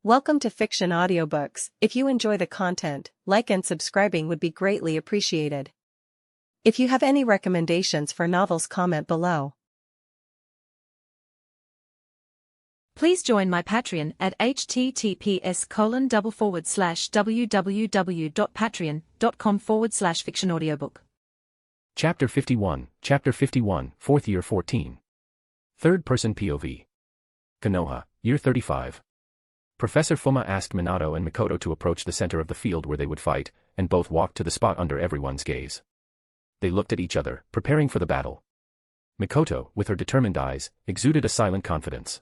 Welcome to Fiction Audiobooks. If you enjoy the content, like and subscribing would be greatly appreciated. If you have any recommendations for novels, comment below. Please join my Patreon at https://www.patreon.com/fictionaudiobook. Chapter 51, 4th Year 14. Third-person POV. Konoha, Year 35. Professor Fuma asked Minato and Mikoto to approach the center of the field where they would fight, and both walked to the spot under everyone's gaze. They looked at each other, preparing for the battle. Mikoto, with her determined eyes, exuded a silent confidence.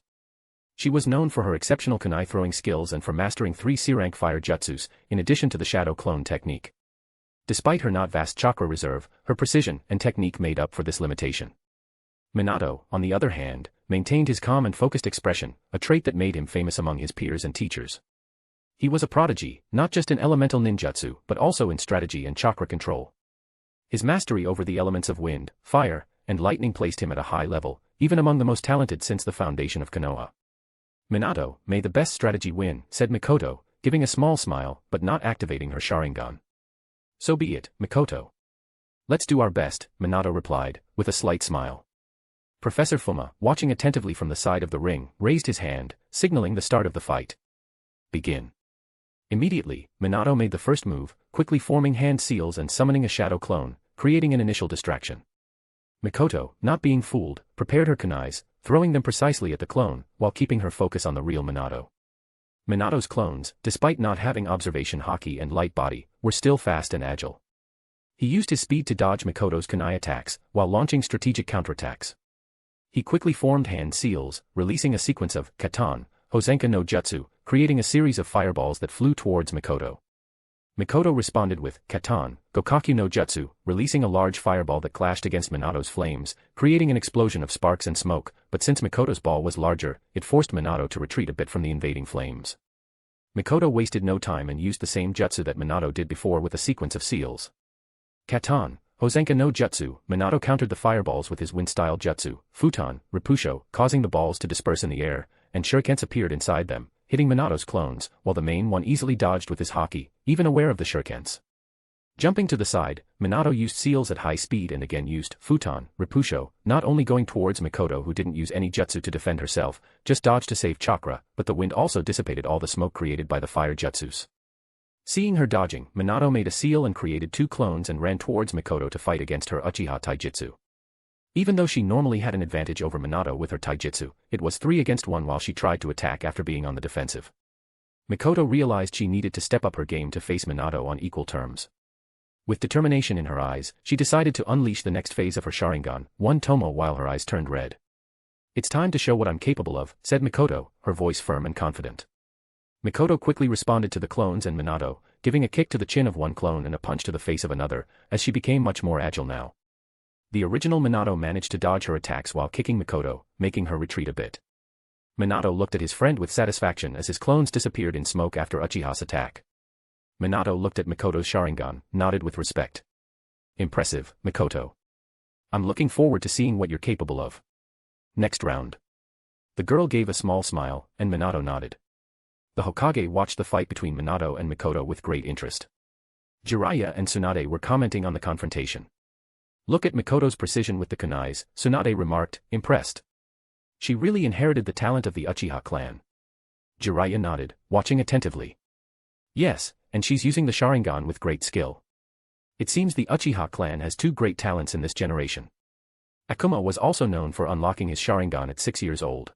She was known for her exceptional kunai throwing skills and for mastering 3 C-rank fire jutsus, in addition to the shadow clone technique. Despite her not vast chakra reserve, her precision and technique made up for this limitation. Minato, on the other hand, maintained his calm and focused expression, a trait that made him famous among his peers and teachers. He was a prodigy, not just in elemental ninjutsu but also in strategy and chakra control. His mastery over the elements of wind, fire, and lightning placed him at a high level, even among the most talented since the foundation of Konoha. "Minato, may the best strategy win," said Mikoto, giving a small smile but not activating her Sharingan. "So be it, Mikoto." "Let's do our best," Minato replied, with a slight smile. Professor Fuma, watching attentively from the side of the ring, raised his hand, signaling the start of the fight. "Begin." Immediately, Minato made the first move, quickly forming hand seals and summoning a shadow clone, creating an initial distraction. Mikoto, not being fooled, prepared her kunais, throwing them precisely at the clone, while keeping her focus on the real Minato. Minato's clones, despite not having observation haki and light body, were still fast and agile. He used his speed to dodge Mikoto's kunai attacks, while launching strategic counterattacks. He quickly formed hand seals, releasing a sequence of Katan, Hosenka no Jutsu, creating a series of fireballs that flew towards Mikoto. Mikoto responded with Katan, Gokakyu no Jutsu, releasing a large fireball that clashed against Minato's flames, creating an explosion of sparks and smoke, but since Mikoto's ball was larger, it forced Minato to retreat a bit from the invading flames. Mikoto wasted no time and used the same jutsu that Minato did before with a sequence of seals. Katan, Hosenka no Jutsu, Minato countered the fireballs with his wind-style jutsu, Futon, Repusho, causing the balls to disperse in the air, and shurikens appeared inside them, hitting Minato's clones, while the main one easily dodged with his haki, even aware of the shurikens. Jumping to the side, Minato used seals at high speed and again used Futon, Repusho, not only going towards Mikoto who didn't use any jutsu to defend herself, just dodged to save chakra, but the wind also dissipated all the smoke created by the fire jutsus. Seeing her dodging, Minato made a seal and created 2 clones and ran towards Mikoto to fight against her Uchiha Taijutsu. Even though she normally had an advantage over Minato with her Taijutsu, it was 3 against 1 while she tried to attack after being on the defensive. Mikoto realized she needed to step up her game to face Minato on equal terms. With determination in her eyes, she decided to unleash the next phase of her Sharingan, one Tomo, while her eyes turned red. "It's time to show what I'm capable of," said Mikoto, her voice firm and confident. Mikoto quickly responded to the clones and Minato, giving a kick to the chin of one clone and a punch to the face of another, as she became much more agile now. The original Minato managed to dodge her attacks while kicking Mikoto, making her retreat a bit. Minato looked at his friend with satisfaction as his clones disappeared in smoke after Uchiha's attack. Minato looked at Mikoto's Sharingan, nodded with respect. "Impressive, Mikoto. I'm looking forward to seeing what you're capable of. Next round." The girl gave a small smile, and Minato nodded. The Hokage watched the fight between Minato and Mikoto with great interest. Jiraiya and Tsunade were commenting on the confrontation. "Look at Mikoto's precision with the kunais," Tsunade remarked, impressed. "She really inherited the talent of the Uchiha clan." Jiraiya nodded, watching attentively. "Yes, and she's using the Sharingan with great skill. It seems the Uchiha clan has 2 great talents in this generation." Akuma was also known for unlocking his Sharingan at 6 years old.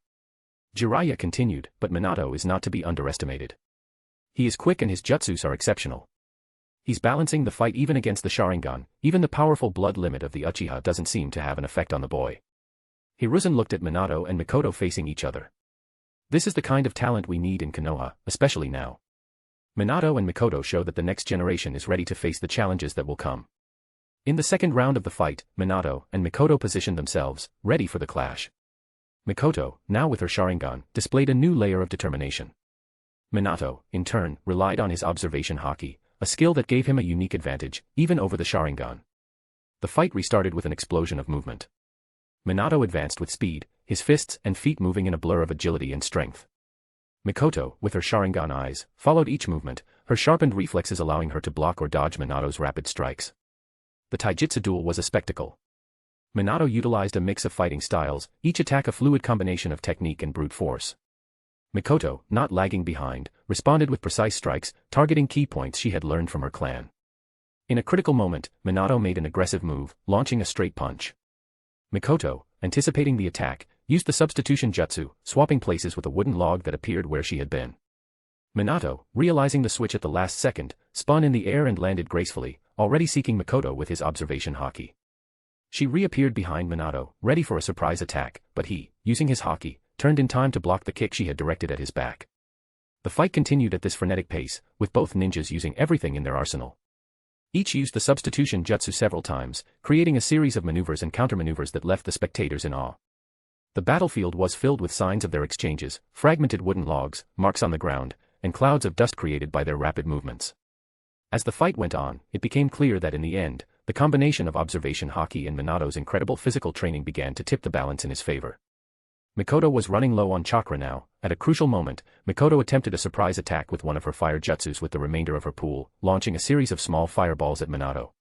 Jiraiya continued, "But Minato is not to be underestimated. He is quick and his jutsus are exceptional. He's balancing the fight even against the Sharingan, even the powerful blood limit of the Uchiha doesn't seem to have an effect on the boy." Hiruzen looked at Minato and Mikoto facing each other. "This is the kind of talent we need in Konoha, especially now. Minato and Mikoto show that the next generation is ready to face the challenges that will come." In the second round of the fight, Minato and Mikoto positioned themselves, ready for the clash. Mikoto, now with her Sharingan, displayed a new layer of determination. Minato, in turn, relied on his observation haki, a skill that gave him a unique advantage, even over the Sharingan. The fight restarted with an explosion of movement. Minato advanced with speed, his fists and feet moving in a blur of agility and strength. Mikoto, with her Sharingan eyes, followed each movement, her sharpened reflexes allowing her to block or dodge Minato's rapid strikes. The taijutsu duel was a spectacle. Minato utilized a mix of fighting styles, each attack a fluid combination of technique and brute force. Mikoto, not lagging behind, responded with precise strikes, targeting key points she had learned from her clan. In a critical moment, Minato made an aggressive move, launching a straight punch. Mikoto, anticipating the attack, used the substitution jutsu, swapping places with a wooden log that appeared where she had been. Minato, realizing the switch at the last second, spun in the air and landed gracefully, already seeking Mikoto with his observation haki. She reappeared behind Minato, ready for a surprise attack, but he, using his haki, turned in time to block the kick she had directed at his back. The fight continued at this frenetic pace, with both ninjas using everything in their arsenal. Each used the substitution jutsu several times, creating a series of maneuvers and countermaneuvers that left the spectators in awe. The battlefield was filled with signs of their exchanges, fragmented wooden logs, marks on the ground, and clouds of dust created by their rapid movements. As the fight went on, it became clear that in the end, the combination of observation haki and Minato's incredible physical training began to tip the balance in his favor. Mikoto was running low on chakra now. At a crucial moment, Mikoto attempted a surprise attack with one of her fire jutsus with the remainder of her pool, launching a series of small fireballs at Minato.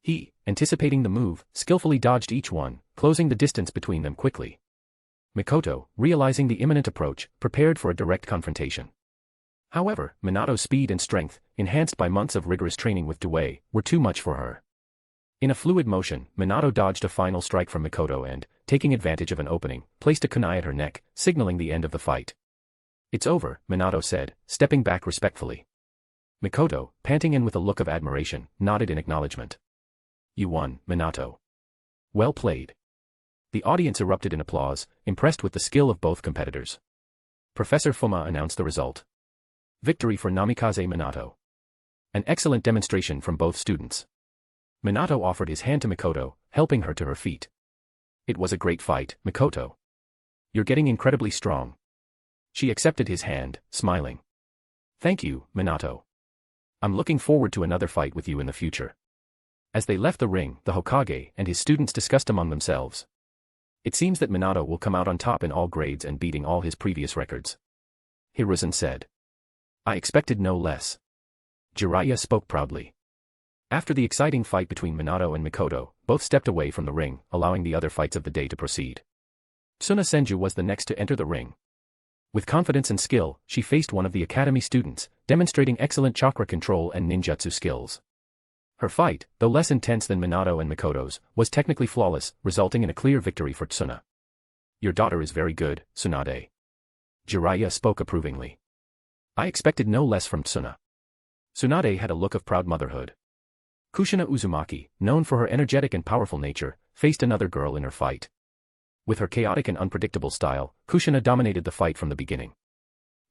He, anticipating the move, skillfully dodged each one, closing the distance between them quickly. Mikoto, realizing the imminent approach, prepared for a direct confrontation. However, Minato's speed and strength, enhanced by months of rigorous training with Due, were too much for her. In a fluid motion, Minato dodged a final strike from Mikoto and, taking advantage of an opening, placed a kunai at her neck, signaling the end of the fight. "It's over," Minato said, stepping back respectfully. Mikoto, panting and with a look of admiration, nodded in acknowledgement. "You won, Minato. Well played." The audience erupted in applause, impressed with the skill of both competitors. Professor Fuma announced the result. Victory for Namikaze Minato. An excellent demonstration from both students. Minato offered his hand to Mikoto, helping her to her feet. "It was a great fight, Mikoto. You're getting incredibly strong." She accepted his hand, smiling. "Thank you, Minato. I'm looking forward to another fight with you in the future." As they left the ring, the Hokage and his students discussed among themselves. "It seems that Minato will come out on top in all grades and beating all his previous records," Hiruzen said. "I expected no less." Jiraiya spoke proudly. After the exciting fight between Minato and Mikoto, both stepped away from the ring, allowing the other fights of the day to proceed. Tsuna Senju was the next to enter the ring. With confidence and skill, she faced one of the academy students, demonstrating excellent chakra control and ninjutsu skills. Her fight, though less intense than Minato and Mikoto's, was technically flawless, resulting in a clear victory for Tsuna. "Your daughter is very good, Tsunade." Jiraiya spoke approvingly. "I expected no less from Tsuna." Tsunade had a look of proud motherhood. Kushina Uzumaki, known for her energetic and powerful nature, faced another girl in her fight. With her chaotic and unpredictable style, Kushina dominated the fight from the beginning.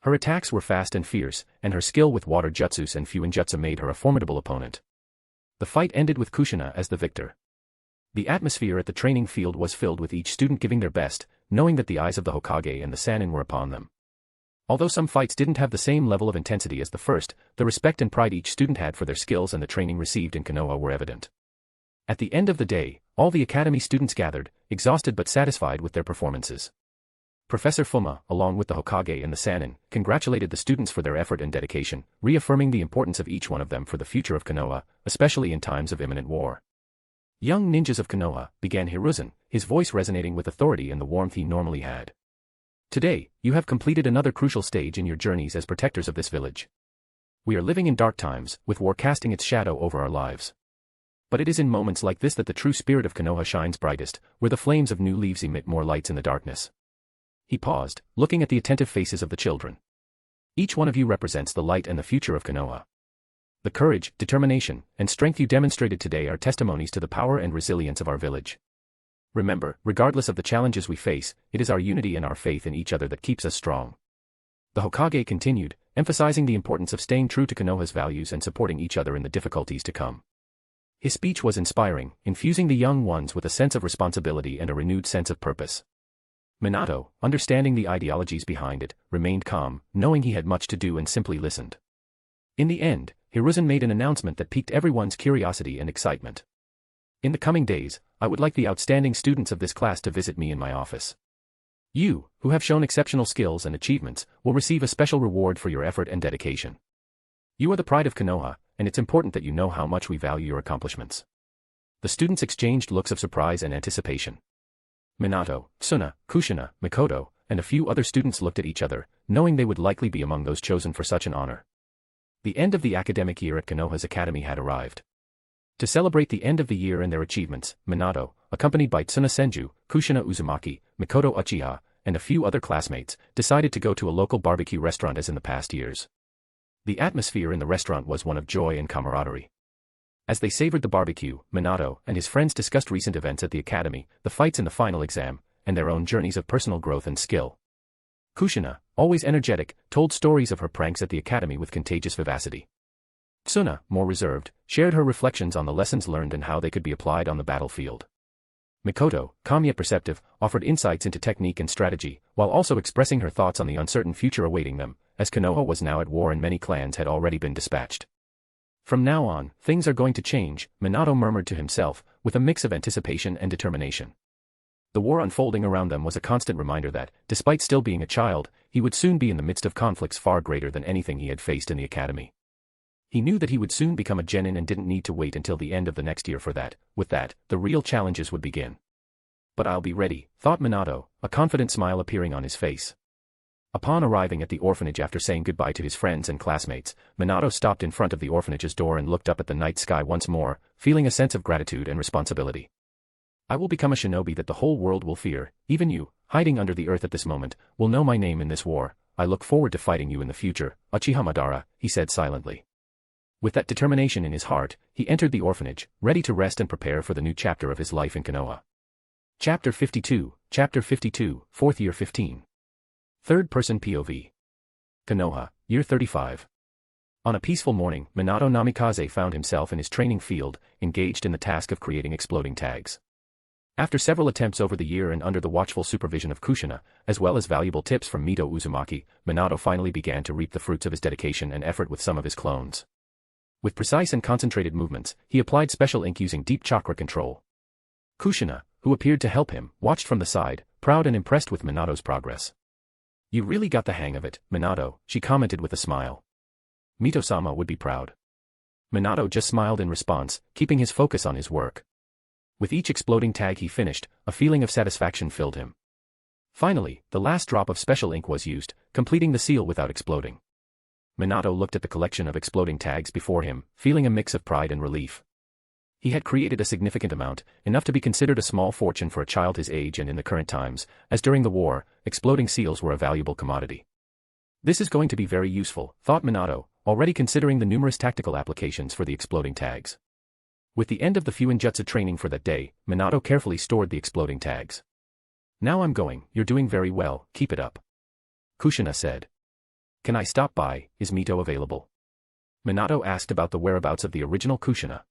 Her attacks were fast and fierce, and her skill with water jutsus and fuinjutsu made her a formidable opponent. The fight ended with Kushina as the victor. The atmosphere at the training field was filled with each student giving their best, knowing that the eyes of the Hokage and the Sannin were upon them. Although some fights didn't have the same level of intensity as the first, the respect and pride each student had for their skills and the training received in Konoha were evident. At the end of the day, all the academy students gathered, exhausted but satisfied with their performances. Professor Fuma, along with the Hokage and the Sannin, congratulated the students for their effort and dedication, reaffirming the importance of each one of them for the future of Konoha, especially in times of imminent war. "Young ninjas of Konoha," began Hiruzen, his voice resonating with authority and the warmth he normally had. "Today, you have completed another crucial stage in your journeys as protectors of this village. We are living in dark times, with war casting its shadow over our lives. But it is in moments like this that the true spirit of Konoha shines brightest, where the flames of new leaves emit more lights in the darkness." He paused, looking at the attentive faces of the children. "Each one of you represents the light and the future of Konoha. The courage, determination, and strength you demonstrated today are testimonies to the power and resilience of our village. Remember, regardless of the challenges we face, it is our unity and our faith in each other that keeps us strong." The Hokage continued, emphasizing the importance of staying true to Konoha's values and supporting each other in the difficulties to come. His speech was inspiring, infusing the young ones with a sense of responsibility and a renewed sense of purpose. Minato, understanding the ideologies behind it, remained calm, knowing he had much to do and simply listened. In the end, Hiruzen made an announcement that piqued everyone's curiosity and excitement. "In the coming days, I would like the outstanding students of this class to visit me in my office. You, who have shown exceptional skills and achievements, will receive a special reward for your effort and dedication. You are the pride of Konoha, and it's important that you know how much we value your accomplishments. The students exchanged looks of surprise and anticipation. Minato, Tsuna, Kushina, Mikoto, and a few other students looked at each other, knowing they would likely be among those chosen for such an honor. The end of the academic year at Konoha's academy had arrived. To celebrate the end of the year and their achievements, Minato, accompanied by Tsuna Senju, Kushina Uzumaki, Mikoto Uchiha, and a few other classmates, decided to go to a local barbecue restaurant as in the past years. The atmosphere in the restaurant was one of joy and camaraderie. As they savored the barbecue, Minato and his friends discussed recent events at the academy, the fights in the final exam, and their own journeys of personal growth and skill. Kushina, always energetic, told stories of her pranks at the academy with contagious vivacity. Tsuna, more reserved, shared her reflections on the lessons learned and how they could be applied on the battlefield. Mikoto, calm yet perceptive, offered insights into technique and strategy, while also expressing her thoughts on the uncertain future awaiting them, as Konoha was now at war and many clans had already been dispatched. From now on, things are going to change, Minato murmured to himself, with a mix of anticipation and determination. The war unfolding around them was a constant reminder that, despite still being a child, he would soon be in the midst of conflicts far greater than anything he had faced in the academy. He knew that he would soon become a genin and didn't need to wait until the end of the next year for that. With that, the real challenges would begin. But I'll be ready, thought Minato, a confident smile appearing on his face. Upon arriving at the orphanage after saying goodbye to his friends and classmates, Minato stopped in front of the orphanage's door and looked up at the night sky once more, feeling a sense of gratitude and responsibility. I will become a shinobi that the whole world will fear. Even you, hiding under the earth at this moment, will know my name in this war. I look forward to fighting you in the future, Uchiha Madara, he said silently. With that determination in his heart, he entered the orphanage, ready to rest and prepare for the new chapter of his life in Konoha. Chapter 52, 4th Year 15. Third-person POV. Konoha, Year 35. On a peaceful morning, Minato Namikaze found himself in his training field, engaged in the task of creating exploding tags. After several attempts over the year and under the watchful supervision of Kushina, as well as valuable tips from Mito Uzumaki, Minato finally began to reap the fruits of his dedication and effort with some of his clones. With precise and concentrated movements, he applied special ink using deep chakra control. Kushina, who appeared to help him, watched from the side, proud and impressed with Minato's progress. You really got the hang of it, Minato, she commented with a smile. Mito-sama would be proud. Minato just smiled in response, keeping his focus on his work. With each exploding tag he finished, a feeling of satisfaction filled him. Finally, the last drop of special ink was used, completing the seal without exploding. Minato looked at the collection of exploding tags before him, feeling a mix of pride and relief. He had created a significant amount, enough to be considered a small fortune for a child his age and in the current times, as during the war, exploding seals were a valuable commodity. This is going to be very useful, thought Minato, already considering the numerous tactical applications for the exploding tags. With the end of the Fuinjutsu training for that day, Minato carefully stored the exploding tags. Now I'm going, you're doing very well, keep it up. Kushina said. Can I stop by, is Mito available? Minato asked about the whereabouts of the original Kushina.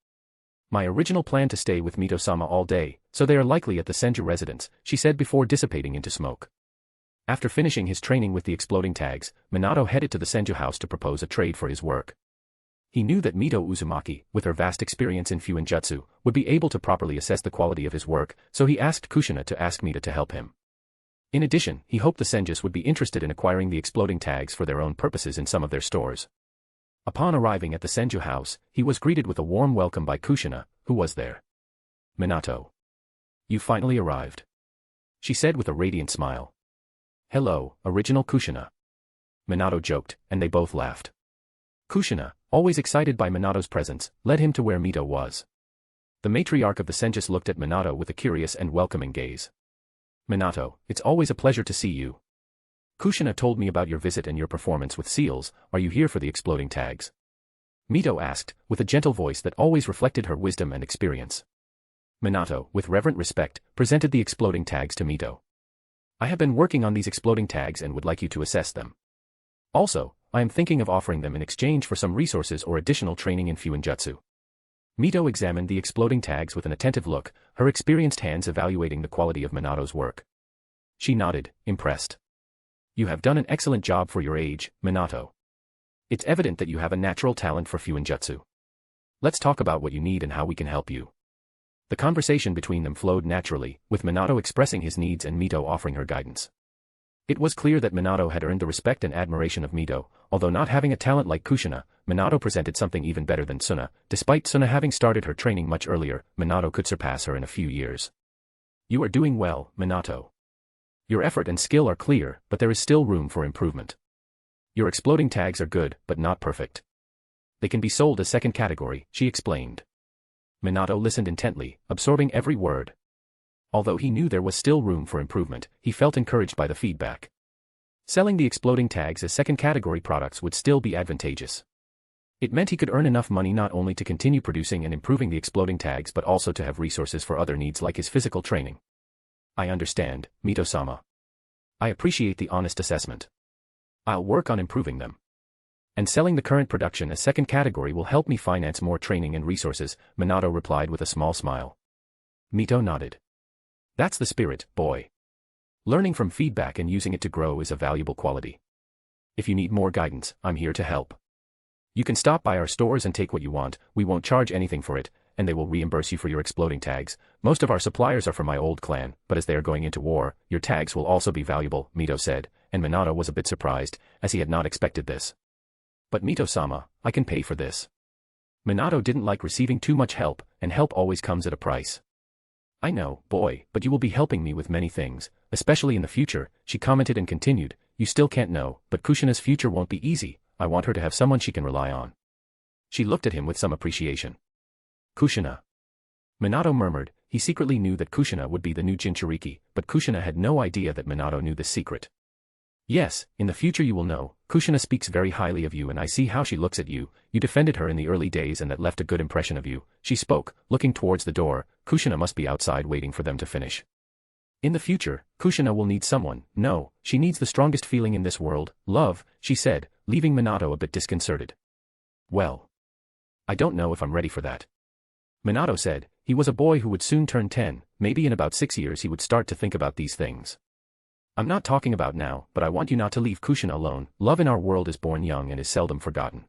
My original plan to stay with Mito-sama all day, so they are likely at the Senju residence, she said before dissipating into smoke. After finishing his training with the exploding tags, Minato headed to the Senju house to propose a trade for his work. He knew that Mito Uzumaki, with her vast experience in Fuinjutsu, would be able to properly assess the quality of his work, so he asked Kushina to ask Mita to help him. In addition, he hoped the Senjus would be interested in acquiring the exploding tags for their own purposes in some of their stores. Upon arriving at the Senju house, he was greeted with a warm welcome by Kushina, who was there. Minato. You finally arrived. She said with a radiant smile. Hello, original Kushina. Minato joked, and they both laughed. Kushina, always excited by Minato's presence, led him to where Mito was. The matriarch of the Senjus looked at Minato with a curious and welcoming gaze. Minato, it's always a pleasure to see you. Kushina told me about your visit and your performance with seals. Are you here for the exploding tags? Mito asked, with a gentle voice that always reflected her wisdom and experience. Minato, with reverent respect, presented the exploding tags to Mito. I have been working on these exploding tags and would like you to assess them. Also, I am thinking of offering them in exchange for some resources or additional training in Fuinjutsu. Mito examined the exploding tags with an attentive look, her experienced hands evaluating the quality of Minato's work. She nodded, impressed. You have done an excellent job for your age, Minato. It's evident that you have a natural talent for Fuinjutsu. Let's talk about what you need and how we can help you. The conversation between them flowed naturally, with Minato expressing his needs and Mito offering her guidance. It was clear that Minato had earned the respect and admiration of Mito, although not having a talent like Kushina, Minato presented something even better than Suna. Despite Suna having started her training much earlier, Minato could surpass her in a few years. You are doing well, Minato. Your effort and skill are clear, but there is still room for improvement. Your exploding tags are good, but not perfect. They can be sold as second category, she explained. Minato listened intently, absorbing every word. Although he knew there was still room for improvement, he felt encouraged by the feedback. Selling the exploding tags as second category products would still be advantageous. It meant he could earn enough money not only to continue producing and improving the exploding tags but also to have resources for other needs like his physical training. I understand, Mito-sama. I appreciate the honest assessment. I'll work on improving them. And selling the current production as second category will help me finance more training and resources, Minato replied with a small smile. Mito nodded. That's the spirit, boy. Learning from feedback and using it to grow is a valuable quality. If you need more guidance, I'm here to help. You can stop by our stores and take what you want, we won't charge anything for it, and they will reimburse you for your exploding tags. Most of our suppliers are from my old clan, but as they are going into war, your tags will also be valuable, Mito said, and Minato was a bit surprised, as he had not expected this. But Mito-sama, I can pay for this. Minato didn't like receiving too much help, and help always comes at a price. I know, boy, but you will be helping me with many things, especially in the future, she commented and continued, you still can't know, but Kushina's future won't be easy, I want her to have someone she can rely on. She looked at him with some appreciation. Kushina. Minato murmured, he secretly knew that Kushina would be the new Jinchuriki, but Kushina had no idea that Minato knew this secret. Yes, in the future you will know, Kushina speaks very highly of you and I see how she looks at you, you defended her in the early days and that left a good impression of you, she spoke, looking towards the door, Kushina must be outside waiting for them to finish. In the future, Kushina will need someone, no, she needs the strongest feeling in this world, love, she said, leaving Minato a bit disconcerted. Well. I don't know if I'm ready for that. Minato said, he was a boy who would soon turn 10, maybe in about 6 years he would start to think about these things. I'm not talking about now, but I want you not to leave Kushina alone, love in our world is born young and is seldom forgotten.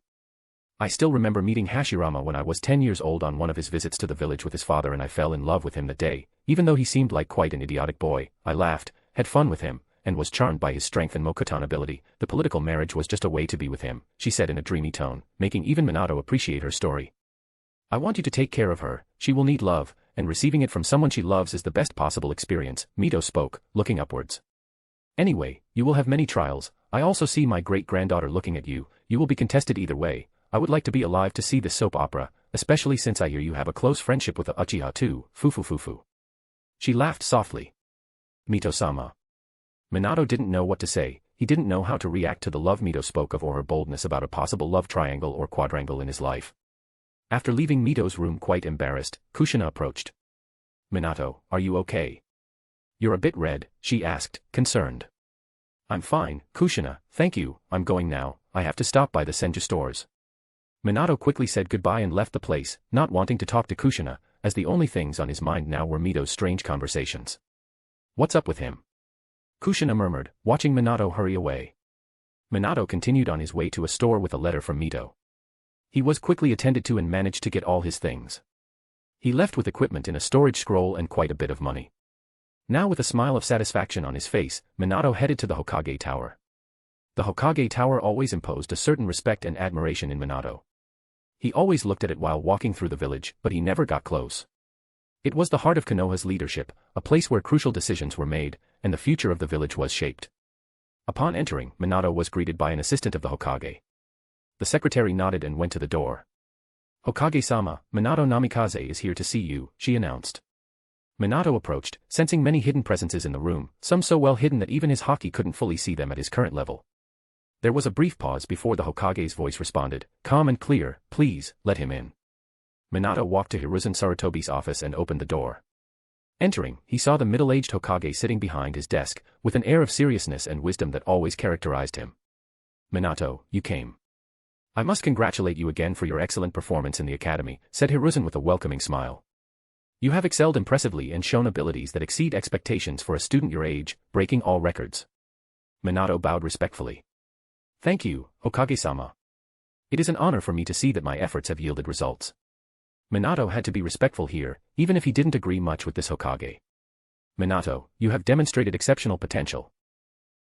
I still remember meeting Hashirama when I was 10 years old on one of his visits to the village with his father and I fell in love with him that day, even though he seemed like quite an idiotic boy, I laughed, had fun with him, and was charmed by his strength and Mokutan ability, the political marriage was just a way to be with him, she said in a dreamy tone, making even Minato appreciate her story. I want you to take care of her, she will need love, and receiving it from someone she loves is the best possible experience, Mito spoke, looking upwards. Anyway, you will have many trials, I also see my great-granddaughter looking at you, you will be contested either way, I would like to be alive to see this soap opera, especially since I hear you have a close friendship with the Uchiha too, fufu. She laughed softly. Mito-sama. Minato didn't know what to say, he didn't know how to react to the love Mito spoke of or her boldness about a possible love triangle or quadrangle in his life. After leaving Mito's room quite embarrassed, Kushina approached. Minato, are you okay? You're a bit red, she asked, concerned. I'm fine, Kushina, thank you, I'm going now, I have to stop by the Senju stores. Minato quickly said goodbye and left the place, not wanting to talk to Kushina, as the only things on his mind now were Mito's strange conversations. What's up with him? Kushina murmured, watching Minato hurry away. Minato continued on his way to a store with a letter from Mito. He was quickly attended to and managed to get all his things. He left with equipment in a storage scroll and quite a bit of money. Now with a smile of satisfaction on his face, Minato headed to the Hokage Tower. The Hokage Tower always imposed a certain respect and admiration in Minato. He always looked at it while walking through the village, but he never got close. It was the heart of Konoha's leadership, a place where crucial decisions were made, and the future of the village was shaped. Upon entering, Minato was greeted by an assistant of the Hokage. The secretary nodded and went to the door. Hokage-sama, Minato Namikaze is here to see you, she announced. Minato approached, sensing many hidden presences in the room, some so well hidden that even his haki couldn't fully see them at his current level. There was a brief pause before the Hokage's voice responded, calm and clear, please, let him in. Minato walked to Hiruzen Sarutobi's office and opened the door. Entering, he saw the middle-aged Hokage sitting behind his desk, with an air of seriousness and wisdom that always characterized him. Minato, you came. I must congratulate you again for your excellent performance in the academy, said Hiruzen with a welcoming smile. You have excelled impressively and shown abilities that exceed expectations for a student your age, breaking all records. Minato bowed respectfully. Thank you, Hokage-sama. It is an honor for me to see that my efforts have yielded results. Minato had to be respectful here, even if he didn't agree much with this Hokage. Minato, you have demonstrated exceptional potential.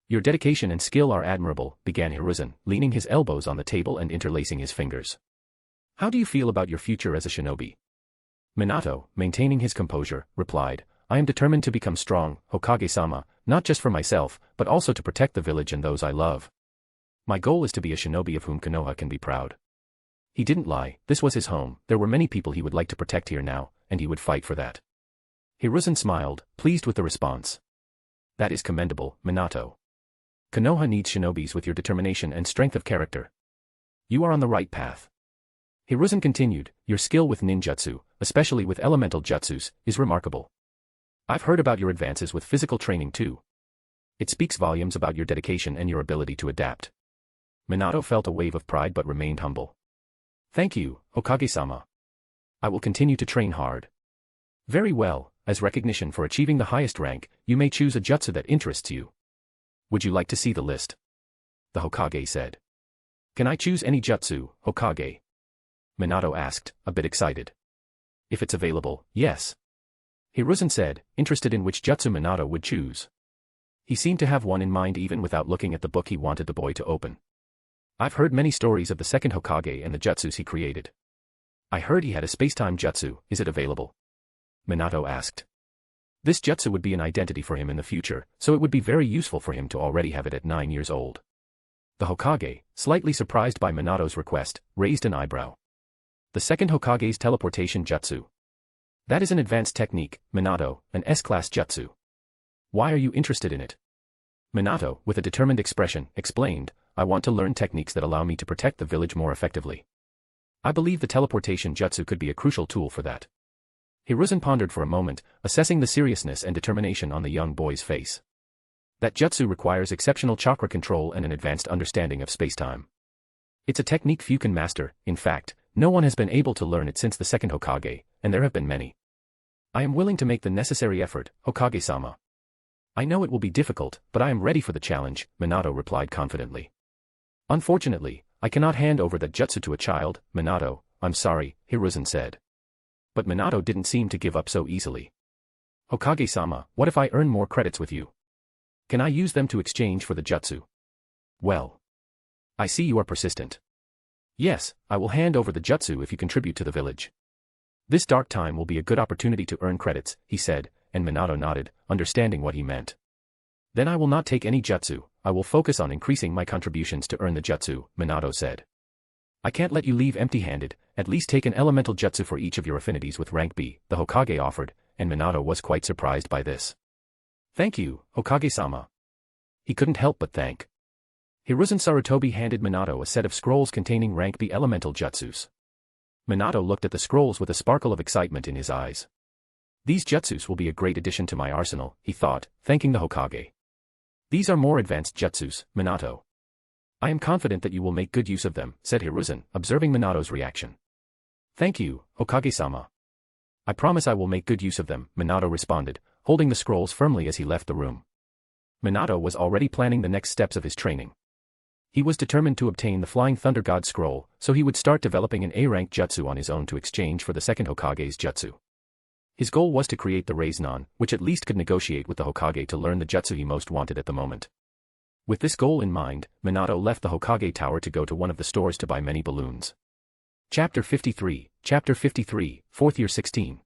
Your dedication and skill are admirable, began Hiruzen, leaning his elbows on the table and interlacing his fingers. How do you feel about your future as a shinobi? Minato, maintaining his composure, replied, I am determined to become strong, Hokage-sama, not just for myself, but also to protect the village and those I love. My goal is to be a shinobi of whom Konoha can be proud. He didn't lie, this was his home, there were many people he would like to protect here now, and he would fight for that. Hiruzen smiled, pleased with the response. That is commendable, Minato. Konoha needs shinobis with your determination and strength of character. You are on the right path. Hiruzen continued, your skill with ninjutsu, especially with elemental jutsus, is remarkable. I've heard about your advances with physical training too. It speaks volumes about your dedication and your ability to adapt. Minato felt a wave of pride but remained humble. Thank you, Hokage-sama. I will continue to train hard. Very well, as recognition for achieving the highest rank, you may choose a jutsu that interests you. Would you like to see the list? The Hokage said. Can I choose any jutsu, Hokage? Minato asked, a bit excited. If it's available, yes. Hiruzen said, interested in which jutsu Minato would choose. He seemed to have one in mind even without looking at the book he wanted the boy to open. I've heard many stories of the second Hokage and the jutsus he created. I heard he had a space-time jutsu, is it available? Minato asked. This jutsu would be an identity for him in the future, so it would be very useful for him to already have it at 9 years old. The Hokage, slightly surprised by Minato's request, raised an eyebrow. The second Hokage's teleportation jutsu. That is an advanced technique, Minato, an S-class jutsu. Why are you interested in it? Minato, with a determined expression, explained, I want to learn techniques that allow me to protect the village more effectively. I believe the teleportation jutsu could be a crucial tool for that. Hiruzen pondered for a moment, assessing the seriousness and determination on the young boy's face. That jutsu requires exceptional chakra control and an advanced understanding of space-time. It's a technique few can master, in fact, no one has been able to learn it since the second Hokage, and there have been many. I am willing to make the necessary effort, Hokage-sama. I know it will be difficult, but I am ready for the challenge, Minato replied confidently. Unfortunately, I cannot hand over that jutsu to a child, Minato, I'm sorry, Hiruzen said. But Minato didn't seem to give up so easily. Hokage-sama, what if I earn more credits with you? Can I use them to exchange for the jutsu? Well. I see you are persistent. Yes, I will hand over the jutsu if you contribute to the village. This dark time will be a good opportunity to earn credits, he said, and Minato nodded, understanding what he meant. Then I will not take any jutsu, I will focus on increasing my contributions to earn the jutsu, Minato said. I can't let you leave empty-handed, at least take an elemental jutsu for each of your affinities with rank B, the Hokage offered, and Minato was quite surprised by this. Thank you, Hokage-sama. He couldn't help but thank. Hiruzen Sarutobi handed Minato a set of scrolls containing rank B elemental jutsus. Minato looked at the scrolls with a sparkle of excitement in his eyes. These jutsus will be a great addition to my arsenal, he thought, thanking the Hokage. These are more advanced jutsus, Minato. I am confident that you will make good use of them, said Hiruzen, observing Minato's reaction. Thank you, Hokage-sama. I promise I will make good use of them, Minato responded, holding the scrolls firmly as he left the room. Minato was already planning the next steps of his training. He was determined to obtain the Flying Thunder God scroll, so he would start developing an A-rank jutsu on his own to exchange for the second Hokage's jutsu. His goal was to create the Raiznan, which at least could negotiate with the Hokage to learn the jutsu he most wanted at the moment. With this goal in mind, Minato left the Hokage Tower to go to one of the stores to buy many balloons. Chapter 53, 4th Year 16.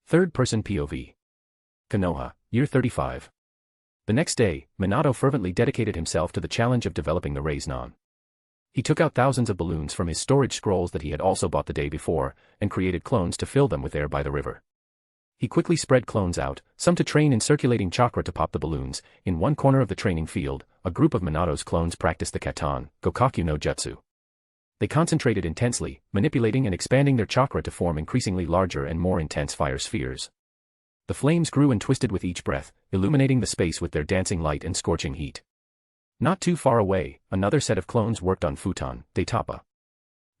Third-person POV. Konoha, Year 35. The next day, Minato fervently dedicated himself to the challenge of developing the Raiznan. He took out thousands of balloons from his storage scrolls that he had also bought the day before, and created clones to fill them with air by the river. He quickly spread clones out, some to train in circulating chakra to pop the balloons. In one corner of the training field, a group of Minato's clones practiced the Katan, Gokaku no Jutsu. They concentrated intensely, manipulating and expanding their chakra to form increasingly larger and more intense fire spheres. The flames grew and twisted with each breath, illuminating the space with their dancing light and scorching heat. Not too far away, another set of clones worked on Futon, Daitapa.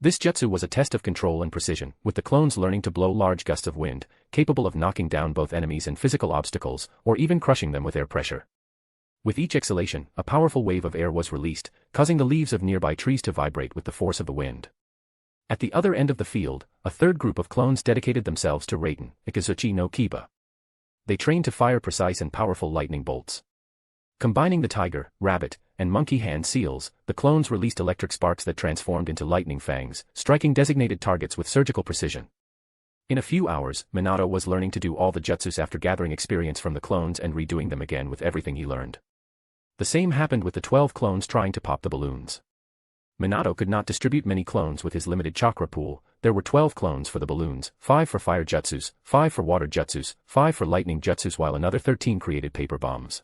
This jutsu was a test of control and precision, with the clones learning to blow large gusts of wind, capable of knocking down both enemies and physical obstacles, or even crushing them with air pressure. With each exhalation, a powerful wave of air was released, causing the leaves of nearby trees to vibrate with the force of the wind. At the other end of the field, a third group of clones dedicated themselves to Raiten, Ikazuchi no Kiba. They trained to fire precise and powerful lightning bolts. Combining the tiger, rabbit, and monkey hand seals, the clones released electric sparks that transformed into lightning fangs, striking designated targets with surgical precision. In a few hours, Minato was learning to do all the jutsus after gathering experience from the clones and redoing them again with everything he learned. The same happened with the 12 clones trying to pop the balloons. Minato could not distribute many clones with his limited chakra pool. There were 12 clones for the balloons, 5 for fire jutsus, 5 for water jutsus, 5 for lightning jutsus, while another 13 created paper bombs.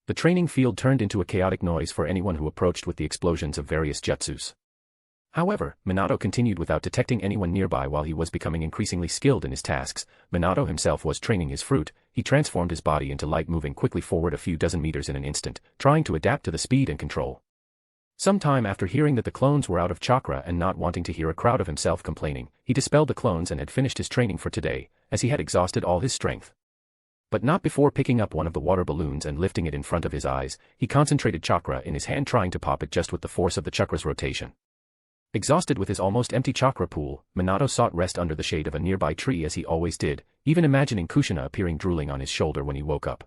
The training field turned into a chaotic noise for anyone who approached with the explosions of various jutsus. However, Minato continued without detecting anyone nearby. While he was becoming increasingly skilled in his tasks, Minato himself was training his fruit. He transformed his body into light, moving quickly forward a few dozen meters in an instant, trying to adapt to the speed and control. Sometime after hearing that the clones were out of chakra and not wanting to hear a crowd of himself complaining, he dispelled the clones and had finished his training for today, as he had exhausted all his strength. But not before picking up one of the water balloons and lifting it in front of his eyes. He concentrated chakra in his hand, trying to pop it just with the force of the chakra's rotation. Exhausted with his almost empty chakra pool, Minato sought rest under the shade of a nearby tree, as he always did, even imagining Kushina appearing drooling on his shoulder when he woke up.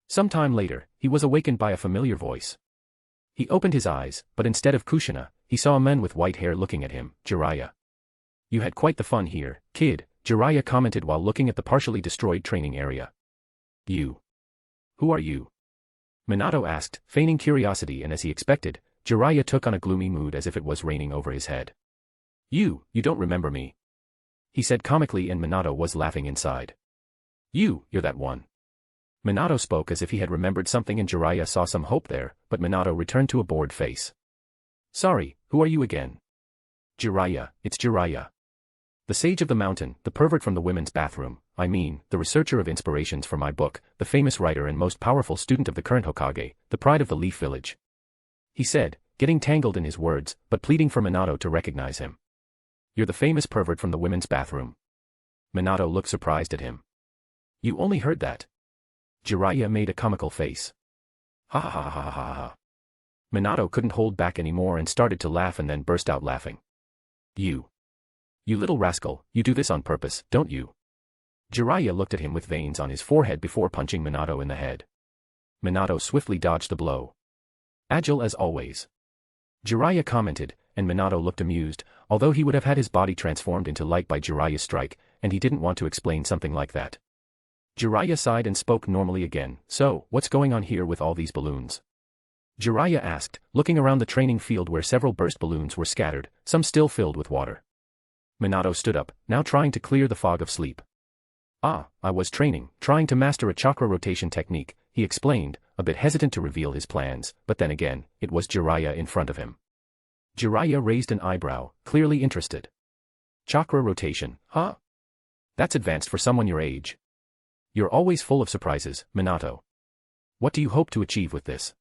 Some time later, he was awakened by a familiar voice. He opened his eyes, but instead of Kushina, he saw a man with white hair looking at him, Jiraiya. "You had quite the fun here, kid," Jiraiya commented while looking at the partially destroyed training area. "You. Who are you?" Minato asked, feigning curiosity, and as he expected, Jiraiya took on a gloomy mood as if it was raining over his head. You don't remember me," he said comically, and Minato was laughing inside. You're that one." Minato spoke as if he had remembered something, and Jiraiya saw some hope there, but Minato returned to a bored face. "Sorry, who are you again?" "Jiraiya, it's Jiraiya. The sage of the mountain, the pervert from the women's bathroom, the researcher of inspirations for my book, the famous writer and most powerful student of the current Hokage, the pride of the Leaf Village," he said, getting tangled in his words, but pleading for Minato to recognize him. "You're the famous pervert from the women's bathroom." Minato looked surprised at him. "You only heard that?" Jiraiya made a comical face. "Ha ha ha ha ha ha." Minato couldn't hold back anymore and started to laugh, and then burst out laughing. You little rascal, you do this on purpose, don't you?" Jiraiya looked at him with veins on his forehead before punching Minato in the head. Minato swiftly dodged the blow. "Agile as always," Jiraiya commented, and Minato looked amused, although he would have had his body transformed into light by Jiraiya's strike, and he didn't want to explain something like that. Jiraiya sighed and spoke normally again. "So, what's going on here with all these balloons?" Jiraiya asked, looking around the training field where several burst balloons were scattered, some still filled with water. Minato stood up, now trying to clear the fog of sleep. I was trying to master a chakra rotation technique," he explained, a bit hesitant to reveal his plans, but then again, it was Jiraiya in front of him. Jiraiya raised an eyebrow, clearly interested. "Chakra rotation, huh? That's advanced for someone your age. You're always full of surprises, Minato. What do you hope to achieve with this?"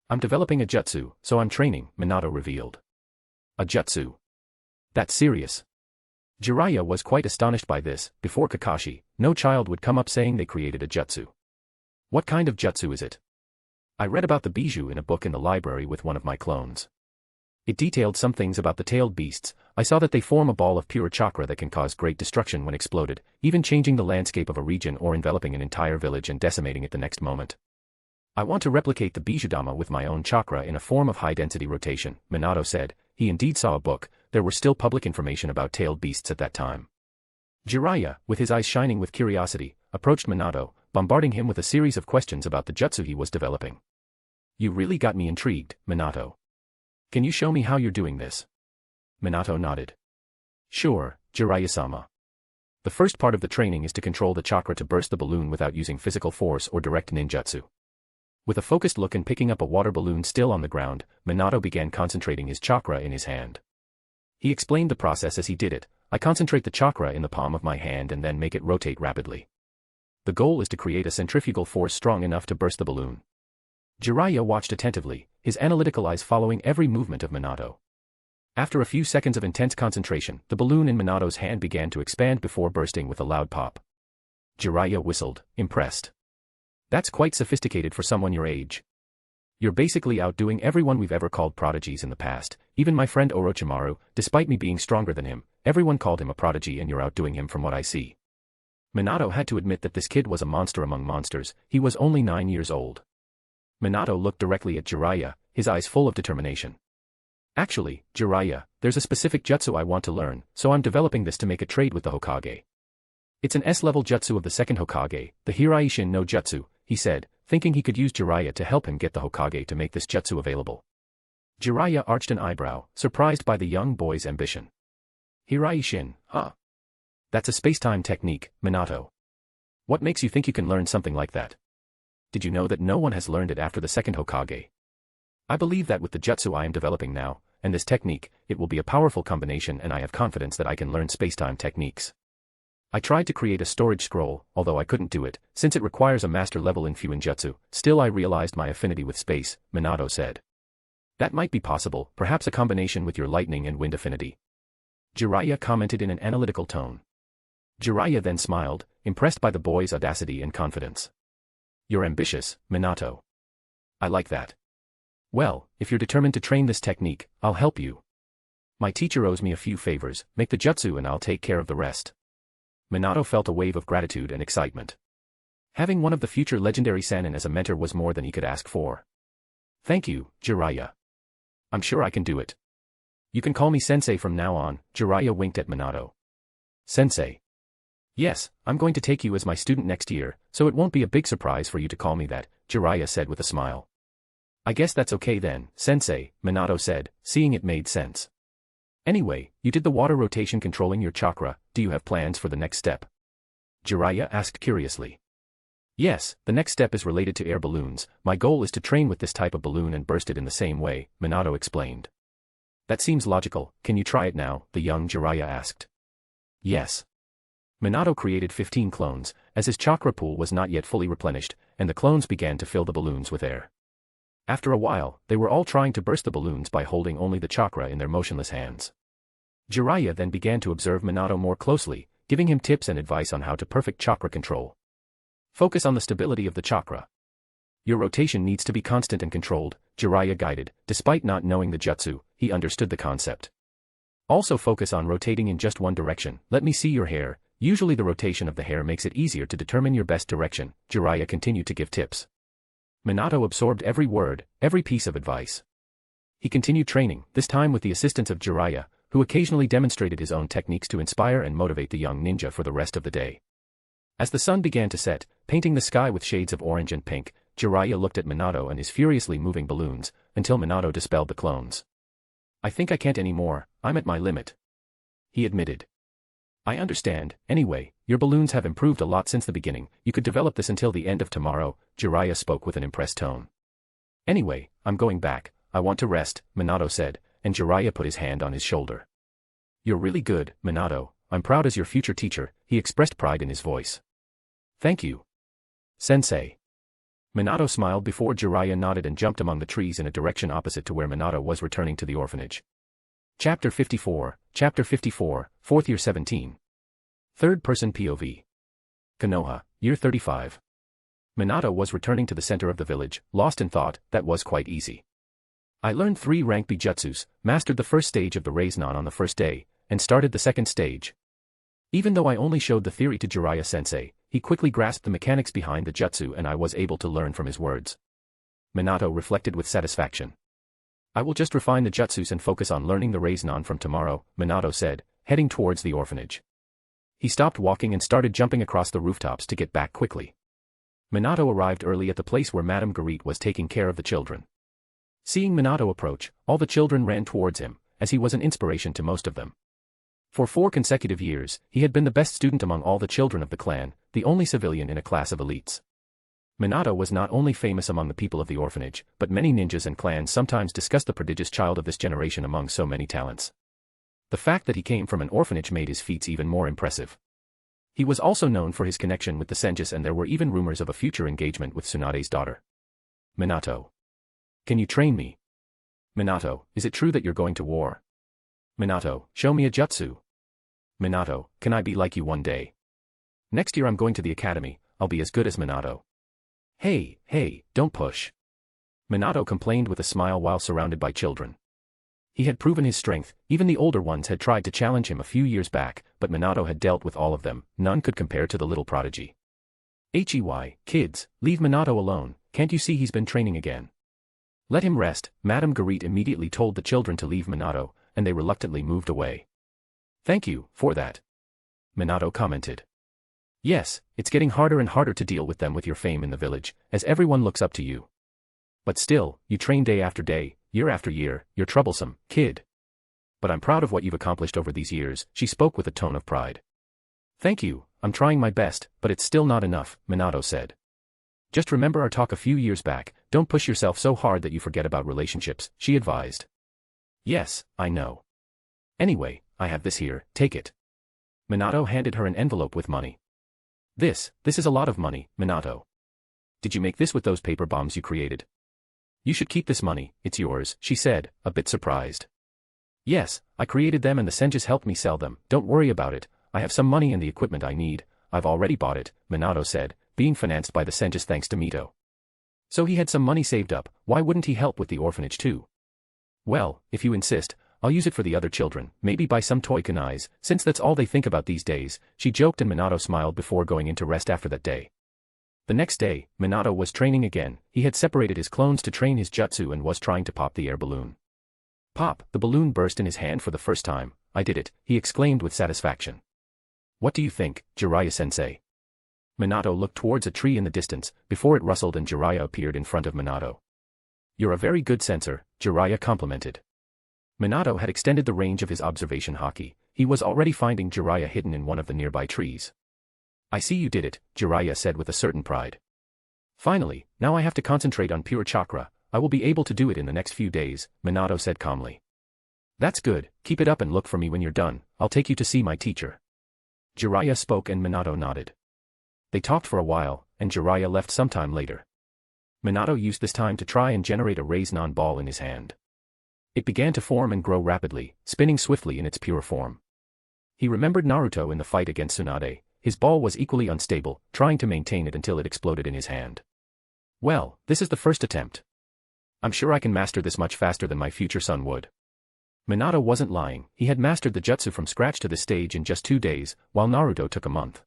"I'm developing a jutsu, so I'm training," Minato revealed. "A jutsu? That's serious?" Jiraiya was quite astonished by this. Before Kakashi, no child would come up saying they created a jutsu. "What kind of jutsu is it?" "I read about the bijou in a book in the library with one of my clones. It detailed some things about the tailed beasts. I saw that they form a ball of pure chakra that can cause great destruction when exploded, even changing the landscape of a region or enveloping an entire village and decimating it the next moment. I want to replicate the bijoudama with my own chakra in a form of high-density rotation," Minato said. He indeed saw a book. There were still public information about tailed beasts at that time. Jiraiya, with his eyes shining with curiosity, approached Minato, bombarding him with a series of questions about the jutsu he was developing. "You really got me intrigued, Minato. Can you show me how you're doing this?" Minato nodded. "Sure, Jiraiya-sama. The first part of the training is to control the chakra to burst the balloon without using physical force or direct ninjutsu." With a focused look and picking up a water balloon still on the ground, Minato began concentrating his chakra in his hand. He explained the process as he did it. "I concentrate the chakra in the palm of my hand and then make it rotate rapidly. The goal is to create a centrifugal force strong enough to burst the balloon." Jiraiya watched attentively, his analytical eyes following every movement of Minato. After a few seconds of intense concentration, the balloon in Minato's hand began to expand before bursting with a loud pop. Jiraiya whistled, impressed. "That's quite sophisticated for someone your age. You're basically outdoing everyone we've ever called prodigies in the past, even my friend Orochimaru. Despite me being stronger than him, everyone called him a prodigy, and you're outdoing him from what I see." Minato had to admit that this kid was a monster among monsters. He was only 9 years old. Minato looked directly at Jiraiya, his eyes full of determination. Actually, Jiraiya, there's a specific jutsu I want to learn, so I'm developing this to make a trade with the Hokage. It's an S-level jutsu of the second Hokage, the Hiraishin no Jutsu, he said, thinking he could use Jiraiya to help him get the Hokage to make this jutsu available. Jiraiya arched an eyebrow, surprised by the young boy's ambition. Hiraishin, huh? That's a space-time technique, Minato. What makes you think you can learn something like that? Did you know that no one has learned it after the second Hokage? I believe that with the jutsu I am developing now, and this technique, it will be a powerful combination and I have confidence that I can learn space-time techniques. I tried to create a storage scroll, although I couldn't do it, since it requires a master level in Fuinjutsu, still I realized my affinity with space, Minato said. That might be possible, perhaps a combination with your lightning and wind affinity. Jiraiya commented in an analytical tone. Jiraiya then smiled, impressed by the boy's audacity and confidence. You're ambitious, Minato. I like that. Well, if you're determined to train this technique, I'll help you. My teacher owes me a few favors, make the jutsu and I'll take care of the rest. Minato felt a wave of gratitude and excitement. Having one of the future legendary Sannin as a mentor was more than he could ask for. Thank you, Jiraiya. I'm sure I can do it. You can call me Sensei from now on, Jiraiya winked at Minato. Sensei. Yes, I'm going to take you as my student next year, so it won't be a big surprise for you to call me that, Jiraiya said with a smile. I guess that's okay then, Sensei, Minato said, seeing it made sense. Anyway, you did the water rotation controlling your chakra, do you have plans for the next step? Jiraiya asked curiously. Yes, the next step is related to air balloons, my goal is to train with this type of balloon and burst it in the same way, Minato explained. That seems logical, can you try it now, the young Jiraiya asked. Yes. Minato created 15 clones, as his chakra pool was not yet fully replenished, and the clones began to fill the balloons with air. After a while, they were all trying to burst the balloons by holding only the chakra in their motionless hands. Jiraiya then began to observe Minato more closely, giving him tips and advice on how to perfect chakra control. Focus on the stability of the chakra. Your rotation needs to be constant and controlled, Jiraiya guided, despite not knowing the jutsu, he understood the concept. Also focus on rotating in just one direction, let me see your hair, usually the rotation of the hair makes it easier to determine your best direction, Jiraiya continued to give tips. Minato absorbed every word, every piece of advice. He continued training, this time with the assistance of Jiraiya, who occasionally demonstrated his own techniques to inspire and motivate the young ninja for the rest of the day. As the sun began to set, painting the sky with shades of orange and pink, Jiraiya looked at Minato and his furiously moving balloons, until Minato dispelled the clones. I think I can't anymore, I'm at my limit. He admitted. I understand, anyway, your balloons have improved a lot since the beginning, you could develop this until the end of tomorrow, Jiraiya spoke with an impressed tone. Anyway, I'm going back, I want to rest, Minato said, and Jiraiya put his hand on his shoulder. You're really good, Minato, I'm proud as your future teacher, he expressed pride in his voice. Thank you. Sensei. Minato smiled before Jiraiya nodded and jumped among the trees in a direction opposite to where Minato was returning to the orphanage. Chapter 54, 4th Year 17. Third-person POV. Konoha, Year 35. Minato was returning to the center of the village, lost in thought, that was quite easy. I learned 3 rank B jutsus, mastered the first stage of the Raise-Non on the first day, and started the second stage. Even though I only showed the theory to Jiraiya-sensei, he quickly grasped the mechanics behind the jutsu and I was able to learn from his words. Minato reflected with satisfaction. I will just refine the jutsus and focus on learning the Raise-Non from tomorrow, Minato said, heading towards the orphanage. He stopped walking and started jumping across the rooftops to get back quickly. Minato arrived early at the place where Madame Guerite was taking care of the children. Seeing Minato approach, all the children ran towards him, as he was an inspiration to most of them. For 4 consecutive years, he had been the best student among all the children of the clan, the only civilian in a class of elites. Minato was not only famous among the people of the orphanage, but many ninjas and clans sometimes discussed the prodigious child of this generation among so many talents. The fact that he came from an orphanage made his feats even more impressive. He was also known for his connection with the Senjus and there were even rumors of a future engagement with Tsunade's daughter. Minato. Can you train me? Minato, is it true that you're going to war? Minato, show me a jutsu. Minato, can I be like you one day? Next year I'm going to the academy, I'll be as good as Minato. Hey, don't push. Minato complained with a smile while surrounded by children. He had proven his strength, even the older ones had tried to challenge him a few years back, but Minato had dealt with all of them, none could compare to the little prodigy. Kids, leave Minato alone, can't you see he's been training again? Let him rest. Madame Garit immediately told the children to leave Minato, and they reluctantly moved away. Thank you for that, Minato commented. Yes, it's getting harder and harder to deal with them with your fame in the village, as everyone looks up to you. But still, you train day after day, year after year, you're troublesome, kid. But I'm proud of what you've accomplished over these years, she spoke with a tone of pride. Thank you, I'm trying my best, but it's still not enough, Minato said. Just remember our talk a few years back, don't push yourself so hard that you forget about relationships, she advised. Yes, I know. Anyway, I have this here, take it. Minato handed her an envelope with money. This is a lot of money, Minato. Did you make this with those paper bombs you created? You should keep this money, it's yours, she said, a bit surprised. Yes, I created them and the Senjus helped me sell them, don't worry about it, I have some money and the equipment I need, I've already bought it, Minato said, being financed by the Senjus thanks to Mito. So he had some money saved up, why wouldn't he help with the orphanage too? Well, if you insist, I'll use it for the other children, maybe buy some toy kunais, since that's all they think about these days, she joked and Minato smiled before going into rest after that day. The next day, Minato was training again, he had separated his clones to train his jutsu and was trying to pop the air balloon. Pop, the balloon burst in his hand for the first time, I did it, he exclaimed with satisfaction. What do you think, Jiraiya-sensei? Minato looked towards a tree in the distance, before it rustled and Jiraiya appeared in front of Minato. You're a very good sensor, Jiraiya complimented. Minato had extended the range of his observation haki, he was already finding Jiraiya hidden in one of the nearby trees. I see you did it, Jiraiya said with a certain pride. Finally, now I have to concentrate on pure chakra, I will be able to do it in the next few days, Minato said calmly. That's good, keep it up and look for me when you're done, I'll take you to see my teacher. Jiraiya spoke and Minato nodded. They talked for a while, and Jiraiya left sometime later. Minato used this time to try and generate a Raise-Non ball in his hand. It began to form and grow rapidly, spinning swiftly in its pure form. He remembered Naruto in the fight against Tsunade, his ball was equally unstable, trying to maintain it until it exploded in his hand. Well, this is the first attempt. I'm sure I can master this much faster than my future son would. Minato wasn't lying, he had mastered the jutsu from scratch to this stage in just 2 days, while Naruto took a month.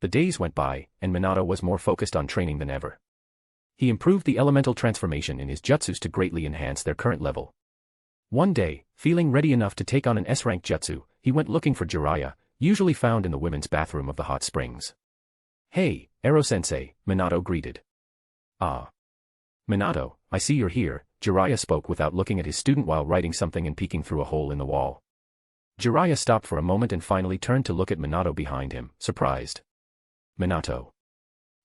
The days went by, and Minato was more focused on training than ever. He improved the elemental transformation in his jutsus to greatly enhance their current level. One day, feeling ready enough to take on an S-rank jutsu, he went looking for Jiraiya, usually found in the women's bathroom of the hot springs. Hey, Ero-sensei, Minato greeted. Ah. Minato, I see you're here, Jiraiya spoke without looking at his student while writing something and peeking through a hole in the wall. Jiraiya stopped for a moment and finally turned to look at Minato behind him, surprised. Minato.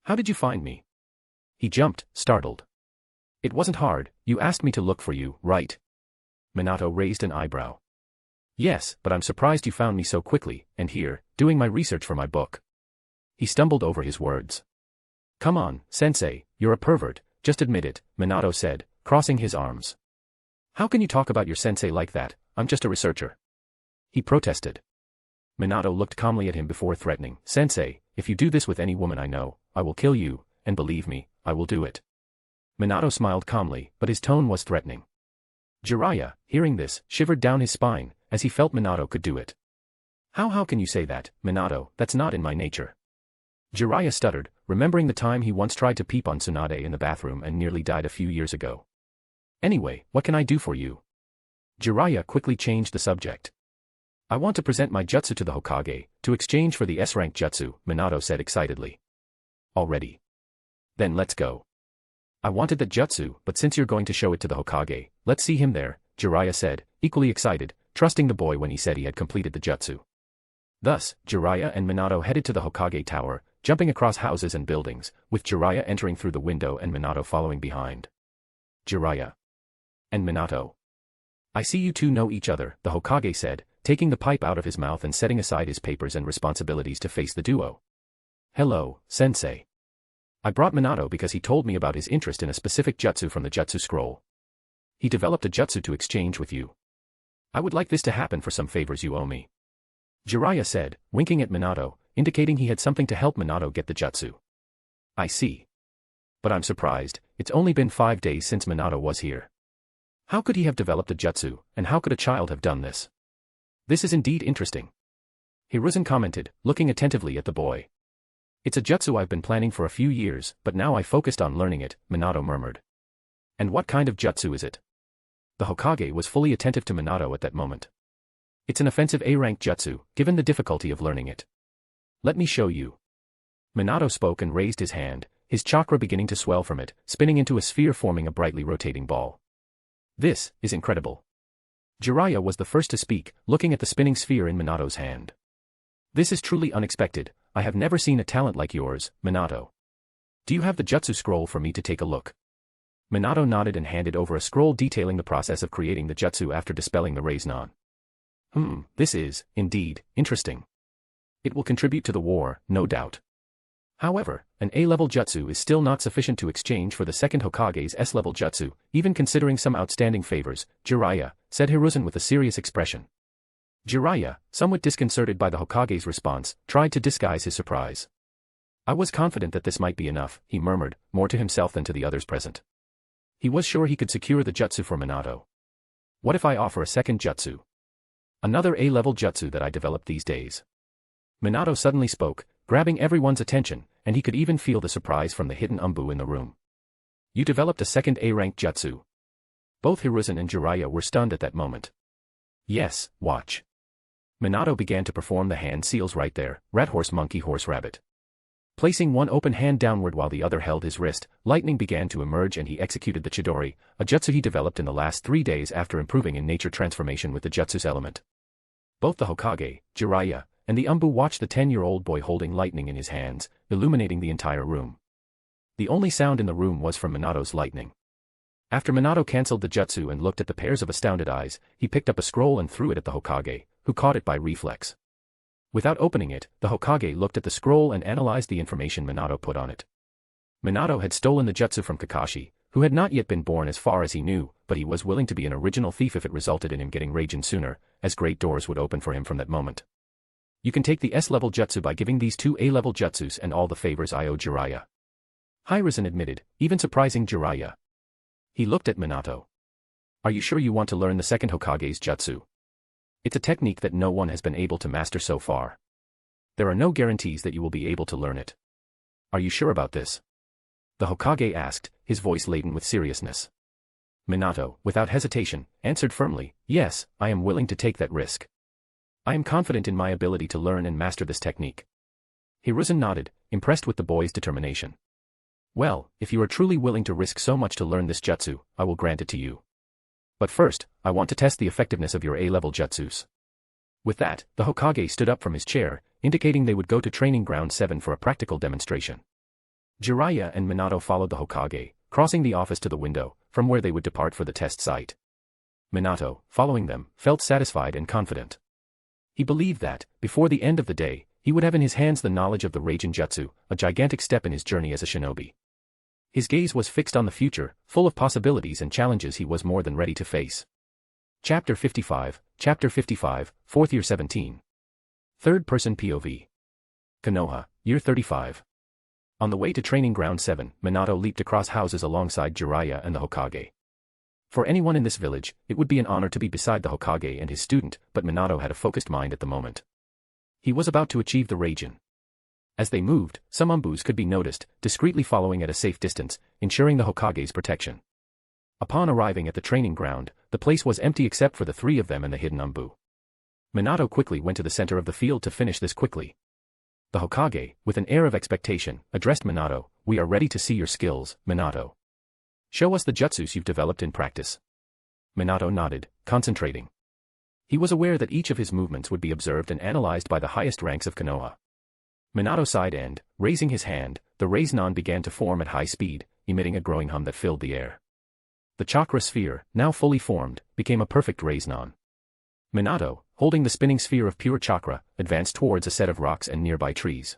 How did you find me? He jumped, startled. It wasn't hard, you asked me to look for you, right? Minato raised an eyebrow. Yes, but I'm surprised you found me so quickly, and here, doing my research for my book. He stumbled over his words. Come on, sensei, you're a pervert, just admit it, Minato said, crossing his arms. How can you talk about your sensei like that, I'm just a researcher. He protested. Minato looked calmly at him before threatening, Sensei, if you do this with any woman I know, I will kill you, and believe me, I will do it. Minato smiled calmly, but his tone was threatening. Jiraiya, hearing this, shivered down his spine, as he felt Minato could do it. How can you say that, Minato, that's not in my nature. Jiraiya stuttered, remembering the time he once tried to peep on Tsunade in the bathroom and nearly died a few years ago. Anyway, what can I do for you? Jiraiya quickly changed the subject. I want to present my jutsu to the Hokage, to exchange for the S-rank jutsu, Minato said excitedly. Already? Then let's go. I wanted that jutsu, but since you're going to show it to the Hokage, let's see him there, Jiraiya said, equally excited, trusting the boy when he said he had completed the jutsu. Thus, Jiraiya and Minato headed to the Hokage Tower, jumping across houses and buildings, with Jiraiya entering through the window and Minato following behind. Jiraiya. And Minato. I see you two know each other, the Hokage said, taking the pipe out of his mouth and setting aside his papers and responsibilities to face the duo. Hello, sensei. I brought Minato because he told me about his interest in a specific jutsu from the jutsu scroll. He developed a jutsu to exchange with you. I would like this to happen for some favors you owe me. Jiraiya said, winking at Minato, indicating he had something to help Minato get the jutsu. I see. But I'm surprised, it's only been 5 days since Minato was here. How could he have developed a jutsu, and how could a child have done this? This is indeed interesting. Hiruzen commented, looking attentively at the boy. It's a jutsu I've been planning for a few years, but now I focused on learning it, Minato murmured. And what kind of jutsu is it? The Hokage was fully attentive to Minato at that moment. It's an offensive A-rank jutsu, given the difficulty of learning it. Let me show you. Minato spoke and raised his hand, his chakra beginning to swell from it, spinning into a sphere forming a brightly rotating ball. This is incredible. Jiraiya was the first to speak, looking at the spinning sphere in Minato's hand. This is truly unexpected. I have never seen a talent like yours, Minato. Do you have the jutsu scroll for me to take a look? Minato nodded and handed over a scroll detailing the process of creating the jutsu after dispelling the Raiznon. This is, indeed, interesting. It will contribute to the war, no doubt. However, an A-level jutsu is still not sufficient to exchange for the second Hokage's S-level jutsu, even considering some outstanding favors, Jiraiya, said Hiruzen with a serious expression. Jiraiya, somewhat disconcerted by the Hokage's response, tried to disguise his surprise. I was confident that this might be enough, he murmured, more to himself than to the others present. He was sure he could secure the jutsu for Minato. What if I offer a second jutsu? Another A-level jutsu that I developed these days. Minato suddenly spoke, grabbing everyone's attention, and he could even feel the surprise from the hidden Umbu in the room. You developed a second A-rank jutsu. Both Hiruzen and Jiraiya were stunned at that moment. Yes, watch. Minato began to perform the hand seals right there, rat horse monkey horse rabbit. Placing one open hand downward while the other held his wrist, lightning began to emerge and he executed the Chidori, a jutsu he developed in the last 3 days after improving in nature transformation with the jutsu's element. Both the Hokage, Jiraiya, and the Umbu watched the 10-year-old boy holding lightning in his hands, illuminating the entire room. The only sound in the room was from Minato's lightning. After Minato cancelled the jutsu and looked at the pairs of astounded eyes, he picked up a scroll and threw it at the Hokage, who caught it by reflex. Without opening it, the Hokage looked at the scroll and analyzed the information Minato put on it. Minato had stolen the jutsu from Kakashi, who had not yet been born as far as he knew, but he was willing to be an original thief if it resulted in him getting Raijin sooner, as great doors would open for him from that moment. You can take the S-level jutsu by giving these 2 A-level jutsus and all the favors I owe Jiraiya. Hiruzen admitted, even surprising Jiraiya. He looked at Minato. Are you sure you want to learn the second Hokage's jutsu? It's a technique that no one has been able to master so far. There are no guarantees that you will be able to learn it. Are you sure about this? The Hokage asked, his voice laden with seriousness. Minato, without hesitation, answered firmly, yes, I am willing to take that risk. I am confident in my ability to learn and master this technique. Hiruzen nodded, impressed with the boy's determination. Well, if you are truly willing to risk so much to learn this jutsu, I will grant it to you. But first, I want to test the effectiveness of your A-level jutsus. With that, the Hokage stood up from his chair, indicating they would go to Training Ground 7 for a practical demonstration. Jiraiya and Minato followed the Hokage, crossing the office to the window, from where they would depart for the test site. Minato, following them, felt satisfied and confident. He believed that, before the end of the day, he would have in his hands the knowledge of the Raijin Jutsu, a gigantic step in his journey as a shinobi. His gaze was fixed on the future, full of possibilities and challenges he was more than ready to face. Chapter 55, 4th Year 17. Third-person POV. Konoha, Year 35. On the way to Training Ground 7, Minato leaped across houses alongside Jiraiya and the Hokage. For anyone in this village, it would be an honor to be beside the Hokage and his student, but Minato had a focused mind at the moment. He was about to achieve the Raijin. As they moved, some Umbus could be noticed, discreetly following at a safe distance, ensuring the Hokage's protection. Upon arriving at the training ground, the place was empty except for the 3 of them and the hidden Umbu. Minato quickly went to the center of the field to finish this quickly. The Hokage, with an air of expectation, addressed Minato, "We are ready to see your skills, Minato. Show us the jutsus you've developed in practice." Minato nodded, concentrating. He was aware that each of his movements would be observed and analyzed by the highest ranks of Konoha. Minato sighed and, raising his hand, the Raiznon began to form at high speed, emitting a growing hum that filled the air. The chakra sphere, now fully formed, became a perfect Raiznon. Minato, holding the spinning sphere of pure chakra, advanced towards a set of rocks and nearby trees.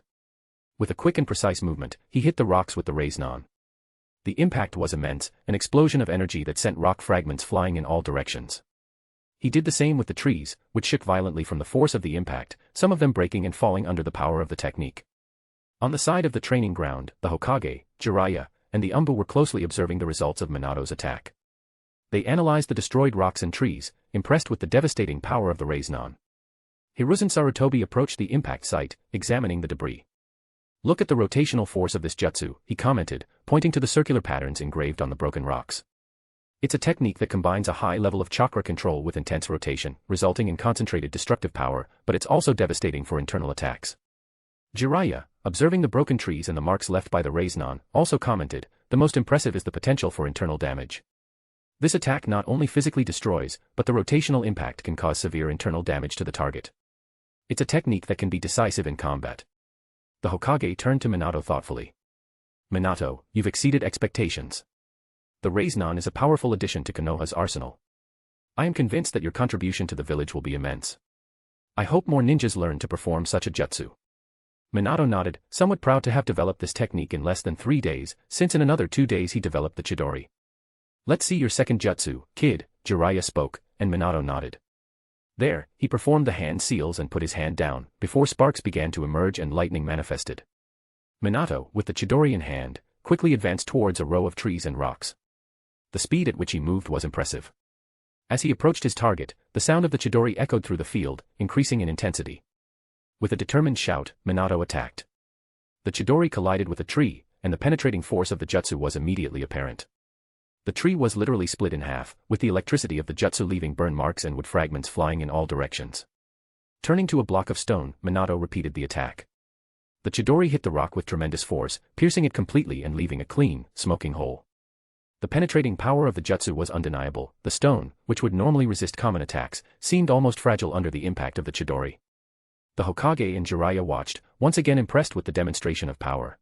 With a quick and precise movement, he hit the rocks with the Raiznon. The impact was immense, an explosion of energy that sent rock fragments flying in all directions. He did the same with the trees, which shook violently from the force of the impact, some of them breaking and falling under the power of the technique. On the side of the training ground, the Hokage, Jiraiya, and the Umbu were closely observing the results of Minato's attack. They analyzed the destroyed rocks and trees, impressed with the devastating power of the Raiznon. Hiruzen Sarutobi approached the impact site, examining the debris. Look at the rotational force of this jutsu, he commented, pointing to the circular patterns engraved on the broken rocks. It's a technique that combines a high level of chakra control with intense rotation, resulting in concentrated destructive power, but it's also devastating for internal attacks. Jiraiya, observing the broken trees and the marks left by the Raiznan, also commented, the most impressive is the potential for internal damage. This attack not only physically destroys, but the rotational impact can cause severe internal damage to the target. It's a technique that can be decisive in combat. The Hokage turned to Minato thoughtfully. Minato, you've exceeded expectations. The Raiznan is a powerful addition to Konoha's arsenal. I am convinced that your contribution to the village will be immense. I hope more ninjas learn to perform such a jutsu. Minato nodded, somewhat proud to have developed this technique in less than 3 days, since in another 2 days he developed the Chidori. Let's see your second jutsu, kid, Jiraiya spoke, and Minato nodded. There, he performed the hand seals and put his hand down, before sparks began to emerge and lightning manifested. Minato, with the Chidori in hand, quickly advanced towards a row of trees and rocks. The speed at which he moved was impressive. As he approached his target, the sound of the Chidori echoed through the field, increasing in intensity. With a determined shout, Minato attacked. The Chidori collided with a tree, and the penetrating force of the jutsu was immediately apparent. The tree was literally split in half, with the electricity of the jutsu leaving burn marks and wood fragments flying in all directions. Turning to a block of stone, Minato repeated the attack. The Chidori hit the rock with tremendous force, piercing it completely and leaving a clean, smoking hole. The penetrating power of the jutsu was undeniable. The stone, which would normally resist common attacks, seemed almost fragile under the impact of the Chidori. The Hokage and Jiraiya watched, once again impressed with the demonstration of power.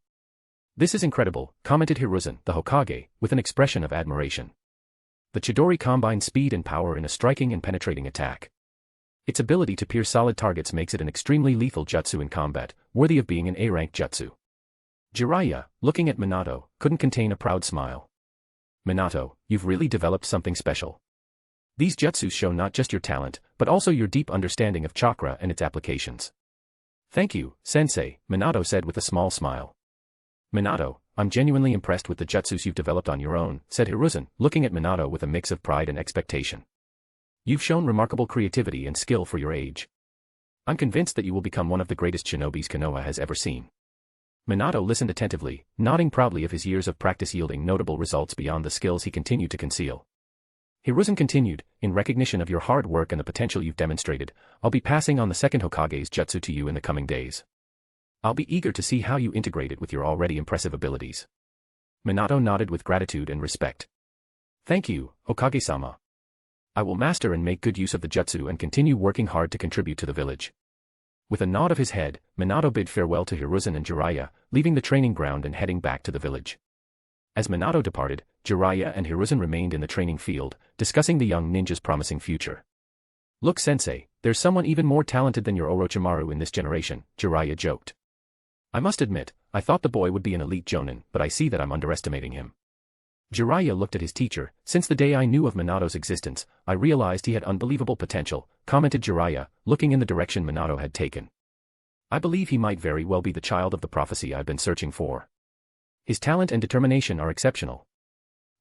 This is incredible, commented Hiruzen, the Hokage, with an expression of admiration. The Chidori combined speed and power in a striking and penetrating attack. Its ability to pierce solid targets makes it an extremely lethal jutsu in combat, worthy of being an A-rank jutsu. Jiraiya, looking at Minato, couldn't contain a proud smile. Minato, you've really developed something special. These jutsus show not just your talent, but also your deep understanding of chakra and its applications. Thank you, sensei, Minato said with a small smile. Minato, I'm genuinely impressed with the jutsus you've developed on your own, said Hiruzen, looking at Minato with a mix of pride and expectation. You've shown remarkable creativity and skill for your age. I'm convinced that you will become one of the greatest shinobis Konoha has ever seen. Minato listened attentively, nodding proudly of his years of practice yielding notable results beyond the skills he continued to conceal. Hiruzen continued, in recognition of your hard work and the potential you've demonstrated, I'll be passing on the second Hokage's jutsu to you in the coming days. I'll be eager to see how you integrate it with your already impressive abilities. Minato nodded with gratitude and respect. Thank you, Hokage-sama. I will master and make good use of the jutsu and continue working hard to contribute to the village. With a nod of his head, Minato bid farewell to Hiruzen and Jiraiya, leaving the training ground and heading back to the village. As Minato departed, Jiraiya and Hiruzen remained in the training field, discussing the young ninja's promising future. Look sensei, there's someone even more talented than your Orochimaru in this generation, Jiraiya joked. I must admit, I thought the boy would be an elite jonin, but I see that I'm underestimating him. Jiraiya looked at his teacher. Since the day I knew of Minato's existence, I realized he had unbelievable potential, commented Jiraiya, looking in the direction Minato had taken. I believe he might very well be the child of the prophecy I've been searching for. His talent and determination are exceptional.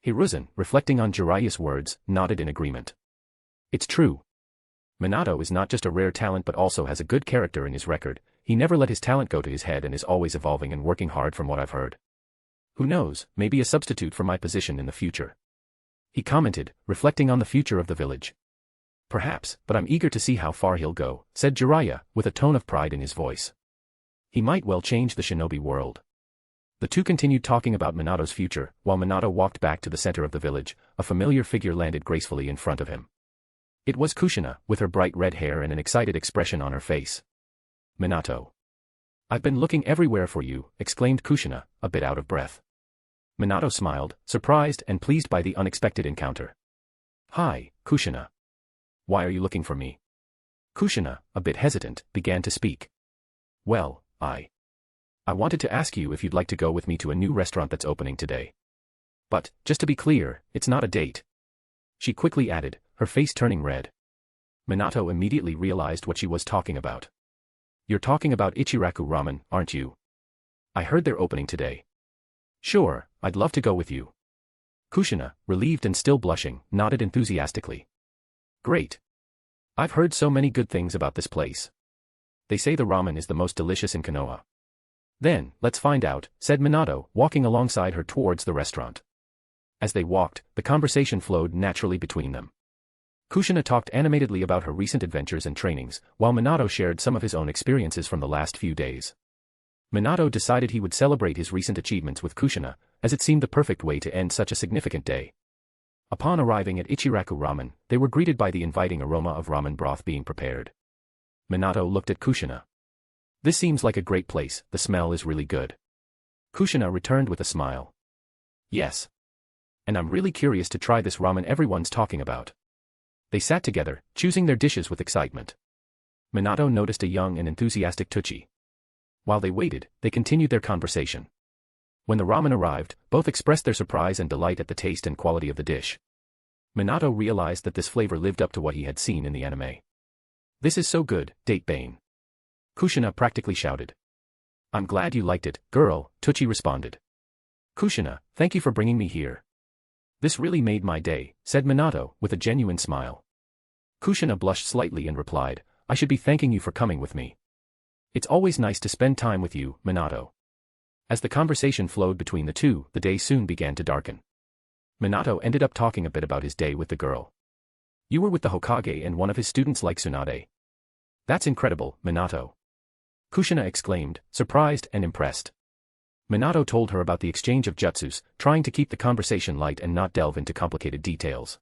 Hiruzen, reflecting on Jiraiya's words, nodded in agreement. It's true. Minato is not just a rare talent but also has a good character in his record. He never let his talent go to his head and is always evolving and working hard from what I've heard. Who knows, maybe a substitute for my position in the future. He commented, reflecting on the future of the village. Perhaps, but I'm eager to see how far he'll go, said Jiraiya, with a tone of pride in his voice. He might well change the shinobi world. The two continued talking about Minato's future, while Minato walked back to the center of the village. A familiar figure landed gracefully in front of him. It was Kushina, with her bright red hair and an excited expression on her face. Minato. I've been looking everywhere for you, exclaimed Kushina, a bit out of breath. Minato smiled, surprised and pleased by the unexpected encounter. Hi, Kushina. Why are you looking for me? Kushina, a bit hesitant, began to speak. Well, I wanted to ask you if you'd like to go with me to a new restaurant that's opening today. But, just to be clear, it's not a date. She quickly added, her face turning red. Minato immediately realized what she was talking about. You're talking about Ichiraku Ramen, aren't you? I heard they're opening today. Sure, I'd love to go with you. Kushina, relieved and still blushing, nodded enthusiastically. Great. I've heard so many good things about this place. They say the ramen is the most delicious in Konoha. Then, let's find out, said Minato, walking alongside her towards the restaurant. As they walked, the conversation flowed naturally between them. Kushina talked animatedly about her recent adventures and trainings, while Minato shared some of his own experiences from the last few days. Minato decided he would celebrate his recent achievements with Kushina, as it seemed the perfect way to end such a significant day. Upon arriving at Ichiraku Ramen, they were greeted by the inviting aroma of ramen broth being prepared. Minato looked at Kushina. This seems like a great place, the smell is really good. Kushina returned with a smile. Yes. And I'm really curious to try this ramen everyone's talking about. They sat together, choosing their dishes with excitement. Minato noticed a young and enthusiastic Tuchi. While they waited, they continued their conversation. When the ramen arrived, both expressed their surprise and delight at the taste and quality of the dish. Minato realized that this flavor lived up to what he had seen in the anime. This is so good, Date Bane. Kushina practically shouted. I'm glad you liked it, girl, Tuchi responded. Kushina, thank you for bringing me here. This really made my day, said Minato, with a genuine smile. Kushina blushed slightly and replied, I should be thanking you for coming with me. It's always nice to spend time with you, Minato. As the conversation flowed between the two, the day soon began to darken. Minato ended up talking a bit about his day with the girl. You were with the Hokage and one of his students like Tsunade. That's incredible, Minato. Kushina exclaimed, surprised and impressed. Minato told her about the exchange of jutsus, trying to keep the conversation light and not delve into complicated details.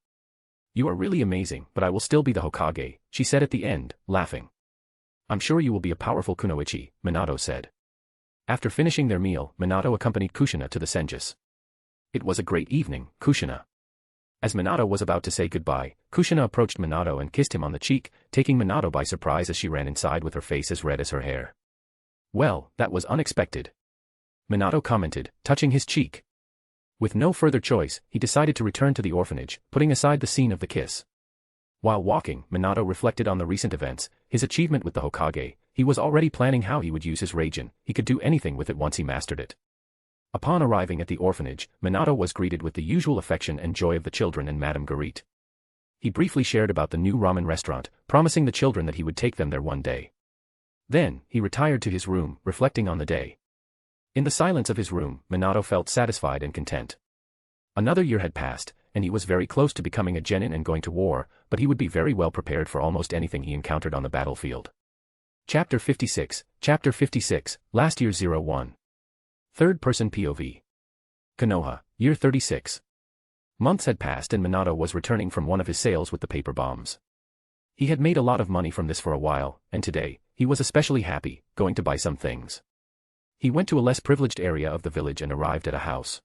You are really amazing, but I will still be the Hokage, she said at the end, laughing. I'm sure you will be a powerful kunoichi, Minato said. After finishing their meal, Minato accompanied Kushina to the Senjus. It was a great evening, Kushina. As Minato was about to say goodbye, Kushina approached Minato and kissed him on the cheek, taking Minato by surprise as she ran inside with her face as red as her hair. Well, that was unexpected. Minato commented, touching his cheek. With no further choice, he decided to return to the orphanage, putting aside the scene of the kiss. While walking, Minato reflected on the recent events, his achievement with the Hokage. He was already planning how he would use his Raijin, he could do anything with it once he mastered it. Upon arriving at the orphanage, Minato was greeted with the usual affection and joy of the children and Madame Garit. He briefly shared about the new ramen restaurant, promising the children that he would take them there one day. Then, he retired to his room, reflecting on the day. In the silence of his room, Minato felt satisfied and content. Another year had passed, and he was very close to becoming a genin and going to war, but he would be very well prepared for almost anything he encountered on the battlefield. Chapter 56, Last Year 01. Third-person POV. Konoha, Year 36. Months had passed and Minato was returning from one of his sales with the paper bombs. He had made a lot of money from this for a while, and today, he was especially happy, going to buy some things. He went to a less privileged area of the village and arrived at a house.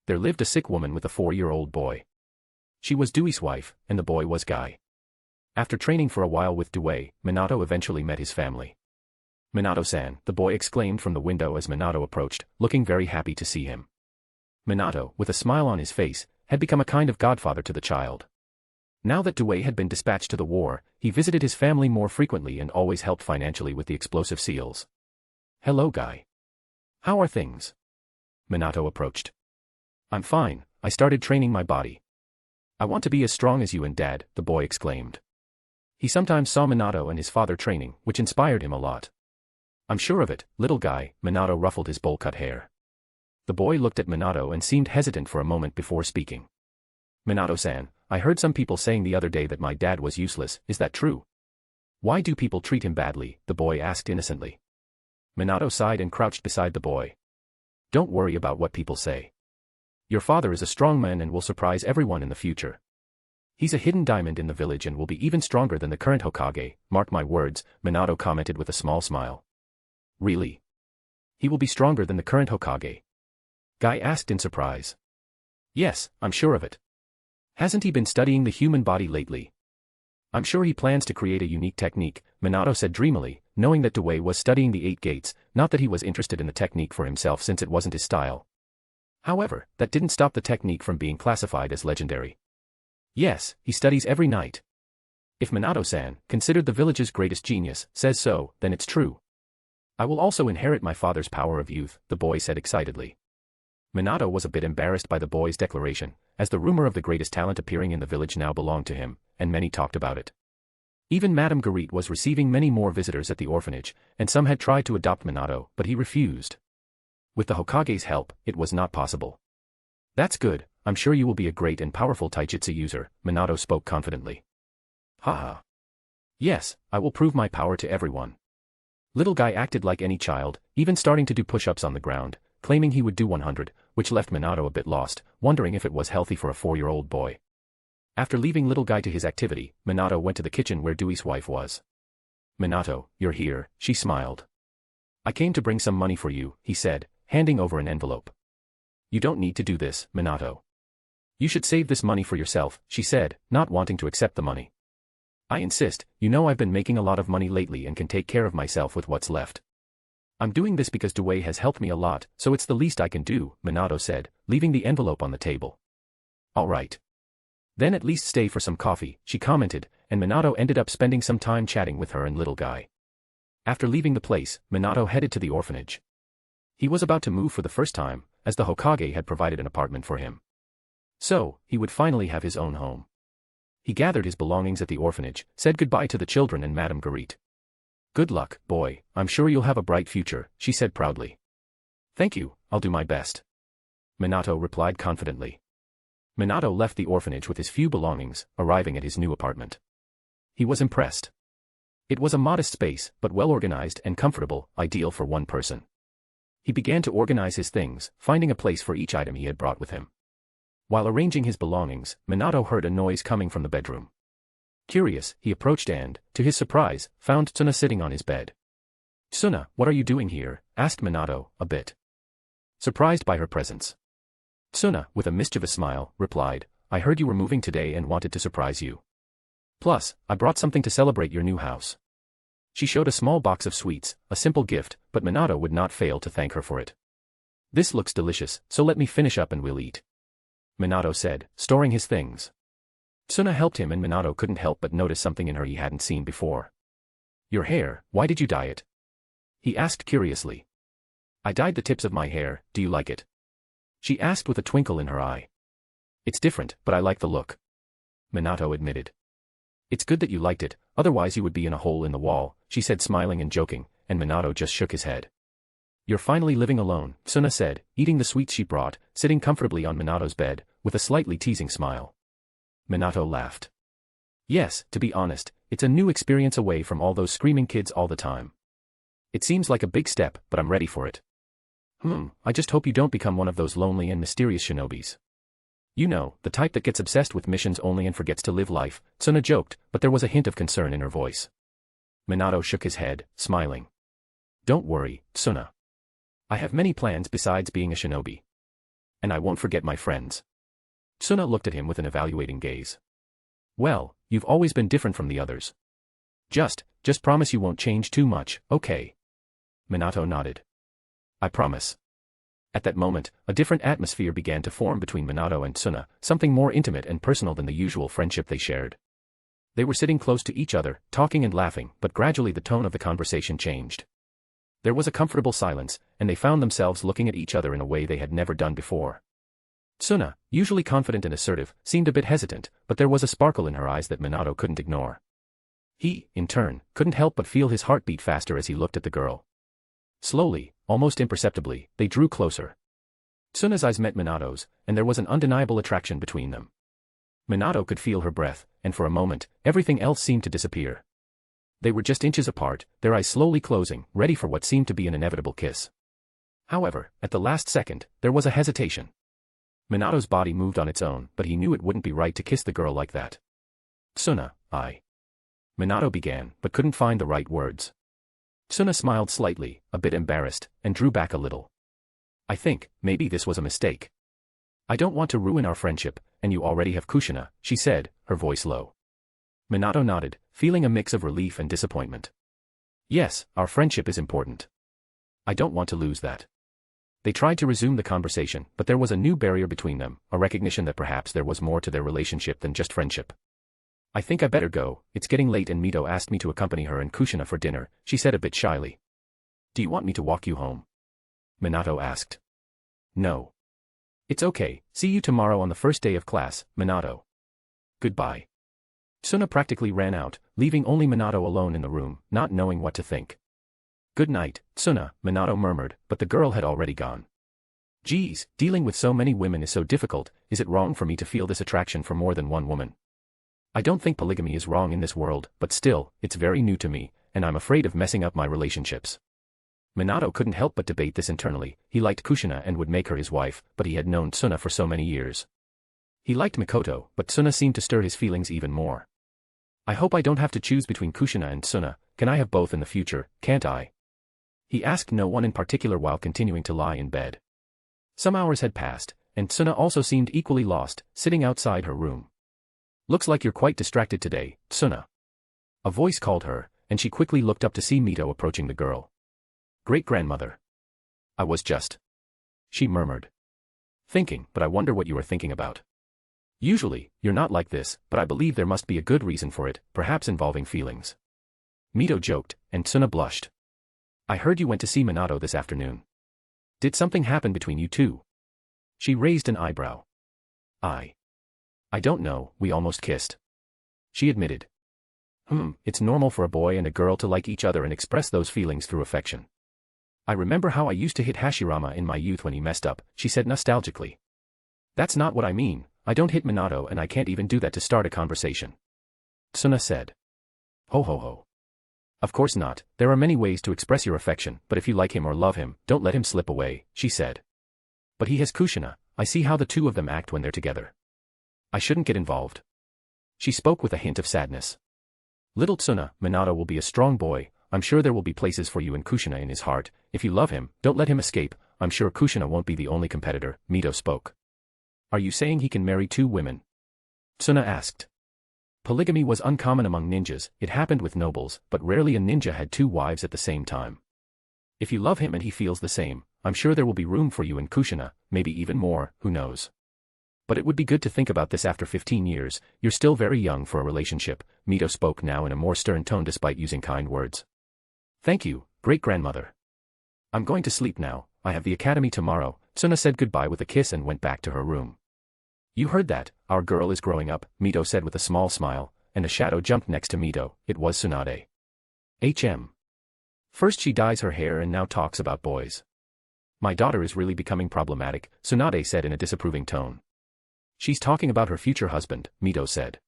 There lived a sick woman with a 4-year-old boy. She was Dewey's wife, and the boy was Guy. After training for a while with Dewey, Minato eventually met his family. Minato-san, the boy exclaimed from the window as Minato approached, looking very happy to see him. Minato, with a smile on his face, had become a kind of godfather to the child. Now that Dewey had been dispatched to the war, he visited his family more frequently and always helped financially with the explosive seals. Hello, Guy. How are things? Minato approached. I'm fine, I started training my body. I want to be as strong as you and Dad, the boy exclaimed. He sometimes saw Minato and his father training, which inspired him a lot. I'm sure of it, little Guy, Minato ruffled his bowl-cut hair. The boy looked at Minato and seemed hesitant for a moment before speaking. Minato-san, I heard some people saying the other day that my dad was useless, is that true? Why do people treat him badly, the boy asked innocently. Minato sighed and crouched beside the boy. Don't worry about what people say. Your father is a strong man and will surprise everyone in the future. He's a hidden diamond in the village and will be even stronger than the current Hokage, mark my words, Minato commented with a small smile. Really? He will be stronger than the current Hokage? Guy asked in surprise. Yes, I'm sure of it. Hasn't he been studying the human body lately? I'm sure he plans to create a unique technique, Minato said dreamily, knowing that Dewey was studying the 8 gates, not that he was interested in the technique for himself since it wasn't his style. However, that didn't stop the technique from being classified as legendary. Yes, he studies every night. If Minato-san, considered the village's greatest genius, says so, then it's true. I will also inherit my father's power of youth, the boy said excitedly. Minato was a bit embarrassed by the boy's declaration, as the rumor of the greatest talent appearing in the village now belonged to him, and many talked about it. Even Madame Garite was receiving many more visitors at the orphanage, and some had tried to adopt Minato, but he refused. With the Hokage's help, it was not possible. That's good, I'm sure you will be a great and powerful taijutsu user, Minato spoke confidently. Haha. Yes, I will prove my power to everyone. Little guy acted like any child, even starting to do push-ups on the ground, claiming he would do 100, which left Minato a bit lost, wondering if it was healthy for a 4-year-old boy. After leaving little guy to his activity, Minato went to the kitchen where Dewey's wife was. Minato, you're here, she smiled. I came to bring some money for you, he said, handing over an envelope. You don't need to do this, Minato. You should save this money for yourself, she said, not wanting to accept the money. I insist, you know I've been making a lot of money lately and can take care of myself with what's left. I'm doing this because Dewey has helped me a lot, so it's the least I can do, Minato said, leaving the envelope on the table. All right. Then at least stay for some coffee, she commented, and Minato ended up spending some time chatting with her and little guy. After leaving the place, Minato headed to the orphanage. He was about to move for the first time, as the Hokage had provided an apartment for him. So, he would finally have his own home. He gathered his belongings at the orphanage, said goodbye to the children and Madame Garite. Good luck, boy, I'm sure you'll have a bright future, she said proudly. Thank you, I'll do my best. Minato replied confidently. Minato left the orphanage with his few belongings, arriving at his new apartment. He was impressed. It was a modest space, but well organized and comfortable, ideal for one person. He began to organize his things, finding a place for each item he had brought with him. While arranging his belongings, Minato heard a noise coming from the bedroom. Curious, he approached and, to his surprise, found Tsuna sitting on his bed. Tsuna, what are you doing here? Asked Minato, a bit surprised by her presence. Tsuna, with a mischievous smile, replied, I heard you were moving today and wanted to surprise you. Plus, I brought something to celebrate your new house. She showed a small box of sweets, a simple gift, but Minato would not fail to thank her for it. This looks delicious, so let me finish up and we'll eat. Minato said, storing his things. Tsuna helped him and Minato couldn't help but notice something in her he hadn't seen before. Your hair, why did you dye it? He asked curiously. I dyed the tips of my hair, do you like it? She asked with a twinkle in her eye. It's different, but I like the look. Minato admitted. It's good that you liked it, otherwise you would be in a hole in the wall, she said smiling and joking, and Minato just shook his head. You're finally living alone, Tsuna said, eating the sweets she brought, sitting comfortably on Minato's bed, with a slightly teasing smile. Minato laughed. Yes, to be honest, it's a new experience away from all those screaming kids all the time. It seems like a big step, but I'm ready for it. I just hope you don't become one of those lonely and mysterious shinobis. You know, the type that gets obsessed with missions only and forgets to live life, Tsuna joked, but there was a hint of concern in her voice. Minato shook his head, smiling. Don't worry, Tsuna. I have many plans besides being a shinobi. And I won't forget my friends. Tsuna looked at him with an evaluating gaze. Well, you've always been different from the others. Just promise you won't change too much, okay? Minato nodded. I promise. At that moment, a different atmosphere began to form between Minato and Tsuna, something more intimate and personal than the usual friendship they shared. They were sitting close to each other, talking and laughing, but gradually the tone of the conversation changed. There was a comfortable silence, and they found themselves looking at each other in a way they had never done before. Tsuna, usually confident and assertive, seemed a bit hesitant, but there was a sparkle in her eyes that Minato couldn't ignore. He, in turn, couldn't help but feel his heart beat faster as he looked at the girl. Slowly, almost imperceptibly, they drew closer. Tsuna's eyes met Minato's, and there was an undeniable attraction between them. Minato could feel her breath, and for a moment, everything else seemed to disappear. They were just inches apart, their eyes slowly closing, ready for what seemed to be an inevitable kiss. However, at the last second, there was a hesitation. Minato's body moved on its own, but he knew it wouldn't be right to kiss the girl like that. Tsuna, Minato began, but couldn't find the right words. Tsuna smiled slightly, a bit embarrassed, and drew back a little. I think, maybe this was a mistake. I don't want to ruin our friendship, and you already have Kushina, she said, her voice low. Minato nodded, feeling a mix of relief and disappointment. Yes, our friendship is important. I don't want to lose that. They tried to resume the conversation, but there was a new barrier between them, a recognition that perhaps there was more to their relationship than just friendship. I think I better go, it's getting late and Mito asked me to accompany her and Kushina for dinner, she said a bit shyly. Do you want me to walk you home? Minato asked. No. It's okay, see you tomorrow on the first day of class, Minato. Goodbye. Tsuna practically ran out, leaving only Minato alone in the room, not knowing what to think. "Good night, Tsuna," Minato murmured, but the girl had already gone. "Geez, dealing with so many women is so difficult. Is it wrong for me to feel this attraction for more than one woman? I don't think polygamy is wrong in this world, but still, it's very new to me, and I'm afraid of messing up my relationships." Minato couldn't help but debate this internally. He liked Kushina and would make her his wife, but he had known Tsuna for so many years. He liked Mikoto, but Tsuna seemed to stir his feelings even more. "I hope I don't have to choose between Kushina and Tsuna. Can I have both in the future, can't I?" He asked no one in particular while continuing to lie in bed. Some hours had passed, and Tsuna also seemed equally lost, sitting outside her room. "Looks like you're quite distracted today, Tsuna." A voice called her, and she quickly looked up to see Mito approaching the girl. "Great-grandmother. I was just," she murmured. "Thinking, but I wonder what you are thinking about. Usually, you're not like this, but I believe there must be a good reason for it, perhaps involving feelings." Mito joked, and Tsuna blushed. "I heard you went to see Minato this afternoon. Did something happen between you two?" She raised an eyebrow. I don't know, we almost kissed," she admitted. It's normal for a boy and a girl to like each other and express those feelings through affection. I remember how I used to hit Hashirama in my youth when he messed up," she said nostalgically. "That's not what I mean. I don't hit Minato and I can't even do that to start a conversation," Tsuna said. "Ho ho ho. Of course not, there are many ways to express your affection, but if you like him or love him, don't let him slip away," she said. "But he has Kushina. I see how the two of them act when they're together. I shouldn't get involved." She spoke with a hint of sadness. "Little Tsuna, Minato will be a strong boy. I'm sure there will be places for you and Kushina in his heart. If you love him, don't let him escape. I'm sure Kushina won't be the only competitor," Mito spoke. "Are you saying he can marry two women?" Tsuna asked. Polygamy was uncommon among ninjas. It happened with nobles, but rarely a ninja had two wives at the same time. "If you love him and he feels the same, I'm sure there will be room for you and Kushina, maybe even more, who knows. But it would be good to think about this after 15 years, you're still very young for a relationship," Mito spoke now in a more stern tone despite using kind words. "Thank you, great-grandmother. I'm going to sleep now, I have the academy tomorrow." Tsuna said goodbye with a kiss and went back to her room. "You heard that, our girl is growing up," Mito said with a small smile, and a shadow jumped next to Mito. It was Tsunade. First she dyes her hair and now talks about boys. "My daughter is really becoming problematic," Tsunade said in a disapproving tone. "She's talking about her future husband," Mito said.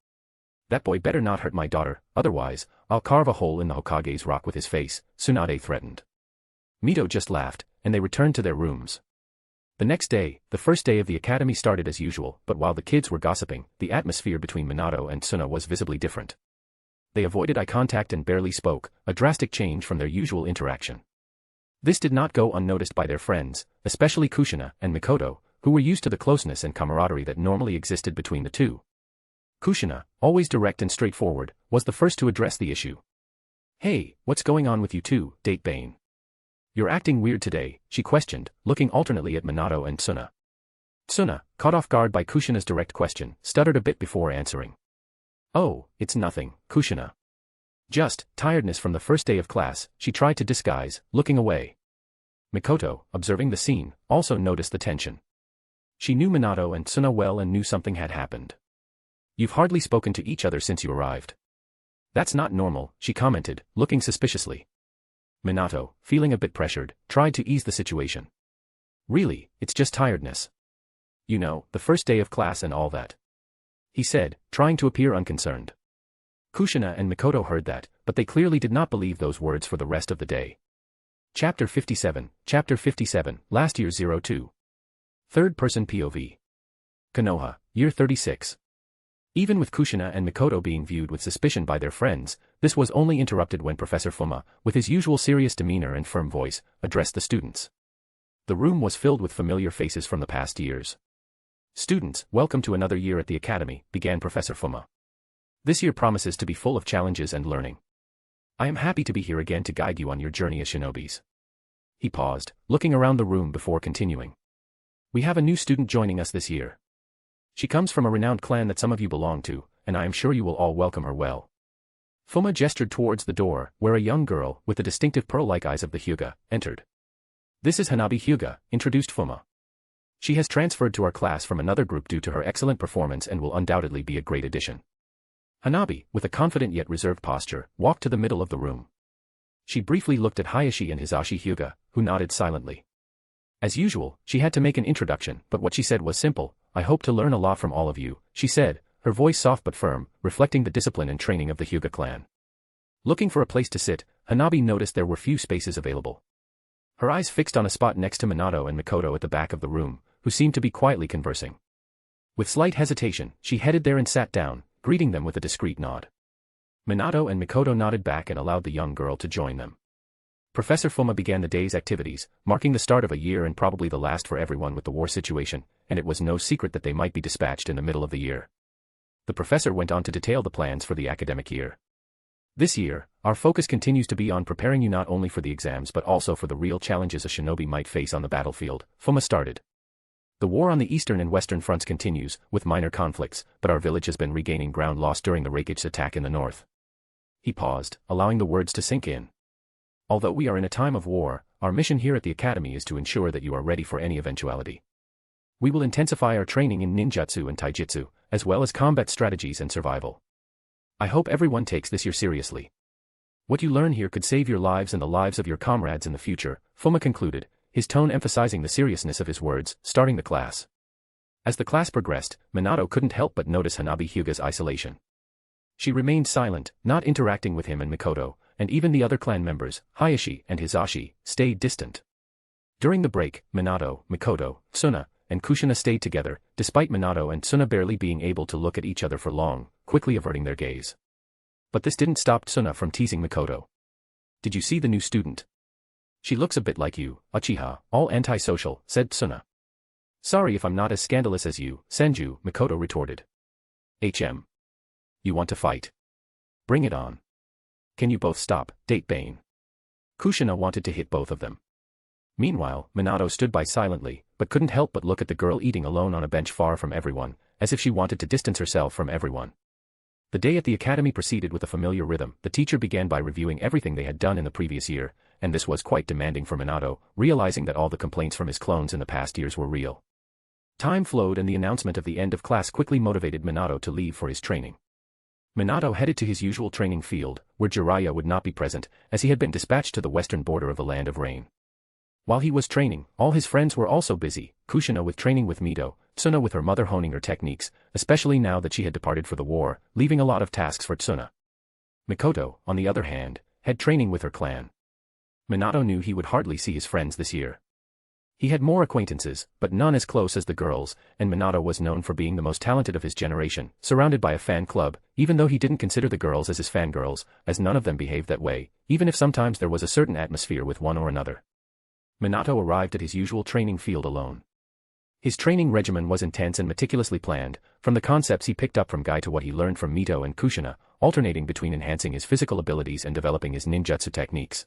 "That boy better not hurt my daughter, otherwise, I'll carve a hole in the Hokage's rock with his face," Tsunade threatened. Mito just laughed, and they returned to their rooms. The next day, the first day of the academy started as usual, but while the kids were gossiping, the atmosphere between Minato and Tsuna was visibly different. They avoided eye contact and barely spoke, a drastic change from their usual interaction. This did not go unnoticed by their friends, especially Kushina and Mikoto, who were used to the closeness and camaraderie that normally existed between the two. Kushina, always direct and straightforward, was the first to address the issue. "Hey, what's going on with you two, Date Bane? You're acting weird today," she questioned, looking alternately at Minato and Tsuna. Tsuna, caught off guard by Kushina's direct question, stuttered a bit before answering. "Oh, it's nothing, Kushina. Just tiredness from the first day of class," she tried to disguise, looking away. Mikoto, observing the scene, also noticed the tension. She knew Minato and Tsuna well and knew something had happened. "You've hardly spoken to each other since you arrived." "That's not normal," she commented, looking suspiciously. Minato, feeling a bit pressured, tried to ease the situation. "Really, it's just tiredness. You know, the first day of class and all that," he said, trying to appear unconcerned. Kushina and Mikoto heard that, but they clearly did not believe those words for the rest of the day. Chapter 57, Last Year 02. Third-person POV. Konoha, Year 36. Even with Kushina and Mikoto being viewed with suspicion by their friends, this was only interrupted when Professor Fuma, with his usual serious demeanor and firm voice, addressed the students. The room was filled with familiar faces from the past years. "Students, welcome to another year at the academy," began Professor Fuma. "This year promises to be full of challenges and learning. I am happy to be here again to guide you on your journey as shinobis." He paused, looking around the room before continuing. "We have a new student joining us this year. She comes from a renowned clan that some of you belong to, and I am sure you will all welcome her well." Fuma gestured towards the door, where a young girl, with the distinctive pearl-like eyes of the Hyuga, entered. "This is Hanabi Hyuga," introduced Fuma. "She has transferred to our class from another group due to her excellent performance and will undoubtedly be a great addition." Hanabi, with a confident yet reserved posture, walked to the middle of the room. She briefly looked at Hayashi and Hisashi Hyuga, who nodded silently. As usual, she had to make an introduction, but what she said was simple. I hope to learn a lot from all of you, she said, her voice soft but firm, reflecting the discipline and training of the Hyuga clan. Looking for a place to sit, Hanabi noticed there were few spaces available. Her eyes fixed on a spot next to Minato and Mikoto at the back of the room, who seemed to be quietly conversing. With slight hesitation, she headed there and sat down, greeting them with a discreet nod. Minato and Mikoto nodded back and allowed the young girl to join them. Professor Fuma began the day's activities, marking the start of a year and probably the last for everyone with the war situation, and it was no secret that they might be dispatched in the middle of the year. The professor went on to detail the plans for the academic year. This year, our focus continues to be on preparing you not only for the exams but also for the real challenges a shinobi might face on the battlefield, Fuma started. The war on the eastern and western fronts continues, with minor conflicts, but our village has been regaining ground lost during the Raikage attack in the north. He paused, allowing the words to sink in. Although we are in a time of war, our mission here at the academy is to ensure that you are ready for any eventuality. We will intensify our training in ninjutsu and taijutsu, as well as combat strategies and survival. I hope everyone takes this year seriously. What you learn here could save your lives and the lives of your comrades in the future, Fuma concluded, his tone emphasizing the seriousness of his words, starting the class. As the class progressed, Minato couldn't help but notice Hanabi Hyuga's isolation. She remained silent, not interacting with him and Mikoto, and even the other clan members, Hayashi and Hisashi, stayed distant. During the break, Minato, Mikoto, Tsuna, and Kushina stayed together, despite Minato and Tsuna barely being able to look at each other for long, quickly averting their gaze. But this didn't stop Tsuna from teasing Mikoto. Did you see the new student? She looks a bit like you, Uchiha, all antisocial, said Tsuna. Sorry if I'm not as scandalous as you, Senju, Mikoto retorted. HM. You want to fight? Bring it on. Can you both stop, Date Bane? Kushina wanted to hit both of them. Meanwhile, Minato stood by silently, but couldn't help but look at the girl eating alone on a bench far from everyone, as if she wanted to distance herself from everyone. The day at the academy proceeded with a familiar rhythm. The teacher began by reviewing everything they had done in the previous year, and this was quite demanding for Minato, realizing that all the complaints from his clones in the past years were real. Time flowed and the announcement of the end of class quickly motivated Minato to leave for his training. Minato headed to his usual training field, where Jiraiya would not be present, as he had been dispatched to the western border of the Land of Rain. While he was training, all his friends were also busy, Kushina with training with Mito, Tsuna with her mother honing her techniques, especially now that she had departed for the war, leaving a lot of tasks for Tsuna. Mikoto, on the other hand, had training with her clan. Minato knew he would hardly see his friends this year. He had more acquaintances, but none as close as the girls, and Minato was known for being the most talented of his generation, surrounded by a fan club, even though he didn't consider the girls as his fangirls, as none of them behaved that way, even if sometimes there was a certain atmosphere with one or another. Minato arrived at his usual training field alone. His training regimen was intense and meticulously planned, from the concepts he picked up from Guy to what he learned from Mito and Kushina, alternating between enhancing his physical abilities and developing his ninjutsu techniques.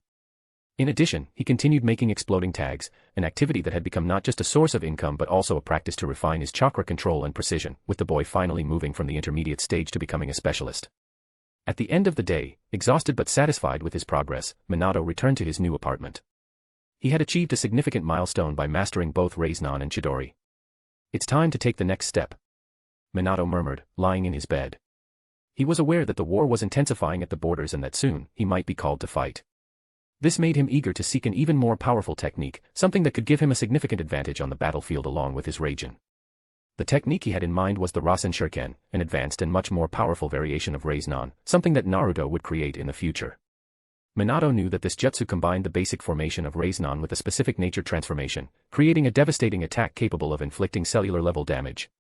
In addition, he continued making exploding tags, an activity that had become not just a source of income but also a practice to refine his chakra control and precision, with the boy finally moving from the intermediate stage to becoming a specialist. At the end of the day, exhausted but satisfied with his progress, Minato returned to his new apartment. He had achieved a significant milestone by mastering both Reiznan and Chidori. It's time to take the next step, Minato murmured, lying in his bed. He was aware that the war was intensifying at the borders and that soon, he might be called to fight. This made him eager to seek an even more powerful technique, something that could give him a significant advantage on the battlefield along with his Raijin. The technique he had in mind was the Rasen Shuriken, an advanced and much more powerful variation of Reiznan, something that Naruto would create in the future. Minato knew that this jutsu combined the basic formation of Reiznan with a specific nature transformation, creating a devastating attack capable of inflicting cellular-level damage.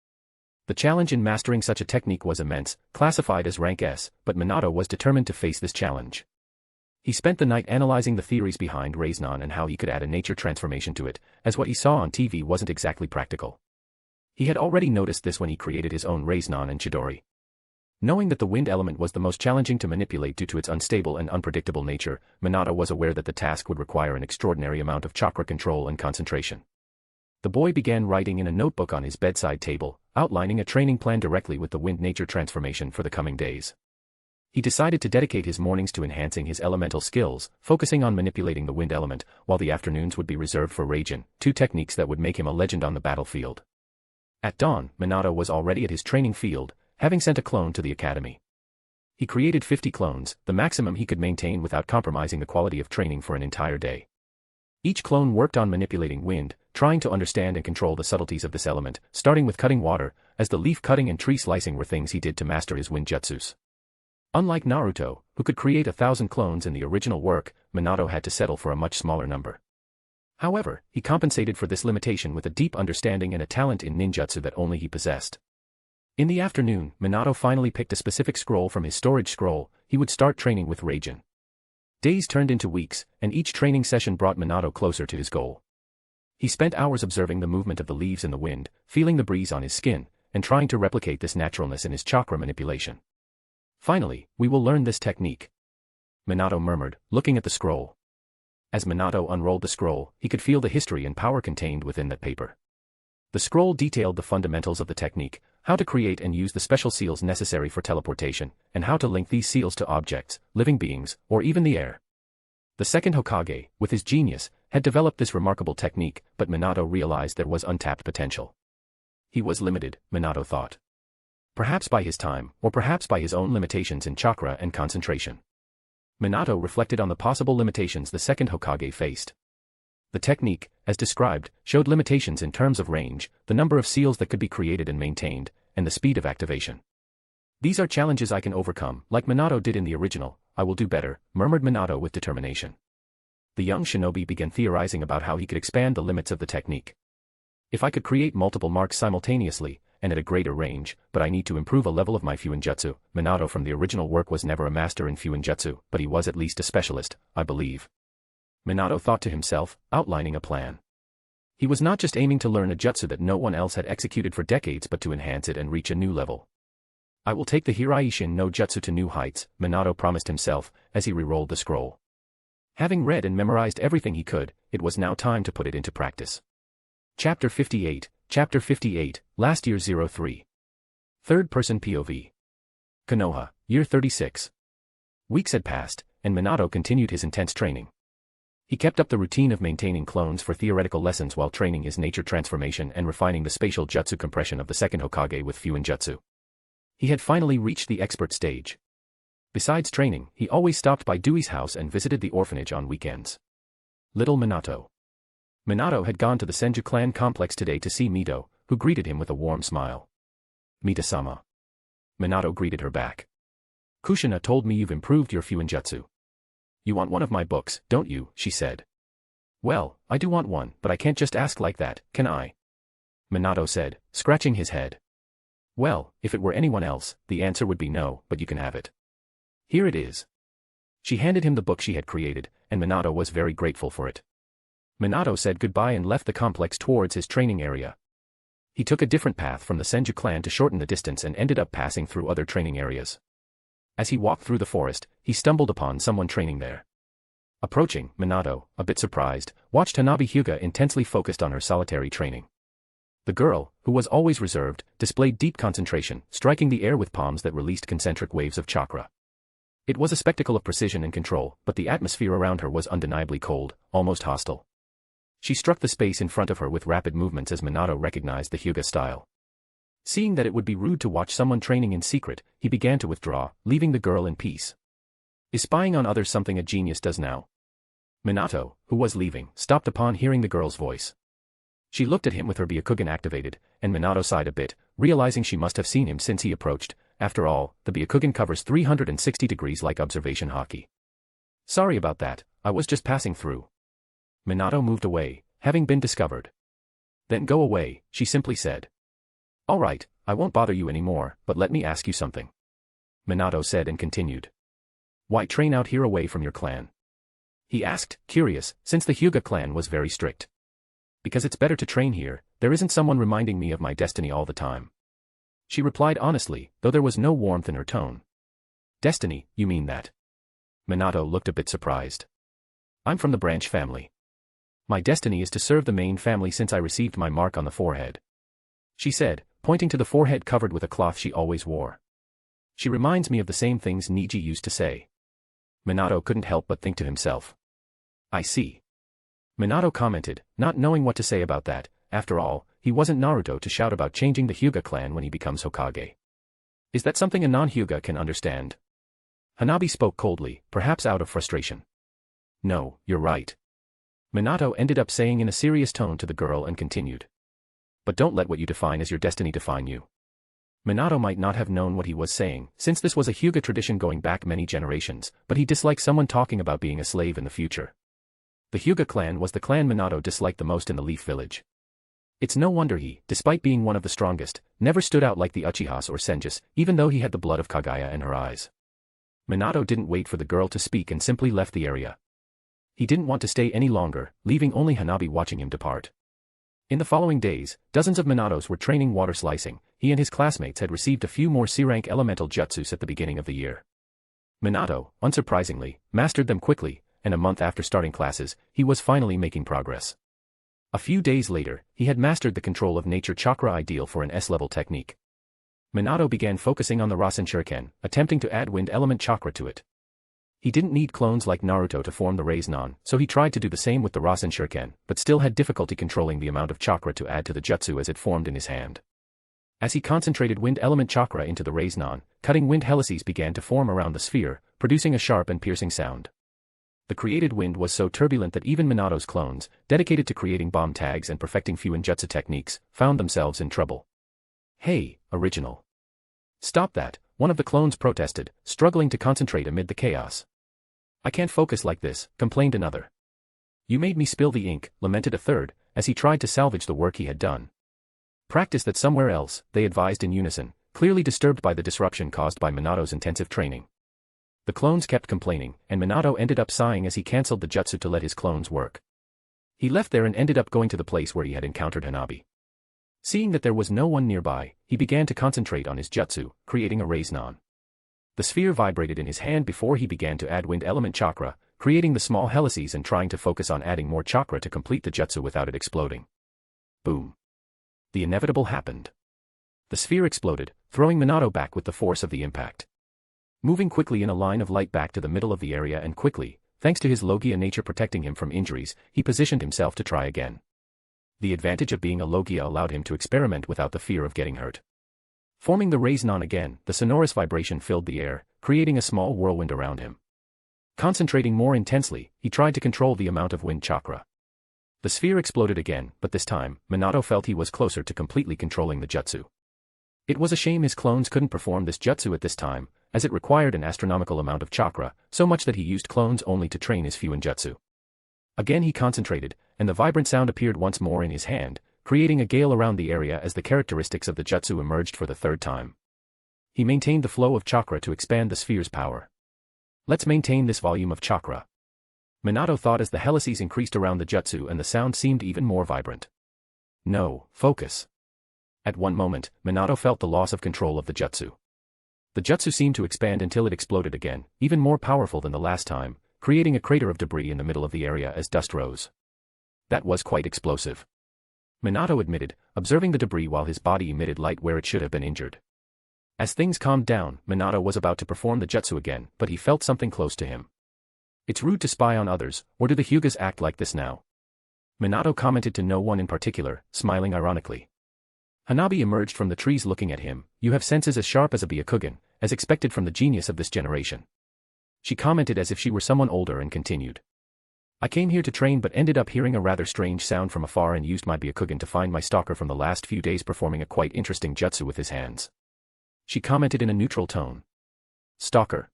The challenge in mastering such a technique was immense, classified as rank S, but Minato was determined to face this challenge. He spent the night analyzing the theories behind Reiznan and how he could add a nature transformation to it, as what he saw on TV wasn't exactly practical. He had already noticed this when he created his own Reiznan and Chidori. Knowing that the wind element was the most challenging to manipulate due to its unstable and unpredictable nature, Minato was aware that the task would require an extraordinary amount of chakra control and concentration. The boy began writing in a notebook on his bedside table, outlining a training plan directly with the wind nature transformation for the coming days. He decided to dedicate his mornings to enhancing his elemental skills, focusing on manipulating the wind element, while the afternoons would be reserved for Raijin, two techniques that would make him a legend on the battlefield. At dawn, Minato was already at his training field, having sent a clone to the academy. He created 50 clones, the maximum he could maintain without compromising the quality of training for an entire day. Each clone worked on manipulating wind, trying to understand and control the subtleties of this element, starting with cutting water, as the leaf cutting and tree slicing were things he did to master his wind jutsus. Unlike Naruto, who could create 1,000 clones in the original work, Minato had to settle for a much smaller number. However, he compensated for this limitation with a deep understanding and a talent in ninjutsu that only he possessed. In the afternoon, Minato finally picked a specific scroll from his storage scroll. He would start training with Raijin. Days turned into weeks, and each training session brought Minato closer to his goal. He spent hours observing the movement of the leaves in the wind, feeling the breeze on his skin, and trying to replicate this naturalness in his chakra manipulation. Finally, we will learn this technique, Minato murmured, looking at the scroll. As Minato unrolled the scroll, he could feel the history and power contained within that paper. The scroll detailed the fundamentals of the technique, how to create and use the special seals necessary for teleportation, and how to link these seals to objects, living beings, or even the air. The second Hokage, with his genius, had developed this remarkable technique, but Minato realized there was untapped potential. He was limited, Minato thought. Perhaps by his time, or perhaps by his own limitations in chakra and concentration. Minato reflected on the possible limitations the second Hokage faced. The technique, as described, showed limitations in terms of range, the number of seals that could be created and maintained, and the speed of activation. These are challenges I can overcome, like Minato did in the original. I will do better, murmured Minato with determination. The young shinobi began theorizing about how he could expand the limits of the technique. If I could create multiple marks simultaneously, and at a greater range, but I need to improve a level of my Fuinjutsu. Minato from the original work was never a master in Fuinjutsu, but he was at least a specialist, I believe. Minato thought to himself, outlining a plan. He was not just aiming to learn a jutsu that no one else had executed for decades but to enhance it and reach a new level. I will take the Hiraishin no Jutsu to new heights, Minato promised himself, as he re-rolled the scroll. Having read and memorized everything he could, it was now time to put it into practice. Chapter 58, Last Year 03. Third-person POV. Konoha, Year 36. Weeks had passed, and Minato continued his intense training. He kept up the routine of maintaining clones for theoretical lessons while training his nature transformation and refining the spatial jutsu compression of the second Hokage with Fuinjutsu. He had finally reached the expert stage. Besides training, he always stopped by Dewey's house and visited the orphanage on weekends. Little Minato. Minato had gone to the Senju clan complex today to see Mito, who greeted him with a warm smile. Mita-sama. Minato greeted her back. Kushina told me you've improved your Fuinjutsu. You want one of my books, don't you, she said. Well, I do want one, but I can't just ask like that, can I? Minato said, scratching his head. Well, if it were anyone else, the answer would be no, but you can have it. Here it is. She handed him the book she had created, and Minato was very grateful for it. Minato said goodbye and left the complex towards his training area. He took a different path from the Senju clan to shorten the distance and ended up passing through other training areas. As he walked through the forest, he stumbled upon someone training there. Approaching, Minato, a bit surprised, watched Hanabi Hyuga intensely focused on her solitary training. The girl, who was always reserved, displayed deep concentration, striking the air with palms that released concentric waves of chakra. It was a spectacle of precision and control, but the atmosphere around her was undeniably cold, almost hostile. She struck the space in front of her with rapid movements as Minato recognized the Hyuga style. Seeing that it would be rude to watch someone training in secret, he began to withdraw, leaving the girl in peace. Is spying on others something a genius does now? Minato, who was leaving, stopped upon hearing the girl's voice. She looked at him with her Byakugan activated, and Minato sighed a bit, realizing she must have seen him since he approached. After all, the Byakugan covers 360 degrees like observation hockey. Sorry about that, I was just passing through. Minato moved away, having been discovered. Then go away, she simply said. All right, I won't bother you anymore, but let me ask you something. Minato said and continued. Why train out here away from your clan? He asked, curious, since the Hyuga clan was very strict. Because it's better to train here, there isn't someone reminding me of my destiny all the time. She replied honestly, though there was no warmth in her tone. Destiny, you mean that? Minato looked a bit surprised. I'm from the branch family. My destiny is to serve the main family since I received my mark on the forehead. She said, pointing to the forehead covered with a cloth she always wore. She reminds me of the same things Niji used to say. Minato couldn't help but think to himself. I see. Minato commented, not knowing what to say about that. After all, he wasn't Naruto to shout about changing the Hyuga clan when he becomes Hokage. Is that something a non-Hyuga can understand? Hanabi spoke coldly, perhaps out of frustration. No, you're right. Minato ended up saying in a serious tone to the girl and continued. But don't let what you define as your destiny define you. Minato might not have known what he was saying, since this was a Hyuga tradition going back many generations, but he disliked someone talking about being a slave in the future. The Hyuga clan was the clan Minato disliked the most in the Leaf Village. It's no wonder he, despite being one of the strongest, never stood out like the Uchihas or Senjus, even though he had the blood of Kaguya in her eyes. Minato didn't wait for the girl to speak and simply left the area. He didn't want to stay any longer, leaving only Hanabi watching him depart. In the following days, dozens of Minatos were training water slicing. He and his classmates had received a few more C-rank elemental jutsus at the beginning of the year. Minato, unsurprisingly, mastered them quickly, and a month after starting classes, he was finally making progress. A few days later, he had mastered the control of nature chakra ideal for an S-level technique. Minato began focusing on the Rasen Shuriken, attempting to add wind element chakra to it. He didn't need clones like Naruto to form the Rasen, so he tried to do the same with the Rasen Shuriken, but still had difficulty controlling the amount of chakra to add to the jutsu as it formed in his hand. As he concentrated wind element chakra into the Rasen, cutting wind helices began to form around the sphere, producing a sharp and piercing sound. The created wind was so turbulent that even Minato's clones, dedicated to creating bomb tags and perfecting Fuinjutsu techniques, found themselves in trouble. Hey, original. Stop that, one of the clones protested, struggling to concentrate amid the chaos. I can't focus like this, complained another. You made me spill the ink, lamented a third, as he tried to salvage the work he had done. Practice that somewhere else, they advised in unison, clearly disturbed by the disruption caused by Minato's intensive training. The clones kept complaining, and Minato ended up sighing as he cancelled the jutsu to let his clones work. He left there and ended up going to the place where he had encountered Hanabi. Seeing that there was no one nearby, he began to concentrate on his jutsu, creating a Rasen. The sphere vibrated in his hand before he began to add wind element chakra, creating the small helices and trying to focus on adding more chakra to complete the jutsu without it exploding. Boom. The inevitable happened. The sphere exploded, throwing Minato back with the force of the impact. Moving quickly in a line of light back to the middle of the area and quickly, thanks to his Logia nature protecting him from injuries, he positioned himself to try again. The advantage of being a Logia allowed him to experiment without the fear of getting hurt. Forming the Rasen again, the sonorous vibration filled the air, creating a small whirlwind around him. Concentrating more intensely, he tried to control the amount of wind chakra. The sphere exploded again, but this time, Minato felt he was closer to completely controlling the jutsu. It was a shame his clones couldn't perform this jutsu at this time, as it required an astronomical amount of chakra, so much that he used clones only to train his Fuinjutsu. Again he concentrated, and the vibrant sound appeared once more in his hand, creating a gale around the area as the characteristics of the jutsu emerged for the third time. He maintained the flow of chakra to expand the sphere's power. Let's maintain this volume of chakra. Minato thought as the helices increased around the jutsu and the sound seemed even more vibrant. No, focus. At one moment, Minato felt the loss of control of the jutsu. The jutsu seemed to expand until it exploded again, even more powerful than the last time, creating a crater of debris in the middle of the area as dust rose. That was quite explosive. Minato admitted, observing the debris while his body emitted light where it should have been injured. As things calmed down, Minato was about to perform the jutsu again, but he felt something close to him. It's rude to spy on others, or do the Hyugas act like this now? Minato commented to no one in particular, smiling ironically. Hanabi emerged from the trees looking at him. You have senses as sharp as a Byakugan, as expected from the genius of this generation. She commented as if she were someone older and continued. I came here to train but ended up hearing a rather strange sound from afar and used my Byakugan to find my stalker from the last few days performing a quite interesting jutsu with his hands. She commented in a neutral tone. Stalker.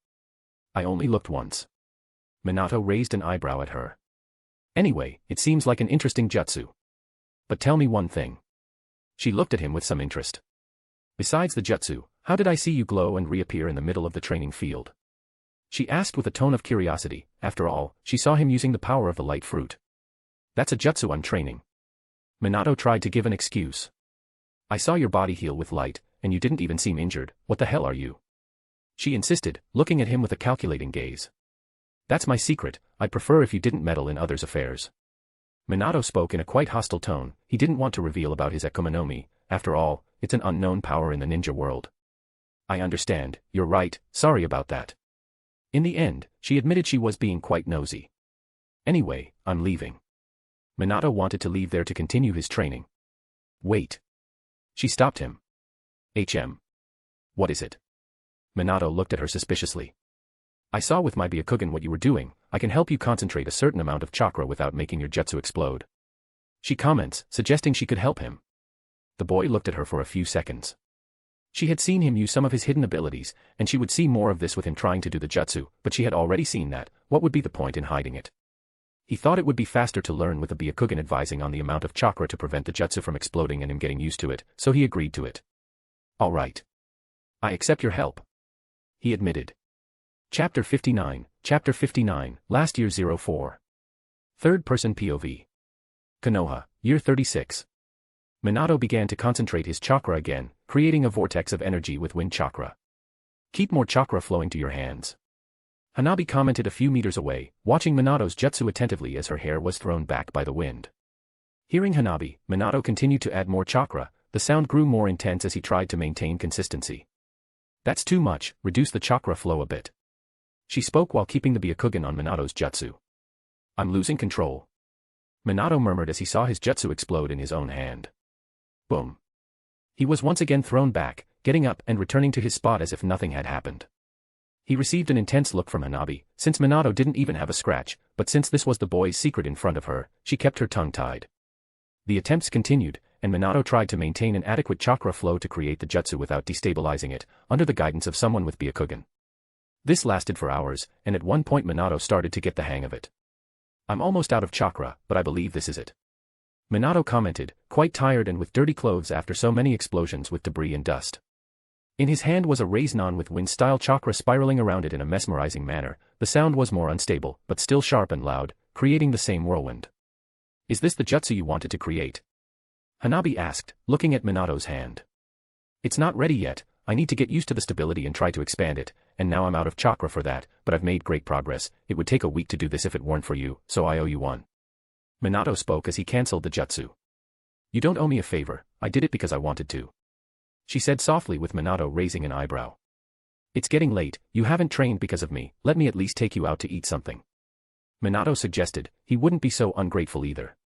I only looked once. Minato raised an eyebrow at her. Anyway, it seems like an interesting jutsu. But tell me one thing. She looked at him with some interest. Besides the jutsu, how did I see you glow and reappear in the middle of the training field? She asked with a tone of curiosity. After all, she saw him using the power of the light fruit. That's a jutsu I'm training. Minato tried to give an excuse. I saw your body heal with light, and you didn't even seem injured. What the hell are you? She insisted, looking at him with a calculating gaze. That's my secret. I'd prefer if you didn't meddle in others' affairs. Minato spoke in a quite hostile tone. He didn't want to reveal about his Akuma no Mi. After all, it's an unknown power in the ninja world. I understand, you're right, sorry about that. In the end, she admitted she was being quite nosy. Anyway, I'm leaving. Minato wanted to leave there to continue his training. Wait. She stopped him. What is it? Minato looked at her suspiciously. I saw with my Byakugan what you were doing. I can help you concentrate a certain amount of chakra without making your jutsu explode. She comments, suggesting she could help him. The boy looked at her for a few seconds. She had seen him use some of his hidden abilities, and she would see more of this with him trying to do the jutsu, but she had already seen that. What would be the point in hiding it? He thought it would be faster to learn with the Byakugan advising on the amount of chakra to prevent the jutsu from exploding and him getting used to it, so he agreed to it. All right. I accept your help. He admitted. Chapter 59, last year 04. Third-person POV. Konoha, year 36. Minato began to concentrate his chakra again, creating a vortex of energy with wind chakra. Keep more chakra flowing to your hands. Hanabi commented a few meters away, watching Minato's jutsu attentively as her hair was thrown back by the wind. Hearing Hanabi, Minato continued to add more chakra. The sound grew more intense as he tried to maintain consistency. That's too much, reduce the chakra flow a bit. She spoke while keeping the Byakugan on Minato's jutsu. I'm losing control. Minato murmured as he saw his jutsu explode in his own hand. Boom. He was once again thrown back, getting up and returning to his spot as if nothing had happened. He received an intense look from Hanabi, since Minato didn't even have a scratch, but since this was the boy's secret in front of her, she kept her tongue tied. The attempts continued, and Minato tried to maintain an adequate chakra flow to create the jutsu without destabilizing it, under the guidance of someone with Byakugan. This lasted for hours, and at one point Minato started to get the hang of it. I'm almost out of chakra, but I believe this is it. Minato commented, quite tired and with dirty clothes after so many explosions with debris and dust. In his hand was a raise-non with wind-style chakra spiraling around it in a mesmerizing manner. The sound was more unstable, but still sharp and loud, creating the same whirlwind. Is this the jutsu you wanted to create? Hanabi asked, looking at Minato's hand. It's not ready yet. I need to get used to the stability and try to expand it, and now I'm out of chakra for that, but I've made great progress. It would take a week to do this if it weren't for you, so I owe you one. Minato spoke as he cancelled the jutsu. You don't owe me a favor, I did it because I wanted to. She said softly with Minato raising an eyebrow. It's getting late, you haven't trained because of me, let me at least take you out to eat something. Minato suggested, he wouldn't be so ungrateful either.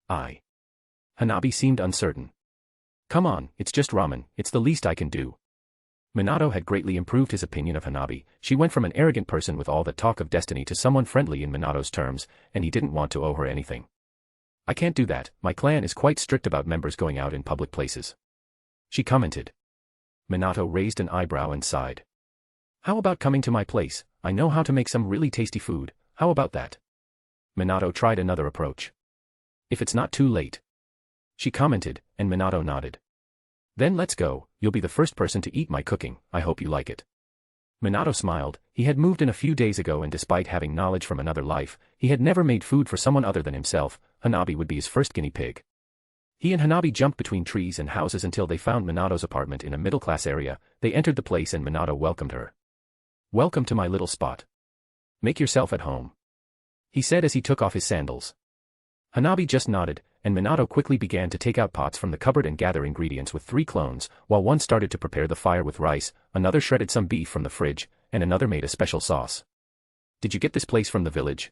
Hanabi seemed uncertain. Come on, it's just ramen, it's the least I can do. Minato had greatly improved his opinion of Hanabi. She went from an arrogant person with all that talk of destiny to someone friendly in Minato's terms, and he didn't want to owe her anything. I can't do that, my clan is quite strict about members going out in public places. She commented. Minato raised an eyebrow and sighed. How about coming to my place? I know how to make some really tasty food, how about that? Minato tried another approach. If it's not too late. She commented, and Minato nodded. Then let's go, you'll be the first person to eat my cooking, I hope you like it. Minato smiled. He had moved in a few days ago and despite having knowledge from another life, he had never made food for someone other than himself. Hanabi would be his first guinea pig. He and Hanabi jumped between trees and houses until they found Minato's apartment in a middle-class area. They entered the place and Minato welcomed her. Welcome to my little spot. Make yourself at home. He said as he took off his sandals. Hanabi just nodded, and Minato quickly began to take out pots from the cupboard and gather ingredients with 3 clones, while one started to prepare the fire with rice, another shredded some beef from the fridge, and another made a special sauce. Did you get this place from the village?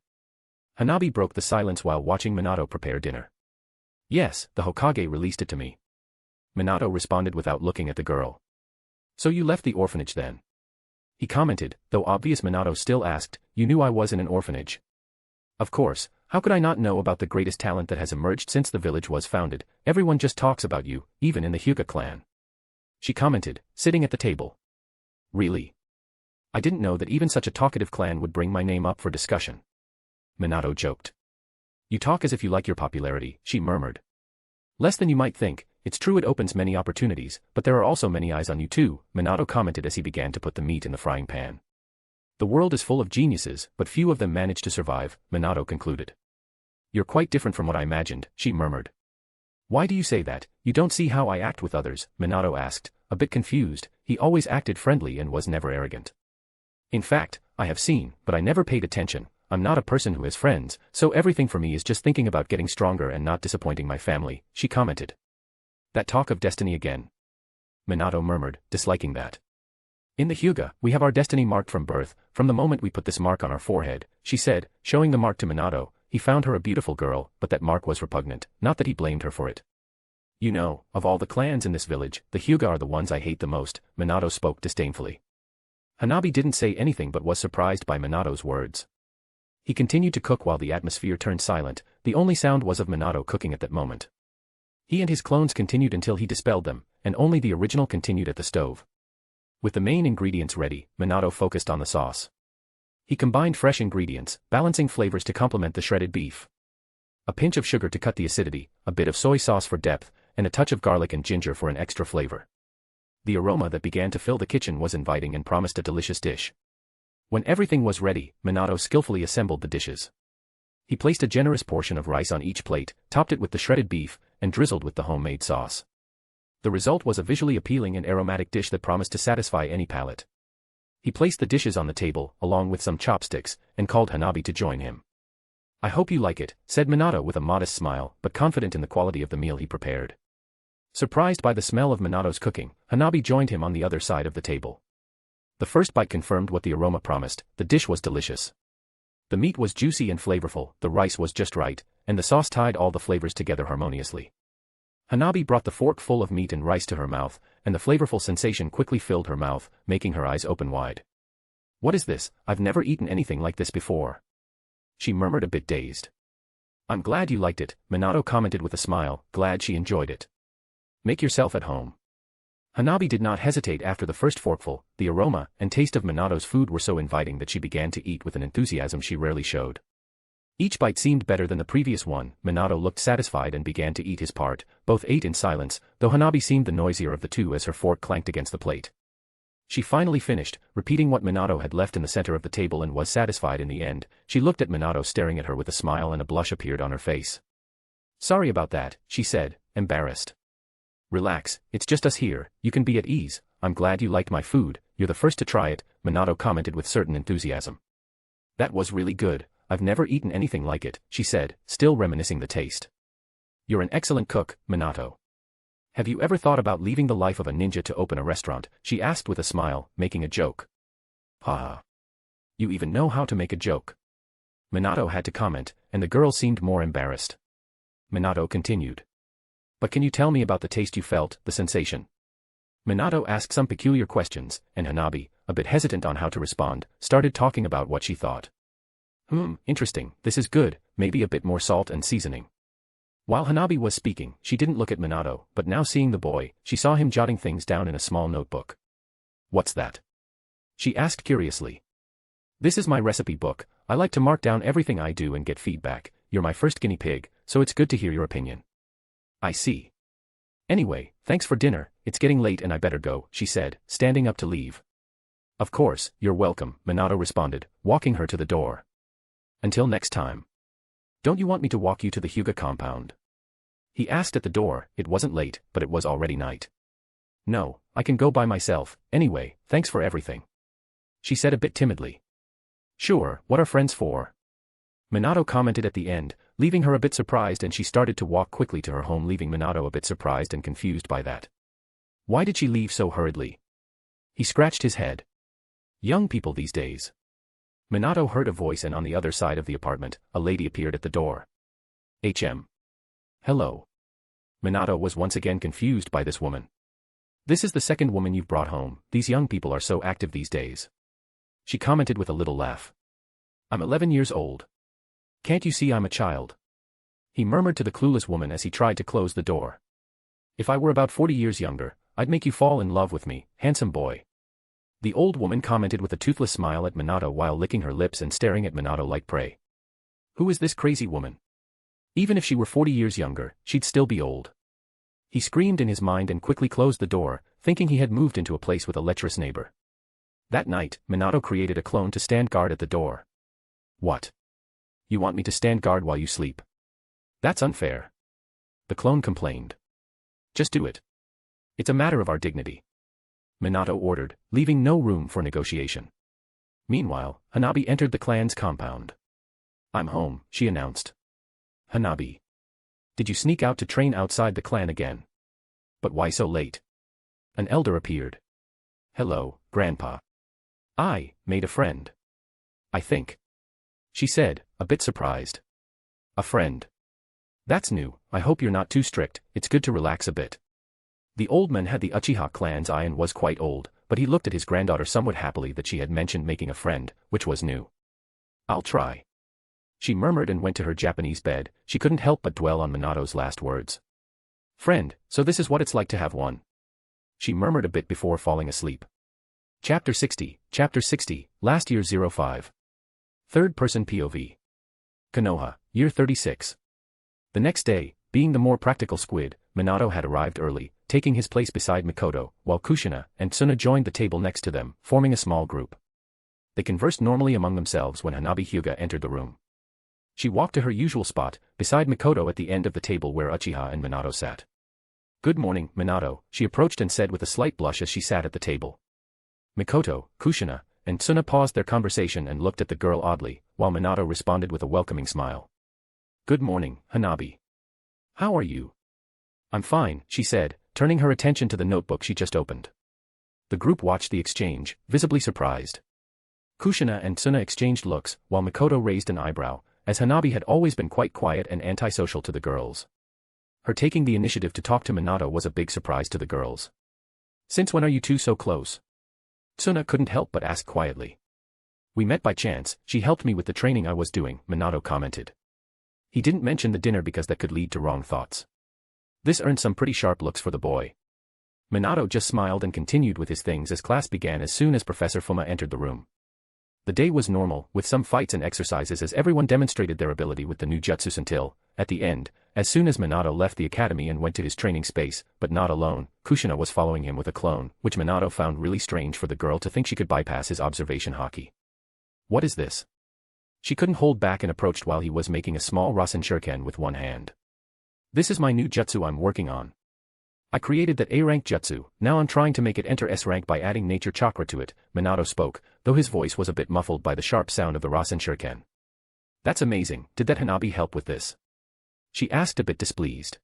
Hanabi broke the silence while watching Minato prepare dinner. Yes, the Hokage released it to me. Minato responded without looking at the girl. So you left the orphanage then? He commented, though obvious. Minato still asked, you knew I was in an orphanage? Of course, how could I not know about the greatest talent that has emerged since the village was founded? Everyone just talks about you, even in the Hyuga clan. She commented, sitting at the table. Really? I didn't know that even such a talkative clan would bring my name up for discussion. Minato joked. You talk as if you like your popularity, she murmured. Less than you might think, it's true it opens many opportunities, but there are also many eyes on you too, Minato commented as he began to put the meat in the frying pan. The world is full of geniuses, but few of them manage to survive, Minato concluded. You're quite different from what I imagined, she murmured. Why do you say that? You don't see how I act with others, Minato asked, a bit confused. He always acted friendly and was never arrogant. In fact, I have seen, but I never paid attention. I'm not a person who has friends, so everything for me is just thinking about getting stronger and not disappointing my family, she commented. That talk of destiny again. Minato murmured, disliking that. In the Hyuga, we have our destiny marked from birth, from the moment we put this mark on our forehead, she said, showing the mark to Minato. He found her a beautiful girl, but that mark was repugnant, not that he blamed her for it. You know, of all the clans in this village, the Hyuga are the ones I hate the most, Minato spoke disdainfully. Hanabi didn't say anything but was surprised by Minato's words. He continued to cook while the atmosphere turned silent, the only sound was of Minato cooking at that moment. He and his clones continued until he dispelled them, and only the original continued at the stove. With the main ingredients ready, Minato focused on the sauce. He combined fresh ingredients, balancing flavors to complement the shredded beef. A pinch of sugar to cut the acidity, a bit of soy sauce for depth, and a touch of garlic and ginger for an extra flavor. The aroma that began to fill the kitchen was inviting and promised a delicious dish. When everything was ready, Minato skillfully assembled the dishes. He placed a generous portion of rice on each plate, topped it with the shredded beef, and drizzled with the homemade sauce. The result was a visually appealing and aromatic dish that promised to satisfy any palate. He placed the dishes on the table, along with some chopsticks, and called Hanabi to join him. "I hope you like it," said Minato with a modest smile, but confident in the quality of the meal he prepared. Surprised by the smell of Minato's cooking, Hanabi joined him on the other side of the table. The first bite confirmed what the aroma promised, the dish was delicious. The meat was juicy and flavorful, the rice was just right, and the sauce tied all the flavors together harmoniously. Hanabi brought the fork full of meat and rice to her mouth, and the flavorful sensation quickly filled her mouth, making her eyes open wide. "What is this? I've never eaten anything like this before," she murmured, a bit dazed. "I'm glad you liked it," Minato commented with a smile, glad she enjoyed it. "Make yourself at home." Hanabi did not hesitate after the first forkful. The aroma and taste of Minato's food were so inviting that she began to eat with an enthusiasm she rarely showed. Each bite seemed better than the previous one. Minato looked satisfied and began to eat his part. Both ate in silence, though Hanabi seemed the noisier of the two as her fork clanked against the plate. She finally finished, repeating what Minato had left in the center of the table, and was satisfied in the end. She looked at Minato, staring at her with a smile, and a blush appeared on her face. "Sorry about that," she said, embarrassed. "Relax, it's just us here, you can be at ease. I'm glad you liked my food, you're the first to try it," Minato commented with certain enthusiasm. "That was really good, I've never eaten anything like it," she said, still reminiscing the taste. "You're an excellent cook, Minato. Have you ever thought about leaving the life of a ninja to open a restaurant?" she asked with a smile, making a joke. "Ha! You even know how to make a joke," Minato had to comment, and the girl seemed more embarrassed. Minato continued. "But can you tell me about the taste you felt, the sensation?" Minato asked some peculiar questions, and Hanabi, a bit hesitant on how to respond, started talking about what she thought. Interesting, this is good, maybe a bit more salt and seasoning." While Hanabi was speaking, she didn't look at Minato, but now seeing the boy, she saw him jotting things down in a small notebook. "What's that?" she asked curiously. "This is my recipe book, I like to mark down everything I do and get feedback. You're my first guinea pig, so it's good to hear your opinion." "I see. Anyway, thanks for dinner, it's getting late and I better go," she said, standing up to leave. "Of course, you're welcome," Minato responded, walking her to the door. "Until next time. Don't you want me to walk you to the Hyuga compound?" he asked at the door. It wasn't late, but it was already night. "No, I can go by myself, anyway, thanks for everything," she said a bit timidly. "Sure, what are friends for?" Minato commented at the end, leaving her a bit surprised, and she started to walk quickly to her home, leaving Minato a bit surprised and confused by that. Why did she leave so hurriedly? He scratched his head. Young people these days. Minato heard a voice, and on the other side of the apartment, a lady appeared at the door. Hello. Minato was once again confused by this woman. "This is the second woman you've brought home, these young people are so active these days," she commented with a little laugh. "I'm 11 years old. Can't you see I'm a child?" he murmured to the clueless woman as he tried to close the door. "If I were about 40 years younger, I'd make you fall in love with me, handsome boy," the old woman commented with a toothless smile at Minato while licking her lips and staring at Minato like prey. Who is this crazy woman? Even if she were 40 years younger, she'd still be old. He screamed in his mind and quickly closed the door, thinking he had moved into a place with a lecherous neighbor. That night, Minato created a clone to stand guard at the door. "What? You want me to stand guard while you sleep? That's unfair," the clone complained. "Just do it. It's a matter of our dignity," Minato ordered, leaving no room for negotiation. Meanwhile, Hanabi entered the clan's compound. "I'm home," she announced. "Hanabi. Did you sneak out to train outside the clan again? But why so late?" An elder appeared. "Hello, Grandpa. I made a friend, I think," she said, a bit surprised. "A friend? That's new, I hope you're not too strict, it's good to relax a bit." The old man had the Uchiha clan's eye and was quite old, but he looked at his granddaughter somewhat happily that she had mentioned making a friend, which was new. "I'll try," she murmured and went to her Japanese bed. She couldn't help but dwell on Minato's last words. "Friend, so this is what it's like to have one," she murmured a bit before falling asleep. Chapter 60, Last Year 05. Third-person POV. Konoha, Year 36. The next day, being the more practical squid, Minato had arrived early, taking his place beside Mikoto, while Kushina and Tsuna joined the table next to them, forming a small group. They conversed normally among themselves when Hanabi Hyuga entered the room. She walked to her usual spot, beside Mikoto at the end of the table where Uchiha and Minato sat. "Good morning, Minato," she approached and said with a slight blush as she sat at the table. Mikoto, Kushina, and Tsuna paused their conversation and looked at the girl oddly, while Minato responded with a welcoming smile. "Good morning, Hanabi. How are you?" "I'm fine," she said, turning her attention to the notebook she just opened. The group watched the exchange, visibly surprised. Kushina and Tsuna exchanged looks, while Mikoto raised an eyebrow, as Hanabi had always been quite quiet and antisocial to the girls. Her taking the initiative to talk to Minato was a big surprise to the girls. "Since when are you two so close?" Tsuna couldn't help but ask quietly. "We met by chance, she helped me with the training I was doing," Minato commented. He didn't mention the dinner because that could lead to wrong thoughts. This earned some pretty sharp looks for the boy. Minato just smiled and continued with his things as class began as soon as Professor Fuma entered the room. The day was normal, with some fights and exercises as everyone demonstrated their ability with the new jutsus until, at the end, as soon as Minato left the academy and went to his training space, but not alone, Kushina was following him with a clone, which Minato found really strange for the girl to think she could bypass his observation haki. "What is this?" She couldn't hold back and approached while he was making a small Rasen Shuriken with one hand. "This is my new jutsu I'm working on. I created that A-rank jutsu, now I'm trying to make it enter S-rank by adding nature chakra to it," Minato spoke, though his voice was a bit muffled by the sharp sound of the Rasen Shuriken. "That's amazing, did that Hanabi help with this?" she asked a bit displeased.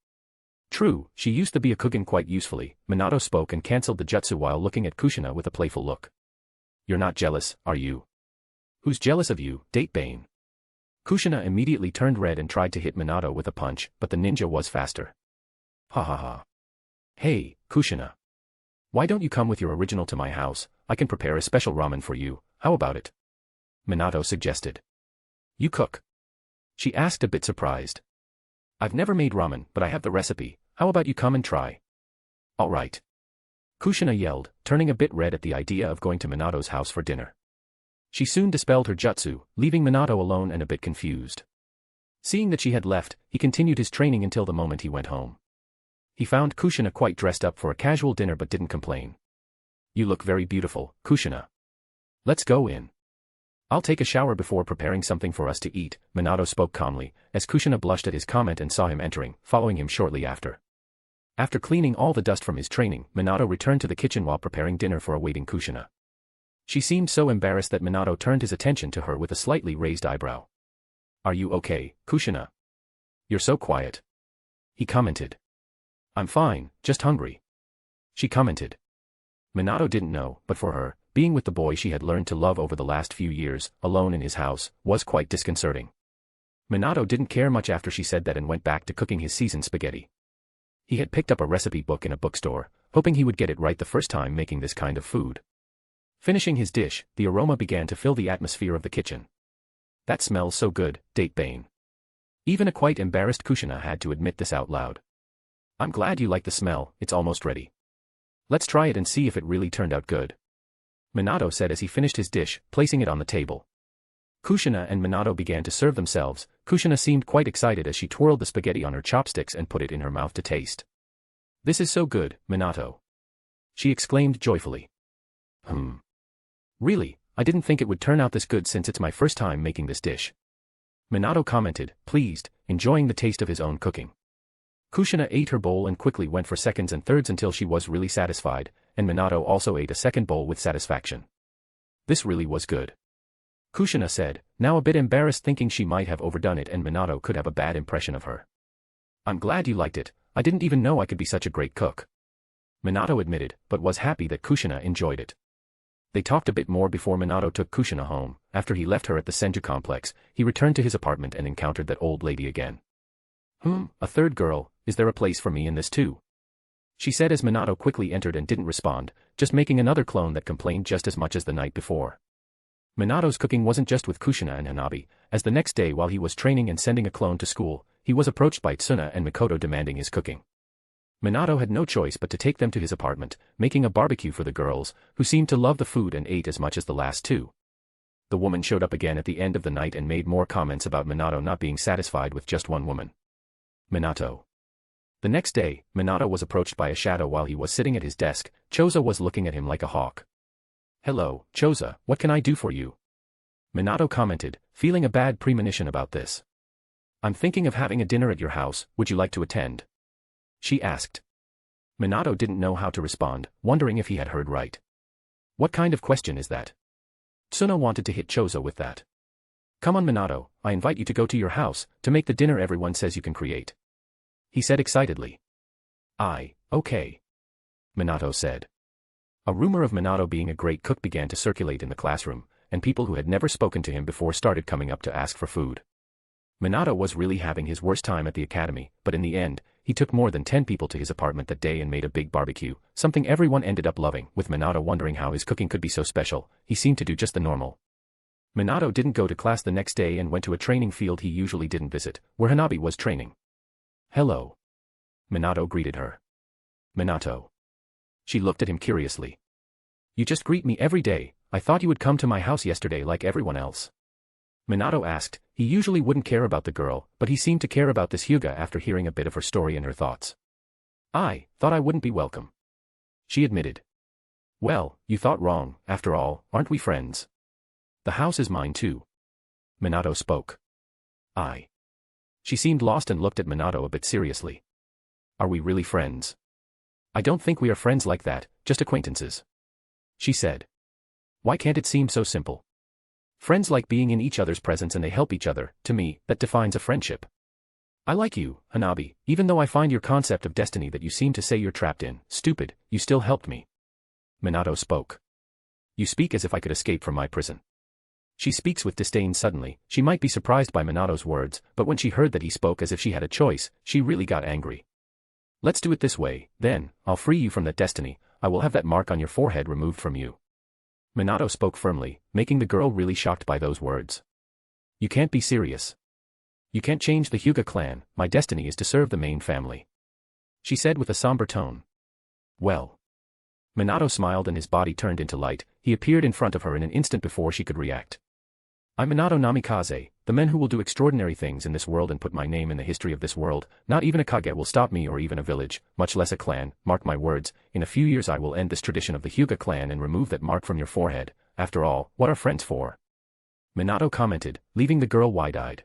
"True, she used to be a Kugen quite usefully," Minato spoke and cancelled the jutsu while looking at Kushina with a playful look. "You're not jealous, are you?" "Who's jealous of you, Datebane?" Kushina immediately turned red and tried to hit Minato with a punch, but the ninja was faster. "Ha ha ha. Hey, Kushina. Why don't you come with your original to my house? I can prepare a special ramen for you, how about it?" Minato suggested. "You cook?" she asked a bit surprised. "I've never made ramen, but I have the recipe, how about you come and try?" "All right." Kushina yelled, turning a bit red at the idea of going to Minato's house for dinner. She soon dispelled her jutsu, leaving Minato alone and a bit confused. Seeing that she had left, he continued his training until the moment he went home. He found Kushina quite dressed up for a casual dinner but didn't complain. "You look very beautiful, Kushina. Let's go in. I'll take a shower before preparing something for us to eat," Minato spoke calmly, as Kushina blushed at his comment and saw him entering, following him shortly after. After cleaning all the dust from his training, Minato returned to the kitchen while preparing dinner for awaiting Kushina. She seemed so embarrassed that Minato turned his attention to her with a slightly raised eyebrow. "Are you okay, Kushina? You're so quiet," he commented. "I'm fine, just hungry," she commented. Minato didn't know, but for her, being with the boy she had learned to love over the last few years, alone in his house, was quite disconcerting. Minato didn't care much after she said that and went back to cooking his seasoned spaghetti. He had picked up a recipe book in a bookstore, hoping he would get it right the first time making this kind of food. Finishing his dish, the aroma began to fill the atmosphere of the kitchen. "That smells so good, Datebane." Even a quite embarrassed Kushina had to admit this out loud. "I'm glad you like the smell, it's almost ready. Let's try it and see if it really turned out good," Minato said as he finished his dish, placing it on the table. Kushina and Minato began to serve themselves. Kushina seemed quite excited as she twirled the spaghetti on her chopsticks and put it in her mouth to taste. "This is so good, Minato," she exclaimed joyfully. "Really, I didn't think it would turn out this good since it's my first time making this dish," Minato commented, pleased, enjoying the taste of his own cooking. Kushina ate her bowl and quickly went for seconds and thirds until she was really satisfied, and Minato also ate a second bowl with satisfaction. "This really was good," Kushina said, now a bit embarrassed thinking she might have overdone it and Minato could have a bad impression of her. "I'm glad you liked it, I didn't even know I could be such a great cook," Minato admitted, but was happy that Kushina enjoyed it. They talked a bit more before Minato took Kushina home. After he left her at the Senju complex, he returned to his apartment and encountered that old lady again. A third girl, is there a place for me in this too?" she said as Minato quickly entered and didn't respond, just making another clone that complained just as much as the night before. Minato's cooking wasn't just with Kushina and Hanabi, as the next day while he was training and sending a clone to school, he was approached by Tsuna and Mikoto demanding his cooking. Minato had no choice but to take them to his apartment, making a barbecue for the girls, who seemed to love the food and ate as much as the last two. The woman showed up again at the end of the night and made more comments about Minato not being satisfied with just one woman. Minato. The next day, Minato was approached by a shadow while he was sitting at his desk. Choza was looking at him like a hawk. "Hello, Choza, what can I do for you?" Minato commented, feeling a bad premonition about this. "I'm thinking of having a dinner at your house, would you like to attend?" she asked. Minato didn't know how to respond, wondering if he had heard right. What kind of question is that? Tsuna wanted to hit Choza with that. "Come on Minato, I invite you to go to your house, to make the dinner everyone says you can create," he said excitedly. Okay," Minato said. A rumor of Minato being a great cook began to circulate in the classroom, and people who had never spoken to him before started coming up to ask for food. Minato was really having his worst time at the academy, but in the end, he took more than 10 people to his apartment that day and made a big barbecue, something everyone ended up loving. With Minato wondering how his cooking could be so special, he seemed to do just the normal. Minato didn't go to class the next day and went to a training field he usually didn't visit, where Hanabi was training. "Hello." Minato greeted her. "Minato." She looked at him curiously. "You just greet me every day, I thought you would come to my house yesterday like everyone else." Minato asked. He usually wouldn't care about the girl, but he seemed to care about this Hyuga after hearing a bit of her story and her thoughts. "I thought I wouldn't be welcome," she admitted. "Well, you thought wrong, after all, aren't we friends?" "The house is mine too." Minato spoke. She seemed lost and looked at Minato a bit seriously. "Are we really friends?" "I don't think we are friends like that, just acquaintances," she said. "Why can't it seem so simple? Friends like being in each other's presence and they help each other, to me, that defines a friendship. I like you, Hanabi, even though I find your concept of destiny that you seem to say you're trapped in, stupid, you still helped me." Minato spoke. "You speak as if I could escape from my prison." She speaks with disdain suddenly. She might be surprised by Minato's words, but when she heard that he spoke as if she had a choice, she really got angry. "Let's do it this way, then, I'll free you from that destiny, I will have that mark on your forehead removed from you." Minato spoke firmly, making the girl really shocked by those words. "You can't be serious. You can't change the Hyuga clan, my destiny is to serve the main family," she said with a somber tone. "Well." Minato smiled and his body turned into light. He appeared in front of her in an instant before she could react. "I'm Minato Namikaze, the man who will do extraordinary things in this world and put my name in the history of this world. Not even a kage will stop me or even a village, much less a clan. Mark my words, in a few years I will end this tradition of the Hyuga clan and remove that mark from your forehead. After all, what are friends for?" Minato commented, leaving the girl wide-eyed.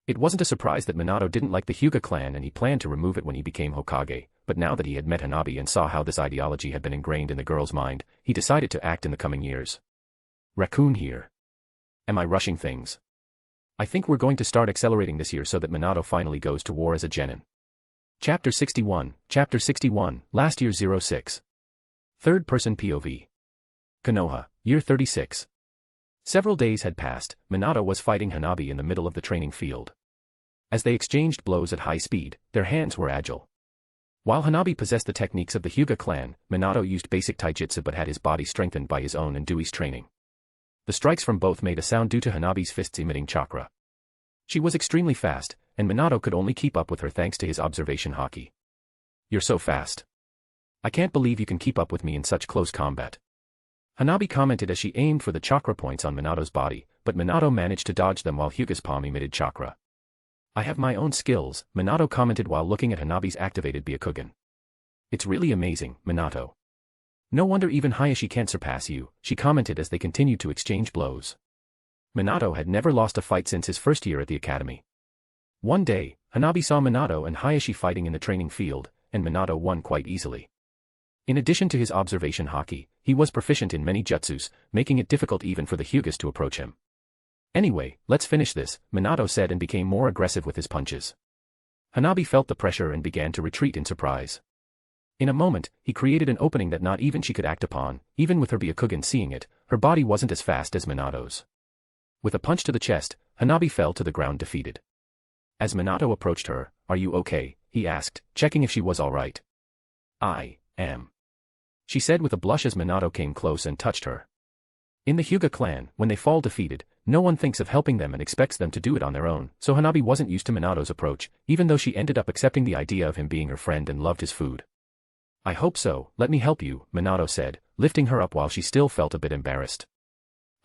It wasn't a surprise that Minato didn't like the Hyuga clan and he planned to remove it when he became Hokage, but now that he had met Hanabi and saw how this ideology had been ingrained in the girl's mind, he decided to act in the coming years. "Raccoon here. Am I rushing things? I think we're going to start accelerating this year so that Minato finally goes to war as a genin." Chapter 61, Last Year 06. Third-person POV. Konoha, Year 36. Several days had passed. Minato was fighting Hanabi in the middle of the training field. As they exchanged blows at high speed, their hands were agile. While Hanabi possessed the techniques of the Hyuga clan, Minato used basic taijutsu but had his body strengthened by his own and Dewey's training. The strikes from both made a sound due to Hanabi's fists emitting chakra. She was extremely fast, and Minato could only keep up with her thanks to his observation haki. "You're so fast. I can't believe you can keep up with me in such close combat." Hanabi commented as she aimed for the chakra points on Minato's body, but Minato managed to dodge them while Hyuga's palm emitted chakra. "I have my own skills," Minato commented while looking at Hanabi's activated Byakugan. "It's really amazing, Minato. No wonder even Hayashi can't surpass you," she commented as they continued to exchange blows. Minato had never lost a fight since his first year at the academy. One day, Hanabi saw Minato and Hayashi fighting in the training field, and Minato won quite easily. In addition to his observation haki, he was proficient in many jutsus, making it difficult even for the Hyugas to approach him. "Anyway, let's finish this," Minato said and became more aggressive with his punches. Hanabi felt the pressure and began to retreat in surprise. In a moment, he created an opening that not even she could act upon. Even with her Byakugan seeing it, her body wasn't as fast as Minato's. With a punch to the chest, Hanabi fell to the ground defeated. As Minato approached her, "Are you okay?" he asked, checking if she was alright. I am. She said with a blush as Minato came close and touched her. In the Hyuga clan, when they fall defeated, no one thinks of helping them and expects them to do it on their own, so Hanabi wasn't used to Minato's approach, even though she ended up accepting the idea of him being her friend and loved his food. I hope so, let me help you, Minato said, lifting her up while she still felt a bit embarrassed.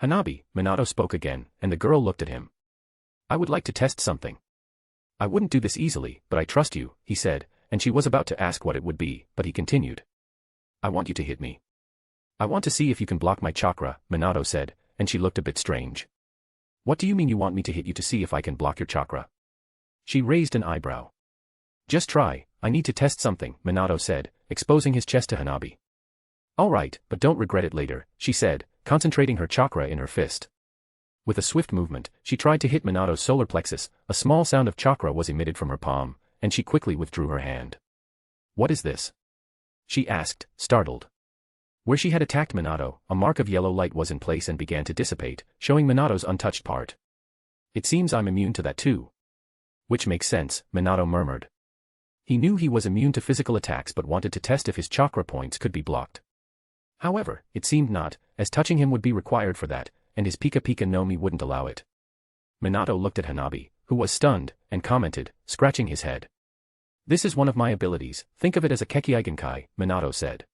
Hanabi, Minato spoke again, and the girl looked at him. I would like to test something. I wouldn't do this easily, but I trust you, he said, and she was about to ask what it would be, but he continued. I want you to hit me. I want to see if you can block my chakra, Minato said, and she looked a bit strange. What do you mean you want me to hit you to see if I can block your chakra? She raised an eyebrow. Just try, I need to test something, Minato said, exposing his chest to Hanabi. All right, but don't regret it later, she said, concentrating her chakra in her fist. With a swift movement, she tried to hit Minato's solar plexus. A small sound of chakra was emitted from her palm, and she quickly withdrew her hand. What is this? She asked, startled. Where she had attacked Minato, a mark of yellow light was in place and began to dissipate, showing Minato's untouched part. It seems I'm immune to that too. Which makes sense, Minato murmured. He knew he was immune to physical attacks but wanted to test if his chakra points could be blocked. However, it seemed not, as touching him would be required for that, and his Pika Pika No Mi wouldn't allow it. Minato looked at Hanabi, who was stunned, and commented, scratching his head. This is one of my abilities, think of it as a Kekkeigenkai, Minato said.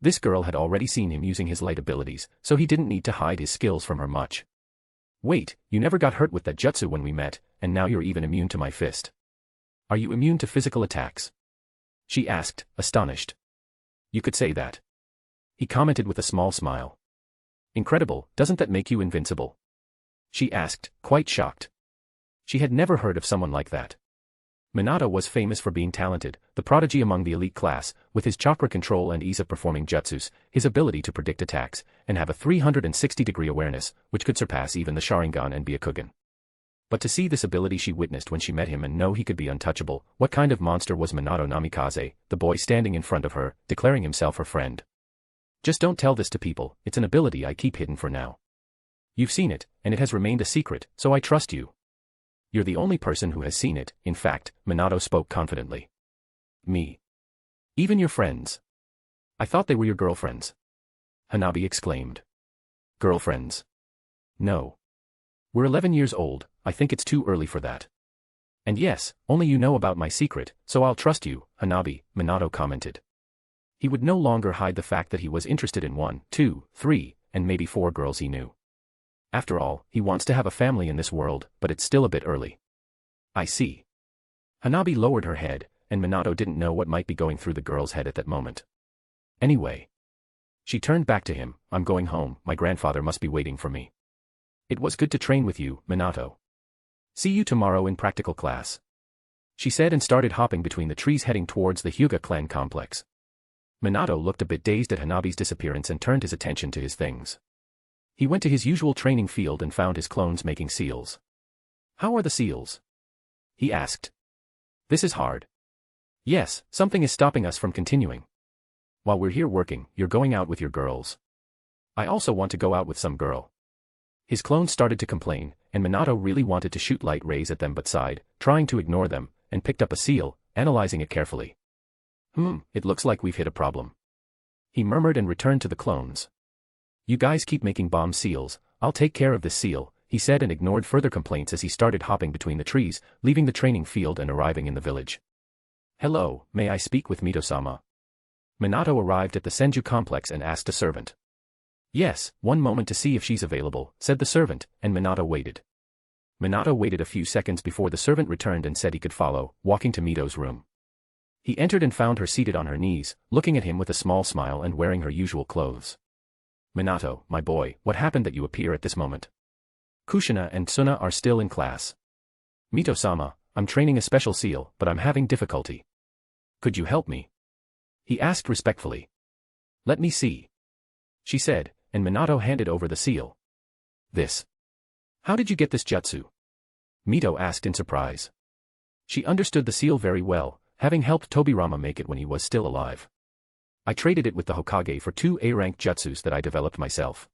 This girl had already seen him using his light abilities, so he didn't need to hide his skills from her much. Wait, you never got hurt with that jutsu when we met, and now you're even immune to my fist. Are you immune to physical attacks? She asked, astonished. You could say that. He commented with a small smile. Incredible, doesn't that make you invincible? She asked, quite shocked. She had never heard of someone like that. Minato was famous for being talented, the prodigy among the elite class, with his chakra control and ease of performing jutsus, his ability to predict attacks, and have a 360-degree awareness, which could surpass even the Sharingan and Byakugan. But to see this ability she witnessed when she met him and know he could be untouchable, what kind of monster was Minato Namikaze, the boy standing in front of her, declaring himself her friend? Just don't tell this to people, it's an ability I keep hidden for now. You've seen it, and it has remained a secret, so I trust you. You're the only person who has seen it, in fact, Minato spoke confidently. Me? Even your friends? I thought they were your girlfriends. Hanabi exclaimed. Girlfriends? No. We're 11 years old, I think it's too early for that. And yes, only you know about my secret, so I'll trust you, Hanabi, Minato commented. He would no longer hide the fact that he was interested in 1, 2, 3, and maybe 4 girls he knew. After all, he wants to have a family in this world, but it's still a bit early. I see. Hanabi lowered her head, and Minato didn't know what might be going through the girl's head at that moment. Anyway. She turned back to him, I'm going home, my grandfather must be waiting for me. It was good to train with you, Minato. See you tomorrow in practical class. She said and started hopping between the trees heading towards the Hyuga clan complex. Minato looked a bit dazed at Hanabi's disappearance and turned his attention to his things. He went to his usual training field and found his clones making seals. How are the seals? He asked. This is hard. Yes, something is stopping us from continuing. While we're here working, you're going out with your girls. I also want to go out with some girl. His clones started to complain, and Minato really wanted to shoot light rays at them but sighed, trying to ignore them, and picked up a seal, analyzing it carefully. It looks like we've hit a problem. He murmured and returned to the clones. You guys keep making bomb seals, I'll take care of this seal, he said and ignored further complaints as he started hopping between the trees, leaving the training field and arriving in the village. Hello, may I speak with Mito-sama? Minato arrived at the Senju complex and asked a servant. Yes, one moment to see if she's available, said the servant, and Minato waited. Minato waited a few seconds before the servant returned and said he could follow, walking to Mito's room. He entered and found her seated on her knees, looking at him with a small smile and wearing her usual clothes. Minato, my boy, what happened that you appear at this moment? Kushina and Suna are still in class. Mito-sama, I'm training a special seal, but I'm having difficulty. Could you help me? He asked respectfully. Let me see. She said, and Minato handed over the seal. This. How did you get this jutsu? Mito asked in surprise. She understood the seal very well, having helped Tobirama make it when he was still alive. I traded it with the Hokage for 2 A-rank jutsus that I developed myself.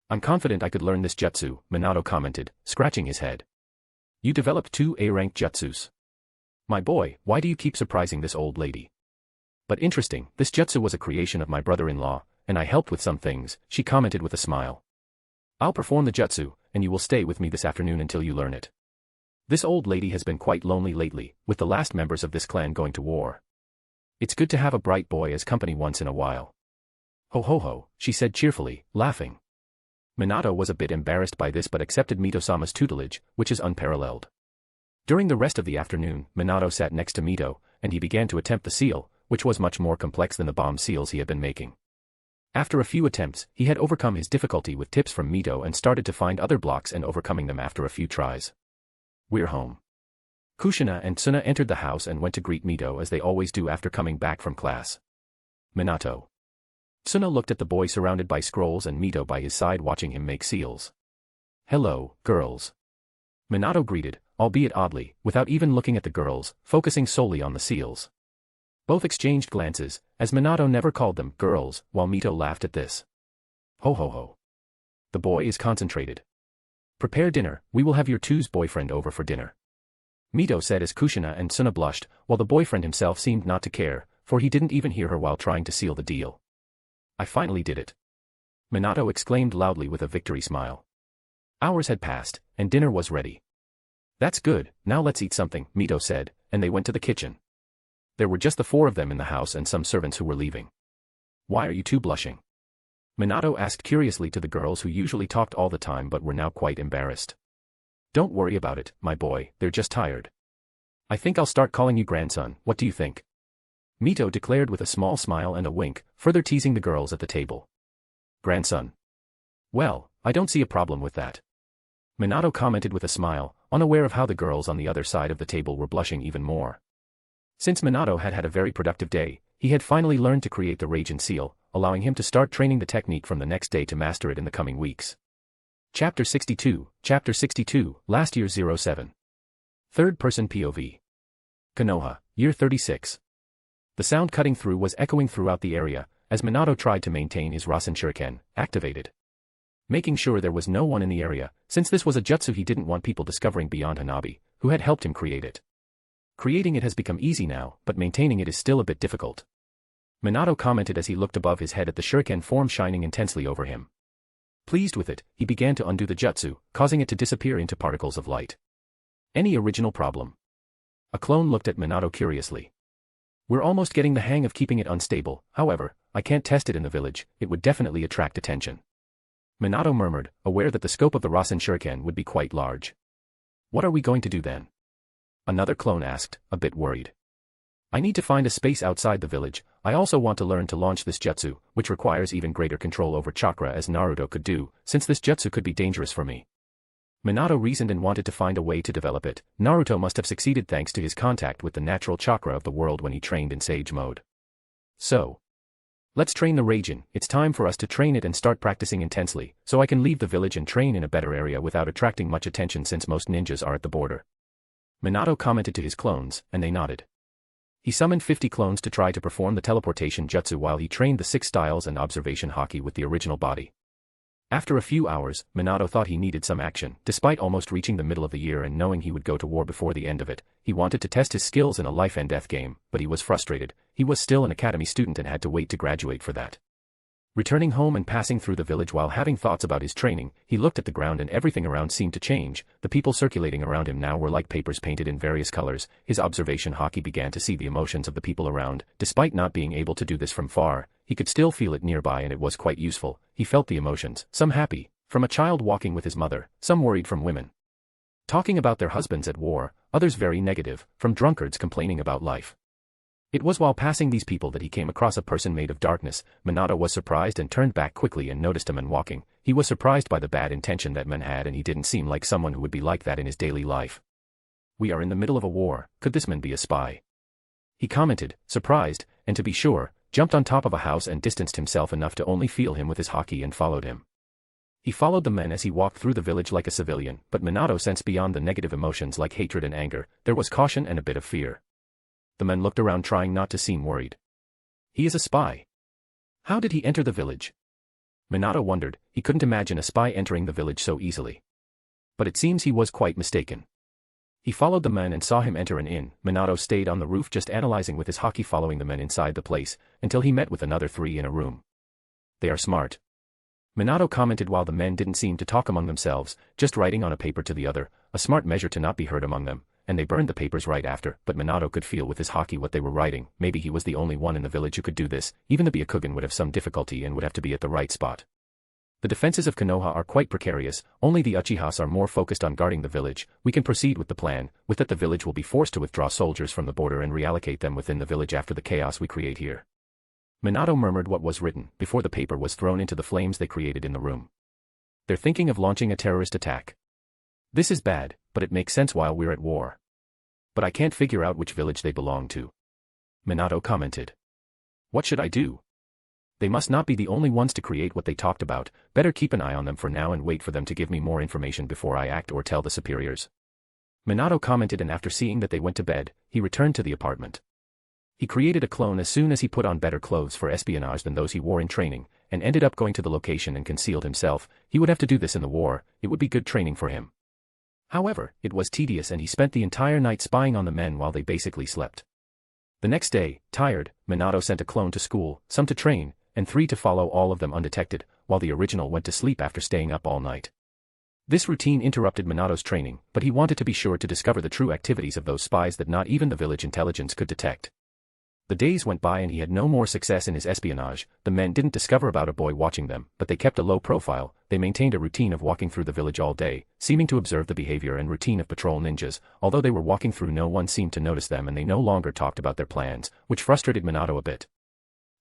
I'm confident I could learn this jutsu, Minato commented, scratching his head. You developed 2 A-rank jutsus. My boy, why do you keep surprising this old lady? But interesting, this jutsu was a creation of my brother-in-law, and I helped with some things, she commented with a smile. I'll perform the jutsu, and you will stay with me this afternoon until you learn it. This old lady has been quite lonely lately, with the last members of this clan going to war. It's good to have a bright boy as company once in a while. Ho ho ho, she said cheerfully, laughing. Minato was a bit embarrassed by this but accepted Mito-sama's tutelage, which is unparalleled. During the rest of the afternoon, Minato sat next to Mito, and he began to attempt the seal, which was much more complex than the bomb seals he had been making. After a few attempts, he had overcome his difficulty with tips from Mito and started to find other blocks and overcoming them after a few tries. We're home. Kushina and Tsuna entered the house and went to greet Mito as they always do after coming back from class. Minato. Tsuna looked at the boy surrounded by scrolls and Mito by his side watching him make seals. Hello, girls. Minato greeted, albeit oddly, without even looking at the girls, focusing solely on the seals. Both exchanged glances, as Minato never called them girls, while Mito laughed at this. Ho ho ho. The boy is concentrated. Prepare dinner, we will have your two's boyfriend over for dinner. Mito said as Kushina and Tsuna blushed, while the boyfriend himself seemed not to care, for he didn't even hear her while trying to seal the deal. I finally did it. Minato exclaimed loudly with a victory smile. Hours had passed, and dinner was ready. That's good, now let's eat something, Mito said, and they went to the kitchen. There were just the four of them in the house and some servants who were leaving. Why are you two blushing? Minato asked curiously to the girls who usually talked all the time but were now quite embarrassed. Don't worry about it, my boy, they're just tired. I think I'll start calling you grandson, what do you think? Mito declared with a small smile and a wink, further teasing the girls at the table. Grandson. Well, I don't see a problem with that. Minato commented with a smile, unaware of how the girls on the other side of the table were blushing even more. Since Minato had had a very productive day, he had finally learned to create the Raging Seal, allowing him to start training the technique from the next day to master it in the coming weeks. Chapter 62, Last Year 07. Third-person POV. Konoha, Year 36. The sound cutting through was echoing throughout the area, as Minato tried to maintain his Rasen Shuriken activated. Making sure there was no one in the area, since this was a jutsu he didn't want people discovering beyond Hanabi, who had helped him create it. Creating it has become easy now, but maintaining it is still a bit difficult. Minato commented as he looked above his head at the shuriken form shining intensely over him. Pleased with it, he began to undo the jutsu, causing it to disappear into particles of light. Any original problem? A clone looked at Minato curiously. We're almost getting the hang of keeping it unstable, however, I can't test it in the village, it would definitely attract attention. Minato murmured, aware that the scope of the Rasen Shuriken would be quite large. What are we going to do then? Another clone asked, a bit worried. I need to find a space outside the village, I also want to learn to launch this jutsu, which requires even greater control over chakra as Naruto could do, since this jutsu could be dangerous for me. Minato reasoned and wanted to find a way to develop it. Naruto must have succeeded thanks to his contact with the natural chakra of the world when he trained in Sage mode. So, let's train the Raijin, it's time for us to train it and start practicing intensely, so I can leave the village and train in a better area without attracting much attention since most ninjas are at the border. Minato commented to his clones, and they nodded. He summoned 50 clones to try to perform the teleportation jutsu while he trained the 6 styles and observation haki with the original body. After a few hours, Minato thought he needed some action. Despite almost reaching the middle of the year and knowing he would go to war before the end of it, he wanted to test his skills in a life and death game, but he was frustrated. He was still an academy student and had to wait to graduate for that. Returning home and passing through the village while having thoughts about his training, he looked at the ground and everything around seemed to change. The people circulating around him now were like papers painted in various colors. His observation haki began to see the emotions of the people around. Despite not being able to do this from far, he could still feel it nearby and it was quite useful. He felt the emotions, some happy, from a child walking with his mother, some worried from women talking about their husbands at war, others very negative, from drunkards complaining about life. It was while passing these people that he came across a person made of darkness. Minato was surprised and turned back quickly and noticed a man walking. He was surprised by the bad intention that man had and he didn't seem like someone who would be like that in his daily life. We are in the middle of a war, could this man be a spy? He commented, surprised, and to be sure, jumped on top of a house and distanced himself enough to only feel him with his haki and followed him. He followed the men as he walked through the village like a civilian, but Minato sensed beyond the negative emotions like hatred and anger, there was caution and a bit of fear. The men looked around trying not to seem worried. He is a spy. How did he enter the village? Minato wondered, he couldn't imagine a spy entering the village so easily. But it seems he was quite mistaken. He followed the men and saw him enter an inn. Minato stayed on the roof just analyzing with his haki, following the men inside the place, until he met with another three in a room. They are smart. Minato commented while the men didn't seem to talk among themselves, just writing on a paper to the other, a smart measure to not be heard among them, and they burned the papers right after, but Minato could feel with his haki what they were writing. Maybe he was the only one in the village who could do this, even the Byakugan would have some difficulty and would have to be at the right spot. The defenses of Konoha are quite precarious, only the Uchihas are more focused on guarding the village. We can proceed with the plan, with that the village will be forced to withdraw soldiers from the border and reallocate them within the village after the chaos we create here. Minato murmured what was written, before the paper was thrown into the flames they created in the room. They're thinking of launching a terrorist attack. This is bad, but it makes sense while we're at war. But I can't figure out which village they belong to. Minato commented. What should I do? They must not be the only ones to create what they talked about, better keep an eye on them for now and wait for them to give me more information before I act or tell the superiors. Minato commented, and after seeing that they went to bed, he returned to the apartment. He created a clone as soon as he put on better clothes for espionage than those he wore in training, and ended up going to the location and concealed himself. He would have to do this in the war, it would be good training for him. However, it was tedious and he spent the entire night spying on the men while they basically slept. The next day, tired, Minato sent a clone to school, some to train, and 3 to follow, all of them undetected, while the original went to sleep after staying up all night. This routine interrupted Minato's training, but he wanted to be sure to discover the true activities of those spies that not even the village intelligence could detect. The days went by and he had no more success in his espionage. The men didn't discover about a boy watching them, but they kept a low profile. They maintained a routine of walking through the village all day, seeming to observe the behavior and routine of patrol ninjas. Although they were walking through, no one seemed to notice them and they no longer talked about their plans, which frustrated Minato a bit.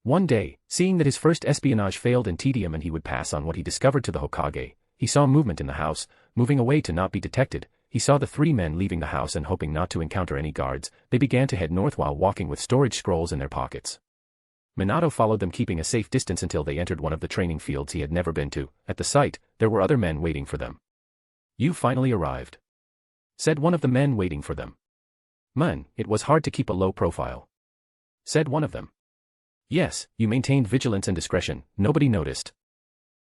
One day, seeing that his first espionage failed in tedium and he would pass on what he discovered to the Hokage, he saw movement in the house, moving away to not be detected. He saw the 3 men leaving the house and hoping not to encounter any guards, they began to head north while walking with storage scrolls in their pockets. Minato followed them, keeping a safe distance until they entered one of the training fields he had never been to. At the site, there were other men waiting for them. "You finally arrived," said one of the men waiting for them. "Man, it was hard to keep a low profile," said one of them. "Yes, you maintained vigilance and discretion, nobody noticed,"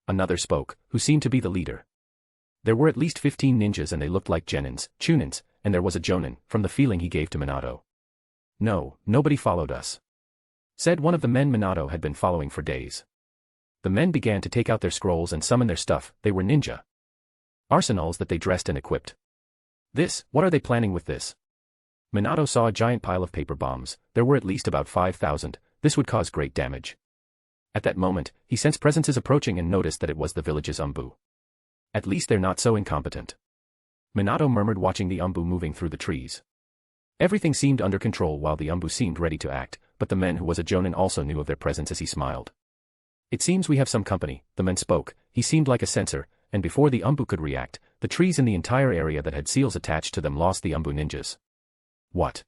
another spoke, who seemed to be the leader. There were at least 15 ninjas and they looked like genins, chunins, and there was a jonin, from the feeling he gave to Minato. "No, nobody followed us," said one of the men Minato had been following for days. The men began to take out their scrolls and summon their stuff. They were ninja arsenals that they dressed and equipped. What are they planning with this? Minato saw a giant pile of paper bombs. There were at least about 5,000. This would cause great damage. At that moment, he sensed presences approaching and noticed that it was the village's Umbu. At least they're not so incompetent, Minato murmured, watching the Umbu moving through the trees. Everything seemed under control while the Umbu seemed ready to act, but the man who was a jonin also knew of their presence as he smiled. "It seems we have some company," the man spoke. He seemed like a censor, and before the Umbu could react, the trees in the entire area that had seals attached to them lost the Umbu ninjas. What?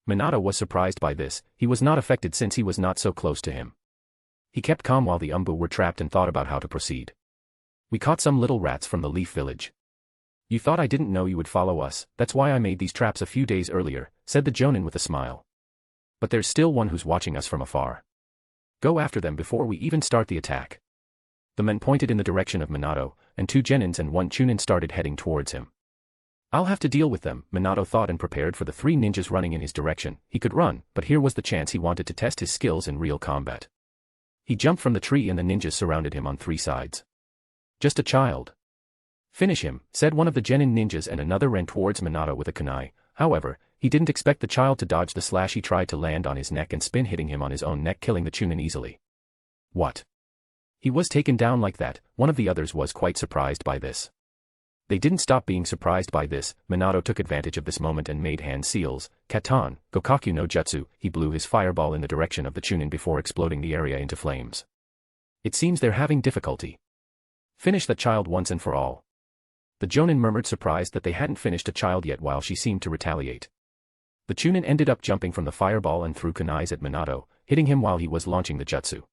Minato was surprised by this. He was not affected since he was not so close to him. He kept calm while the Umbu were trapped and thought about how to proceed. "We caught some little rats from the Leaf Village. You thought I didn't know you would follow us, that's why I made these traps a few days earlier," said the jonin with a smile. "But there's still one who's watching us from afar. Go after them before we even start the attack." The men pointed in the direction of Minato, and 2 genins and 1 chunin started heading towards him. "I'll have to deal with them," Minato thought, and prepared for the 3 ninjas running in his direction. He could run, but here was the chance he wanted to test his skills in real combat. He jumped from the tree and the ninjas surrounded him on 3 sides. "Just a child." "Finish him," said one of the genin ninjas, and another ran towards Minato with a kunai. However, he didn't expect the child to dodge the slash. He tried to land on his neck and spin, hitting him on his own neck, killing the chunin easily. What? He was taken down like that. One of the others was quite surprised by this. They didn't stop being surprised by this. Minato took advantage of this moment and made hand seals. Katan, Gokaku no Jutsu. He blew his fireball in the direction of the chunin before exploding the area into flames. "It seems they're having difficulty. Finish that child once and for all." The jonin murmured, surprised that they hadn't finished a child yet, while she seemed to retaliate. The chunin ended up jumping from the fireball and threw kunais at Minato, hitting him while he was launching the jutsu.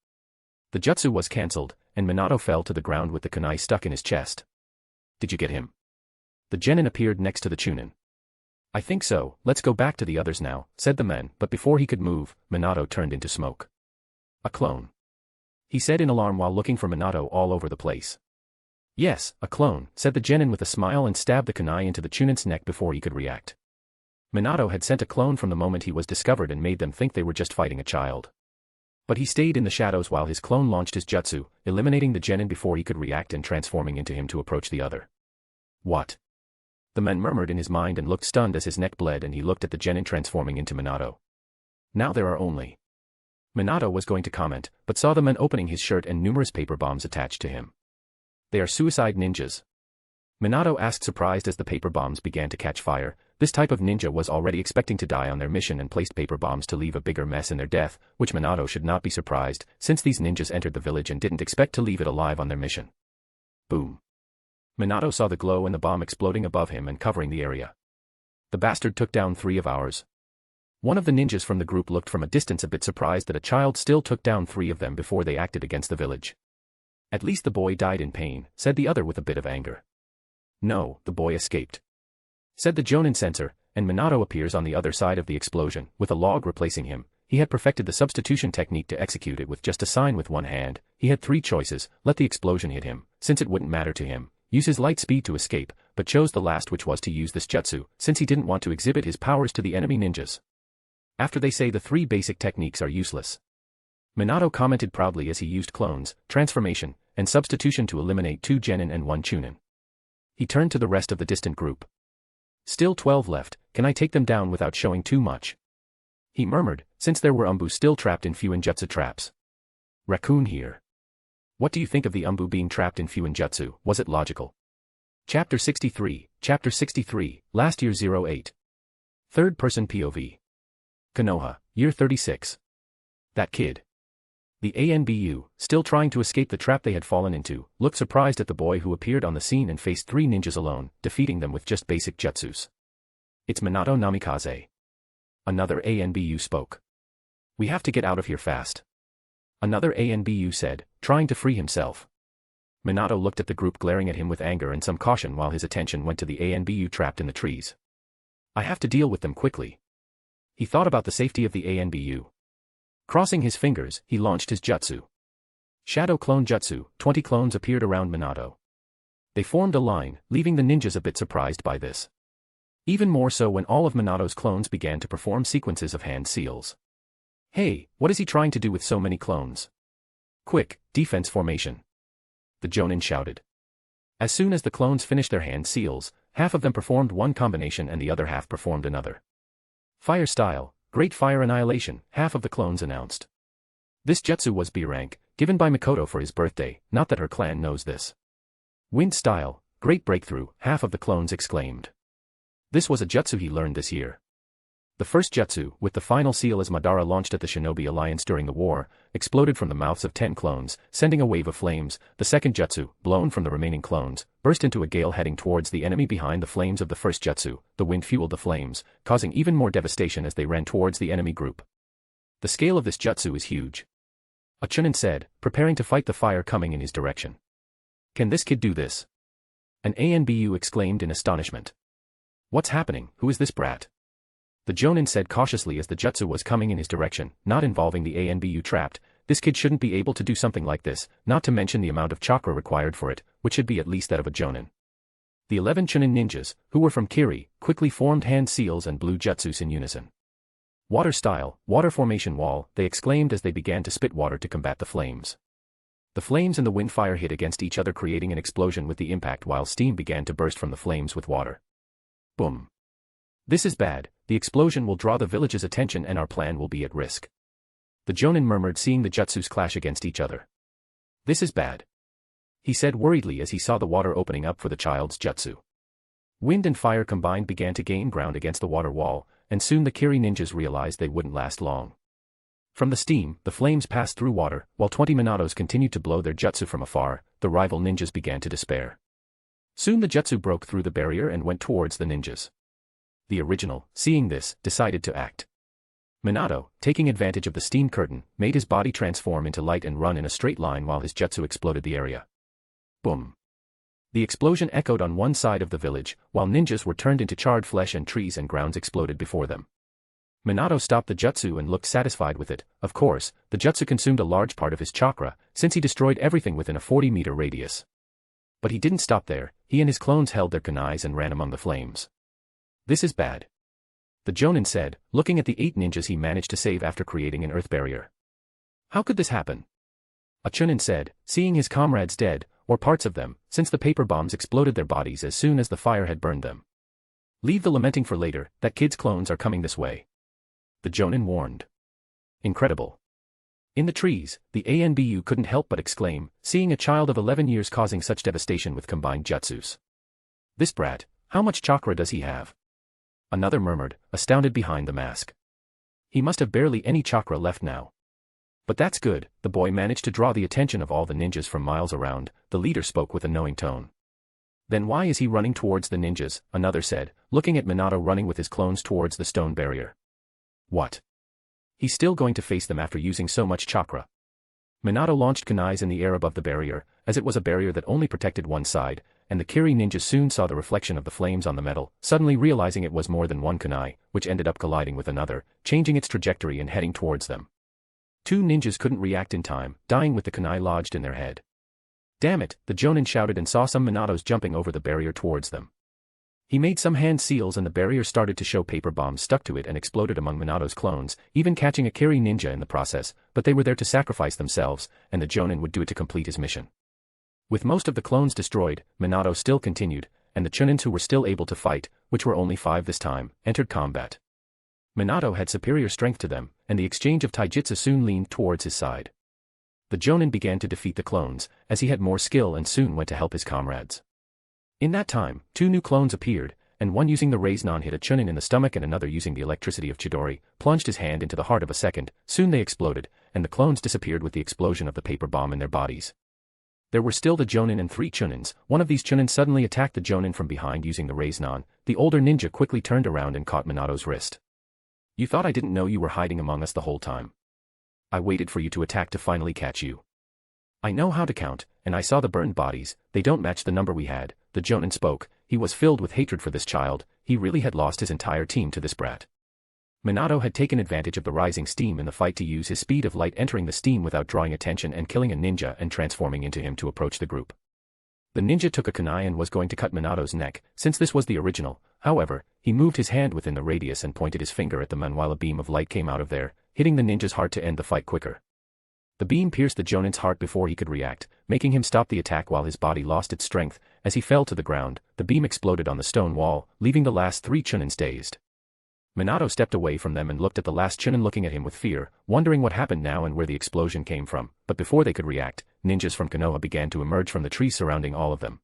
The jutsu was cancelled, and Minato fell to the ground with the kunai stuck in his chest. "Did you get him?" The genin appeared next to the chunin. "I think so, let's go back to the others now," said the man, but before he could move, Minato turned into smoke. "A clone," he said in alarm while looking for Minato all over the place. "Yes, a clone," said the genin with a smile and stabbed the kunai into the chunin's neck before he could react. Minato had sent a clone from the moment he was discovered and made them think they were just fighting a child. But he stayed in the shadows while his clone launched his jutsu, eliminating the genin before he could react and transforming into him to approach the other. What? The man murmured in his mind and looked stunned as his neck bled, and he looked at the genin transforming into Minato. Now there are only. Minato was going to comment, but saw the man opening his shirt and numerous paper bombs attached to him. They are suicide ninjas. Minato asked, surprised as the paper bombs began to catch fire. This type of ninja was already expecting to die on their mission and placed paper bombs to leave a bigger mess in their death, which Minato should not be surprised, since these ninjas entered the village and didn't expect to leave it alive on their mission. Boom. Minato saw the glow and the bomb exploding above him and covering the area. The bastard took down 3 of ours. One of the ninjas from the group looked from a distance a bit surprised that a child still took down 3 of them before they acted against the village. At least the boy died in pain, said the other with a bit of anger. No, the boy escaped, said the Jonin sensor, and Minato appears on the other side of the explosion, with a log replacing him. He had perfected the substitution technique to execute it with just a sign with one hand. He had 3 choices: let the explosion hit him, since it wouldn't matter to him, use his light speed to escape, but chose the last, which was to use this jutsu, since he didn't want to exhibit his powers to the enemy ninjas. After they say the 3 basic techniques are useless, Minato commented proudly as he used clones, transformation, and substitution to eliminate 2 genin and 1 chunin. He turned to the rest of the distant group. Still 12 left, can I take them down without showing too much? He murmured, since there were Umbu still trapped in Fuinjutsu traps. Raccoon here. What do you think of the Umbu being trapped in Fuinjutsu? Was it logical? Chapter 63, last year 08. Third person POV. Konoha, year 36. That kid. The ANBU, still trying to escape the trap they had fallen into, looked surprised at the boy who appeared on the scene and faced 3 ninjas alone, defeating them with just basic jutsus. It's Minato Namikaze. Another ANBU spoke. We have to get out of here fast. Another ANBU said, trying to free himself. Minato looked at the group glaring at him with anger and some caution while his attention went to the ANBU trapped in the trees. I have to deal with them quickly. He thought about the safety of the ANBU. Crossing his fingers, he launched his jutsu. Shadow Clone Jutsu. 20 clones appeared around Minato. They formed a line, leaving the ninjas a bit surprised by this. Even more so when all of Minato's clones began to perform sequences of hand seals. Hey, what is he trying to do with so many clones? Quick, defense formation. The Jonin shouted. As soon as the clones finished their hand seals, half of them performed one combination and the other half performed another. Fire style. Great Fire Annihilation, half of the clones announced. This jutsu was B rank, given by Mikoto for his birthday, not that her clan knows this. Wind Style, Great Breakthrough, half of the clones exclaimed. This was a jutsu he learned this year. The first jutsu, with the final seal as Madara launched at the Shinobi Alliance during the war, exploded from the mouths of 10 clones, sending a wave of flames. The second jutsu, blown from the remaining clones, burst into a gale heading towards the enemy behind the flames of the first jutsu. The wind fueled the flames, causing even more devastation as they ran towards the enemy group. The scale of this jutsu is huge. A Chunin said, preparing to fight the fire coming in his direction. Can this kid do this? An ANBU exclaimed in astonishment. What's happening? Who is this brat? The Jonin said cautiously as the jutsu was coming in his direction, not involving the ANBU trapped. This kid shouldn't be able to do something like this, not to mention the amount of chakra required for it, which should be at least that of a Jonin. The 11 Chunin ninjas, who were from Kiri, quickly formed hand seals and blew jutsus in unison. Water style, water formation wall, they exclaimed as they began to spit water to combat the flames. The flames and the wind fire hit against each other, creating an explosion with the impact while steam began to burst from the flames with water. Boom. This is bad. The explosion will draw the village's attention and our plan will be at risk. The Jonin murmured, seeing the jutsus clash against each other. This is bad, he said worriedly as he saw the water opening up for the child's jutsu. Wind and fire combined began to gain ground against the water wall, and soon the Kiri ninjas realized they wouldn't last long. From the steam, the flames passed through water, while 20 Minatos continued to blow their jutsu from afar. The rival ninjas began to despair. Soon the jutsu broke through the barrier and went towards the ninjas. The original, seeing this, decided to act. Minato, taking advantage of the steam curtain, made his body transform into light and run in a straight line while his jutsu exploded the area. Boom. The explosion echoed on one side of the village, while ninjas were turned into charred flesh and trees and grounds exploded before them. Minato stopped the jutsu and looked satisfied with it. Of course, the jutsu consumed a large part of his chakra, since he destroyed everything within a 40-meter radius. But he didn't stop there. He and his clones held their kunais and ran among the flames. This is bad. the Jonin said, looking at the 8 ninjas he managed to save after creating an earth barrier. How could this happen? A Chunin said, seeing his comrades dead, or parts of them, since the paper bombs exploded their bodies as soon as the fire had burned them. Leave the lamenting for later, that kid's clones are coming this way. The Jonin warned. Incredible. In the trees, the ANBU couldn't help but exclaim, seeing a child of 11 years causing such devastation with combined jutsus. This brat, how much chakra does he have? Another murmured, astounded behind the mask. He must have barely any chakra left now. But that's good, the boy managed to draw the attention of all the ninjas from miles around, the leader spoke with a knowing tone. Then why is he running towards the ninjas, another said, looking at Minato running with his clones towards the stone barrier. What? He's still going to face them after using so much chakra. Minato launched kunais in the air above the barrier, as it was a barrier that only protected one side, and the Kiri ninjas soon saw the reflection of the flames on the metal, suddenly realizing it was more than one kunai, which ended up colliding with another, changing its trajectory and heading towards them. 2 ninjas couldn't react in time, dying with the kunai lodged in their head. Damn it, the Jonin shouted and saw some Minatos jumping over the barrier towards them. He made some hand seals and the barrier started to show paper bombs stuck to it and exploded among Minato's clones, even catching a Kiri ninja in the process, but they were there to sacrifice themselves, and the Jonin would do it to complete his mission. With most of the clones destroyed, Minato still continued, and the Chunins who were still able to fight, which were only 5 this time, entered combat. Minato had superior strength to them, and the exchange of taijutsu soon leaned towards his side. The Jonin began to defeat the clones, as he had more skill and soon went to help his comrades. In that time, 2 new clones appeared, and one using the Raise-Non hit a Chunin in the stomach and another using the electricity of Chidori, plunged his hand into the heart of a second, soon they exploded, and the clones disappeared with the explosion of the paper bomb in their bodies. There were still the Jonin and 3 Chunins. One of these Chunin suddenly attacked the Jonin from behind using the Raise-Non. The older ninja quickly turned around and caught Minato's wrist. You thought I didn't know you were hiding among us the whole time. I waited for you to attack to finally catch you. I know how to count, and I saw the burned bodies, they don't match the number we had, the Jonin spoke. He was filled with hatred for this child, he really had lost his entire team to this brat. Minato had taken advantage of the rising steam in the fight to use his speed of light entering the steam without drawing attention and killing a ninja and transforming into him to approach the group. The ninja took a kunai and was going to cut Minato's neck, since this was the original, however, he moved his hand within the radius and pointed his finger at the man while a beam of light came out of there, hitting the ninja's heart to end the fight quicker. The beam pierced the Jonin's heart before he could react, making him stop the attack while his body lost its strength. As he fell to the ground, the beam exploded on the stone wall, leaving the last 3 Chunins dazed. Minato stepped away from them and looked at the last Chunin looking at him with fear, wondering what happened now and where the explosion came from, but before they could react, ninjas from Konoha began to emerge from the trees surrounding all of them.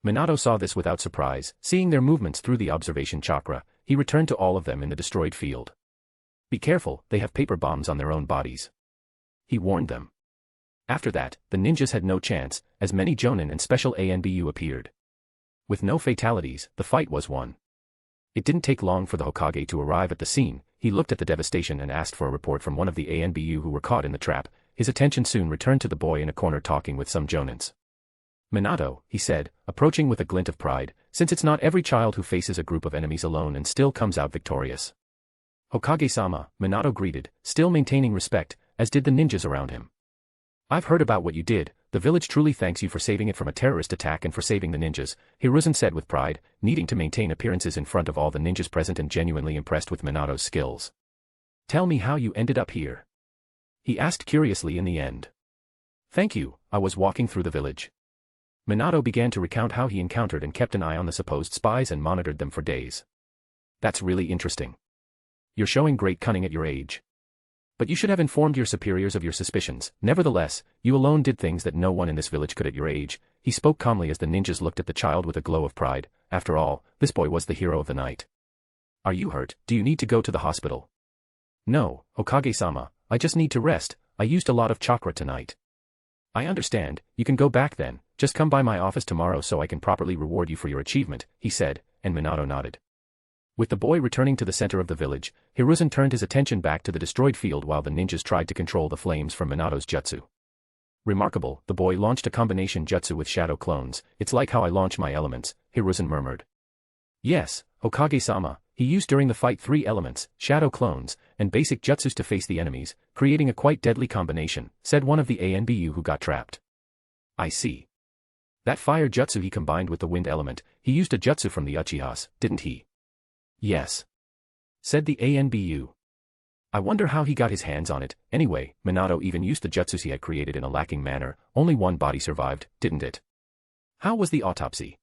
Minato saw this without surprise, seeing their movements through the observation chakra. He returned to all of them in the destroyed field. Be careful, they have paper bombs on their own bodies. He warned them. After that, the ninjas had no chance, as many Jonin and special ANBU appeared. With no fatalities, the fight was won. It didn't take long for the Hokage to arrive at the scene. He looked at the devastation and asked for a report from one of the ANBU who were caught in the trap. His attention soon returned to the boy in a corner talking with some Jonins. Minato, he said, approaching with a glint of pride, since it's not every child who faces a group of enemies alone and still comes out victorious. Hokage-sama, Minato greeted, still maintaining respect, as did the ninjas around him. I've heard about what you did, the village truly thanks you for saving it from a terrorist attack and for saving the ninjas, Hiruzen said with pride, needing to maintain appearances in front of all the ninjas present and genuinely impressed with Minato's skills. Tell me how you ended up here. He asked curiously in the end. Thank you, I was walking through the village. Minato began to recount how he encountered and kept an eye on the supposed spies and monitored them for days. That's really interesting. You're showing great cunning at your age. But you should have informed your superiors of your suspicions. Nevertheless, you alone did things that no one in this village could at your age. He spoke calmly as the ninjas looked at the child with a glow of pride. After all, this boy was the hero of the night. Are you hurt? Do you need to go to the hospital? No, Hokage-sama, I just need to rest. I used a lot of chakra tonight. I understand, you can go back then. Just come by my office tomorrow so I can properly reward you for your achievement, he said, and Minato nodded. With the boy returning to the center of the village, Hiruzen turned his attention back to the destroyed field while the ninjas tried to control the flames from Minato's jutsu. Remarkable, the boy launched a combination jutsu with shadow clones. It's like how I launch my elements, Hiruzen murmured. Yes, Hokage-sama, he used during the fight 3 elements, shadow clones, and basic jutsus to face the enemies, creating a quite deadly combination, said one of the ANBU who got trapped. I see. That fire jutsu he combined with the wind element, he used a jutsu from the Uchihas, didn't he? Yes. said the ANBU. I wonder how he got his hands on it. Anyway, Minato even used the jutsus he had created in a lacking manner. Only one body survived, didn't it? How was the autopsy?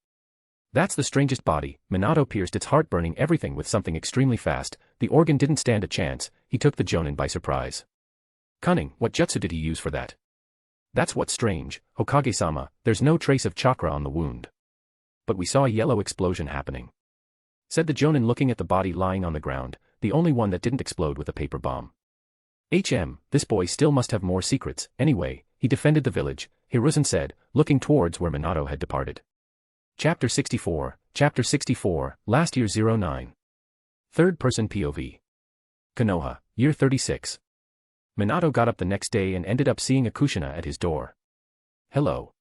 That's the strangest body. Minato pierced its heart, burning everything with something extremely fast. The organ didn't stand a chance. He took the Jonin by surprise. Cunning, what jutsu did he use for that? That's what's strange, Hokage-sama, there's no trace of chakra on the wound. But we saw a yellow explosion happening, said the Jonin, looking at the body lying on the ground, the only one that didn't explode with a paper bomb. This boy still must have more secrets. Anyway, he defended the village, Hiruzen said, looking towards where Minato had departed. Chapter 64, last year 09. Third-person POV. Konoha, year 36. Minato got up the next day and ended up seeing a Kushina at his door. Hello.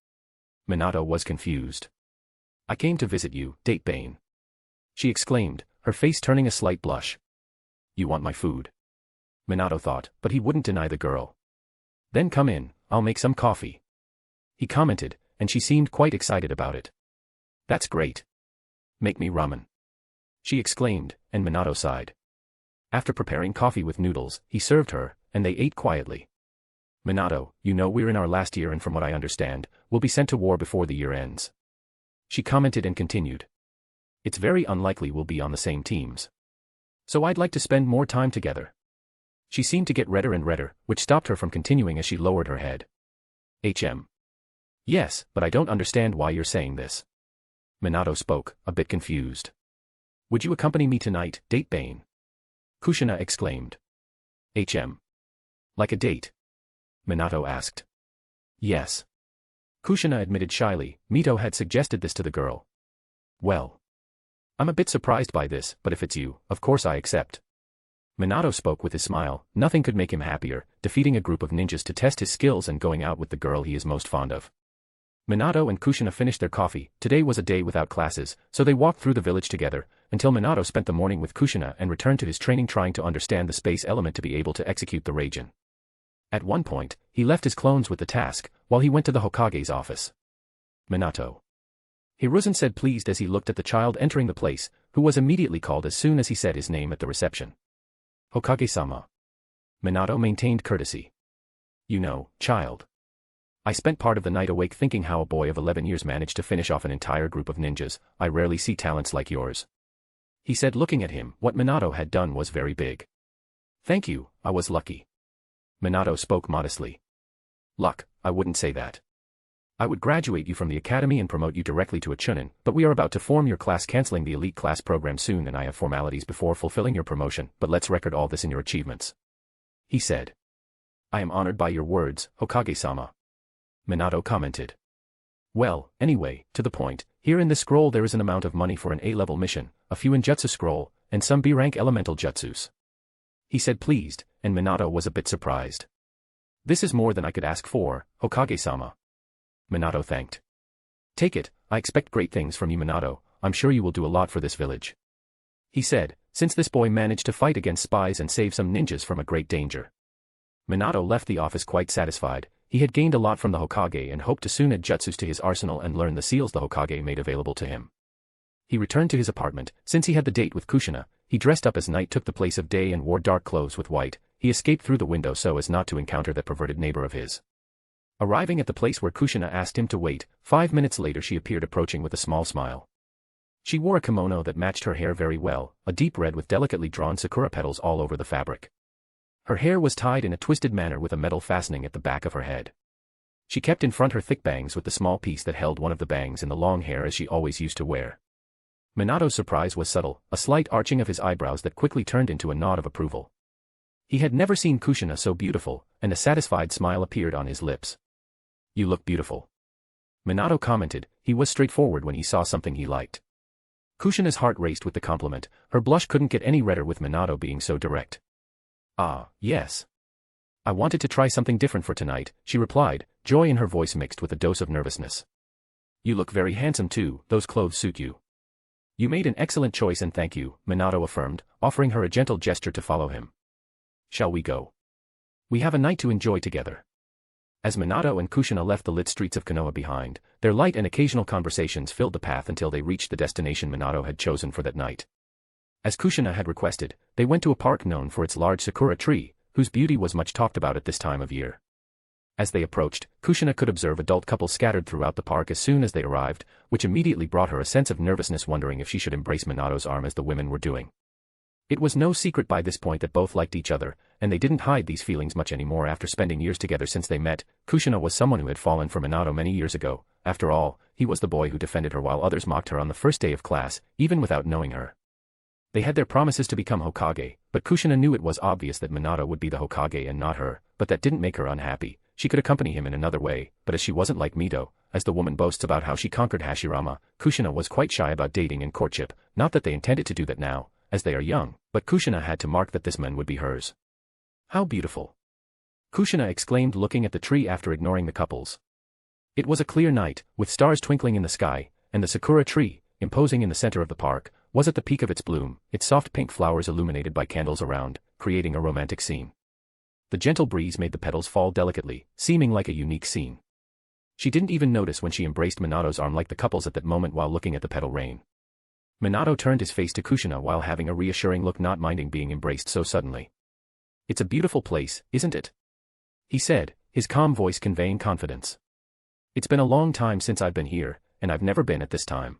Minato was confused. I came to visit you, Date Bane. She exclaimed, her face turning a slight blush. You want my food? Minato thought, but he wouldn't deny the girl. Then come in, I'll make some coffee. He commented, and she seemed quite excited about it. That's great. Make me ramen. She exclaimed, and Minato sighed. After preparing coffee with noodles, he served her, and they ate quietly. Minato, you know we're in our last year and from what I understand, we'll be sent to war before the year ends. She commented and continued. It's very unlikely we'll be on the same teams. So I'd like to spend more time together. She seemed to get redder and redder, which stopped her from continuing as she lowered her head. Yes, but I don't understand why you're saying this. Minato spoke, a bit confused. Would you accompany me tonight, Date Bane? Kushina exclaimed. Like a date? Minato asked. Yes. Kushina admitted shyly. Mito had suggested this to the girl. Well, I'm a bit surprised by this, but if it's you, of course I accept. Minato spoke with his smile. Nothing could make him happier, defeating a group of ninjas to test his skills and going out with the girl he is most fond of. Minato and Kushina finished their coffee. Today was a day without classes, so they walked through the village together, until Minato spent the morning with Kushina and returned to his training trying to understand the space element to be able to execute the Raijin. At one point, he left his clones with the task, while he went to the Hokage's office. Minato. Hiruzen said pleased as he looked at the child entering the place, who was immediately called as soon as he said his name at the reception. Hokage-sama. Minato maintained courtesy. You know, child. I spent part of the night awake thinking how a boy of 11 years managed to finish off an entire group of ninjas. I rarely see talents like yours. He said, looking at him. What Minato had done was very big. Thank you, I was lucky. Minato spoke modestly. Luck, I wouldn't say that. I would graduate you from the academy and promote you directly to a chunin, but we are about to form your class, canceling the elite class program soon, and I have formalities before fulfilling your promotion, but let's record all this in your achievements. He said. I am honored by your words, Hokage-sama. Minato commented. Well, anyway, to the point, here in this scroll there is an amount of money for an A-level mission, a few Injutsu scroll, and some B-rank elemental jutsus. He said pleased, and Minato was a bit surprised. This is more than I could ask for, Hokage-sama. Minato thanked. Take it, I expect great things from you, Minato. I'm sure you will do a lot for this village. He said, since this boy managed to fight against spies and save some ninjas from a great danger. Minato left the office quite satisfied. He had gained a lot from the Hokage and hoped to soon add jutsus to his arsenal and learn the seals the Hokage made available to him. He returned to his apartment. Since he had the date with Kushina, he dressed up as night took the place of day and wore dark clothes with white. He escaped through the window so as not to encounter that perverted neighbor of his. Arriving at the place where Kushina asked him to wait, 5 minutes later she appeared approaching with a small smile. She wore a kimono that matched her hair very well, a deep red with delicately drawn sakura petals all over the fabric. Her hair was tied in a twisted manner with a metal fastening at the back of her head. She kept in front her thick bangs with the small piece that held one of the bangs in the long hair as she always used to wear. Minato's surprise was subtle, a slight arching of his eyebrows that quickly turned into a nod of approval. He had never seen Kushina so beautiful, and a satisfied smile appeared on his lips. You look beautiful. Minato commented. He was straightforward when he saw something he liked. Kushina's heart raced with the compliment. Her blush couldn't get any redder with Minato being so direct. Ah, yes. I wanted to try something different for tonight, she replied, joy in her voice mixed with a dose of nervousness. You look very handsome too, those clothes suit you. You made an excellent choice and thank you, Minato affirmed, offering her a gentle gesture to follow him. Shall we go? We have a night to enjoy together. As Minato and Kushina left the lit streets of Konoha behind, their light and occasional conversations filled the path until they reached the destination Minato had chosen for that night. As Kushina had requested, they went to a park known for its large sakura tree, whose beauty was much talked about at this time of year. As they approached, Kushina could observe adult couples scattered throughout the park as soon as they arrived, which immediately brought her a sense of nervousness, wondering if she should embrace Minato's arm as the women were doing. It was no secret by this point that both liked each other, and they didn't hide these feelings much anymore after spending years together since they met. Kushina was someone who had fallen for Minato many years ago. After all, he was the boy who defended her while others mocked her on the first day of class, even without knowing her. They had their promises to become Hokage, but Kushina knew it was obvious that Minato would be the Hokage and not her, but that didn't make her unhappy. She could accompany him in another way, but as she wasn't like Mito, as the woman boasts about how she conquered Hashirama, Kushina was quite shy about dating and courtship. Not that they intended to do that now, as they are young, but Kushina had to mark that this man would be hers. How beautiful! Kushina exclaimed, looking at the tree after ignoring the couples. It was a clear night, with stars twinkling in the sky, and the sakura tree, imposing in the center of the park, was at the peak of its bloom, its soft pink flowers illuminated by candles around, creating a romantic scene. The gentle breeze made the petals fall delicately, seeming like a unique scene. She didn't even notice when she embraced Minato's arm like the couples at that moment while looking at the petal rain. Minato turned his face to Kushina while having a reassuring look, not minding being embraced so suddenly. "It's a beautiful place, isn't it?" he said, his calm voice conveying confidence. "It's been a long time since I've been here, and I've never been at this time,"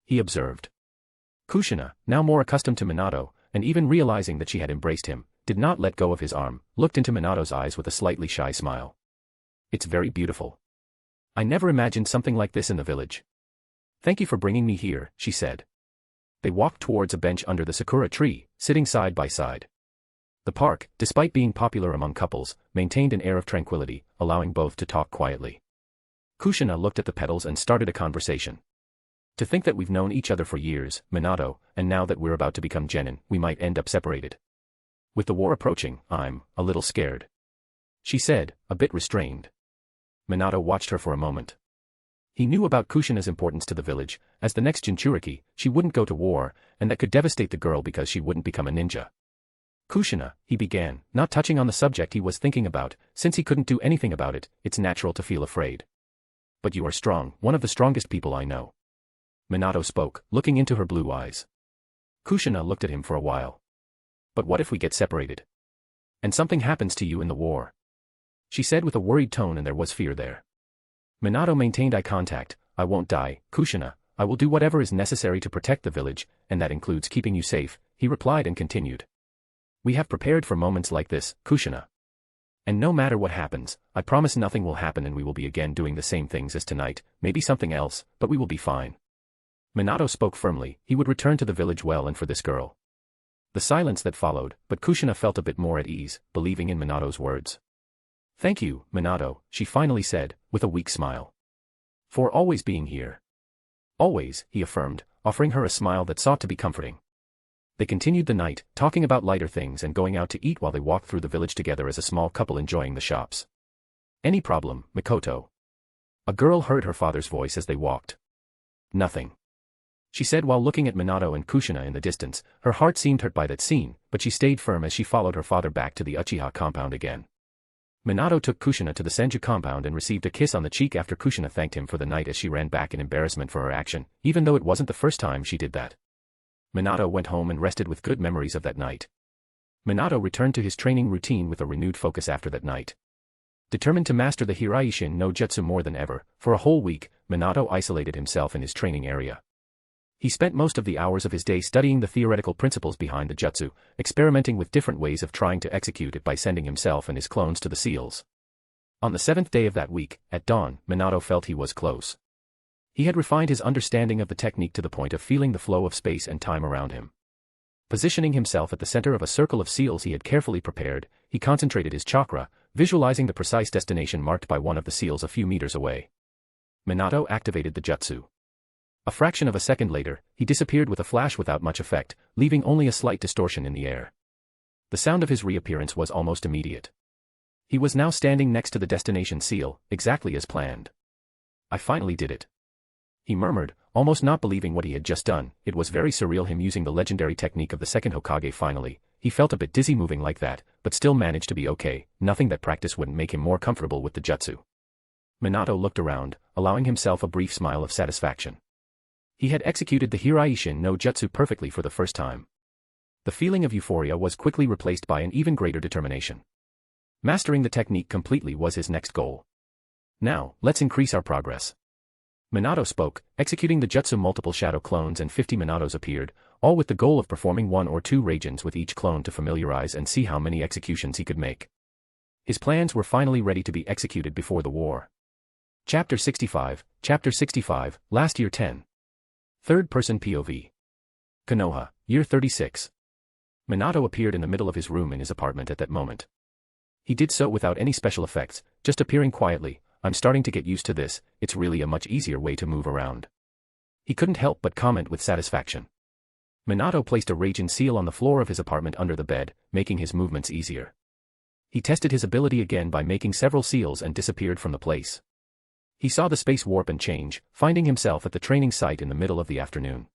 he observed. Kushina, now more accustomed to Minato, and even realizing that she had embraced him, did not let go of his arm, looked into Minato's eyes with a slightly shy smile. "It's very beautiful. I never imagined something like this in the village. Thank you for bringing me here," she said. They walked towards a bench under the sakura tree, sitting side by side. The park, despite being popular among couples, maintained an air of tranquility, allowing both to talk quietly. Kushina looked at the petals and started a conversation. "To think that we've known each other for years, Minato, and now that we're about to become genin, we might end up separated. With the war approaching, I'm a little scared," she said, a bit restrained. Minato watched her for a moment. He knew about Kushina's importance to the village. As the next Jinchuriki, she wouldn't go to war, and that could devastate the girl because she wouldn't become a ninja. "Kushina," he began, not touching on the subject he was thinking about, since he couldn't do anything about it. "It's natural to feel afraid. But you are strong, one of the strongest people I know." Minato spoke, looking into her blue eyes. Kushina looked at him for a while. "But what if we get separated? And something happens to you in the war?" she said with a worried tone, and there was fear there. Minato maintained eye contact. "I won't die, Kushina. I will do whatever is necessary to protect the village, and that includes keeping you safe," he replied and continued. "We have prepared for moments like this, Kushina. And no matter what happens, I promise nothing will happen and we will be again doing the same things as tonight, maybe something else, but we will be fine." Minato spoke firmly. He would return to the village well and for this girl. The silence that followed, but Kushina felt a bit more at ease, believing in Minato's words. "Thank you, Minato," she finally said, with a weak smile. "For always being here." "Always," he affirmed, offering her a smile that sought to be comforting. They continued the night, talking about lighter things and going out to eat while they walked through the village together as a small couple enjoying the shops. "Any problem, Mikoto?" a girl heard her father's voice as they walked. "Nothing," she said while looking at Minato and Kushina in the distance. Her heart seemed hurt by that scene, but she stayed firm as she followed her father back to the Uchiha compound again. Minato took Kushina to the Senju compound and received a kiss on the cheek after Kushina thanked him for the night as she ran back in embarrassment for her action, even though it wasn't the first time she did that. Minato went home and rested with good memories of that night. Minato returned to his training routine with a renewed focus after that night. Determined to master the Hiraishin no Jutsu more than ever, for a whole week, Minato isolated himself in his training area. He spent most of the hours of his day studying the theoretical principles behind the jutsu, experimenting with different ways of trying to execute it by sending himself and his clones to the seals. On the 7th day of that week, at dawn, Minato felt he was close. He had refined his understanding of the technique to the point of feeling the flow of space and time around him. Positioning himself at the center of a circle of seals he had carefully prepared, he concentrated his chakra, visualizing the precise destination marked by one of the seals a few meters away. Minato activated the jutsu. A fraction of a second later, he disappeared with a flash without much effect, leaving only a slight distortion in the air. The sound of his reappearance was almost immediate. He was now standing next to the destination seal, exactly as planned. "I finally did it," he murmured, almost not believing what he had just done. It was very surreal, him using the legendary technique of the second Hokage finally. He felt a bit dizzy moving like that, but still managed to be okay. Nothing that practice wouldn't make him more comfortable with the jutsu. Minato looked around, allowing himself a brief smile of satisfaction. He had executed the Hiraishin no Jutsu perfectly for the first time. The feeling of euphoria was quickly replaced by an even greater determination. Mastering the technique completely was his next goal. Now, let's increase our progress. Minato spoke, executing the jutsu. Multiple shadow clones and 50 Minatos appeared, all with the goal of performing 1 or 2 ragens with each clone to familiarize and see how many executions he could make. His plans were finally ready to be executed before the war. Chapter 65, Last Year 10. Third-person POV. Konoha, Year 36. Minato appeared in the middle of his room in his apartment at that moment. He did so without any special effects, just appearing quietly. I'm starting to get used to this, it's really a much easier way to move around. He couldn't help but comment with satisfaction. Minato placed a Raijin seal on the floor of his apartment under the bed, making his movements easier. He tested his ability again by making several seals and disappeared from the place. He saw the space warp and change, finding himself at the training site in the middle of the afternoon.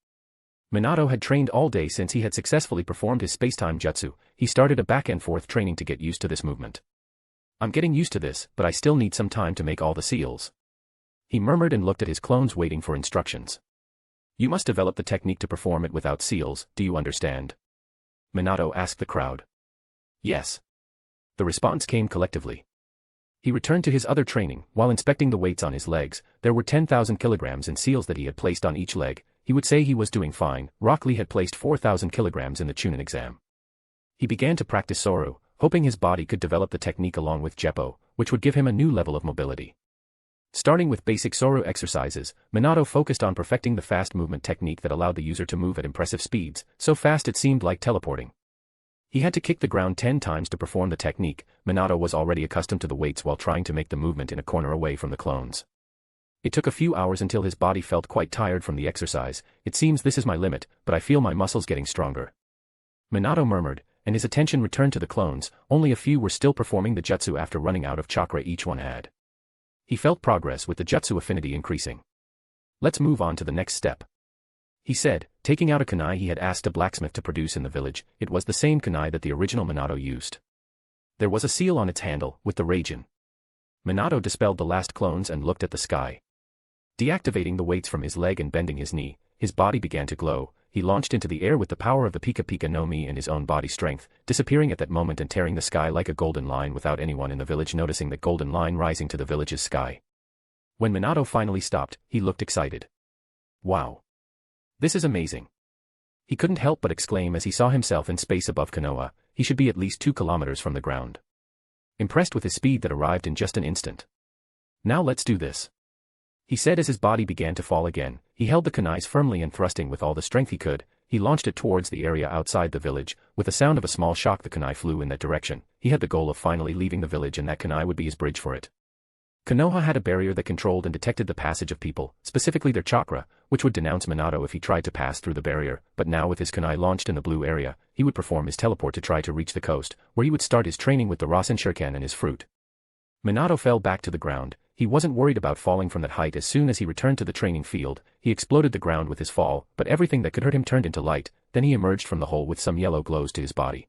Minato had trained all day since he had successfully performed his space-time jutsu. He started a back-and-forth training to get used to this movement. I'm getting used to this, but I still need some time to make all the seals. He murmured and looked at his clones waiting for instructions. You must develop the technique to perform it without seals, do you understand? Minato asked the crowd. Yes. The response came collectively. He returned to his other training. While inspecting the weights on his legs, there were 10,000 kilograms in seals that he had placed on each leg. He would say he was doing fine. Rock Lee had placed 4,000 kilograms in the Chunin exam. He began to practice Soru, hoping his body could develop the technique along with Jeppo, which would give him a new level of mobility. Starting with basic Soru exercises, Minato focused on perfecting the fast movement technique that allowed the user to move at impressive speeds, so fast it seemed like teleporting. He had to kick the ground 10 times to perform the technique. Minato was already accustomed to the weights while trying to make the movement in a corner away from the clones. It took a few hours until his body felt quite tired from the exercise. It seems this is my limit, but I feel my muscles getting stronger. Minato murmured, and his attention returned to the clones. Only a few were still performing the jutsu after running out of chakra each one had. He felt progress with the jutsu affinity increasing. Let's move on to the next step, he said, taking out a kunai he had asked a blacksmith to produce in the village. It was the same kunai that the original Minato used. There was a seal on its handle, with the Raijin. Minato dispelled the last clones and looked at the sky. Deactivating the weights from his leg and bending his knee, his body began to glow. He launched into the air with the power of the Pika Pika No Mi and his own body strength, disappearing at that moment and tearing the sky like a golden line without anyone in the village noticing that golden line rising to the village's sky. When Minato finally stopped, he looked excited. Wow! This is amazing! He couldn't help but exclaim as he saw himself in space above Konoha. He should be at least 2 kilometers from the ground. Impressed with his speed that arrived in just an instant. Now let's do this, he said as his body began to fall again. He held the kunais firmly and thrusting with all the strength he could, he launched it towards the area outside the village. With the sound of a small shock, the kunai flew in that direction. He had the goal of finally leaving the village, and that kunai would be his bridge for it. Konoha had a barrier that controlled and detected the passage of people, specifically their chakra, which would denounce Minato if he tried to pass through the barrier. But now with his kunai launched in the blue area, he would perform his teleport to try to reach the coast, where he would start his training with the Rasen Shuriken and his fruit. Minato fell back to the ground. He wasn't worried about falling from that height. As soon as he returned to the training field, he exploded the ground with his fall, but everything that could hurt him turned into light. Then he emerged from the hole with some yellow glows to his body.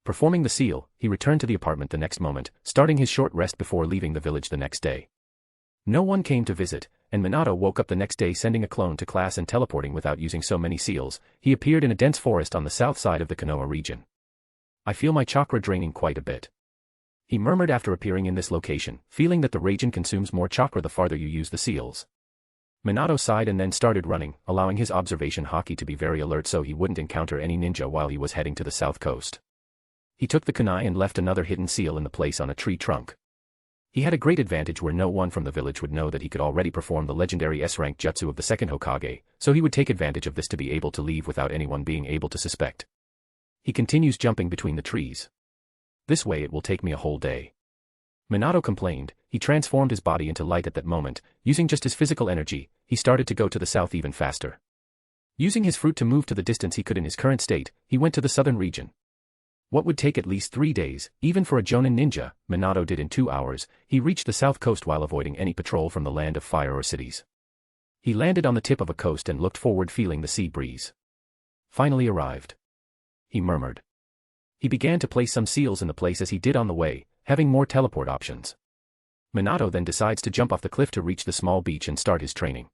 Performing the seal, he returned to the apartment the next moment, starting his short rest before leaving the village the next day. No one came to visit, and Minato woke up the next day sending a clone to class and teleporting without using so many seals. He appeared in a dense forest on the south side of the Konoha region. I feel my chakra draining quite a bit, he murmured after appearing in this location, feeling that the Raijin consumes more chakra the farther you use the seals. Minato sighed and then started running, allowing his observation haki to be very alert so he wouldn't encounter any ninja while he was heading to the south coast. He took the kunai and left another hidden seal in the place on a tree trunk. He had a great advantage where no one from the village would know that he could already perform the legendary S-rank jutsu of the second Hokage, so he would take advantage of this to be able to leave without anyone being able to suspect. He continues jumping between the trees. This way it will take me a whole day, Minato complained. He transformed his body into light at that moment. Using just his physical energy, he started to go to the south even faster. Using his fruit to move to the distance he could in his current state, he went to the southern region. What would take at least 3 days, even for a Jonin ninja, Minato did in 2 hours. He reached the south coast while avoiding any patrol from the land of fire or cities. He landed on the tip of a coast and looked forward, feeling the sea breeze. Finally arrived, he murmured. He began to place some seals in the place as he did on the way, having more teleport options. Minato then decides to jump off the cliff to reach the small beach and start his training.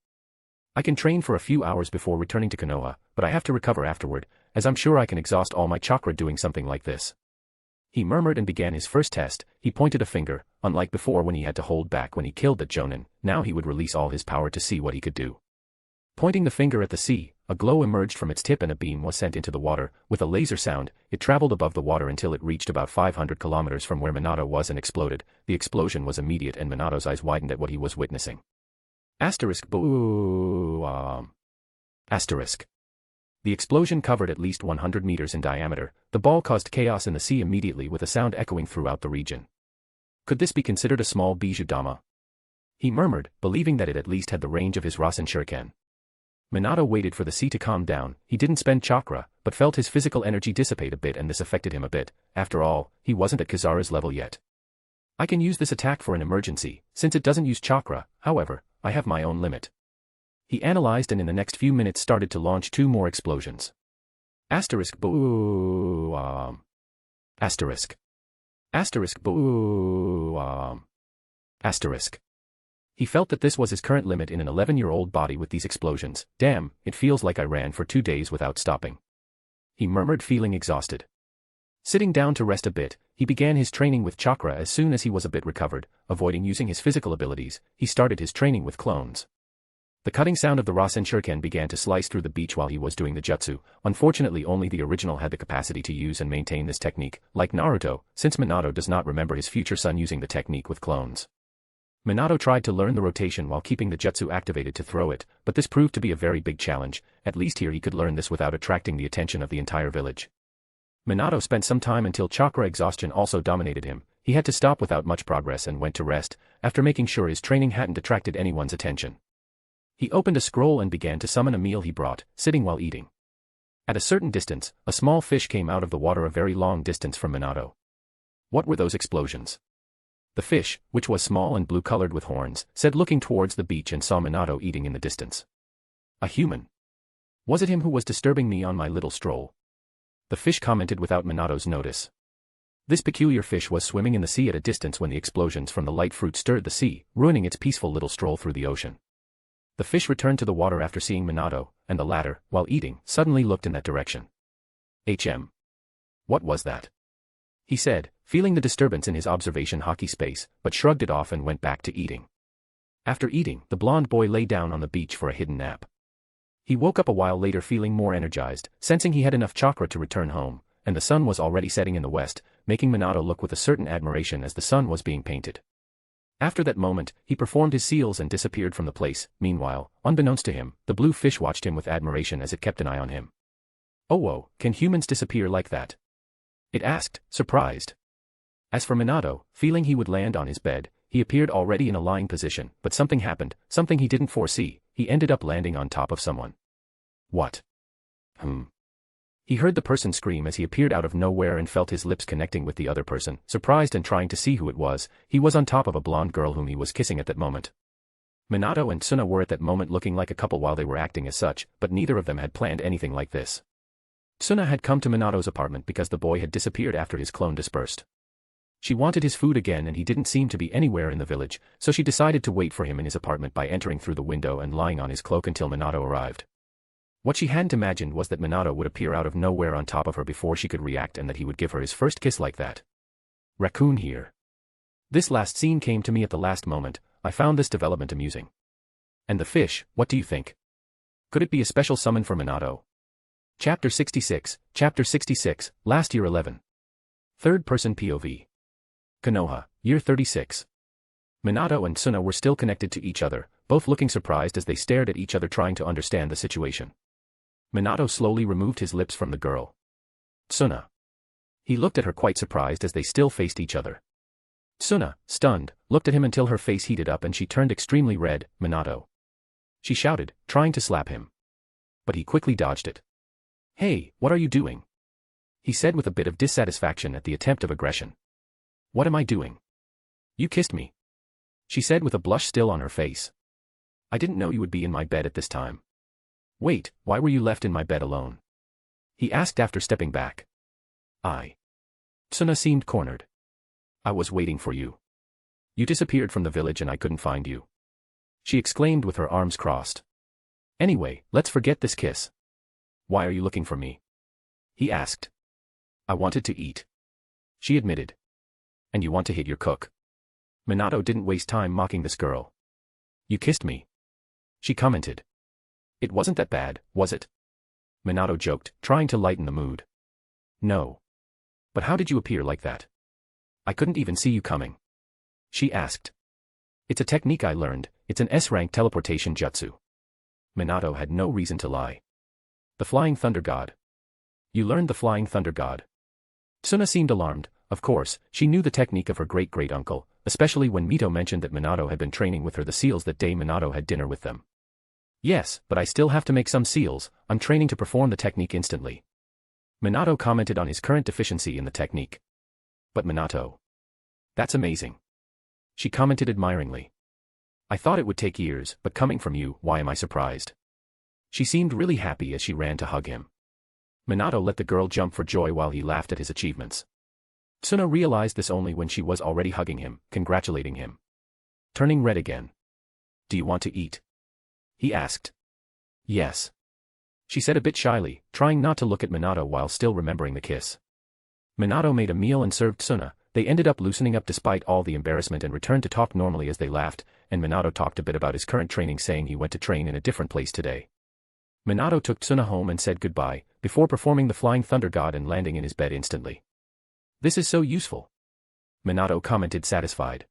I can train for a few hours before returning to Konoha, but I have to recover afterward, as I'm sure I can exhaust all my chakra doing something like this. He murmured and began his first test. He pointed a finger, unlike before when he had to hold back when he killed that Jonin. Now he would release all his power to see what he could do. Pointing the finger at the sea, a glow emerged from its tip and a beam was sent into the water. With a laser sound, it traveled above the water until it reached about 500 kilometers from where Minato was and exploded. The explosion was immediate and Minato's eyes widened at what he was witnessing. Asterisk. The explosion covered at least 100 meters in diameter. The ball caused chaos in the sea immediately with a sound echoing throughout the region. Could this be considered a small bijou dama? He murmured, believing that it at least had the range of his Rasen Shuriken. Minato waited for the sea to calm down. He didn't spend chakra, but felt his physical energy dissipate a bit and this affected him a bit. After all, he wasn't at Kizara's level yet. I can use this attack for an emergency, since it doesn't use chakra. However, I have my own limit. He analyzed and in the next few minutes started to launch 2 more explosions. Asterisk. He felt that this was his current limit in an 11-year-old body with these explosions. Damn, it feels like I ran for 2 days without stopping. He murmured, feeling exhausted. Sitting down to rest a bit, he began his training with chakra. As soon as he was a bit recovered, avoiding using his physical abilities, he started his training with clones. The cutting sound of the Rasen Shuriken began to slice through the beach while he was doing the jutsu. Unfortunately, only the original had the capacity to use and maintain this technique, like Naruto, since Minato does not remember his future son using the technique with clones. Minato tried to learn the rotation while keeping the jutsu activated to throw it, but this proved to be a very big challenge. At least here he could learn this without attracting the attention of the entire village. Minato spent some time until chakra exhaustion also dominated him. He had to stop without much progress and went to rest, after making sure his training hadn't attracted anyone's attention. He opened a scroll and began to summon a meal he brought, sitting while eating. At a certain distance, a small fish came out of the water a very long distance from Minato. What were those explosions? The fish, which was small and blue-colored with horns, said, looking towards the beach and saw Minato eating in the distance. A human. Was it him who was disturbing me on my little stroll? The fish commented without Minato's notice. This peculiar fish was swimming in the sea at a distance when the explosions from the light fruit stirred the sea, ruining its peaceful little stroll through the ocean. The fish returned to the water after seeing Minato, and the latter, while eating, suddenly looked in that direction. What was that? He said, feeling the disturbance in his observation hockey space, but shrugged it off and went back to eating. After eating, the blonde boy lay down on the beach for a hidden nap. He woke up a while later feeling more energized, sensing he had enough chakra to return home, and the sun was already setting in the west, making Minato look with a certain admiration as the sun was being painted. After that moment, he performed his seals and disappeared from the place. Meanwhile, unbeknownst to him, the blue fish watched him with admiration as it kept an eye on him. Oh whoa, can humans disappear like that? It asked, surprised. As for Minato, feeling he would land on his bed, he appeared already in a lying position, but something happened, something he didn't foresee. He ended up landing on top of someone. What? He heard the person scream as he appeared out of nowhere and felt his lips connecting with the other person. Surprised and trying to see who it was, he was on top of a blonde girl whom he was kissing at that moment. Minato and Suna were at that moment looking like a couple while they were acting as such, but neither of them had planned anything like this. Suna had come to Minato's apartment because the boy had disappeared after his clone dispersed. She wanted his food again and he didn't seem to be anywhere in the village, so she decided to wait for him in his apartment by entering through the window and lying on his cloak until Minato arrived. What she hadn't imagined was that Minato would appear out of nowhere on top of her before she could react and that he would give her his first kiss like that. Raccoon here. This last scene came to me at the last moment. I found this development amusing. And the fish, what do you think? Could it be a special summon for Minato? Chapter 66, Last Year 11. Third Person POV. Konoha, Year 36. Minato and Suna were still connected to each other, both looking surprised as they stared at each other trying to understand the situation. Minato slowly removed his lips from the girl. Suna. He looked at her quite surprised as they still faced each other. Suna, stunned, looked at him until her face heated up and she turned extremely red. Minato. She shouted, trying to slap him. But he quickly dodged it. Hey, what are you doing? He said with a bit of dissatisfaction at the attempt of aggression. What am I doing? You kissed me. She said with a blush still on her face. I didn't know you would be in my bed at this time. Wait, why were you left in my bed alone? He asked after stepping back. Suna seemed cornered. I was waiting for you. You disappeared from the village and I couldn't find you. She exclaimed with her arms crossed. Anyway, let's forget this kiss. Why are you looking for me? He asked. I wanted to eat. She admitted. And you want to hit your cook. Minato didn't waste time mocking this girl. You kissed me. She commented. It wasn't that bad, was it? Minato joked, trying to lighten the mood. No. But how did you appear like that? I couldn't even see you coming. She asked. It's a technique I learned, it's an S-rank teleportation jutsu. Minato had no reason to lie. The Flying Thunder God. You learned the Flying Thunder God. Tsuna seemed alarmed. Of course, she knew the technique of her great-great-uncle, especially when Mito mentioned that Minato had been training with her the seals that day Minato had dinner with them. Yes, but I still have to make some seals, I'm training to perform the technique instantly. Minato commented on his current deficiency in the technique. But Minato. That's amazing. She commented admiringly. I thought it would take years, but coming from you, why am I surprised? She seemed really happy as she ran to hug him. Minato let the girl jump for joy while he laughed at his achievements. Tsuna realized this only when she was already hugging him, congratulating him. Turning red again. Do you want to eat? He asked. Yes. She said a bit shyly, trying not to look at Minato while still remembering the kiss. Minato made a meal and served Tsuna. They ended up loosening up despite all the embarrassment and returned to talk normally as they laughed, and Minato talked a bit about his current training, saying he went to train in a different place today. Minato took Tsuna home and said goodbye, before performing the Flying Thunder God and landing in his bed instantly. This is so useful. Minato commented satisfied.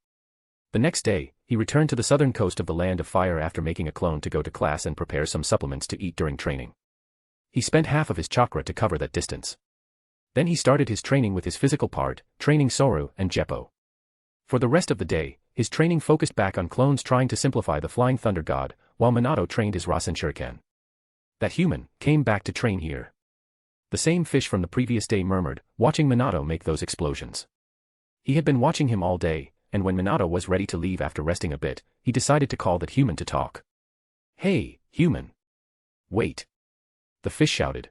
The next day, he returned to the southern coast of the Land of Fire after making a clone to go to class and prepare some supplements to eat during training. He spent half of his chakra to cover that distance. Then he started his training with his physical part, training Soru and Jeppo. For the rest of the day, his training focused back on clones trying to simplify the Flying Thunder God, while Minato trained his Rasen Shuriken. That human came back to train here. The same fish from the previous day murmured, watching Minato make those explosions. He had been watching him all day, and when Minato was ready to leave after resting a bit, he decided to call that human to talk. Hey, human. Wait. The fish shouted.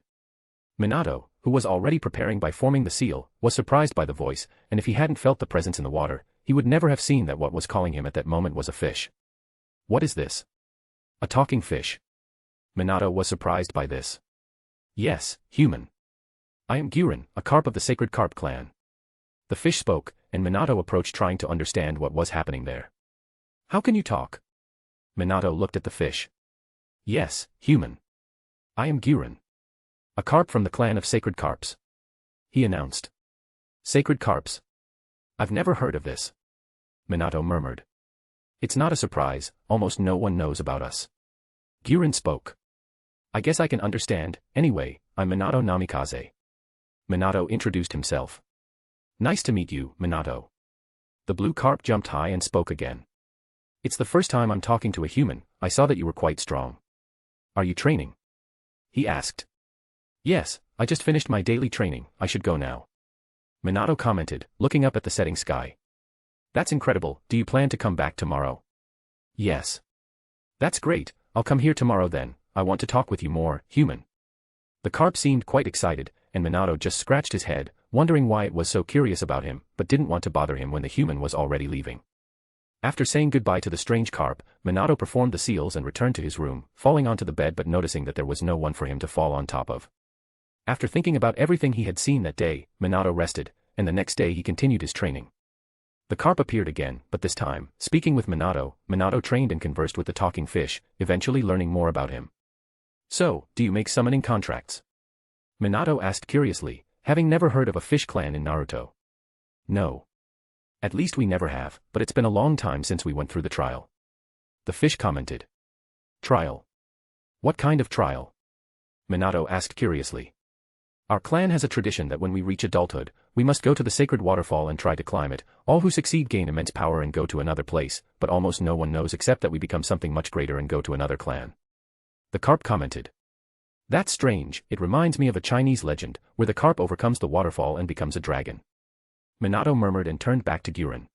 Minato, who was already preparing by forming the seal, was surprised by the voice, and if he hadn't felt the presence in the water, he would never have seen that what was calling him at that moment was a fish. What is this? A talking fish. Minato was surprised by this. Yes, human. I am Guren, a carp of the Sacred Carp clan. The fish spoke, and Minato approached trying to understand what was happening there. How can you talk? Minato looked at the fish. Yes, human. I am Guren. A carp from the clan of Sacred Carps. He announced. Sacred Carps. I've never heard of this. Minato murmured. It's not a surprise, almost no one knows about us. Guren spoke. I guess I can understand, anyway, I'm Minato Namikaze. Minato introduced himself. Nice to meet you, Minato. The blue carp jumped high and spoke again. It's the first time I'm talking to a human, I saw that you were quite strong. Are you training? He asked. Yes, I just finished my daily training, I should go now. Minato commented, looking up at the setting sky. That's incredible, do you plan to come back tomorrow? Yes. That's great, I'll come here tomorrow then, I want to talk with you more, human. The carp seemed quite excited, and Minato just scratched his head, wondering why it was so curious about him, but didn't want to bother him when the human was already leaving. After saying goodbye to the strange carp, Minato performed the seals and returned to his room, falling onto the bed but noticing that there was no one for him to fall on top of. After thinking about everything he had seen that day, Minato rested, and the next day he continued his training. The carp appeared again, but this time, speaking with Minato, Minato trained and conversed with the talking fish, eventually learning more about him. So, do you make summoning contracts? Minato asked curiously, having never heard of a fish clan in Naruto. No. At least we never have, but it's been a long time since we went through the trial. The fish commented. Trial? What kind of trial? Minato asked curiously. Our clan has a tradition that when we reach adulthood, we must go to the sacred waterfall and try to climb it. All who succeed gain immense power and go to another place, but almost no one knows except that we become something much greater and go to another clan. The carp commented. That's strange, it reminds me of a Chinese legend, where the carp overcomes the waterfall and becomes a dragon. Minato murmured and turned back to Guren.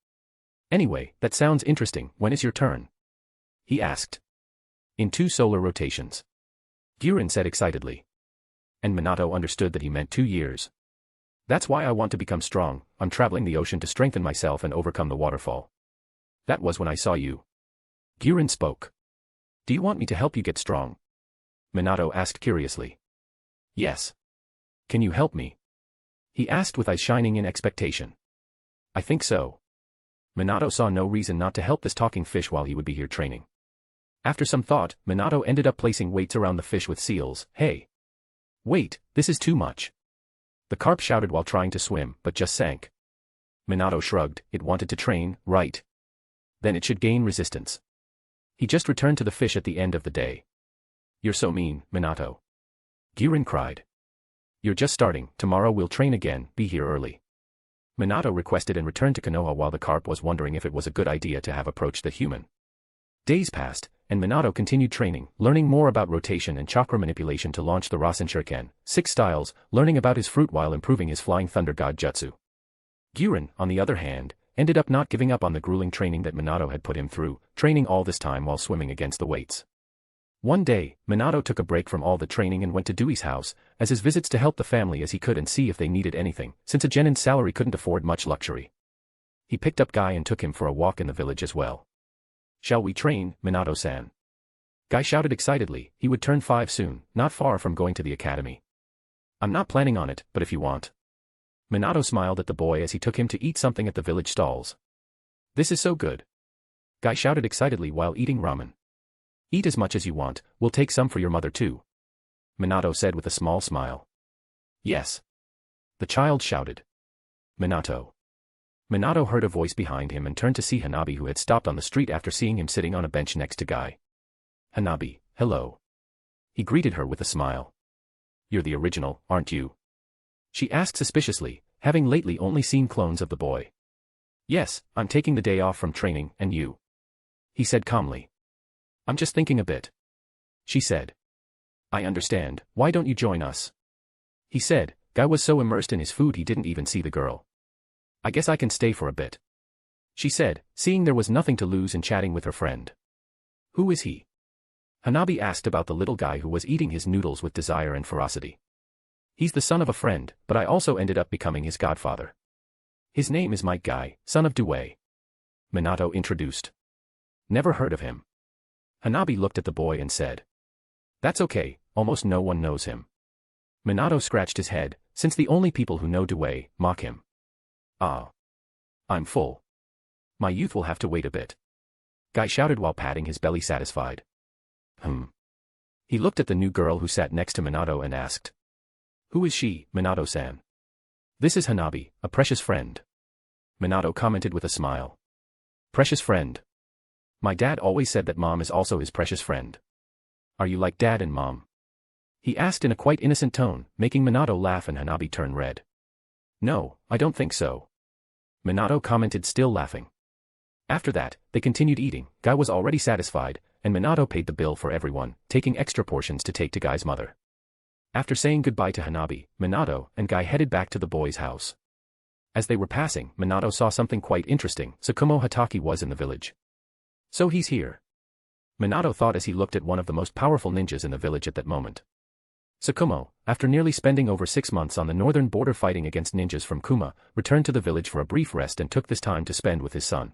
Anyway, that sounds interesting, when is your turn? He asked. In 2 solar rotations. Guren said excitedly. And Minato understood that he meant 2 years. That's why I want to become strong, I'm traveling the ocean to strengthen myself and overcome the waterfall. That was when I saw you. Guren spoke. Do you want me to help you get strong? Minato asked curiously. Yes. Can you help me? He asked with eyes shining in expectation. I think so. Minato saw no reason not to help this talking fish while he would be here training. After some thought, Minato ended up placing weights around the fish with seals. Hey! Wait, this is too much. The carp shouted while trying to swim, but just sank. Minato shrugged, it wanted to train, right? Then it should gain resistance. He just returned to the fish at the end of the day. You're so mean, Minato. Girin cried. You're just starting, tomorrow we'll train again, be here early. Minato requested and returned to Konoha while the carp was wondering if it was a good idea to have approached the human. Days passed, and Minato continued training, learning more about rotation and chakra manipulation to launch the Rasen Shuriken, 6 styles, learning about his fruit while improving his flying thunder god jutsu. Girin, on the other hand, ended up not giving up on the grueling training that Minato had put him through, training all this time while swimming against the weights. One day, Minato took a break from all the training and went to Dewey's house, as his visits to help the family as he could and see if they needed anything, since a genin's salary couldn't afford much luxury. He picked up Guy and took him for a walk in the village as well. Shall we train, Minato-san? Guy shouted excitedly, he would turn 5 soon, not far from going to the academy. I'm not planning on it, but if you want. Minato smiled at the boy as he took him to eat something at the village stalls. This is so good. Guy shouted excitedly while eating ramen. Eat as much as you want, we'll take some for your mother too. Minato said with a small smile. Yes. The child shouted. Minato. Minato heard a voice behind him and turned to see Hanabi, who had stopped on the street after seeing him sitting on a bench next to Guy. Hanabi, hello. He greeted her with a smile. You're the original, aren't you? She asked suspiciously, having lately only seen clones of the boy. Yes, I'm taking the day off from training, and you? He said calmly. I'm just thinking a bit. She said. I understand, why don't you join us? He said. Guy was so immersed in his food he didn't even see the girl. I guess I can stay for a bit. She said, seeing there was nothing to lose in chatting with her friend. Who is he? Hanabi asked about the little guy who was eating his noodles with desire and ferocity. He's the son of a friend, but I also ended up becoming his godfather. His name is Mike Guy, son of Due. Minato introduced. Never heard of him. Hanabi looked at the boy and said. That's okay, almost no one knows him. Minato scratched his head, since the only people who know Due mock him. Ah. I'm full. My youth will have to wait a bit. Guy shouted while patting his belly satisfied. He looked at the new girl who sat next to Minato and asked. Who is she, Minato-san? This is Hanabi, a precious friend. Minato commented with a smile. Precious friend. My dad always said that mom is also his precious friend. Are you like dad and mom? He asked in a quite innocent tone, making Minato laugh and Hanabi turn red. No, I don't think so. Minato commented, still laughing. After that, they continued eating. Guy was already satisfied, and Minato paid the bill for everyone, taking extra portions to take to Guy's mother. After saying goodbye to Hanabi, Minato and Guy headed back to the boy's house. As they were passing, Minato saw something quite interesting. Tsukumo Hatake was in the village. So he's here. Minato thought as he looked at one of the most powerful ninjas in the village at that moment. Tsukumo, after nearly spending over 6 months on the northern border fighting against ninjas from Kuma, returned to the village for a brief rest and took this time to spend with his son.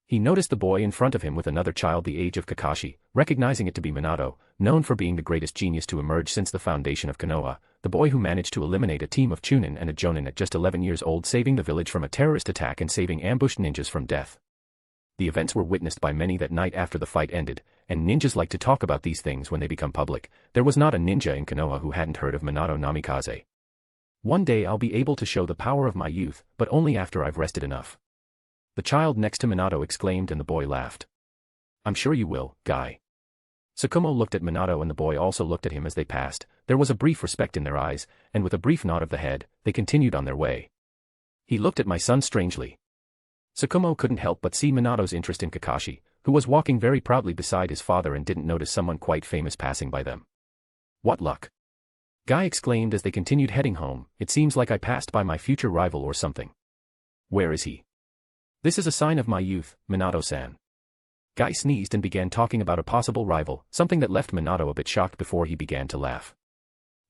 He noticed the boy in front of him with another child the age of Kakashi, recognizing it to be Minato, known for being the greatest genius to emerge since the foundation of Konoha, the boy who managed to eliminate a team of Chunin and a Jonin at just 11 years old, saving the village from a terrorist attack and saving ambushed ninjas from death. The events were witnessed by many that night after the fight ended, and ninjas like to talk about these things when they become public. There was not a ninja in Konoha who hadn't heard of Minato Namikaze. One day I'll be able to show the power of my youth, but only after I've rested enough. The child next to Minato exclaimed and the boy laughed. I'm sure you will, Guy. Tsukumo looked at Minato and the boy also looked at him as they passed. There was a brief respect in their eyes, and with a brief nod of the head, they continued on their way. He looked at my son strangely. Tsukumo couldn't help but see Minato's interest in Kakashi, who was walking very proudly beside his father and didn't notice someone quite famous passing by them. What luck! Guy exclaimed as they continued heading home. It seems like I passed by my future rival or something. Where is he? This is a sign of my youth, Minato-san. Guy sneezed and began talking about a possible rival, something that left Minato a bit shocked before he began to laugh.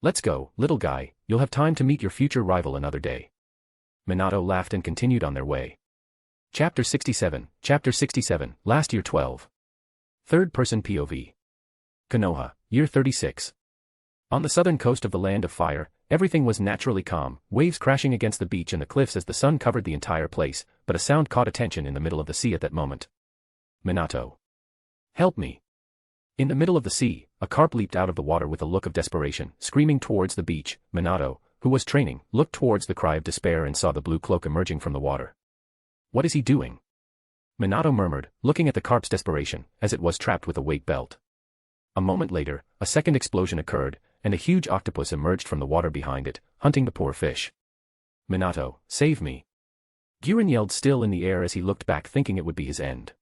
Let's go, little Guy, you'll have time to meet your future rival another day. Minato laughed and continued on their way. Chapter 67, last year 12. Third person POV. Konoha, year 36. On the southern coast of the Land of Fire, everything was naturally calm, waves crashing against the beach and the cliffs as the sun covered the entire place, but a sound caught attention in the middle of the sea at that moment. Minato. Help me. In the middle of the sea, a carp leaped out of the water with a look of desperation, screaming towards the beach. Minato, who was training, looked towards the cry of despair and saw the blue cloak emerging from the water. What is he doing? Minato murmured, looking at the carp's desperation, as it was trapped with a weight belt. A moment later, a second explosion occurred, and a huge octopus emerged from the water behind it, hunting the poor fish. Minato, save me. Guren yelled, still in the air as he looked back, thinking it would be his end.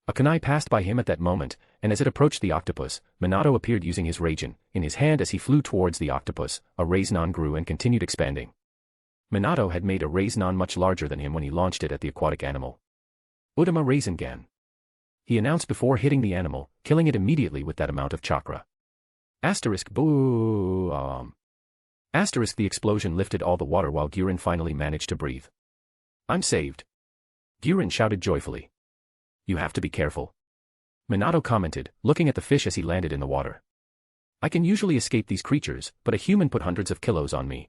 A kunai passed by him at that moment, and as it approached the octopus, Minato appeared using his Raijin in his hand. As he flew towards the octopus, a Raiznon grew and continued expanding. Minato had made a Raiznon much larger than him when he launched it at the aquatic animal. Udama Rasengan. He announced before hitting the animal, killing it immediately with that amount of chakra. Boom. The explosion lifted all the water while Guren finally managed to breathe. I'm saved. Guren shouted joyfully. You have to be careful. Minato commented, looking at the fish as he landed in the water. I can usually escape these creatures, but a human put hundreds of kilos on me.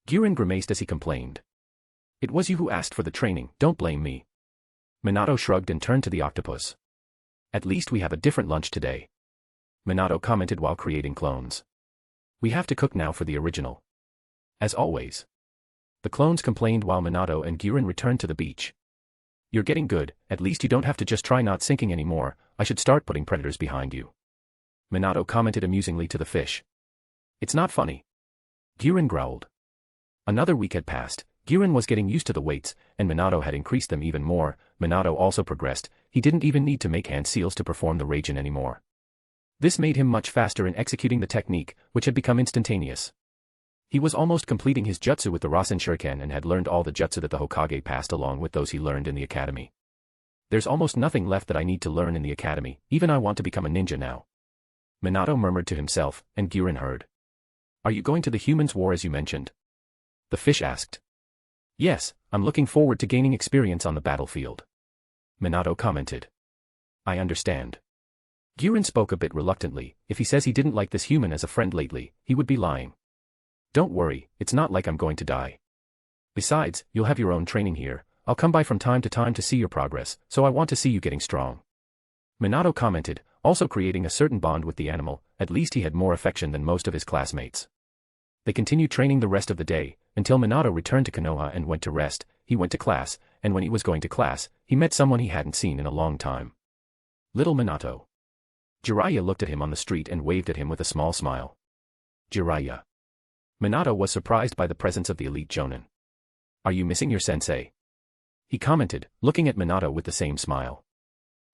Guren grimaced as he complained. It was you who asked for the training, don't blame me. Minato shrugged and turned to the octopus. At least we have a different lunch today. Minato commented while creating clones. We have to cook now for the original. As always. The clones complained while Minato and Guren returned to the beach. You're getting good, at least you don't have to just try not sinking anymore. I should start putting predators behind you. Minato commented amusingly to the fish. It's not funny. Guren growled. Another week had passed. Guren was getting used to the weights, and Minato had increased them even more. Minato also progressed. He didn't even need to make hand seals to perform the Raijin anymore. This made him much faster in executing the technique, which had become instantaneous. He was almost completing his jutsu with the Rasen Shuriken and had learned all the jutsu that the Hokage passed along with those he learned in the academy. There's almost nothing left that I need to learn in the academy, even I want to become a ninja now. Minato murmured to himself, and Guren heard. Are you going to the humans' war as you mentioned? The fish asked. Yes, I'm looking forward to gaining experience on the battlefield. Minato commented. I understand. Guren spoke a bit reluctantly. If he says he didn't like this human as a friend lately, he would be lying. Don't worry, it's not like I'm going to die. Besides, you'll have your own training here. I'll come by from time to time to see your progress, so I want to see you getting strong. Minato commented, also creating a certain bond with the animal. At least he had more affection than most of his classmates. They continued training the rest of the day, until Minato returned to Konoha and went to rest. He went to class, and when he was going to class, he met someone he hadn't seen in a long time. Little Minato. Jiraiya looked at him on the street and waved at him with a small smile. Jiraiya. Minato was surprised by the presence of the elite Jonin. Are you missing your sensei? He commented, looking at Minato with the same smile.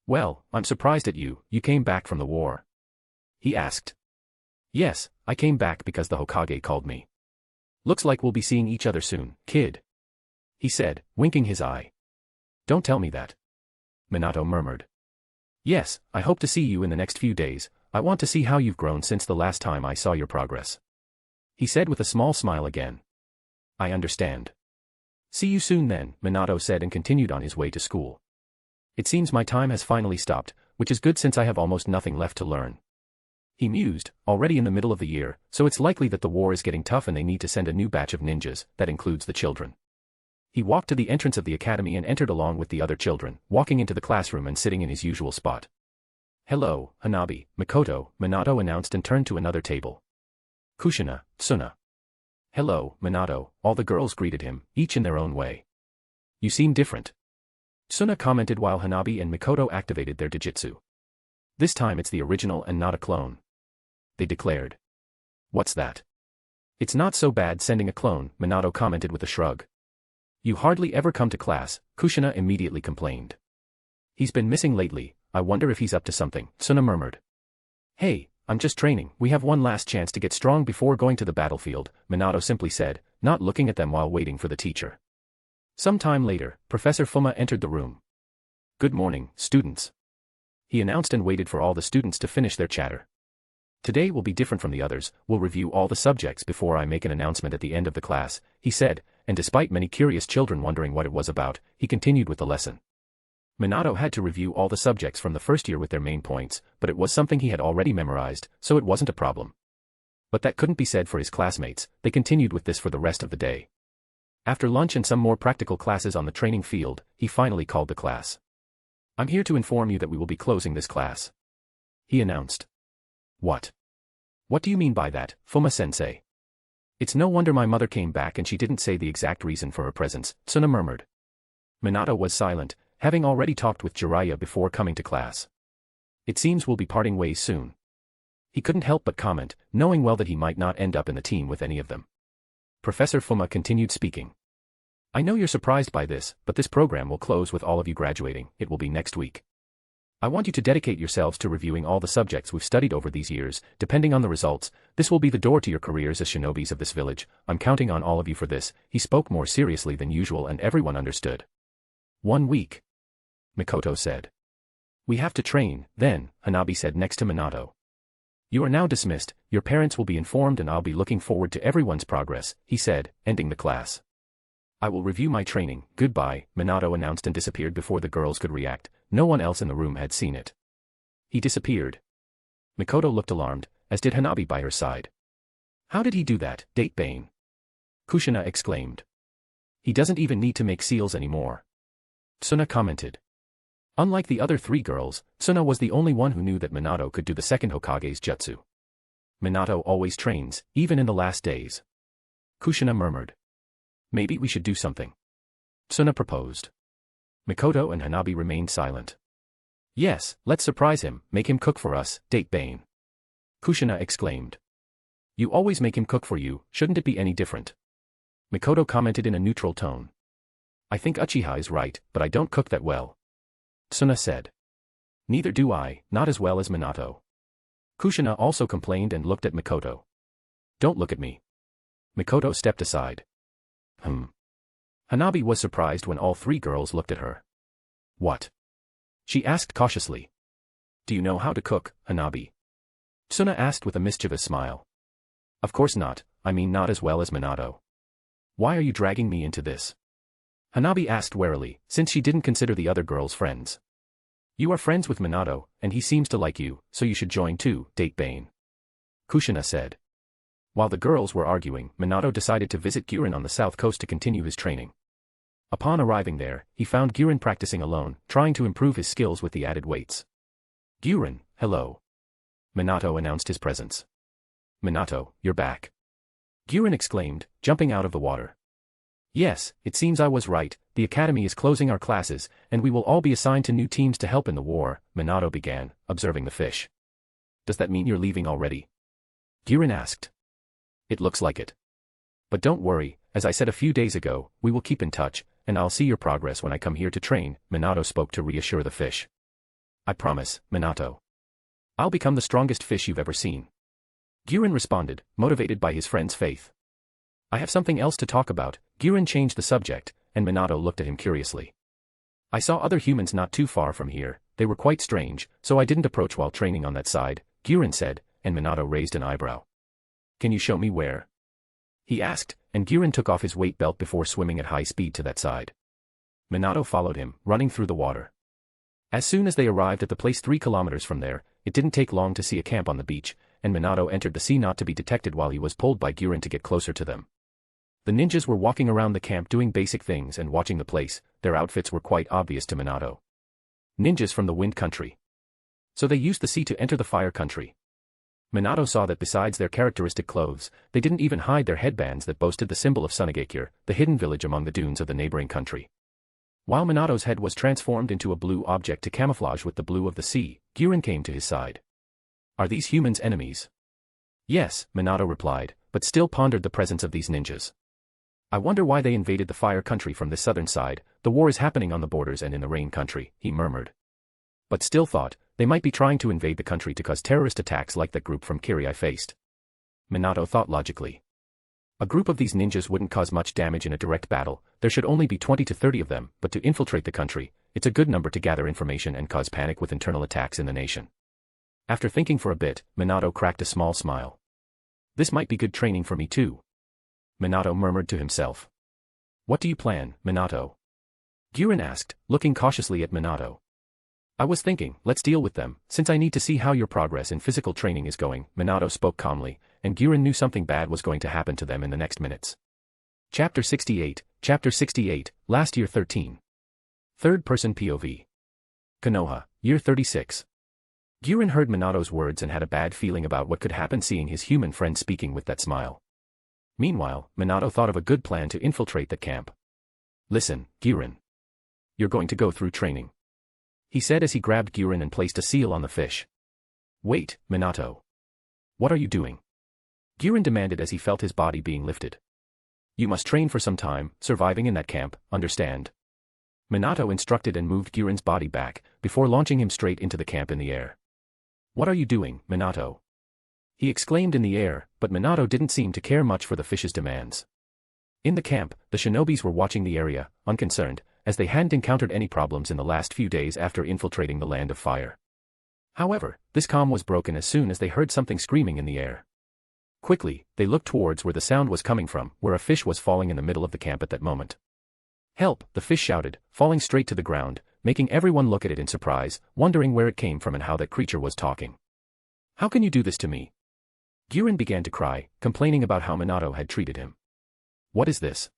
Well, I'm surprised at you. You came back from the war. He asked. Yes, I came back because the Hokage called me. Looks like we'll be seeing each other soon, kid. He said, winking his eye. Don't tell me that. Minato murmured. Yes, I hope to see you in the next few days. I want to see how you've grown since the last time I saw your progress. He said with a small smile again. I understand. See you soon then, Minato said and continued on his way to school. It seems my time has finally stopped, which is good since I have almost nothing left to learn. He mused, already in the middle of the year, so it's likely that the war is getting tough and they need to send a new batch of ninjas, that includes the children. He walked to the entrance of the academy and entered along with the other children, walking into the classroom and sitting in his usual spot. Hello, Hanabi, Mikoto, Minato announced and turned to another table. Kushina, Tsuna. Hello, Minato, all the girls greeted him, each in their own way. You seem different. Tsuna commented while Hanabi and Mikoto activated their Dijitsu. This time it's the original and not a clone. They declared. What's that? It's not so bad sending a clone, Minato commented with a shrug. You hardly ever come to class, Kushina immediately complained. He's been missing lately, I wonder if he's up to something, Tsuna murmured. Hey, I'm just training, we have one last chance to get strong before going to the battlefield, Minato simply said, not looking at them while waiting for the teacher. Some time later, Professor Fuma entered the room. Good morning, students. He announced and waited for all the students to finish their chatter. Today will be different from the others, we'll review all the subjects before I make an announcement at the end of the class, he said, and despite many curious children wondering what it was about, he continued with the lesson. Minato had to review all the subjects from the first year with their main points, but it was something he had already memorized, so it wasn't a problem. But that couldn't be said for his classmates. They continued with this for the rest of the day. After lunch and some more practical classes on the training field, he finally called the class. "I'm here to inform you that we will be closing this class," he announced. "What? What do you mean by that, Fuma-sensei?" "It's no wonder my mother came back and she didn't say the exact reason for her presence," Suna murmured. Minato was silent, having already talked with Jiraiya before coming to class. "It seems we'll be parting ways soon." He couldn't help but comment, knowing well that he might not end up in the team with any of them. Professor Fuma continued speaking. "I know you're surprised by this, but this program will close with all of you graduating. It will be next week. I want you to dedicate yourselves to reviewing all the subjects we've studied over these years. Depending on the results, this will be the door to your careers as shinobis of this village. I'm counting on all of you for this." He spoke more seriously than usual and everyone understood. 1 week. Mikoto said. "We have to train, then," Hanabi said next to Minato. "You are now dismissed, your parents will be informed and I'll be looking forward to everyone's progress," he said, ending the class. "I will review my training, goodbye," Minato announced and disappeared before the girls could react. No one else in the room had seen it. He disappeared. Mikoto looked alarmed, as did Hanabi by her side. "How did he do that, Date Bane?" Kushina exclaimed. "He doesn't even need to make seals anymore," Suna commented. Unlike the other 3 girls, Suna was the only one who knew that Minato could do the second Hokage's jutsu. "Minato always trains, even in the last days," Kushina murmured. "Maybe we should do something," Suna proposed. Mikoto and Hanabi remained silent. "Yes, let's surprise him, make him cook for us, Date Bane," Kushina exclaimed. "You always make him cook for you, shouldn't it be any different?" Mikoto commented in a neutral tone. "I think Uchiha is right, but I don't cook that well," Suna said. "Neither do I, not as well as Minato." Kushina also complained and looked at Mikoto. "Don't look at me." Mikoto stepped aside. Hanabi was surprised when all 3 girls looked at her. "What?" she asked cautiously. "Do you know how to cook, Hanabi?" Suna asked with a mischievous smile. "Of course not, I mean not as well as Minato." "Why are you dragging me into this?" Hanabi asked warily, since she didn't consider the other girls friends. "You are friends with Minato, and he seems to like you, so you should join too, Date Bane," Kushina said. While the girls were arguing, Minato decided to visit Guren on the south coast to continue his training. Upon arriving there, he found Guren practicing alone, trying to improve his skills with the added weights. "Guren, hello." Minato announced his presence. "Minato, you're back," Guren exclaimed, jumping out of the water. "Yes, it seems I was right, the academy is closing our classes, and we will all be assigned to new teams to help in the war," Minato began, observing the fish. "Does that mean you're leaving already?" Guren asked. "It looks like it. But don't worry, as I said a few days ago, we will keep in touch, and I'll see your progress when I come here to train," Minato spoke to reassure the fish. "I promise, Minato. I'll become the strongest fish you've ever seen," Guren responded, motivated by his friend's faith. "I have something else to talk about." Guren changed the subject, and Minato looked at him curiously. "I saw other humans not too far from here, they were quite strange, so I didn't approach while training on that side," Guren said, and Minato raised an eyebrow. "Can you show me where?" he asked, and Guren took off his weight belt before swimming at high speed to that side. Minato followed him, running through the water. As soon as they arrived at the place 3 kilometers from there, it didn't take long to see a camp on the beach, and Minato entered the sea not to be detected while he was pulled by Guren to get closer to them. The ninjas were walking around the camp doing basic things and watching the place. Their outfits were quite obvious to Minato. Ninjas from the Wind Country. So they used the sea to enter the Fire Country. Minato saw that besides their characteristic clothes, they didn't even hide their headbands that boasted the symbol of Sunagakure, the hidden village among the dunes of the neighboring country. While Minato's head was transformed into a blue object to camouflage with the blue of the sea, Guren came to his side. "Are these humans enemies?" "Yes," Minato replied, but still pondered the presence of these ninjas. "I wonder why they invaded the Fire Country from the southern side. The war is happening on the borders and in the Rain Country," he murmured. But still thought, they might be trying to invade the country to cause terrorist attacks like that group from Kirie faced. Minato thought logically. A group of these ninjas wouldn't cause much damage in a direct battle, there should only be 20 to 30 of them, but to infiltrate the country, it's a good number to gather information and cause panic with internal attacks in the nation. After thinking for a bit, Minato cracked a small smile. "This might be good training for me too," Minato murmured to himself. "What do you plan, Minato?" Guren asked, looking cautiously at Minato. "I was thinking, let's deal with them, since I need to see how your progress in physical training is going," Minato spoke calmly, and Giran knew something bad was going to happen to them in the next minutes. Chapter 68, Last Year 13. Third-person POV. Konoha, Year 36. Giran heard Minato's words and had a bad feeling about what could happen seeing his human friend speaking with that smile. Meanwhile, Minato thought of a good plan to infiltrate the camp. Listen, Giran. You're going to go through training, he said as he grabbed Giran and placed a seal on the fish. Wait, Minato. What are you doing? Giran demanded as he felt his body being lifted. You must train for some time, surviving in that camp, understand? Minato instructed and moved Giran's body back, before launching him straight into the camp in the air. What are you doing, Minato? He exclaimed in the air, but Minato didn't seem to care much for the fish's demands. In the camp, the shinobis were watching the area, unconcerned, as they hadn't encountered any problems in the last few days after infiltrating the Land of Fire. However, this calm was broken as soon as they heard something screaming in the air. Quickly, they looked towards where the sound was coming from, where a fish was falling in the middle of the camp at that moment. Help, the fish shouted, falling straight to the ground, making everyone look at it in surprise, wondering where it came from and how that creature was talking. How can you do this to me? Giran began to cry, complaining about how Minato had treated him. What is this?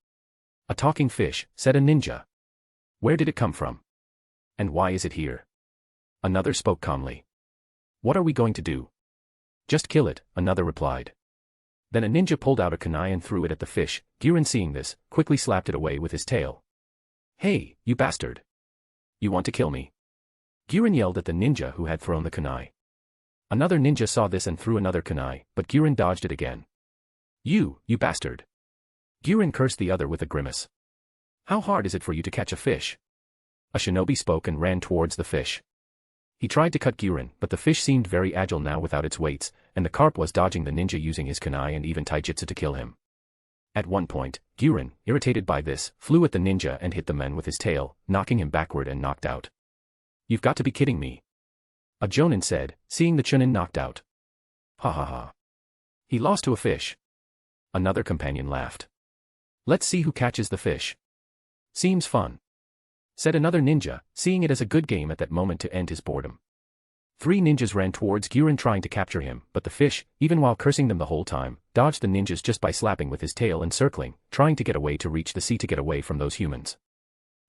A talking fish, said a ninja. Where did it come from? And why is it here? Another spoke calmly. What are we going to do? Just kill it, another replied. Then a ninja pulled out a kunai and threw it at the fish. Giran, seeing this, quickly slapped it away with his tail. Hey, you bastard! You want to kill me? Giran yelled at the ninja who had thrown the kunai. Another ninja saw this and threw another kunai, but Giran dodged it again. You bastard! Giran cursed the other with a grimace. How hard is it for you to catch a fish? A shinobi spoke and ran towards the fish. He tried to cut Giran, but the fish seemed very agile now without its weights, and the carp was dodging the ninja using his kunai and even taijutsu to kill him. At one point, Giran, irritated by this, flew at the ninja and hit the man with his tail, knocking him backward and knocked out. You've got to be kidding me. A jonin said, seeing the chunin knocked out. Ha ha ha. He lost to a fish. Another companion laughed. Let's see who catches the fish. Seems fun, said another ninja, seeing it as a good game at that moment to end his boredom. 3 ninjas ran towards Giran trying to capture him, but the fish, even while cursing them the whole time, dodged the ninjas just by slapping with his tail and circling, trying to get away to reach the sea to get away from those humans.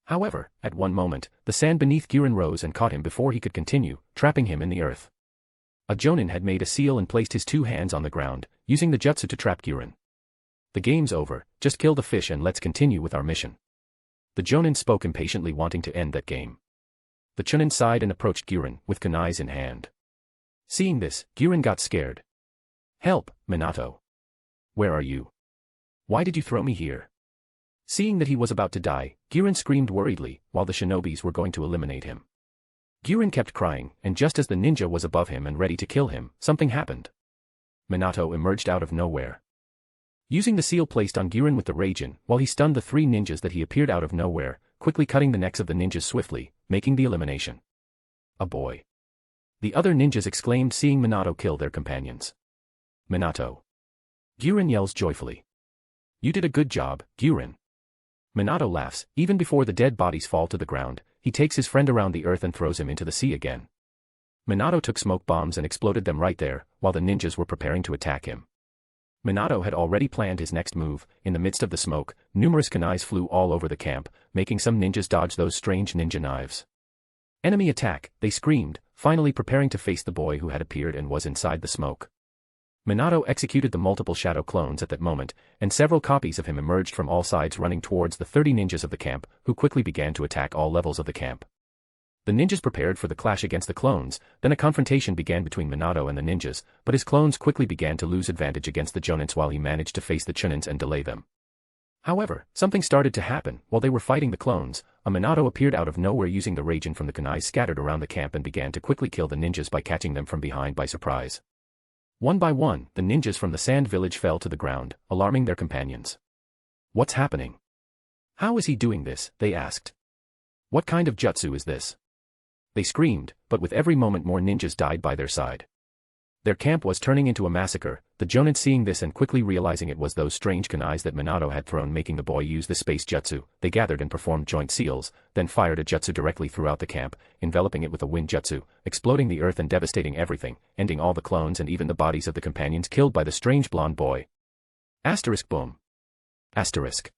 However, at one moment, the sand beneath Giran rose and caught him before he could continue, trapping him in the earth. A jonin had made a seal and placed his 2 hands on the ground, using the jutsu to trap Giran. The game's over, just kill the fish and let's continue with our mission. The jonin spoke impatiently, wanting to end that game. The chunin sighed and approached Giran, with kunais in hand. Seeing this, Giran got scared. Help, Minato. Where are you? Why did you throw me here? Seeing that he was about to die, Giran screamed worriedly, while the shinobis were going to eliminate him. Giran kept crying, and just as the ninja was above him and ready to kill him, something happened. Minato emerged out of nowhere. Using the seal placed on Giran with the Raijin, while he stunned the 3 ninjas that he appeared out of nowhere, quickly cutting the necks of the ninjas swiftly, making the elimination. A boy. The other ninjas exclaimed seeing Minato kill their companions. Minato. Giran yells joyfully. You did a good job, Giran. Minato laughs, even before the dead bodies fall to the ground, he takes his friend around the earth and throws him into the sea again. Minato took smoke bombs and exploded them right there, while the ninjas were preparing to attack him. Minato had already planned his next move. In the midst of the smoke, numerous kunais flew all over the camp, making some ninjas dodge those strange ninja knives. Enemy attack, they screamed, finally preparing to face the boy who had appeared and was inside the smoke. Minato executed the multiple shadow clones at that moment, and several copies of him emerged from all sides running towards the 30 ninjas of the camp, who quickly began to attack all levels of the camp. The ninjas prepared for the clash against the clones, then a confrontation began between Minato and the ninjas, but his clones quickly began to lose advantage against the jonins while he managed to face the chunins and delay them. However, something started to happen. While they were fighting the clones, a Minato appeared out of nowhere using the Raijin from the kunai scattered around the camp and began to quickly kill the ninjas by catching them from behind by surprise. One by one, the ninjas from the sand village fell to the ground, alarming their companions. What's happening? How is he doing this? They asked. What kind of jutsu is this? They screamed, but with every moment more ninjas died by their side. Their camp was turning into a massacre, the Jonin seeing this and quickly realizing it was those strange kunais that Minato had thrown making the boy use the space jutsu. They gathered and performed joint seals, then fired a jutsu directly throughout the camp, enveloping it with a wind jutsu, exploding the earth and devastating everything, ending all the clones and even the bodies of the companions killed by the strange blonde boy. Asterisk boom. Asterisk.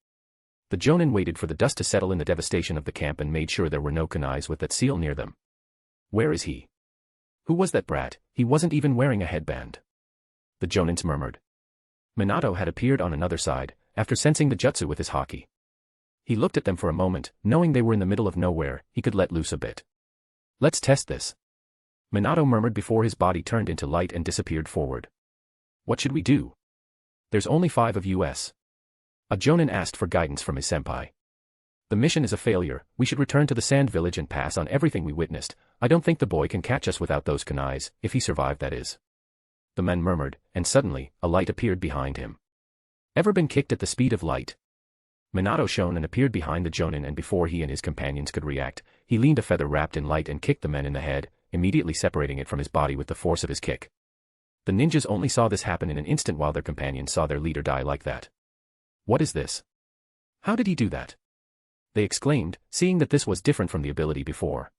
The Jonin waited for the dust to settle in the devastation of the camp and made sure there were no kunais with that seal near them. Where is he? Who was that brat? He wasn't even wearing a headband. The Jonins murmured. Minato had appeared on another side, after sensing the jutsu with his haki. He looked at them for a moment, knowing they were in the middle of nowhere, he could let loose a bit. Let's test this. Minato murmured before his body turned into light and disappeared forward. What should we do? There's only 5 of us. A Jonin asked for guidance from his senpai. The mission is a failure, we should return to the sand village and pass on everything we witnessed. I don't think the boy can catch us without those kunais, if he survived that is. The men murmured, and suddenly, a light appeared behind him. Ever been kicked at the speed of light? Minato shone and appeared behind the Jonin, and before he and his companions could react, he leaned a feather wrapped in light and kicked the man in the head, immediately separating it from his body with the force of his kick. The ninjas only saw this happen in an instant while their companions saw their leader die like that. What is this? How did he do that? They exclaimed, seeing that this was different from the ability before.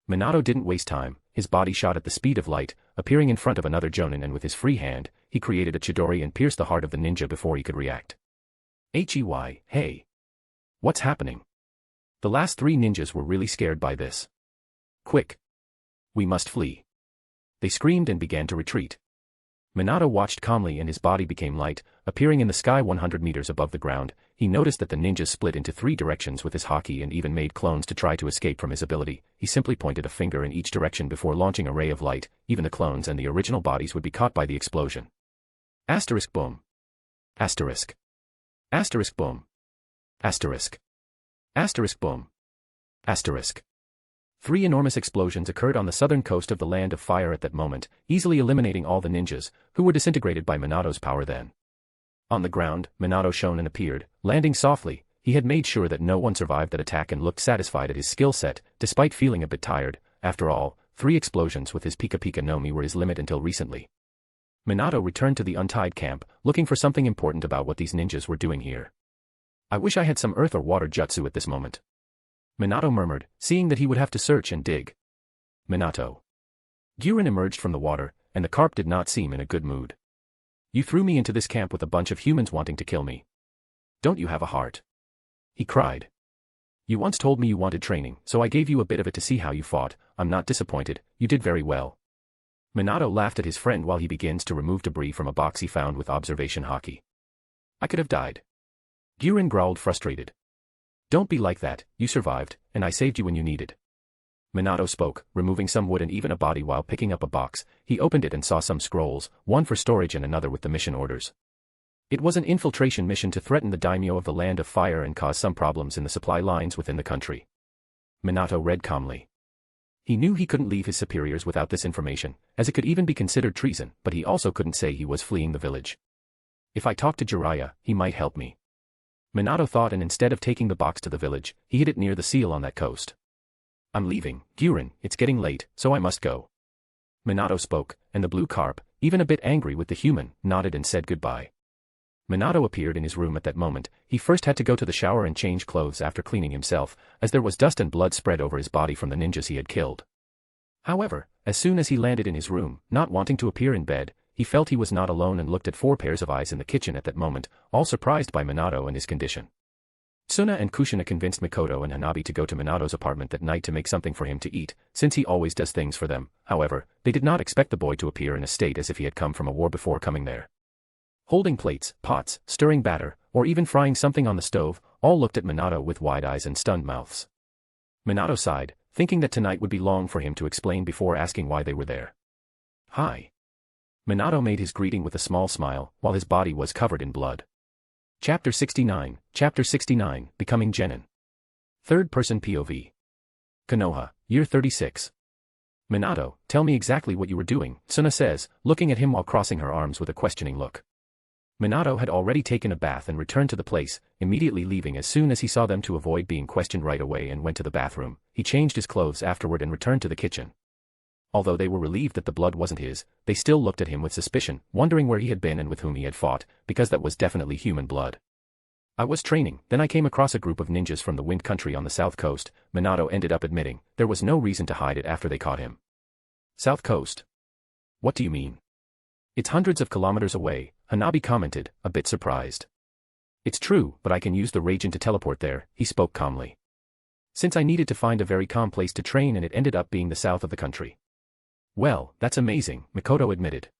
Minato didn't waste time, his body shot at the speed of light, appearing in front of another Jonin, and with his free hand, he created a Chidori and pierced the heart of the ninja before he could react. Hey. What's happening? The last 3 ninjas were really scared by this. Quick! We must flee. They screamed and began to retreat. Minato watched calmly and his body became light, appearing in the sky 100 meters above the ground. He noticed that the ninjas split into 3 directions with his haki and even made clones to try to escape from his ability. He simply pointed a finger in each direction before launching a ray of light. Even the clones and the original bodies would be caught by the explosion. Asterisk boom. Asterisk. Asterisk boom. Asterisk. Asterisk boom. Asterisk. 3 enormous explosions occurred on the southern coast of the Land of Fire at that moment, easily eliminating all the ninjas, who were disintegrated by Minato's power then. On the ground, Minato shone and appeared, landing softly. He had made sure that no one survived that attack and looked satisfied at his skill set, despite feeling a bit tired. After all, 3 explosions with his Pika Pika No Mi were his limit until recently. Minato returned to the untied camp, looking for something important about what these ninjas were doing here. I wish I had some earth or water jutsu at this moment. Minato murmured, seeing that he would have to search and dig. Minato. Guren emerged from the water, and the carp did not seem in a good mood. You threw me into this camp with a bunch of humans wanting to kill me. Don't you have a heart? He cried. You once told me you wanted training, so I gave you a bit of it to see how you fought. I'm not disappointed, you did very well. Minato laughed at his friend while he begins to remove debris from a box he found with observation haki. I could have died. Guren growled frustrated. Don't be like that, you survived, and I saved you when you needed. Minato spoke, removing some wood and even a body while picking up a box. He opened it and saw some scrolls, one for storage and another with the mission orders. It was an infiltration mission to threaten the daimyo of the Land of Fire and cause some problems in the supply lines within the country. Minato read calmly. He knew he couldn't leave his superiors without this information, as it could even be considered treason, but he also couldn't say he was fleeing the village. If I talk to Jiraiya, he might help me. Minato thought, and instead of taking the box to the village, he hid it near the seal on that coast. I'm leaving, Guren, it's getting late, so I must go. Minato spoke, and the blue carp, even a bit angry with the human, nodded and said goodbye. Minato appeared in his room at that moment. He first had to go to the shower and change clothes after cleaning himself, as there was dust and blood spread over his body from the ninjas he had killed. However, as soon as he landed in his room, not wanting to appear in bed, he felt he was not alone and looked at 4 pairs of eyes in the kitchen at that moment, all surprised by Minato and his condition. Tsuna and Kushina convinced Mikoto and Hanabi to go to Minato's apartment that night to make something for him to eat, since he always does things for them. However, they did not expect the boy to appear in a state as if he had come from a war before coming there. Holding plates, pots, stirring batter, or even frying something on the stove, all looked at Minato with wide eyes and stunned mouths. Minato sighed, thinking that tonight would be long for him to explain before asking why they were there. Hi. Minato made his greeting with a small smile, while his body was covered in blood. Chapter 69, Becoming Genin. Third-person POV. Konoha, Year 36. Minato, tell me exactly what you were doing, Tsuna says, looking at him while crossing her arms with a questioning look. Minato had already taken a bath and returned to the place, immediately leaving as soon as he saw them to avoid being questioned right away and went to the bathroom. He changed his clothes afterward and returned to the kitchen. although they were relieved that the blood wasn't his, they still looked at him with suspicion, wondering where he had been and with whom he had fought, because that was definitely human blood. I was training, then I came across a group of ninjas from the Wind Country on the south coast, Minato ended up admitting. There was no reason to hide it after they caught him. South coast? What do you mean? It's hundreds of kilometers away, Hanabi commented, a bit surprised. It's true, but I can use the Raijin to teleport there, he spoke calmly. Since I needed to find a very calm place to train and it ended up being the south of the country. Well, that's amazing, Mikoto admitted.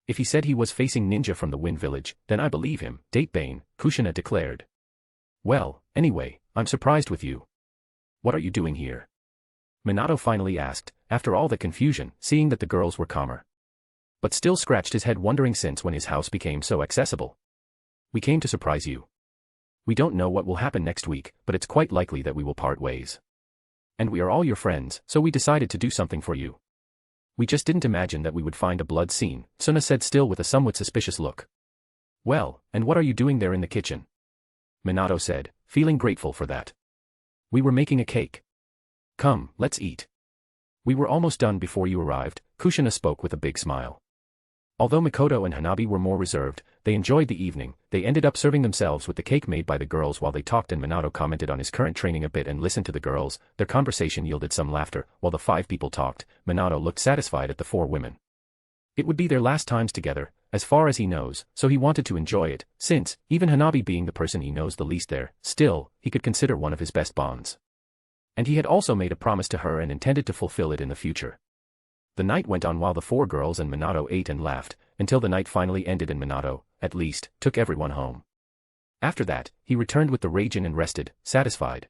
If he said he was facing ninja from the Wind Village, then I believe him, Datebane, Kushina declared. Well, anyway, I'm surprised with you. What are you doing here? Minato finally asked, after all the confusion, seeing that the girls were calmer. But still scratched his head wondering since when his house became so accessible. We came to surprise you. We don't know what will happen next week, but it's quite likely that we will part ways. And we are all your friends, so we decided to do something for you. We just didn't imagine that we would find a blood scene, Suna said still with a somewhat suspicious look. Well, and what are you doing there in the kitchen? Minato said, feeling grateful for that. We were making a cake. Come, let's eat. We were almost done before you arrived, Kushina spoke with a big smile. Although Mikoto and Hanabi were more reserved, they enjoyed the evening. They ended up serving themselves with the cake made by the girls while they talked, and Minato commented on his current training a bit and listened to the girls. Their conversation yielded some laughter. While the 5 people talked, Minato looked satisfied at the 4 women. It would be their last times together, as far as he knows, so he wanted to enjoy it, since, even Hanabi being the person he knows the least there, still, he could consider one of his best bonds. And he had also made a promise to her and intended to fulfill it in the future. The night went on while the 4 girls and Minato ate and laughed, until the night finally ended and Minato, at least, took everyone home. After that, he returned with the Raijin and rested, satisfied.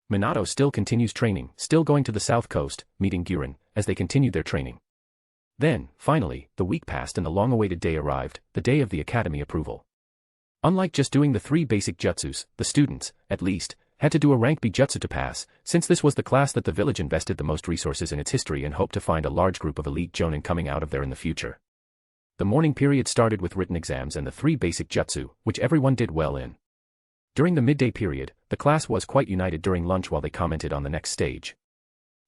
Minato still continues training, still going to the south coast, meeting Guren, as they continued their training. Then, finally, the week passed and the long-awaited day arrived, the day of the academy approval. Unlike just doing the 3 basic jutsus, the students, at least, had to do a rank B jutsu to pass, since this was the class that the village invested the most resources in its history and hoped to find a large group of elite jonin coming out of there in the future. The morning period started with written exams and the 3 basic jutsu, which everyone did well in. During the midday period, the class was quite united during lunch while they commented on the next stage.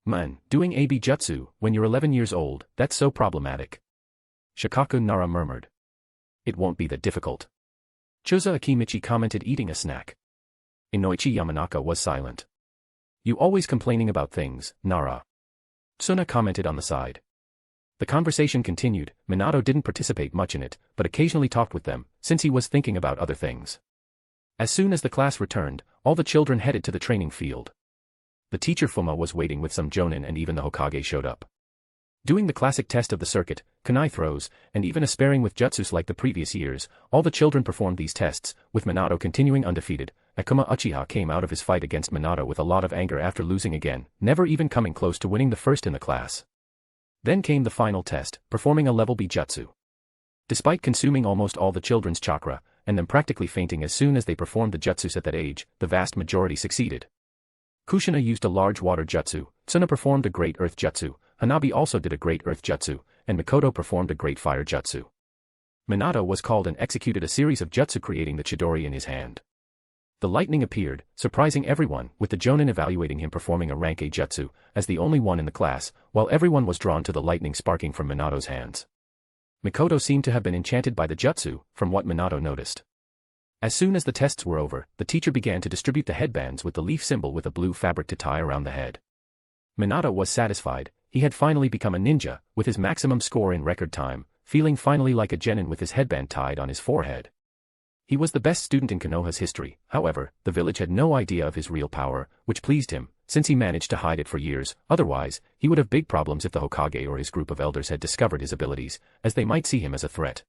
Man, doing AB jutsu, when you're 11 years old, that's so problematic. Shikaku Nara murmured. It won't be that difficult. Choza Akimichi commented eating a snack. Inoichi Yamanaka was silent. You always complaining about things, Nara. Tsuna commented on the side. The conversation continued. Minato didn't participate much in it, but occasionally talked with them, since he was thinking about other things. As soon as the class returned, all the children headed to the training field. The teacher Fuma was waiting with some jonin and even the Hokage showed up. Doing the classic test of the circuit, kunai throws, and even a sparring with jutsus like the previous years, all the children performed these tests, with Minato continuing undefeated. Akuma Uchiha came out of his fight against Minato with a lot of anger after losing again, never even coming close to winning the first in the class. Then came the final test, performing a level B jutsu. Despite consuming almost all the children's chakra, and them practically fainting as soon as they performed the jutsus at that age, the vast majority succeeded. Kushina used a large water jutsu, Tsuna performed a great earth jutsu, Hanabi also did a great earth jutsu, and Mikoto performed a great fire jutsu. Minato was called and executed a series of jutsu creating the Chidori in his hand. The lightning appeared, surprising everyone, with the jonin evaluating him performing a rank A jutsu, as the only one in the class, while everyone was drawn to the lightning sparking from Minato's hands. Mikoto seemed to have been enchanted by the jutsu, from what Minato noticed. As soon as the tests were over, the teacher began to distribute the headbands with the leaf symbol with a blue fabric to tie around the head. Minato was satisfied. He had finally become a ninja, with his maximum score in record time, feeling finally like a genin with his headband tied on his forehead. He was the best student in Konoha's history. However, the village had no idea of his real power, which pleased him, since he managed to hide it for years. Otherwise, he would have big problems if the Hokage or his group of elders had discovered his abilities, as they might see him as a threat.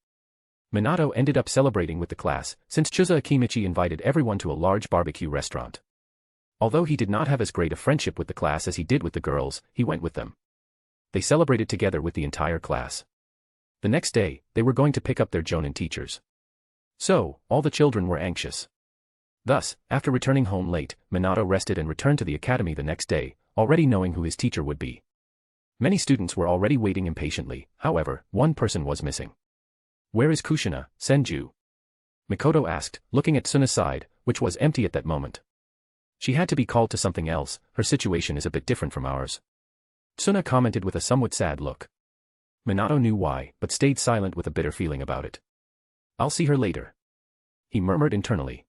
Minato ended up celebrating with the class, since Choza Akimichi invited everyone to a large barbecue restaurant. Although he did not have as great a friendship with the class as he did with the girls, he went with them. They celebrated together with the entire class. The next day, they were going to pick up their jonin teachers. So, all the children were anxious. Thus, after returning home late, Minato rested and returned to the academy the next day, already knowing who his teacher would be. Many students were already waiting impatiently, however, one person was missing. Where is Kushina, Senju? Mikoto asked, looking at Tsuna's side, which was empty at that moment. She had to be called to something else, her situation is a bit different from ours. Tsuna commented with a somewhat sad look. Minato knew why, but stayed silent with a bitter feeling about it. I'll see her later, he murmured internally.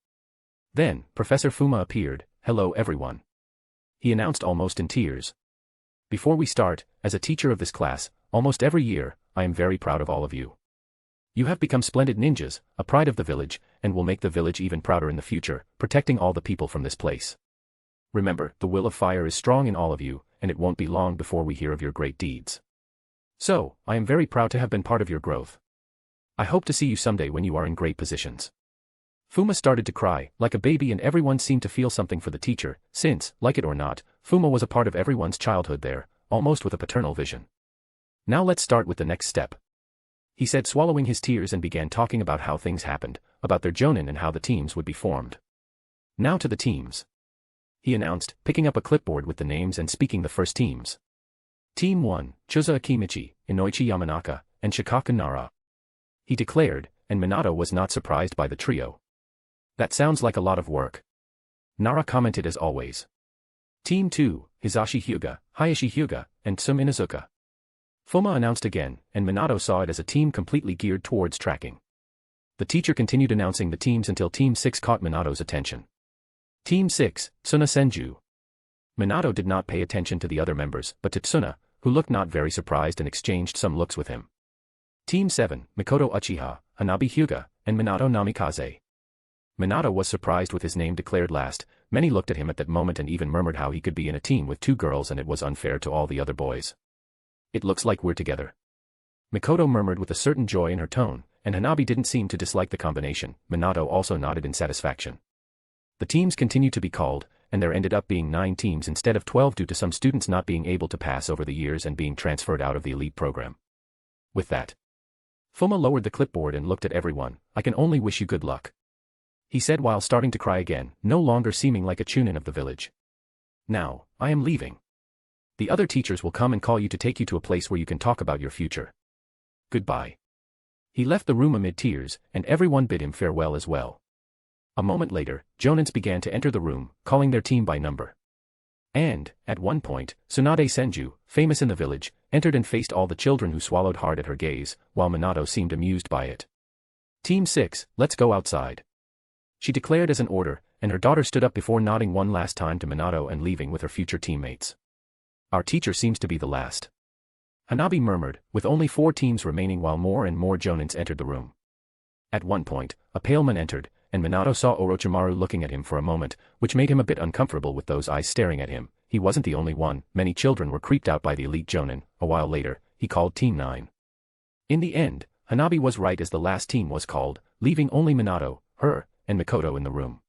Then, Professor Fuma appeared. Hello everyone, he announced almost in tears. Before we start, as a teacher of this class, almost every year, I am very proud of all of you. You have become splendid ninjas, a pride of the village, and will make the village even prouder in the future, protecting all the people from this place. Remember, the will of fire is strong in all of you, and it won't be long before we hear of your great deeds. So, I am very proud to have been part of your growth. I hope to see you someday when you are in great positions. Fuma started to cry, like a baby, and everyone seemed to feel something for the teacher, since, like it or not, Fuma was a part of everyone's childhood there, almost with a paternal vision. Now let's start with the next step, he said, swallowing his tears, and began talking about how things happened, about their jonin and how the teams would be formed. Now to the teams, he announced, picking up a clipboard with the names and speaking the first teams. Team 1, Choza Akimichi, Inoichi Yamanaka, and Shikaku Nara, he declared, and Minato was not surprised by the trio. That sounds like a lot of work, Nara commented as always. Team 2, Hisashi Hyuga, Hayashi Hyuga, and Tsum Inazuka, Fuma announced again, and Minato saw it as a team completely geared towards tracking. The teacher continued announcing the teams until Team 6 caught Minato's attention. Team 6, Tsuna Senju. Minato did not pay attention to the other members, but to Tsuna, who looked not very surprised and exchanged some looks with him. Team 7, Mikoto Uchiha, Hanabi Hyuga, and Minato Namikaze. Minato was surprised with his name declared last. Many looked at him at that moment and even murmured how he could be in a team with two girls and it was unfair to all the other boys. It looks like we're together, Mikoto murmured with a certain joy in her tone, and Hanabi didn't seem to dislike the combination. Minato also nodded in satisfaction. The teams continued to be called, and there ended up being 9 teams instead of 12 due to some students not being able to pass over the years and being transferred out of the elite program. With that, Fuma lowered the clipboard and looked at everyone. I can only wish you good luck, he said while starting to cry again, no longer seeming like a chunin of the village. Now, I am leaving. The other teachers will come and call you to take you to a place where you can talk about your future. Goodbye. He left the room amid tears, and everyone bid him farewell as well. A moment later, jonins began to enter the room, calling their team by number. And, at one point, Tsunade Senju, famous in the village, entered and faced all the children who swallowed hard at her gaze, while Minato seemed amused by it. Team 6, let's go outside, she declared as an order, and her daughter stood up before nodding one last time to Minato and leaving with her future teammates. Our teacher seems to be the last, Hanabi murmured, with only 4 teams remaining while more and more jonins entered the room. At one point, a pale man entered, and Minato saw Orochimaru looking at him for a moment, which made him a bit uncomfortable with those eyes staring at him. He wasn't the only one, many children were creeped out by the elite jonin. A while later, he called Team 9. In the end, Hanabi was right as the last team was called, leaving only Minato, her, and Mikoto in the room.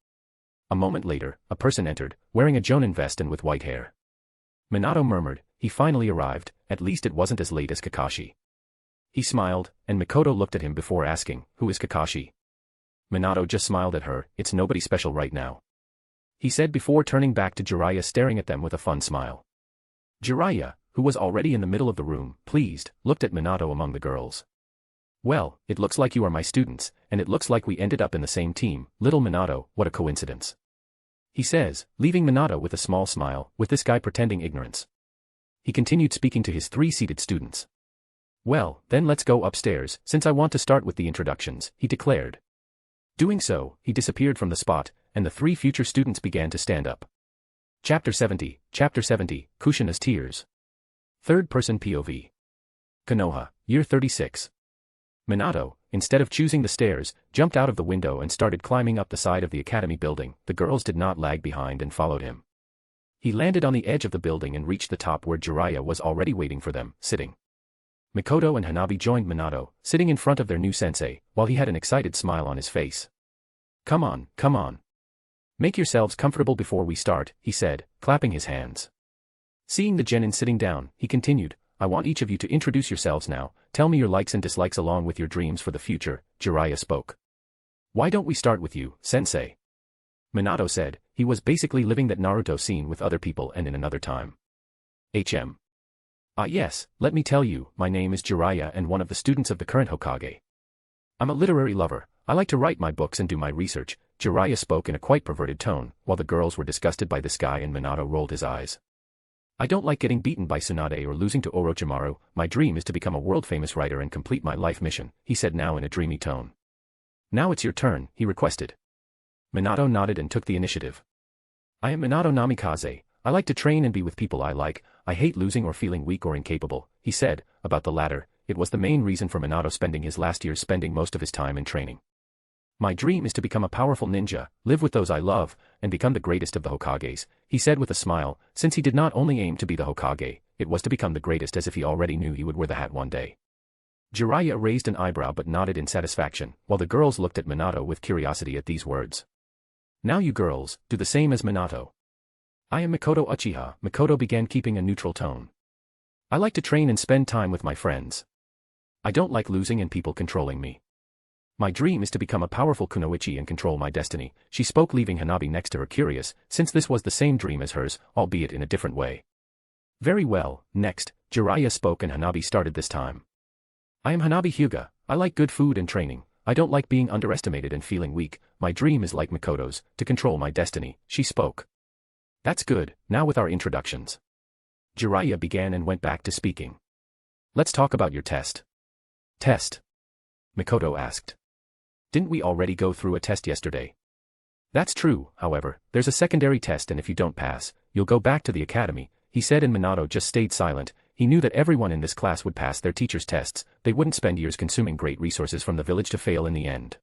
A moment later, a person entered, wearing a jonin vest and with white hair. Minato murmured, he finally arrived, at least it wasn't as late as Kakashi. He smiled, and Mikoto looked at him before asking, who is Kakashi? Minato just smiled at her, it's nobody special right now, he said before turning back to Jiraiya staring at them with a fun smile. Jiraiya, who was already in the middle of the room, pleased, looked at Minato among the girls. Well, it looks like you are my students, and it looks like we ended up in the same team, little Minato, what a coincidence, he says, leaving Minato with a small smile, with this guy pretending ignorance. He continued speaking to his 3 seated students. Well, then let's go upstairs, since I want to start with the introductions, he declared. Doing so, he disappeared from the spot, and the 3 future students began to stand up. Chapter 70, Kushina's Tears. Third person POV. Konoha, year 36. Minato, instead of choosing the stairs, jumped out of the window and started climbing up the side of the academy building. The girls did not lag behind and followed him. He landed on the edge of the building and reached the top where Jiraiya was already waiting for them, sitting. Mikoto and Hanabi joined Minato, sitting in front of their new sensei, while he had an excited smile on his face. Come on, come on. Make yourselves comfortable before we start, he said, clapping his hands. Seeing the genin sitting down, he continued, I want each of you to introduce yourselves now, tell me your likes and dislikes along with your dreams for the future, Jiraiya spoke. Why don't we start with you, sensei? Minato said, he was basically living that Naruto scene with other people and in another time. Yes, let me tell you, my name is Jiraiya and one of the students of the current Hokage. I'm a literary lover, I like to write my books and do my research, Jiraiya spoke in a quite perverted tone, while the girls were disgusted by this guy and Minato rolled his eyes. I don't like getting beaten by Tsunade or losing to Orochimaru. My dream is to become a world-famous writer and complete my life mission, he said now in a dreamy tone. Now it's your turn, he requested. Minato nodded and took the initiative. I am Minato Namikaze. I like to train and be with people I like. I hate losing or feeling weak or incapable, he said. About the latter, it was the main reason for Minato spending his last years spending most of his time in training. My dream is to become a powerful ninja, live with those I love, and become the greatest of the Hokages, he said with a smile, since he did not only aim to be the Hokage, it was to become the greatest as if he already knew he would wear the hat one day. Jiraiya raised an eyebrow but nodded in satisfaction, while the girls looked at Minato with curiosity at these words. Now you girls, do the same as Minato. I am Mikoto Uchiha. Mikoto began keeping a neutral tone. I like to train and spend time with my friends. I don't like losing and people controlling me. My dream is to become a powerful kunoichi and control my destiny, she spoke, leaving Hanabi next to her curious, since this was the same dream as hers, albeit in a different way. Very well, next, Jiraiya spoke and Hanabi started this time. I am Hanabi Hyuga. I like good food and training. I don't like being underestimated and feeling weak. My dream is like Mikoto's, to control my destiny, she spoke. That's good, now with our introductions. Jiraiya began and went back to speaking. Let's talk about your test. Test? Mikoto asked. Didn't we already go through a test yesterday? That's true, however, there's a secondary test and if you don't pass, you'll go back to the academy, he said, and Minato just stayed silent. He knew that everyone in this class would pass their teacher's tests, they wouldn't spend years consuming great resources from the village to fail in the end.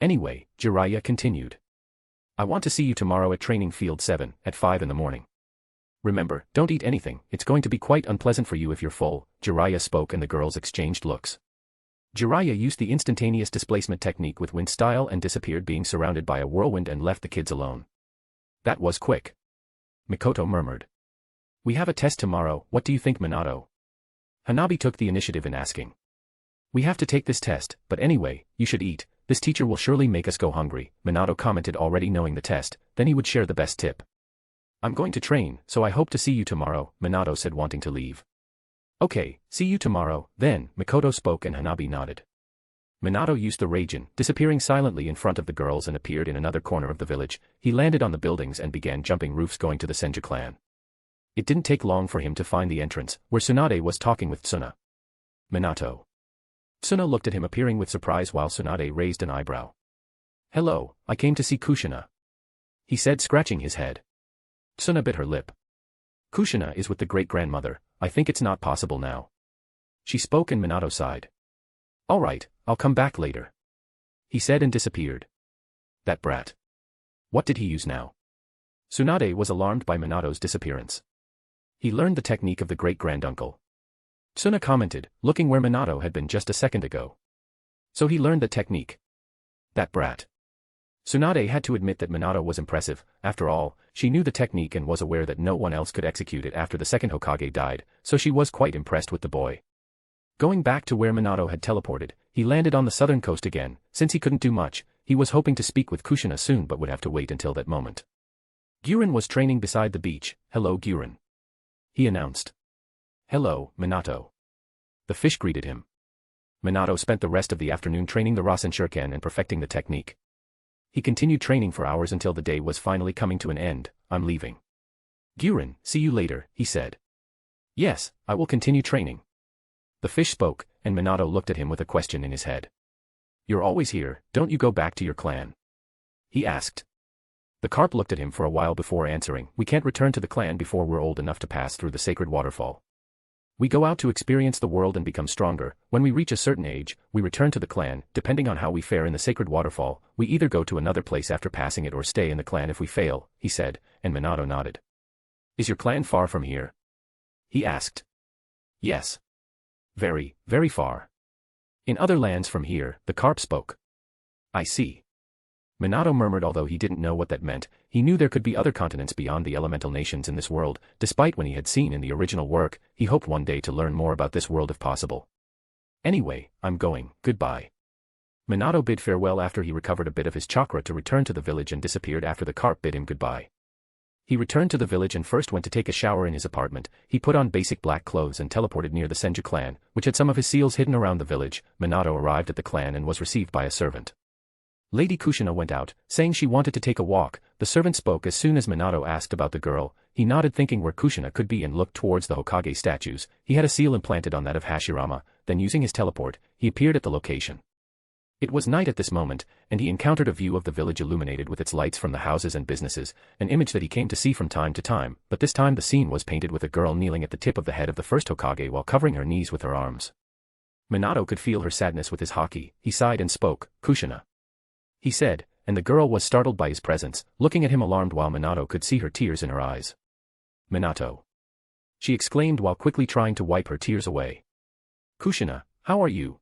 Anyway, Jiraiya continued. I want to see you tomorrow at Training Field 7, at 5 in the morning. Remember, don't eat anything, it's going to be quite unpleasant for you if you're full, Jiraiya spoke and the girls exchanged looks. Jiraiya used the instantaneous displacement technique with wind style and disappeared, being surrounded by a whirlwind, and left the kids alone. That was quick. Mikoto murmured. We have a test tomorrow, what do you think, Minato? Hanabi took the initiative in asking. We have to take this test, but anyway, you should eat, this teacher will surely make us go hungry, Minato commented, already knowing the test, then he would share the best tip. I'm going to train, so I hope to see you tomorrow, Minato said, wanting to leave. Okay, see you tomorrow, then, Mikoto spoke and Hanabi nodded. Minato used the Raijin, disappearing silently in front of the girls, and appeared in another corner of the village. He landed on the buildings and began jumping roofs going to the Senju clan. It didn't take long for him to find the entrance, where Tsunade was talking with Tsuna. Minato. Tsuna looked at him, appearing with surprise, while Tsunade raised an eyebrow. Hello, I came to see Kushina, he said, scratching his head. Tsuna bit her lip. Kushina is with the great-grandmother, I think it's not possible now. She spoke and Minato sighed. All right, I'll come back later, he said and disappeared. That brat. What did he use now? Tsunade was alarmed by Minato's disappearance. He learned the technique of the great-granduncle. Tsuna commented, looking where Minato had been just a second ago. So he learned the technique. That brat. Tsunade had to admit that Minato was impressive. After all, she knew the technique and was aware that no one else could execute it after the second Hokage died, so she was quite impressed with the boy. Going back to where Minato had teleported, he landed on the southern coast again. Since he couldn't do much, he was hoping to speak with Kushina soon but would have to wait until that moment. Guren was training beside the beach. Hello, Guren, he announced. Hello, Minato. The fish greeted him. Minato spent the rest of the afternoon training the Rasen Shuriken and perfecting the technique. He continued training for hours until the day was finally coming to an end. I'm leaving. Guren, see you later, he said. Yes, I will continue training. The fish spoke, and Minato looked at him with a question in his head. You're always here, don't you go back to your clan? He asked. The carp looked at him for a while before answering. We can't return to the clan before we're old enough to pass through the sacred waterfall. We go out to experience the world and become stronger. When we reach a certain age, we return to the clan. Depending on how we fare in the sacred waterfall, we either go to another place after passing it or stay in the clan if we fail, he said, and Minato nodded. Is your clan far from here? He asked. Yes. Very, very far. In other lands from here, the carp spoke. I see. Minato murmured, although he didn't know what that meant. He knew there could be other continents beyond the elemental nations in this world. Despite what he had seen in the original work, he hoped one day to learn more about this world if possible. Anyway, I'm going, goodbye. Minato bid farewell after he recovered a bit of his chakra to return to the village and disappeared after the carp bid him goodbye. He returned to the village and first went to take a shower in his apartment. He put on basic black clothes and teleported near the Senju clan, which had some of his seals hidden around the village. Minato arrived at the clan and was received by a servant. Lady Kushina went out, saying she wanted to take a walk. The servant spoke as soon as Minato asked about the girl. He nodded thinking where Kushina could be and looked towards the Hokage statues. He had a seal implanted on that of Hashirama, then using his teleport, he appeared at the location. It was night at this moment, and he encountered a view of the village illuminated with its lights from the houses and businesses, an image that he came to see from time to time, but this time the scene was painted with a girl kneeling at the tip of the head of the first Hokage while covering her knees with her arms. Minato could feel her sadness with his haki. He sighed and spoke, "Kushina," he said, and the girl was startled by his presence, looking at him alarmed while Minato could see her tears in her eyes. "Minato," she exclaimed while quickly trying to wipe her tears away. "Kushina, how are you?"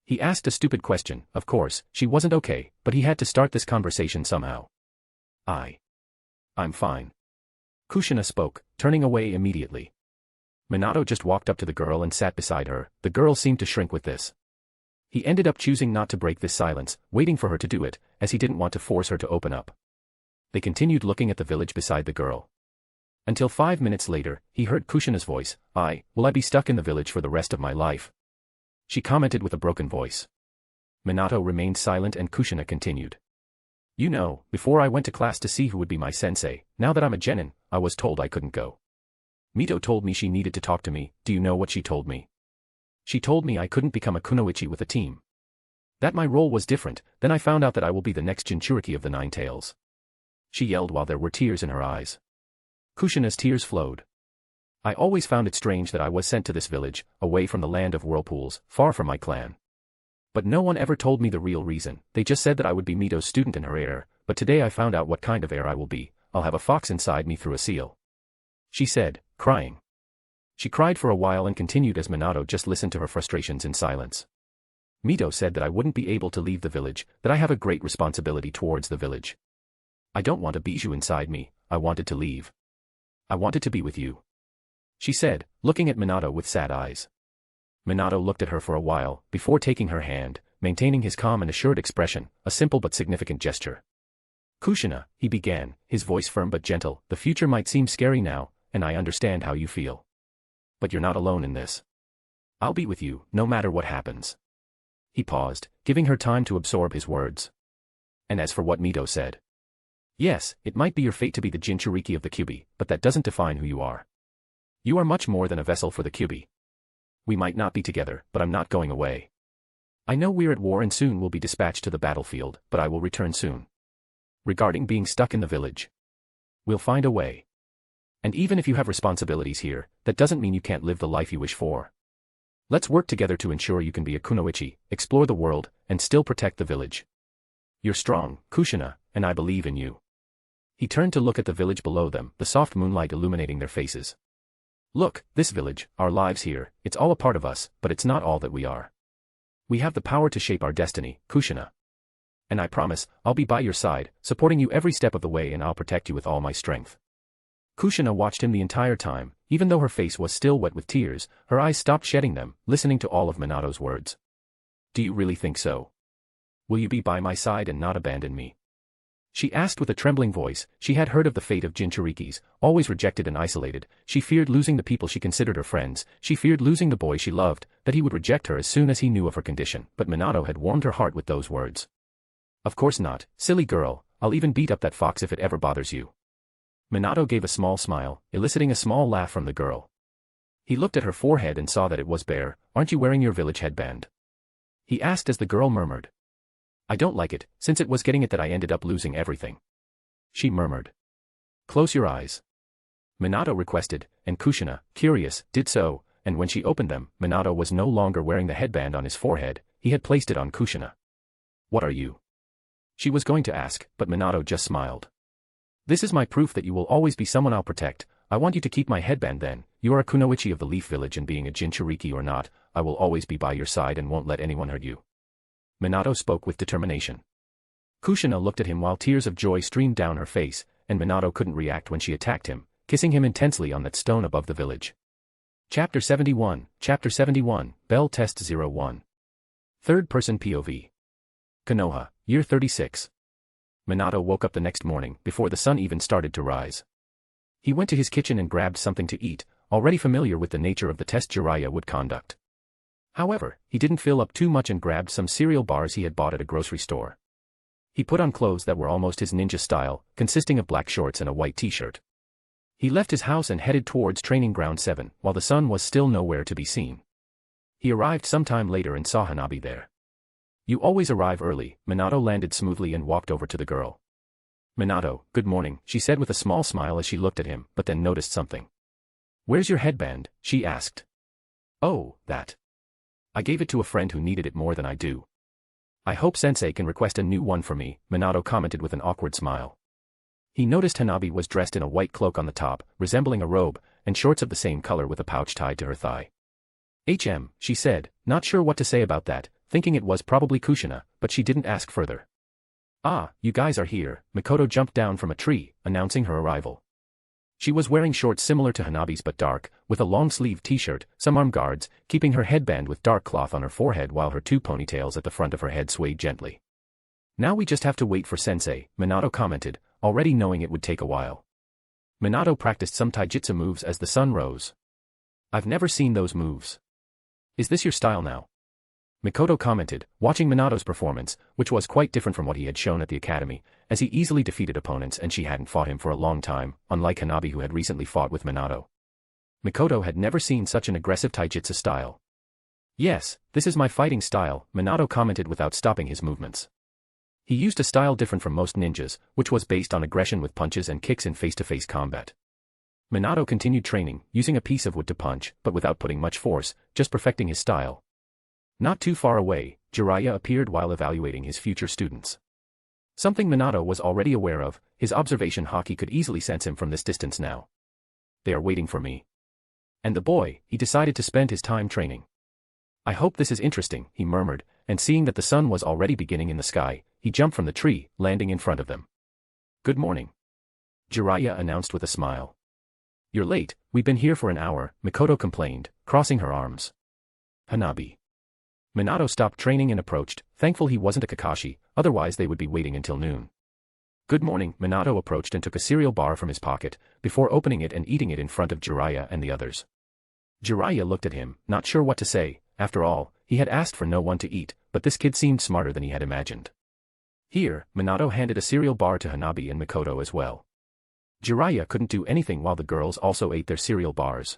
He asked a stupid question. Of course, she wasn't okay, but he had to start this conversation somehow. I'm fine," Kushina spoke, turning away immediately. Minato just walked up to the girl and sat beside her. The girl seemed to shrink with this. He ended up choosing not to break this silence, waiting for her to do it, as he didn't want to force her to open up. They continued looking at the village beside the girl. Until 5 minutes later, he heard Kushina's voice. Will I be stuck in the village for the rest of my life?" she commented with a broken voice. Minato remained silent and Kushina continued. "You know, before I went to class to see who would be my sensei, now that I'm a genin, I was told I couldn't go. Mito told me she needed to talk to me. Do you know what she told me? She told me I couldn't become a kunoichi with a team. That my role was different. Then I found out that I will be the next Jinchuriki of the Nine Tails." She yelled while there were tears in her eyes. Kushina's tears flowed. "I always found it strange that I was sent to this village, away from the land of whirlpools, far from my clan. But no one ever told me the real reason. They just said that I would be Mito's student and her heir, but today I found out what kind of heir I will be. I'll have a fox inside me through a seal," she said, crying. She cried for a while and continued as Minato just listened to her frustrations in silence. "Mito said that I wouldn't be able to leave the village, that I have a great responsibility towards the village. I don't want a bijou inside me. I wanted to leave. I wanted to be with you," she said, looking at Minato with sad eyes. Minato looked at her for a while, before taking her hand, maintaining his calm and assured expression, a simple but significant gesture. "Kushina," he began, his voice firm but gentle, "the future might seem scary now, and I understand how you feel. But you're not alone in this. I'll be with you, no matter what happens." He paused, giving her time to absorb his words. "And as for what Mito said. Yes, it might be your fate to be the Jinchuriki of the Kyuubi, but that doesn't define who you are. You are much more than a vessel for the Kyuubi. We might not be together, but I'm not going away. I know we're at war and soon will be dispatched to the battlefield, but I will return soon. Regarding being stuck in the village, we'll find a way. And even if you have responsibilities here, that doesn't mean you can't live the life you wish for. Let's work together to ensure you can be a kunoichi, explore the world, and still protect the village. You're strong, Kushina, and I believe in you." He turned to look at the village below them, the soft moonlight illuminating their faces. "Look, this village, our lives here, it's all a part of us, but it's not all that we are. We have the power to shape our destiny, Kushina. And I promise, I'll be by your side, supporting you every step of the way and I'll protect you with all my strength." Kushina watched him the entire time, even though her face was still wet with tears, her eyes stopped shedding them, listening to all of Minato's words. "Do you really think so? Will you be by my side and not abandon me?" she asked with a trembling voice. She had heard of the fate of Jinchurikis, always rejected and isolated. She feared losing the people she considered her friends, she feared losing the boy she loved, that he would reject her as soon as he knew of her condition. But Minato had warmed her heart with those words. "Of course not, silly girl, I'll even beat up that fox if it ever bothers you." Minato gave a small smile, eliciting a small laugh from the girl. He looked at her forehead and saw that it was bare. "Aren't you wearing your village headband?" he asked as the girl murmured. "I don't like it, since it was getting it that I ended up losing everything," she murmured. "Close your eyes," Minato requested, and Kushina, curious, did so, and when she opened them, Minato was no longer wearing the headband on his forehead, he had placed it on Kushina. "What are you?" she was going to ask, but Minato just smiled. "This is my proof that you will always be someone I'll protect. I want you to keep my headband then. You are a kunoichi of the Leaf Village, and being a Jinchuriki or not, I will always be by your side and won't let anyone hurt you." Minato spoke with determination. Kushina looked at him while tears of joy streamed down her face, and Minato couldn't react when she attacked him, kissing him intensely on that stone above the village. Chapter 71, Bell Test 01. Third Person POV. Konoha, Year 36. Minato woke up the next morning, before the sun even started to rise. He went to his kitchen and grabbed something to eat, already familiar with the nature of the test Jiraiya would conduct. However, he didn't fill up too much and grabbed some cereal bars he had bought at a grocery store. He put on clothes that were almost his ninja style, consisting of black shorts and a white t-shirt. He left his house and headed towards Training Ground 7, while the sun was still nowhere to be seen. He arrived sometime later and saw Hanabi there. "You always arrive early." Minato landed smoothly and walked over to the girl. "Minato, good morning," she said with a small smile as she looked at him, but then noticed something. "Where's your headband?" she asked. "Oh, that. I gave it to a friend who needed it more than I do. I hope Sensei can request a new one for me," Minato commented with an awkward smile. He noticed Hanabi was dressed in a white cloak on the top, resembling a robe, and shorts of the same color with a pouch tied to her thigh. She said, not sure what to say about that, thinking it was probably Kushina, but she didn't ask further. "Ah, you guys are here." Mikoto jumped down from a tree, announcing her arrival. She was wearing shorts similar to Hanabi's but dark, with a long-sleeved t-shirt, some arm guards, keeping her headband with dark cloth on her forehead while her two ponytails at the front of her head swayed gently. "Now we just have to wait for Sensei," Minato commented, already knowing it would take a while. Minato practiced some taijutsu moves as the sun rose. "I've never seen those moves. Is this your style now?" Mikoto commented, watching Minato's performance, which was quite different from what he had shown at the academy, as he easily defeated opponents and she hadn't fought him for a long time, unlike Hanabi who had recently fought with Minato. Mikoto had never seen such an aggressive taijutsu style. "Yes, this is my fighting style," Minato commented without stopping his movements. He used a style different from most ninjas, which was based on aggression with punches and kicks in face-to-face combat. Minato continued training, using a piece of wood to punch, but without putting much force, just perfecting his style. Not too far away, Jiraiya appeared while evaluating his future students. Something Minato was already aware of, his observation haki could easily sense him from this distance now. "They are waiting for me." And the boy, he decided to spend his time training. "I hope this is interesting," he murmured, and seeing that the sun was already beginning in the sky, he jumped from the tree, landing in front of them. "Good morning," Jiraiya announced with a smile. "You're late, we've been here for an hour," Mikoto complained, crossing her arms. "Hanabi." Minato stopped training and approached, thankful he wasn't a Kakashi, otherwise they would be waiting until noon. "Good morning." Minato approached and took a cereal bar from his pocket, before opening it and eating it in front of Jiraiya and the others. Jiraiya looked at him, not sure what to say. After all, he had asked for no one to eat, but this kid seemed smarter than he had imagined. "Here," Minato handed a cereal bar to Hanabi and Mikoto as well. Jiraiya couldn't do anything while the girls also ate their cereal bars.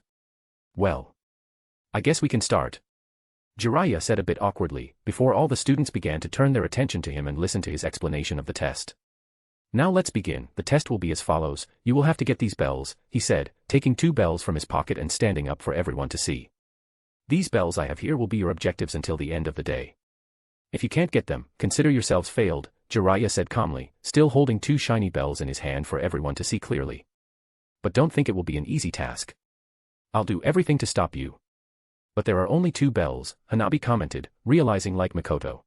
"Well, I guess we can start," Jiraiya said a bit awkwardly, before all the students began to turn their attention to him and listen to his explanation of the test. "Now let's begin. The test will be as follows. You will have to get these bells," he said, taking 2 bells from his pocket and standing up for everyone to see. "These bells I have here will be your objectives until the end of the day. If you can't get them, consider yourselves failed," Jiraiya said calmly, still holding 2 shiny bells in his hand for everyone to see clearly. "But don't think it will be an easy task. I'll do everything to stop you." "But there are only 2 bells," Hanabi commented, realizing like Mikoto.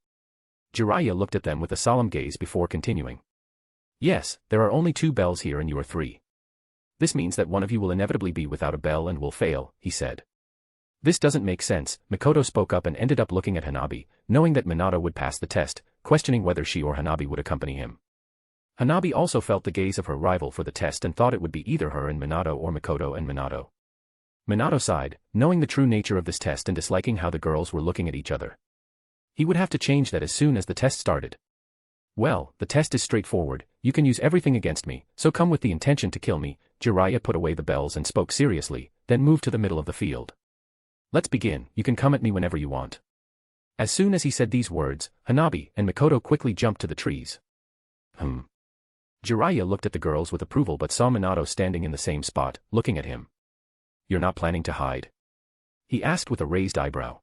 Jiraiya looked at them with a solemn gaze before continuing. "Yes, there are only 2 bells here and you are 3. This means that one of you will inevitably be without a bell and will fail," he said. "This doesn't make sense," Mikoto spoke up and ended up looking at Hanabi, knowing that Minato would pass the test, questioning whether she or Hanabi would accompany him. Hanabi also felt the gaze of her rival for the test and thought it would be either her and Minato or Mikoto and Minato. Minato sighed, knowing the true nature of this test and disliking how the girls were looking at each other. He would have to change that as soon as the test started. "Well, the test is straightforward. You can use everything against me, so come with the intention to kill me." Jiraiya put away the bells and spoke seriously, then moved to the middle of the field. "Let's begin. You can come at me whenever you want." As soon as he said these words, Hanabi and Mikoto quickly jumped to the trees. Jiraiya looked at the girls with approval but saw Minato standing in the same spot, looking at him. "You're not planning to hide?" he asked with a raised eyebrow.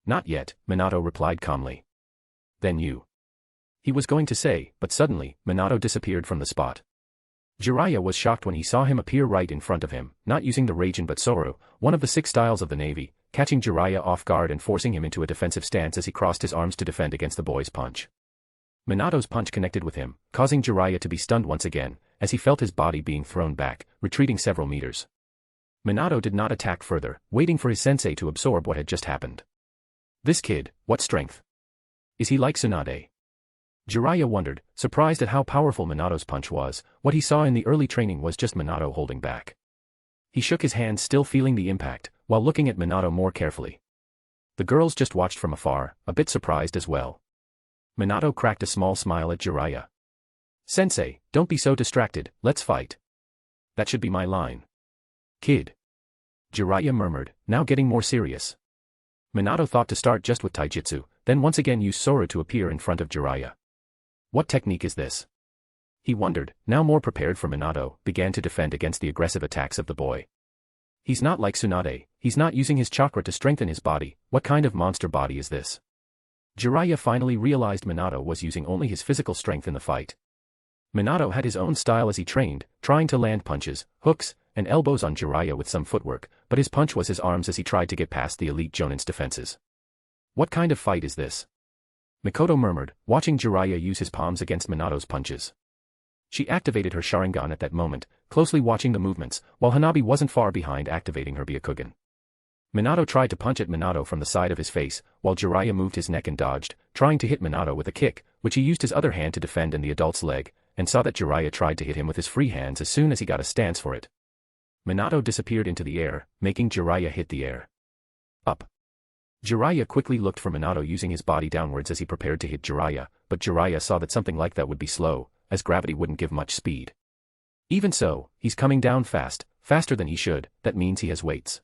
"Not yet," Minato replied calmly. "Then you..." he was going to say, but suddenly, Minato disappeared from the spot. Jiraiya was shocked when he saw him appear right in front of him, not using the Raijin but Soru, one of the 6 styles of the Navy, catching Jiraiya off guard and forcing him into a defensive stance as he crossed his arms to defend against the boy's punch. Minato's punch connected with him, causing Jiraiya to be stunned once again, as he felt his body being thrown back, retreating several meters. Minato did not attack further, waiting for his sensei to absorb what had just happened. "This kid, what strength? Is he like Tsunade?" Jiraiya wondered, surprised at how powerful Minato's punch was. What he saw in the early training was just Minato holding back. He shook his hand, still feeling the impact, while looking at Minato more carefully. The girls just watched from afar, a bit surprised as well. Minato cracked a small smile at Jiraiya. Sensei, don't be so distracted, let's fight. That should be my line. Kid. Jiraiya murmured, now getting more serious. Minato thought to start just with taijutsu, then once again use Sora to appear in front of Jiraiya. What technique is this? He wondered, now more prepared for Minato, began to defend against the aggressive attacks of the boy. He's not like Tsunade, he's not using his chakra to strengthen his body, what kind of monster body is this? Jiraiya finally realized Minato was using only his physical strength in the fight. Minato had his own style as he trained, trying to land punches, hooks, and elbows on Jiraiya with some footwork, but his punch was his arms as he tried to get past the elite Jonin's defenses. What kind of fight is this? Mikoto murmured, watching Jiraiya use his palms against Minato's punches. She activated her Sharingan at that moment, closely watching the movements, while Hanabi wasn't far behind activating her Byakugan. Minato tried to punch at Minato from the side of his face, while Jiraiya moved his neck and dodged, trying to hit Minato with a kick, which he used his other hand to defend in the adult's leg, and saw that Jiraiya tried to hit him with his free hands as soon as he got a stance for it. Minato disappeared into the air, making Jiraiya hit the air. Up. Jiraiya quickly looked for Minato using his body downwards as he prepared to hit Jiraiya, but Jiraiya saw that something like that would be slow, as gravity wouldn't give much speed. Even so, he's coming down fast, faster than he should, that means he has weights.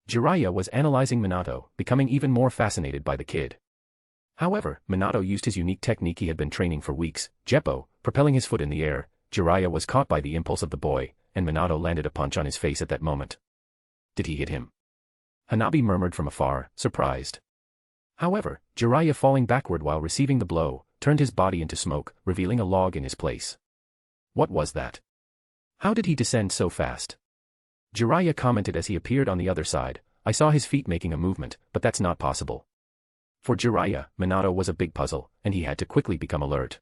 Jiraiya was analyzing Minato, becoming even more fascinated by the kid. However, Minato used his unique technique he had been training for weeks, Jeppo, propelling his foot in the air. Jiraiya was caught by the impulse of the boy, and Minato landed a punch on his face at that moment. Did he hit him? Hanabi murmured from afar, surprised. However, Jiraiya falling backward while receiving the blow, turned his body into smoke, revealing a log in his place. What was that? How did he descend so fast? Jiraiya commented as he appeared on the other side, I saw his feet making a movement, but that's not possible. For Jiraiya, Minato was a big puzzle, and he had to quickly become alert.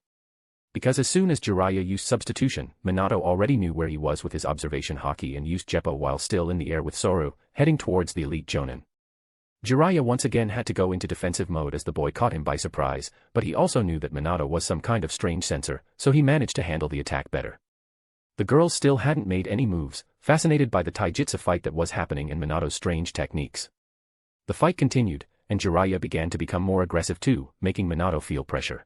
Because as soon as Jiraiya used substitution, Minato already knew where he was with his observation haki and used Jeppo while still in the air with Soru, heading towards the elite Jonin. Jiraiya once again had to go into defensive mode as the boy caught him by surprise, but he also knew that Minato was some kind of strange sensor, so he managed to handle the attack better. The girls still hadn't made any moves, fascinated by the taijutsu fight that was happening and Minato's strange techniques. The fight continued, and Jiraiya began to become more aggressive too, making Minato feel pressure.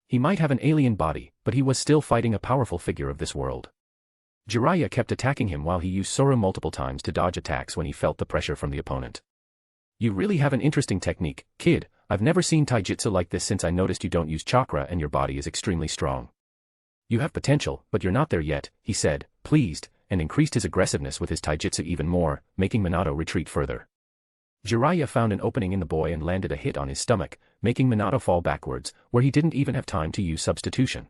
He might have an alien body, but he was still fighting a powerful figure of this world. Jiraiya kept attacking him while he used Soru multiple times to dodge attacks when he felt the pressure from the opponent. You really have an interesting technique, kid. I've never seen taijutsu like this since I noticed you don't use chakra and your body is extremely strong. You have potential, but you're not there yet, he said, pleased, and increased his aggressiveness with his taijutsu even more, making Minato retreat further. Jiraiya found an opening in the boy and landed a hit on his stomach, making Minato fall backwards, where he didn't even have time to use substitution.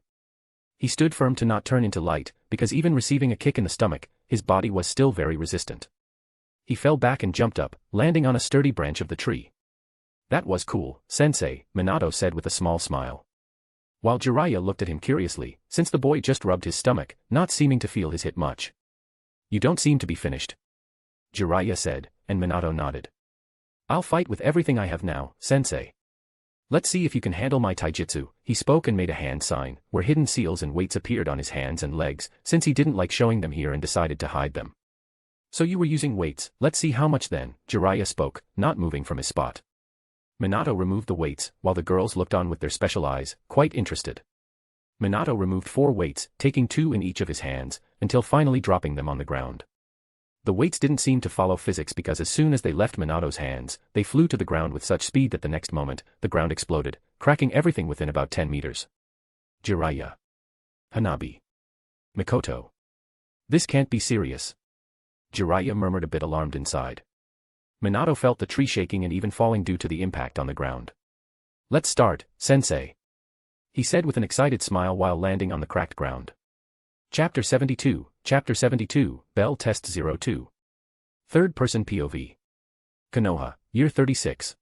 He stood firm to not turn into light, because even receiving a kick in the stomach, his body was still very resistant. He fell back and jumped up, landing on a sturdy branch of the tree. That was cool, sensei, Minato said with a small smile. While Jiraiya looked at him curiously, since the boy just rubbed his stomach, not seeming to feel his hit much. You don't seem to be finished. Jiraiya said, and Minato nodded. I'll fight with everything I have now, sensei. Let's see if you can handle my taijutsu, he spoke and made a hand sign, where hidden seals and weights appeared on his hands and legs, since he didn't like showing them here and decided to hide them. So you were using weights, let's see how much then, Jiraiya spoke, not moving from his spot. Minato removed the weights, while the girls looked on with their special eyes, quite interested. Minato removed 4 weights, taking 2 in each of his hands, until finally dropping them on the ground. The weights didn't seem to follow physics because as soon as they left Minato's hands, they flew to the ground with such speed that the next moment, the ground exploded, cracking everything within about 10 meters. Jiraiya. Hanabi. Mikoto. This can't be serious. Jiraiya murmured a bit alarmed inside. Minato felt the tree shaking and even falling due to the impact on the ground. Let's start, sensei. He said with an excited smile while landing on the cracked ground. Chapter 72, Bell Test 02. Third-person POV. Konoha, Year 36.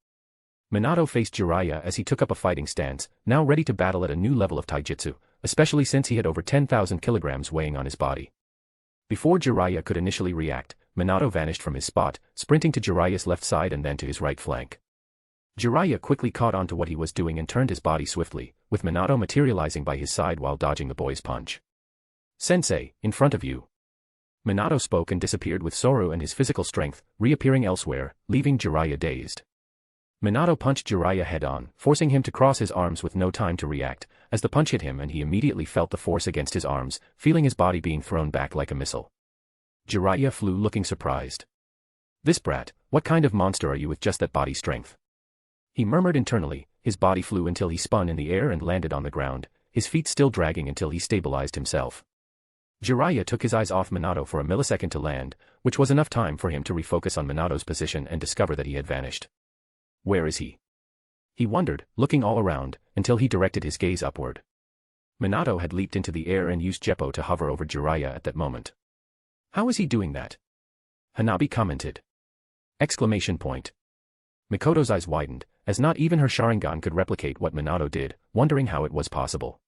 Minato faced Jiraiya as he took up a fighting stance, now ready to battle at a new level of taijutsu, especially since he had over 10,000 kilograms weighing on his body. Before Jiraiya could initially react, Minato vanished from his spot, sprinting to Jiraiya's left side and then to his right flank. Jiraiya quickly caught on to what he was doing and turned his body swiftly, with Minato materializing by his side while dodging the boy's punch. Sensei, in front of you. Minato spoke and disappeared with Soru and his physical strength, reappearing elsewhere, leaving Jiraiya dazed. Minato punched Jiraiya head-on, forcing him to cross his arms with no time to react, as the punch hit him and he immediately felt the force against his arms, feeling his body being thrown back like a missile. Jiraiya flew looking surprised. "This brat, what kind of monster are you with just that body strength?" He murmured internally. His body flew until he spun in the air and landed on the ground, his feet still dragging until he stabilized himself. Jiraiya took his eyes off Minato for a millisecond to land, which was enough time for him to refocus on Minato's position and discover that he had vanished. Where is he? He wondered, looking all around, until he directed his gaze upward. Minato had leaped into the air and used Jeppo to hover over Jiraiya at that moment. How is he doing that? Hanabi commented. Exclamation point. Mikoto's eyes widened, as not even her Sharingan could replicate what Minato did, wondering how it was possible.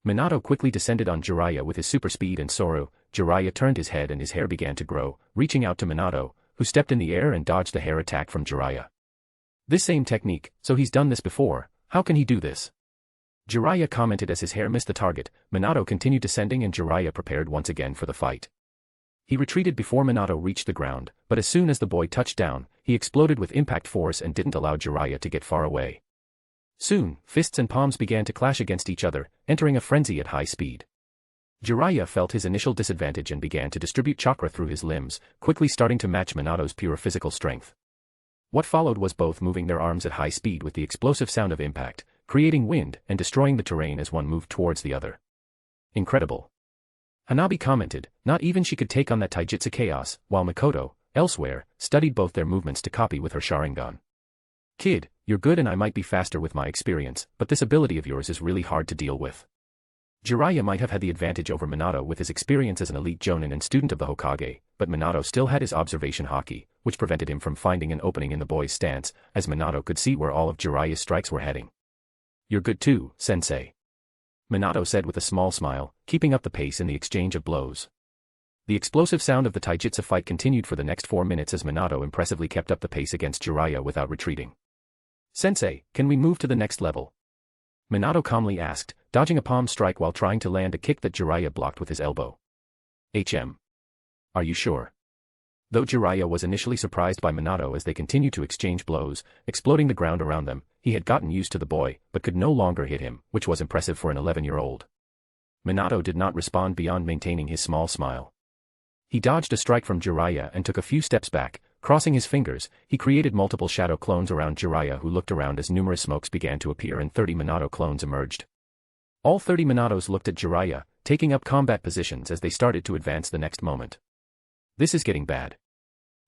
Minato quickly descended on Jiraiya with his super speed and Soru. Jiraiya turned his head and his hair began to grow, reaching out to Minato, who stepped in the air and dodged the hair attack from Jiraiya. This same technique, so he's done this before, how can he do this? Jiraiya commented as his hair missed the target. Minato continued descending and Jiraiya prepared once again for the fight. He retreated before Minato reached the ground, but as soon as the boy touched down, he exploded with impact force and didn't allow Jiraiya to get far away. Soon, fists and palms began to clash against each other, entering a frenzy at high speed. Jiraiya felt his initial disadvantage and began to distribute chakra through his limbs, quickly starting to match Minato's pure physical strength. What followed was both moving their arms at high speed with the explosive sound of impact, creating wind and destroying the terrain as one moved towards the other. Incredible. Hanabi commented, not even she could take on that taijutsu chaos, while Mikoto, elsewhere, studied both their movements to copy with her Sharingan. Kid, you're good and I might be faster with my experience, but this ability of yours is really hard to deal with. Jiraiya might have had the advantage over Minato with his experience as an elite Jonin and student of the Hokage, but Minato still had his observation haki, which prevented him from finding an opening in the boy's stance, as Minato could see where all of Jiraiya's strikes were heading. You're good too, sensei. Minato said with a small smile, keeping up the pace in the exchange of blows. The explosive sound of the taijutsu fight continued for the next 4 minutes as Minato impressively kept up the pace against Jiraiya without retreating. Sensei, can we move to the next level? Minato calmly asked, dodging a palm strike while trying to land a kick that Jiraiya blocked with his elbow. Are you sure? Though Jiraiya was initially surprised by Minato as they continued to exchange blows, exploding the ground around them, he had gotten used to the boy, but could no longer hit him, which was impressive for an 11-year-old. Minato did not respond beyond maintaining his small smile. He dodged a strike from Jiraiya and took a few steps back, crossing his fingers. He created multiple shadow clones around Jiraiya, who looked around as numerous smokes began to appear and 30 Minato clones emerged. All 30 Minatos looked at Jiraiya, taking up combat positions as they started to advance the next moment. This is getting bad.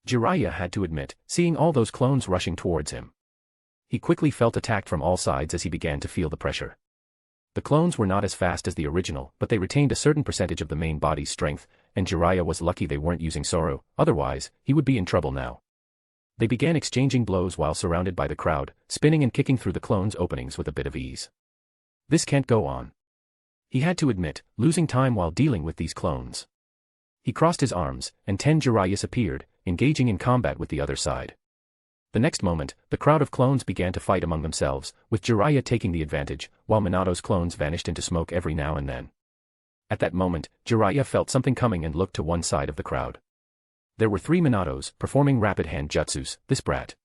Jiraiya had to admit, seeing all those clones rushing towards him. He quickly felt attacked from all sides as he began to feel the pressure. The clones were not as fast as the original, but they retained a certain percentage of the main body's strength, and Jiraiya was lucky they weren't using Soru, otherwise, he would be in trouble now. They began exchanging blows while surrounded by the crowd, spinning and kicking through the clones' openings with a bit of ease. This can't go on. He had to admit, losing time while dealing with these clones. He crossed his arms, and 10 Jiraiyas appeared, engaging in combat with the other side. The next moment, the crowd of clones began to fight among themselves, with Jiraiya taking the advantage, while Minato's clones vanished into smoke every now and then. At that moment, Jiraiya felt something coming and looked to one side of the crowd. There were 3 Minatos, performing rapid hand jutsus. This brat.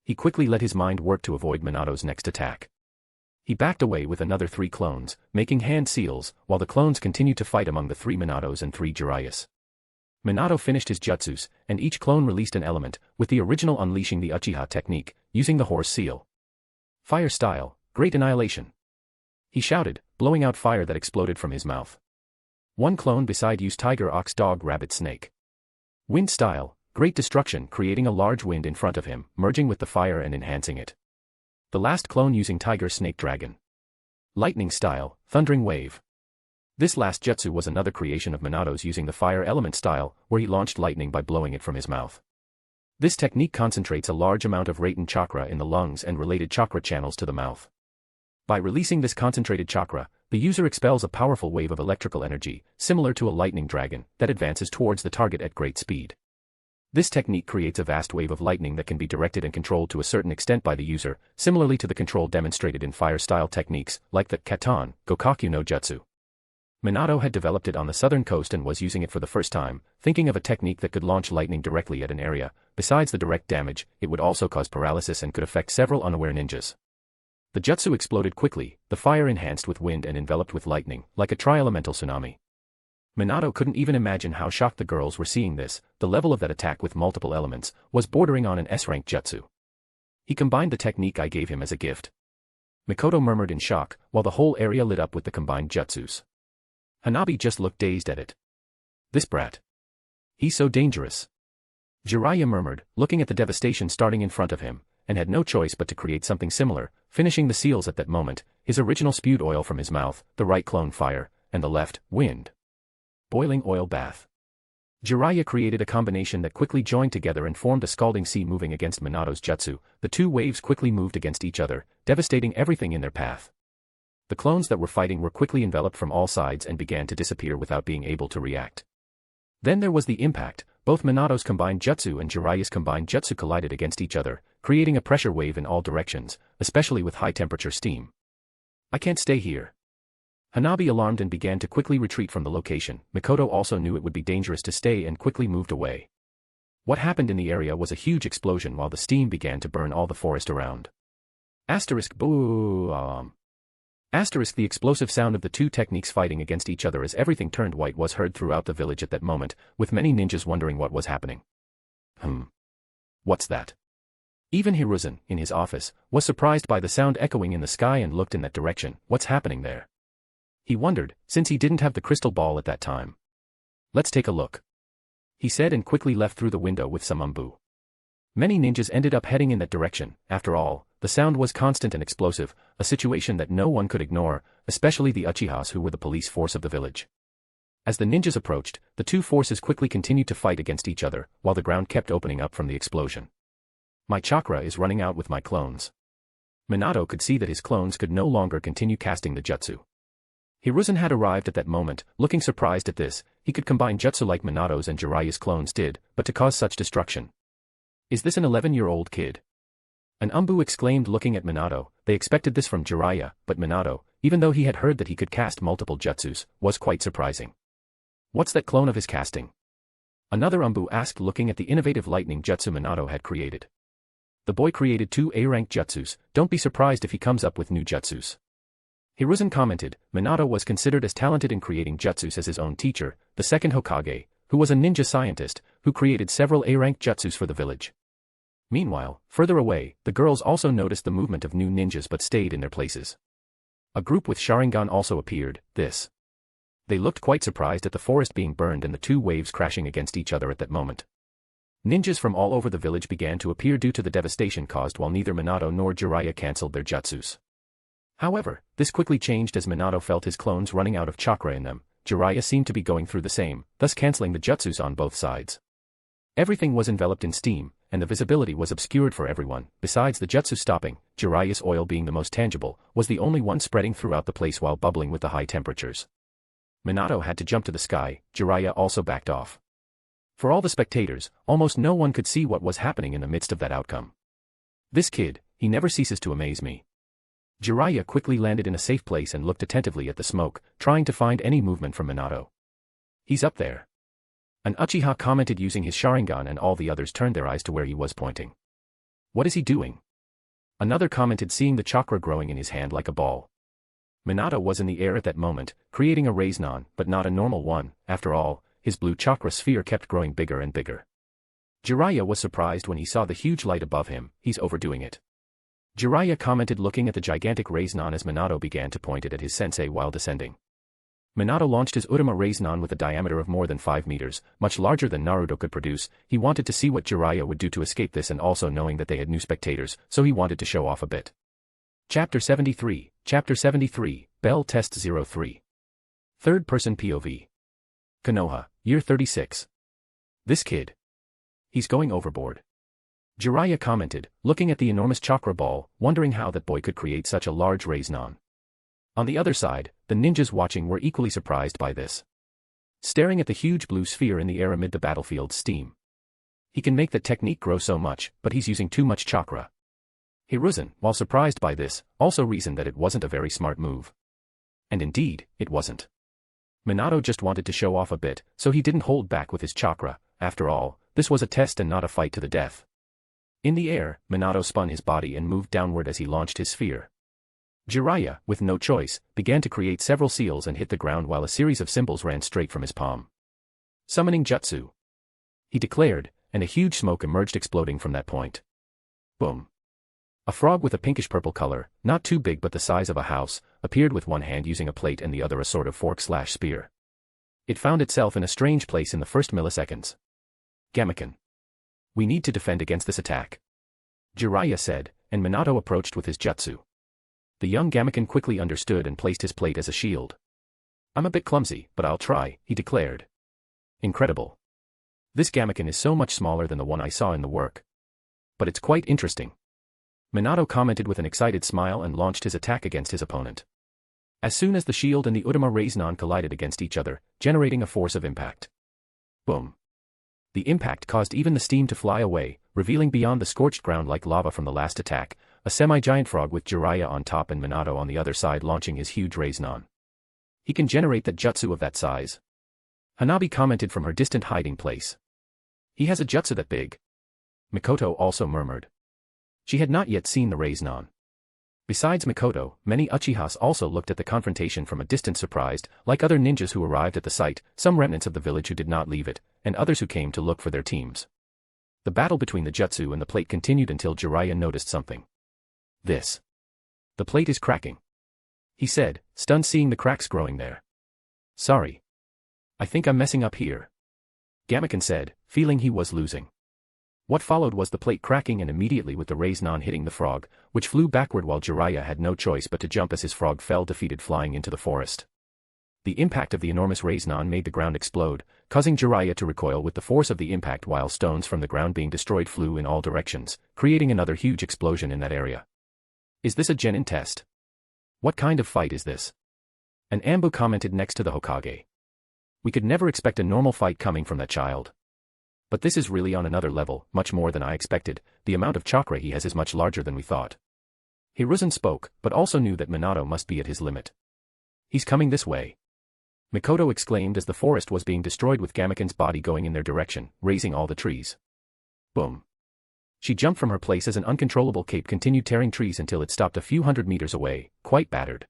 He quickly let his mind work to avoid Minato's next attack. He backed away with another 3 clones, making hand seals, while the clones continued to fight among the 3 Minatos and 3 Jiraiyas. Minato finished his jutsus, and each clone released an element, with the original unleashing the Uchiha technique, using the horse seal. Fire style, great annihilation. He shouted, blowing out fire that exploded from his mouth. One clone beside used tiger, ox, dog, rabbit, snake. Wind style, great destruction, creating a large wind in front of him, merging with the fire and enhancing it. The last clone using tiger, snake, dragon. Lightning style, thundering wave. This last jutsu was another creation of Minato's using the fire element style, where he launched lightning by blowing it from his mouth. This technique concentrates a large amount of Raiten chakra in the lungs and related chakra channels to the mouth. By releasing this concentrated chakra, the user expels a powerful wave of electrical energy, similar to a lightning dragon, that advances towards the target at great speed. This technique creates a vast wave of lightning that can be directed and controlled to a certain extent by the user, similarly to the control demonstrated in fire-style techniques, like the Katan, Gokaku no Jutsu. Minato had developed it on the southern coast and was using it for the first time, thinking of a technique that could launch lightning directly at an area. Besides the direct damage, it would also cause paralysis and could affect several unaware ninjas. The jutsu exploded quickly, the fire enhanced with wind and enveloped with lightning, like a tri-elemental tsunami. Minato couldn't even imagine how shocked the girls were seeing this. The level of that attack with multiple elements was bordering on an S-rank jutsu. He combined the technique I gave him as a gift. Mikoto murmured in shock, while the whole area lit up with the combined jutsus. Hanabi just looked dazed at it. This brat. He's so dangerous. Jiraiya murmured, looking at the devastation starting in front of him, and had no choice but to create something similar, finishing the seals at that moment. His original spewed oil from his mouth, the right clone fire, and the left, wind. Boiling oil bath. Jiraiya created a combination that quickly joined together and formed a scalding sea moving against Minato's jutsu. The two waves quickly moved against each other, devastating everything in their path. The clones that were fighting were quickly enveloped from all sides and began to disappear without being able to react. Then there was the impact. Both Minato's combined jutsu and Jiraiya's combined jutsu collided against each other, creating a pressure wave in all directions, especially with high-temperature steam. I can't stay here. Hanabi alarmed and began to quickly retreat from the location. Mikoto also knew it would be dangerous to stay and quickly moved away. What happened in the area was a huge explosion while the steam began to burn all the forest around. Boom. The explosive sound of the two techniques fighting against each other as everything turned white was heard throughout the village at that moment, with many ninjas wondering what was happening. What's that? Even Hiruzen, in his office, was surprised by the sound echoing in the sky and looked in that direction. What's happening there? He wondered, since he didn't have the crystal ball at that time. Let's take a look. He said and quickly left through the window with some umbu. Many ninjas ended up heading in that direction. After all, the sound was constant and explosive, a situation that no one could ignore, especially the Uchihas who were the police force of the village. As the ninjas approached, the two forces quickly continued to fight against each other, while the ground kept opening up from the explosion. My chakra is running out with my clones. Minato could see that his clones could no longer continue casting the jutsu. Hiruzen had arrived at that moment, looking surprised at this. He could combine jutsu like Minato's and Jiraiya's clones did, but to cause such destruction. Is this an 11-year-old kid? An umbu exclaimed looking at Minato. They expected this from Jiraiya, but Minato, even though he had heard that he could cast multiple jutsus, was quite surprising. What's that clone of his casting? Another umbu asked looking at the innovative lightning jutsu Minato had created. The boy created 2 A-rank jutsus, don't be surprised if he comes up with new jutsus. Hiruzen commented. Minato was considered as talented in creating jutsus as his own teacher, the second Hokage, who was a ninja scientist, who created several A-rank jutsus for the village. Meanwhile, further away, the girls also noticed the movement of new ninjas but stayed in their places. A group with Sharingan also appeared. They looked quite surprised at the forest being burned and the two waves crashing against each other at that moment. Ninjas from all over the village began to appear due to the devastation caused while neither Minato nor Jiraiya cancelled their jutsus. However, this quickly changed as Minato felt his clones running out of chakra in them. Jiraiya seemed to be going through the same, thus cancelling the jutsus on both sides. Everything was enveloped in steam, and the visibility was obscured for everyone. Besides the jutsu stopping, Jiraiya's oil being the most tangible, was the only one spreading throughout the place while bubbling with the high temperatures. Minato had to jump to the sky. Jiraiya also backed off. For all the spectators, almost no one could see what was happening in the midst of that outcome. This kid, he never ceases to amaze me. Jiraiya quickly landed in a safe place and looked attentively at the smoke, trying to find any movement from Minato. He's up there. An Uchiha commented using his Sharingan and all the others turned their eyes to where he was pointing. What is he doing? Another commented seeing the chakra growing in his hand like a ball. Minato was in the air at that moment, creating a Raiznan, but not a normal one. After all, his blue chakra sphere kept growing bigger and bigger. Jiraiya was surprised when he saw the huge light above him. He's overdoing it. Jiraiya commented looking at the gigantic Raiznan as Minato began to point it at his sensei while descending. Minato launched his Urama Raiznan with a diameter of more than 5 meters, much larger than Naruto could produce. He wanted to see what Jiraiya would do to escape this and also knowing that they had new spectators, so he wanted to show off a bit. Chapter 73, Bell Test 03. Third-person POV. Konoha, Year 36. This kid. He's going overboard. Jiraiya commented, looking at the enormous chakra ball, wondering how that boy could create such a large Raiznan. On the other side, the ninjas watching were equally surprised by this. Staring at the huge blue sphere in the air amid the battlefield's steam. He can make that technique grow so much, but he's using too much chakra. Hiruzen, while surprised by this, also reasoned that it wasn't a very smart move. And indeed, it wasn't. Minato just wanted to show off a bit, so he didn't hold back with his chakra. After all, this was a test and not a fight to the death. In the air, Minato spun his body and moved downward as he launched his sphere. Jiraiya, with no choice, began to create several seals and hit the ground while a series of symbols ran straight from his palm. Summoning Jutsu, he declared, and a huge smoke emerged exploding from that point. Boom. A frog with a pinkish-purple color, not too big but the size of a house, appeared with one hand using a plate and the other a sort of fork/spear. It found itself in a strange place in the first milliseconds. Gamaken. We need to defend against this attack, Jiraiya said, and Minato approached with his jutsu. The young Gamaken quickly understood and placed his plate as a shield. I'm a bit clumsy, but I'll try, he declared. Incredible. This Gamaken is so much smaller than the one I saw in the work. But it's quite interesting. Minato commented with an excited smile and launched his attack against his opponent. As soon as the shield and the Udama Raiznan collided against each other, generating a force of impact. Boom. The impact caused even the steam to fly away, revealing beyond the scorched ground like lava from the last attack, a semi-giant frog with Jiraiya on top and Minato on the other side launching his huge Raiznan. He can generate that jutsu of that size? Hanabi commented from her distant hiding place. He has a jutsu that big? Mikoto also murmured. She had not yet seen the Raiznan. Besides Mikoto, many Uchihas also looked at the confrontation from a distance surprised, like other ninjas who arrived at the site, some remnants of the village who did not leave it, and others who came to look for their teams. The battle between the jutsu and the plate continued until Jiraiya noticed something. This. The plate is cracking, he said, stunned seeing the cracks growing there. Sorry. I think I'm messing up here, Gamaken said, feeling he was losing. What followed was the plate cracking and immediately with the Raiznan hitting the frog, which flew backward while Jiraiya had no choice but to jump as his frog fell defeated flying into the forest. The impact of the enormous Raiznan made the ground explode, causing Jiraiya to recoil with the force of the impact while stones from the ground being destroyed flew in all directions, creating another huge explosion in that area. Is this a genin test? What kind of fight is this? An Ambu commented next to the Hokage. We could never expect a normal fight coming from that child. But this is really on another level, much more than I expected. The amount of chakra he has is much larger than we thought. Hiruzen spoke, but also knew that Minato must be at his limit. He's coming this way, Mikoto exclaimed as the forest was being destroyed with Gamaken's body going in their direction, raising all the trees. Boom. She jumped from her place as an uncontrollable cape continued tearing trees until it stopped a few hundred meters away, quite battered.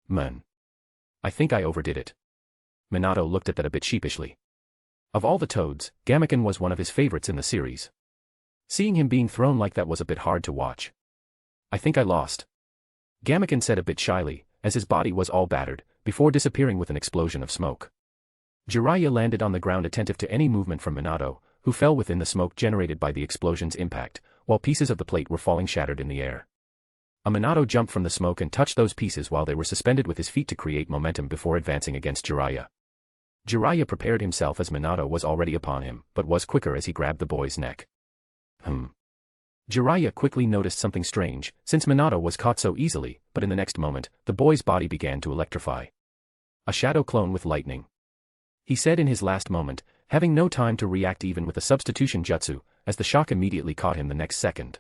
Man. I think I overdid it. Minato looked at that a bit sheepishly. Of all the toads, Gamaken was one of his favorites in the series. Seeing him being thrown like that was a bit hard to watch. I think I lost, Gamaken said a bit shyly, as his body was all battered, before disappearing with an explosion of smoke. Jiraiya landed on the ground attentive to any movement from Minato, who fell within the smoke generated by the explosion's impact, while pieces of the plate were falling shattered in the air. A Minato jumped from the smoke and touched those pieces while they were suspended with his feet to create momentum before advancing against Jiraiya. Jiraiya prepared himself as Minato was already upon him, but was quicker as he grabbed the boy's neck. Jiraiya quickly noticed something strange, since Minato was caught so easily, but in the next moment, the boy's body began to electrify. A shadow clone with lightning, he said in his last moment, having no time to react even with a substitution jutsu, as the shock immediately caught him the next second.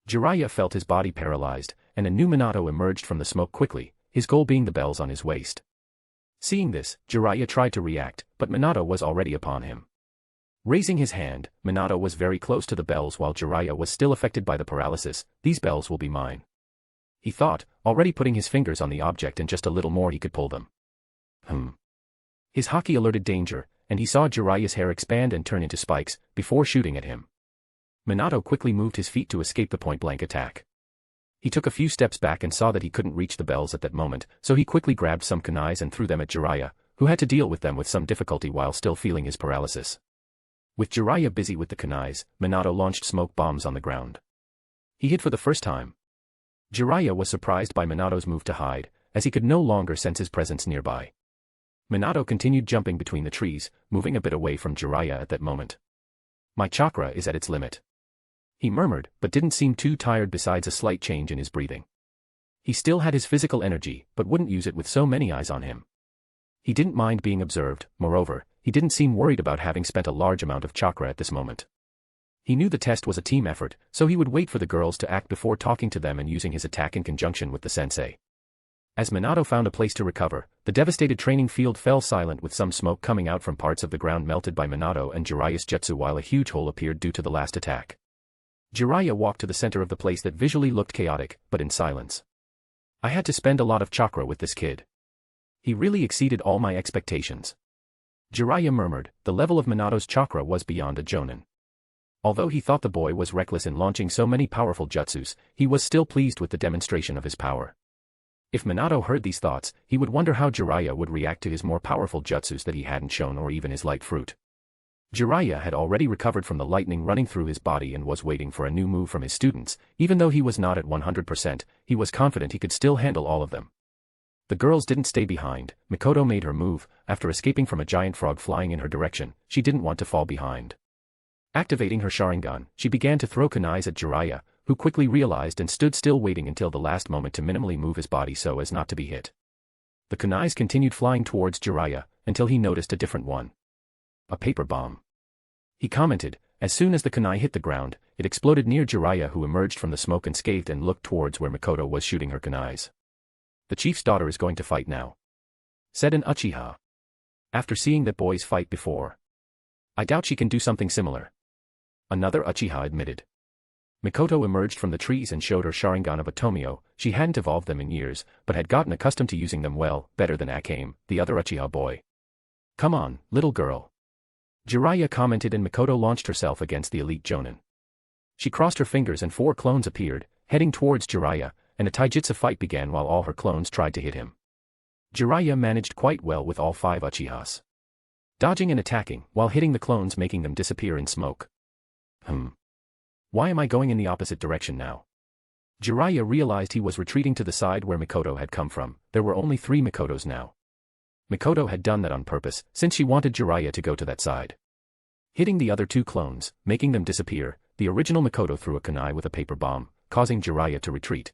Jiraiya felt his body paralyzed, and a new Minato emerged from the smoke quickly, his goal being the bells on his waist. Seeing this, Jiraiya tried to react, but Minato was already upon him. Raising his hand, Minato was very close to the bells while Jiraiya was still affected by the paralysis. These bells will be mine, he thought, already putting his fingers on the object and just a little more he could pull them. His haki alerted danger, and he saw Jiraiya's hair expand and turn into spikes, before shooting at him. Minato quickly moved his feet to escape the point-blank attack. He took a few steps back and saw that he couldn't reach the bells at that moment, so he quickly grabbed some kunais and threw them at Jiraiya, who had to deal with them with some difficulty while still feeling his paralysis. With Jiraiya busy with the kunais, Minato launched smoke bombs on the ground. He hit for the first time. Jiraiya was surprised by Minato's move to hide, as he could no longer sense his presence nearby. Minato continued jumping between the trees, moving a bit away from Jiraiya at that moment. My chakra is at its limit, he murmured, but didn't seem too tired besides a slight change in his breathing. He still had his physical energy, but wouldn't use it with so many eyes on him. He didn't mind being observed, moreover, he didn't seem worried about having spent a large amount of chakra at this moment. He knew the test was a team effort, so he would wait for the girls to act before talking to them and using his attack in conjunction with the sensei. As Minato found a place to recover, the devastated training field fell silent with some smoke coming out from parts of the ground melted by Minato and Jiraiya's jutsu while a huge hole appeared due to the last attack. Jiraiya walked to the center of the place that visually looked chaotic, but in silence. I had to spend a lot of chakra with this kid. He really exceeded all my expectations. Jiraiya murmured, the level of Minato's chakra was beyond a jonin. Although he thought the boy was reckless in launching so many powerful jutsus, he was still pleased with the demonstration of his power. If Minato heard these thoughts, he would wonder how Jiraiya would react to his more powerful jutsus that he hadn't shown or even his light fruit. Jiraiya had already recovered from the lightning running through his body and was waiting for a new move from his students. Even though he was not at 100%, he was confident he could still handle all of them. The girls didn't stay behind. Mikoto made her move. After escaping from a giant frog flying in her direction, she didn't want to fall behind. Activating her Sharingan, she began to throw kunais at Jiraiya, who quickly realized and stood still waiting until the last moment to minimally move his body so as not to be hit. The kunais continued flying towards Jiraiya, until he noticed a different one. A paper bomb. He commented. As soon as the kunai hit the ground, it exploded near Jiraiya, who emerged from the smoke unscathed and looked towards where Mikoto was shooting her kunais. The chief's daughter is going to fight now, said an Uchiha. After seeing that boys fight before, I doubt she can do something similar, another Uchiha admitted. Mikoto emerged from the trees and showed her Sharingan of Atomio. She hadn't evolved them in years, but had gotten accustomed to using them well, better than Akame, the other Uchiha boy. Come on, little girl, Jiraiya commented, and Mikoto launched herself against the elite jonin. She crossed her fingers and 4 clones appeared, heading towards Jiraiya, and a taijutsu fight began while all her clones tried to hit him. Jiraiya managed quite well with all 5 Uchihas, dodging and attacking, while hitting the clones, making them disappear in smoke. Why am I going in the opposite direction now? Jiraiya realized he was retreating to the side where Mikoto had come from. There were only 3 Mikotos now. Mikoto had done that on purpose, since she wanted Jiraiya to go to that side. Hitting the other 2 clones, making them disappear, the original Mikoto threw a kunai with a paper bomb, causing Jiraiya to retreat.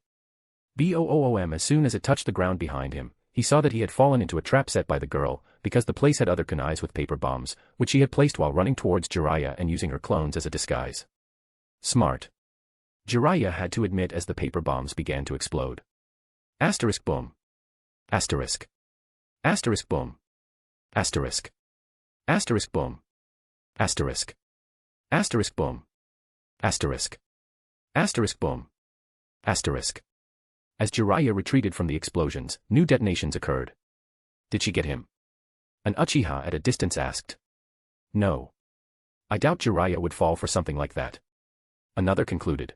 Boom! As soon as it touched the ground behind him, he saw that he had fallen into a trap set by the girl, because the place had other kunais with paper bombs, which she had placed while running towards Jiraiya and using her clones as a disguise. Smart, Jiraiya had to admit as the paper bombs began to explode. Asterisk boom. Asterisk. Asterisk boom. Asterisk. Asterisk boom. Asterisk. Asterisk boom. Asterisk. Asterisk boom. Asterisk. As Jiraiya retreated from the explosions, new detonations occurred. Did she get him? An Uchiha at a distance asked. No. I doubt Jiraiya would fall for something like that, another concluded.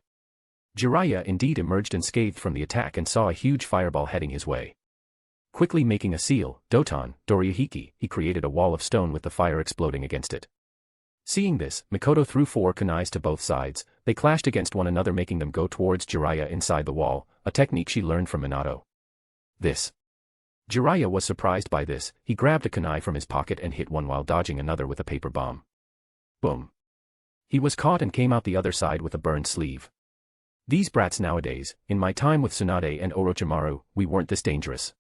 Jiraiya indeed emerged unscathed from the attack and saw a huge fireball heading his way. Quickly making a seal, Doton, Dorihiki, he created a wall of stone with the fire exploding against it. Seeing this, Mikoto threw 4 kunais to both sides. They clashed against one another, making them go towards Jiraiya inside the wall, a technique she learned from Minato. Jiraiya was surprised by this. He grabbed a kunai from his pocket and hit one while dodging another with a paper bomb. Boom. He was caught and came out the other side with a burned sleeve. These brats nowadays, in my time with Tsunade and Orochimaru, we weren't this dangerous.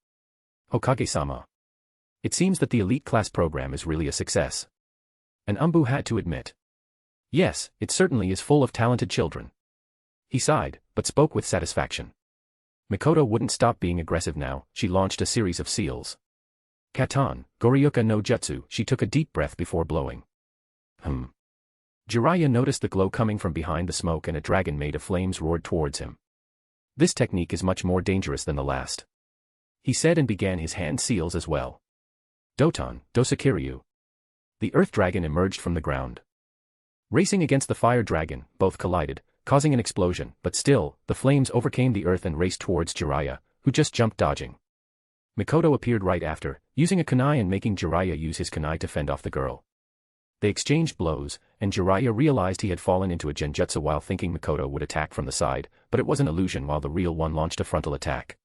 Hokage-sama. It seems that the elite class program is really a success. An Umbu had to admit. Yes, it certainly is full of talented children. He sighed, but spoke with satisfaction. Mikoto wouldn't stop being aggressive now. She launched a series of seals. Katan, Goryuka no Jutsu. She took a deep breath before blowing. Jiraiya noticed the glow coming from behind the smoke, and a dragon made of flames roared towards him. This technique is much more dangerous than the last, he said, and began his hand seals as well. Doton, Dosakiryu. The earth dragon emerged from the ground. Racing against the fire dragon, both collided, causing an explosion, but still, the flames overcame the earth and raced towards Jiraiya, who just jumped dodging. Mikoto appeared right after, using a kunai and making Jiraiya use his kunai to fend off the girl. They exchanged blows, and Jiraiya realized he had fallen into a genjutsu while thinking Mikoto would attack from the side, but it was an illusion while the real one launched a frontal attack.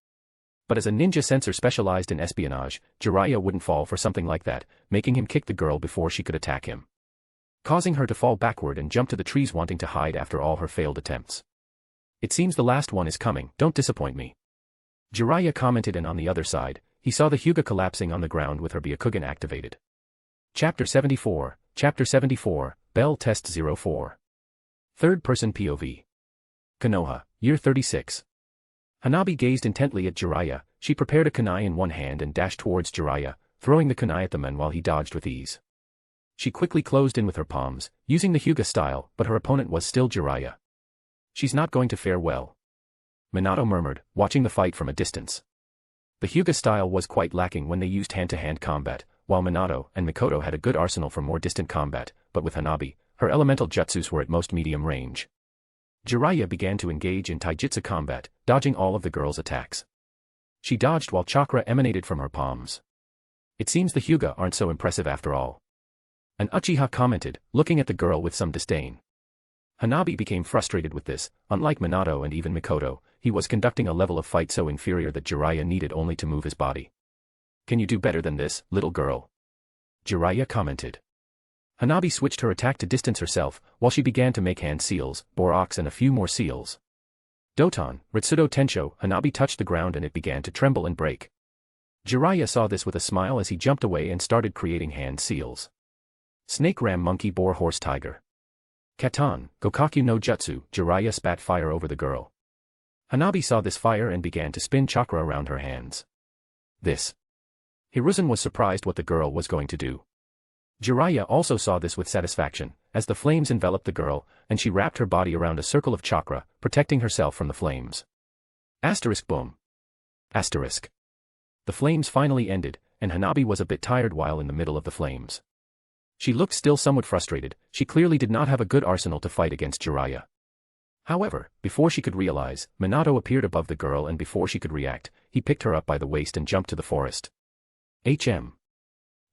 But as a ninja sensor specialized in espionage, Jiraiya wouldn't fall for something like that, making him kick the girl before she could attack him, causing her to fall backward and jump to the trees, wanting to hide after all her failed attempts. It seems the last one is coming. Don't disappoint me, Jiraiya commented, and on the other side, he saw the Hyuga collapsing on the ground with her Byakugan activated. Chapter 74, Chapter 74, Bell Test 04. Third-person POV. Konoha, Year 36. Hanabi gazed intently at Jiraiya. She prepared a kunai in one hand and dashed towards Jiraiya, throwing the kunai at the man while he dodged with ease. She quickly closed in with her palms, using the Hyuga style, but her opponent was still Jiraiya. She's not going to fare well, Minato murmured, watching the fight from a distance. The Hyuga style was quite lacking when they used hand-to-hand combat, while Minato and Mikoto had a good arsenal for more distant combat, but with Hanabi, her elemental jutsus were at most medium range. Jiraiya began to engage in taijutsu combat, dodging all of the girl's attacks. She dodged while chakra emanated from her palms. It seems the Hyuga aren't so impressive after all, an Uchiha commented, looking at the girl with some disdain. Hanabi became frustrated with this. Unlike Minato and even Mikoto, he was conducting a level of fight so inferior that Jiraiya needed only to move his body. Can you do better than this, little girl? Jiraiya commented. Hanabi switched her attack to distance herself, while she began to make hand seals, borox and a few more seals. Doton, Ritsudo Tensho, Hanabi touched the ground and it began to tremble and break. Jiraiya saw this with a smile as he jumped away and started creating hand seals. Snake ram monkey boar horse tiger. Katan, Gokaku no Jutsu, Jiraiya spat fire over the girl. Hanabi saw this fire and began to spin chakra around her hands. This. Hiruzen was surprised what the girl was going to do. Jiraiya also saw this with satisfaction, as the flames enveloped the girl, and she wrapped her body around a circle of chakra, protecting herself from the flames. Asterisk boom. Asterisk. The flames finally ended, and Hanabi was a bit tired while in the middle of the flames. She looked still somewhat frustrated. She clearly did not have a good arsenal to fight against Jiraiya. However, before she could realize, Minato appeared above the girl and before she could react, he picked her up by the waist and jumped to the forest.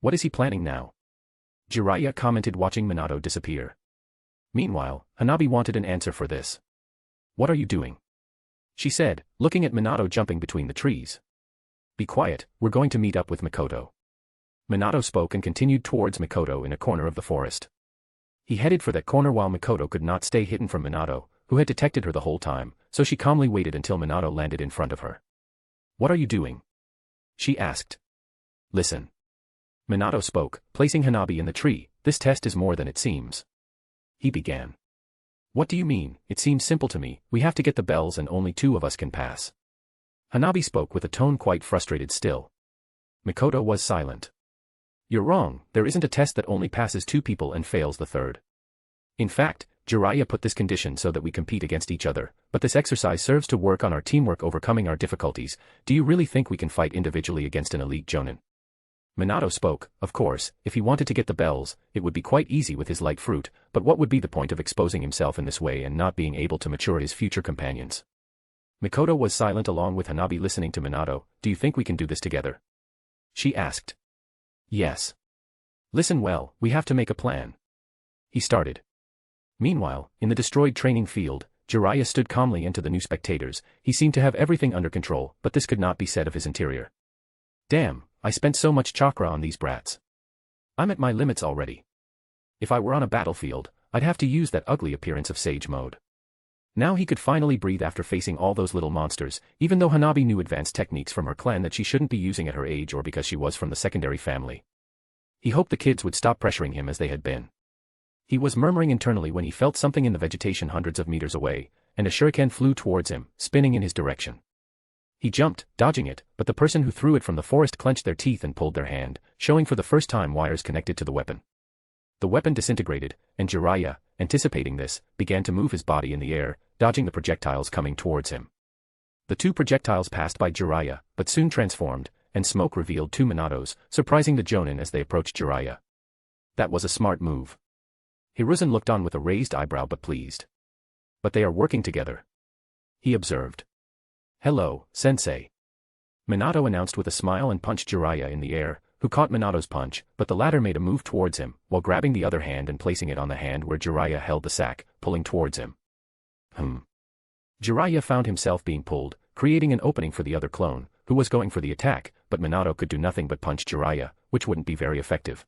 What is he planning now? Jiraiya commented watching Minato disappear. Meanwhile, Hanabi wanted an answer for this. What are you doing? She said, looking at Minato jumping between the trees. Be quiet, we're going to meet up with Mikoto. Minato spoke and continued towards Mikoto in a corner of the forest. He headed for that corner while Mikoto could not stay hidden from Minato, who had detected her the whole time, so she calmly waited until Minato landed in front of her. What are you doing? She asked. Listen. Minato spoke, placing Hanabi in the tree. This test is more than it seems. He began. What do you mean? It seems simple to me. We have to get the bells and only 2 of us can pass. Hanabi spoke with a tone quite frustrated still. Mikoto was silent. You're wrong, there isn't a test that only passes 2 people and fails the 3rd. In fact, Jiraiya put this condition so that we compete against each other, but this exercise serves to work on our teamwork overcoming our difficulties. Do you really think we can fight individually against an elite jonin? Minato spoke. Of course, if he wanted to get the bells, it would be quite easy with his light fruit, but what would be the point of exposing himself in this way and not being able to mature his future companions? Mikoto was silent along with Hanabi listening to Minato. Do you think we can do this together? She asked. Yes. Listen well, we have to make a plan. He started. Meanwhile, in the destroyed training field, Jiraiya stood calmly and to the new spectators, he seemed to have everything under control, but this could not be said of his interior. Damn, I spent so much chakra on these brats. I'm at my limits already. If I were on a battlefield, I'd have to use that ugly appearance of sage mode. Now he could finally breathe after facing all those little monsters, even though Hanabi knew advanced techniques from her clan that she shouldn't be using at her age or because she was from the secondary family. He hoped the kids would stop pressuring him as they had been. He was murmuring internally when he felt something in the vegetation hundreds of meters away, and a shuriken flew towards him, spinning in his direction. He jumped, dodging it, but the person who threw it from the forest clenched their teeth and pulled their hand, showing for the first time wires connected to the weapon. The weapon disintegrated, and Jiraiya, anticipating this, began to move his body in the air, dodging the projectiles coming towards him. The 2 projectiles passed by Jiraiya, but soon transformed, and smoke revealed 2 Minatos, surprising the Jonin as they approached Jiraiya. That was a smart move. Hiruzen looked on with a raised eyebrow but pleased. But they are working together, he observed. Hello, sensei. Minato announced with a smile and punched Jiraiya in the air, who caught Minato's punch, but the latter made a move towards him, while grabbing the other hand and placing it on the hand where Jiraiya held the sack, pulling towards him. Jiraiya found himself being pulled, creating an opening for the other clone, who was going for the attack, but Minato could do nothing but punch Jiraiya, which wouldn't be very effective.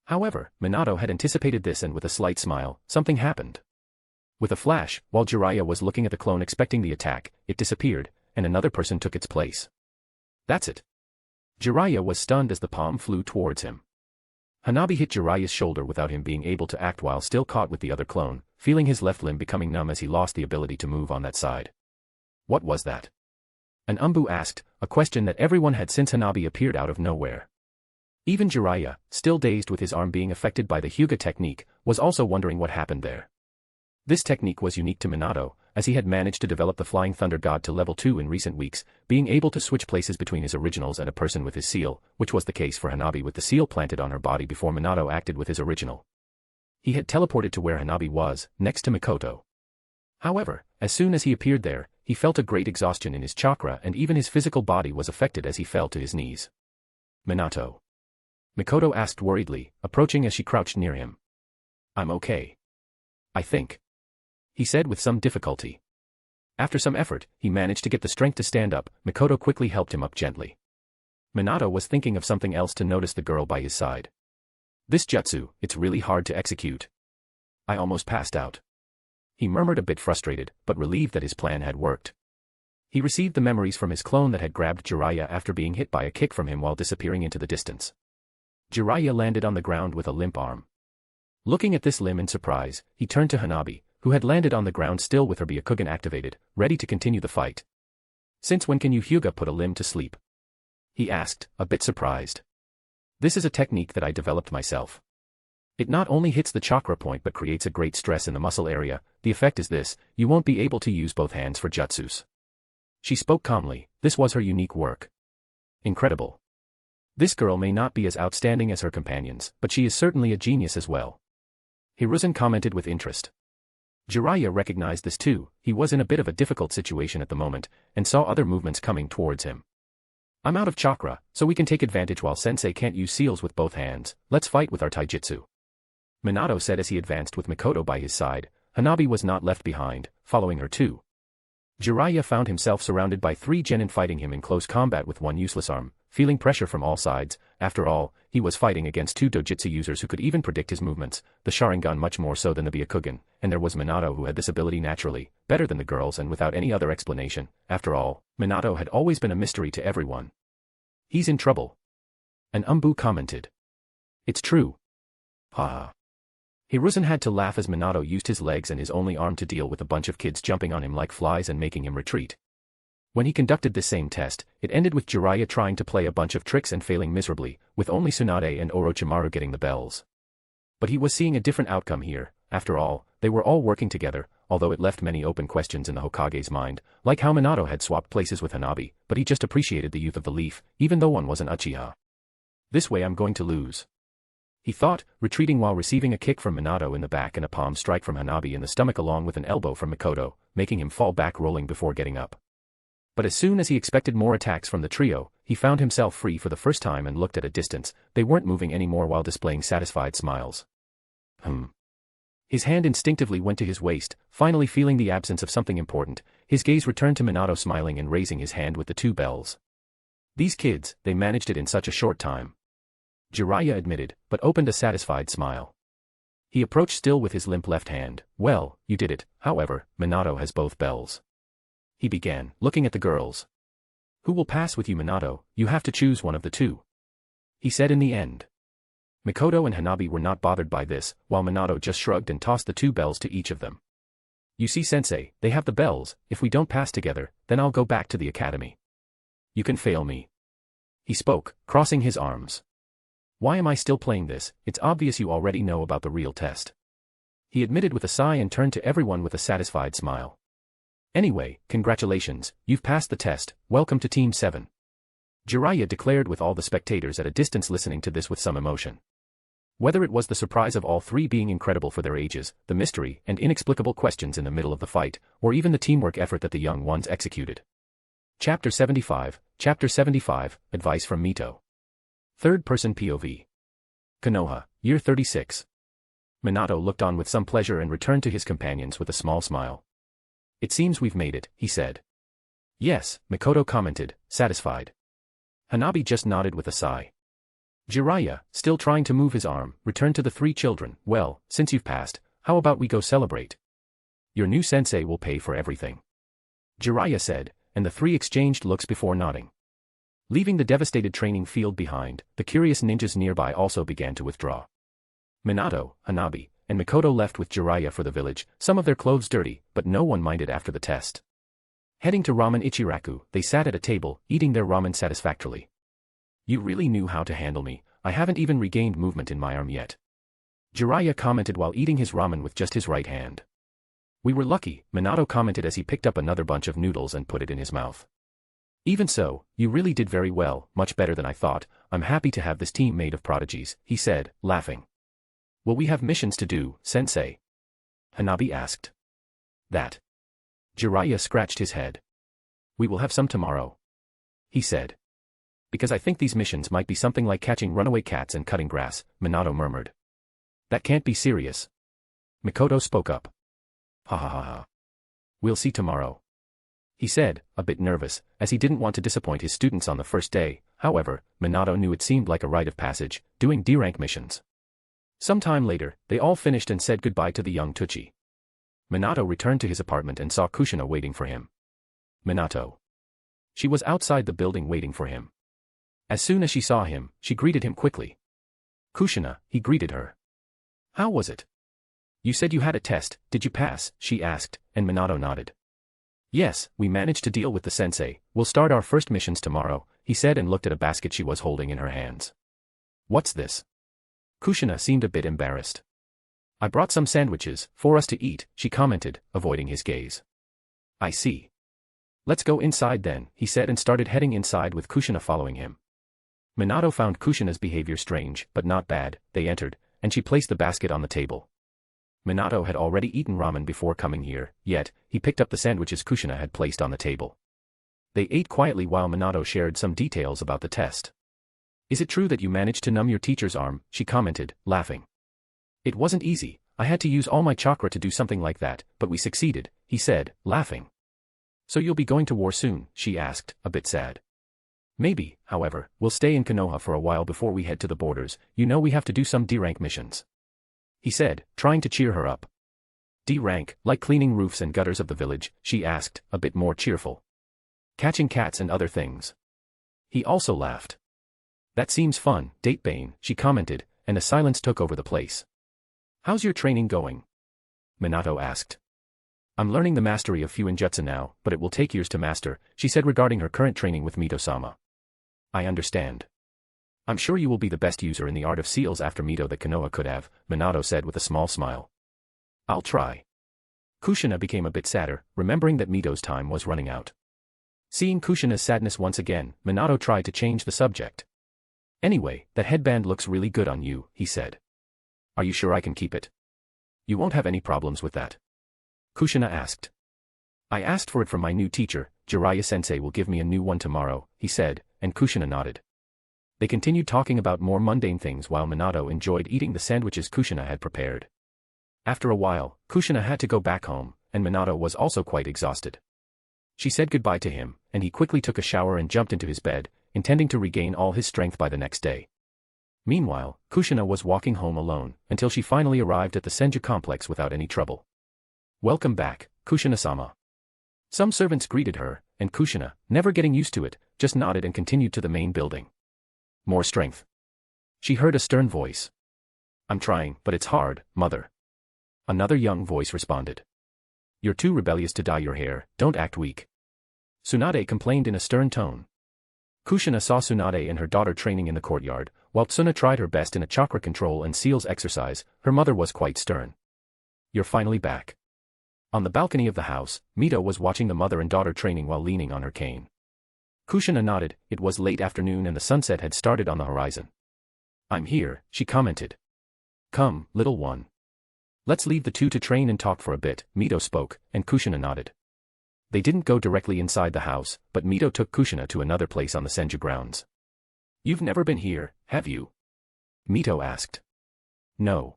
However, Minato had anticipated this and with a slight smile, something happened. With a flash, while Jiraiya was looking at the clone expecting the attack, it disappeared, and another person took its place. That's it. Jiraiya was stunned as the palm flew towards him. Hanabi hit Jiraiya's shoulder without him being able to act while still caught with the other clone, feeling his left limb becoming numb as he lost the ability to move on that side. What was that? An Umbu asked, a question that everyone had since Hanabi appeared out of nowhere. Even Jiraiya, still dazed with his arm being affected by the Hyuga technique, was also wondering what happened there. This technique was unique to Minato, as he had managed to develop the Flying Thunder God to level 2 in recent weeks, being able to switch places between his originals and a person with his seal, which was the case for Hanabi with the seal planted on her body before Minato acted with his original. He had teleported to where Hanabi was, next to Mikoto. However, as soon as he appeared there, he felt a great exhaustion in his chakra and even his physical body was affected as he fell to his knees. Minato. Mikoto asked worriedly, approaching as she crouched near him. I'm okay. I think. He said with some difficulty. After some effort, he managed to get the strength to stand up. Mikoto quickly helped him up gently. Minato was thinking of something else to notice the girl by his side. This jutsu, it's really hard to execute. I almost passed out. He murmured a bit frustrated, but relieved that his plan had worked. He received the memories from his clone that had grabbed Jiraiya after being hit by a kick from him while disappearing into the distance. Jiraiya landed on the ground with a limp arm. Looking at this limb in surprise, he turned to Hanabi, who had landed on the ground still with her Byakugan activated, ready to continue the fight. Since when can you Hyuga put a limb to sleep? He asked, a bit surprised. This is a technique that I developed myself. It not only hits the chakra point but creates a great stress in the muscle area. The effect is this, you won't be able to use both hands for jutsus. She spoke calmly, this was her unique work. Incredible. This girl may not be as outstanding as her companions, but she is certainly a genius as well. Hiruzen commented with interest. Jiraiya recognized this too, he was in a bit of a difficult situation at the moment, and saw other movements coming towards him. I'm out of chakra, so we can take advantage while sensei can't use seals with both hands, let's fight with our taijutsu. Minato said as he advanced with Mikoto by his side. Hanabi was not left behind, following her too. Jiraiya found himself surrounded by 3 genin fighting him in close combat with one useless arm, feeling pressure from all sides. After all, he was fighting against 2 dojutsu users who could even predict his movements, the Sharingan much more so than the Byakugan, and there was Minato who had this ability naturally, better than the girls and without any other explanation. After all, Minato had always been a mystery to everyone. He's in trouble. An Umbu commented. It's true. Ha. Hiruzen had to laugh as Minato used his legs and his only arm to deal with a bunch of kids jumping on him like flies and making him retreat. When he conducted this same test, it ended with Jiraiya trying to play a bunch of tricks and failing miserably, with only Tsunade and Orochimaru getting the bells. But he was seeing a different outcome here. After all, they were all working together, although it left many open questions in the Hokage's mind, like how Minato had swapped places with Hanabi, but he just appreciated the youth of the leaf, even though one was an Uchiha. This way I'm going to lose. He thought, retreating while receiving a kick from Minato in the back and a palm strike from Hanabi in the stomach along with an elbow from Mikoto, making him fall back rolling before getting up. But as soon as he expected more attacks from the trio, he found himself free for the first time and looked at a distance. They weren't moving anymore while displaying satisfied smiles. His hand instinctively went to his waist, finally feeling the absence of something important. His gaze returned to Minato smiling and raising his hand with the 2 bells. These kids, they managed it in such a short time. Jiraiya admitted, but opened a satisfied smile. He approached still with his limp left hand. Well, you did it, however, Minato has both bells. He began, looking at the girls. Who will pass with you, Minato? You have to choose one of the 2. He said in the end. Mikoto and Hanabi were not bothered by this, while Minato just shrugged and tossed the 2 bells to each of them. You see, sensei, they have the bells. If we don't pass together, then I'll go back to the academy. You can fail me. He spoke, crossing his arms. Why am I still playing this? It's obvious you already know about the real test. He admitted with a sigh and turned to everyone with a satisfied smile. Anyway, congratulations, you've passed the test, welcome to Team 7. Jiraiya declared with all the spectators at a distance listening to this with some emotion. Whether it was the surprise of all 3 being incredible for their ages, the mystery and inexplicable questions in the middle of the fight, or even the teamwork effort that the young ones executed. Chapter 75, Advice from Mito. Third-person POV. Konoha, Year 36. Minato looked on with some pleasure and returned to his companions with a small smile. It seems we've made it, he said. Yes, Mikoto commented, satisfied. Hanabi just nodded with a sigh. Jiraiya, still trying to move his arm, returned to the 3 children. Well, since you've passed, how about we go celebrate? Your new sensei will pay for everything. Jiraiya said, and the 3 exchanged looks before nodding. Leaving the devastated training field behind, the curious ninjas nearby also began to withdraw. Minato, Hanabi, and Mikoto left with Jiraiya for the village, some of their clothes dirty, but no one minded after the test. Heading to Ramen Ichiraku, they sat at a table, eating their ramen satisfactorily. You really knew how to handle me. I haven't even regained movement in my arm yet. Jiraiya commented while eating his ramen with just his right hand. We were lucky, Minato commented as he picked up another bunch of noodles and put it in his mouth. Even so, you really did very well, much better than I thought. I'm happy to have this team made of prodigies, he said, laughing. Will we have missions to do, sensei? Hanabi asked. That. Jiraiya scratched his head. We will have some tomorrow, he said. Because I think these missions might be something like catching runaway cats and cutting grass, Minato murmured. That can't be serious. Mikoto spoke up. Ha ha ha ha. We'll see tomorrow, he said, a bit nervous, as he didn't want to disappoint his students on the first day. However, Minato knew it seemed like a rite of passage, doing D-rank missions. Some time later, they all finished and said goodbye to the young Tuchi. Minato returned to his apartment and saw Kushina waiting for him. Minato. She was outside the building waiting for him. As soon as she saw him, she greeted him quickly. Kushina, he greeted her. How was it? You said you had a test, did you pass? She asked, and Minato nodded. Yes, we managed to deal with the sensei. We'll start our first missions tomorrow, he said and looked at a basket she was holding in her hands. What's this? Kushina seemed a bit embarrassed. I brought some sandwiches for us to eat, she commented, avoiding his gaze. I see. Let's go inside then, he said and started heading inside with Kushina following him. Minato found Kushina's behavior strange, but not bad. They entered, and she placed the basket on the table. Minato had already eaten ramen before coming here, yet, he picked up the sandwiches Kushina had placed on the table. They ate quietly while Minato shared some details about the test. Is it true that you managed to numb your teacher's arm? She commented, laughing. It wasn't easy. I had to use all my chakra to do something like that, but we succeeded, he said, laughing. So you'll be going to war soon? She asked, a bit sad. Maybe, however, we'll stay in Konoha for a while before we head to the borders. You know we have to do some D-rank missions, he said, trying to cheer her up. D-rank, like cleaning roofs and gutters of the village? She asked, a bit more cheerful. Catching cats and other things. He also laughed. That seems fun, Datebane, she commented, and a silence took over the place. How's your training going? Minato asked. I'm learning the mastery of Fuinjutsu now, but it will take years to master, she said regarding her current training with Mito-sama. I understand. I'm sure you will be the best user in the art of seals after Mito that Konoha could have, Minato said with a small smile. I'll try. Kushina became a bit sadder, remembering that Mito's time was running out. Seeing Kushina's sadness once again, Minato tried to change the subject. Anyway, that headband looks really good on you, he said. Are you sure I can keep it? You won't have any problems with that? Kushina asked. I asked for it from my new teacher. Jiraiya-sensei will give me a new one tomorrow, he said, and Kushina nodded. They continued talking about more mundane things while Minato enjoyed eating the sandwiches Kushina had prepared. After a while, Kushina had to go back home, and Minato was also quite exhausted. She said goodbye to him, and he quickly took a shower and jumped into his bed, intending to regain all his strength by the next day. Meanwhile, Kushina was walking home alone, until she finally arrived at the Senju complex without any trouble. Welcome back, Kushina-sama. Some servants greeted her, and Kushina, never getting used to it, just nodded and continued to the main building. More strength. She heard a stern voice. I'm trying, but it's hard, mother. Another young voice responded. You're too rebellious to dye your hair, don't act weak. Tsunade complained in a stern tone. Kushina saw Tsunade and her daughter training in the courtyard, while Tsuna tried her best in a chakra control and seals exercise. Her mother was quite stern. You're finally back. On the balcony of the house, Mito was watching the mother and daughter training while leaning on her cane. Kushina nodded. It was late afternoon and the sunset had started on the horizon. I'm here, she commented. Come, little one. Let's leave the two to train and talk for a bit, Mito spoke, and Kushina nodded. They didn't go directly inside the house, but Mito took Kushina to another place on the Senju grounds. You've never been here, have you? Mito asked. No.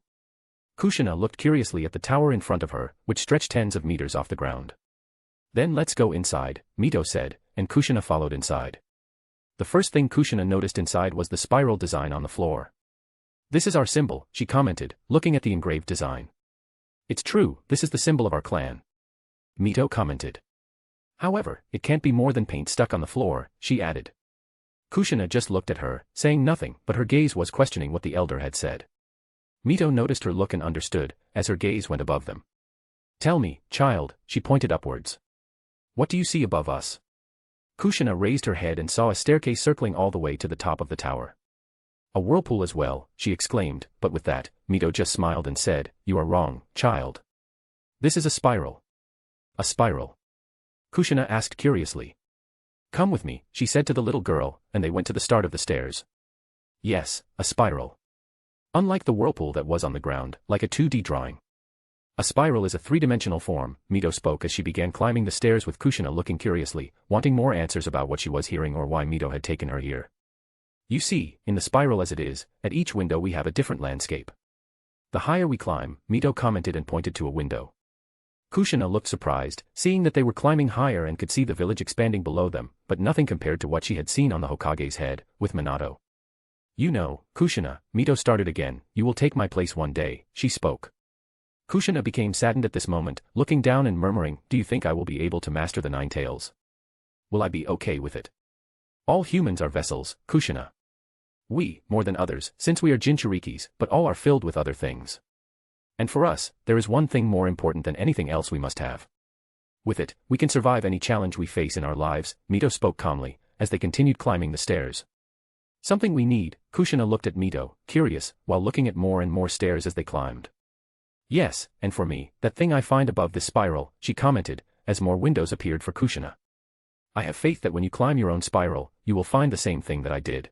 Kushina looked curiously at the tower in front of her, which stretched tens of meters off the ground. Then let's go inside, Mito said, and Kushina followed inside. The first thing Kushina noticed inside was the spiral design on the floor. This is our symbol, she commented, looking at the engraved design. It's true, this is the symbol of our clan. Mito commented. However, it can't be more than paint stuck on the floor, she added. Kushina just looked at her, saying nothing, but her gaze was questioning what the elder had said. Mito noticed her look and understood, as her gaze went above them. Tell me, child, she pointed upwards. What do you see above us? Kushina raised her head and saw a staircase circling all the way to the top of the tower. A whirlpool as well, she exclaimed, but with that, Mito just smiled and said, "You are wrong, child. This is a spiral." "A spiral?" Kushina asked curiously. "Come with me," she said to the little girl, and they went to the start of the stairs. "Yes, a spiral. Unlike the whirlpool that was on the ground, like a 2D drawing. A spiral is a three-dimensional form," Mito spoke as she began climbing the stairs with Kushina looking curiously, wanting more answers about what she was hearing or why Mito had taken her here. "You see, in the spiral as it is, at each window we have a different landscape. The higher we climb," Mito commented and pointed to a window. Kushina looked surprised, seeing that they were climbing higher and could see the village expanding below them, but nothing compared to what she had seen on the Hokage's head, with Minato. "You know, Kushina," Mito started again, "you will take my place one day," she spoke. Kushina became saddened at this moment, looking down and murmuring, "Do you think I will be able to master the Nine Tails? Will I be okay with it? All humans are vessels, Kushina. We, more than others, since we are Jinchurikis, but all are filled with other things. And for us, there is one thing more important than anything else we must have. With it, we can survive any challenge we face in our lives," Mito spoke calmly, as they continued climbing the stairs. "Something we need," Kushina looked at Mito, curious, while looking at more and more stairs as they climbed. "Yes, and for me, that thing I find above this spiral," she commented, as more windows appeared for Kushina. "I have faith that when you climb your own spiral, you will find the same thing that I did,"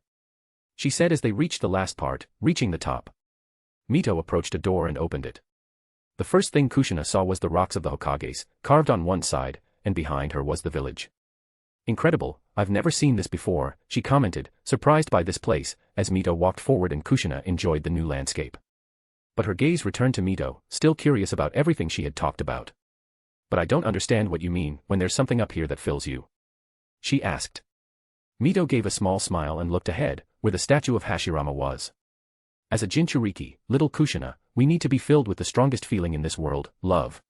she said as they reached the last part, reaching the top. Mito approached a door and opened it. The first thing Kushina saw was the rocks of the Hokages, carved on one side, and behind her was the village. "Incredible, I've never seen this before," she commented, surprised by this place, as Mito walked forward and Kushina enjoyed the new landscape. But her gaze returned to Mito, still curious about everything she had talked about. "But I don't understand what you mean when there's something up here that fills you," she asked. Mito gave a small smile and looked ahead, where the statue of Hashirama was. "As a Jinchuriki, little Kushina, we need to be filled with the strongest feeling in this world, love.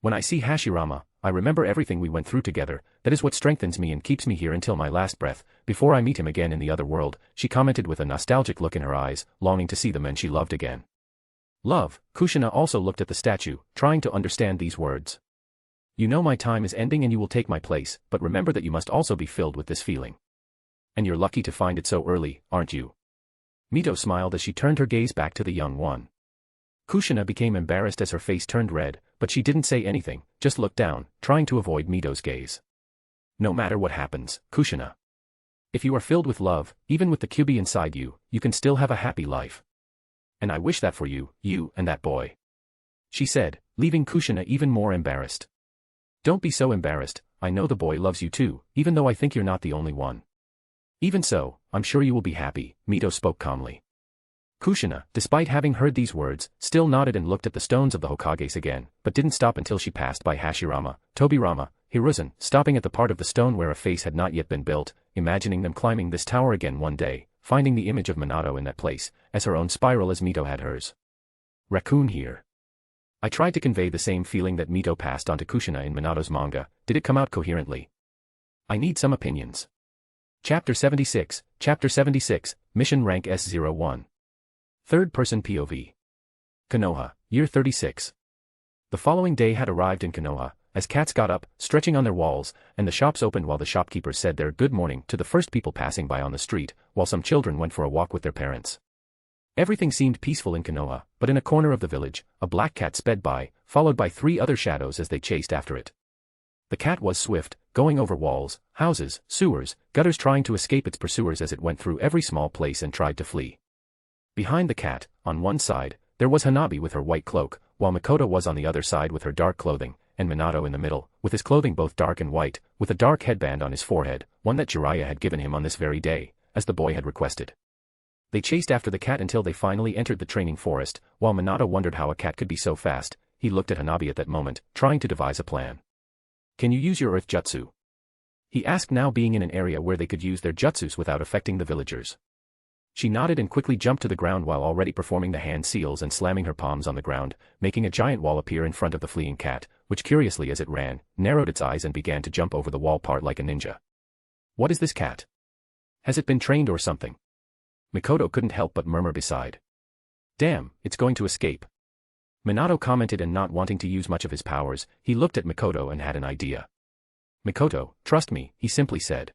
When I see Hashirama, I remember everything we went through together. That is what strengthens me and keeps me here until my last breath, before I meet him again in the other world," she commented with a nostalgic look in her eyes, longing to see the men she loved again. "Love," Kushina also looked at the statue, trying to understand these words. "You know my time is ending and you will take my place, but remember that you must also be filled with this feeling. And you're lucky to find it so early, aren't you?" Mito smiled as she turned her gaze back to the young one. Kushina became embarrassed as her face turned red, but she didn't say anything, just looked down, trying to avoid Mito's gaze. "No matter what happens, Kushina. If you are filled with love, even with the Kyubi inside you, you can still have a happy life. And I wish that for you, you and that boy," she said, leaving Kushina even more embarrassed. "Don't be so embarrassed, I know the boy loves you too, even though I think you're not the only one. Even so, I'm sure you will be happy," Mito spoke calmly. Kushina, despite having heard these words, still nodded and looked at the stones of the Hokages again, but didn't stop until she passed by Hashirama, Tobirama, Hiruzen, stopping at the part of the stone where a face had not yet been built, imagining them climbing this tower again one day, finding the image of Minato in that place, as her own spiral as Mito had hers. Raccoon here. I tried to convey the same feeling that Mito passed on to Kushina in Minato's manga. Did it come out coherently? I need some opinions. Chapter 76, Mission Rank S01. Third-person POV. Konoha, Year 36. The following day had arrived in Konoha, as cats got up, stretching on their walls, and the shops opened while the shopkeepers said their good morning to the first people passing by on the street, while some children went for a walk with their parents. Everything seemed peaceful in Konoha, but in a corner of the village, a black cat sped by, followed by 3 other shadows as they chased after it. The cat was swift, going over walls, houses, sewers, gutters trying to escape its pursuers as it went through every small place and tried to flee. Behind the cat, on one side, there was Hanabi with her white cloak, while Makoto was on the other side with her dark clothing, and Minato in the middle, with his clothing both dark and white, with a dark headband on his forehead, one that Jiraiya had given him on this very day, as the boy had requested. They chased after the cat until they finally entered the training forest. While Minato wondered how a cat could be so fast, he looked at Hanabi at that moment, trying to devise a plan. "Can you use your earth jutsu?" he asked, now being in an area where they could use their jutsus without affecting the villagers. She nodded and quickly jumped to the ground while already performing the hand seals and slamming her palms on the ground, making a giant wall appear in front of the fleeing cat, which curiously as it ran, narrowed its eyes and began to jump over the wall part like a ninja. "What is this cat? Has it been trained or something?" Makoto couldn't help but murmur beside. "Damn, it's going to escape." Minato commented, and not wanting to use much of his powers, he looked at Makoto and had an idea. Mikoto, trust me, he simply said.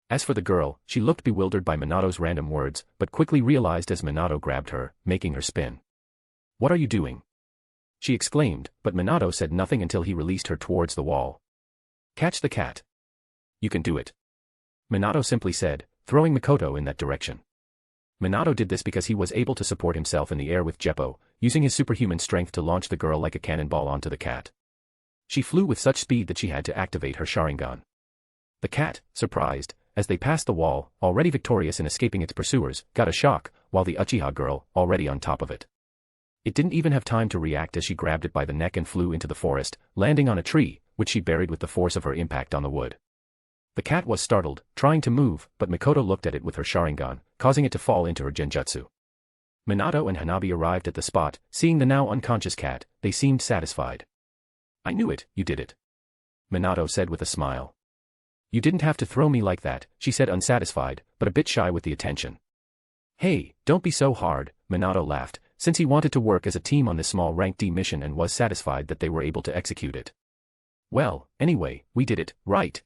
As for the girl, she looked bewildered by Minato's random words, but quickly realized as Minato grabbed her, making her spin. What are you doing? She exclaimed, but Minato said nothing until he released her towards the wall. Catch the cat. You can do it. Minato simply said, throwing Mikoto in that direction. Minato did this because he was able to support himself in the air with Jeppo, using his superhuman strength to launch the girl like a cannonball onto the cat. She flew with such speed that she had to activate her Sharingan. The cat, surprised, as they passed the wall, already victorious in escaping its pursuers, got a shock, while the Uchiha girl, already on top of it. It didn't even have time to react as she grabbed it by the neck and flew into the forest, landing on a tree, which she buried with the force of her impact on the wood. The cat was startled, trying to move, but Mikoto looked at it with her Sharingan, causing it to fall into her genjutsu. Minato and Hanabi arrived at the spot, seeing the now unconscious cat, they seemed satisfied. I knew it, you did it. Minato said with a smile. You didn't have to throw me like that, she said unsatisfied, but a bit shy with the attention. Hey, don't be so hard, Minato laughed, since he wanted to work as a team on this small rank D mission and was satisfied that they were able to execute it. Well, anyway, we did it, right?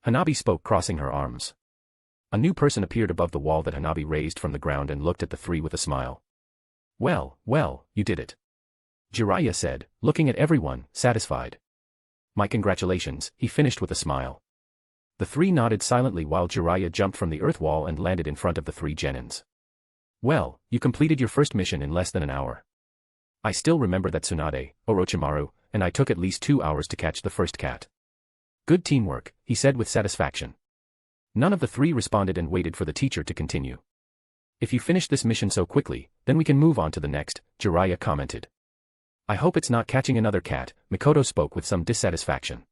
Hanabi spoke, crossing her arms. A new person appeared above the wall that Hanabi raised from the ground and looked at the three with a smile. Well, you did it. Jiraiya said, looking at everyone, satisfied. My congratulations, he finished with a smile. The three nodded silently while Jiraiya jumped from the earth wall and landed in front of the three genins. Well, you completed your first mission in less than an hour. I still remember that Tsunade, Orochimaru, and I took at least 2 hours to catch the first cat. Good teamwork, he said with satisfaction. None of the three responded and waited for the teacher to continue. If you finish this mission so quickly, then we can move on to the next, Jiraiya commented. I hope it's not catching another cat, Mikoto spoke with some dissatisfaction.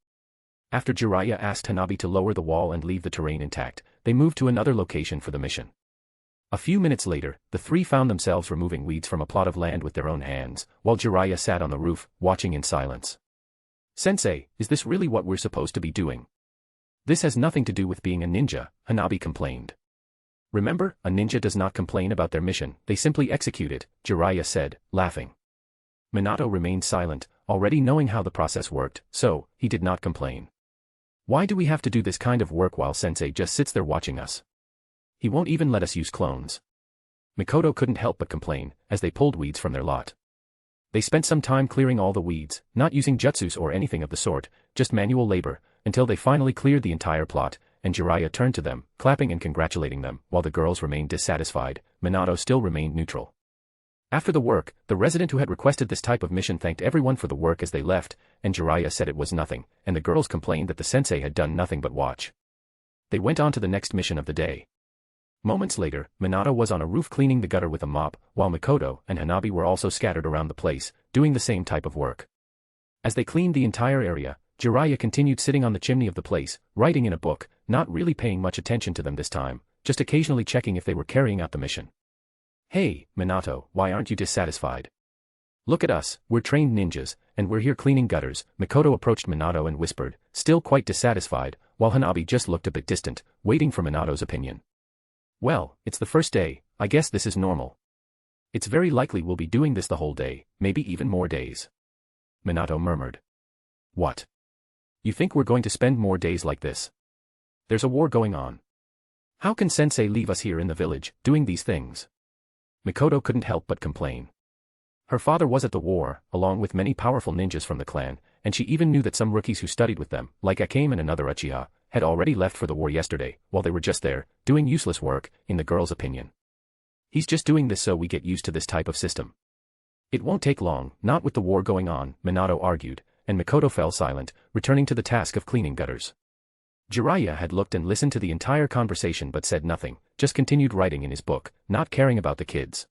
After Jiraiya asked Hanabi to lower the wall and leave the terrain intact, they moved to another location for the mission. A few minutes later, the three found themselves removing weeds from a plot of land with their own hands, while Jiraiya sat on the roof, watching in silence. Sensei, is this really what we're supposed to be doing? This has nothing to do with being a ninja, Hanabi complained. Remember, a ninja does not complain about their mission, they simply execute it, Jiraiya said, laughing. Minato remained silent, already knowing how the process worked, so, he did not complain. Why do we have to do this kind of work while Sensei just sits there watching us? He won't even let us use clones. Mikoto couldn't help but complain, as they pulled weeds from their lot. They spent some time clearing all the weeds, not using jutsus or anything of the sort, just manual labor, until they finally cleared the entire plot, and Jiraiya turned to them, clapping and congratulating them. While the girls remained dissatisfied, Minato still remained neutral. After the work, the resident who had requested this type of mission thanked everyone for the work as they left, and Jiraiya said it was nothing, and the girls complained that the sensei had done nothing but watch. They went on to the next mission of the day. Moments later, Minato was on a roof cleaning the gutter with a mop, while Mikoto and Hanabi were also scattered around the place, doing the same type of work. As they cleaned the entire area, Jiraiya continued sitting on the chimney of the place, writing in a book, not really paying much attention to them this time, just occasionally checking if they were carrying out the mission. Hey, Minato, why aren't you dissatisfied? Look at us, we're trained ninjas, and we're here cleaning gutters. Mikoto approached Minato and whispered, still quite dissatisfied, while Hanabi just looked a bit distant, waiting for Minato's opinion. Well, it's the first day, I guess this is normal. It's very likely we'll be doing this the whole day, maybe even more days. Minato murmured. What? You think we're going to spend more days like this? There's a war going on. How can Sensei leave us here in the village, doing these things? Mikoto couldn't help but complain. Her father was at the war, along with many powerful ninjas from the clan, and she even knew that some rookies who studied with them, like Akame and another Uchiha, had already left for the war yesterday, while they were just there, doing useless work, in the girl's opinion. He's just doing this so we get used to this type of system. It won't take long, not with the war going on, Minato argued, and Mikoto fell silent, returning to the task of cleaning gutters. Jiraiya had looked and listened to the entire conversation but said nothing, just continued writing in his book, not caring about the kids.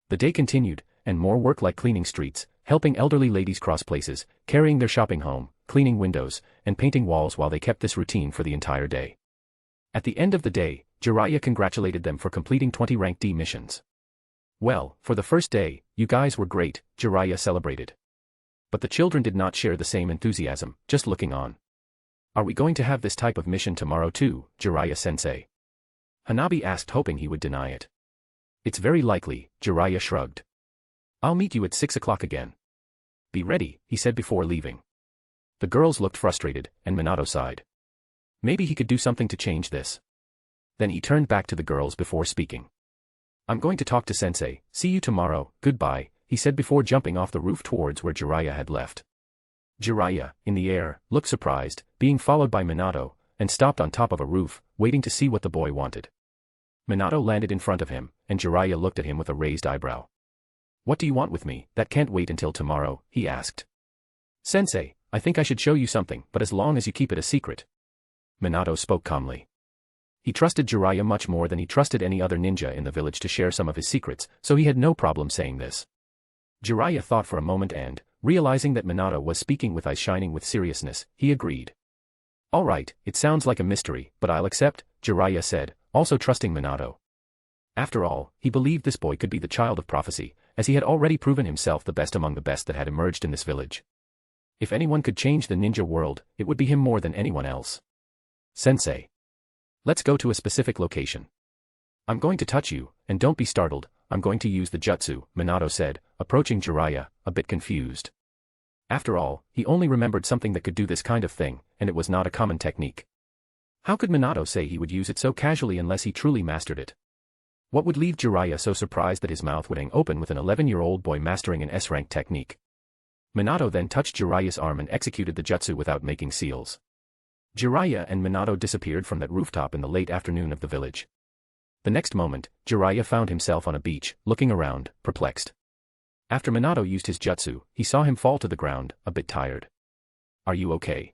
The day continued, and more work like cleaning streets, helping elderly ladies cross places, carrying their shopping home, cleaning windows, and painting walls while they kept this routine for the entire day. At the end of the day, Jiraiya congratulated them for completing 20 rank D missions. Well, for the first day, you guys were great, Jiraiya celebrated. But the children did not share the same enthusiasm, just looking on. Are we going to have this type of mission tomorrow too, Jiraiya-sensei? Hanabi asked, hoping he would deny it. It's very likely, Jiraiya shrugged. I'll meet you at 6 o'clock again. Be ready, he said before leaving. The girls looked frustrated, and Minato sighed. Maybe he could do something to change this. Then he turned back to the girls before speaking. I'm going to talk to Sensei, see you tomorrow, goodbye, he said before jumping off the roof towards where Jiraiya had left. Jiraiya, in the air, looked surprised, being followed by Minato, and stopped on top of a roof, waiting to see what the boy wanted. Minato landed in front of him, and Jiraiya looked at him with a raised eyebrow. What do you want with me, that can't wait until tomorrow, he asked. Sensei, I think I should show you something, but as long as you keep it a secret. Minato spoke calmly. He trusted Jiraiya much more than he trusted any other ninja in the village to share some of his secrets, so he had no problem saying this. Jiraiya thought for a moment and, realizing that Minato was speaking with eyes shining with seriousness, he agreed. All right, it sounds like a mystery, but I'll accept, Jiraiya said, also trusting Minato. After all, he believed this boy could be the child of prophecy, as he had already proven himself the best among the best that had emerged in this village. If anyone could change the ninja world, it would be him more than anyone else. Sensei. Let's go to a specific location. I'm going to touch you, and don't be startled, I'm going to use the jutsu, Minato said, approaching Jiraiya, a bit confused. After all, he only remembered something that could do this kind of thing, and it was not a common technique. How could Minato say he would use it so casually unless he truly mastered it? What would leave Jiraiya so surprised that his mouth would hang open with an 11-year-old boy mastering an S-rank technique? Minato then touched Jiraiya's arm and executed the jutsu without making seals. Jiraiya and Minato disappeared from that rooftop in the late afternoon of the village. The next moment, Jiraiya found himself on a beach, looking around, perplexed. After Minato used his jutsu, he saw him fall to the ground, a bit tired. Are you okay?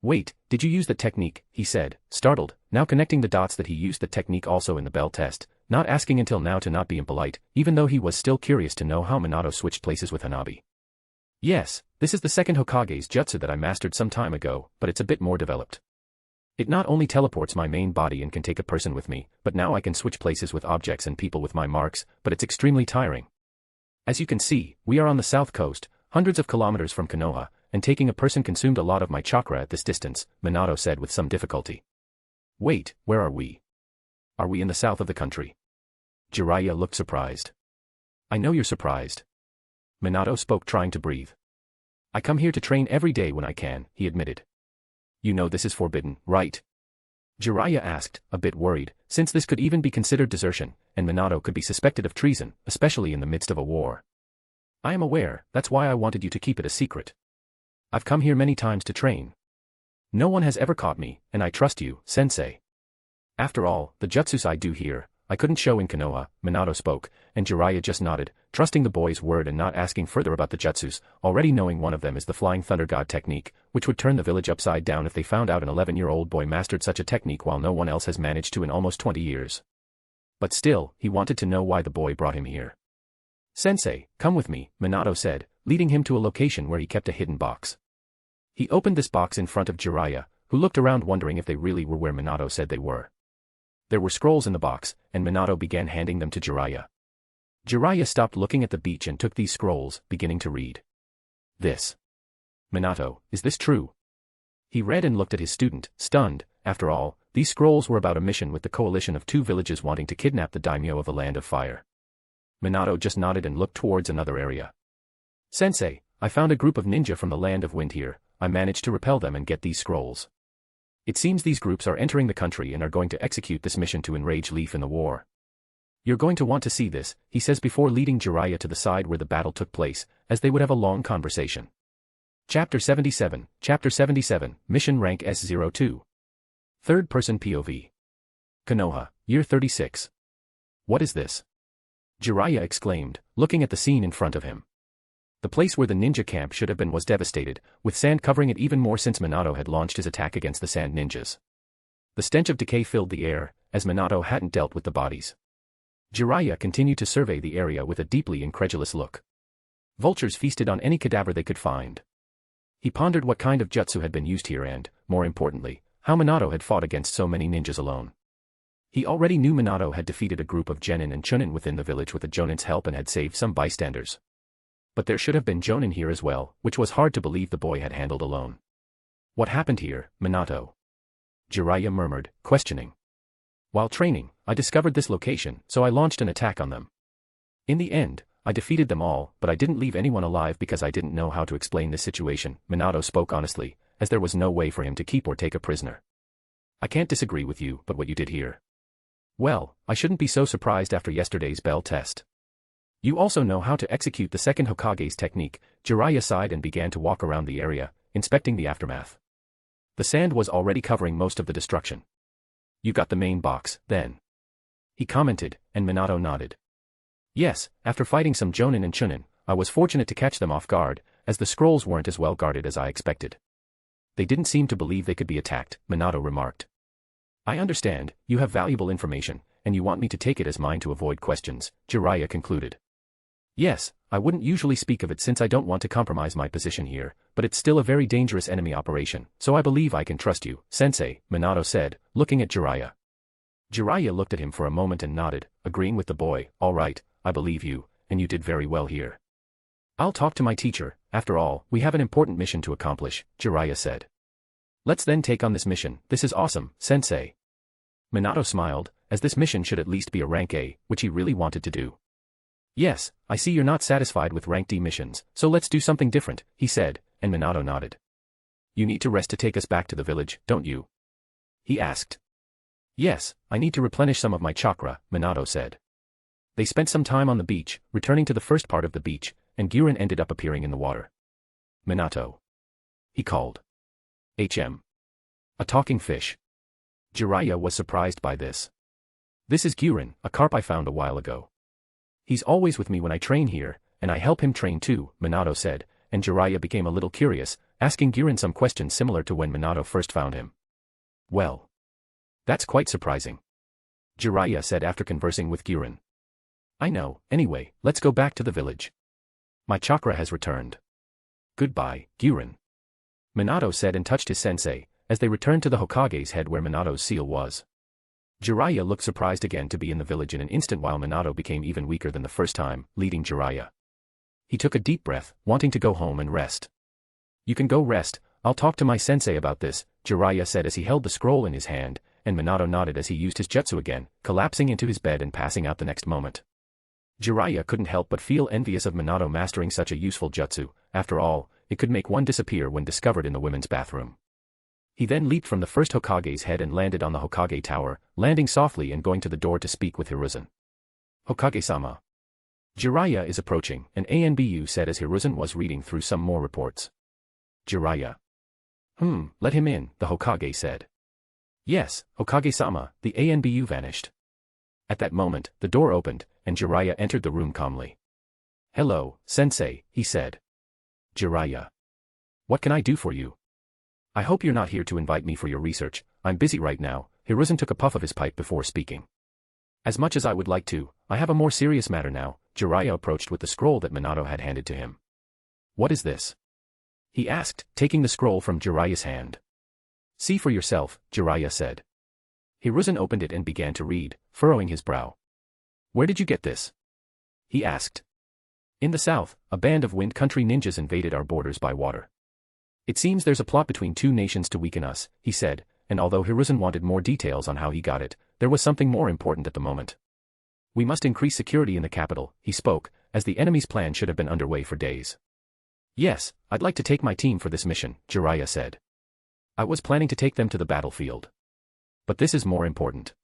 Wait, did you use the technique, he said, startled, now connecting the dots that he used the technique also in the bell test, not asking until now to not be impolite, even though he was still curious to know how Minato switched places with Hanabi. Yes, this is the second Hokage's jutsu that I mastered some time ago, but it's a bit more developed. It not only teleports my main body and can take a person with me, but now I can switch places with objects and people with my marks, but it's extremely tiring. As you can see, we are on the south coast, hundreds of kilometers from Konoha, and taking a person consumed a lot of my chakra at this distance, Minato said with some difficulty. Wait, where are we? Are we in the south of the country? Jiraiya looked surprised. I know you're surprised. Minato spoke trying to breathe. I come here to train every day when I can, he admitted. You know this is forbidden, right? Jiraiya asked, a bit worried, since this could even be considered desertion, and Minato could be suspected of treason, especially in the midst of a war. I am aware, that's why I wanted you to keep it a secret. I've come here many times to train. No one has ever caught me, and I trust you, sensei. After all, the jutsus I do here, I couldn't show in Konoha, Minato spoke, and Jiraiya just nodded, trusting the boy's word and not asking further about the jutsus, already knowing one of them is the Flying Thunder God technique, which would turn the village upside down if they found out an 11-year-old boy mastered such a technique while no one else has managed to in almost 20 years. But still, he wanted to know why the boy brought him here. Sensei, come with me, Minato said, leading him to a location where he kept a hidden box. He opened this box in front of Jiraiya, who looked around wondering if they really were where Minato said they were. There were scrolls in the box, and Minato began handing them to Jiraiya. Jiraiya stopped looking at the beach and took these scrolls, beginning to read. This. Minato, is this true? He read and looked at his student, stunned. After all, these scrolls were about a mission with the coalition of 2 villages wanting to kidnap the daimyo of a land of fire. Minato just nodded and looked towards another area. Sensei, I found a group of ninja from the land of wind here, I managed to repel them and get these scrolls. It seems these groups are entering the country and are going to execute this mission to enrage Leaf in the war. You're going to want to see this, he says before leading Jiraiya to the side where the battle took place, as they would have a long conversation. Chapter 77, Mission Rank S02. Third Person POV. Konoha, Year 36. What is this? Jiraiya exclaimed, looking at the scene in front of him. The place where the ninja camp should have been was devastated, with sand covering it even more since Minato had launched his attack against the sand ninjas. The stench of decay filled the air, as Minato hadn't dealt with the bodies. Jiraiya continued to survey the area with a deeply incredulous look. Vultures feasted on any cadaver they could find. He pondered what kind of jutsu had been used here and, more importantly, how Minato had fought against so many ninjas alone. He already knew Minato had defeated a group of genin and chunin within the village with the jonin's help and had saved some bystanders. But there should have been jonin here as well, which was hard to believe the boy had handled alone. What happened here, Minato? Jiraiya murmured, questioning. While training, I discovered this location, so I launched an attack on them. In the end, I defeated them all, but I didn't leave anyone alive because I didn't know how to explain this situation, Minato spoke honestly, as there was no way for him to keep or take a prisoner. I can't disagree with you, but what you did here. Well, I shouldn't be so surprised after yesterday's bell test. You also know how to execute the second Hokage's technique. Jiraiya sighed and began to walk around the area, inspecting the aftermath. The sand was already covering most of the destruction. You got the main box, then. He commented, and Minato nodded. Yes, after fighting some Jonin and Chunin, I was fortunate to catch them off guard, as the scrolls weren't as well guarded as I expected. They didn't seem to believe they could be attacked, Minato remarked. I understand, you have valuable information, and you want me to take it as mine to avoid questions, Jiraiya concluded. Yes, I wouldn't usually speak of it since I don't want to compromise my position here, but it's still a very dangerous enemy operation, so I believe I can trust you, Sensei, Minato said, looking at Jiraiya. Jiraiya looked at him for a moment and nodded, agreeing with the boy. All right, I believe you, and you did very well here. I'll talk to my teacher. After all, we have an important mission to accomplish, Jiraiya said. Let's then take on this mission. This is awesome, Sensei. Minato smiled, as this mission should at least be a rank A, which he really wanted to do. Yes, I see you're not satisfied with rank D missions, so let's do something different, he said, and Minato nodded. You need to rest to take us back to the village, don't you? He asked. Yes, I need to replenish some of my chakra, Minato said. They spent some time on the beach, returning to the first part of the beach, and Guren ended up appearing in the water. Minato. He called. A talking fish. Jiraiya was surprised by this. This is Guren, a carp I found a while ago. He's always with me when I train here, and I help him train too, Minato said, and Jiraiya became a little curious, asking Guren some questions similar to when Minato first found him. Well. That's quite surprising. Jiraiya said after conversing with Guren. I know, anyway, let's go back to the village. My chakra has returned. Goodbye, Guren. Minato said and touched his sensei, as they returned to the Hokage's head where Minato's seal was. Jiraiya looked surprised again to be in the village in an instant while Minato became even weaker than the first time, leading Jiraiya. He took a deep breath, wanting to go home and rest. You can go rest, I'll talk to my sensei about this, Jiraiya said as he held the scroll in his hand, and Minato nodded as he used his jutsu again, collapsing into his bed and passing out the next moment. Jiraiya couldn't help but feel envious of Minato mastering such a useful jutsu. After all, it could make one disappear when discovered in the women's bathroom. He then leaped from the first Hokage's head and landed on the Hokage tower, landing softly and going to the door to speak with Hiruzen. Hokage-sama. Jiraiya is approaching, an ANBU said as Hiruzen was reading through some more reports. Jiraiya. Let him in, the Hokage said. Yes, Hokage-sama, the ANBU vanished. At that moment, the door opened, and Jiraiya entered the room calmly. Hello, sensei, he said. Jiraiya. What can I do for you? I hope you're not here to invite me for your research, I'm busy right now, Hiruzen took a puff of his pipe before speaking. As much as I would like to, I have a more serious matter now, Jiraiya approached with the scroll that Minato had handed to him. What is this? He asked, taking the scroll from Jiraiya's hand. See for yourself, Jiraiya said. Hiruzen opened it and began to read, furrowing his brow. Where did you get this? He asked. In the south, a band of Wind Country ninjas invaded our borders by water. It seems there's a plot between two nations to weaken us, he said, and although Hiruzen wanted more details on how he got it, there was something more important at the moment. We must increase security in the capital, he spoke, as the enemy's plan should have been underway for days. Yes, I'd like to take my team for this mission, Jiraiya said. I was planning to take them to the battlefield. But this is more important.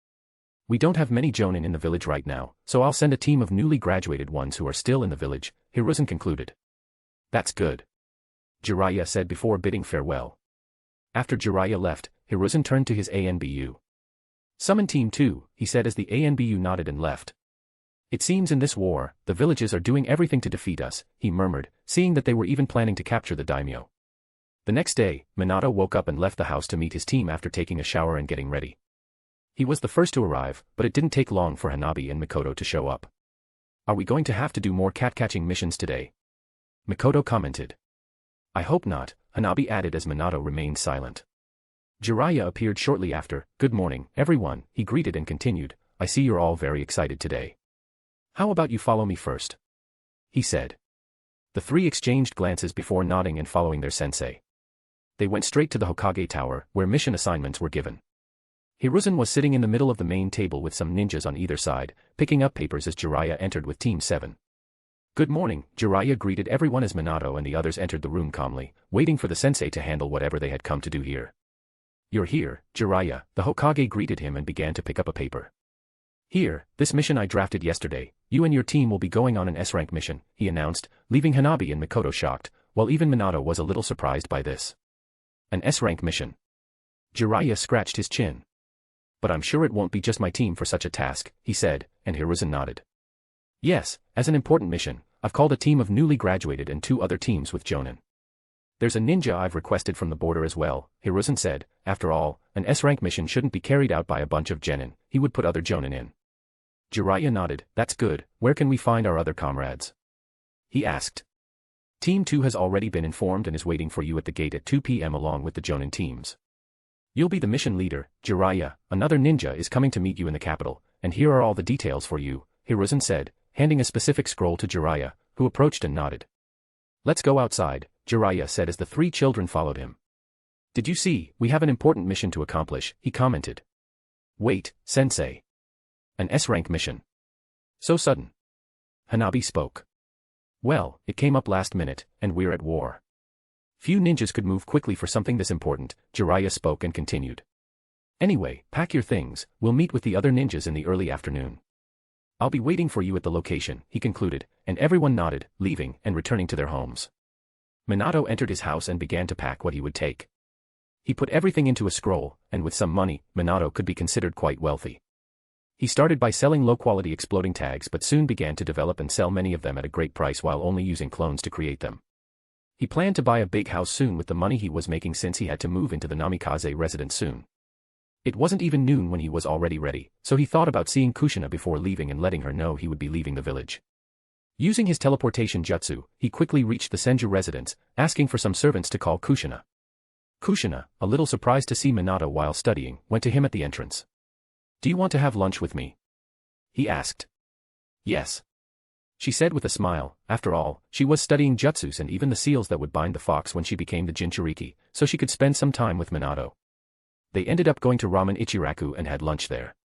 We don't have many Jonin in the village right now, so I'll send a team of newly graduated ones who are still in the village, Hiruzen concluded. That's good. Jiraiya said before bidding farewell. After Jiraiya left, Hiruzen turned to his ANBU. Summon Team 2, he said as the ANBU nodded and left. It seems in this war, the villages are doing everything to defeat us, he murmured, seeing that they were even planning to capture the daimyo. The next day, Minato woke up and left the house to meet his team after taking a shower and getting ready. He was the first to arrive, but it didn't take long for Hanabi and Mikoto to show up. Are we going to have to do more cat-catching missions today? Mikoto commented. I hope not, Hanabi added as Minato remained silent. Jiraiya appeared shortly after. Good morning, everyone, he greeted and continued, I see you're all very excited today. How about you follow me first? He said. The three exchanged glances before nodding and following their sensei. They went straight to the Hokage Tower, where mission assignments were given. Hiruzen was sitting in the middle of the main table with some ninjas on either side, picking up papers as Jiraiya entered with Team 7. Good morning, Jiraiya greeted everyone as Minato and the others entered the room calmly, waiting for the sensei to handle whatever they had come to do here. You're here, Jiraiya, the Hokage greeted him and began to pick up a paper. Here, this mission I drafted yesterday, you and your team will be going on an S-rank mission, he announced, leaving Hanabi and Mikoto shocked, while even Minato was a little surprised by this. An S-rank mission. Jiraiya scratched his chin. But I'm sure it won't be just my team for such a task, he said, and Hiruzen nodded. Yes, as an important mission, I've called a team of newly graduated and 2 other teams with Jonin. There's a ninja I've requested from the border as well, Hiruzen said. After all, an S-rank mission shouldn't be carried out by a bunch of genin, he would put other jonin in. Jiraiya nodded. That's good. Where can we find our other comrades? He asked. Team 2 has already been informed and is waiting for you at the gate at 2 p.m. along with the jonin teams. You'll be the mission leader, Jiraiya. Another ninja is coming to meet you in the capital, and here are all the details for you, Hiruzen said, handing a specific scroll to Jiraiya, who approached and nodded. Let's go outside, Jiraiya said as the 3 children followed him. Did you see, we have an important mission to accomplish, he commented. Wait, sensei. An S-rank mission. So sudden. Hanabi spoke. Well, it came up last minute, and we're at war. Few ninjas could move quickly for something this important, Jiraiya spoke and continued. Anyway, pack your things, we'll meet with the other ninjas in the early afternoon. I'll be waiting for you at the location, he concluded, and everyone nodded, leaving and returning to their homes. Minato entered his house and began to pack what he would take. He put everything into a scroll, and with some money, Minato could be considered quite wealthy. He started by selling low-quality exploding tags but soon began to develop and sell many of them at a great price while only using clones to create them. He planned to buy a big house soon with the money he was making since he had to move into the Namikaze residence soon. It wasn't even noon when he was already ready, so he thought about seeing Kushina before leaving and letting her know he would be leaving the village. Using his teleportation jutsu, he quickly reached the Senju residence, asking for some servants to call Kushina. Kushina, a little surprised to see Minato while studying, went to him at the entrance. Do you want to have lunch with me? He asked. Yes. She said with a smile. After all, she was studying jutsus and even the seals that would bind the fox when she became the Jinchuriki, so she could spend some time with Minato. They ended up going to Ramen Ichiraku and had lunch there.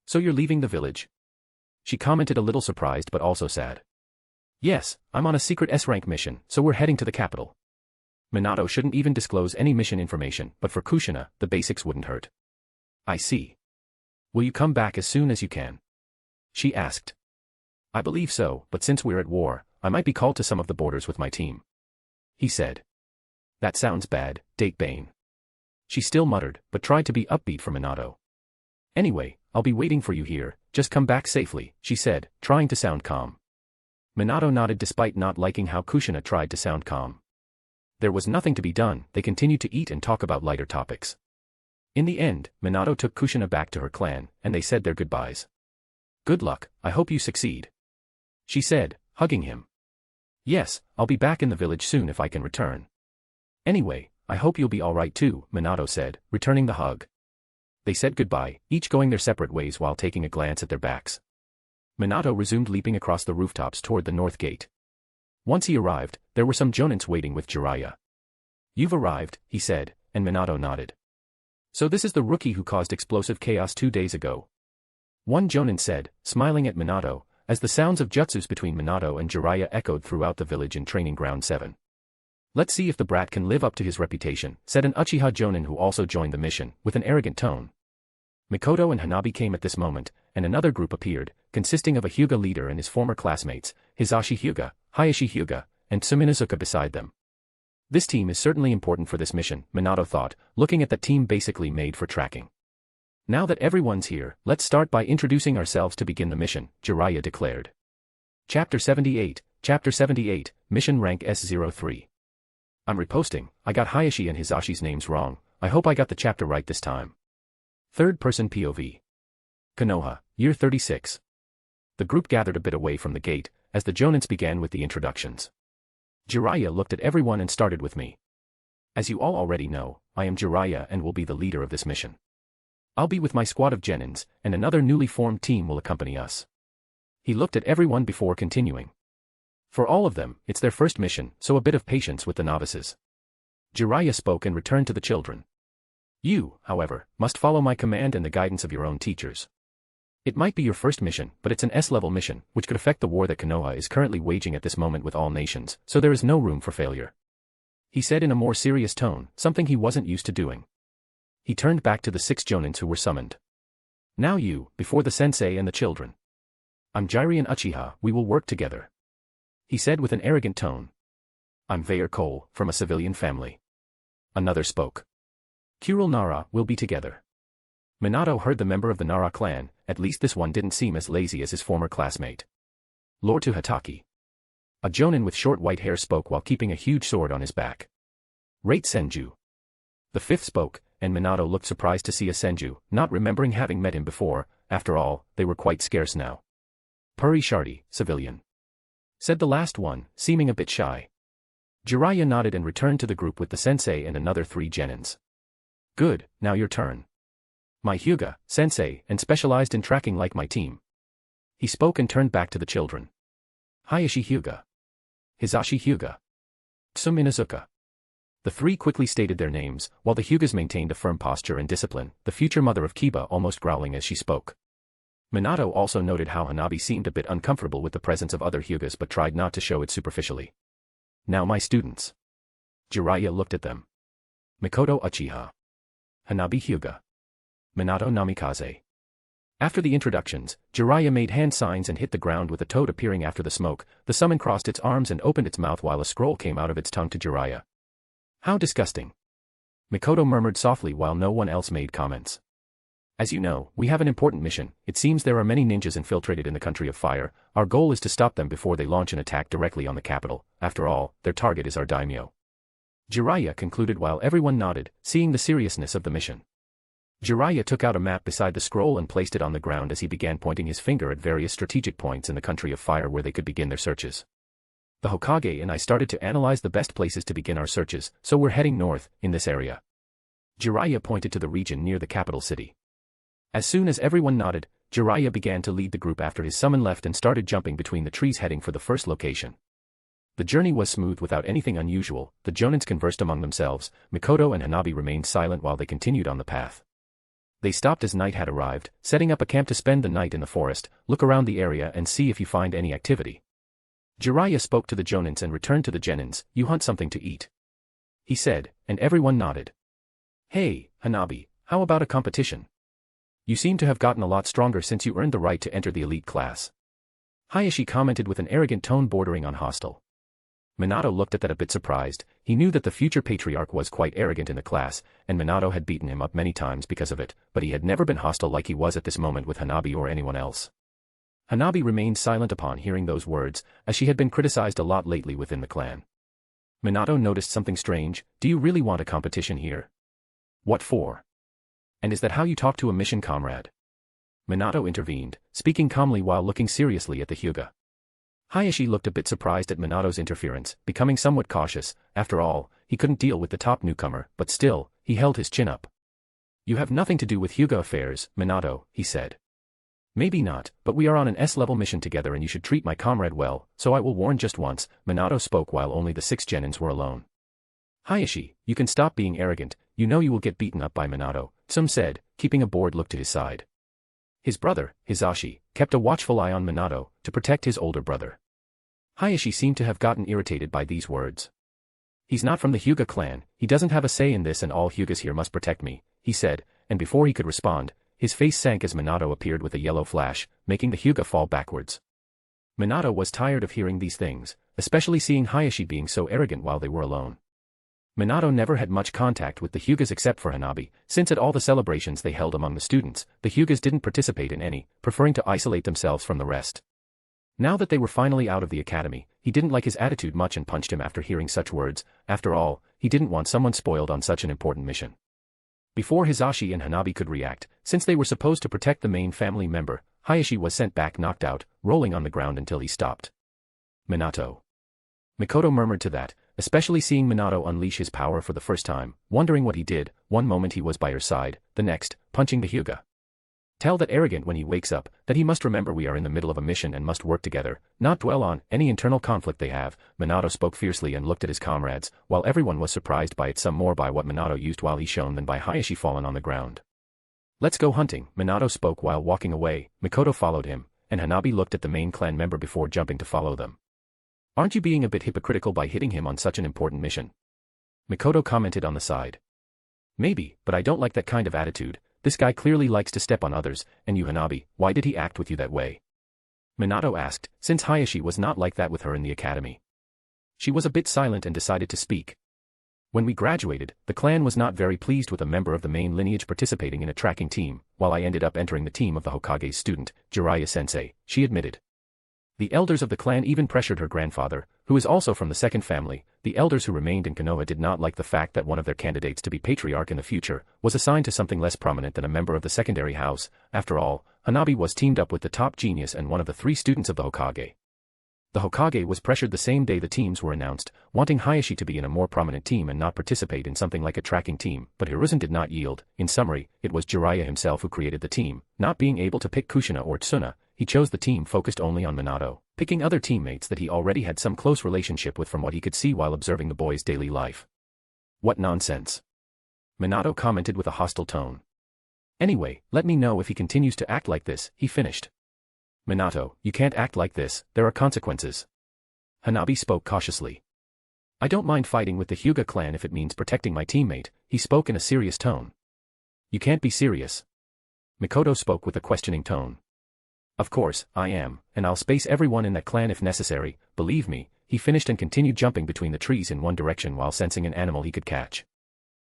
So you're leaving the village? She commented a little surprised but also sad. Yes, I'm on a secret S-rank mission, so we're heading to the capital. Minato shouldn't even disclose any mission information, but for Kushina, the basics wouldn't hurt. I see. Will you come back as soon as you can? She asked. I believe so, but since we're at war, I might be called to some of the borders with my team. He said. That sounds bad, Date Bane. She still muttered, but tried to be upbeat for Minato. Anyway, I'll be waiting for you here, just come back safely, she said, trying to sound calm. Minato nodded despite not liking how Kushina tried to sound calm. There was nothing to be done, they continued to eat and talk about lighter topics. In the end, Minato took Kushina back to her clan, and they said their goodbyes. Good luck, I hope you succeed. She said, hugging him. Yes, I'll be back in the village soon if I can return. Anyway, I hope you'll be alright too, Minato said, returning the hug. They said goodbye, each going their separate ways while taking a glance at their backs. Minato resumed leaping across the rooftops toward the north gate. Once he arrived, there were some jonins waiting with Jiraiya. You've arrived, he said, and Minato nodded. So this is the rookie who caused explosive chaos 2 days ago. One jonin said, smiling at Minato, as the sounds of jutsus between Minato and Jiraiya echoed throughout the village in Training Ground 7. Let's see if the brat can live up to his reputation, said an Uchiha jonin who also joined the mission, with an arrogant tone. Mikoto and Hanabi came at this moment, and another group appeared, consisting of a Hyuga leader and his former classmates, Hisashi Hyuga, Hayashi Hyuga, and Suminazuka beside them. This team is certainly important for this mission, Minato thought, looking at that team basically made for tracking. Now that everyone's here, let's start by introducing ourselves to begin the mission, Jiraiya declared. Chapter 78, Mission Rank S03. I'm reposting, I got Hayashi and Hisashi's names wrong, I hope I got the chapter right this time. Third person POV. Konoha, Year 36. The group gathered a bit away from the gate, as the jonins began with the introductions. Jiraiya looked at everyone and started with me. As you all already know, I am Jiraiya and will be the leader of this mission. I'll be with my squad of genins, and another newly formed team will accompany us. He looked at everyone before continuing. For all of them, it's their first mission, so a bit of patience with the novices. Jiraiya spoke and returned to the children. You, however, must follow my command and the guidance of your own teachers. It might be your first mission, but it's an S-level mission, which could affect the war that Konoha is currently waging at this moment with all nations, so there is no room for failure. He said in a more serious tone, something he wasn't used to doing. He turned back to the 6 jonins who were summoned. Now you, before the sensei and the children. I'm Jiraiya and Uchiha, we will work together. He said with an arrogant tone. I'm Vayer Cole, from a civilian family. Another spoke. Kuril Nara, we'll be together. Minato heard the member of the Nara clan, at least this one didn't seem as lazy as his former classmate. Lord to Hataki. A jonin with short white hair spoke while keeping a huge sword on his back. Rate Senju. The 5th spoke, and Minato looked surprised to see a Senju, not remembering having met him before. After all, they were quite scarce now. Puri Shardy, civilian. Said the last one, seeming a bit shy. Jiraiya nodded and returned to the group with the sensei and another 3 genins. Good, now your turn. My Hyuga, sensei, and specialized in tracking like my team. He spoke and turned back to the children. Hayashi Hyuga. Hizashi Hyuga. Tsum Inazuka. The 3 quickly stated their names, while the Hyugas maintained a firm posture and discipline, the future mother of Kiba almost growling as she spoke. Minato also noted how Hanabi seemed a bit uncomfortable with the presence of other Hyugas but tried not to show it superficially. Now my students. Jiraiya looked at them. Mikoto Uchiha. Hanabi Hyuga. Minato Namikaze. After the introductions, Jiraiya made hand signs and hit the ground with a toad appearing after the smoke. The summon crossed its arms and opened its mouth while a scroll came out of its tongue to Jiraiya. How disgusting. Mikoto murmured softly while no one else made comments. As you know, we have an important mission. It seems there are many ninjas infiltrated in the country of fire. Our goal is to stop them before they launch an attack directly on the capital. After all, their target is our daimyo. Jiraiya concluded while everyone nodded, seeing the seriousness of the mission. Jiraiya took out a map beside the scroll and placed it on the ground as he began pointing his finger at various strategic points in the country of fire where they could begin their searches. The Hokage and I started to analyze the best places to begin our searches, so we're heading north, in this area. Jiraiya pointed to the region near the capital city. As soon as everyone nodded, Jiraiya began to lead the group after his summon left and started jumping between the trees heading for the first location. The journey was smooth without anything unusual. The jonins conversed among themselves. Mikoto and Hanabi remained silent while they continued on the path. They stopped as night had arrived, setting up a camp to spend the night in the forest, look around the area and see if you find any activity. Jiraiya spoke to the jonins and returned to the genins. You hunt something to eat. He said, and everyone nodded. Hey, Hanabi, how about a competition? You seem to have gotten a lot stronger since you earned the right to enter the elite class. Hayashi commented with an arrogant tone bordering on hostile. Minato looked at that a bit surprised. He knew that the future patriarch was quite arrogant in the class, and Minato had beaten him up many times because of it, but he had never been hostile like he was at this moment with Hanabi or anyone else. Hanabi remained silent upon hearing those words, as she had been criticized a lot lately within the clan. Minato noticed something strange. Do you really want a competition here? What for? And is that how you talk to a mission comrade? Minato intervened, speaking calmly while looking seriously at the Hyuga. Hayashi looked a bit surprised at Minato's interference, becoming somewhat cautious. After all, he couldn't deal with the top newcomer, but still, he held his chin up. You have nothing to do with Hyuga affairs, Minato, he said. Maybe not, but we are on an S-level mission together and you should treat my comrade well, so I will warn just once. Minato spoke while only the 6 genins were alone. Hayashi, you can stop being arrogant, you know you will get beaten up by Minato, Tsum said, keeping a bored look to his side. His brother, Hizashi, kept a watchful eye on Minato, to protect his older brother. Hayashi seemed to have gotten irritated by these words. He's not from the Hyuga clan, he doesn't have a say in this and all Hyugas here must protect me, he said, and before he could respond, his face sank as Minato appeared with a yellow flash, making the Hyuga fall backwards. Minato was tired of hearing these things, especially seeing Hayashi being so arrogant while they were alone. Minato never had much contact with the Hyugas except for Hanabi, since at all the celebrations they held among the students, the Hyugas didn't participate in any, preferring to isolate themselves from the rest. Now that they were finally out of the academy, he didn't like his attitude much and punched him after hearing such words. After all, he didn't want someone spoiled on such an important mission. Before Hizashi and Hanabi could react, since they were supposed to protect the main family member, Hayashi was sent back knocked out, rolling on the ground until he stopped. Minato. Mikoto murmured to that, especially seeing Minato unleash his power for the first time, wondering what he did. One moment he was by her side, the next, punching the Hyuga. Tell that arrogant when he wakes up, that he must remember we are in the middle of a mission and must work together, not dwell on any internal conflict they have. Minato spoke fiercely and looked at his comrades, while everyone was surprised by it, some more by what Minato used while he shone than by Hayashi fallen on the ground. Let's go hunting, Minato spoke while walking away. Mikoto followed him, and Hanabi looked at the main clan member before jumping to follow them. Aren't you being a bit hypocritical by hitting him on such an important mission? Mikoto commented on the side. Maybe, but I don't like that kind of attitude. This guy clearly likes to step on others, and you Hanabi, why did he act with you that way? Minato asked, since Hayashi was not like that with her in the academy. She was a bit silent and decided to speak. When we graduated, the clan was not very pleased with a member of the main lineage participating in a tracking team, while I ended up entering the team of the Hokage's student, Jiraiya-sensei, she admitted. The elders of the clan even pressured her grandfather, who is also from the second family. The elders who remained in Konoha did not like the fact that one of their candidates to be patriarch in the future was assigned to something less prominent than a member of the secondary house. After all, Hanabi was teamed up with the top genius and one of the 3 students of the Hokage. The Hokage was pressured the same day the teams were announced, wanting Hayashi to be in a more prominent team and not participate in something like a tracking team, but Hiruzen did not yield. In summary, it was Jiraiya himself who created the team. Not being able to pick Kushina or Tsuna, he chose the team focused only on Minato, picking other teammates that he already had some close relationship with from what he could see while observing the boy's daily life. What nonsense. Minato commented with a hostile tone. Anyway, let me know if he continues to act like this, he finished. Minato, you can't act like this, there are consequences. Hanabi spoke cautiously. I don't mind fighting with the Hyuga clan if it means protecting my teammate, he spoke in a serious tone. You can't be serious. Mikoto spoke with a questioning tone. Of course, I am, and I'll space everyone in that clan if necessary, believe me, he finished and continued jumping between the trees in one direction while sensing an animal he could catch.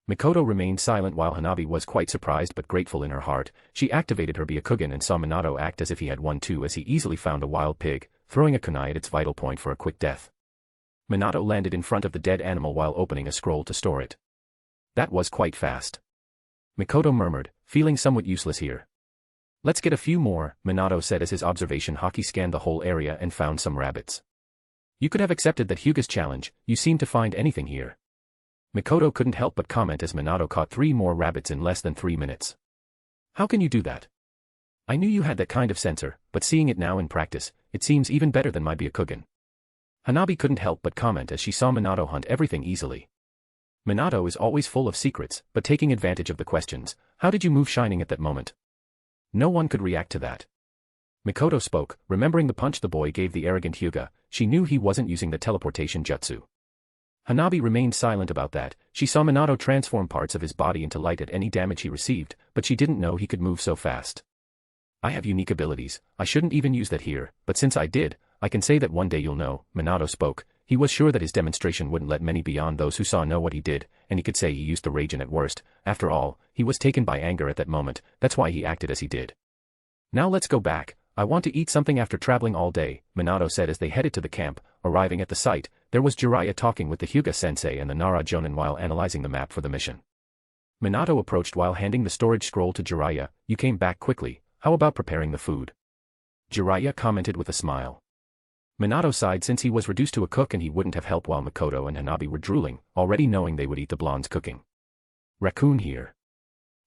Mikoto remained silent while Hanabi was quite surprised but grateful in her heart. She activated her Byakugan and saw Minato act as if he had one too as he easily found a wild pig, throwing a kunai at its vital point for a quick death. Minato landed in front of the dead animal while opening a scroll to store it. That was quite fast. Mikoto murmured, feeling somewhat useless here. Let's get a few more, Minato said as his observation haki scanned the whole area and found some rabbits. You could have accepted that Hyuga's challenge, you seem to find anything here. Mikoto couldn't help but comment as Minato caught 3 more rabbits in less than 3 minutes. How can you do that? I knew you had that kind of sensor, but seeing it now in practice, it seems even better than my Byakugan. Hanabi couldn't help but comment as she saw Minato hunt everything easily. Minato is always full of secrets, but taking advantage of the questions, how did you move shining at that moment? No one could react to that. Mikoto spoke, remembering the punch the boy gave the arrogant Hyuga. She knew he wasn't using the teleportation jutsu. Hanabi remained silent about that. She saw Minato transform parts of his body into light at any damage he received, but she didn't know he could move so fast. I have unique abilities, I shouldn't even use that here, but since I did, I can say that one day you'll know, Minato spoke. He was sure that his demonstration wouldn't let many beyond those who saw know what he did, and he could say he used the Raijin at worst. After all, he was taken by anger at that moment, that's why he acted as he did. Now let's go back. I want to eat something after traveling all day, Minato said as they headed to the camp. Arriving at the site, there was Jiraiya talking with the Hyuga sensei and the Nara Jonin while analyzing the map for the mission. Minato approached while handing the storage scroll to Jiraiya. You came back quickly, how about preparing the food? Jiraiya commented with a smile. Minato sighed since he was reduced to a cook and he wouldn't have helped while Mikoto and Hanabi were drooling, already knowing they would eat the blonde's cooking. Raccoon here.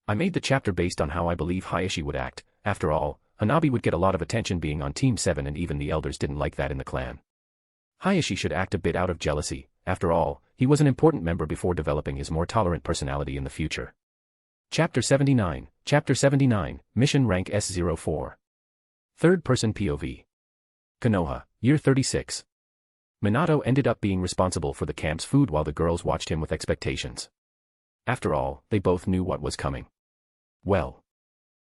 I made the chapter based on how I believe Hayashi would act. After all, Hanabi would get a lot of attention being on Team 7 and even the elders didn't like that in the clan. Hayashi should act a bit out of jealousy. After all, he was an important member before developing his more tolerant personality in the future. Chapter 79, Mission Rank S04. Third-person POV. Konoha, Year 36. Minato ended up being responsible for the camp's food while the girls watched him with expectations. After all, they both knew what was coming. Well,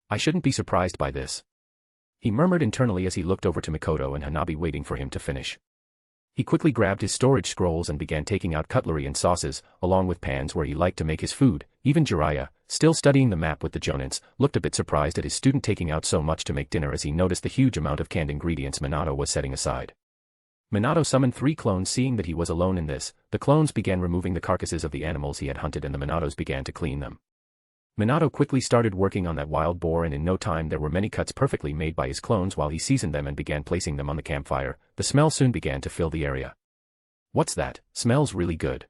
I shouldn't be surprised by this. He murmured internally as he looked over to Mikoto and Hanabi waiting for him to finish. He quickly grabbed his storage scrolls and began taking out cutlery and sauces, along with pans where he liked to make his food. Even Jiraiya, still studying the map with the Jonins, looked a bit surprised at his student taking out so much to make dinner as he noticed the huge amount of canned ingredients Minato was setting aside. Minato summoned 3 clones. Seeing that he was alone in this, the clones began removing the carcasses of the animals he had hunted and the Minatos began to clean them. Minato quickly started working on that wild boar and in no time there were many cuts perfectly made by his clones while he seasoned them and began placing them on the campfire. The smell soon began to fill the area. What's that? Smells really good.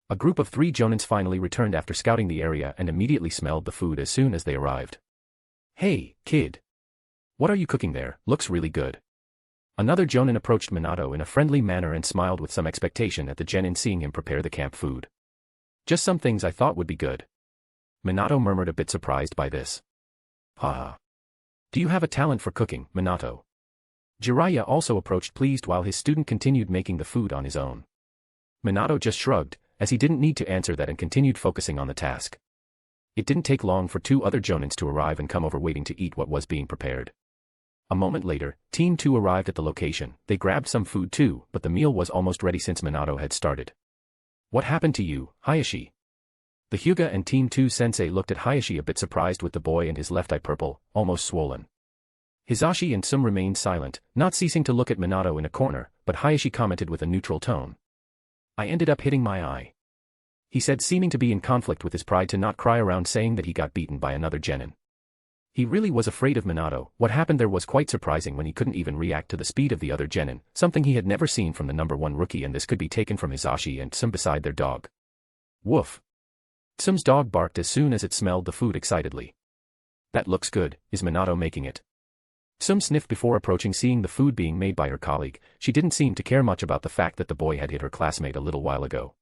A group of 3 Jonins finally returned after scouting the area and immediately smelled the food as soon as they arrived. Hey, kid. What are you cooking there? Looks really good. Another Jonin approached Minato in a friendly manner and smiled with some expectation at the genin seeing him prepare the camp food. Just some things I thought would be good. Minato murmured a bit surprised by this. Haha. Do you have a talent for cooking, Minato? Jiraiya also approached pleased while his student continued making the food on his own. Minato just shrugged, as he didn't need to answer that and continued focusing on the task. It didn't take long for two other jonins to arrive and come over waiting to eat what was being prepared. A moment later, Team 2 arrived at the location. They grabbed some food too, but the meal was almost ready since Minato had started. What happened to you, Hayashi? The Hyuga and Team 2 sensei looked at Hayashi a bit surprised with the boy and his left eye purple, almost swollen. Hisashi and Sum remained silent, not ceasing to look at Minato in a corner, but Hayashi commented with a neutral tone. I ended up hitting my eye. He said, seeming to be in conflict with his pride to not cry around saying that he got beaten by another genin. He really was afraid of Minato. What happened there was quite surprising when he couldn't even react to the speed of the other genin, something he had never seen from the number 1 rookie, and this could be taken from Hisashi and Sum beside their dog. Woof. Sum's dog barked as soon as it smelled the food excitedly. That looks good. Is Minato making it? Sum sniffed before approaching, seeing the food being made by her colleague. She didn't seem to care much about the fact that the boy had hit her classmate a little while ago.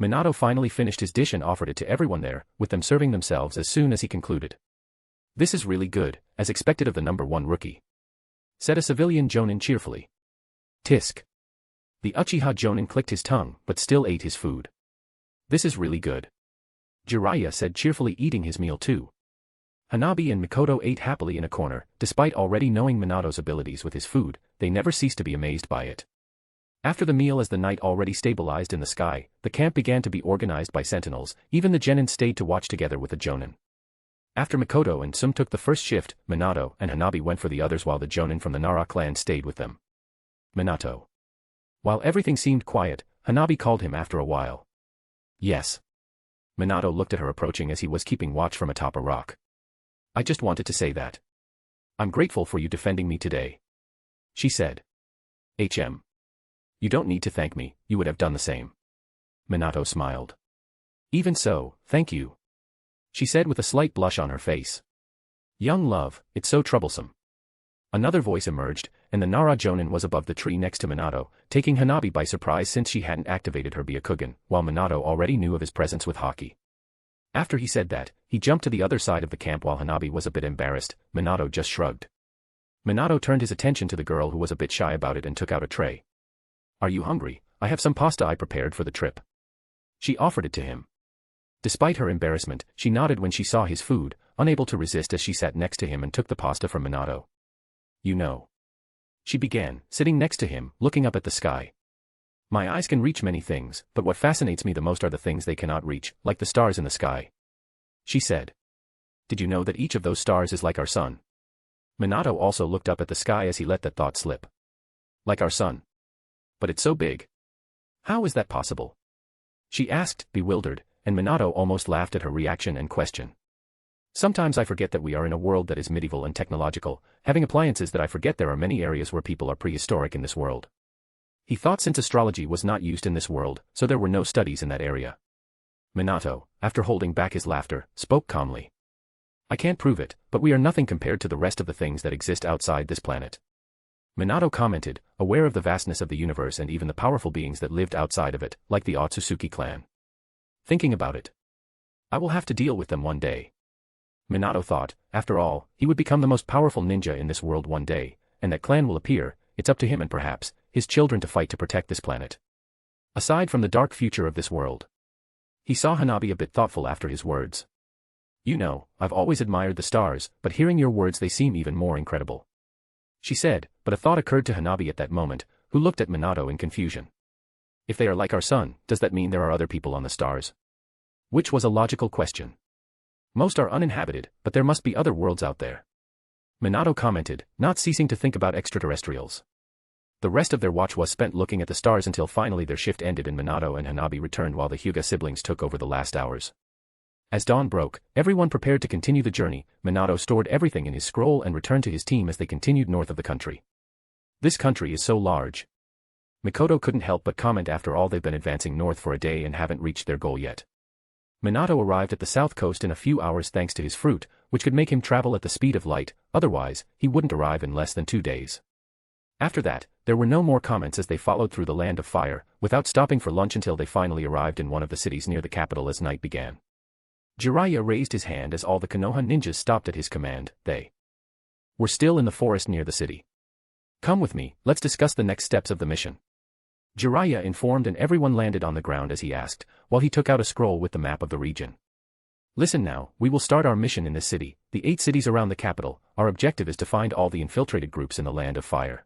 Minato finally finished his dish and offered it to everyone there, with them serving themselves as soon as he concluded. This is really good, as expected of the number 1 rookie, said a civilian jonin cheerfully. Tisk. The Uchiha jonin clicked his tongue, but still ate his food. This is really good, Jiraiya said cheerfully, eating his meal too. Hanabi and Mikoto ate happily in a corner. Despite already knowing Minato's abilities with his food, they never ceased to be amazed by it. After the meal, as the night already stabilized in the sky, the camp began to be organized by sentinels. Even the genin stayed to watch together with the jonin. After Mikoto and Sum took the first shift, Minato and Hanabi went for the others while the jonin from the Nara clan stayed with them. Minato. While everything seemed quiet, Hanabi called him after a while. Yes. Minato looked at her approaching as he was keeping watch from atop a rock. I just wanted to say that. I'm grateful for you defending me today, she said. HM. You don't need to thank me, you would have done the same. Minato smiled. Even so, thank you, she said with a slight blush on her face. Young love, it's so troublesome. Another voice emerged, and the Nara jonin was above the tree next to Minato, taking Hanabi by surprise since she hadn't activated her Byakugan, while Minato already knew of his presence with Haki. After he said that, he jumped to the other side of the camp while Hanabi was a bit embarrassed. Minato just shrugged. Minato turned his attention to the girl who was a bit shy about it and took out a tray. Are you hungry? I have some pasta I prepared for the trip. She offered it to him. Despite her embarrassment, she nodded when she saw his food, unable to resist as she sat next to him and took the pasta from Minato. You know, she began, sitting next to him, looking up at the sky. My eyes can reach many things, but what fascinates me the most are the things they cannot reach, like the stars in the sky, she said. Did you know that each of those stars is like our sun? Minato also looked up at the sky as he let that thought slip. Like our sun. But it's so big. How is that possible? She asked, bewildered, and Minato almost laughed at her reaction and question. Sometimes I forget that we are in a world that is medieval and technological, having appliances that I forget there are many areas where people are prehistoric in this world. He thought since astrology was not used in this world, so there were no studies in that area. Minato, after holding back his laughter, spoke calmly. I can't prove it, but we are nothing compared to the rest of the things that exist outside this planet. Minato commented, aware of the vastness of the universe and even the powerful beings that lived outside of it, like the Otsutsuki clan. Thinking about it, I will have to deal with them one day. Minato thought, after all, he would become the most powerful ninja in this world one day, and that clan will appear. It's up to him and perhaps his children to fight to protect this planet. Aside from the dark future of this world. He saw Hanabi a bit thoughtful after his words. You know, I've always admired the stars, but hearing your words they seem even more incredible, she said, but a thought occurred to Hanabi at that moment, who looked at Minato in confusion. If they are like our sun, does that mean there are other people on the stars? Which was a logical question. Most are uninhabited, but there must be other worlds out there, Minato commented, not ceasing to think about extraterrestrials. The rest of their watch was spent looking at the stars until finally their shift ended and Minato and Hanabi returned while the Hyuga siblings took over the last hours. As dawn broke, everyone prepared to continue the journey. Minato stored everything in his scroll and returned to his team as they continued north of the country. This country is so large. Mikoto couldn't help but comment, after all they've been advancing north for a day and haven't reached their goal yet. Minato arrived at the south coast in a few hours thanks to his fruit, which could make him travel at the speed of light, otherwise, he wouldn't arrive in less than 2 days. After that, there were no more comments as they followed through the land of fire, without stopping for lunch until they finally arrived in one of the cities near the capital as night began. Jiraiya raised his hand as all the Konoha ninjas stopped at his command. They were still in the forest near the city. Come with me, let's discuss the next steps of the mission. Jiraiya informed, and everyone landed on the ground as he asked, while he took out a scroll with the map of the region. Listen now, we will start our mission in this city, the 8 cities around the capital. Our objective is to find all the infiltrated groups in the Land of Fire.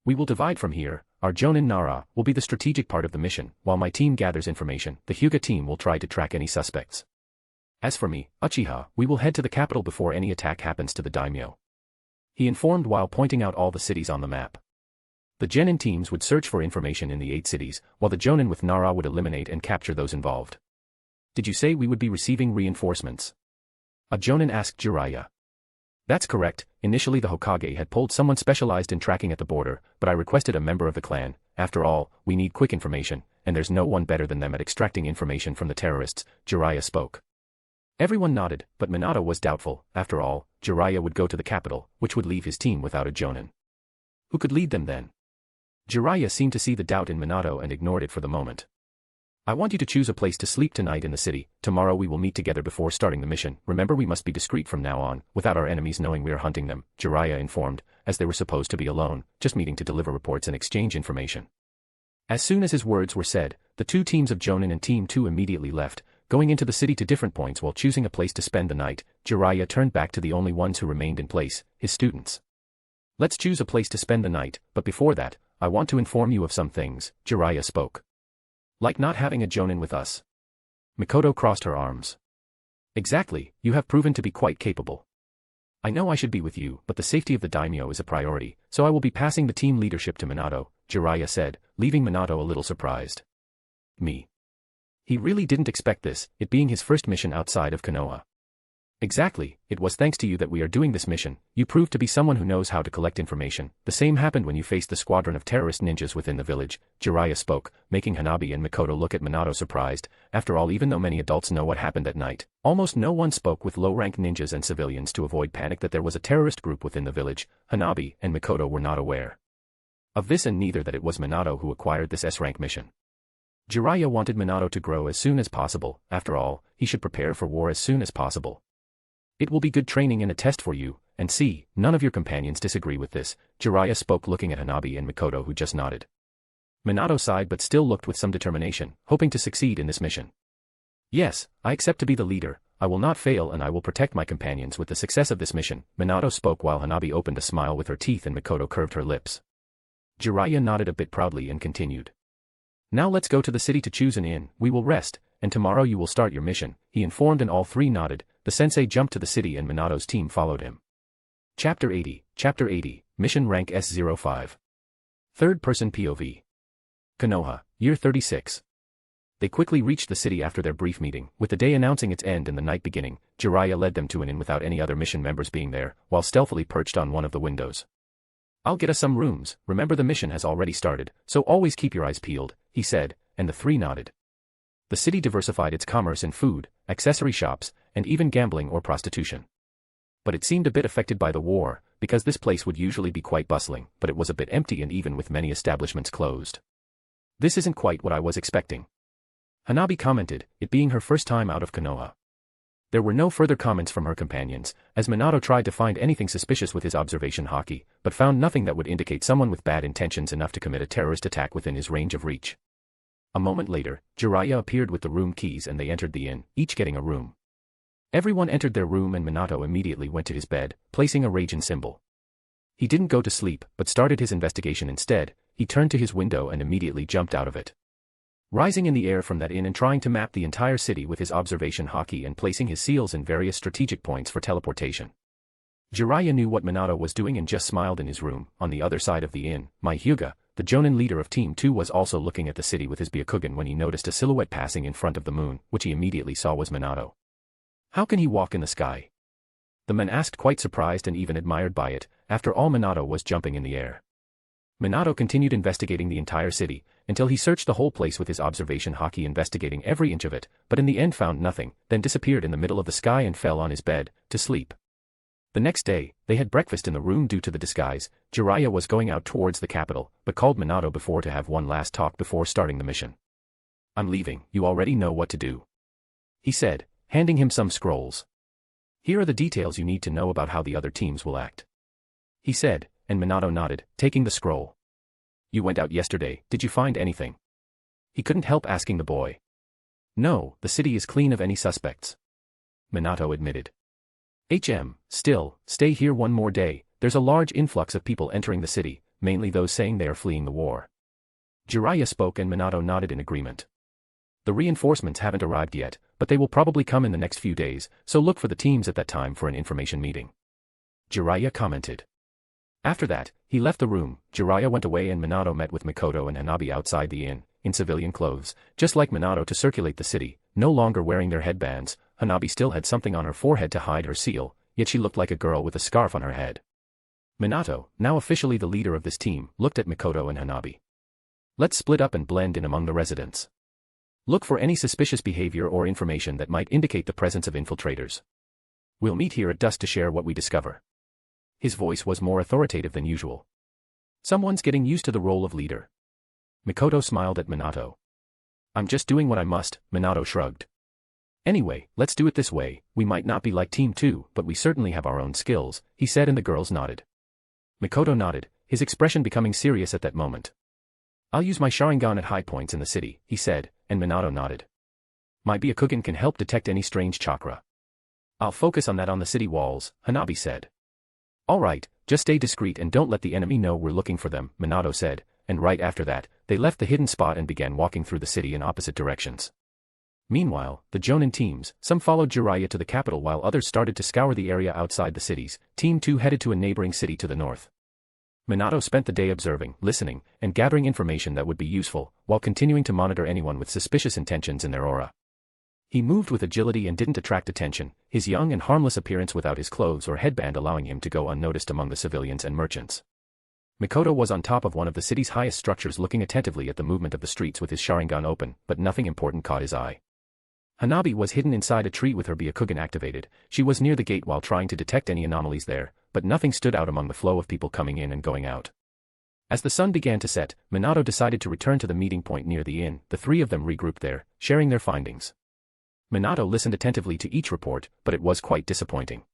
We will divide from here. Our Jonin Nara will be the strategic part of the mission, while my team gathers information. The Hyuga team will try to track any suspects. As for me, Uchiha, we will head to the capital before any attack happens to the daimyo. He informed while pointing out all the cities on the map. The Genin teams would search for information in the 8 cities, while the Jonin with Nara would eliminate and capture those involved. Did you say we would be receiving reinforcements? A Jonin asked Jiraiya. That's correct. Initially the Hokage had pulled someone specialized in tracking at the border, but I requested a member of the clan. After all, we need quick information, and there's no one better than them at extracting information from the terrorists, Jiraiya spoke. Everyone nodded, but Minato was doubtful. After all, Jiraiya would go to the capital, which would leave his team without a Jonin. Who could lead them then? Jiraiya seemed to see the doubt in Minato and ignored it for the moment. I want you to choose a place to sleep tonight in the city. Tomorrow we will meet together before starting the mission. Remember, we must be discreet from now on, without our enemies knowing we are hunting them, Jiraiya informed, as they were supposed to be alone, just meeting to deliver reports and exchange information. As soon as his words were said, the 2 teams of Jonin and Team 2 immediately left, going into the city to different points while choosing a place to spend the night. Jiraiya turned back to the only ones who remained in place, his students. Let's choose a place to spend the night, but before that, I want to inform you of some things, Jiraiya spoke. Like not having a Jonin with us. Mikoto crossed her arms. Exactly, you have proven to be quite capable. I know I should be with you, but the safety of the daimyo is a priority, so I will be passing the team leadership to Minato, Jiraiya said, leaving Minato a little surprised. Me. He really didn't expect this, it being his first mission outside of Konoha. Exactly, it was thanks to you that we are doing this mission. You proved to be someone who knows how to collect information. The same happened when you faced the squadron of terrorist ninjas within the village, Jiraiya spoke, making Hanabi and Mikoto look at Minato surprised. After all, even though many adults know what happened that night, almost no one spoke with low-rank ninjas and civilians to avoid panic that there was a terrorist group within the village. Hanabi and Mikoto were not aware of this, and neither that it was Minato who acquired this S-rank mission. Jiraiya wanted Minato to grow as soon as possible. After all, he should prepare for war as soon as possible. It will be good training and a test for you, and see, none of your companions disagree with this, Jiraiya spoke, looking at Hanabi and Mikoto, who just nodded. Minato sighed but still looked with some determination, hoping to succeed in this mission. Yes, I accept to be the leader. I will not fail, and I will protect my companions with the success of this mission, Minato spoke while Hanabi opened a smile with her teeth and Mikoto curved her lips. Jiraiya nodded a bit proudly and continued. Now let's go to the city to choose an inn. We will rest, and tomorrow you will start your mission, he informed, and all 3 nodded. The sensei jumped to the city and Minato's team followed him. Chapter 80, Mission Rank S05. Third-person POV. Konoha, Year 36. They quickly reached the city after their brief meeting, with the day announcing its end and the night beginning. Jiraiya led them to an inn without any other mission members being there, while stealthily perched on one of the windows. I'll get us some rooms. Remember, the mission has already started, so always keep your eyes peeled, he said, and the 3 nodded. The city diversified its commerce in food, accessory shops, and even gambling or prostitution. But it seemed a bit affected by the war, because this place would usually be quite bustling, but it was a bit empty, and even with many establishments closed. This isn't quite what I was expecting, Hanabi commented, it being her first time out of Konoha. There were no further comments from her companions, as Minato tried to find anything suspicious with his observation haki, but found nothing that would indicate someone with bad intentions enough to commit a terrorist attack within his range of reach. A moment later, Jiraiya appeared with the room keys and they entered the inn, each getting a room. Everyone entered their room and Minato immediately went to his bed, placing a Raijin symbol. He didn't go to sleep, but started his investigation instead. He turned to his window and immediately jumped out of it. Rising in the air from that inn and trying to map the entire city with his observation haki and placing his seals in various strategic points for teleportation. Jiraiya knew what Minato was doing and just smiled in his room. On the other side of the inn, my Hyuga, the Jonin leader of Team 2, was also looking at the city with his Byakugan when he noticed a silhouette passing in front of the moon, which he immediately saw was Minato. How can he walk in the sky? The man asked, quite surprised and even admired by it. After all, Minato was jumping in the air. Minato continued investigating the entire city, until he searched the whole place with his observation haki, investigating every inch of it, but in the end found nothing, then disappeared in the middle of the sky and fell on his bed, to sleep. The next day, they had breakfast in the room due to the disguise. Jiraiya was going out towards the capital, but called Minato before to have one last talk before starting the mission. I'm leaving, you already know what to do, he said, handing him some scrolls. "Here are the details you need to know about how the other teams will act," he said, and Minato nodded, taking the scroll. "You went out yesterday, did you find anything?" He couldn't help asking the boy. "No, the city is clean of any suspects," Minato admitted. Still, stay here one more day, there's a large influx of people entering the city, mainly those saying they are fleeing the war." Jiraiya spoke and Minato nodded in agreement. "The reinforcements haven't arrived yet, but they will probably come in the next few days, so look for the teams at that time for an information meeting," Jiraiya commented. After that, he left the room. Jiraiya went away and Minato met with Mikoto and Hanabi outside the inn, in civilian clothes, just like Minato to circulate the city, no longer wearing their headbands. Hanabi still had something on her forehead to hide her seal, yet she looked like a girl with a scarf on her head. Minato, now officially the leader of this team, looked at Mikoto and Hanabi. "Let's split up and blend in among the residents. Look for any suspicious behavior or information that might indicate the presence of infiltrators. We'll meet here at dusk to share what we discover." His voice was more authoritative than usual. "Someone's getting used to the role of leader." Mikoto smiled at Minato. "I'm just doing what I must," Minato shrugged. "Anyway, let's do it this way, we might not be like Team 2, but we certainly have our own skills," he said and the girls nodded. Mikoto nodded, his expression becoming serious at that moment. "I'll use my Sharingan at high points in the city," he said, and Minato nodded. "My Byakugan can help detect any strange chakra. I'll focus on that on the city walls," Hanabi said. "Alright, just stay discreet and don't let the enemy know we're looking for them," Minato said, and right after that, they left the hidden spot and began walking through the city in opposite directions. Meanwhile, the Jonin teams, some followed Jiraiya to the capital while others started to scour the area outside the cities. Team 2 headed to a neighboring city to the north. Minato spent the day observing, listening, and gathering information that would be useful, while continuing to monitor anyone with suspicious intentions in their aura. He moved with agility and didn't attract attention, his young and harmless appearance without his clothes or headband allowing him to go unnoticed among the civilians and merchants. Mikoto was on top of one of the city's highest structures looking attentively at the movement of the streets with his Sharingan open, but nothing important caught his eye. Hanabi was hidden inside a tree with her Byakugan activated. She was near the gate while trying to detect any anomalies there, but nothing stood out among the flow of people coming in and going out. As the sun began to set, Minato decided to return to the meeting point near the inn. The three of them regrouped there, sharing their findings. Minato listened attentively to each report, but it was quite disappointing.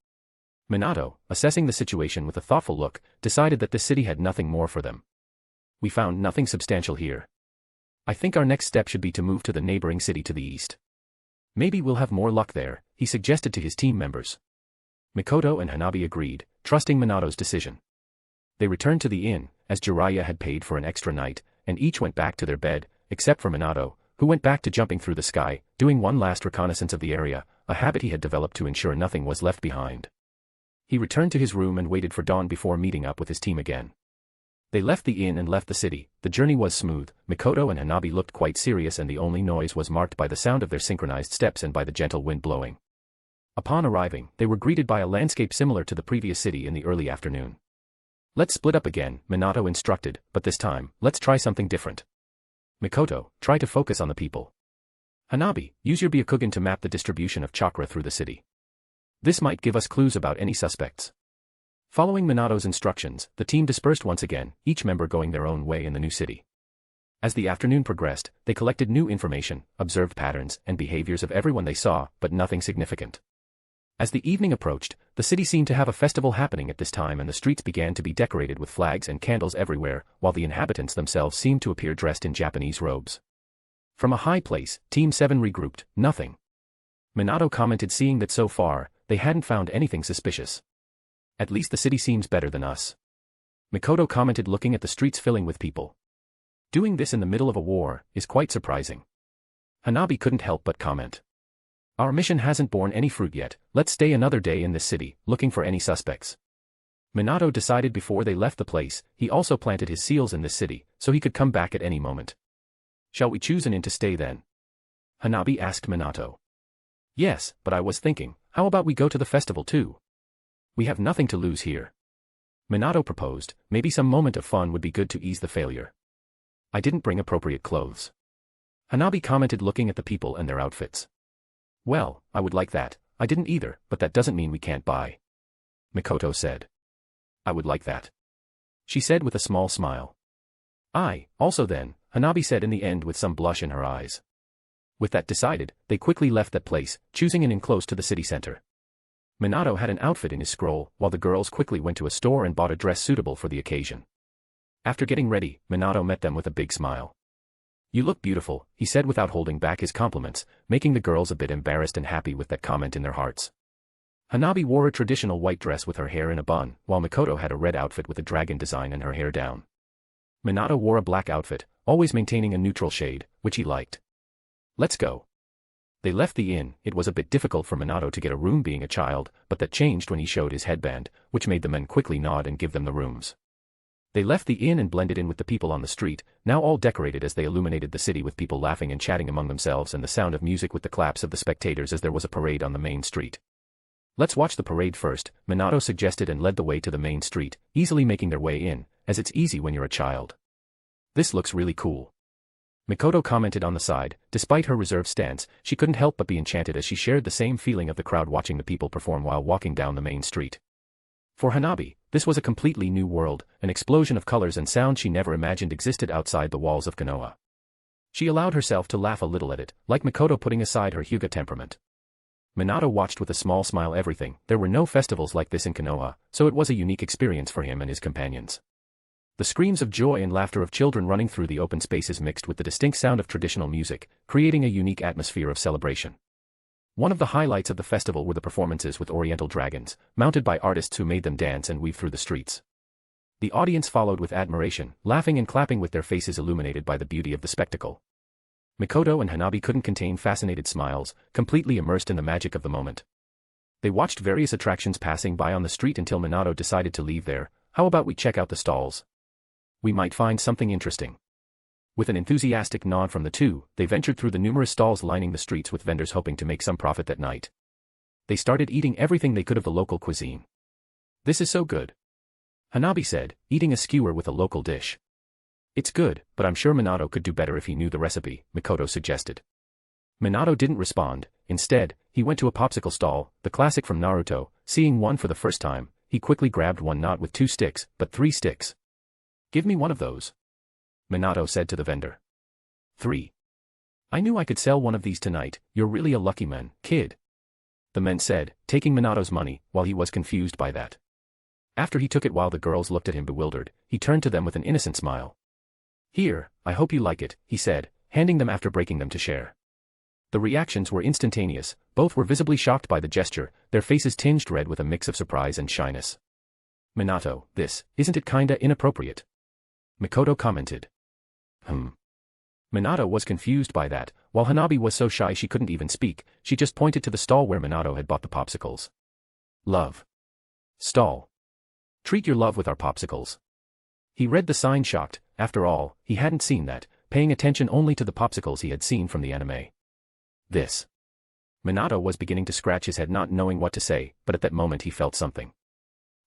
Minato, assessing the situation with a thoughtful look, decided that this city had nothing more for them. "We found nothing substantial here. I think our next step should be to move to the neighboring city to the east. Maybe we'll have more luck there," he suggested to his team members. Mikoto and Hanabi agreed, trusting Minato's decision. They returned to the inn, as Jiraiya had paid for an extra night, and each went back to their bed, except for Minato, who went back to jumping through the sky, doing one last reconnaissance of the area, a habit he had developed to ensure nothing was left behind. He returned to his room and waited for dawn before meeting up with his team again. They left the inn and left the city. The journey was smooth. Mikoto and Hanabi looked quite serious and the only noise was marked by the sound of their synchronized steps and by the gentle wind blowing. Upon arriving, they were greeted by a landscape similar to the previous city in the early afternoon. "Let's split up again," Minato instructed, "but this time, let's try something different. Mikoto, try to focus on the people. Hanabi, use your Byakugan to map the distribution of chakra through the city. This might give us clues about any suspects." Following Minato's instructions, the team dispersed once again, each member going their own way in the new city. As the afternoon progressed, they collected new information, observed patterns and behaviors of everyone they saw, but nothing significant. As the evening approached, the city seemed to have a festival happening at this time and the streets began to be decorated with flags and candles everywhere, while the inhabitants themselves seemed to appear dressed in Japanese robes. From a high place, Team 7 regrouped, nothing. Minato commented seeing that so far, they hadn't found anything suspicious. "At least the city seems better than us." Mikoto commented looking at the streets filling with people. "Doing this in the middle of a war is quite surprising." Hanabi couldn't help but comment. "Our mission hasn't borne any fruit yet, let's stay another day in this city, looking for any suspects." Minato decided before they left the place. He also planted his seals in this city, so he could come back at any moment. "Shall we choose an inn to stay then?" Hanabi asked Minato. "Yes, but I was thinking, how about we go to the festival too? We have nothing to lose here." Minato proposed, maybe some moment of fun would be good to ease the failure. "I didn't bring appropriate clothes." Hanabi commented looking at the people and their outfits. "Well, I would like that, I didn't either, but that doesn't mean we can't buy." Mikoto said. "I would like that," she said with a small smile. "I, also then," Hanabi said in the end with some blush in her eyes. With that decided, they quickly left that place, choosing an inn close to the city center. Minato had an outfit in his scroll, while the girls quickly went to a store and bought a dress suitable for the occasion. After getting ready, Minato met them with a big smile. "You look beautiful," he said without holding back his compliments, making the girls a bit embarrassed and happy with that comment in their hearts. Hanabi wore a traditional white dress with her hair in a bun, while Mikoto had a red outfit with a dragon design and her hair down. Minato wore a black outfit, always maintaining a neutral shade, which he liked. "Let's go." They left the inn. It was a bit difficult for Minato to get a room being a child, but that changed when he showed his headband, which made the men quickly nod and give them the rooms. They left the inn and blended in with the people on the street, now all decorated as they illuminated the city with people laughing and chatting among themselves and the sound of music with the claps of the spectators as there was a parade on the main street. "Let's watch the parade first," Minato suggested and led the way to the main street, easily making their way in, as it's easy when you're a child. "This looks really cool." Mikoto commented on the side. Despite her reserved stance, she couldn't help but be enchanted as she shared the same feeling of the crowd watching the people perform while walking down the main street. For Hanabi, this was a completely new world, an explosion of colors and sounds she never imagined existed outside the walls of Konoha. She allowed herself to laugh a little at it, like Mikoto putting aside her Hyuga temperament. Minato watched with a small smile. There were no festivals like this in Konoha, so it was a unique experience for him and his companions. The screams of joy and laughter of children running through the open spaces mixed with the distinct sound of traditional music, creating a unique atmosphere of celebration. One of the highlights of the festival were the performances with oriental dragons, mounted by artists who made them dance and weave through the streets. The audience followed with admiration, laughing and clapping with their faces illuminated by the beauty of the spectacle. Mikoto and Hanabi couldn't contain fascinated smiles, completely immersed in the magic of the moment. They watched various attractions passing by on the street until Minato decided to leave there. "How about we check out the stalls? We might find something interesting." With an enthusiastic nod from the two, they ventured through the numerous stalls lining the streets with vendors hoping to make some profit that night. They started eating everything they could of the local cuisine. "This is so good," Hanabi said, eating a skewer with a local dish. "It's good, but I'm sure Minato could do better if he knew the recipe," Mikoto suggested. Minato didn't respond. Instead, he went to a popsicle stall, the classic from Naruto. Seeing one for the first time, he quickly grabbed one, not with 2 sticks, but 3 sticks. "Give me one of those," Minato said to the vendor. 3. "I knew I could sell one of these tonight. You're really a lucky man, kid," the man said, taking Minato's money, while he was confused by that. After he took it while the girls looked at him bewildered, he turned to them with an innocent smile. "Here, I hope you like it," he said, handing them after breaking them to share. The reactions were instantaneous. Both were visibly shocked by the gesture, their faces tinged red with a mix of surprise and shyness. "Minato, isn't it kinda inappropriate?" Mikoto commented. Minato was confused by that, while Hanabi was so shy she couldn't even speak. She just pointed to the stall where Minato had bought the popsicles. "Love stall. Treat your love with our popsicles." He read the sign shocked. After all, he hadn't seen that, paying attention only to the popsicles he had seen from the anime. "This." Minato was beginning to scratch his head not knowing what to say, but at that moment he felt something.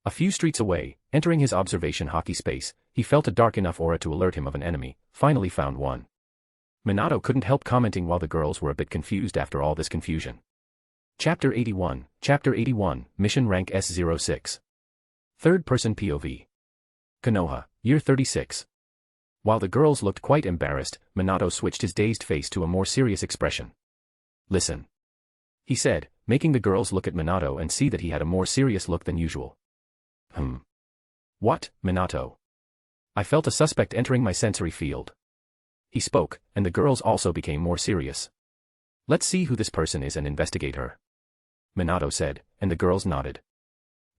A few streets away, entering his observation hockey space, he felt a dark enough aura to alert him of an enemy. Finally found one. Minato couldn't help commenting while the girls were a bit confused after all this confusion. Chapter 81, Mission Rank S06. Third-person POV. Konoha, Year 36. While the girls looked quite embarrassed, Minato switched his dazed face to a more serious expression. "Listen," he said, making the girls look at Minato and see that he had a more serious look than usual. "What, Minato?" "I felt a suspect entering my sensory field." He spoke, and the girls also became more serious. "Let's see who this person is and investigate her," Minato said, and the girls nodded.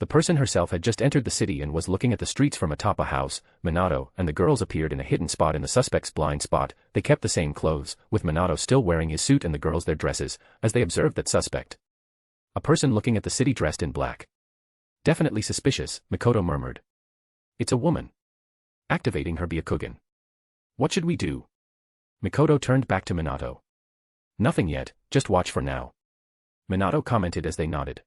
The person herself had just entered the city and was looking at the streets from atop a house. Minato and the girls appeared in a hidden spot in the suspect's blind spot. They kept the same clothes, with Minato still wearing his suit and the girls their dresses, as they observed that suspect. A person looking at the city dressed in black. "Definitely suspicious," Mikoto murmured. "It's a woman." Activating her Byakugan. "What should we do?" Mikoto turned back to Minato. "Nothing yet, just watch for now," Minato commented as they nodded.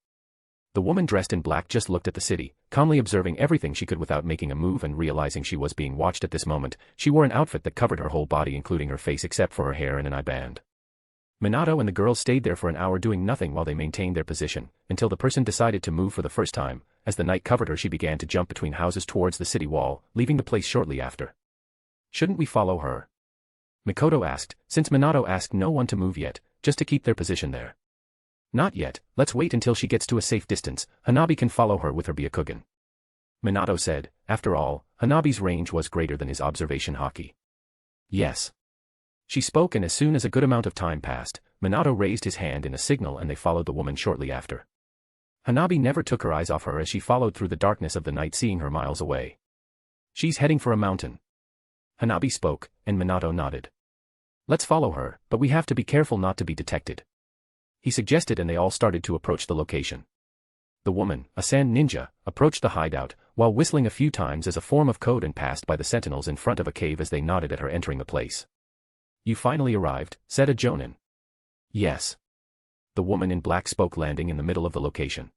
The woman dressed in black just looked at the city, calmly observing everything she could without making a move and realizing she was being watched at this moment. She wore an outfit that covered her whole body including her face except for her hair and an eye band. Minato and the girls stayed there for an hour doing nothing while they maintained their position, until the person decided to move for the first time. As the night covered her she began to jump between houses towards the city wall, leaving the place shortly after. "Shouldn't we follow her?" Mikoto asked, since Minato asked no one to move yet, just to keep their position there. Not yet, let's wait until she gets to a safe distance, Hanabi can follow her with her Byakugan. Minato said, after all, Hanabi's range was greater than his observation haki. Yes. She spoke, and as soon as a good amount of time passed, Minato raised his hand in a signal and they followed the woman shortly after. Hanabi never took her eyes off her as she followed through the darkness of the night, seeing her miles away. She's heading for a mountain. Hanabi spoke, and Minato nodded. Let's follow her, but we have to be careful not to be detected. He suggested, and they all started to approach the location. The woman, a sand ninja, approached the hideout, while whistling a few times as a form of code and passed by the sentinels in front of a cave as they nodded at her entering the place. You finally arrived, said a jonin. Yes. The woman in black spoke, landing in the middle of the location.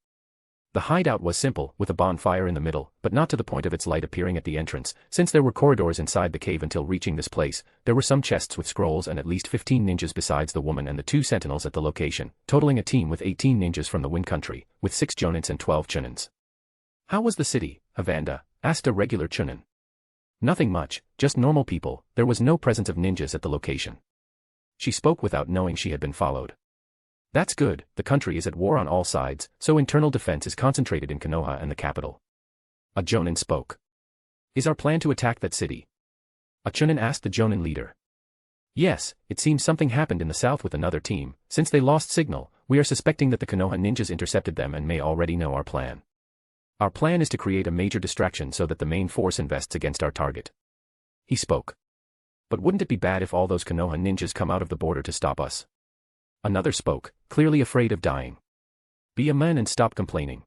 The hideout was simple, with a bonfire in the middle, but not to the point of its light appearing at the entrance. Since there were corridors inside the cave until reaching this place, there were some chests with scrolls and at least 15 ninjas besides the woman and the 2 sentinels at the location, totaling a team with 18 ninjas from the Wind Country, with 6 jonins and 12 chunins. How was the city, Havanda? Asked a regular chunin. Nothing much, just normal people. There was no presence of ninjas at the location. She spoke without knowing she had been followed. That's good, the country is at war on all sides, so internal defense is concentrated in Konoha and the capital. A jonin spoke. Is our plan to attack that city? A chunin asked the jonin leader. Yes, it seems something happened in the south with another team. Since they lost signal, we are suspecting that the Konoha ninjas intercepted them and may already know our plan. Our plan is to create a major distraction so that the main force invests against our target. He spoke. But wouldn't it be bad if all those Konoha ninjas come out of the border to stop us? Another spoke, clearly afraid of dying. Be a man and stop complaining.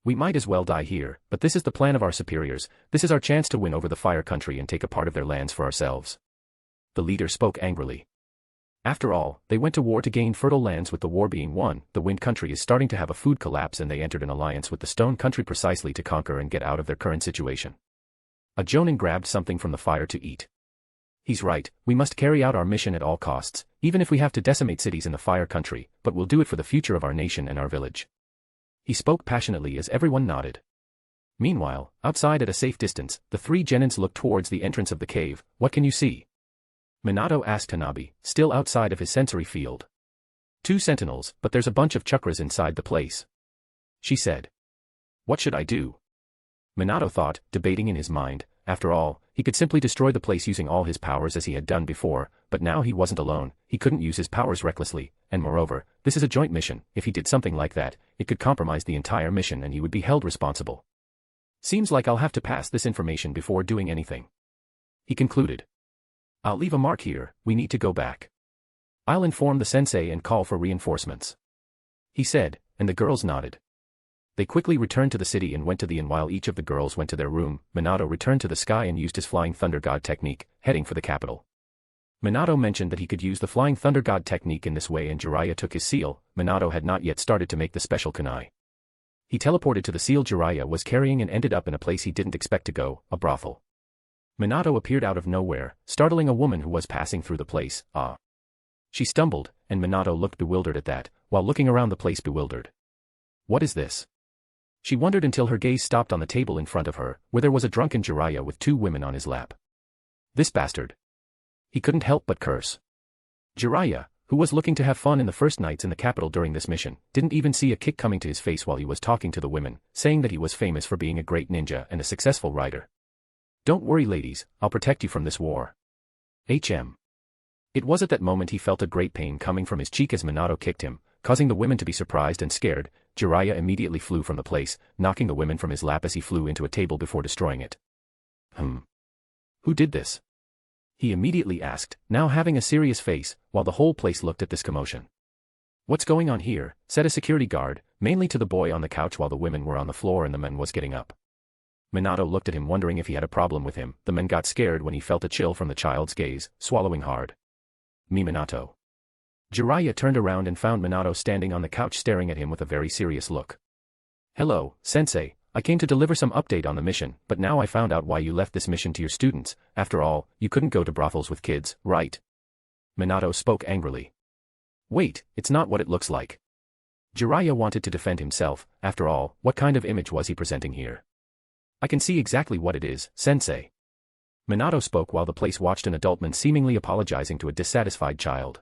We might as well die here, but this is the plan of our superiors. This is our chance to win over the Fire Country and take a part of their lands for ourselves. The leader spoke angrily. After all, they went to war to gain fertile lands. With the war being won, the Wind Country is starting to have a food collapse, and they entered an alliance with the Stone Country precisely to conquer and get out of their current situation. A jonin grabbed something from the fire to eat. He's right, we must carry out our mission at all costs, even if we have to decimate cities in the Fire Country, but we'll do it for the future of our nation and our village. He spoke passionately as everyone nodded. Meanwhile, outside at a safe distance, the 3 genins looked towards the entrance of the cave. What can you see? Minato asked Hanabi, still outside of his sensory field. 2 sentinels, but there's a bunch of chakras inside the place. She said. What should I do? Minato thought, debating in his mind. After all, he could simply destroy the place using all his powers as he had done before, but now he wasn't alone. He couldn't use his powers recklessly, and moreover, this is a joint mission. If he did something like that, it could compromise the entire mission and he would be held responsible. Seems like I'll have to pass this information before doing anything. He concluded. I'll leave a mark here, we need to go back. I'll inform the sensei and call for reinforcements. He said, and the girls nodded. They quickly returned to the city and went to the inn. While each of the girls went to their room, Minato returned to the sky and used his Flying Thunder God technique, heading for the capital. Minato mentioned that he could use the Flying Thunder God technique in this way, and Jiraiya took his seal. Minato had not yet started to make the special kunai. He teleported to the seal Jiraiya was carrying and ended up in a place he didn't expect to go, a brothel. Minato appeared out of nowhere, startling a woman who was passing through the place. Ah. She stumbled, and Minato looked bewildered at that, while looking around the place bewildered. What is this? She wondered until her gaze stopped on the table in front of her, where there was a drunken Jiraiya with 2 women on his lap. This bastard. He couldn't help but curse. Jiraiya, who was looking to have fun in the first nights in the capital during this mission, didn't even see a kick coming to his face while he was talking to the women, saying that he was famous for being a great ninja and a successful rider. Don't worry ladies, I'll protect you from this war. HM. It was at that moment he felt a great pain coming from his cheek as Minato kicked him, causing the women to be surprised and scared. Jiraiya immediately flew from the place, knocking the women from his lap as he flew into a table before destroying it. Who did this? He immediately asked, now having a serious face, while the whole place looked at this commotion. What's going on here? Said a security guard, mainly to the boy on the couch while the women were on the floor and the man was getting up. Minato looked at him wondering if he had a problem with him. The man got scared when he felt a chill from the child's gaze, swallowing hard. Me Minato. Jiraiya turned around and found Minato standing on the couch staring at him with a very serious look. Hello, sensei, I came to deliver some update on the mission, but now I found out why you left this mission to your students. After all, you couldn't go to brothels with kids, right? Minato spoke angrily. Wait, it's not what it looks like. Jiraiya wanted to defend himself. After all, what kind of image was he presenting here? I can see exactly what it is, sensei. Minato spoke while the place watched an adult man seemingly apologizing to a dissatisfied child.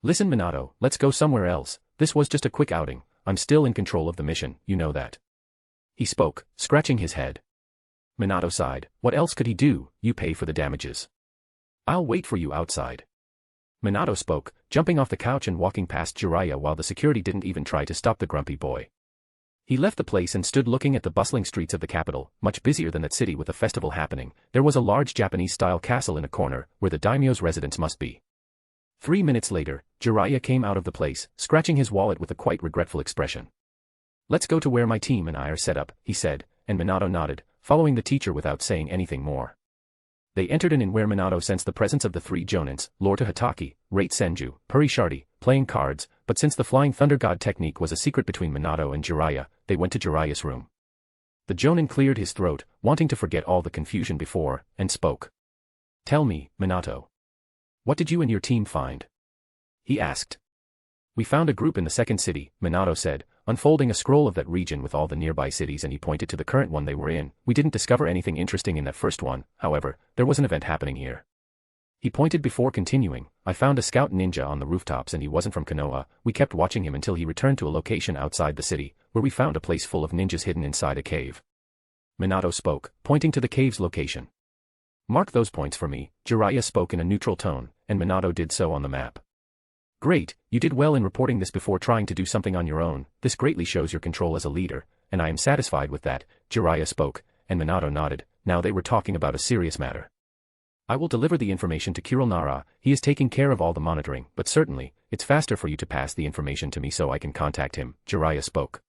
Listen Minato, let's go somewhere else, this was just a quick outing, I'm still in control of the mission, you know that. He spoke, scratching his head. Minato sighed, what else could he do, you pay for the damages. I'll wait for you outside. Minato spoke, jumping off the couch and walking past Jiraiya while the security didn't even try to stop the grumpy boy. He left the place and stood looking at the bustling streets of the capital, much busier than that city with a festival happening. There was a large Japanese-style castle in a corner, where the daimyo's residence must be. 3 minutes later, Jiraiya came out of the place, scratching his wallet with a quite regretful expression. Let's go to where my team and I are set up, he said, and Minato nodded, following the teacher without saying anything more. They entered an inn where Minato sensed the presence of the 3 jonins, Lord Hataki, Rate Senju, Puri Shardy, playing cards, but since the Flying Thunder God technique was a secret between Minato and Jiraiya, they went to Jiraiya's room. The jonin cleared his throat, wanting to forget all the confusion before, and spoke. Tell me, Minato. What did you and your team find? He asked. We found a group in the second city, Minato said, unfolding a scroll of that region with all the nearby cities, and he pointed to the current one they were in. We didn't discover anything interesting in that first one, however, there was an event happening here. He pointed before continuing, I found a scout ninja on the rooftops and he wasn't from Konoha. We kept watching him until he returned to a location outside the city, where we found a place full of ninjas hidden inside a cave. Minato spoke, pointing to the cave's location. Mark those points for me, Jiraiya spoke in a neutral tone, and Minato did so on the map. Great, you did well in reporting this before trying to do something on your own, this greatly shows your control as a leader, and I am satisfied with that, Jiraiya spoke, and Minato nodded. Now they were talking about a serious matter. I will deliver the information to Kirill Nara, he is taking care of all the monitoring, but certainly, it's faster for you to pass the information to me so I can contact him, Jiraiya spoke.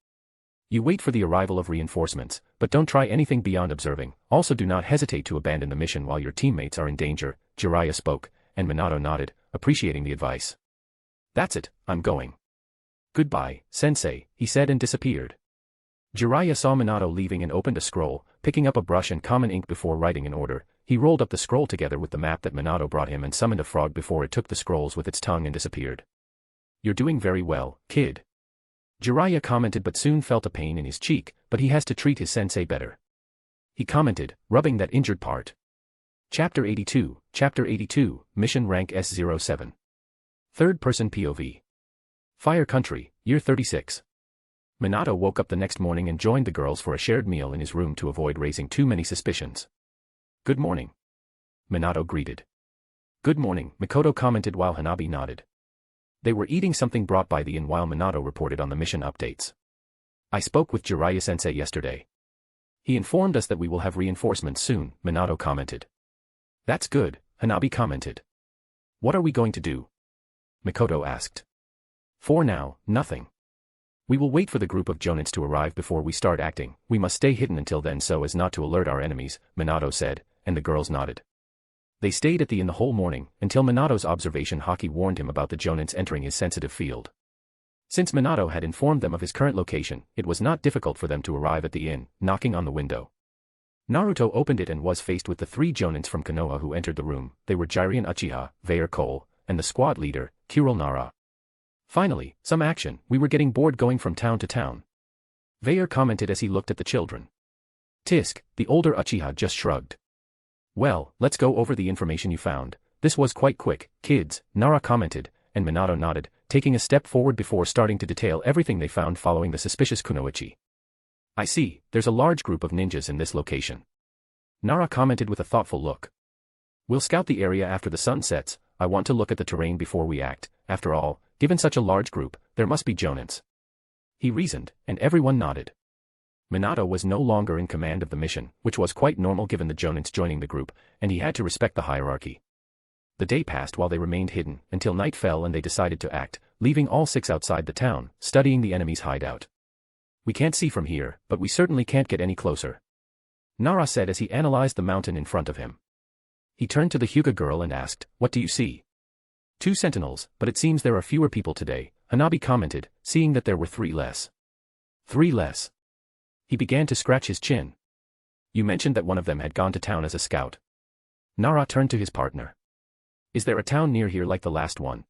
You wait for the arrival of reinforcements, but don't try anything beyond observing, also do not hesitate to abandon the mission while your teammates are in danger, Jiraiya spoke, and Minato nodded, appreciating the advice. That's it, I'm going. Goodbye, sensei, he said and disappeared. Jiraiya saw Minato leaving and opened a scroll, picking up a brush and common ink before writing an order. He rolled up the scroll together with the map that Minato brought him and summoned a frog before it took the scrolls with its tongue and disappeared. You're doing very well, kid. Jiraiya commented but soon felt a pain in his cheek, but he has to treat his sensei better. He commented, rubbing that injured part. Chapter 82, Mission Rank S07. Third-person POV. Fire Country, Year 36. Minato woke up the next morning and joined the girls for a shared meal in his room to avoid raising too many suspicions. Good morning. Minato greeted. Good morning, Mikoto commented while Hanabi nodded. They were eating something brought by the inn while Minato reported on the mission updates. I spoke with Jiraiya-sensei yesterday. He informed us that we will have reinforcements soon, Minato commented. That's good, Hanabi commented. What are we going to do? Mikoto asked. For now, nothing. We will wait for the group of jonins to arrive before we start acting. We must stay hidden until then so as not to alert our enemies, Minato said, and the girls nodded. They stayed at the inn the whole morning, until Minato's observation Haki warned him about the jonins entering his sensitive field. Since Minato had informed them of his current location, it was not difficult for them to arrive at the inn, knocking on the window. Naruto opened it and was faced with the 3 jonins from Konoha who entered the room. They were Jiren Uchiha, Vayer Cole, and the squad leader, Kirill Nara. Finally, some action, we were getting bored going from town to town. Vayer commented as he looked at the children. Tisk, the older Uchiha just shrugged. Well, let's go over the information you found. This was quite quick, kids, Nara commented, and Minato nodded, taking a step forward before starting to detail everything they found following the suspicious kunoichi. I see, there's a large group of ninjas in this location. Nara commented with a thoughtful look. We'll scout the area after the sun sets. I want to look at the terrain before we act. After all, given such a large group, there must be jonins. He reasoned, and everyone nodded. Minato was no longer in command of the mission, which was quite normal given the jonins joining the group, and he had to respect the hierarchy. The day passed while they remained hidden, until night fell and they decided to act, leaving all 6 outside the town, studying the enemy's hideout. We can't see from here, but we certainly can't get any closer. Nara said as he analyzed the mountain in front of him. He turned to the Hyuga girl and asked, what do you see? 2 sentinels, but it seems there are fewer people today, Hanabi commented, seeing that there were 3 less. 3 less. He began to scratch his chin. You mentioned that one of them had gone to town as a scout. Nara turned to his partner. Is there a town near here like the last one?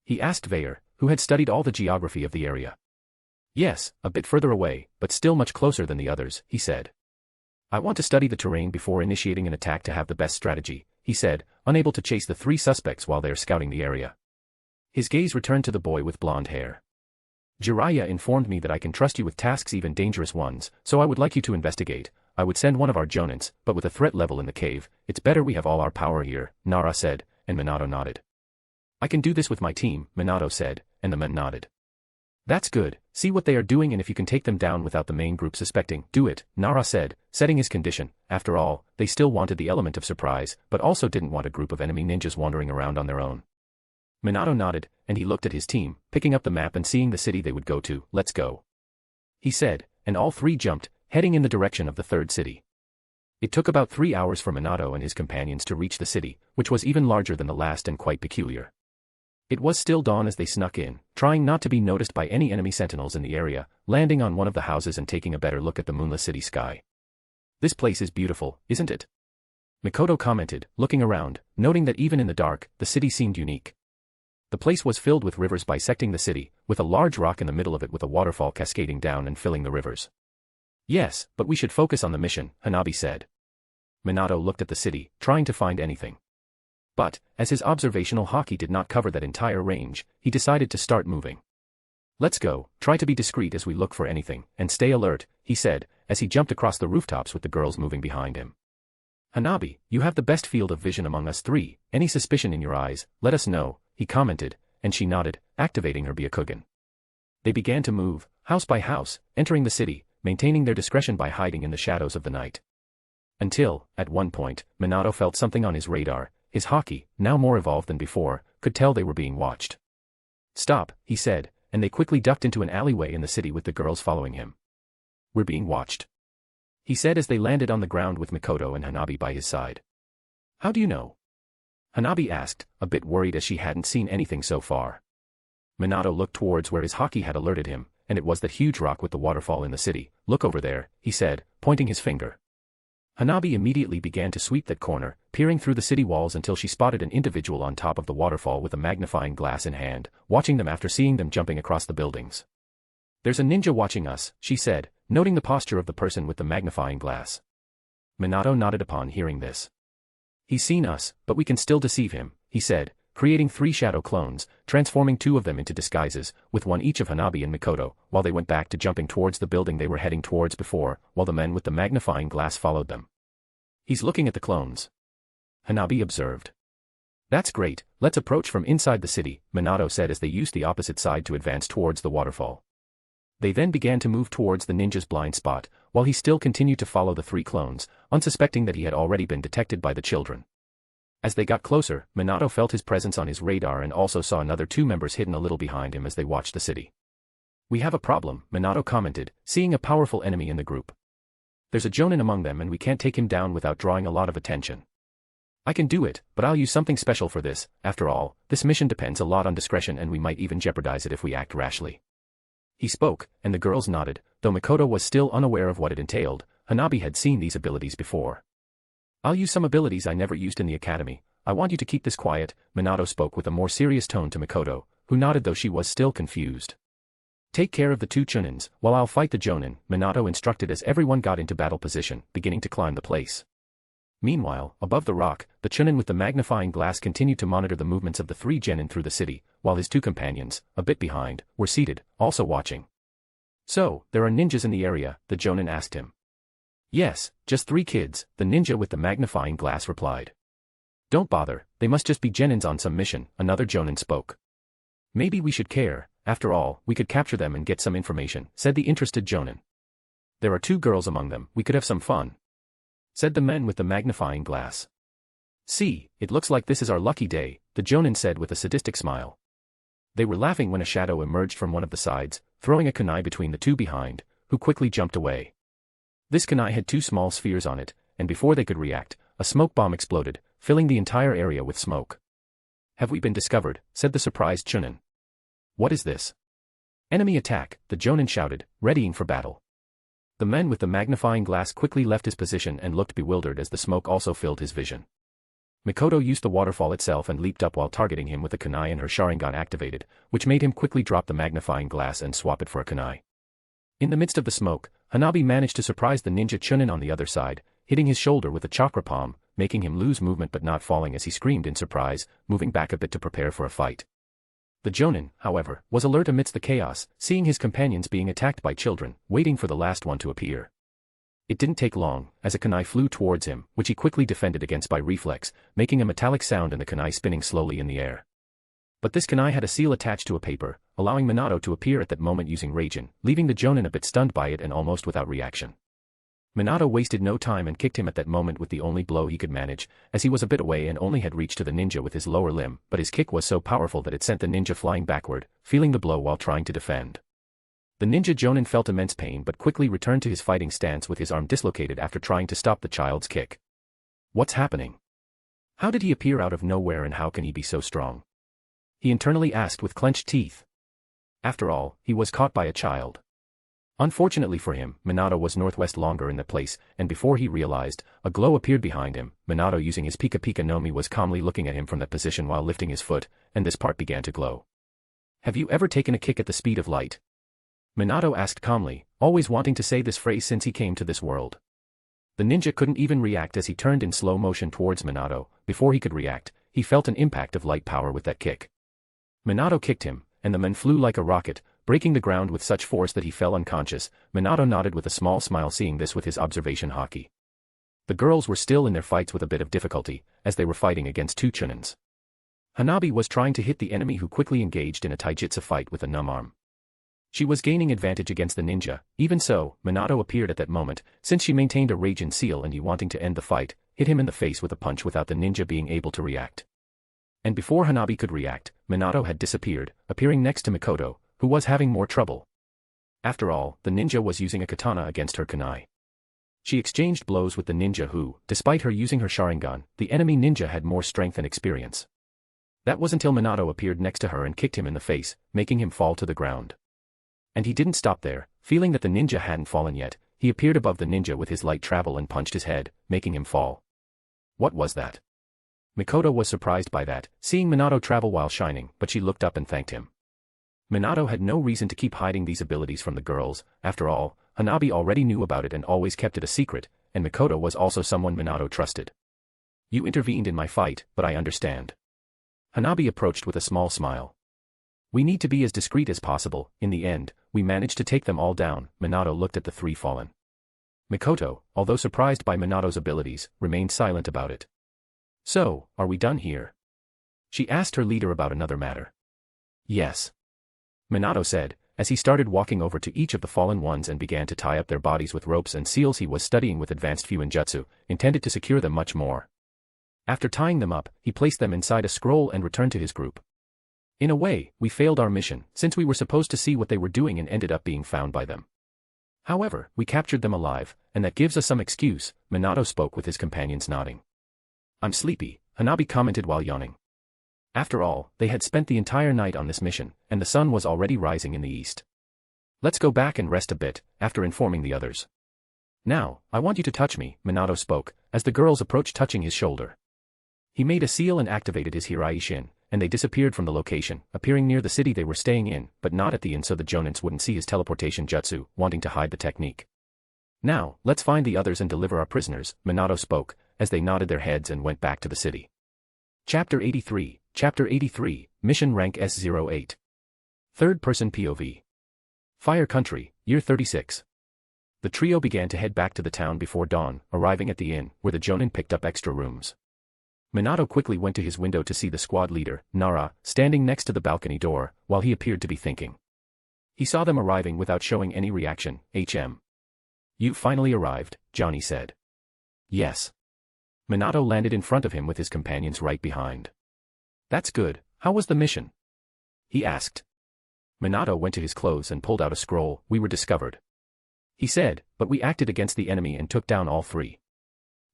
He asked Vayer, who had studied all the geography of the area. Yes, a bit further away, but still much closer than the others, he said. I want to study the terrain before initiating an attack to have the best strategy, he said, unable to chase the three suspects while they are scouting the area. His gaze returned to the boy with blonde hair. Jiraiya informed me that I can trust you with tasks, even dangerous ones, so I would like you to investigate. I would send one of our jonins, but with a threat level in the cave. It's better we have all our power here, Nara said, and Minato nodded. I can do this with my team, Minato said, and the men nodded. That's good, see what they are doing, and if you can take them down without the main group suspecting, do it, Nara said, setting his condition. After all, they still wanted the element of surprise, but also didn't want a group of enemy ninjas wandering around on their own. Minato nodded, and he looked at his team, picking up the map and seeing the city they would go to. Let's go, he said, and all three jumped, heading in the direction of the third city. It took about 3 hours for Minato and his companions to reach the city, which was even larger than the last and quite peculiar. It was still dawn as they snuck in, trying not to be noticed by any enemy sentinels in the area, landing on one of the houses and taking a better look at the moonless city sky. This place is beautiful, isn't it? Mikoto commented, looking around, noting that even in the dark, the city seemed unique. The place was filled with rivers bisecting the city, with a large rock in the middle of it with a waterfall cascading down and filling the rivers. Yes, but we should focus on the mission, Hanabi said. Minato looked at the city, trying to find anything. But, as his observational haki did not cover that entire range, he decided to start moving. Let's go, try to be discreet as we look for anything, and stay alert, he said, as he jumped across the rooftops with the girls moving behind him. Hanabi, you have the best field of vision among us three, any suspicion in your eyes, let us know, he commented, and she nodded, activating her Byakugan. They began to move, house by house, entering the city, maintaining their discretion by hiding in the shadows of the night. Until, at one point, Minato felt something on his radar. His haki, now more evolved than before, could tell they were being watched. Stop, he said, and they quickly ducked into an alleyway in the city with the girls following him. We're being watched, he said as they landed on the ground with Mikoto and Hanabi by his side. How do you know? Hanabi asked, a bit worried as she hadn't seen anything so far. Minato looked towards where his haki had alerted him, and it was that huge rock with the waterfall in the city. Look over there, he said, pointing his finger. Hanabi immediately began to sweep that corner, peering through the city walls until she spotted an individual on top of the waterfall with a magnifying glass in hand, watching them after seeing them jumping across the buildings. There's a ninja watching us, she said, noting the posture of the person with the magnifying glass. Minato nodded upon hearing this. He's seen us, but we can still deceive him, he said, creating 3 shadow clones, transforming 2 of them into disguises, with one each of Hanabi and Mikoto, while they went back to jumping towards the building they were heading towards before, while the men with the magnifying glass followed them. He's looking at the clones, Hanabi observed. That's great, let's approach from inside the city, Minato said as they used the opposite side to advance towards the waterfall. They then began to move towards the ninja's blind spot, while he still continued to follow the 3 clones, unsuspecting that he had already been detected by the children. As they got closer, Minato felt his presence on his radar and also saw another 2 members hidden a little behind him as they watched the city. We have a problem, Minato commented, seeing a powerful enemy in the group. There's a jonin among them and we can't take him down without drawing a lot of attention. I can do it, but I'll use something special for this. After all, this mission depends a lot on discretion and we might even jeopardize it if we act rashly. He spoke, and the girls nodded, though Mikoto was still unaware of what it entailed. Hanabi had seen these abilities before. I'll use some abilities I never used in the academy. I want you to keep this quiet, Minato spoke with a more serious tone to Mikoto, who nodded though she was still confused. Take care of the 2 chunins, while I'll fight the jonin, Minato instructed as everyone got into battle position, beginning to climb the place. Meanwhile, above the rock, the chunin with the magnifying glass continued to monitor the movements of the 3 genin through the city, while his 2 companions, a bit behind, were seated, also watching. So, there are ninjas in the area, the jonin asked him. Yes, just 3 kids, the ninja with the magnifying glass replied. Don't bother, they must just be genins on some mission, another jonin spoke. Maybe we should care, after all, we could capture them and get some information, said the interested jonin. There are 2 girls among them, we could have some fun, said the men with the magnifying glass. See, it looks like this is our lucky day, the jonin said with a sadistic smile. They were laughing when a shadow emerged from one of the sides, throwing a kunai between the 2 behind, who quickly jumped away. This kunai had 2 small spheres on it, and before they could react, a smoke bomb exploded, filling the entire area with smoke. Have we been discovered? Said the surprised chunin. What is this? Enemy attack, the jonin shouted, readying for battle. The men with the magnifying glass quickly left his position and looked bewildered as the smoke also filled his vision. Mikoto used the waterfall itself and leaped up while targeting him with a kunai and her Sharingan activated, which made him quickly drop the magnifying glass and swap it for a kunai. In the midst of the smoke, Hanabi managed to surprise the ninja Chunin on the other side, hitting his shoulder with a chakra palm, making him lose movement but not falling as he screamed in surprise, moving back a bit to prepare for a fight. The Jonin, however, was alert amidst the chaos, seeing his companions being attacked by children, waiting for the last one to appear. It didn't take long, as a kunai flew towards him, which he quickly defended against by reflex, making a metallic sound and the kunai spinning slowly in the air. But this kunai had a seal attached to a paper, allowing Minato to appear at that moment using Raijin, leaving the Jonin a bit stunned by it and almost without reaction. Minato wasted no time and kicked him at that moment with the only blow he could manage, as he was a bit away and only had reached to the ninja with his lower limb, but his kick was so powerful that it sent the ninja flying backward, feeling the blow while trying to defend. The ninja Jonin felt immense pain but quickly returned to his fighting stance with his arm dislocated after trying to stop the child's kick. What's happening? How did he appear out of nowhere and how can he be so strong? He internally asked with clenched teeth. After all, he was caught by a child. Unfortunately for him, Minato was northwest longer in the place, and before he realized, a glow appeared behind him. Minato using his Pika Pika No Mi was calmly looking at him from that position while lifting his foot, and this part began to glow. Have you ever taken a kick at the speed of light? Minato asked calmly, always wanting to say this phrase since he came to this world. The ninja couldn't even react as he turned in slow motion towards Minato. Before he could react, he felt an impact of light power with that kick. Minato kicked him, and the man flew like a rocket, breaking the ground with such force that he fell unconscious. Minato nodded with a small smile seeing this with his observation haki. The girls were still in their fights with a bit of difficulty, as they were fighting against two Chunins. Hanabi was trying to hit the enemy who quickly engaged in a taijutsu fight with a numb arm. She was gaining advantage against the ninja. Even so, Minato appeared at that moment, since she maintained a Raijin seal and he wanting to end the fight, hit him in the face with a punch without the ninja being able to react. And before Hanabi could react, Minato had disappeared, appearing next to Mikoto, who was having more trouble. After all, the ninja was using a katana against her kunai. She exchanged blows with the ninja who, despite her using her Sharingan, the enemy ninja had more strength and experience. That was until Minato appeared next to her and kicked him in the face, making him fall to the ground. And he didn't stop there. Feeling that the ninja hadn't fallen yet, he appeared above the ninja with his light travel and punched his head, making him fall. What was that? Mikoto was surprised by that, seeing Minato travel while shining, but she looked up and thanked him. Minato had no reason to keep hiding these abilities from the girls. After all, Hanabi already knew about it and always kept it a secret, and Mikoto was also someone Minato trusted. You intervened in my fight, but I understand. Hanabi approached with a small smile. We need to be as discreet as possible. In the end, we managed to take them all down. Minato looked at the three fallen. Mikoto, although surprised by Minato's abilities, remained silent about it. So, are we done here? She asked her leader about another matter. Yes. Minato said, as he started walking over to each of the fallen ones and began to tie up their bodies with ropes and seals he was studying with advanced Fuinjutsu, intended to secure them much more. After tying them up, he placed them inside a scroll and returned to his group. In a way, we failed our mission, since we were supposed to see what they were doing and ended up being found by them. However, we captured them alive, and that gives us some excuse. Minato spoke with his companions nodding. I'm sleepy, Hanabi commented while yawning. After all, they had spent the entire night on this mission, and the sun was already rising in the east. Let's go back and rest a bit, after informing the others. Now, I want you to touch me, Minato spoke, as the girls approached touching his shoulder. He made a seal and activated his Hirai Shin, and they disappeared from the location, appearing near the city they were staying in, but not at the inn so the Jonins wouldn't see his teleportation jutsu, wanting to hide the technique. Now, let's find the others and deliver our prisoners, Minato spoke, as they nodded their heads and went back to the city. Chapter 83, Mission Rank S08. Third-person POV. Fire Country, Year 36. The trio began to head back to the town before dawn, arriving at the inn, where the Jonin picked up extra rooms. Minato quickly went to his window to see the squad leader, Nara, standing next to the balcony door, while he appeared to be thinking. He saw them arriving without showing any reaction. You finally arrived, Johnny said. Yes. Minato landed in front of him with his companions right behind. That's good. How was the mission? He asked. Minato went to his clothes and pulled out a scroll. We were discovered. He said, but we acted against the enemy and took down all three.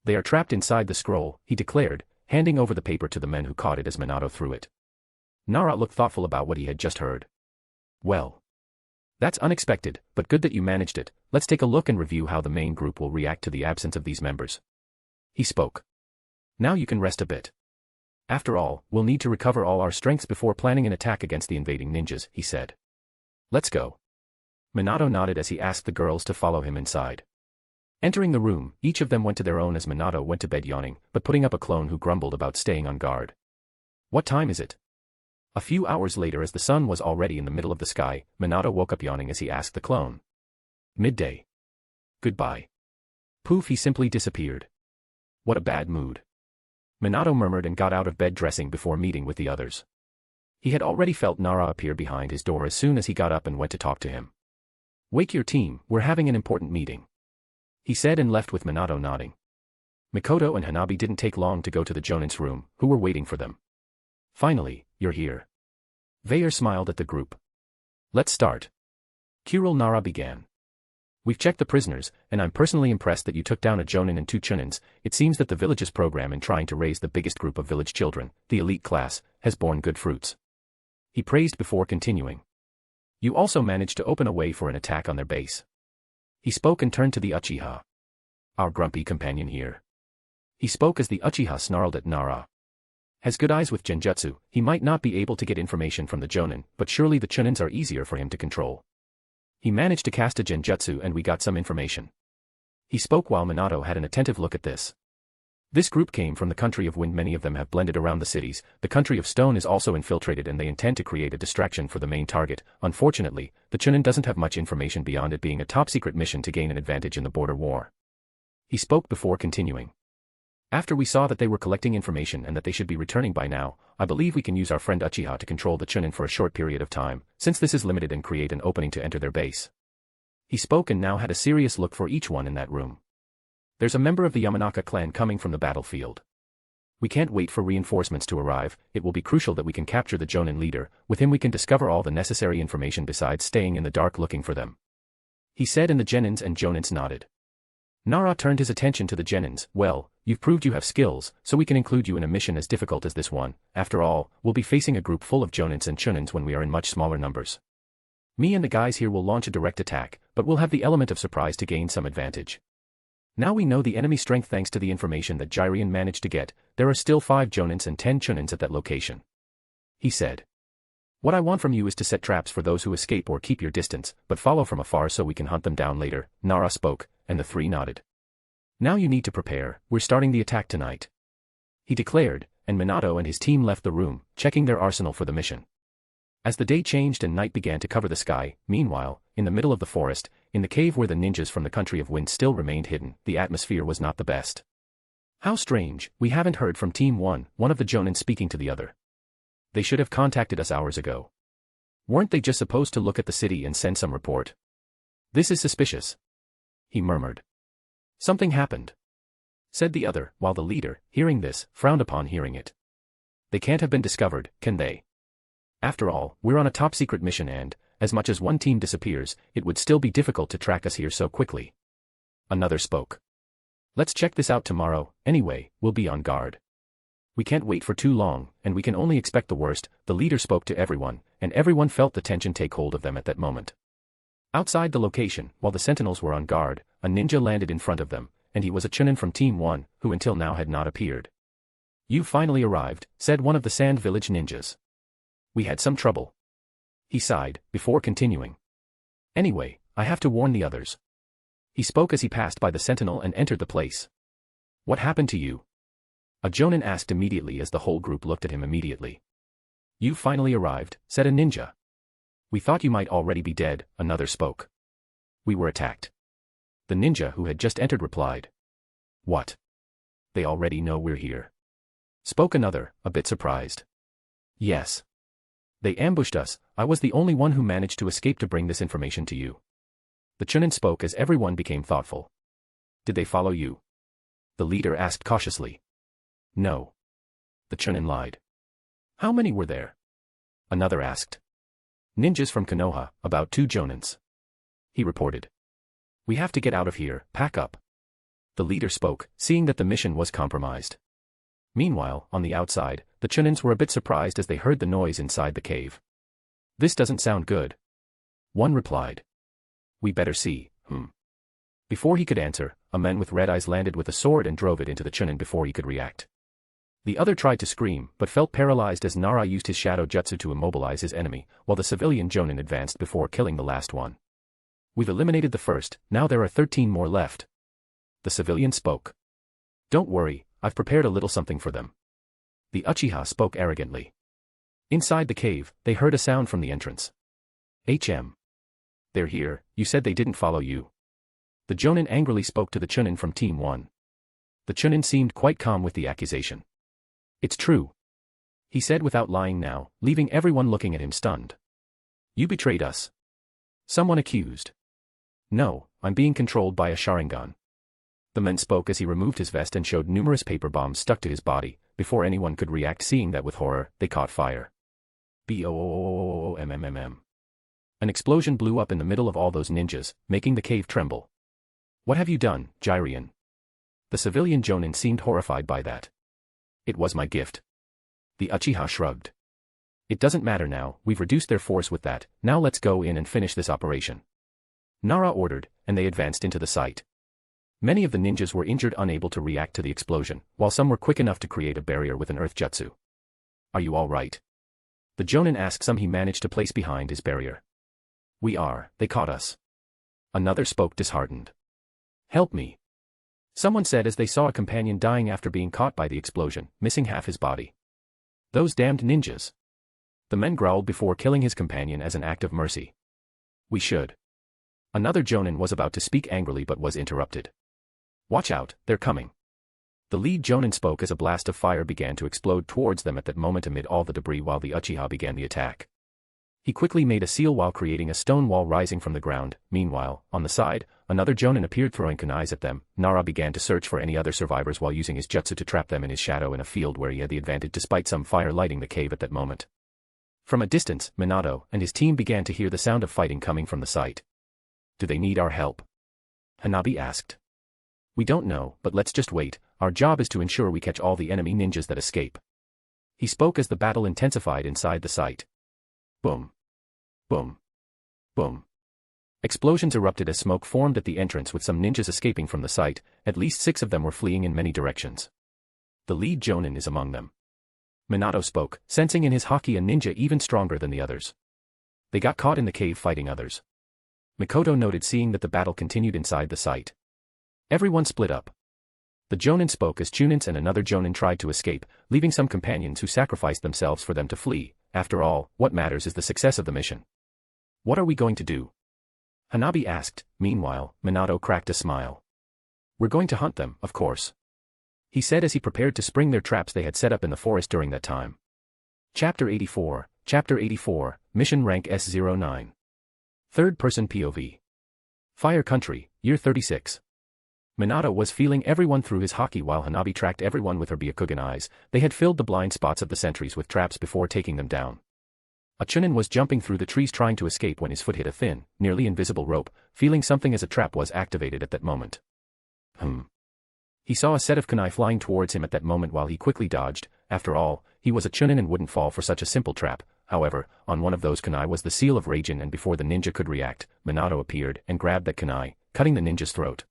They are trapped inside the scroll, he declared, handing over the paper to the men who caught it as Minato threw it. Nara looked thoughtful about what he had just heard. Well. That's unexpected, but good that you managed it. Let's take a look and review how the main group will react to the absence of these members. He spoke. Now you can rest a bit. After all, we'll need to recover all our strengths before planning an attack against the invading ninjas, he said. Let's go. Minato nodded as he asked the girls to follow him inside. Entering the room, each of them went to their own as Minato went to bed yawning, but putting up a clone who grumbled about staying on guard. What time is it? A few hours later, as the sun was already in the middle of the sky, Minato woke up yawning as he asked the clone. Midday. Goodbye. Poof, he simply disappeared. What a bad mood. Minato murmured and got out of bed dressing before meeting with the others. He had already felt Nara appear behind his door as soon as he got up and went to talk to him. Wake your team, we're having an important meeting, he said and left with Minato nodding. Mikoto and Hanabi didn't take long to go to the Jonin's room, who were waiting for them. Finally, you're here. Veyer smiled at the group. Let's start. Kuril Nara began. We've checked the prisoners, and I'm personally impressed that you took down a Jonin and 2 Chunins. It seems that the village's program in trying to raise the biggest group of village children, the elite class, has borne good fruits. He praised before continuing. You also managed to open a way for an attack on their base. He spoke and turned to the Uchiha. Our grumpy companion here. He spoke as the Uchiha snarled at Nara. Has good eyes with genjutsu, he might not be able to get information from the Jonin, but surely the Chunins are easier for him to control. He managed to cast a genjutsu and we got some information. He spoke while Minato had an attentive look at this. This group came from the country of wind. Many of them have blended around the cities. The country of stone is also infiltrated and they intend to create a distraction for the main target. Unfortunately, the Chunin doesn't have much information beyond it being a top-secret mission to gain an advantage in the border war. He spoke before continuing. After we saw that they were collecting information and that they should be returning by now, I believe we can use our friend Uchiha to control the Chunin for a short period of time, since this is limited, and create an opening to enter their base. He spoke and now had a serious look for each one in that room. There's a member of the Yamanaka clan coming from the battlefield. We can't wait for reinforcements to arrive. It will be crucial that we can capture the Jonin leader. With him we can discover all the necessary information besides staying in the dark looking for them. He said, and the Genins and Jonins nodded. Nara turned his attention to the Genins. Well, you've proved you have skills, so we can include you in a mission as difficult as this one. After all, we'll be facing a group full of Jonins and Chunins when we are in much smaller numbers. Me and the guys here will launch a direct attack, but we'll have the element of surprise to gain some advantage. Now we know the enemy strength thanks to the information that Jiraiya managed to get. There are still 5 Jonins and 10 Chunins at that location. He said. What I want from you is to set traps for those who escape or keep your distance, but follow from afar so we can hunt them down later. Nara spoke, and the 3 nodded. Now you need to prepare, we're starting the attack tonight. He declared, and Minato and his team left the room, checking their arsenal for the mission. As the day changed and night began to cover the sky, meanwhile, in the middle of the forest, in the cave where the ninjas from the country of wind still remained hidden, the atmosphere was not the best. How strange, we haven't heard from Team 1, one of the Jonin speaking to the other. They should have contacted us hours ago. Weren't they just supposed to look at the city and send some report? This is suspicious. He murmured. Something happened, said the other, while the leader, hearing this, frowned upon hearing it. They can't have been discovered, can they? After all, we're on a top-secret mission and, as much as one team disappears, it would still be difficult to track us here so quickly. Another spoke. Let's check this out tomorrow, anyway, we'll be on guard. We can't wait for too long, and we can only expect the worst. The leader spoke to everyone, and everyone felt the tension take hold of them at that moment. Outside the location, while the sentinels were on guard, a ninja landed in front of them, and he was a Chunin from Team 1, who until now had not appeared. You finally arrived, said one of the Sand Village ninjas. We had some trouble. He sighed, before continuing. Anyway, I have to warn the others. He spoke as he passed by the sentinel and entered the place. What happened to you? A Jonin asked immediately as the whole group looked at him immediately. You finally arrived, said a ninja. We thought you might already be dead, another spoke. We were attacked. The ninja who had just entered replied. What? They already know we're here. Spoke another, a bit surprised. Yes. They ambushed us. I was the only one who managed to escape to bring this information to you. The Chunin spoke as everyone became thoughtful. Did they follow you? The leader asked cautiously. No. The Chunin lied. How many were there? Another asked. Ninjas from Konoha, about 2 Jonins. He reported. We have to get out of here, pack up. The leader spoke, seeing that the mission was compromised. Meanwhile, on the outside, the Chunins were a bit surprised as they heard the noise inside the cave. This doesn't sound good. One replied. We better see, Before he could answer, a man with red eyes landed with a sword and drove it into the Chunin before he could react. The other tried to scream, but felt paralyzed as Nara used his shadow jutsu to immobilize his enemy, while the civilian Jonin advanced before killing the last one. We've eliminated the first, now there are 13 more left. The civilian spoke. Don't worry, I've prepared a little something for them. The Uchiha spoke arrogantly. Inside the cave, they heard a sound from the entrance. They're here, you said they didn't follow you. The Jonin angrily spoke to the Chunin from Team 1. The Chunin seemed quite calm with the accusation. It's true, he said without lying now, leaving everyone looking at him stunned. You betrayed us. Someone accused. No, I'm being controlled by a Sharingan. The man spoke as he removed his vest and showed numerous paper bombs stuck to his body. Before anyone could react, seeing that with horror, they caught fire. Boom. An explosion blew up in the middle of all those ninjas, making the cave tremble. What have you done, Jiren? The civilian Jonin seemed horrified by that. It was my gift. The Uchiha shrugged. It doesn't matter now, we've reduced their force with that, now let's go in and finish this operation. Nara ordered, and they advanced into the site. Many of the ninjas were injured, unable to react to the explosion, while some were quick enough to create a barrier with an earth jutsu. Are you all right? The Jonin asked some he managed to place behind his barrier. We are, they caught us. Another spoke disheartened. Help me. Someone said as they saw a companion dying after being caught by the explosion, missing half his body. Those damned ninjas. The men growled before killing his companion as an act of mercy. We should. Another Jonin was about to speak angrily but was interrupted. Watch out, they're coming. The lead Jonin spoke as a blast of fire began to explode towards them at that moment amid all the debris while the Uchiha began the attack. He quickly made a seal while creating a stone wall rising from the ground. Meanwhile, on the side, another Jonin appeared throwing kunais at them. Nara began to search for any other survivors while using his jutsu to trap them in his shadow in a field where he had the advantage despite some fire lighting the cave at that moment. From a distance, Minato and his team began to hear the sound of fighting coming from the site. Do they need our help? Hanabi asked. We don't know, but let's just wait, our job is to ensure we catch all the enemy ninjas that escape. He spoke as the battle intensified inside the site. Boom. Boom. Boom. Explosions erupted as smoke formed at the entrance with some ninjas escaping from the site, at least 6 of them were fleeing in many directions. The lead Jonin is among them. Minato spoke, sensing in his haki a ninja even stronger than the others. They got caught in the cave fighting others. Mikoto noted seeing that the battle continued inside the site. Everyone split up. The Jonin spoke as Chunins and another Jonin tried to escape, leaving some companions who sacrificed themselves for them to flee. After all, what matters is the success of the mission. What are we going to do? Hanabi asked. Meanwhile, Minato cracked a smile. We're going to hunt them, of course. He said as he prepared to spring their traps they had set up in the forest during that time. Chapter 84, Mission Rank S09. Third-person POV. Fire Country, Year 36. Minato was feeling everyone through his haki while Hanabi tracked everyone with her Byakugan eyes. They had filled the blind spots of the sentries with traps before taking them down. A Chunin was jumping through the trees trying to escape when his foot hit a thin, nearly invisible rope, feeling something as a trap was activated at that moment. He saw a set of kunai flying towards him at that moment while he quickly dodged. After all, he was a Chunin and wouldn't fall for such a simple trap. However, on one of those kunai was the seal of Raijin, and before the ninja could react, Minato appeared and grabbed that kunai, cutting the ninja's throat.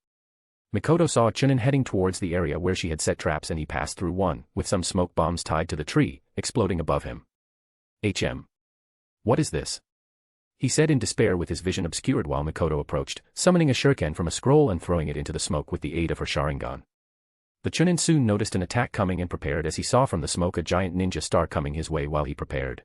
Mikoto saw a Chunin heading towards the area where she had set traps and he passed through one, with some smoke bombs tied to the tree, exploding above him. What is this? He said in despair with his vision obscured while Mikoto approached, summoning a shuriken from a scroll and throwing it into the smoke with the aid of her Sharingan. The Chunin soon noticed an attack coming and prepared as he saw from the smoke a giant ninja star coming his way while he prepared.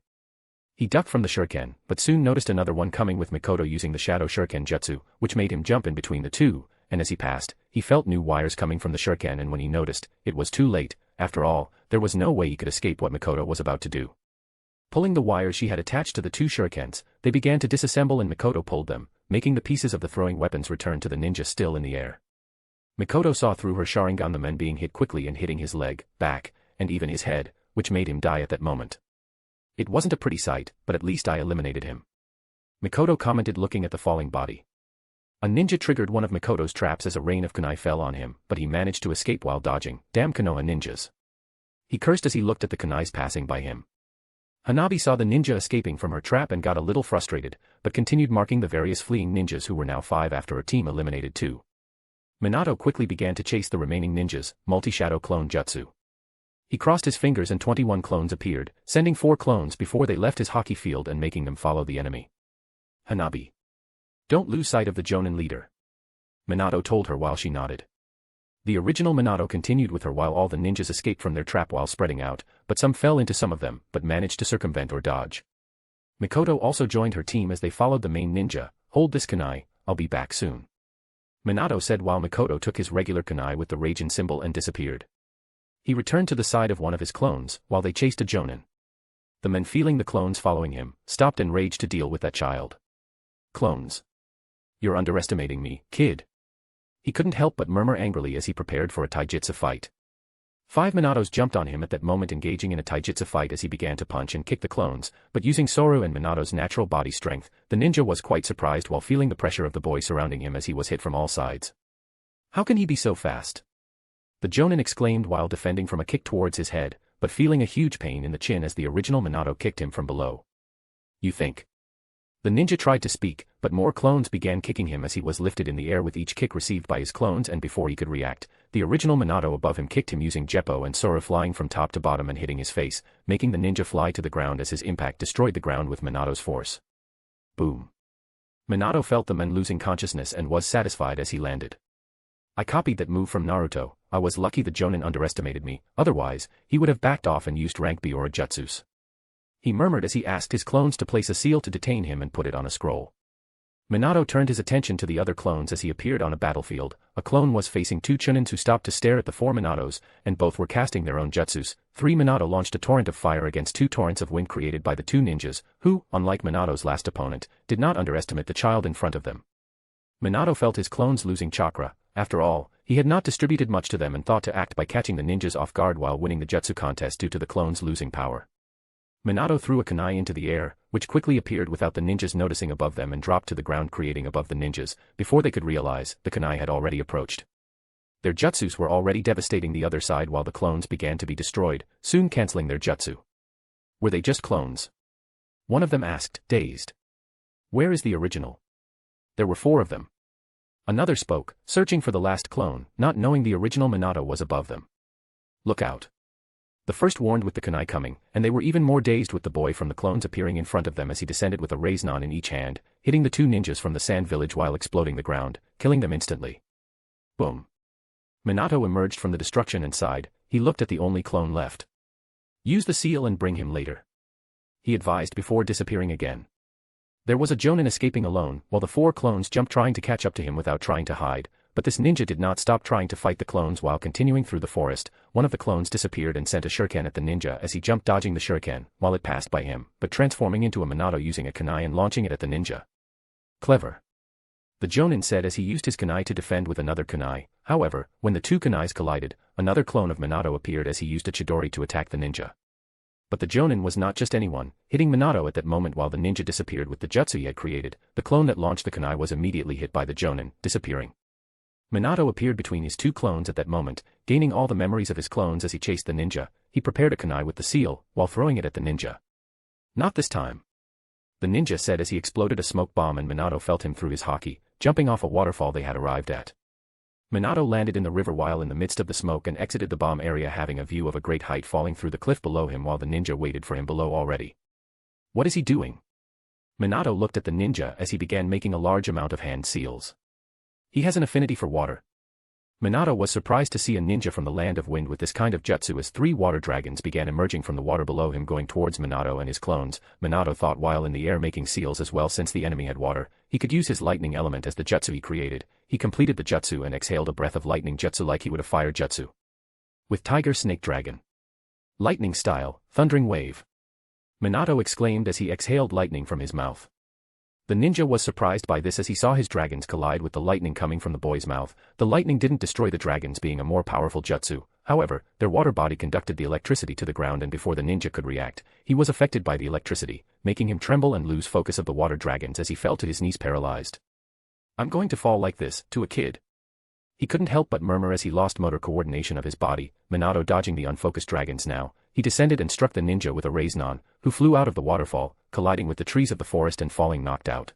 He ducked from the shuriken, but soon noticed another one coming with Mikoto using the shadow shuriken jutsu, which made him jump in between the two, and as he passed, he felt new wires coming from the shuriken, and when he noticed, it was too late. After all, there was no way he could escape what Mikoto was about to do. Pulling the wires she had attached to the 2 shurikens, they began to disassemble and Mikoto pulled them, making the pieces of the throwing weapons return to the ninja still in the air. Mikoto saw through her Sharingan the men being hit quickly and hitting his leg, back, and even his head, which made him die at that moment. It wasn't a pretty sight, but at least I eliminated him. Mikoto commented looking at the falling body. A ninja triggered one of Mikoto's traps as a rain of kunai fell on him, but he managed to escape while dodging. Damn Konoha ninjas. He cursed as he looked at the kunais passing by him. Hanabi saw the ninja escaping from her trap and got a little frustrated, but continued marking the various fleeing ninjas who were now 5 after her team eliminated 2. Minato quickly began to chase the remaining ninjas, multi-shadow clone jutsu. He crossed his fingers and 21 clones appeared, sending 4 clones before they left his hockey field and making them follow the enemy. Hanabi. Don't lose sight of the Jonin leader, Minato told her while she nodded. The original Minato continued with her while all the ninjas escaped from their trap while spreading out, but some fell into some of them, but managed to circumvent or dodge. Mikoto also joined her team as they followed the main ninja. Hold this kunai, I'll be back soon, Minato said while Mikoto took his regular kunai with the Raijin symbol and disappeared. He returned to the side of one of his clones, while they chased a Jonin. The men feeling the clones following him, stopped and raged to deal with that child. Clones. You're underestimating me, kid. He couldn't help but murmur angrily as he prepared for a taijutsu fight. 5 Minatos jumped on him at that moment, engaging in a taijutsu fight as he began to punch and kick the clones, but using Soru and Minato's natural body strength, the ninja was quite surprised while feeling the pressure of the boy surrounding him as he was hit from all sides. How can he be so fast? The Jonin exclaimed while defending from a kick towards his head, but feeling a huge pain in the chin as the original Minato kicked him from below. You think? The ninja tried to speak, but more clones began kicking him as he was lifted in the air with each kick received by his clones, and before he could react, the original Minato above him kicked him using Jeppo and Sora flying from top to bottom and hitting his face, making the ninja fly to the ground as his impact destroyed the ground with Minato's force. Boom. Minato felt the man losing consciousness and was satisfied as he landed. I copied that move from Naruto. I was lucky the Jonin underestimated me, otherwise, he would have backed off and used rank B or a jutsus. He murmured as he asked his clones to place a seal to detain him and put it on a scroll. Minato turned his attention to the other clones as he appeared on a battlefield. A clone was facing 2 Chunins who stopped to stare at the 4 Minatos, and both were casting their own jutsus. 3 Minato launched a torrent of fire against 2 torrents of wind created by the 2 ninjas, who, unlike Minato's last opponent, did not underestimate the child in front of them. Minato felt his clones losing chakra. After all, he had not distributed much to them and thought to act by catching the ninjas off guard while winning the jutsu contest due to the clones losing power. Minato threw a kunai into the air, which quickly appeared without the ninjas noticing above them and dropped to the ground, creating above the ninjas. Before they could realize, the kunai had already approached. Their jutsus were already devastating the other side while the clones began to be destroyed, soon canceling their jutsu. Were they just clones? One of them asked, dazed. Where is the original? There were 4 of them. Another spoke, searching for the last clone, not knowing the original Minato was above them. Look out. The first warned with the kunai coming, and they were even more dazed with the boy from the clones appearing in front of them as he descended with a Raiznon in each hand, hitting the 2 ninjas from the sand village while exploding the ground, killing them instantly. Boom. Minato emerged from the destruction and sighed. He looked at the only clone left. Use the seal and bring him later, he advised before disappearing again. There was a Jonin escaping alone, while the 4 clones jumped trying to catch up to him without trying to hide, but this ninja did not stop trying to fight the clones while continuing through the forest. One of the clones disappeared and sent a shuriken at the ninja as he jumped dodging the shuriken, while it passed by him, but transforming into a Minato using a kunai and launching it at the ninja. Clever, the Jonin said as he used his kunai to defend with another kunai. However, when the 2 kunais collided, another clone of Minato appeared as he used a chidori to attack the ninja. But the Jonin was not just anyone, hitting Minato at that moment while the ninja disappeared with the jutsu he had created. The clone that launched the kunai was immediately hit by the Jonin, disappearing. Minato appeared between his 2 clones at that moment, gaining all the memories of his clones as he chased the ninja. He prepared a kunai with the seal, while throwing it at the ninja. Not this time, the ninja said as he exploded a smoke bomb, and Minato felt him through his haki, jumping off a waterfall they had arrived at. Minato landed in the river while in the midst of the smoke and exited the bomb area, having a view of a great height falling through the cliff below him while the ninja waited for him below already. What is he doing? Minato looked at the ninja as he began making a large amount of hand seals. He has an affinity for water. Minato was surprised to see a ninja from the land of wind with this kind of jutsu as 3 water dragons began emerging from the water below him going towards Minato and his clones. Minato thought while in the air making seals as well, since the enemy had water, he could use his lightning element as the jutsu he created. He completed the jutsu and exhaled a breath of lightning jutsu like he would a fire jutsu. With Tiger Snake Dragon. Lightning style, thundering wave. Minato exclaimed as he exhaled lightning from his mouth. The ninja was surprised by this as he saw his dragons collide with the lightning coming from the boy's mouth. The lightning didn't destroy the dragons, being a more powerful jutsu. However, their water body conducted the electricity to the ground, and before the ninja could react, he was affected by the electricity, making him tremble and lose focus of the water dragons as he fell to his knees paralyzed. I'm going to fall like this, to a kid. He couldn't help but murmur as he lost motor coordination of his body. Minato dodging the unfocused dragons now, he descended and struck the ninja with a Raiznon, who flew out of the waterfall, colliding with the trees of the forest and falling knocked out.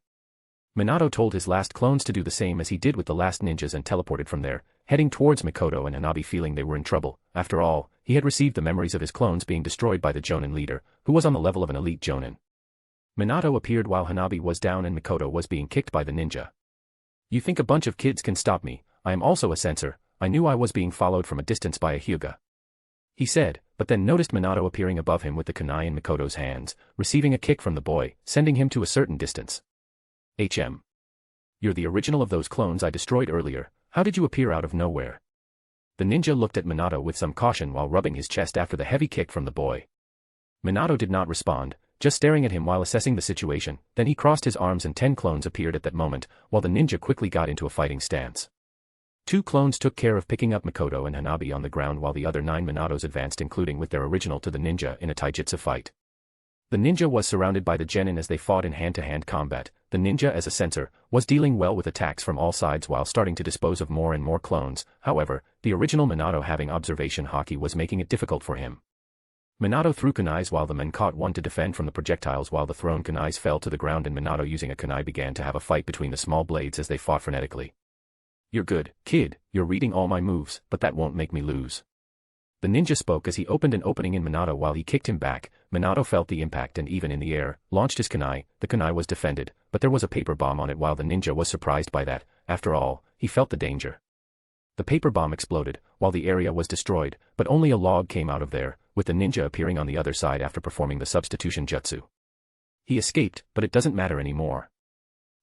Minato told his last clones to do the same as he did with the last ninjas and teleported from there, heading towards Mikoto and Hanabi, feeling they were in trouble. After all, he had received the memories of his clones being destroyed by the Jonin leader, who was on the level of an elite Jonin. Minato appeared while Hanabi was down and Mikoto was being kicked by the ninja. You think a bunch of kids can stop me? I am also a censor. I knew I was being followed from a distance by a Hyuga, he said, but then noticed Minato appearing above him with the kunai in Mikoto's hands, receiving a kick from the boy, sending him to a certain distance. You're the original of those clones I destroyed earlier. How did you appear out of nowhere? The ninja looked at Minato with some caution while rubbing his chest after the heavy kick from the boy. Minato did not respond, just staring at him while assessing the situation. Then he crossed his arms and 10 clones appeared at that moment, while the ninja quickly got into a fighting stance. 2 clones took care of picking up Mikoto and Hanabi on the ground while the other 9 Minatos advanced, including with their original to the ninja in a taijutsu fight. The ninja was surrounded by the genin as they fought in hand-to-hand combat. The ninja, as a censor, was dealing well with attacks from all sides while starting to dispose of more and more clones. However, the original Minato, having observation haki, was making it difficult for him. Minato threw kunais while the men caught one to defend from the projectiles while the thrown kunais fell to the ground, and Minato, using a kunai, began to have a fight between the small blades as they fought frenetically. You're good, kid, you're reading all my moves, but that won't make me lose. The ninja spoke as he opened an opening in Minato while he kicked him back. Minato felt the impact and, even in the air, launched his kunai. The kunai was defended, but there was a paper bomb on it while the ninja was surprised by that. After all, he felt the danger. The paper bomb exploded, while the area was destroyed, but only a log came out of there, with the ninja appearing on the other side after performing the substitution jutsu. He escaped, but it doesn't matter anymore,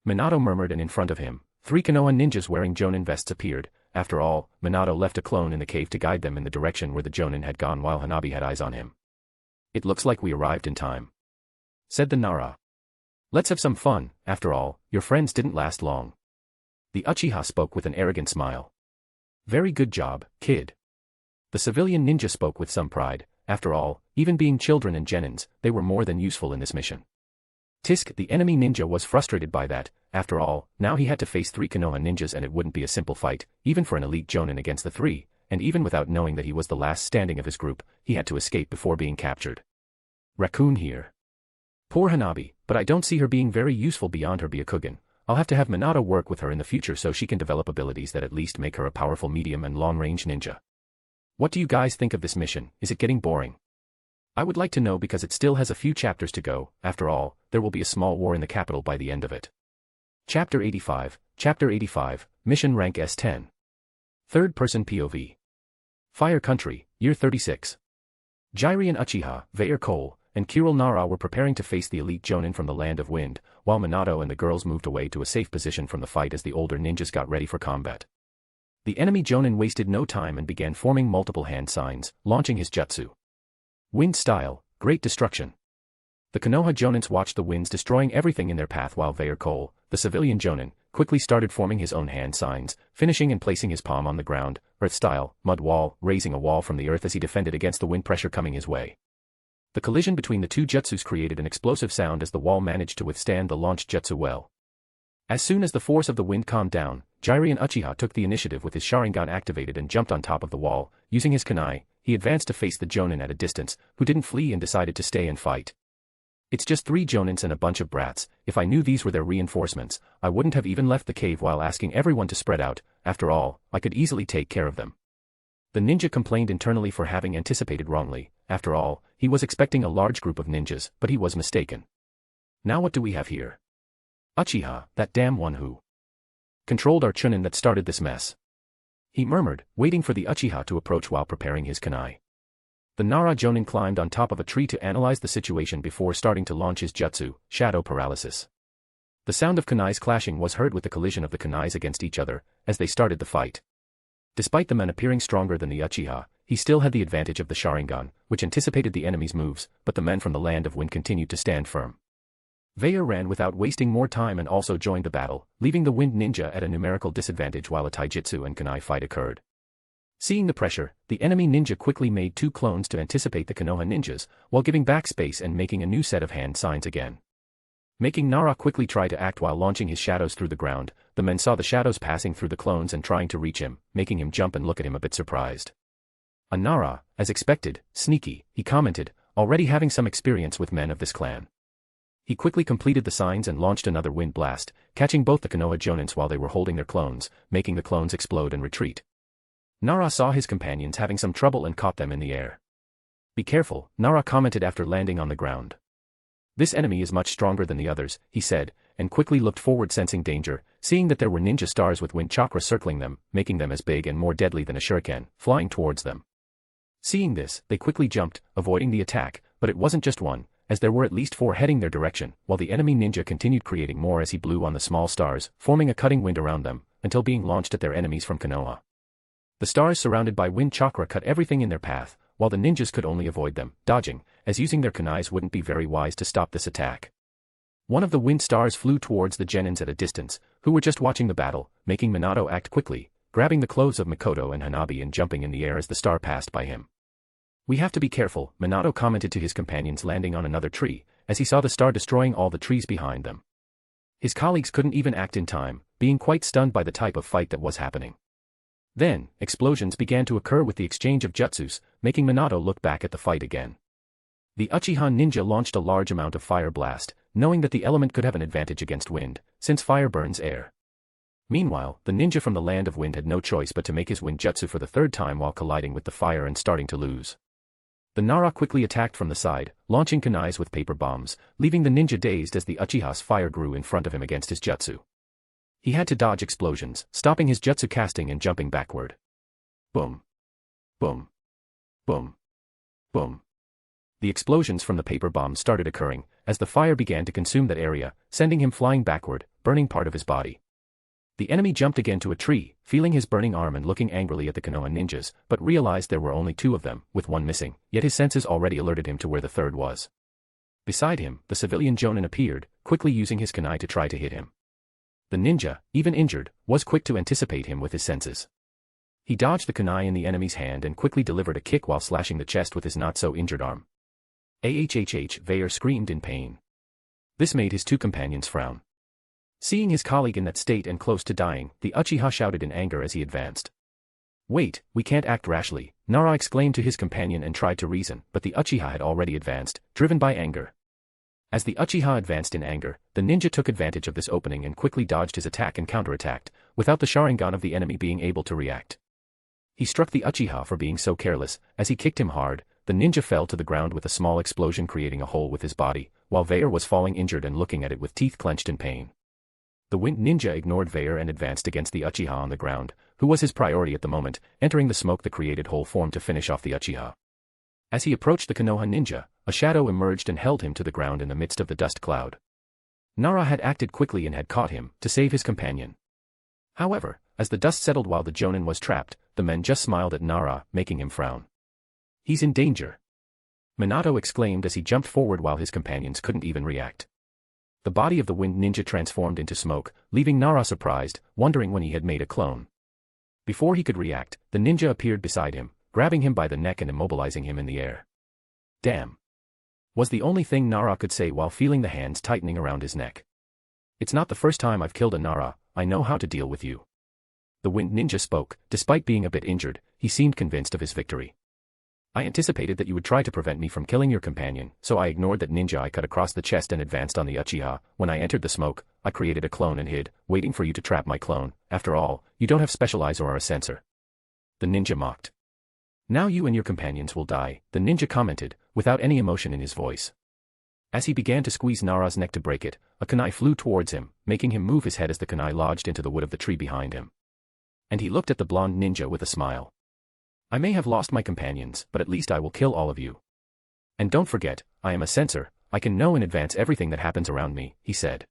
Minato murmured, and in front of him, 3 Konoha ninjas wearing Jonin vests appeared. After all, Minato left a clone in the cave to guide them in the direction where the Jonin had gone while Hanabi had eyes on him. It looks like we arrived in time, said the Nara. Let's have some fun. After all, your friends didn't last long. The Uchiha spoke with an arrogant smile. Very good job, kid. The civilian ninja spoke with some pride. After all, even being children and genins, they were more than useful in this mission. Tisk, the enemy ninja, was frustrated by that. After all, now he had to face 3 Konoha ninjas, and it wouldn't be a simple fight, even for an elite Jonin against the 3, and even without knowing that he was the last standing of his group, he had to escape before being captured. Raccoon here. Poor Hanabi, but I don't see her being very useful beyond her Byakugan. I'll have to have Minato work with her in the future so she can develop abilities that at least make her a powerful medium and long-range ninja. What do you guys think of this mission? Is it getting boring? I would like to know, because it still has a few chapters to go. After all, there will be a small war in the capital by the end of it. Chapter 85, Mission Rank S10. Third-person POV. Fire Country, Year 36. Jiren Uchiha, Vair Cole, and Kiril Nara were preparing to face the elite Jonin from the Land of Wind, while Minato and the girls moved away to a safe position from the fight as the older ninjas got ready for combat. The enemy Jonin wasted no time and began forming multiple hand signs, launching his jutsu. Wind style, Great Destruction. The Konoha Jonins watched the winds destroying everything in their path, while Vair Cole, the civilian Jonin, quickly started forming his own hand signs, finishing and placing his palm on the ground. Earth style, Mud wall, raising a wall from the earth as he defended against the wind pressure coming his way. The collision between the 2 jutsus created an explosive sound as the wall managed to withstand the launched jutsu well. As soon as the force of the wind calmed down, Jiren Uchiha took the initiative with his Sharingan activated and jumped on top of the wall. Using his kunai, he advanced to face the Jonin at a distance, who didn't flee and decided to stay and fight. It's just 3 Jonins and a bunch of brats. If I knew these were their reinforcements, I wouldn't have even left the cave while asking everyone to spread out. After all, I could easily take care of them. The ninja complained internally for having anticipated wrongly. After all, he was expecting a large group of ninjas, but he was mistaken. Now what do we have here? Uchiha, that damn one who controlled our Chunin that started this mess, he murmured, waiting for the Uchiha to approach while preparing his kunai. The Nara Jonin climbed on top of a tree to analyze the situation before starting to launch his jutsu, Shadow Paralysis. The sound of kunais clashing was heard with the collision of the kunais against each other, as they started the fight. Despite the men appearing stronger than the Uchiha, he still had the advantage of the Sharingan, which anticipated the enemy's moves, but the men from the Land of Wind continued to stand firm. Vair ran without wasting more time and also joined the battle, leaving the Wind Ninja at a numerical disadvantage while a taijutsu and kunai fight occurred. Seeing the pressure, the enemy ninja quickly made 2 clones to anticipate the Konoha ninjas, while giving back space and making a new set of hand signs again. Making Nara quickly try to act while launching his shadows through the ground, the men saw the shadows passing through the clones and trying to reach him, making him jump and look at him a bit surprised. Nara, as expected, sneaky, he commented, already having some experience with men of this clan. He quickly completed the signs and launched another wind blast, catching both the Konoha Jonins while they were holding their clones, making the clones explode and retreat. Nara saw his companions having some trouble and caught them in the air. Be careful, Nara commented after landing on the ground. This enemy is much stronger than the others, he said, and quickly looked forward sensing danger, seeing that there were ninja stars with wind chakra circling them, making them as big and more deadly than a shuriken, flying towards them. Seeing this, they quickly jumped, avoiding the attack, but it wasn't just one, as there were at least 4 heading their direction, while the enemy ninja continued creating more as he blew on the small stars, forming a cutting wind around them, until being launched at their enemies from Konoha. The stars surrounded by wind chakra cut everything in their path, while the ninjas could only avoid them, dodging, as using their kunais wouldn't be very wise to stop this attack. One of the wind stars flew towards the genins at a distance, who were just watching the battle, making Minato act quickly, grabbing the clothes of Mikoto and Hanabi and jumping in the air as the star passed by him. We have to be careful, Minato commented to his companions landing on another tree, as he saw the star destroying all the trees behind them. His colleagues couldn't even act in time, being quite stunned by the type of fight that was happening. Then, explosions began to occur with the exchange of jutsus, making Minato look back at the fight again. The Uchiha ninja launched a large amount of fire blast, knowing that the element could have an advantage against wind, since fire burns air. Meanwhile, the ninja from the land of wind had no choice but to make his wind jutsu for the 3rd time while colliding with the fire and starting to lose. The Nara quickly attacked from the side, launching kunais with paper bombs, leaving the ninja dazed as the Uchiha's fire grew in front of him against his jutsu. He had to dodge explosions, stopping his jutsu casting and jumping backward. Boom. Boom. Boom. Boom. The explosions from the paper bombs started occurring, as the fire began to consume that area, sending him flying backward, burning part of his body. The enemy jumped again to a tree, feeling his burning arm and looking angrily at the Konoha ninjas, but realized there were only 2 of them, with one missing, yet his senses already alerted him to where the 3rd was. Beside him, the civilian Jonin appeared, quickly using his kunai to try to hit him. The ninja, even injured, was quick to anticipate him with his senses. He dodged the kunai in the enemy's hand and quickly delivered a kick while slashing the chest with his not-so-injured arm. Ahhh, Vayer screamed in pain. This made his 2 companions frown. Seeing his colleague in that state and close to dying, the Uchiha shouted in anger as he advanced. Wait, we can't act rashly, Nara exclaimed to his companion and tried to reason, but the Uchiha had already advanced, driven by anger. As the Uchiha advanced in anger, the ninja took advantage of this opening and quickly dodged his attack and counterattacked, without the Sharingan of the enemy being able to react. He struck the Uchiha for being so careless. As he kicked him hard, the ninja fell to the ground with a small explosion creating a hole with his body, while Vayer was falling injured and looking at it with teeth clenched in pain. The wind ninja ignored Vayer and advanced against the Uchiha on the ground, who was his priority at the moment, entering the smoke the created hole formed to finish off the Uchiha. As he approached the Konoha ninja, a shadow emerged and held him to the ground in the midst of the dust cloud. Nara had acted quickly and had caught him, to save his companion. However, as the dust settled while the Jonin was trapped, the men just smiled at Nara, making him frown. He's in danger. Minato exclaimed as he jumped forward while his companions couldn't even react. The body of the wind ninja transformed into smoke, leaving Nara surprised, wondering when he had made a clone. Before he could react, the ninja appeared beside him, grabbing him by the neck and immobilizing him in the air. Damn. Was the only thing Nara could say while feeling the hands tightening around his neck. It's not the first time I've killed a Nara, I know how to deal with you. The wind ninja spoke, despite being a bit injured, he seemed convinced of his victory. I anticipated that you would try to prevent me from killing your companion, so I ignored that ninja I cut across the chest and advanced on the Uchiha. When I entered the smoke, I created a clone and hid, waiting for you to trap my clone. After all, you don't have special eyes or are a sensor. The ninja mocked. Now you and your companions will die, the ninja commented, without any emotion in his voice. As he began to squeeze Nara's neck to break it, a kunai flew towards him, making him move his head as the kunai lodged into the wood of the tree behind him. And he looked at the blonde ninja with a smile. I may have lost my companions, but at least I will kill all of you. And don't forget, I am a sensor, I can know in advance everything that happens around me, he said.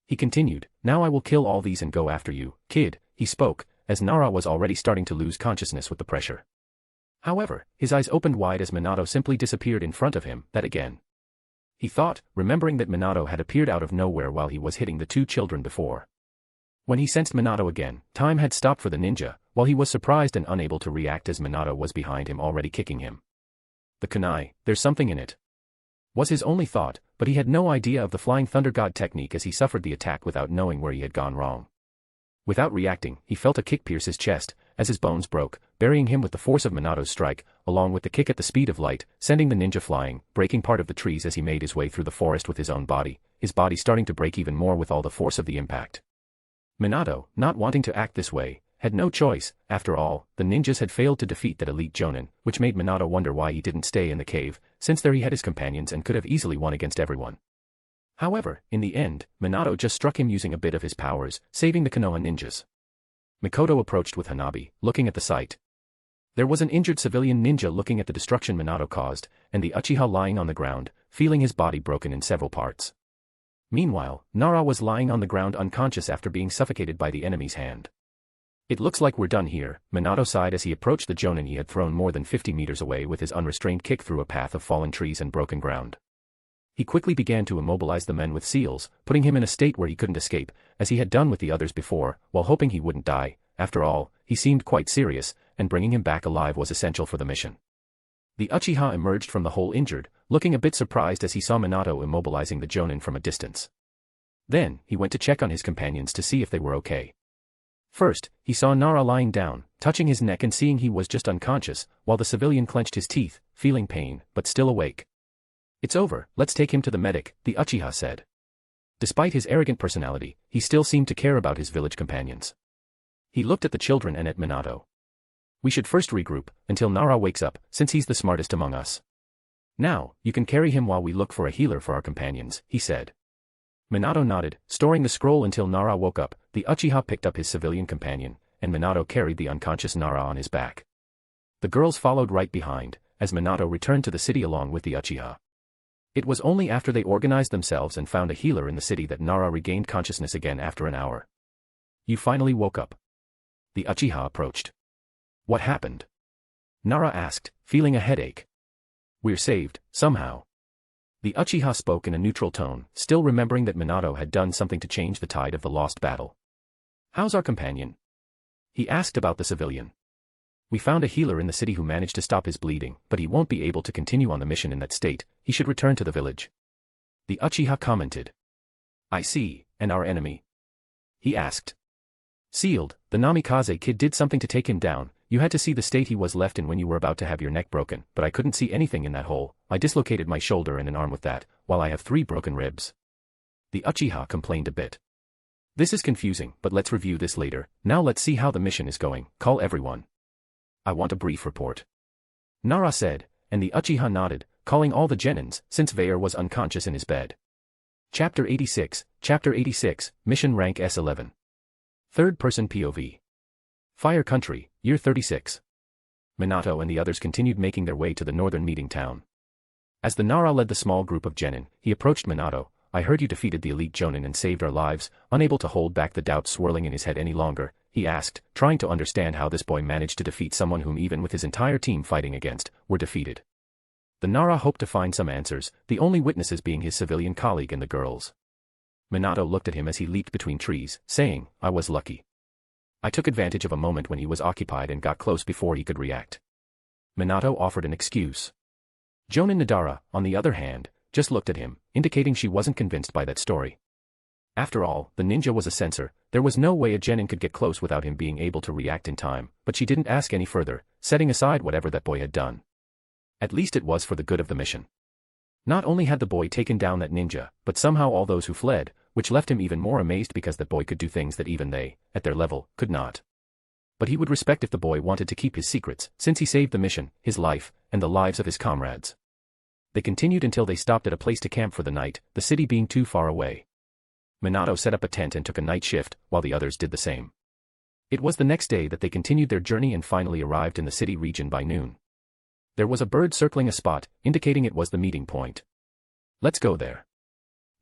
He continued, now I will kill all these and go after you, kid, he spoke, as Nara was already starting to lose consciousness with the pressure. However, his eyes opened wide as Minato simply disappeared in front of him, that again. He thought, remembering that Minato had appeared out of nowhere while he was hitting the 2 children before. When he sensed Minato again, time had stopped for the ninja, while he was surprised and unable to react as Minato was behind him already kicking him. The kunai, there's something in it. Was his only thought, but he had no idea of the Flying Thunder God technique as he suffered the attack without knowing where he had gone wrong. Without reacting, he felt a kick pierce his chest, as his bones broke, burying him with the force of Minato's strike, along with the kick at the speed of light, sending the ninja flying, breaking part of the trees as he made his way through the forest with his own body, his body starting to break even more with all the force of the impact. Minato, not wanting to act this way, had no choice. After all, the ninjas had failed to defeat that elite Jonin, which made Minato wonder why he didn't stay in the cave, since there he had his companions and could have easily won against everyone. However, in the end, Minato just struck him using a bit of his powers, saving the Konoha ninjas. Mikoto approached with Hanabi, looking at the sight. There was an injured civilian ninja looking at the destruction Minato caused, and the Uchiha lying on the ground, feeling his body broken in several parts. Meanwhile, Nara was lying on the ground unconscious after being suffocated by the enemy's hand. It looks like we're done here, Minato sighed as he approached the Jonin he had thrown more than 50 meters away with his unrestrained kick through a path of fallen trees and broken ground. He quickly began to immobilize the men with seals, putting him in a state where he couldn't escape, as he had done with the others before, while hoping he wouldn't die. After all, he seemed quite serious, and bringing him back alive was essential for the mission. The Uchiha emerged from the hole injured, looking a bit surprised as he saw Minato immobilizing the Jonin from a distance. Then, he went to check on his companions to see if they were okay. First, he saw Nara lying down, touching his neck and seeing he was just unconscious, while the civilian clenched his teeth, feeling pain, but still awake. "It's over, let's take him to the medic," the Uchiha said. Despite his arrogant personality, he still seemed to care about his village companions. He looked at the children and at Minato. "We should first regroup, until Nara wakes up, since he's the smartest among us. Now, you can carry him while we look for a healer for our companions," he said. Minato nodded, storing the scroll until Nara woke up. The Uchiha picked up his civilian companion, and Minato carried the unconscious Nara on his back. The girls followed right behind, as Minato returned to the city along with the Uchiha. It was only after they organized themselves and found a healer in the city that Nara regained consciousness again after an hour. "You finally woke up." The Uchiha approached. "What happened?" Nara asked, feeling a headache. "We're saved, somehow." The Uchiha spoke in a neutral tone, still remembering that Minato had done something to change the tide of the lost battle. "How's our companion?" He asked about the civilian. "We found a healer in the city who managed to stop his bleeding, but he won't be able to continue on the mission in that state. He should return to the village." The Uchiha commented. "I see, and our enemy?" he asked. "Sealed, the Namikaze kid did something to take him down. You had to see the state he was left in when you were about to have your neck broken, but I couldn't see anything in that hole. I dislocated my shoulder and an arm with that, while I have 3 broken ribs." The Uchiha complained a bit. "This is confusing, but let's review this later. Now let's see how the mission is going. Call everyone. I want a brief report." Nara said, and the Uchiha nodded, calling all the genins, since Vayer was unconscious in his bed. Chapter 86, Mission Rank S11. Third-person POV. Fire Country, Year 36. Minato and the others continued making their way to the northern meeting town. As the Nara led the small group of genin, he approached Minato. "I heard you defeated the elite Jonin and saved our lives." Unable to hold back the doubts swirling in his head any longer, he asked, trying to understand how this boy managed to defeat someone whom even with his entire team fighting against, were defeated. The Nara hoped to find some answers, the only witnesses being his civilian colleague and the girls. Minato looked at him as he leaped between trees, saying, "I was lucky. I took advantage of a moment when he was occupied and got close before he could react." Minato offered an excuse. Jonin Nadara, on the other hand, just looked at him, indicating she wasn't convinced by that story. After all, the ninja was a censor. There was no way a genin could get close without him being able to react in time, but she didn't ask any further, setting aside whatever that boy had done. At least it was for the good of the mission. Not only had the boy taken down that ninja, but somehow all those who fled, which left him even more amazed because that boy could do things that even they, at their level, could not. But he would respect if the boy wanted to keep his secrets, since he saved the mission, his life, and the lives of his comrades. They continued until they stopped at a place to camp for the night, the city being too far away. Minato set up a tent and took a night shift, while the others did the same. It was the next day that they continued their journey and finally arrived in the city region by noon. There was a bird circling a spot, indicating it was the meeting point. "Let's go there,"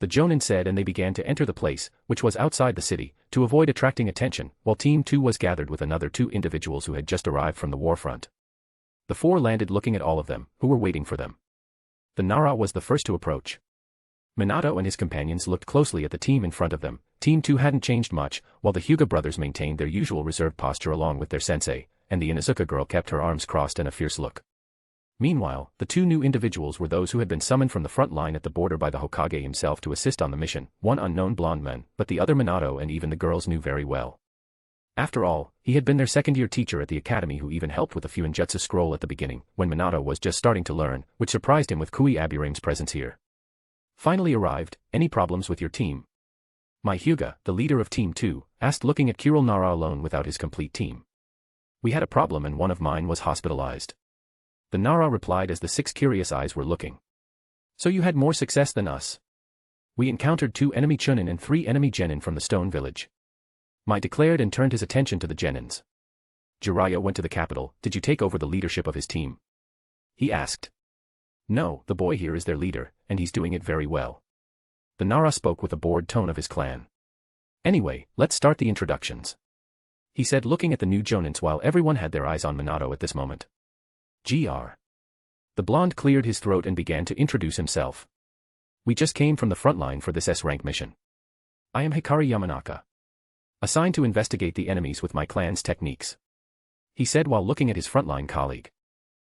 the Jonin said, and they began to enter the place, which was outside the city, to avoid attracting attention, while Team 2 was gathered with another 2 individuals who had just arrived from the war front. The 4 landed looking at all of them, who were waiting for them. The Nara was the first to approach. Minato and his companions looked closely at the team in front of them. Team 2 hadn't changed much, while the Hyuga brothers maintained their usual reserved posture along with their sensei, and the Inuzuka girl kept her arms crossed and a fierce look. Meanwhile, the 2 new individuals were those who had been summoned from the front line at the border by the Hokage himself to assist on the mission, one unknown blonde man, but the other Minato and even the girls knew very well. After all, he had been their second-year teacher at the academy who even helped with the Fuinjutsu scroll at the beginning, when Minato was just starting to learn, which surprised him with Kui Aburame's presence here. "Finally arrived, any problems with your team?" My Hyuga, the leader of Team 2, asked, looking at Kuril Nara alone without his complete team. "We had a problem and one of mine was hospitalized," the Nara replied as the 6 curious eyes were looking. "So you had more success than us?" We encountered 2 enemy Chunin and 3 enemy genin from the stone village. Mai declared and turned his attention to the genins. Jiraiya went to the capital. Did you take over the leadership of his team? He asked. No, the boy here is their leader, and he's doing it very well. The Nara spoke with a bored tone of his clan. Anyway, let's start the introductions. He said, looking at the new jonins while everyone had their eyes on Minato at this moment. Gr. The blonde cleared his throat and began to introduce himself. We just came from the front line for this S-rank mission. I am Hikari Yamanaka. Assigned to investigate the enemies with my clan's techniques. He said while looking at his frontline colleague.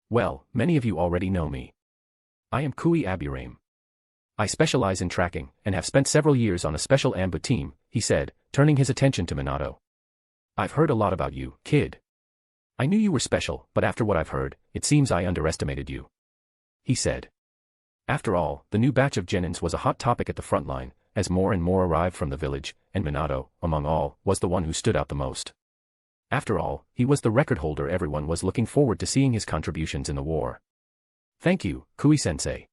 Well, many of you already know me. I am Kui Aburame. I specialize in tracking, and have spent several years on a special ambu team, he said, turning his attention to Minato. I've heard a lot about you, kid. I knew you were special, but after what I've heard, it seems I underestimated you. He said. After all, the new batch of genins was a hot topic at the front line, as more and more arrived from the village, and Minato, among all, was the one who stood out the most. After all, he was the record holder everyone was looking forward to seeing his contributions in the war. Thank you, Kui-sensei.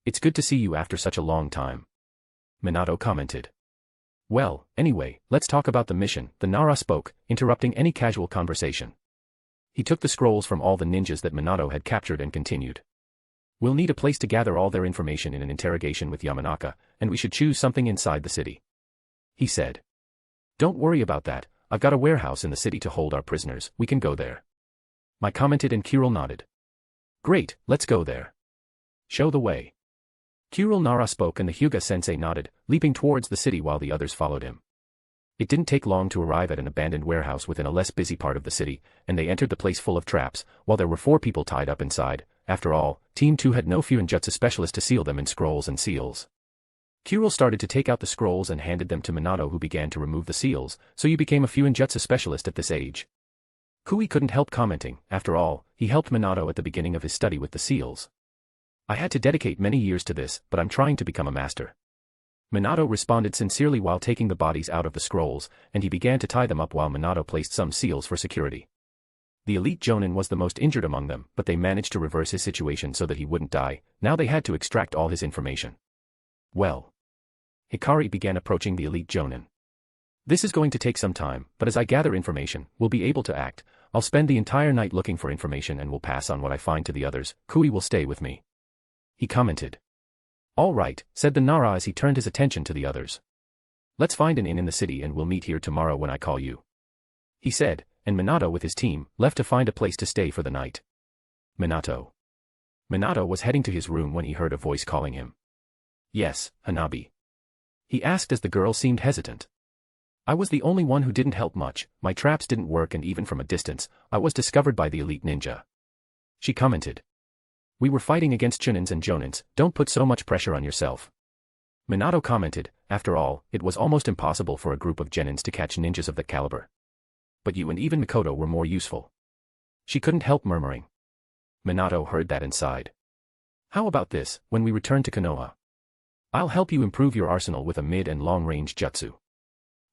It's good to see you after such a long time. Minato commented. Well, anyway, let's talk about the mission, the Nara spoke, interrupting any casual conversation. He took the scrolls from all the ninjas that Minato had captured and continued. We'll need a place to gather all their information in an interrogation with Yamanaka, and we should choose something inside the city. He said. Don't worry about that, I've got a warehouse in the city to hold our prisoners, we can go there. Mai commented and Kiril nodded. Great, let's go there. Show the way. Kiril Nara spoke and the Hyuga-sensei nodded, leaping towards the city while the others followed him. It didn't take long to arrive at an abandoned warehouse within a less busy part of the city, and they entered the place full of traps, while there were 4 people tied up inside. After all, Team 2 had no Fuinjutsu specialist to seal them in scrolls and seals. Kiril started to take out the scrolls and handed them to Minato, who began to remove the seals. So you became a Fuinjutsu specialist at this age? Kui couldn't help commenting. After all, he helped Minato at the beginning of his study with the seals. I had to dedicate many years to this, but I'm trying to become a master. Minato responded sincerely while taking the bodies out of the scrolls, and he began to tie them up while Minato placed some seals for security. The elite Jonin was the most injured among them, but they managed to reverse his situation so that he wouldn't die. Now they had to extract all his information. Well. Hikari began approaching the elite Jonin. This is going to take some time, but as I gather information, we'll be able to act. I'll spend the entire night looking for information and will pass on what I find to the others. Kui will stay with me. He commented. All right, said the Nara as he turned his attention to the others. Let's find an inn in the city and we'll meet here tomorrow when I call you. He said, and Minato with his team left to find a place to stay for the night. Minato. Minato was heading to his room when he heard a voice calling him. Yes, Hanabi. He asked as the girl seemed hesitant. I was the only one who didn't help much, my traps didn't work and even from a distance, I was discovered by the elite ninja. She commented. We were fighting against Chunins and Jonins, don't put so much pressure on yourself. Minato commented, after all, it was almost impossible for a group of genins to catch ninjas of that caliber. But you and even Mikoto were more useful. She couldn't help murmuring. Minato heard that and sighed. How about this, when we return to Konoha? I'll help you improve your arsenal with a mid and long-range jutsu.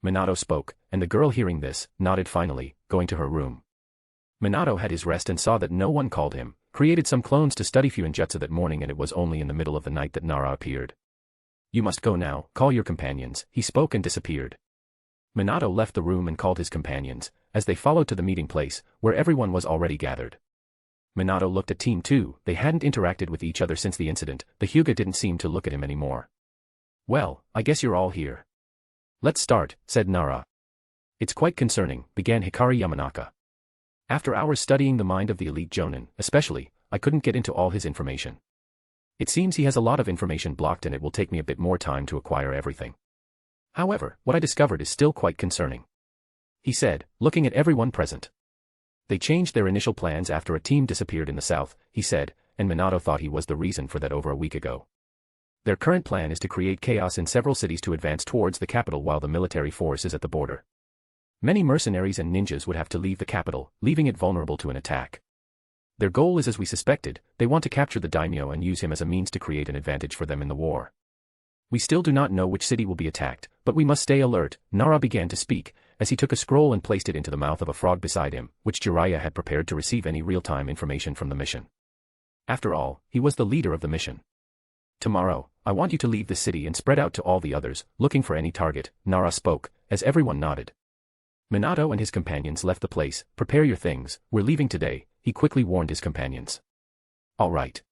Minato spoke, and the girl hearing this, nodded finally, going to her room. Minato had his rest and saw that no one called him, created some clones to study Fuinjutsu that morning, and it was only in the middle of the night that Nara appeared. You must go now, call your companions, he spoke and disappeared. Minato left the room and called his companions, as they followed to the meeting place, where everyone was already gathered. Minato looked at Team 2, they hadn't interacted with each other since the incident, the Hyuga didn't seem to look at him anymore. Well, I guess you're all here. Let's start, said Nara. It's quite concerning, began Hikari Yamanaka. After hours studying the mind of the elite Jonin, especially, I couldn't get into all his information. It seems he has a lot of information blocked and it will take me a bit more time to acquire everything. However, what I discovered is still quite concerning. He said, looking at everyone present. They changed their initial plans after a team disappeared in the south, he said, and Minato thought he was the reason for that over a week ago. Their current plan is to create chaos in several cities to advance towards the capital while the military force is at the border. Many mercenaries and ninjas would have to leave the capital, leaving it vulnerable to an attack. Their goal is as we suspected, they want to capture the daimyo and use him as a means to create an advantage for them in the war. We still do not know which city will be attacked, but we must stay alert. Nara began to speak, as he took a scroll and placed it into the mouth of a frog beside him, which Jiraiya had prepared to receive any real-time information from the mission. After all, he was the leader of the mission. Tomorrow, I want you to leave the city and spread out to all the others, looking for any target, Nara spoke, as everyone nodded. Minato and his companions left the place. Prepare your things, we're leaving today, he quickly warned his companions. All right.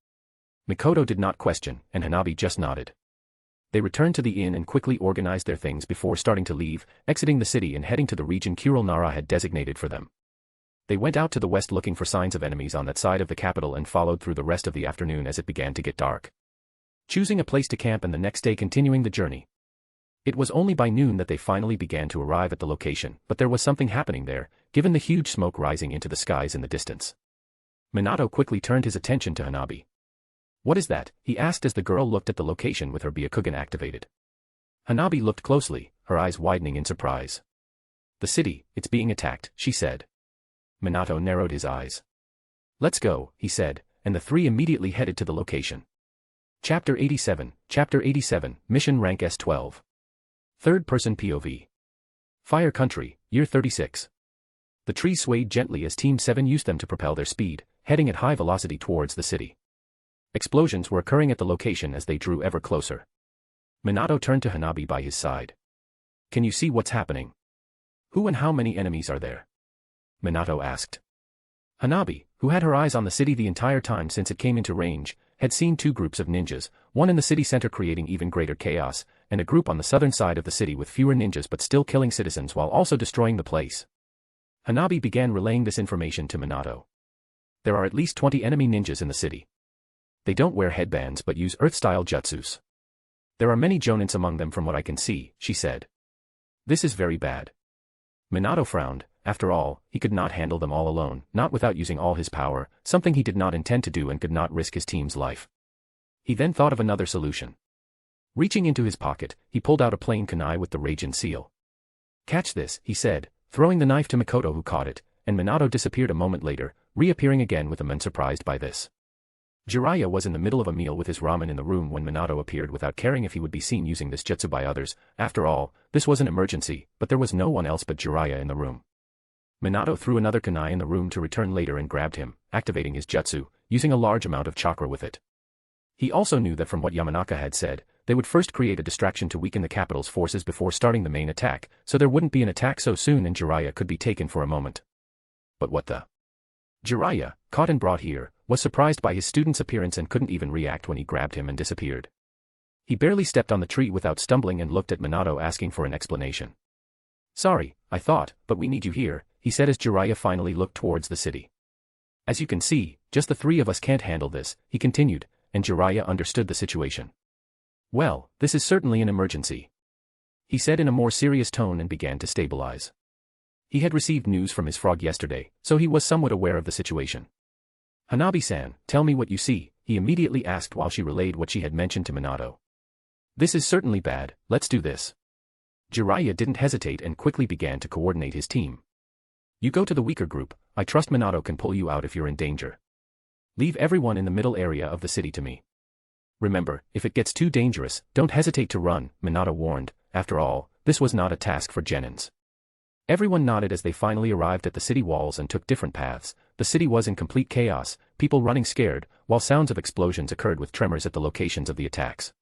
Mikoto did not question, and Hanabi just nodded. They returned to the inn and quickly organized their things before starting to leave, exiting the city and heading to the region Kuril Nara had designated for them. They went out to the west looking for signs of enemies on that side of the capital and followed through the rest of the afternoon as it began to get dark, choosing a place to camp and the next day continuing the journey. It was only by noon that they finally began to arrive at the location, but there was something happening there, given the huge smoke rising into the skies in the distance. Minato quickly turned his attention to Hanabi. What is that? He asked as the girl looked at the location with her Byakugan activated. Hanabi looked closely, her eyes widening in surprise. The city, it's being attacked, she said. Minato narrowed his eyes. Let's go, he said, and the three immediately headed to the location. Chapter 87, Mission Rank S12. Third-person POV. Fire Country, Year 36. The trees swayed gently as Team 7 used them to propel their speed, heading at high velocity towards the city. Explosions were occurring at the location as they drew ever closer. Minato turned to Hanabi by his side. Can you see what's happening? Who and how many enemies are there? Minato asked. Hanabi, who had her eyes on the city the entire time since it came into range, had seen two groups of ninjas, one in the city center creating even greater chaos, and a group on the southern side of the city with fewer ninjas but still killing citizens while also destroying the place. Hanabi began relaying this information to Minato. There are at least 20 enemy ninjas in the city. They don't wear headbands but use Earth-style jutsus. There are many jonins among them from what I can see, she said. This is very bad. Minato frowned. After all, he could not handle them all alone, not without using all his power, something he did not intend to do and could not risk his team's life. He then thought of another solution. Reaching into his pocket, he pulled out a plain kunai with the Raijin seal. Catch this, he said, throwing the knife to Mikoto who caught it, and Minato disappeared a moment later, reappearing again with a man surprised by this. Jiraiya was in the middle of a meal with his ramen in the room when Minato appeared without caring if he would be seen using this jutsu by others. After all, this was an emergency, but there was no one else but Jiraiya in the room. Minato threw another kunai in the room to return later and grabbed him, activating his jutsu, using a large amount of chakra with it. He also knew that from what Yamanaka had said, they would first create a distraction to weaken the capital's forces before starting the main attack, so there wouldn't be an attack so soon and Jiraiya could be taken for a moment. But what the? Jiraiya, caught and brought here, was surprised by his student's appearance and couldn't even react when he grabbed him and disappeared. He barely stepped on the tree without stumbling and looked at Minato asking for an explanation. Sorry, I thought, but we need you here, he said as Jiraiya finally looked towards the city. As you can see, just the three of us can't handle this, he continued, and Jiraiya understood the situation. Well, this is certainly an emergency, he said in a more serious tone and began to stabilize. He had received news from his frog yesterday, so he was somewhat aware of the situation. Hanabi-san, tell me what you see, he immediately asked while she relayed what she had mentioned to Minato. This is certainly bad, let's do this. Jiraiya didn't hesitate and quickly began to coordinate his team. You go to the weaker group, I trust Minato can pull you out if you're in danger. Leave everyone in the middle area of the city to me. Remember, if it gets too dangerous, don't hesitate to run, Minato warned. After all, this was not a task for genins. Everyone nodded as they finally arrived at the city walls and took different paths. The city was in complete chaos, people running scared, while sounds of explosions occurred with tremors at the locations of the attacks.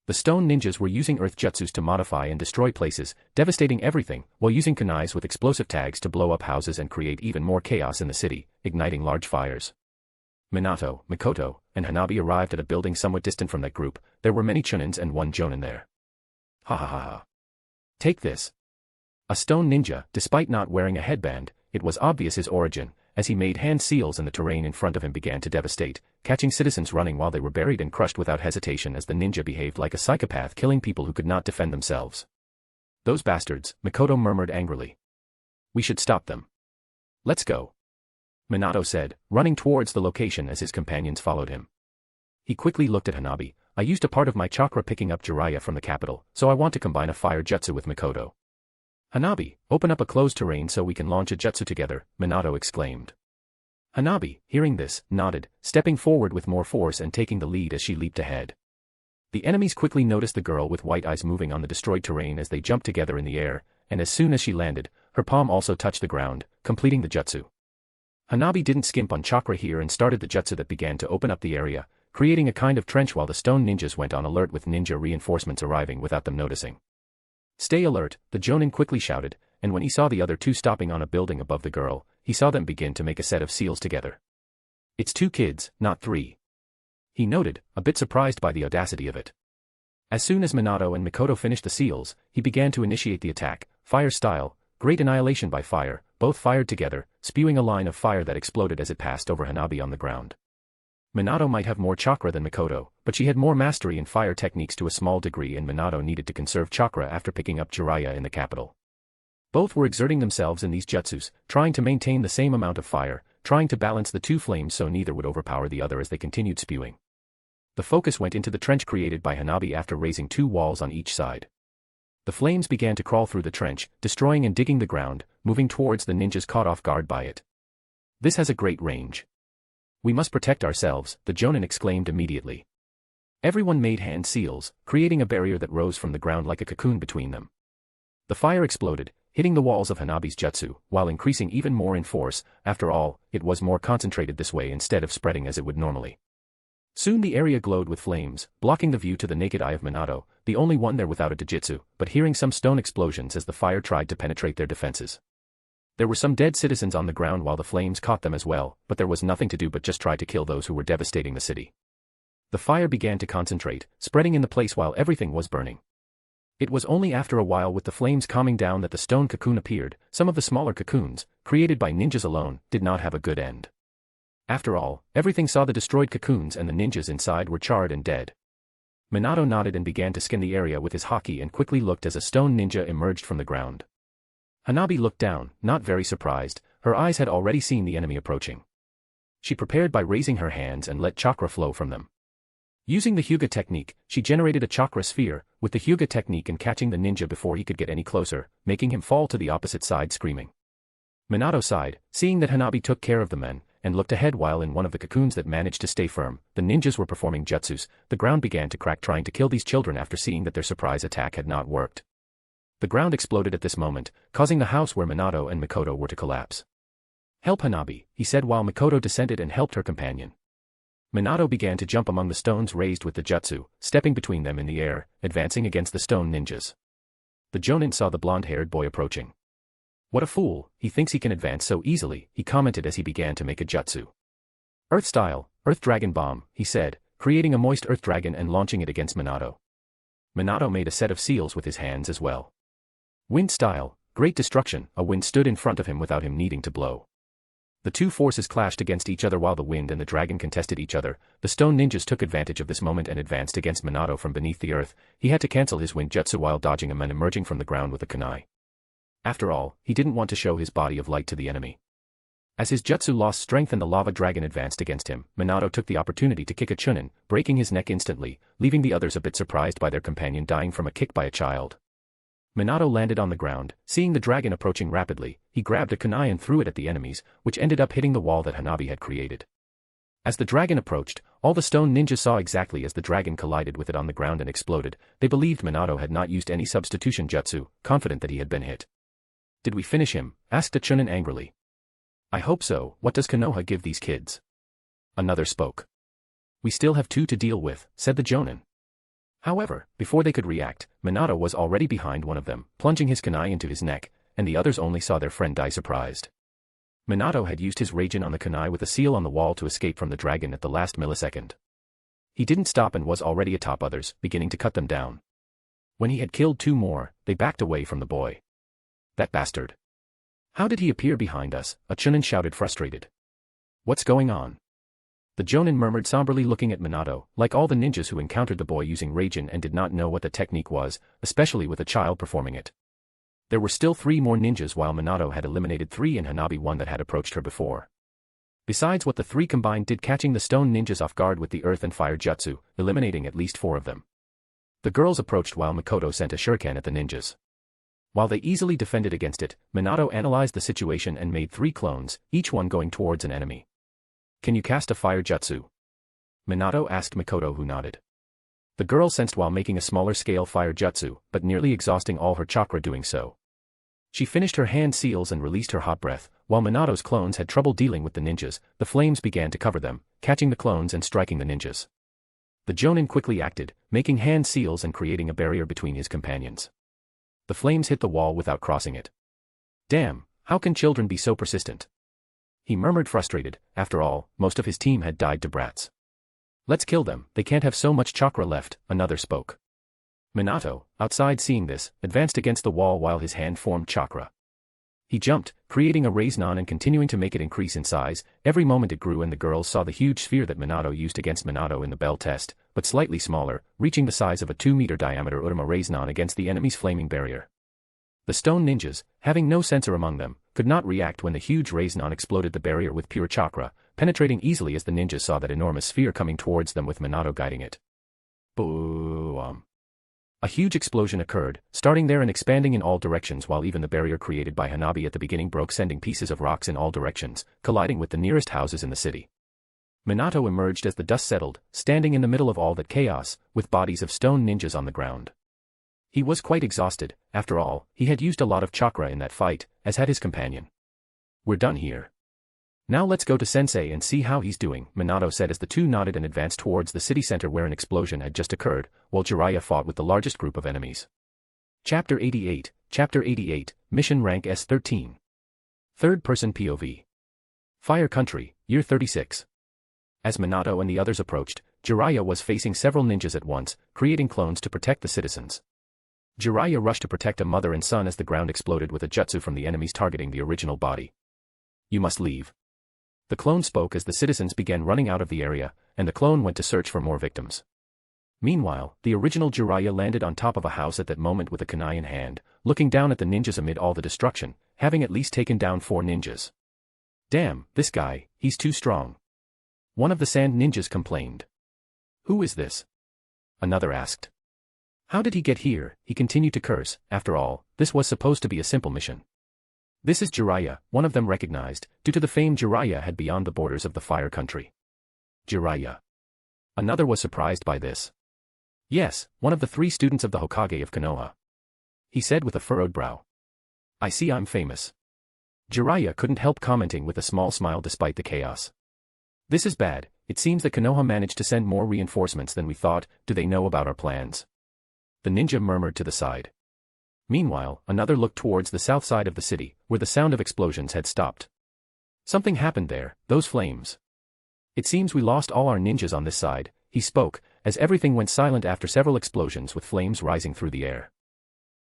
The stone ninjas were using earth jutsus to modify and destroy places, devastating everything, while using kunais with explosive tags to blow up houses and create even more chaos in the city, igniting large fires. Minato, Mikoto, and Hanabi arrived at a building somewhat distant from that group. There were many chunins and one jonin there. Ha ha ha ha. Take this. A stone ninja, despite not wearing a headband, it was obvious his origin, as he made hand seals and the terrain in front of him began to devastate, catching citizens running while they were buried and crushed without hesitation as the ninja behaved like a psychopath killing people who could not defend themselves. Those bastards, Mikoto murmured angrily. We should stop them. Let's go. Minato said, running towards the location as his companions followed him. He quickly looked at Hanabi. I used a part of my chakra picking up Jiraiya from the capital, so I want to combine a fire jutsu with Mikoto. Hanabi, open up a closed terrain so we can launch a jutsu together, Minato exclaimed. Hanabi, hearing this, nodded, stepping forward with more force and taking the lead as she leaped ahead. The enemies quickly noticed the girl with white eyes moving on the destroyed terrain as they jumped together in the air, and as soon as she landed, her palm also touched the ground, completing the jutsu. Hanabi didn't skimp on chakra here and started the jutsu that began to open up the area, creating a kind of trench while the stone ninjas went on alert with ninja reinforcements arriving without them noticing. "Stay alert," the Jonin quickly shouted, and when he saw the other two stopping on a building above the girl, he saw them begin to make a set of seals together. "It's 2 kids, not 3. He noted, a bit surprised by the audacity of it. As soon as Minato and Mikoto finished the seals, he began to initiate the attack, fire style, great annihilation by fire, both fired together, spewing a line of fire that exploded as it passed over Hanabi on the ground. Minato might have more chakra than Mikoto, but she had more mastery in fire techniques to a small degree, and Minato needed to conserve chakra after picking up Jiraiya in the capital. Both were exerting themselves in these jutsus, trying to maintain the same amount of fire, trying to balance the two flames so neither would overpower the other as they continued spewing. The focus went into the trench created by Hanabi after raising 2 walls on each side. The flames began to crawl through the trench, destroying and digging the ground, moving towards the ninjas caught off guard by it. "This has a great range. We must protect ourselves," the Jonin exclaimed immediately. Everyone made hand seals, creating a barrier that rose from the ground like a cocoon between them. The fire exploded, hitting the walls of Hanabi's jutsu, while increasing even more in force. After all, it was more concentrated this way instead of spreading as it would normally. Soon the area glowed with flames, blocking the view to the naked eye of Minato, the only one there without a Dojutsu, but hearing some stone explosions as the fire tried to penetrate their defenses. There were some dead citizens on the ground while the flames caught them as well, but there was nothing to do but just try to kill those who were devastating the city. The fire began to concentrate, spreading in the place while everything was burning. It was only after a while with the flames calming down that the stone cocoon appeared. Some of the smaller cocoons, created by ninjas alone, did not have a good end. After all, everything saw the destroyed cocoons and the ninjas inside were charred and dead. Minato nodded and began to scan the area with his haki and quickly looked as a stone ninja emerged from the ground. Hanabi looked down, not very surprised. Her eyes had already seen the enemy approaching. She prepared by raising her hands and let chakra flow from them. Using the Hyuga technique, she generated a chakra sphere, with the Hyuga technique and catching the ninja before he could get any closer, making him fall to the opposite side screaming. Minato sighed, seeing that Hanabi took care of the men, and looked ahead while in one of the cocoons that managed to stay firm, the ninjas were performing jutsus. The ground began to crack trying to kill these children after seeing that their surprise attack had not worked. The ground exploded at this moment, causing the house where Minato and Mikoto were to collapse. "Help Hanabi," he said while Mikoto descended and helped her companion. Minato began to jump among the stones raised with the jutsu, stepping between them in the air, advancing against the stone ninjas. The Jonin saw the blonde-haired boy approaching. "What a fool, he thinks he can advance so easily," he commented as he began to make a jutsu. "Earth style, Earth Dragon Bomb," he said, creating a moist Earth Dragon and launching it against Minato. Minato made a set of seals with his hands as well. Wind style, Great Destruction, a wind stood in front of him without him needing to blow. The two forces clashed against each other while the wind and the dragon contested each other. The stone ninjas took advantage of this moment and advanced against Minato from beneath the earth. He had to cancel his wind jutsu while dodging a man emerging from the ground with a kunai. After all, he didn't want to show his body of light to the enemy. As his jutsu lost strength and the lava dragon advanced against him, Minato took the opportunity to kick a chunin, breaking his neck instantly, leaving the others a bit surprised by their companion dying from a kick by a child. Minato landed on the ground, seeing the dragon approaching rapidly. He grabbed a kunai and threw it at the enemies, which ended up hitting the wall that Hanabi had created. As the dragon approached, all the stone ninjas saw exactly as the dragon collided with it on the ground and exploded. They believed Minato had not used any substitution jutsu, confident that he had been hit. "Did we finish him?" asked a chunin angrily. "I hope so. What does Konoha give these kids?" Another spoke. "We still have 2 to deal with," said the Jonin. However, before they could react, Minato was already behind one of them, plunging his kunai into his neck, and the others only saw their friend die surprised. Minato had used his Raijin on the kunai with a seal on the wall to escape from the dragon at the last millisecond. He didn't stop and was already atop others, beginning to cut them down. When he had killed 2 more, they backed away from the boy. "That bastard! How did he appear behind us?" a chunin shouted frustrated. "What's going on?" The Jonin murmured somberly looking at Minato, like all the ninjas who encountered the boy using Raijin and did not know what the technique was, especially with a child performing it. There were still 3 more ninjas while Minato had eliminated 3 and Hanabi 1 that had approached her before. Besides what the 3 combined did catching the stone ninjas off guard with the earth and fire jutsu, eliminating at least 4 of them. The girls approached while Mikoto sent a shuriken at the ninjas. While they easily defended against it, Minato analyzed the situation and made 3 clones, each one going towards an enemy. "Can you cast a fire jutsu?" Minato asked Mikoto, who nodded. The girl sensed while making a smaller-scale fire jutsu, but nearly exhausting all her chakra doing so. She finished her hand seals and released her hot breath. While Minato's clones had trouble dealing with the ninjas, the flames began to cover them, catching the clones and striking the ninjas. The Jonin quickly acted, making hand seals and creating a barrier between his companions. The flames hit the wall without crossing it. Damn, how can children be so persistent? He murmured frustrated. After all, most of his team had died to brats. Let's kill them, they can't have so much chakra left, another spoke. Minato, outside seeing this, advanced against the wall while his hand formed chakra. He jumped, creating a raise-non and continuing to make it increase in size. Every moment it grew and the girls saw the huge sphere that Minato used against Minato in the bell test, but slightly smaller, reaching the size of a 2-meter diameter Urama raise-non against the enemy's flaming barrier. The stone ninjas, having no sensor among them, could not react when the huge raise-non exploded the barrier with pure chakra, penetrating easily as the ninjas saw that enormous sphere coming towards them with Minato guiding it. Boom. A huge explosion occurred, starting there and expanding in all directions while even the barrier created by Hanabi at the beginning broke, sending pieces of rocks in all directions, colliding with the nearest houses in the city. Minato emerged as the dust settled, standing in the middle of all that chaos, with bodies of stone ninjas on the ground. He was quite exhausted. After all, he had used a lot of chakra in that fight, as had his companion. We're done here. Now let's go to Sensei and see how he's doing, Minato said as the two nodded and advanced towards the city center where an explosion had just occurred, while Jiraiya fought with the largest group of enemies. Chapter 88, Mission Rank S13. Third-person POV. Fire Country, Year 36. As Minato and the others approached, Jiraiya was facing several ninjas at once, creating clones to protect the citizens. Jiraiya rushed to protect a mother and son as the ground exploded with a jutsu from the enemies targeting the original body. You must leave. The clone spoke as the citizens began running out of the area, and the clone went to search for more victims. Meanwhile, the original Jiraiya landed on top of a house at that moment with a kunai in hand, looking down at the ninjas amid all the destruction, having at least taken down 4 ninjas. Damn, this guy, he's too strong. One of the sand ninjas complained. Who is this? Another asked. How did he get here? He continued to curse. After all, this was supposed to be a simple mission. This is Jiraiya, one of them recognized, due to the fame Jiraiya had beyond the borders of the Fire Country. Jiraiya. Another was surprised by this. Yes, one of the 3 students of the Hokage of Konoha. He said with a furrowed brow. I see I'm famous. Jiraiya couldn't help commenting with a small smile despite the chaos. This is bad. It seems that Konoha managed to send more reinforcements than we thought. Do they know about our plans? The ninja murmured to the side. Meanwhile, another looked towards the south side of the city, where the sound of explosions had stopped. Something happened there, those flames. It seems we lost all our ninjas on this side, he spoke, as everything went silent after several explosions with flames rising through the air.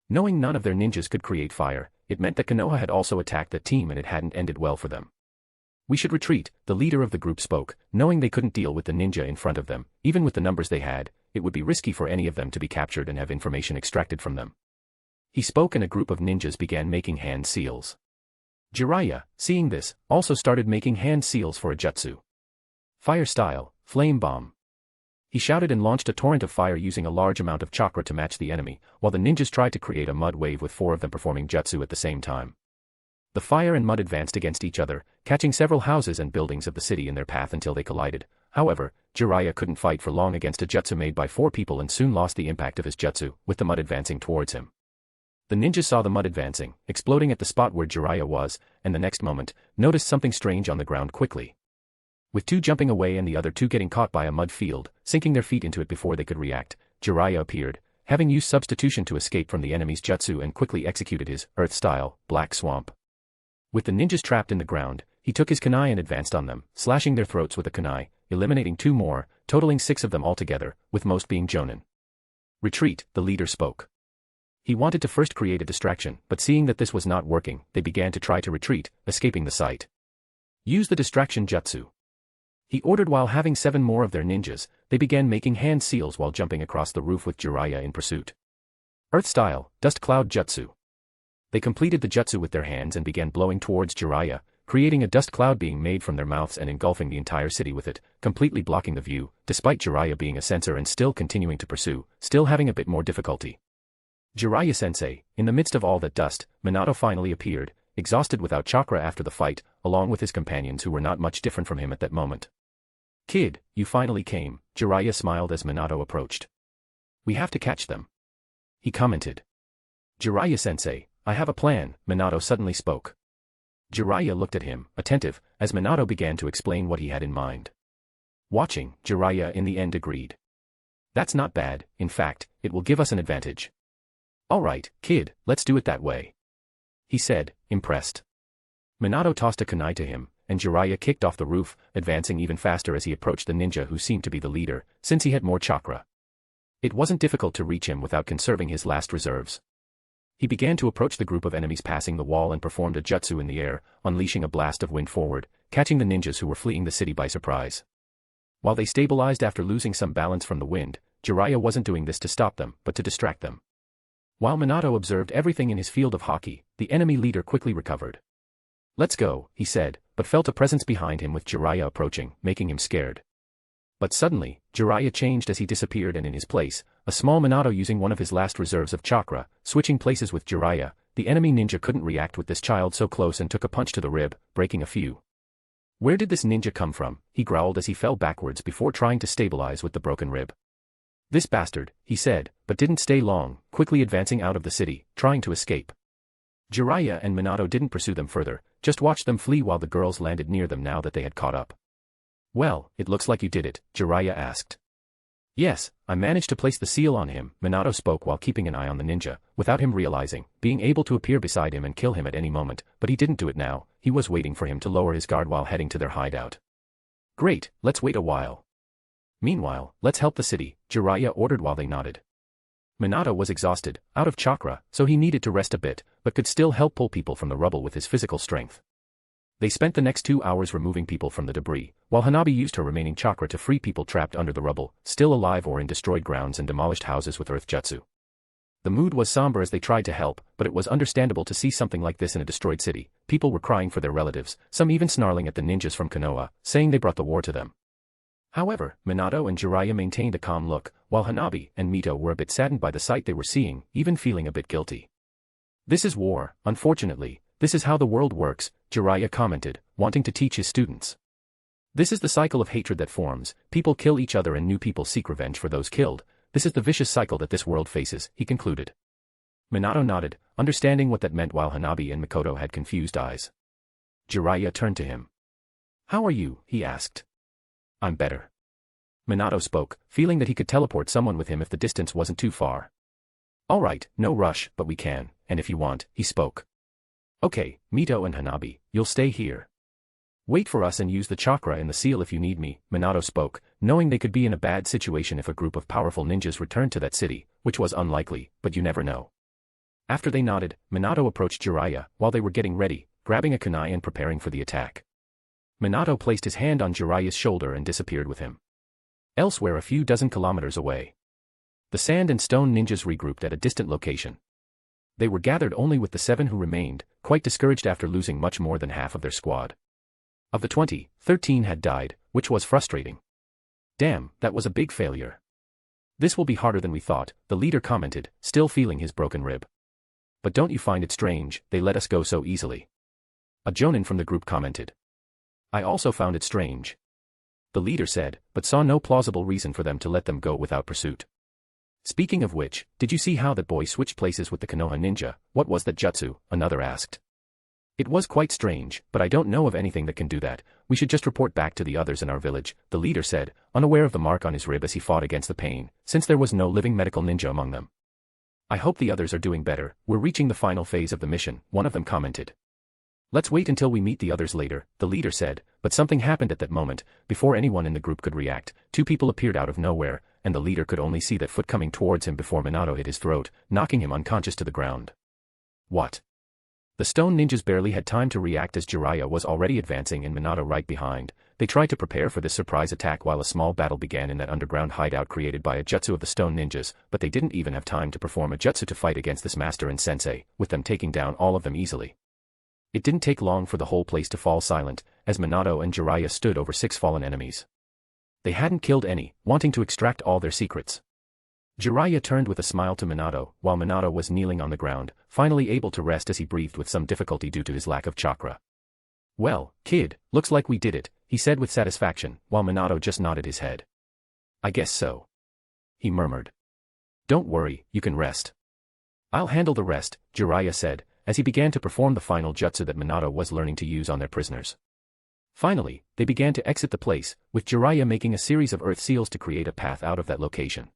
Knowing none of their ninjas could create fire, it meant that Konoha had also attacked that team and it hadn't ended well for them. We should retreat, the leader of the group spoke, knowing they couldn't deal with the ninja in front of them. Even with the numbers they had, it would be risky for any of them to be captured and have information extracted from them. He spoke and a group of ninjas began making hand seals. Jiraiya, seeing this, also started making hand seals for a jutsu. Fire style, flame bomb. He shouted and launched a torrent of fire using a large amount of chakra to match the enemy, while the ninjas tried to create a mud wave with 4 of them performing jutsu at the same time. The fire and mud advanced against each other, catching several houses and buildings of the city in their path until they collided. However, Jiraiya couldn't fight for long against a jutsu made by 4 people and soon lost the impact of his jutsu, with the mud advancing towards him. The ninjas saw the mud advancing, exploding at the spot where Jiraiya was, and the next moment, noticed something strange on the ground quickly. With 2 jumping away and the other 2 getting caught by a mud field, sinking their feet into it before they could react, Jiraiya appeared, having used substitution to escape from the enemy's jutsu and quickly executed his earth-style black swamp. With the ninjas trapped in the ground, he took his kunai and advanced on them, slashing their throats with a kunai, eliminating 2 more, totaling 6 of them altogether, with most being jonin. Retreat, the leader spoke. He wanted to first create a distraction, but seeing that this was not working, they began to try to retreat, escaping the sight. Use the distraction jutsu. He ordered while having 7 more of their ninjas, they began making hand seals while jumping across the roof with Jiraiya in pursuit. Earth-style, dust cloud jutsu. They completed the jutsu with their hands and began blowing towards Jiraiya, creating a dust cloud being made from their mouths and engulfing the entire city with it, completely blocking the view, despite Jiraiya being a sensor and still continuing to pursue, still having a bit more difficulty. Jiraiya-sensei, in the midst of all that dust, Minato finally appeared, exhausted without chakra after the fight, along with his companions who were not much different from him at that moment. Kid, you finally came, Jiraiya smiled as Minato approached. We have to catch them. He commented. Jiraiya-sensei, I have a plan, Minato suddenly spoke. Jiraiya looked at him, attentive, as Minato began to explain what he had in mind. Watching, Jiraiya in the end agreed. That's not bad, in fact, it will give us an advantage. Alright, kid, let's do it that way, he said, impressed. Minato tossed a kunai to him, and Jiraiya kicked off the roof, advancing even faster as he approached the ninja who seemed to be the leader, since he had more chakra. It wasn't difficult to reach him without conserving his last reserves. He began to approach the group of enemies passing the wall and performed a jutsu in the air, unleashing a blast of wind forward, catching the ninjas who were fleeing the city by surprise. While they stabilized after losing some balance from the wind, Jiraiya wasn't doing this to stop them, but to distract them. While Minato observed everything in his field of hockey, the enemy leader quickly recovered. Let's go, he said, but felt a presence behind him with Jiraiya approaching, making him scared. But suddenly, Jiraiya changed as he disappeared, and in his place, a small Minato using one of his last reserves of chakra, switching places with Jiraiya. The enemy ninja couldn't react with this child so close and took a punch to the rib, breaking a few. Where did this ninja come from? He growled as he fell backwards before trying to stabilize with the broken rib. This bastard, he said, but didn't stay long, quickly advancing out of the city, trying to escape. Jiraiya and Minato didn't pursue them further, just watched them flee while the girls landed near them now that they had caught up. Well, it looks like you did it, Jiraiya asked. Yes, I managed to place the seal on him, Minato spoke while keeping an eye on the ninja, without him realizing, being able to appear beside him and kill him at any moment, but he didn't do it now. He was waiting for him to lower his guard while heading to their hideout. Great, let's wait a while. Meanwhile, let's help the city, Jiraiya ordered while they nodded. Minato was exhausted, out of chakra, so he needed to rest a bit, but could still help pull people from the rubble with his physical strength. They spent the next 2 hours removing people from the debris, while Hanabi used her remaining chakra to free people trapped under the rubble, still alive or in destroyed grounds and demolished houses with earth jutsu. The mood was somber as they tried to help, but it was understandable to see something like this in a destroyed city. People were crying for their relatives, some even snarling at the ninjas from Konoha, saying they brought the war to them. However, Minato and Jiraiya maintained a calm look, while Hanabi and Mito were a bit saddened by the sight they were seeing, even feeling a bit guilty. This is war, unfortunately. This is how the world works, Jiraiya commented, wanting to teach his students. This is the cycle of hatred that forms. People kill each other and new people seek revenge for those killed. This is the vicious cycle that this world faces, he concluded. Minato nodded, understanding what that meant while Hanabi and Mikoto had confused eyes. Jiraiya turned to him. How are you? He asked. I'm better. Minato spoke, feeling that he could teleport someone with him if the distance wasn't too far. Alright, no rush, but we can, and if you want, he spoke. Okay, Mito and Hanabi, you'll stay here. Wait for us and use the chakra in the seal if you need me, Minato spoke, knowing they could be in a bad situation if a group of powerful ninjas returned to that city, which was unlikely, but you never know. After they nodded, Minato approached Jiraiya, while they were getting ready, grabbing a kunai and preparing for the attack. Minato placed his hand on Jiraiya's shoulder and disappeared with him. Elsewhere a few dozen kilometers away, the sand and stone ninjas regrouped at a distant location. They were gathered only with the 7 who remained, quite discouraged after losing much more than half of their squad. Of the 20, 13 had died, which was frustrating. Damn, that was a big failure. This will be harder than we thought, the leader commented, still feeling his broken rib. But don't you find it strange, they let us go so easily? A jonin from the group commented. I also found it strange. The leader said, but saw no plausible reason for them to let them go without pursuit. Speaking of which, did you see how that boy switched places with the Konoha ninja? What was that jutsu? Another asked. It was quite strange, but I don't know of anything that can do that. We should just report back to the others in our village, the leader said, unaware of the mark on his rib as he fought against the pain, since there was no living medical ninja among them. I hope the others are doing better. We're reaching the final phase of the mission, one of them commented. Let's wait until we meet the others later, the leader said, but something happened at that moment. Before anyone in the group could react, 2 people appeared out of nowhere, and the leader could only see that foot coming towards him before Minato hit his throat, knocking him unconscious to the ground. What? The stone ninjas barely had time to react as Jiraiya was already advancing and Minato right behind. They tried to prepare for this surprise attack while a small battle began in that underground hideout created by a jutsu of the stone ninjas, but they didn't even have time to perform a jutsu to fight against this master and sensei, with them taking down all of them easily. It didn't take long for the whole place to fall silent, as Minato and Jiraiya stood over 6 fallen enemies. They hadn't killed any, wanting to extract all their secrets. Jiraiya turned with a smile to Minato, while Minato was kneeling on the ground, finally able to rest as he breathed with some difficulty due to his lack of chakra. Well, kid, looks like we did it, he said with satisfaction, while Minato just nodded his head. I guess so, he murmured. Don't worry, you can rest. I'll handle the rest, Jiraiya said, as he began to perform the final jutsu that Minato was learning to use on their prisoners. Finally, they began to exit the place, with Jiraiya making a series of earth seals to create a path out of that location.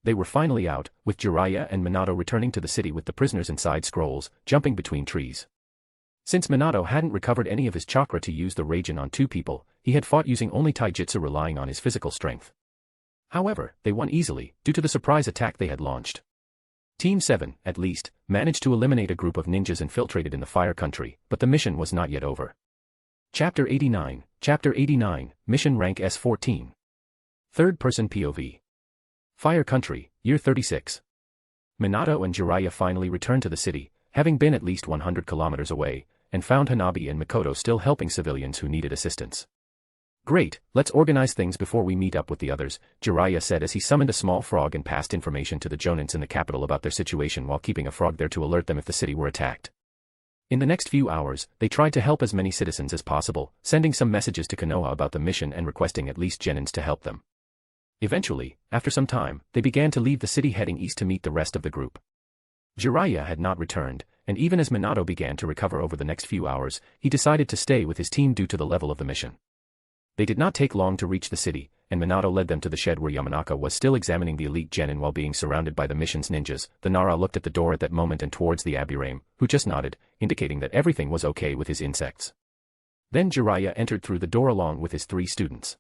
They were finally out, with Jiraiya and Minato returning to the city with the prisoners inside scrolls, jumping between trees. Since Minato hadn't recovered any of his chakra to use the Raijin on two people, he had fought using only taijutsu relying on his physical strength. However, they won easily, due to the surprise attack they had launched. Team 7, at least, managed to eliminate a group of ninjas infiltrated in the Fire Country, but the mission was not yet over. Chapter 89, Mission Rank S14. Third-person POV. Fire Country, Year 36. Minato and Jiraiya finally returned to the city, having been at least 100 kilometers away, and found Hanabi and Mikoto still helping civilians who needed assistance. Great, let's organize things before we meet up with the others, Jiraiya said as he summoned a small frog and passed information to the jonins in the capital about their situation while keeping a frog there to alert them if the city were attacked. In the next few hours, they tried to help as many citizens as possible, sending some messages to Konoha about the mission and requesting at least genins to help them. Eventually, after some time, they began to leave the city heading east to meet the rest of the group. Jiraiya had not returned, and even as Minato began to recover over the next few hours, he decided to stay with his team due to the level of the mission. They did not take long to reach the city, and Minato led them to the shed where Yamanaka was still examining the elite genin while being surrounded by the mission's ninjas. The Nara looked at the door at that moment and towards the Abirame, who just nodded, indicating that everything was okay with his insects. Then Jiraiya entered through the door along with his 3 students.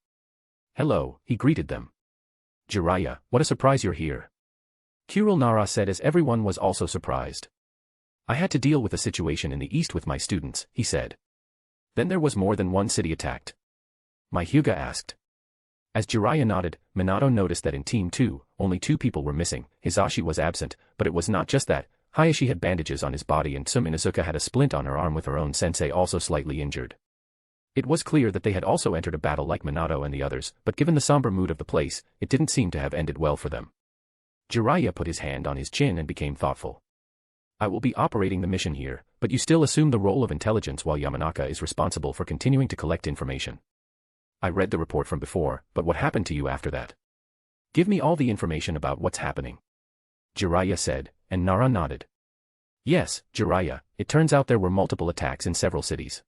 Hello, he greeted them. Jiraiya, what a surprise you're here. Kuril Nara said as everyone was also surprised. I had to deal with a situation in the east with my students, he said. Then there was more than one city attacked. My Hyuga asked. As Jiraiya nodded, Minato noticed that in Team 2, only 2 people were missing. Hisashi was absent, but it was not just that. Hayashi had bandages on his body and Tsum Inuzuka had a splint on her arm with her own sensei also slightly injured. It was clear that they had also entered a battle like Minato and the others, but given the somber mood of the place, it didn't seem to have ended well for them. Jiraiya put his hand on his chin and became thoughtful. I will be operating the mission here, but you still assume the role of intelligence while Yamanaka is responsible for continuing to collect information. I read the report from before, but what happened to you after that? Give me all the information about what's happening. Jiraiya said, and Nara nodded. Yes, Jiraiya, it turns out there were multiple attacks in several cities.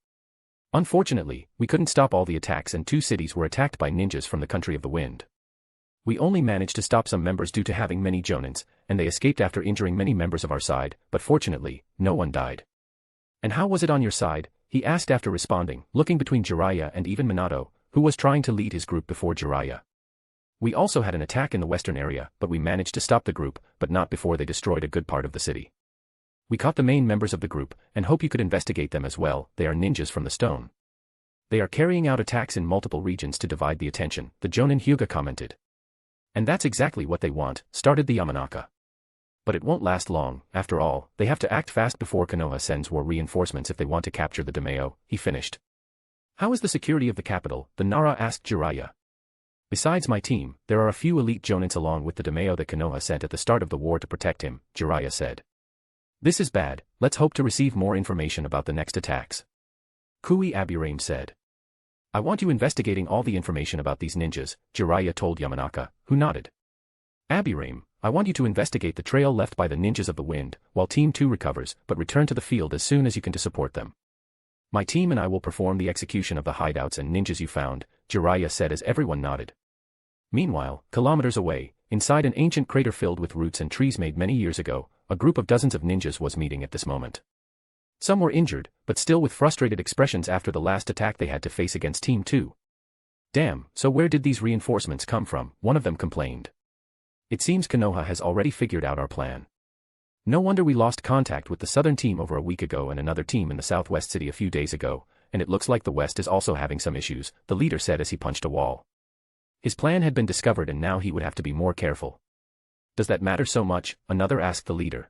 Unfortunately, we couldn't stop all the attacks and 2 cities were attacked by ninjas from the country of the wind. We only managed to stop some members due to having many jonins, and they escaped after injuring many members of our side, but fortunately, no one died. And how was it on your side? He asked after responding, looking between Jiraiya and even Minato, who was trying to lead his group before Jiraiya. We also had an attack in the western area, but we managed to stop the group, but not before they destroyed a good part of the city. We caught the main members of the group, and hope you could investigate them as well. They are ninjas from the stone. They are carrying out attacks in multiple regions to divide the attention, the Jonin Hyuga commented. And that's exactly what they want, started the Yamanaka. But it won't last long, after all, they have to act fast before Konoha sends war reinforcements if they want to capture the daimyo, he finished. How is the security of the capital? The Nara asked Jiraiya. Besides my team, there are a few elite jonins along with the daimyo that Konoha sent at the start of the war to protect him, Jiraiya said. This is bad, let's hope to receive more information about the next attacks. Kui Abirame said. I want you investigating all the information about these ninjas, Jiraiya told Yamanaka, who nodded. Abirame, I want you to investigate the trail left by the ninjas of the wind, while Team 2 recovers, but return to the field as soon as you can to support them. My team and I will perform the execution of the hideouts and ninjas you found, Jiraiya said as everyone nodded. Meanwhile, kilometers away, inside an ancient crater filled with roots and trees made many years ago, a group of dozens of ninjas was meeting at this moment. Some were injured, but still with frustrated expressions after the last attack they had to face against Team 2. Damn, so where did these reinforcements come from? One of them complained. It seems Konoha has already figured out our plan. No wonder we lost contact with the southern team over a week ago and another team in the southwest city a few days ago, and it looks like the west is also having some issues, the leader said as he punched a wall. His plan had been discovered and now he would have to be more careful. Does that matter so much? Another asked the leader.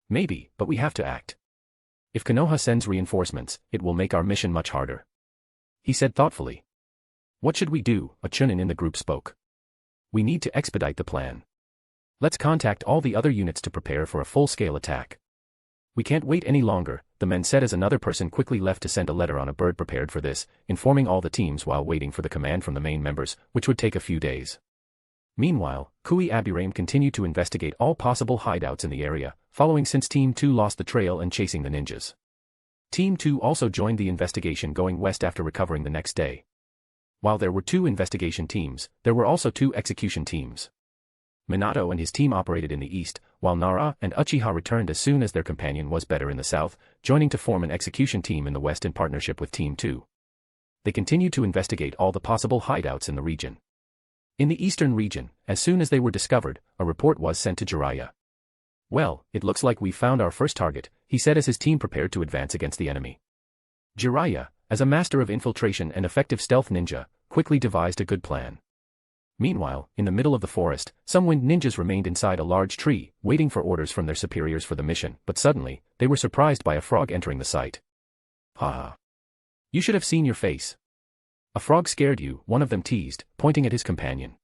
Maybe, but we have to act. If Konoha sends reinforcements, it will make our mission much harder. He said thoughtfully. What should we do? A chunin in the group spoke. We need to expedite the plan. Let's contact all the other units to prepare for a full-scale attack. We can't wait any longer, the men said as another person quickly left to send a letter on a bird prepared for this, informing all the teams while waiting for the command from the main members, which would take a few days. Meanwhile, Kui Abirame continued to investigate all possible hideouts in the area, following since Team 2 lost the trail and chasing the ninjas. Team 2 also joined the investigation going west after recovering the next day. While there were 2 investigation teams, there were also 2 execution teams. Minato and his team operated in the east, while Nara and Uchiha returned as soon as their companion was better in the south, joining to form an execution team in the west in partnership with Team 2. They continued to investigate all the possible hideouts in the region. In the eastern region, as soon as they were discovered, a report was sent to Jiraiya. "Well, it looks like we found our first target," he said as his team prepared to advance against the enemy. Jiraiya, as a master of infiltration and effective stealth ninja, quickly devised a good plan. Meanwhile, in the middle of the forest, some wind ninjas remained inside a large tree, waiting for orders from their superiors for the mission, but suddenly, they were surprised by a frog entering the site. "Ha ha. You should have seen your face. A frog scared you," one of them teased, pointing at his companion.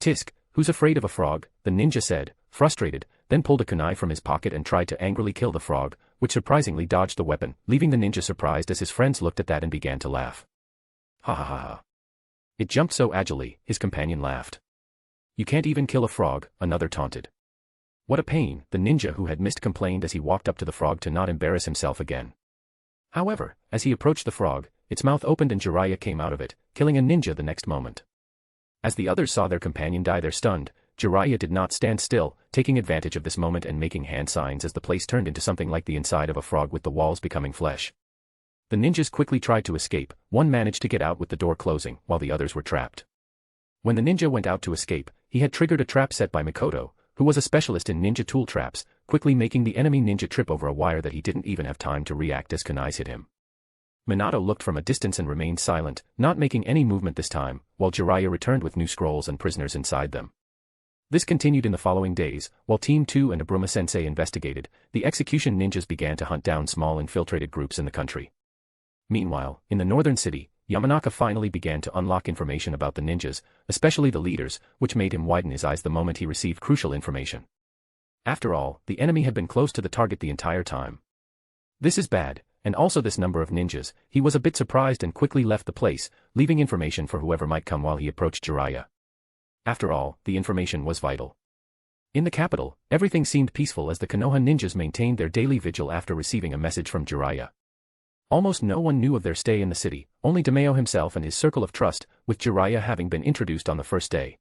"Tisk, who's afraid of a frog?" the ninja said, frustrated, then pulled a kunai from his pocket and tried to angrily kill the frog, which surprisingly dodged the weapon, leaving the ninja surprised as his friends looked at that and began to laugh. "Ha ha ha ha. It jumped so agilely," his companion laughed. "You can't even kill a frog," another taunted. "What a pain," the ninja who had missed complained as he walked up to the frog to not embarrass himself again. However, as he approached the frog, its mouth opened and Jiraiya came out of it, killing a ninja the next moment. As the others saw their companion die there stunned, Jiraiya did not stand still, taking advantage of this moment and making hand signs as the place turned into something like the inside of a frog with the walls becoming flesh. The ninjas quickly tried to escape, one managed to get out with the door closing, while the others were trapped. When the ninja went out to escape, he had triggered a trap set by Mikoto, who was a specialist in ninja tool traps, quickly making the enemy ninja trip over a wire that he didn't even have time to react as kunais hit him. Minato looked from a distance and remained silent, not making any movement this time, while Jiraiya returned with new scrolls and prisoners inside them. This continued in the following days, while Team 2 and Abruma-sensei investigated, the execution ninjas began to hunt down small infiltrated groups in the country. Meanwhile, in the northern city, Yamanaka finally began to unlock information about the ninjas, especially the leaders, which made him widen his eyes the moment he received crucial information. After all, the enemy had been close to the target the entire time. This is bad, and also this number of ninjas. He was a bit surprised and quickly left the place, leaving information for whoever might come while he approached Jiraiya. After all, the information was vital. In the capital, everything seemed peaceful as the Konoha ninjas maintained their daily vigil after receiving a message from Jiraiya. Almost no one knew of their stay in the city, only Daimyo himself and his circle of trust, with Jiraiya having been introduced on the first day.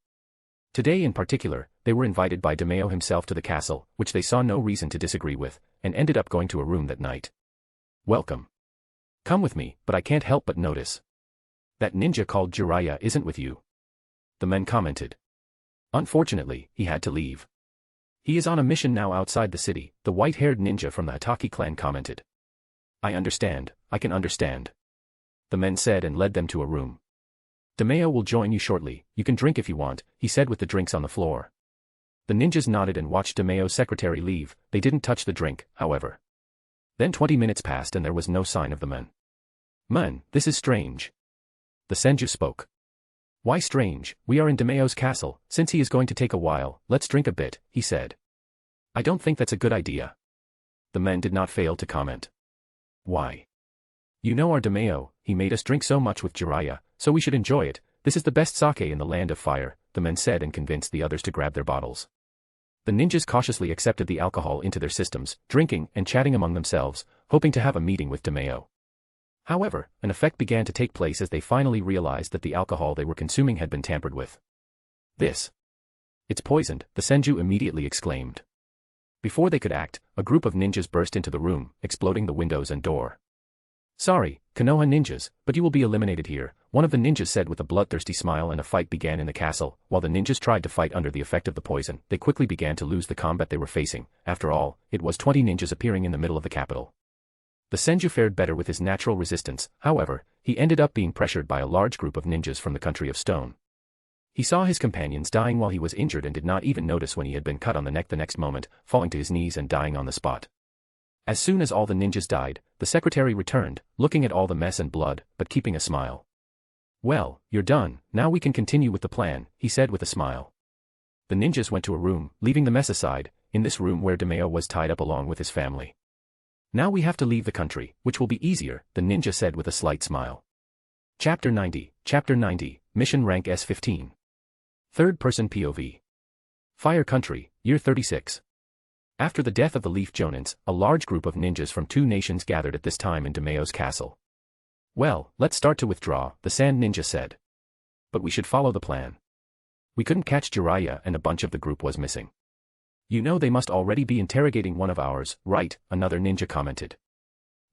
Today in particular, they were invited by Daimyo himself to the castle, which they saw no reason to disagree with, and ended up going to a room that night. "Welcome. Come with me, but I can't help but notice. That ninja called Jiraiya isn't with you," the men commented. "Unfortunately, he had to leave. He is on a mission now outside the city," the white-haired ninja from the Hataki clan commented. "I understand, I can understand," the men said and led them to a room. "Daimyo will join you shortly, you can drink if you want," he said with the drinks on the floor. The ninjas nodded and watched Daimyo's secretary leave. They didn't touch the drink, however. Then 20 minutes passed and there was no sign of the men. "Man, this is strange." The senju spoke. "Why strange? We are in Daimyo's castle, since he is going to take a while, let's drink a bit," he said. "I don't think that's a good idea." The men did not fail to comment. "Why? You know our Daimyo, he made us drink so much with Jiraiya, so we should enjoy it. This is the best sake in the land of fire," the men said and convinced the others to grab their bottles. The ninjas cautiously accepted the alcohol into their systems, drinking and chatting among themselves, hoping to have a meeting with Daimyo. However, an effect began to take place as they finally realized that the alcohol they were consuming had been tampered with. It's poisoned," the senju immediately exclaimed. Before they could act, a group of ninjas burst into the room, exploding the windows and door. "Sorry, Konoha ninjas, but you will be eliminated here," one of the ninjas said with a bloodthirsty smile, and a fight began in the castle. While the ninjas tried to fight under the effect of the poison, they quickly began to lose the combat they were facing. After all, it was 20 ninjas appearing in the middle of the capital. The senju fared better with his natural resistance, however, he ended up being pressured by a large group of ninjas from the country of stone. He saw his companions dying while he was injured and did not even notice when he had been cut on the neck the next moment, falling to his knees and dying on the spot. As soon as all the ninjas died, the secretary returned, looking at all the mess and blood, but keeping a smile. "Well, you're done, now we can continue with the plan," he said with a smile. The ninjas went to a room, leaving the mess aside, in this room where Daimyo was tied up along with his family. "Now we have to leave the country, which will be easier," the ninja said with a slight smile. Chapter 90, Mission Rank S15. Third-person POV. Fire Country, Year 36. After the death of the Leaf Jonins, a large group of ninjas from 2 nations gathered at this time in Daimyo's castle. "Well, let's start to withdraw," the Sand Ninja said. "But we should follow the plan." We couldn't catch Jiraiya and a bunch of the group was missing. You know they must already be interrogating one of ours, right? Another ninja commented.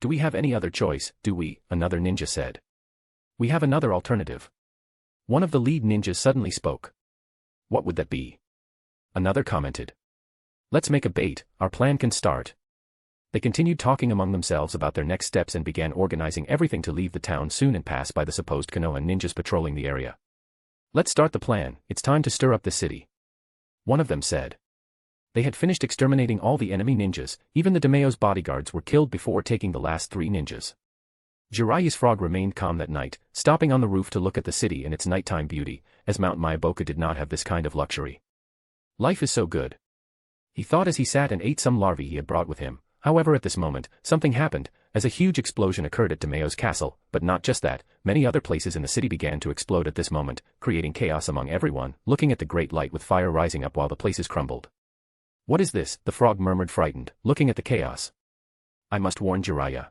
Do we have any other choice, do we? Another ninja said. We have another alternative. One of the lead ninjas suddenly spoke. What would that be? Another commented. Let's make a bait, our plan can start. They continued talking among themselves about their next steps and began organizing everything to leave the town soon and pass by the supposed Konoha ninjas patrolling the area. Let's start the plan, it's time to stir up the city. One of them said. They had finished exterminating all the enemy ninjas, even the Dameo's bodyguards were killed before taking the last 3 ninjas. Jiraiya's frog remained calm that night, stopping on the roof to look at the city and its nighttime beauty, as Mount Myoboku did not have this kind of luxury. Life is so good. He thought as he sat and ate some larvae he had brought with him. However, at this moment, something happened, as a huge explosion occurred at Dameo's castle, but not just that, many other places in the city began to explode at this moment, creating chaos among everyone, looking at the great light with fire rising up while the places crumbled. What is this? The frog murmured frightened, looking at the chaos. I must warn Jiraiya.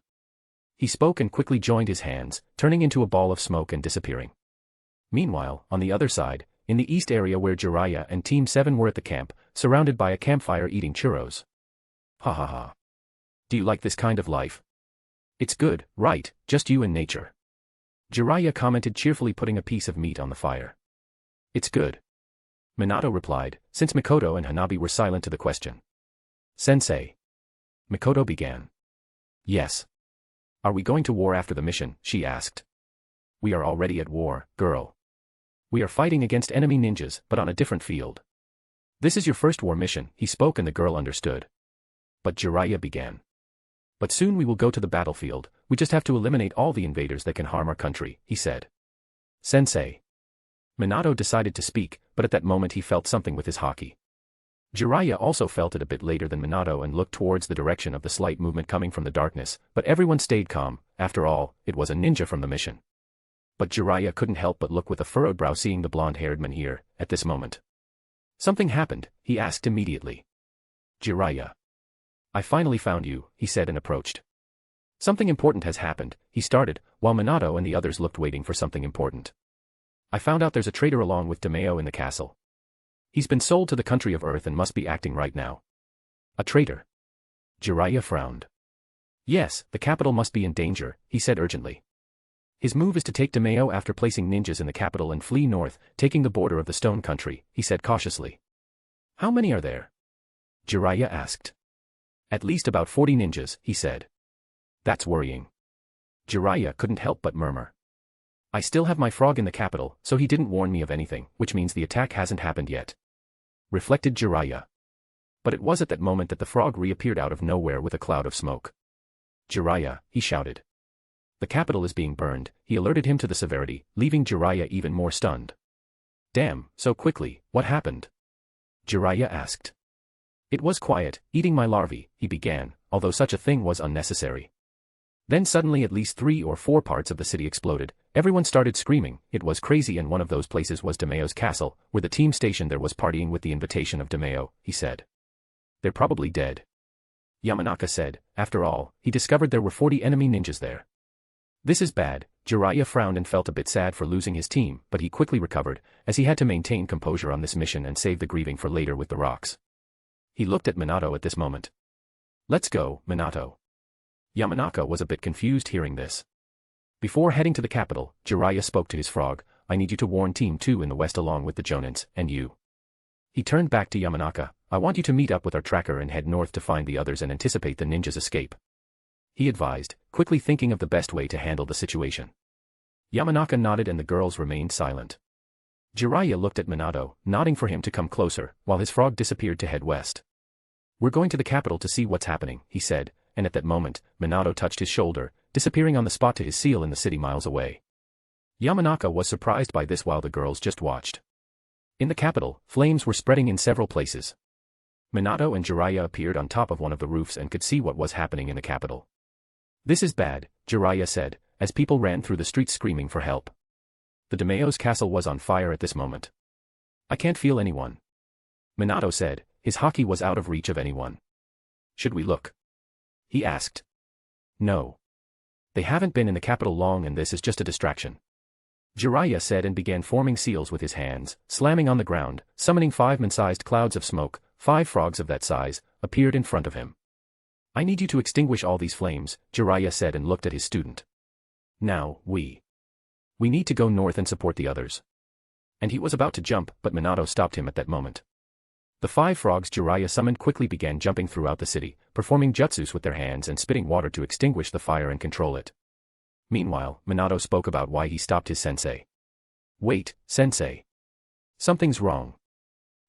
He spoke and quickly joined his hands, turning into a ball of smoke and disappearing. Meanwhile, on the other side, in the east area where Jiraiya and Team 7 were at the camp, surrounded by a campfire eating churros. Ha ha ha. Do you like this kind of life? It's good, right, just you and nature. Jiraiya commented cheerfully putting a piece of meat on the fire. It's good. Minato replied, since Mikoto and Hanabi were silent to the question. Sensei. Mikoto began. Yes. Are we going to war after the mission? She asked. We are already at war, girl. We are fighting against enemy ninjas, but on a different field. This is your first war mission, he spoke and the girl understood. But Jiraiya began. But soon we will go to the battlefield, we just have to eliminate all the invaders that can harm our country, he said. Sensei. Minato decided to speak, but at that moment he felt something with his haki. Jiraiya also felt it a bit later than Minato and looked towards the direction of the slight movement coming from the darkness, but everyone stayed calm, after all, it was a ninja from the mission. But Jiraiya couldn't help but look with a furrowed brow seeing the blonde-haired man here, at this moment. Something happened, he asked immediately. Jiraiya. I finally found you, he said and approached. Something important has happened, he started, while Minato and the others looked waiting for something important. I found out there's a traitor along with Dameo in the castle. He's been sold to the country of Earth and must be acting right now. A traitor? Jiraiya frowned. Yes, the capital must be in danger, he said urgently. His move is to take Dameo after placing ninjas in the capital and flee north, taking the border of the stone country, he said cautiously. How many are there? Jiraiya asked. At least about 40 ninjas, he said. That's worrying. Jiraiya couldn't help but murmur. I still have my frog in the capital, so he didn't warn me of anything, which means the attack hasn't happened yet. Reflected Jiraiya. But it was at that moment that the frog reappeared out of nowhere with a cloud of smoke. Jiraiya, he shouted. The capital is being burned, he alerted him to the severity, leaving Jiraiya even more stunned. Damn, so quickly, what happened? Jiraiya asked. It was quiet, eating my larvae, he began, although such a thing was unnecessary. Then suddenly at least 3 or 4 parts of the city exploded, everyone started screaming, it was crazy and one of those places was Dameo's castle, where the team stationed there was partying with the invitation of Dameo, he said. They're probably dead. Yamanaka said, after all, he discovered there were 40 enemy ninjas there. This is bad, Jiraiya frowned and felt a bit sad for losing his team, but he quickly recovered, as he had to maintain composure on this mission and save the grieving for later with the rocks. He looked at Minato at this moment. Let's go, Minato. Yamanaka was a bit confused hearing this. Before heading to the capital, Jiraiya spoke to his frog, I need you to warn Team 2 in the west along with the Jonins, and you. He turned back to Yamanaka, I want you to meet up with our tracker and head north to find the others and anticipate the ninjas' escape. He advised, quickly thinking of the best way to handle the situation. Yamanaka nodded and the girls remained silent. Jiraiya looked at Minato, nodding for him to come closer, while his frog disappeared to head west. We're going to the capital to see what's happening, he said, and at that moment, Minato touched his shoulder, disappearing on the spot to his seal in the city miles away. Yamanaka was surprised by this while the girls just watched. In the capital, flames were spreading in several places. Minato and Jiraiya appeared on top of one of the roofs and could see what was happening in the capital. This is bad, Jiraiya said, as people ran through the streets screaming for help. The Dameo's castle was on fire at this moment. I can't feel anyone. Minato said, his haki was out of reach of anyone. Should we look? He asked. No. They haven't been in the capital long and this is just a distraction. Jiraiya said and began forming seals with his hands, slamming on the ground, summoning 5 man-sized clouds of smoke. 5 frogs of that size appeared in front of him. I need you to extinguish all these flames, Jiraiya said and looked at his student. Now, we need to go north and support the others. And he was about to jump, but Minato stopped him at that moment. The 5 frogs Jiraiya summoned quickly began jumping throughout the city, performing jutsus with their hands and spitting water to extinguish the fire and control it. Meanwhile, Minato spoke about why he stopped his sensei. Wait, sensei. Something's wrong.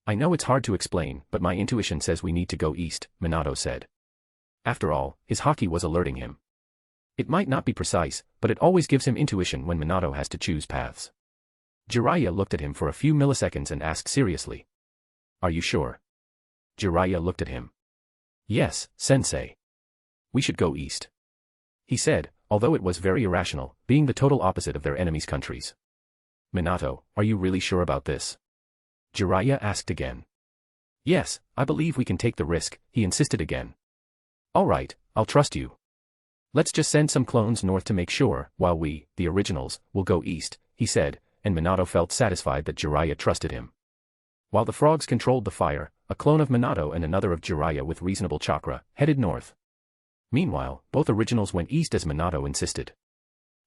I know it's hard to explain, but my intuition says we need to go east, Minato said. After all, his haki was alerting him. It might not be precise, but it always gives him intuition when Minato has to choose paths. Jiraiya looked at him for a few milliseconds and asked seriously. Are you sure? Jiraiya looked at him. Yes, sensei. We should go east. He said, although it was very irrational, being the total opposite of their enemies' countries. Minato, are you really sure about this? Jiraiya asked again. Yes, I believe we can take the risk, he insisted again. All right, I'll trust you. Let's just send some clones north to make sure, while we, the originals, will go east, he said, and Minato felt satisfied that Jiraiya trusted him. While the frogs controlled the fire, a clone of Minato and another of Jiraiya with reasonable chakra headed north. Meanwhile, both originals went east as Minato insisted.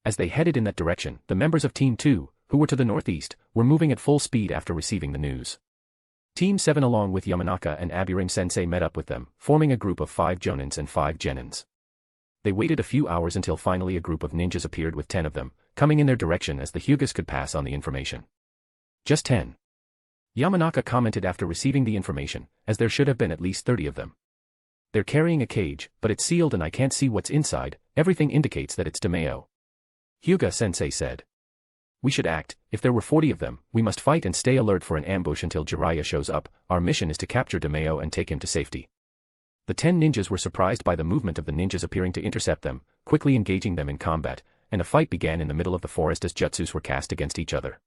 As they headed in that direction, the members of Team 2, who were to the northeast, were moving at full speed after receiving the news. Team 7 along with Yamanaka and Aburame-sensei met up with them, forming a group of 5 jonins and 5 genins. They waited a few hours until finally a group of ninjas appeared with 10 of them, coming in their direction as the Hyugas could pass on the information. Just 10. Yamanaka commented after receiving the information, as there should have been at least 30 of them. They're carrying a cage, but it's sealed and I can't see what's inside, everything indicates that it's Daimyo. Hyuga-sensei said. We should act, if there were 40 of them, we must fight and stay alert for an ambush until Jiraiya shows up. Our mission is to capture Daimyo and take him to safety. The 10 ninjas were surprised by the movement of the ninjas appearing to intercept them, quickly engaging them in combat, and a fight began in the middle of the forest as jutsus were cast against each other.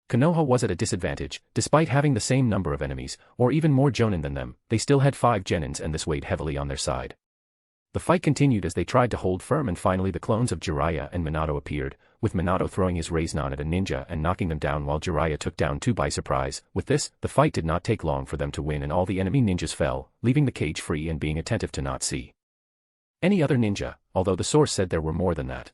Konoha was at a disadvantage, despite having the same number of enemies, or even more jonin than them, they still had 5 genins and this weighed heavily on their side. The fight continued as they tried to hold firm and finally the clones of Jiraiya and Minato appeared, with Minato throwing his Rasengan at a ninja and knocking them down while Jiraiya took down 2 by surprise. With this, the fight did not take long for them to win and all the enemy ninjas fell, leaving the cage free and being attentive to not see any other ninja, although the source said there were more than that.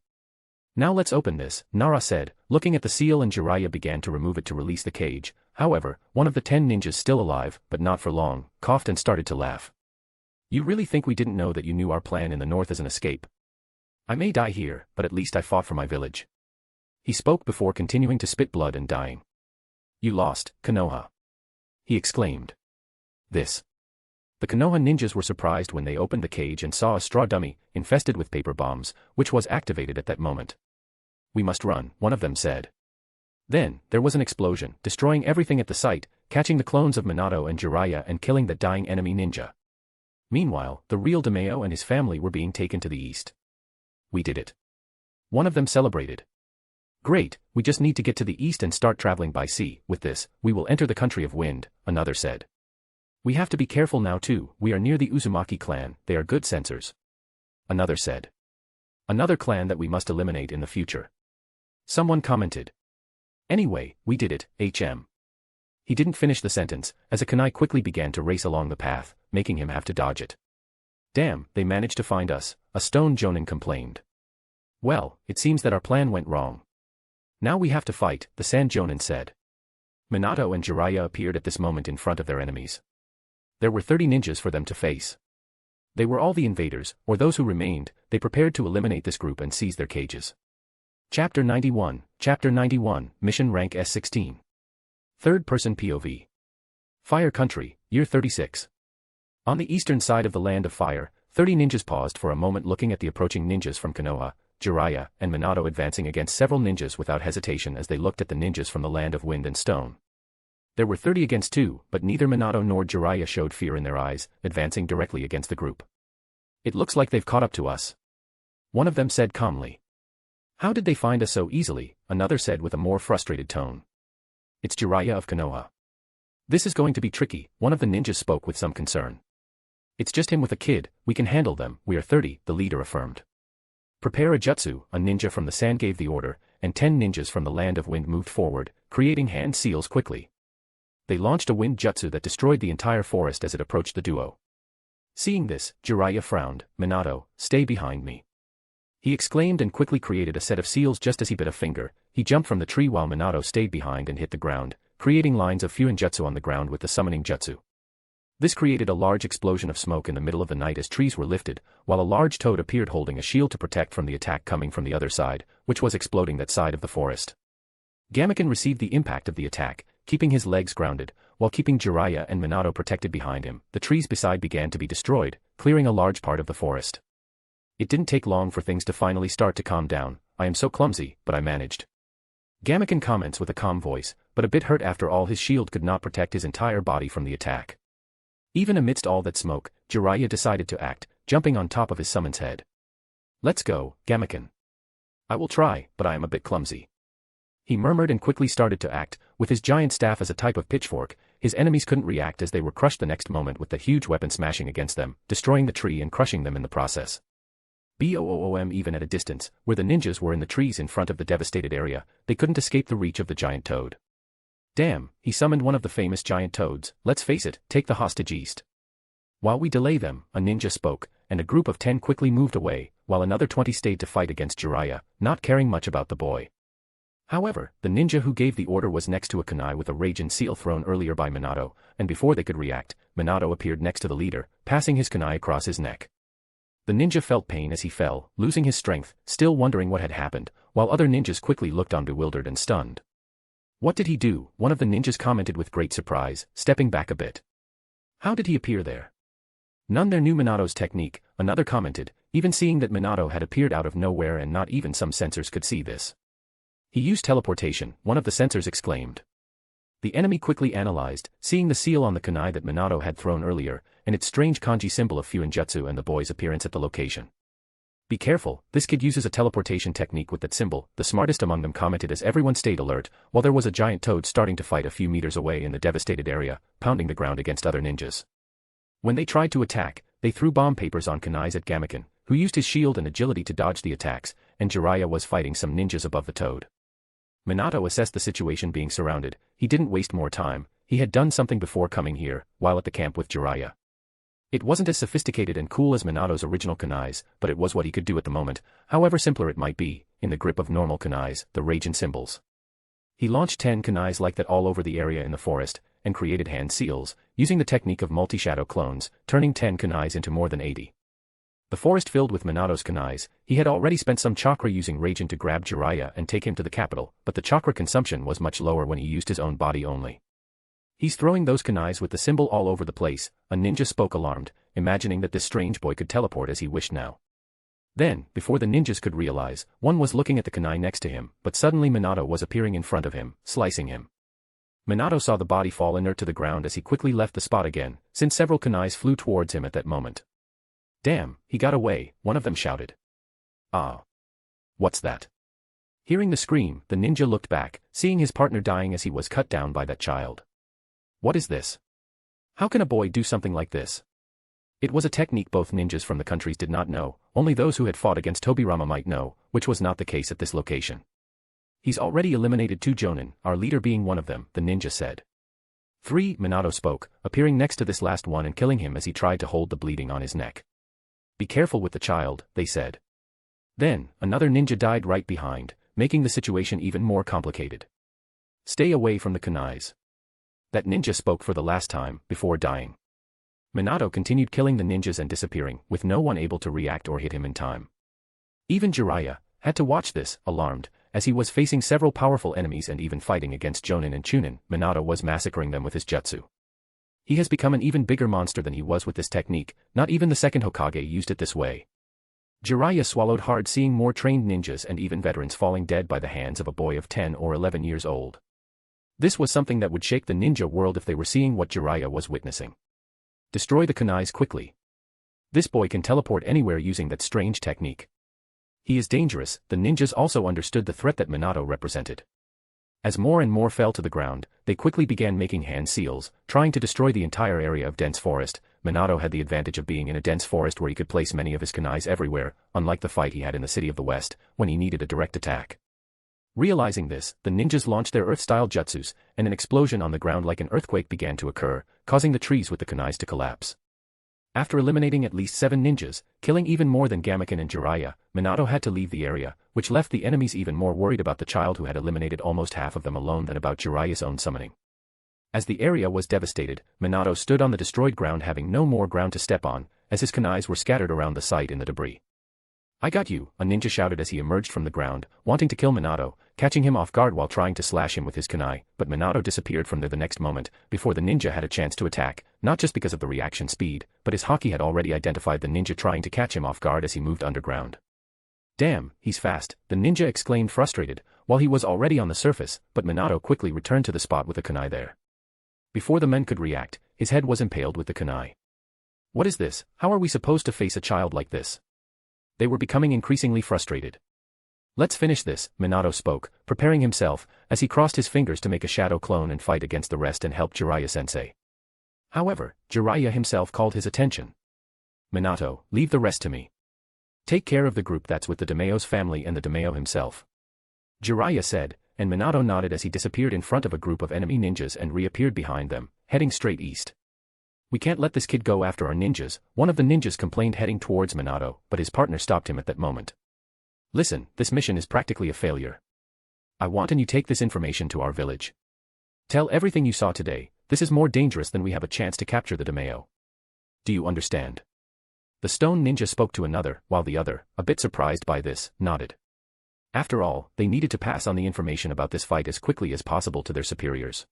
Now let's open this, Nara said, looking at the seal and Jiraiya began to remove it to release the cage. However, one of the 10 ninjas still alive, but not for long, coughed and started to laugh. You really think we didn't know that you knew our plan in the north as an escape? I may die here, but at least I fought for my village. He spoke before continuing to spit blood and dying. You lost, Konoha. He exclaimed. This. The Konoha ninjas were surprised when they opened the cage and saw a straw dummy, infested with paper bombs, which was activated at that moment. We must run, one of them said. Then, there was an explosion, destroying everything at the site, catching the clones of Minato and Jiraiya and killing the dying enemy ninja. Meanwhile, the real Daimyo and his family were being taken to the east. We did it. One of them celebrated. Great, we just need to get to the east and start traveling by sea. With this, we will enter the country of wind, another said. We have to be careful now too, we are near the Uzumaki clan, they are good sensors. Another said. Another clan that we must eliminate in the future. Someone commented. Anyway, we did it, HM. He didn't finish the sentence, as a kunai quickly began to race along the path, making him have to dodge it. Damn, they managed to find us, a stone jonin complained. Well, it seems that our plan went wrong. Now we have to fight, the sand jonin said. Minato and Jiraiya appeared at this moment in front of their enemies. There were 30 ninjas for them to face. They were all the invaders, or those who remained. They prepared to eliminate this group and seize their cages. Chapter 91, Mission Rank S16. Third-person POV. Fire Country, Year 36. On the eastern side of the Land of Fire, 30 ninjas paused for a moment looking at the approaching ninjas from Konoha, Jiraiya, and Minato advancing against several ninjas without hesitation as they looked at the ninjas from the Land of Wind and Stone. There were 30 against 2, but neither Minato nor Jiraiya showed fear in their eyes, advancing directly against the group. It looks like they've caught up to us. One of them said calmly. How did they find us so easily? Another said with a more frustrated tone. It's Jiraiya of Konoha. This is going to be tricky, one of the ninjas spoke with some concern. It's just him with a kid, we can handle them, we are 30, the leader affirmed. Prepare a jutsu, a ninja from the sand gave the order, and 10 ninjas from the Land of Wind moved forward, creating hand seals quickly. They launched a wind jutsu that destroyed the entire forest as it approached the duo. Seeing this, Jiraiya frowned. "Minato, stay behind me," he exclaimed and quickly created a set of seals. Just as he bit a finger, he jumped from the tree while Minato stayed behind and hit the ground, creating lines of fuin jutsu on the ground with the summoning jutsu. This created a large explosion of smoke in the middle of the night as trees were lifted, while a large toad appeared holding a shield to protect from the attack coming from the other side, which was exploding that side of the forest. Gamaken received the impact of the attack, keeping his legs grounded, while keeping Jiraiya and Minato protected behind him. The trees beside began to be destroyed, clearing a large part of the forest. It didn't take long for things to finally start to calm down. "I am so clumsy, but I managed." Gamaken comments with a calm voice, but a bit hurt after all. His shield could not protect his entire body from the attack. Even amidst all that smoke, Jiraiya decided to act, jumping on top of his summon's head. "Let's go, Gamaken. I will try, but I am a bit clumsy," he murmured and quickly started to act. With his giant staff as a type of pitchfork, his enemies couldn't react as they were crushed the next moment with the huge weapon smashing against them, destroying the tree and crushing them in the process. Boom! Even at a distance, where the ninjas were in the trees in front of the devastated area, they couldn't escape the reach of the giant toad. "Damn, he summoned one of the famous giant toads. Let's face it, take the hostage east. While we delay them," a ninja spoke, and a group of 10 quickly moved away, while another 20 stayed to fight against Jiraiya, not caring much about the boy. However, the ninja who gave the order was next to a kunai with a raging seal thrown earlier by Minato, and before they could react, Minato appeared next to the leader, passing his kunai across his neck. The ninja felt pain as he fell, losing his strength, still wondering what had happened, while other ninjas quickly looked on bewildered and stunned. "What did he do?" one of the ninjas commented with great surprise, stepping back a bit. "How did he appear there?" "None there knew Minato's technique," another commented, even seeing that Minato had appeared out of nowhere and not even some sensors could see this. "He used teleportation," one of the sensors exclaimed. The enemy quickly analyzed, seeing the seal on the kunai that Minato had thrown earlier, and its strange kanji symbol of Fuinjutsu and the boy's appearance at the location. "Be careful, this kid uses a teleportation technique with that symbol," the smartest among them commented as everyone stayed alert, while there was a giant toad starting to fight a few meters away in the devastated area, pounding the ground against other ninjas. When they tried to attack, they threw bomb papers on kunais at Gamaken, who used his shield and agility to dodge the attacks, and Jiraiya was fighting some ninjas above the toad. Minato assessed the situation being surrounded. He didn't waste more time. He had done something before coming here, while at the camp with Jiraiya. It wasn't as sophisticated and cool as Minato's original kunais, but it was what he could do at the moment, however simpler it might be, in the grip of normal kunais, the rage and symbols. He launched 10 kunais like that all over the area in the forest, and created hand seals, using the technique of multi-shadow clones, turning 10 kunais into more than 80. The forest filled with Minato's kunais. He had already spent some chakra using Raijin to grab Jiraiya and take him to the capital, but the chakra consumption was much lower when he used his own body only. "He's throwing those kunais with the symbol all over the place," a ninja spoke alarmed, imagining that this strange boy could teleport as he wished now. Then, before the ninjas could realize, one was looking at the kunai next to him, but suddenly Minato was appearing in front of him, slicing him. Minato saw the body fall inert to the ground as he quickly left the spot again, since several kunais flew towards him at that moment. "Damn, he got away," one of them shouted. "Ah. What's that?" Hearing the scream, the ninja looked back, seeing his partner dying as he was cut down by that child. "What is this? How can a boy do something like this?" It was a technique both ninjas from the countries did not know, only those who had fought against Tobirama might know, which was not the case at this location. "He's already eliminated 2 jonin, our leader being one of them," the ninja said. 3, Minato spoke, appearing next to this last one and killing him as he tried to hold the bleeding on his neck. "Be careful with the child," they said. Then, another ninja died right behind, making the situation even more complicated. "Stay away from the kunais." That ninja spoke for the last time, before dying. Minato continued killing the ninjas and disappearing, with no one able to react or hit him in time. Even Jiraiya had to watch this, alarmed, as he was facing several powerful enemies and even fighting against Jonin and Chunin. Minato was massacring them with his jutsu. He has become an even bigger monster than he was with this technique. Not even the second Hokage used it this way. Jiraiya swallowed hard seeing more trained ninjas and even veterans falling dead by the hands of a boy of 10 or 11 years old. This was something that would shake the ninja world if they were seeing what Jiraiya was witnessing. "Destroy the kunais quickly. This boy can teleport anywhere using that strange technique. He is dangerous." The ninjas also understood the threat that Minato represented. As more and more fell to the ground, they quickly began making hand seals, trying to destroy the entire area of dense forest. Minato had the advantage of being in a dense forest where he could place many of his kunais everywhere, unlike the fight he had in the City of the West, when he needed a direct attack. Realizing this, the ninjas launched their earth-style jutsus, and an explosion on the ground like an earthquake began to occur, causing the trees with the kunais to collapse. After eliminating at least 7 ninjas, killing even more than Gamaken and Jiraiya, Minato had to leave the area, which left the enemies even more worried about the child who had eliminated almost half of them alone than about Jiraiya's own summoning. As the area was devastated, Minato stood on the destroyed ground having no more ground to step on, as his kunais were scattered around the site in the debris. "I got you," a ninja shouted as he emerged from the ground, wanting to kill Minato, catching him off guard while trying to slash him with his kunai, but Minato disappeared from there the next moment, before the ninja had a chance to attack, not just because of the reaction speed, but his haki had already identified the ninja trying to catch him off guard as he moved underground. "Damn, he's fast," the ninja exclaimed frustrated, while he was already on the surface, but Minato quickly returned to the spot with the kunai there. Before the men could react, his head was impaled with the kunai. "What is this? How are we supposed to face a child like this?" They were becoming increasingly frustrated. "Let's finish this," Minato spoke, preparing himself, as he crossed his fingers to make a shadow clone and fight against the rest and help Jiraiya-sensei. However, Jiraiya himself called his attention. "Minato, leave the rest to me. Take care of the group that's with the Dameo's family and the Dameo himself," Jiraiya said, and Minato nodded as he disappeared in front of a group of enemy ninjas and reappeared behind them, heading straight east. "We can't let this kid go after our ninjas," one of the ninjas complained heading towards Minato, but his partner stopped him at that moment. "Listen, this mission is practically a failure. I want you take this information to our village. Tell everything you saw today. This is more dangerous than we have a chance to capture the Dameo. Do you understand?" The stone ninja spoke to another, while the other, a bit surprised by this, nodded. After all, they needed to pass on the information about this fight as quickly as possible to their superiors.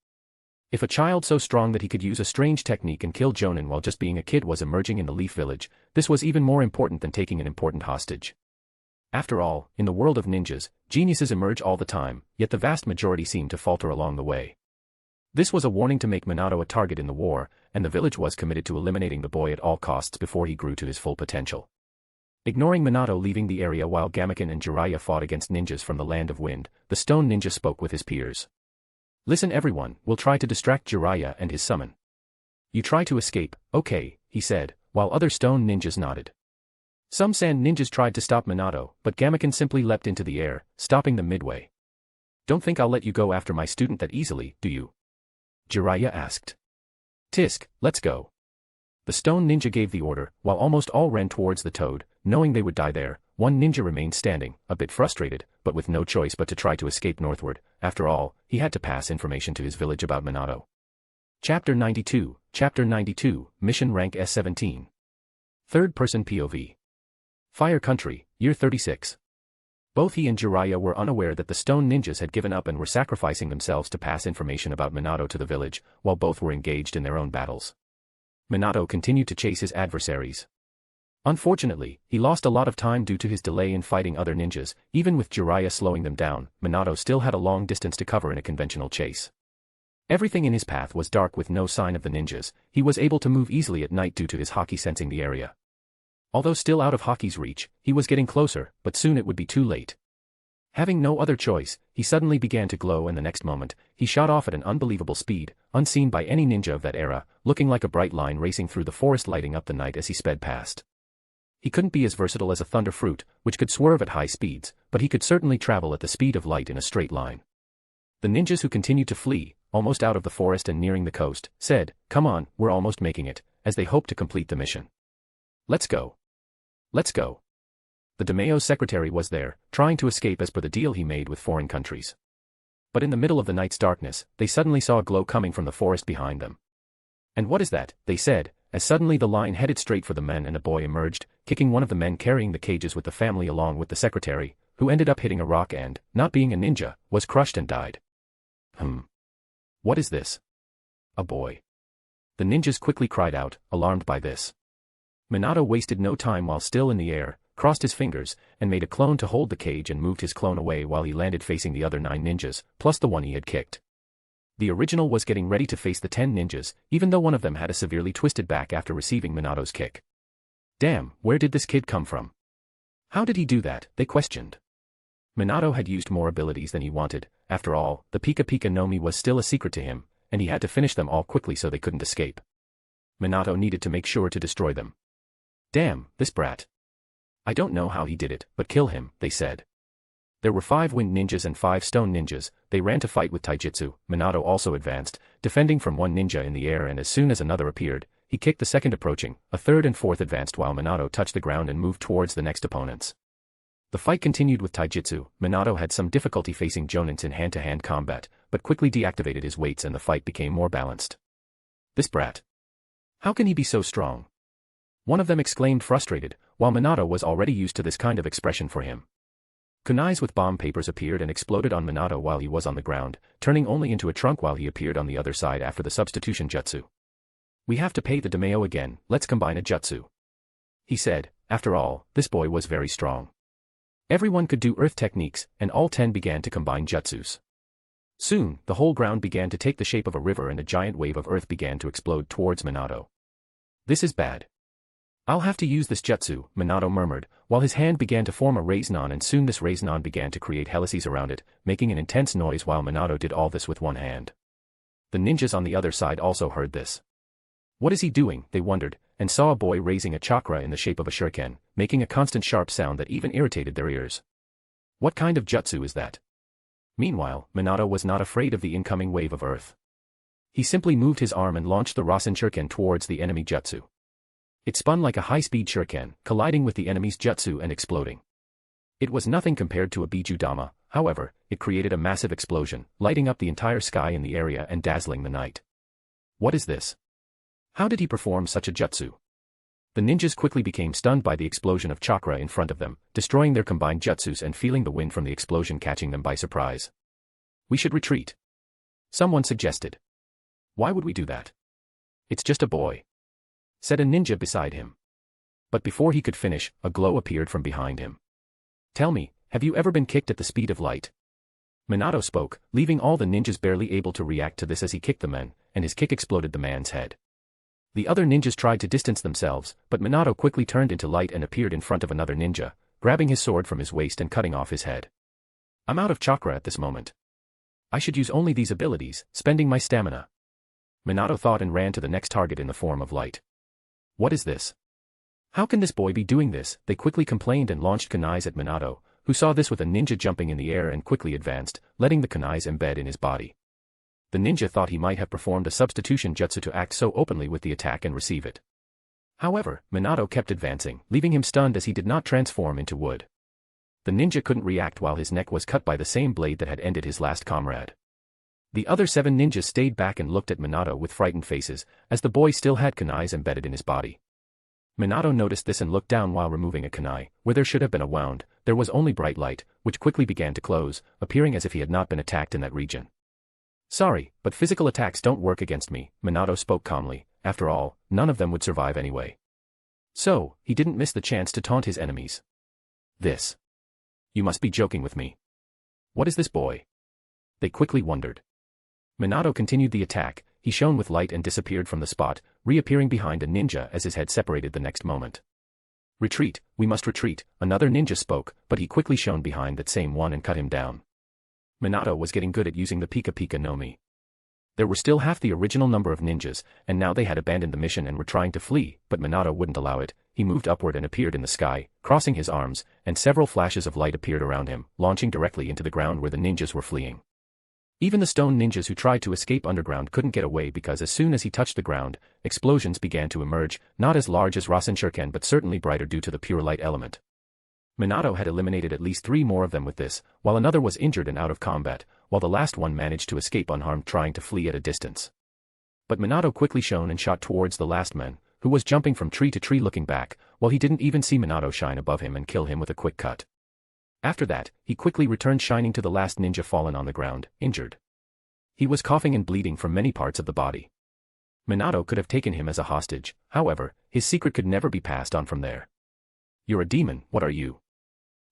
If a child so strong that he could use a strange technique and kill Jonin while just being a kid was emerging in the Leaf Village, this was even more important than taking an important hostage. After all, in the world of ninjas, geniuses emerge all the time, yet the vast majority seem to falter along the way. This was a warning to make Minato a target in the war, and the village was committed to eliminating the boy at all costs before he grew to his full potential. Ignoring Minato leaving the area while Gamaken and Jiraiya fought against ninjas from the Land of Wind, the stone ninja spoke with his peers. "Listen everyone, we'll try to distract Jiraiya and his summon. You try to escape, okay," he said, while other stone ninjas nodded. Some sand ninjas tried to stop Minato, but Gamaken simply leapt into the air, stopping them midway. "Don't think I'll let you go after my student that easily, do you?" Jiraiya asked. "Tisk, let's go." The stone ninja gave the order, while almost all ran towards the toad, knowing they would die there. One ninja remained standing, a bit frustrated, but with no choice but to try to escape northward. After all, he had to pass information to his village about Minato. Chapter 92, Mission Rank S17. Third-person POV. Fire Country, Year 36. Both he and Jiraiya were unaware that the stone ninjas had given up and were sacrificing themselves to pass information about Minato to the village, while both were engaged in their own battles. Minato continued to chase his adversaries. Unfortunately, he lost a lot of time due to his delay in fighting other ninjas. Even with Jiraiya slowing them down, Minato still had a long distance to cover in a conventional chase. Everything in his path was dark with no sign of the ninjas. He was able to move easily at night due to his haki sensing the area. Although still out of haki's reach, he was getting closer, but soon it would be too late. Having no other choice, he suddenly began to glow, and the next moment, he shot off at an unbelievable speed, unseen by any ninja of that era, looking like a bright line racing through the forest lighting up the night as he sped past. He couldn't be as versatile as a thunder fruit, which could swerve at high speeds, but he could certainly travel at the speed of light in a straight line. The ninjas who continued to flee, almost out of the forest and nearing the coast, said, "Come on, we're almost making it," as they hoped to complete the mission. "Let's go. Let's go." The Dameo's secretary was there, trying to escape as per the deal he made with foreign countries. But in the middle of the night's darkness, they suddenly saw a glow coming from the forest behind them. "And what is that?" they said, as suddenly the line headed straight for the men and a boy emerged, kicking one of the men carrying the cages with the family along with the secretary, who ended up hitting a rock and, not being a ninja, was crushed and died. What is this? A boy. The ninjas quickly cried out, alarmed by this. Minato wasted no time while still in the air, crossed his fingers, and made a clone to hold the cage and moved his clone away while he landed facing the other 9 ninjas, plus the one he had kicked. The original was getting ready to face the 10 ninjas, even though one of them had a severely twisted back after receiving Minato's kick. Damn, where did this kid come from? How did he do that? They questioned. Minato had used more abilities than he wanted. After all, the Pika Pika No Mi was still a secret to him, and he had to finish them all quickly so they couldn't escape. Minato needed to make sure to destroy them. Damn, this brat. I don't know how he did it, but kill him, they said. There were 5 wind ninjas and 5 stone ninjas. They ran to fight with taijutsu. Minato also advanced, defending from one ninja in the air, and as soon as another appeared, he kicked the second approaching. A third and fourth advanced while Minato touched the ground and moved towards the next opponents. The fight continued with taijutsu. Minato had some difficulty facing jonins in hand-to-hand combat, but quickly deactivated his weights and the fight became more balanced. This brat. How can he be so strong? One of them exclaimed frustrated, while Minato was already used to this kind of expression for him. Kunais with bomb papers appeared and exploded on Minato while he was on the ground, turning only into a trunk while he appeared on the other side after the substitution jutsu. We have to pay the daimyo again, let's combine a jutsu. He said. After all, this boy was very strong. Everyone could do earth techniques, and all 10 began to combine jutsus. Soon, the whole ground began to take the shape of a river and a giant wave of earth began to explode towards Minato. This is bad. I'll have to use this jutsu, Minato murmured, while his hand began to form a raisonnon, and soon this raisonnon began to create helices around it, making an intense noise while Minato did all this with one hand. The ninjas on the other side also heard this. What is he doing, they wondered, and saw a boy raising a chakra in the shape of a shuriken, making a constant sharp sound that even irritated their ears. What kind of jutsu is that? Meanwhile, Minato was not afraid of the incoming wave of earth. He simply moved his arm and launched the Rasen shuriken towards the enemy jutsu. It spun like a high-speed shuriken, colliding with the enemy's jutsu and exploding. It was nothing compared to a bijudama, however, it created a massive explosion, lighting up the entire sky in the area and dazzling the night. What is this? How did he perform such a jutsu? The ninjas quickly became stunned by the explosion of chakra in front of them, destroying their combined jutsus and feeling the wind from the explosion catching them by surprise. We should retreat. Someone suggested. Why would we do that? It's just a boy, said a ninja beside him. But before he could finish, a glow appeared from behind him. Tell me, have you ever been kicked at the speed of light? Minato spoke, leaving all the ninjas barely able to react to this as he kicked the man, and his kick exploded the man's head. The other ninjas tried to distance themselves, but Minato quickly turned into light and appeared in front of another ninja, grabbing his sword from his waist and cutting off his head. I'm out of chakra at this moment. I should use only these abilities, spending my stamina. Minato thought and ran to the next target in the form of light. What is this? How can this boy be doing this? They quickly complained and launched kunais at Minato, who saw this with a ninja jumping in the air and quickly advanced, letting the kunais embed in his body. The ninja thought he might have performed a substitution jutsu to act so openly with the attack and receive it. However, Minato kept advancing, leaving him stunned as he did not transform into wood. The ninja couldn't react while his neck was cut by the same blade that had ended his last comrade. The other 7 ninjas stayed back and looked at Minato with frightened faces, as the boy still had kunais embedded in his body. Minato noticed this and looked down while removing a kunai. Where there should have been a wound, there was only bright light, which quickly began to close, appearing as if he had not been attacked in that region. Sorry, but physical attacks don't work against me, Minato spoke calmly. After all, none of them would survive anyway. So, he didn't miss the chance to taunt his enemies. This. You must be joking with me. What is this boy? They quickly wondered. Minato continued the attack. He shone with light and disappeared from the spot, reappearing behind a ninja as his head separated the next moment. Retreat, we must retreat, another ninja spoke, but he quickly shone behind that same one and cut him down. Minato was getting good at using the Pika Pika No Mi. There were still half the original number of ninjas, and now they had abandoned the mission and were trying to flee, but Minato wouldn't allow it. He moved upward and appeared in the sky, crossing his arms, and several flashes of light appeared around him, launching directly into the ground where the ninjas were fleeing. Even the stone ninjas who tried to escape underground couldn't get away because as soon as he touched the ground, explosions began to emerge, not as large as Rasen Shuriken but certainly brighter due to the pure light element. Minato had eliminated at least 3 more of them with this, while another was injured and out of combat, while the last one managed to escape unharmed trying to flee at a distance. But Minato quickly shone and shot towards the last man, who was jumping from tree to tree looking back, while he didn't even see Minato shine above him and kill him with a quick cut. After that, he quickly returned shining to the last ninja fallen on the ground, injured. He was coughing and bleeding from many parts of the body. Minato could have taken him as a hostage, however, his secret could never be passed on from there. You're a demon, what are you?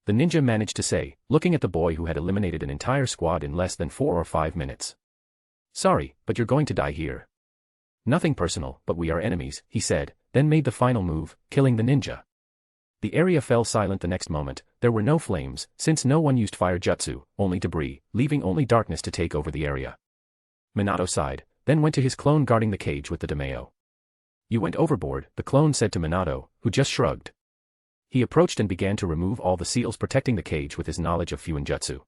The ninja managed to say, looking at the boy who had eliminated an entire squad in less than 4 or 5 minutes. Sorry, but you're going to die here. Nothing personal, but we are enemies, he said, then made the final move, killing the ninja. The area fell silent the next moment. There were no flames, since no one used fire jutsu, only debris, leaving only darkness to take over the area. Minato sighed, then went to his clone guarding the cage with the daimyo. You went overboard, the clone said to Minato, who just shrugged. He approached and began to remove all the seals protecting the cage with his knowledge of Fuinjutsu.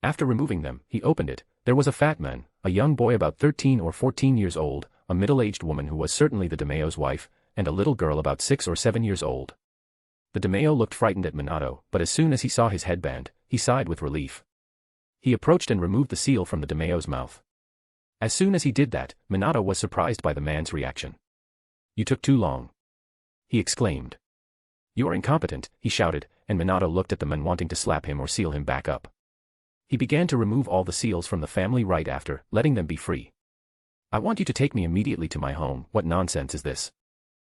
After removing them, he opened it. There was a fat man, a young boy about 13 or 14 years old, a middle-aged woman who was certainly the daimyo's wife, and a little girl about 6 or 7 years old. The daimyo looked frightened at Minato, but as soon as he saw his headband, he sighed with relief. He approached and removed the seal from the daimyo's mouth. As soon as he did that, Minato was surprised by the man's reaction. "You took too long," he exclaimed. "You are incompetent," he shouted, and Minato looked at the man wanting to slap him or seal him back up. He began to remove all the seals from the family right after, letting them be free. "I want you to take me immediately to my home. What nonsense is this?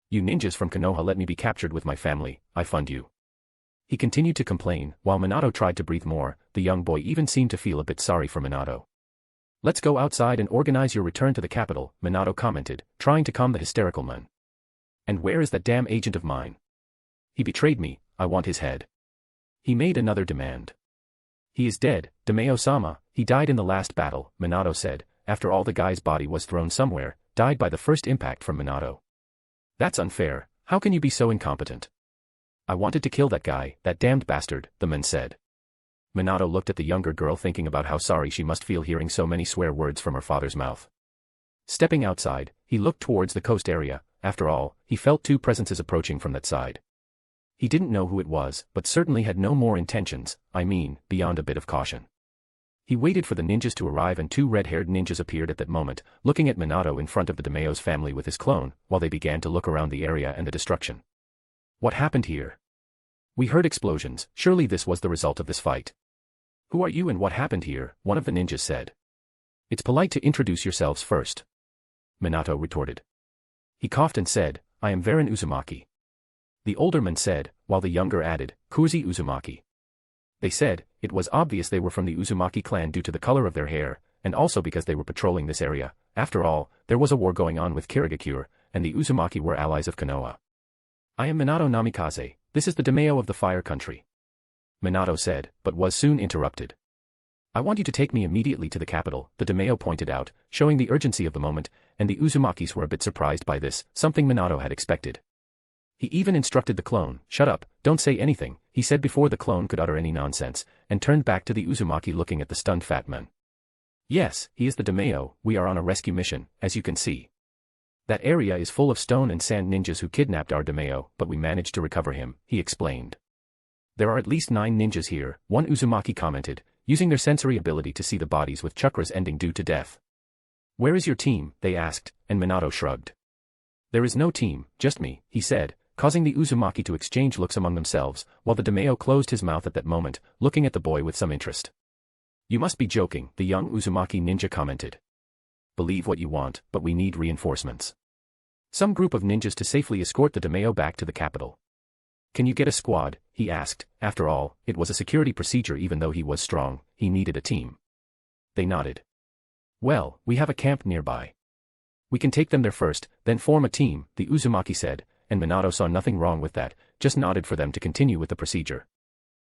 You ninjas from Konoha let me be captured with my family, I fund you." He continued to complain, while Minato tried to breathe more. The young boy even seemed to feel a bit sorry for Minato. "Let's go outside and organize your return to the capital," Minato commented, trying to calm the hysterical man. "And where is that damn agent of mine? He betrayed me, I want his head." He made another demand. "He is dead, Daimyo-sama, he died in the last battle," Minato said. After all, the guy's body was thrown somewhere, died by the first impact from Minato. "That's unfair, how can you be so incompetent?" "I wanted to kill that guy, that damned bastard," the man said. Minato looked at the younger girl thinking about how sorry she must feel hearing so many swear words from her father's mouth. Stepping outside, he looked towards the coast area. After all, he felt two presences approaching from that side. He didn't know who it was, but certainly had no more intentions, beyond a bit of caution. He waited for the ninjas to arrive and two red-haired ninjas appeared at that moment, looking at Minato in front of the daimyo's family with his clone, while they began to look around the area and the destruction. "What happened here? We heard explosions, surely this was the result of this fight." "Who are you and what happened here?" one of the ninjas said. "It's polite to introduce yourselves first," Minato retorted. He coughed and said, "I am Varan Uzumaki." The older man said, while the younger added, "Kurzi Uzumaki." They said, it was obvious they were from the Uzumaki clan due to the color of their hair, and also because they were patrolling this area. After all, there was a war going on with Kirigakure, and the Uzumaki were allies of Konoha. "I am Minato Namikaze, this is the daimyo of the Fire Country," Minato said, but was soon interrupted. "I want you to take me immediately to the capital," the daimyo pointed out, showing the urgency of the moment, and the Uzumakis were a bit surprised by this, something Minato had expected. He even instructed the clone, "Shut up, don't say anything," he said before the clone could utter any nonsense, and turned back to the Uzumaki looking at the stunned fat man. "Yes, he is the daimyo, we are on a rescue mission, as you can see. That area is full of stone and sand ninjas who kidnapped our daimyo, but we managed to recover him," he explained. "There are at least 9 ninjas here," one Uzumaki commented, using their sensory ability to see the bodies with chakras ending due to death. "Where is your team?" they asked, and Minato shrugged. "There is no team, just me," he said, causing the Uzumaki to exchange looks among themselves, while the daimyo closed his mouth at that moment, looking at the boy with some interest. "You must be joking," the young Uzumaki ninja commented. "Believe what you want, but we need reinforcements. Some group of ninjas to safely escort the daimyo back to the capital." "Can you get a squad?" he asked. After all, it was a security procedure. Even though he was strong, he needed a team. They nodded. "Well, we have a camp nearby. We can take them there first, then form a team," the Uzumaki said, and Minato saw nothing wrong with that, just nodded for them to continue with the procedure.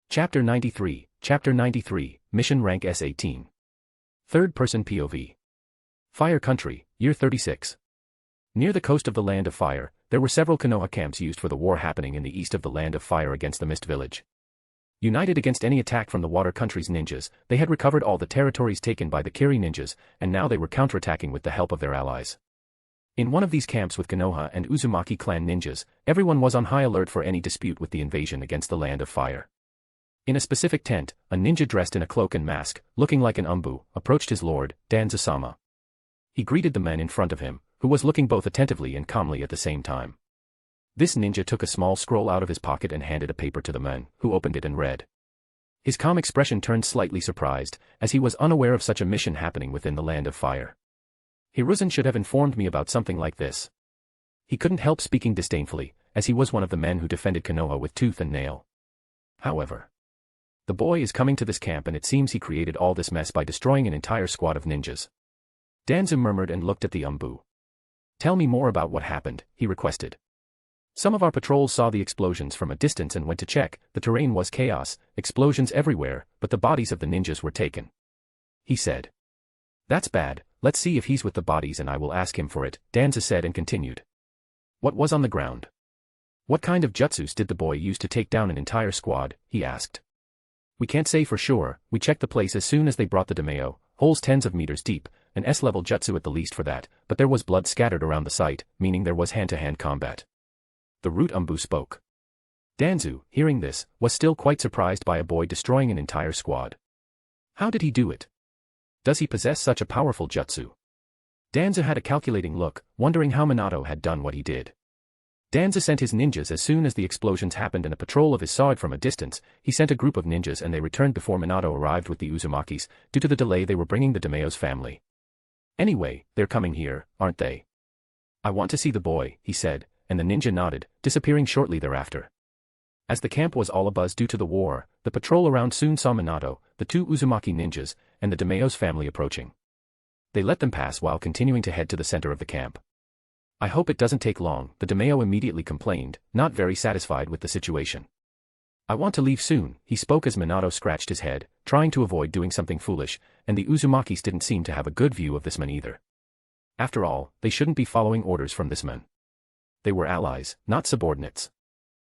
Chapter 93, Mission Rank S18. Third-person POV. Fire Country, Year 36. Near the coast of the Land of Fire, there were several Konoha camps used for the war happening in the east of the Land of Fire against the Mist Village. United against any attack from the Water Country's ninjas, they had recovered all the territories taken by the Kiri ninjas, and now they were counterattacking with the help of their allies. In one of these camps with Konoha and Uzumaki clan ninjas, everyone was on high alert for any dispute with the invasion against the Land of Fire. In a specific tent, a ninja dressed in a cloak and mask, looking like an umbu, approached his lord, Danzo-sama. He greeted the man in front of him, who was looking both attentively and calmly at the same time. This ninja took a small scroll out of his pocket and handed a paper to the man, who opened it and read. His calm expression turned slightly surprised, as he was unaware of such a mission happening within the Land of Fire. Hiruzen should have informed me about something like this. He couldn't help speaking disdainfully, as he was one of the men who defended Konoha with tooth and nail. However, the boy is coming to this camp and it seems he created all this mess by destroying an entire squad of ninjas. Danzo murmured and looked at the umbu. "Tell me more about what happened," he requested. "Some of our patrols saw the explosions from a distance and went to check. The terrain was chaos, explosions everywhere, but the bodies of the ninjas were taken," he said. "That's bad, let's see if he's with the bodies and I will ask him for it," Danzo said and continued. "What was on the ground?" What kind of jutsus did the boy use to take down an entire squad, he asked. We can't say for sure, we checked the place as soon as they brought the daimyo, holes tens of meters deep, an S-level jutsu at the least for that, but there was blood scattered around the site, meaning there was hand-to-hand combat. The root Umbu spoke. Danzu, hearing this, was still quite surprised by a boy destroying an entire squad. How did he do it? Does he possess such a powerful jutsu? Danzu had a calculating look, wondering how Minato had done what he did. Danzu sent his ninjas as soon as the explosions happened and a patrol of his saw it from a distance. He sent a group of ninjas and they returned before Minato arrived with the Uzumakis. Due to the delay they were bringing the daimyo's family. Anyway, they're coming here, aren't they? I want to see the boy, he said, and the ninja nodded, disappearing shortly thereafter. As the camp was all abuzz due to the war, the patrol around soon saw Minato, the two Uzumaki ninjas, and the daimyo's family approaching. They let them pass while continuing to head to the center of the camp. I hope it doesn't take long, the daimyo immediately complained, not very satisfied with the situation. I want to leave soon, he spoke as Minato scratched his head, trying to avoid doing something foolish, and the Uzumakis didn't seem to have a good view of this man either. After all, they shouldn't be following orders from this man. They were allies, not subordinates.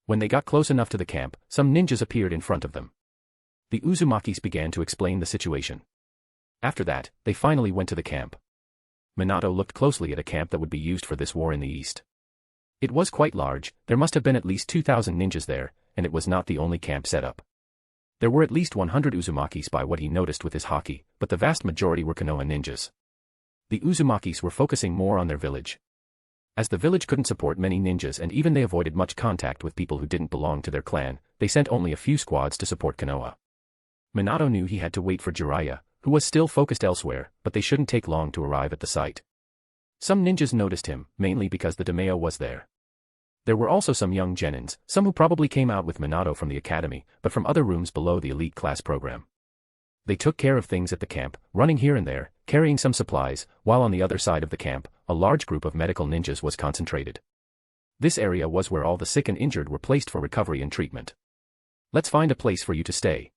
When they got close enough to the camp, some ninjas appeared in front of them. The Uzumakis began to explain the situation. After that, they finally went to the camp. Minato looked closely at a camp that would be used for this war in the east. It was quite large, there must have been at least 2,000 ninjas there, and it was not the only camp set up. There were at least 100 Uzumakis by what he noticed with his haki, but the vast majority were Konoha ninjas. The Uzumakis were focusing more on their village. As the village couldn't support many ninjas and even they avoided much contact with people who didn't belong to their clan, they sent only a few squads to support Konoha. Minato knew he had to wait for Jiraiya, who was still focused elsewhere, but they shouldn't take long to arrive at the site. Some ninjas noticed him, mainly because the daimyo was there. There were also some young genins, some who probably came out with Minato from the academy, but from other rooms below the elite class program. They took care of things at the camp, running here and there, carrying some supplies, while on the other side of the camp, a large group of medical ninjas was concentrated. This area was where all the sick and injured were placed for recovery and treatment. Let's find a place for you to stay.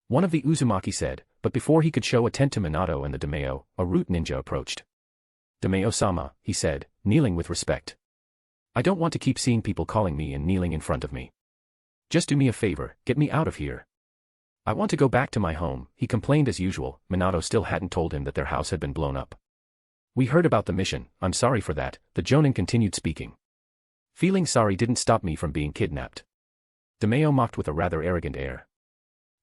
One of the Uzumaki said, but before he could show a tent to Minato and the daimyo, a root ninja approached. Daimyo-sama, he said, kneeling with respect. I don't want to keep seeing people calling me and kneeling in front of me. Just do me a favor, get me out of here. I want to go back to my home, he complained as usual. Minato still hadn't told him that their house had been blown up. We heard about the mission, I'm sorry for that, the jonin continued speaking. Feeling sorry didn't stop me from being kidnapped. Daimyo mocked with a rather arrogant air.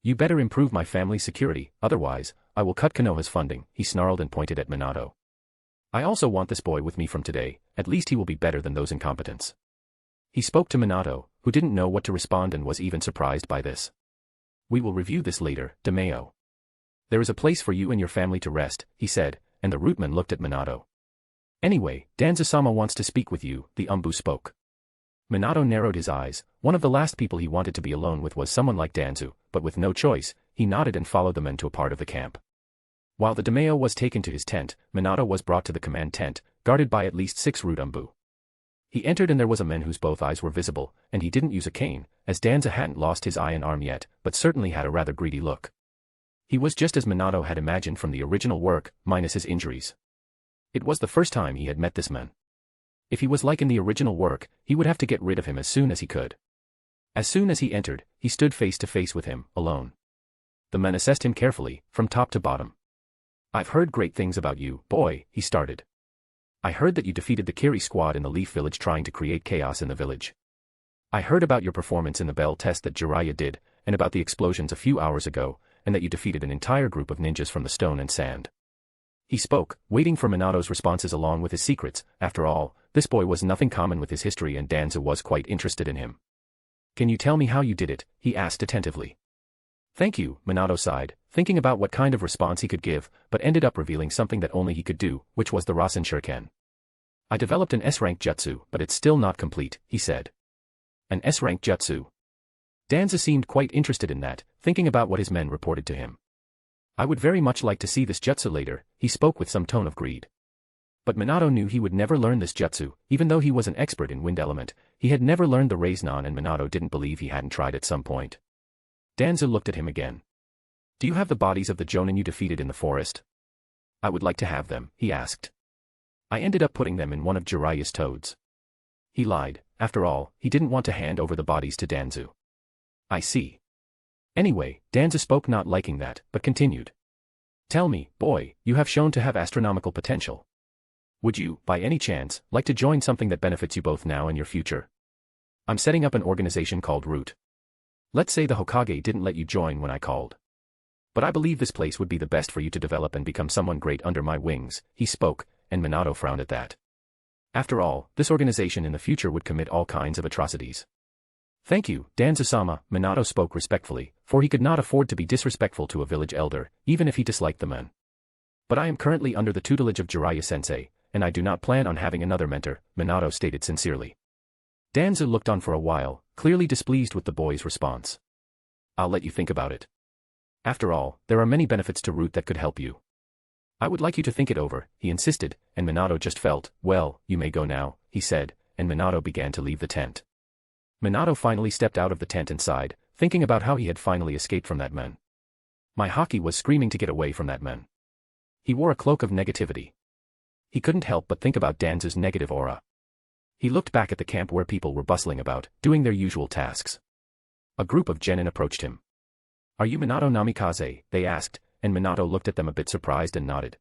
You better improve my family's security, otherwise, I will cut Konoha's funding, he snarled and pointed at Minato. I also want this boy with me from today, at least he will be better than those incompetents. He spoke to Minato, who didn't know what to respond and was even surprised by this. We will review this later, daimyo. There is a place for you and your family to rest, he said, and the rootman looked at Minato. Anyway, Danzu-sama wants to speak with you, the Umbu spoke. Minato narrowed his eyes, one of the last people he wanted to be alone with was someone like Danzu, but with no choice, he nodded and followed the men to a part of the camp. While the daimyo was taken to his tent, Minato was brought to the command tent, guarded by at least 6 root Umbu. He entered and there was a man whose both eyes were visible, and he didn't use a cane, as Danzu hadn't lost his eye and arm yet, but certainly had a rather greedy look. He was just as Minato had imagined from the original work, minus his injuries. It was the first time he had met this man. If he was like in the original work, he would have to get rid of him as soon as he could. As soon as he entered, he stood face to face with him, alone. The man assessed him carefully, from top to bottom. I've heard great things about you, boy, he started. I heard that you defeated the Kiri squad in the Leaf Village trying to create chaos in the village. I heard about your performance in the bell test that Jiraiya did, and about the explosions a few hours ago, and that you defeated an entire group of ninjas from the stone and sand. He spoke, waiting for Minato's responses along with his secrets. After all, this boy was nothing common with his history and Danzu was quite interested in him. Can you tell me how you did it? He asked attentively. Thank you, Minato sighed, thinking about what kind of response he could give, but ended up revealing something that only he could do, which was the Rasen Shuriken. I developed an S-rank jutsu, but it's still not complete, he said. An S-rank jutsu? Danzu seemed quite interested in that, thinking about what his men reported to him. I would very much like to see this jutsu later, he spoke with some tone of greed. But Minato knew he would never learn this jutsu, even though he was an expert in wind element, he had never learned the Rasengan and Minato didn't believe he hadn't tried at some point. Danzu looked at him again. Do you have the bodies of the jonin you defeated in the forest? I would like to have them, he asked. I ended up putting them in one of Jiraiya's toads. He lied, after all, he didn't want to hand over the bodies to Danzu. I see. Anyway, Danzu spoke, not liking that, but continued. Tell me, boy, you have shown to have astronomical potential. Would you, by any chance, like to join something that benefits you both now and your future? I'm setting up an organization called Root. Let's say the Hokage didn't let you join when I called. But I believe this place would be the best for you to develop and become someone great under my wings, he spoke, and Minato frowned at that. After all, this organization in the future would commit all kinds of atrocities. Thank you, Danzu-sama, Minato spoke respectfully, for he could not afford to be disrespectful to a village elder, even if he disliked the man. But I am currently under the tutelage of Jiraiya-sensei, and I do not plan on having another mentor, Minato stated sincerely. Danzu looked on for a while, clearly displeased with the boy's response. I'll let you think about it. After all, there are many benefits to Root that could help you. I would like you to think it over, he insisted, and Minato just felt, well, you may go now, he said, and Minato began to leave the tent. Minato finally stepped out of the tent and sighed, thinking about how he had finally escaped from that man. My Haki was screaming to get away from that man. He wore a cloak of negativity. He couldn't help but think about Danzu's negative aura. He looked back at the camp where people were bustling about, doing their usual tasks. A group of genin approached him. Are you Minato Namikaze? They asked, and Minato looked at them a bit surprised and nodded.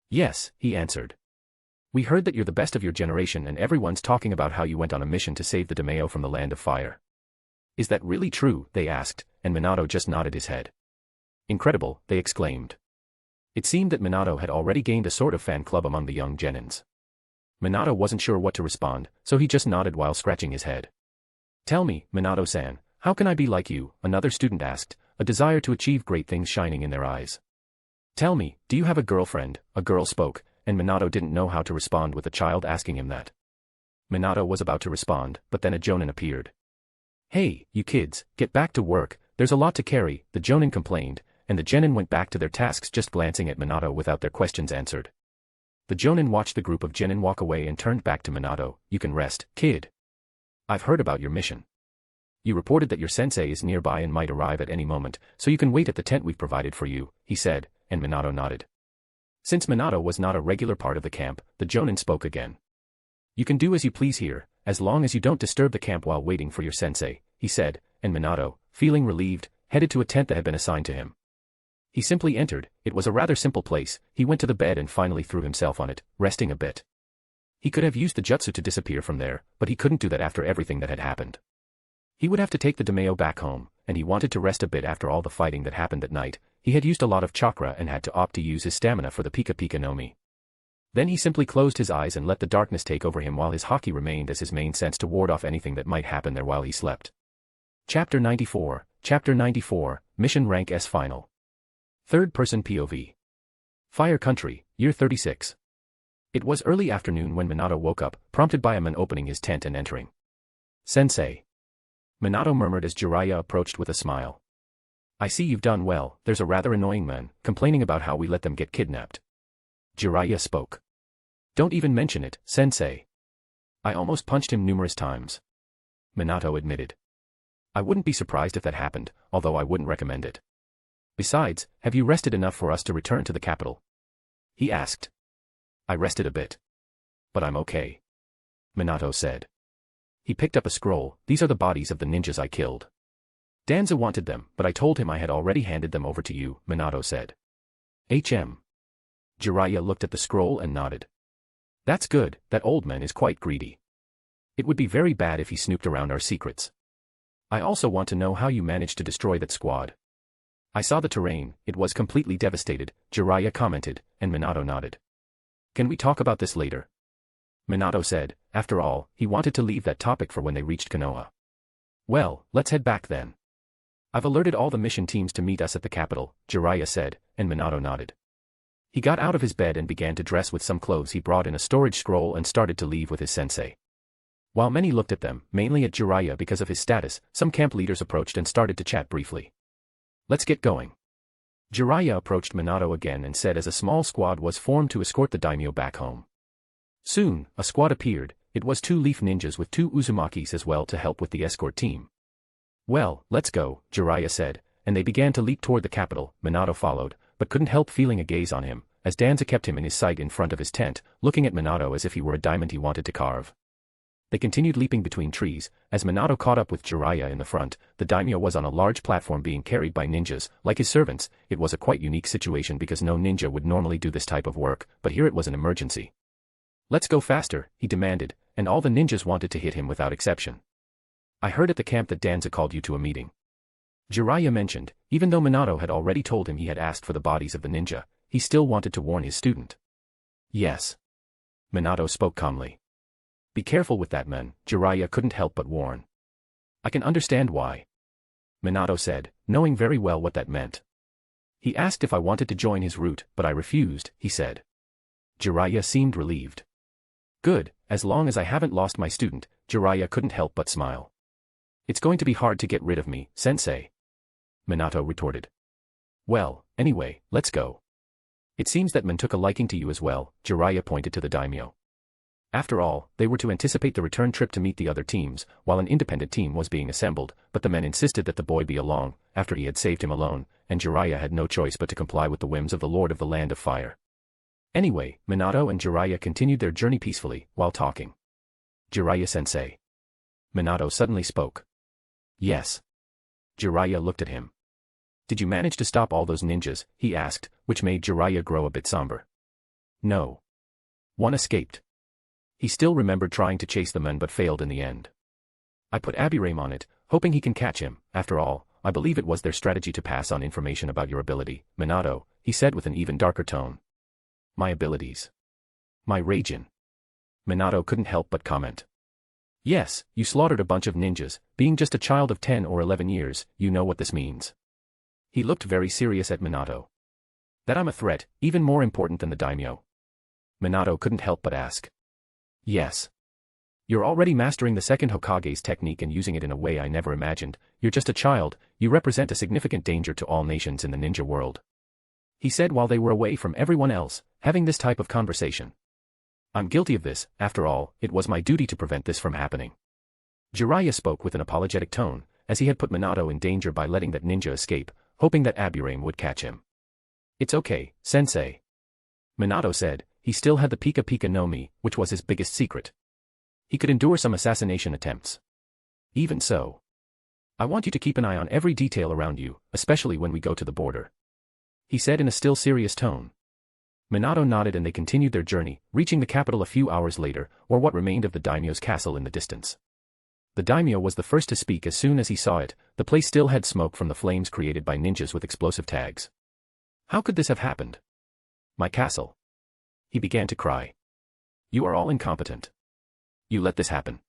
Yes, he answered. We heard that you're the best of your generation and everyone's talking about how you went on a mission to save the Daimyo from the land of fire. Is that really true? They asked, and Minato just nodded his head. Incredible, they exclaimed. It seemed that Minato had already gained a sort of fan club among the young genins. Minato wasn't sure what to respond, so he just nodded while scratching his head. Tell me, Minato-san, how can I be like you? Another student asked, a desire to achieve great things shining in their eyes. Tell me, do you have a girlfriend? A girl spoke, and Minato didn't know how to respond with a child asking him that. Minato was about to respond, but then a jonin appeared. Hey, you kids, get back to work, there's a lot to carry, the jonin complained, and the genin went back to their tasks just glancing at Minato without their questions answered. The jonin watched the group of genin walk away and turned back to Minato. You can rest, kid. I've heard about your mission. You reported that your sensei is nearby and might arrive at any moment, so you can wait at the tent we've provided for you, he said, and Minato nodded. Since Minato was not a regular part of the camp, the jonin spoke again. You can do as you please here, as long as you don't disturb the camp while waiting for your sensei, he said, and Minato, feeling relieved, headed to a tent that had been assigned to him. He simply entered. It was a rather simple place. He went to the bed and finally threw himself on it, resting a bit. He could have used the jutsu to disappear from there, but he couldn't do that after everything that had happened. He would have to take the Daimyo back home, and he wanted to rest a bit after all the fighting that happened that night. He had used a lot of chakra and had to opt to use his stamina for the Pika Pika No Mi. Then he simply closed his eyes and let the darkness take over him while his haki remained as his main sense to ward off anything that might happen there while he slept. Chapter 94, Mission Rank S Final. Third-person POV. Fire Country, Year 36. It was early afternoon when Minato woke up, prompted by a man opening his tent and entering. Sensei. Minato murmured as Jiraiya approached with a smile. I see you've done well. There's a rather annoying man, complaining about how we let them get kidnapped. Jiraiya spoke. Don't even mention it, Sensei. I almost punched him numerous times. Minato admitted. I wouldn't be surprised if that happened, although I wouldn't recommend it. Besides, have you rested enough for us to return to the capital? He asked. I rested a bit. But I'm okay. Minato said. He picked up a scroll. These are the bodies of the ninjas I killed. Danzu wanted them, but I told him I had already handed them over to you, Minato said. Jiraiya looked at the scroll and nodded. That's good, that old man is quite greedy. It would be very bad if he snooped around our secrets. I also want to know how you managed to destroy that squad. I saw the terrain, it was completely devastated, Jiraiya commented, and Minato nodded. Can we talk about this later? Minato said. After all, he wanted to leave that topic for when they reached Konoha. Well, let's head back then. I've alerted all the mission teams to meet us at the capital, Jiraiya said, and Minato nodded. He got out of his bed and began to dress with some clothes he brought in a storage scroll and started to leave with his sensei. While many looked at them, mainly at Jiraiya because of his status, some camp leaders approached and started to chat briefly. Let's get going. Jiraiya approached Minato again and said as a small squad was formed to escort the daimyo back home. Soon, a squad appeared. It was 2 leaf ninjas with 2 Uzumakis as well to help with the escort team. Well, let's go, Jiraiya said, and they began to leap toward the capital. Minato followed, but couldn't help feeling a gaze on him, as Danzu kept him in his sight in front of his tent, looking at Minato as if he were a diamond he wanted to carve. They continued leaping between trees. As Minato caught up with Jiraiya in the front, the daimyo was on a large platform being carried by ninjas. Like his servants, it was a quite unique situation because no ninja would normally do this type of work, but here it was an emergency. "Let's go faster," he demanded, and all the ninjas wanted to hit him without exception. "I heard at the camp that Danza called you to a meeting," Jiraiya mentioned. Even though Minato had already told him he had asked for the bodies of the ninja, he still wanted to warn his student. "Yes." Minato spoke calmly. "Be careful with that man," Jiraiya couldn't help but warn. "I can understand why," Minato said, knowing very well what that meant. "He asked if I wanted to join his route, but I refused," he said. Jiraiya seemed relieved. "Good, as long as I haven't lost my student," Jiraiya couldn't help but smile. "It's going to be hard to get rid of me, sensei," Minato retorted. "Well, anyway, let's go. It seems that men took a liking to you as well," Jiraiya pointed to the daimyo. After all, they were to anticipate the return trip to meet the other teams, while an independent team was being assembled, but the men insisted that the boy be along, after he had saved him alone, and Jiraiya had no choice but to comply with the whims of the Lord of the Land of Fire. Anyway, Minato and Jiraiya continued their journey peacefully, while talking. "Jiraiya-sensei." Minato suddenly spoke. "Yes." Jiraiya looked at him. "Did you manage to stop all those ninjas?" he asked, which made Jiraiya grow a bit somber. "No. One escaped." He still remembered trying to chase the men but failed in the end. "I put Abirame on it, hoping he can catch him. After all, I believe it was their strategy to pass on information about your ability, Minato," he said with an even darker tone. "My abilities?" "My Raijin." Minato couldn't help but comment. "Yes, you slaughtered a bunch of ninjas. Being just a child of 10 or 11 years, you know what this means." He looked very serious at Minato. "That I'm a threat, even more important than the daimyo?" Minato couldn't help but ask. "Yes. You're already mastering the second Hokage's technique and using it in a way I never imagined. You're just a child, you represent a significant danger to all nations in the ninja world," he said while they were away from everyone else, having this type of conversation. "I'm guilty of this, after all, it was my duty to prevent this from happening." Jiraiya spoke with an apologetic tone, as he had put Minato in danger by letting that ninja escape, hoping that Abirame would catch him. "It's okay, sensei," Minato said. He still had the Pika Pika No Mi, which was his biggest secret. He could endure some assassination attempts. "Even so, I want you to keep an eye on every detail around you, especially when we go to the border," he said in a still serious tone. Minato nodded and they continued their journey, reaching the capital a few hours later, or what remained of the daimyo's castle in the distance. The daimyo was the first to speak as soon as he saw it. The place still had smoke from the flames created by ninjas with explosive tags. "How could this have happened? My castle." He began to cry. "You are all incompetent. You let this happen.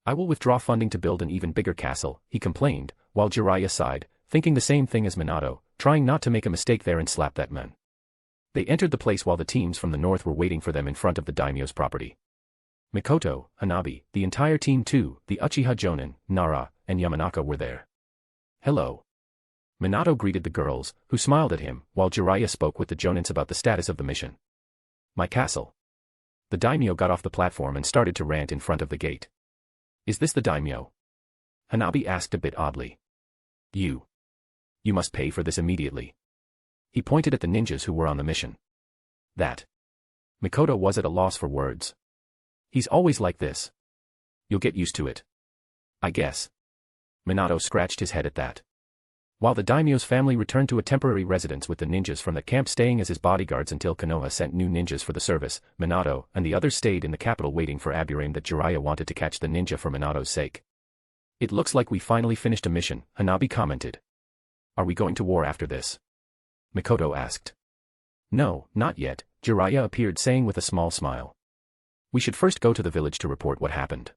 I will withdraw funding to build an even bigger castle," he complained, while Jiraiya sighed, thinking the same thing as Minato, trying not to make a mistake there and slap that man. They entered the place while the teams from the north were waiting for them in front of the daimyo's property. Mikoto, Hanabi, the entire team too, the Uchiha Jonin, Nara, and Yamanaka were there. "Hello." Minato greeted the girls, who smiled at him, while Jiraiya spoke with the Jonins about the status of the mission. "My castle." The daimyo got off the platform and started to rant in front of the gate. "Is this the daimyo?" Hanabi asked a bit oddly. You must pay for this immediately." He pointed at the ninjas who were on the mission. "That." Mikoto was at a loss for words. "He's always like this. You'll get used to it, I guess." Minato scratched his head at that. While the daimyo's family returned to a temporary residence with the ninjas from the camp staying as his bodyguards until Konoha sent new ninjas for the service, Minato and the others stayed in the capital waiting for Abirame that Jiraiya wanted to catch the ninja for Minato's sake. "It looks like we finally finished a mission," Hanabi commented. "Are we going to war after this?" Mikoto asked. "No, not yet," Jiraiya appeared saying with a small smile. "We should first go to the village to report what happened.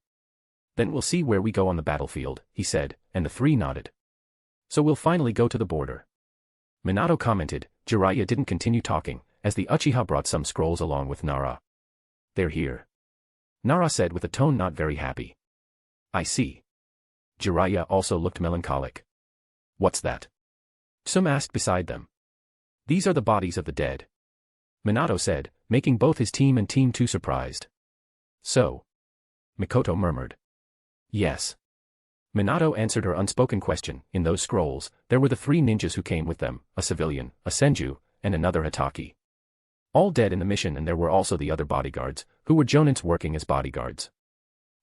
Then we'll see where we go on the battlefield," he said, and the three nodded. "So we'll finally go to the border," Minato commented. Jiraiya didn't continue talking, as the Uchiha brought some scrolls along with Nara. "They're here," Nara said with a tone not very happy. "I see." Jiraiya also looked melancholic. "What's that?" Some asked beside them. "These are the bodies of the dead," Minato said, making both his team and Team 2 surprised. "So?" Mikoto murmured. "Yes." Minato answered her unspoken question. In those scrolls, there were the three ninjas who came with them, a civilian, a senju, and another Hataki. All dead in the mission, and there were also the other bodyguards, who were Jonins working as bodyguards.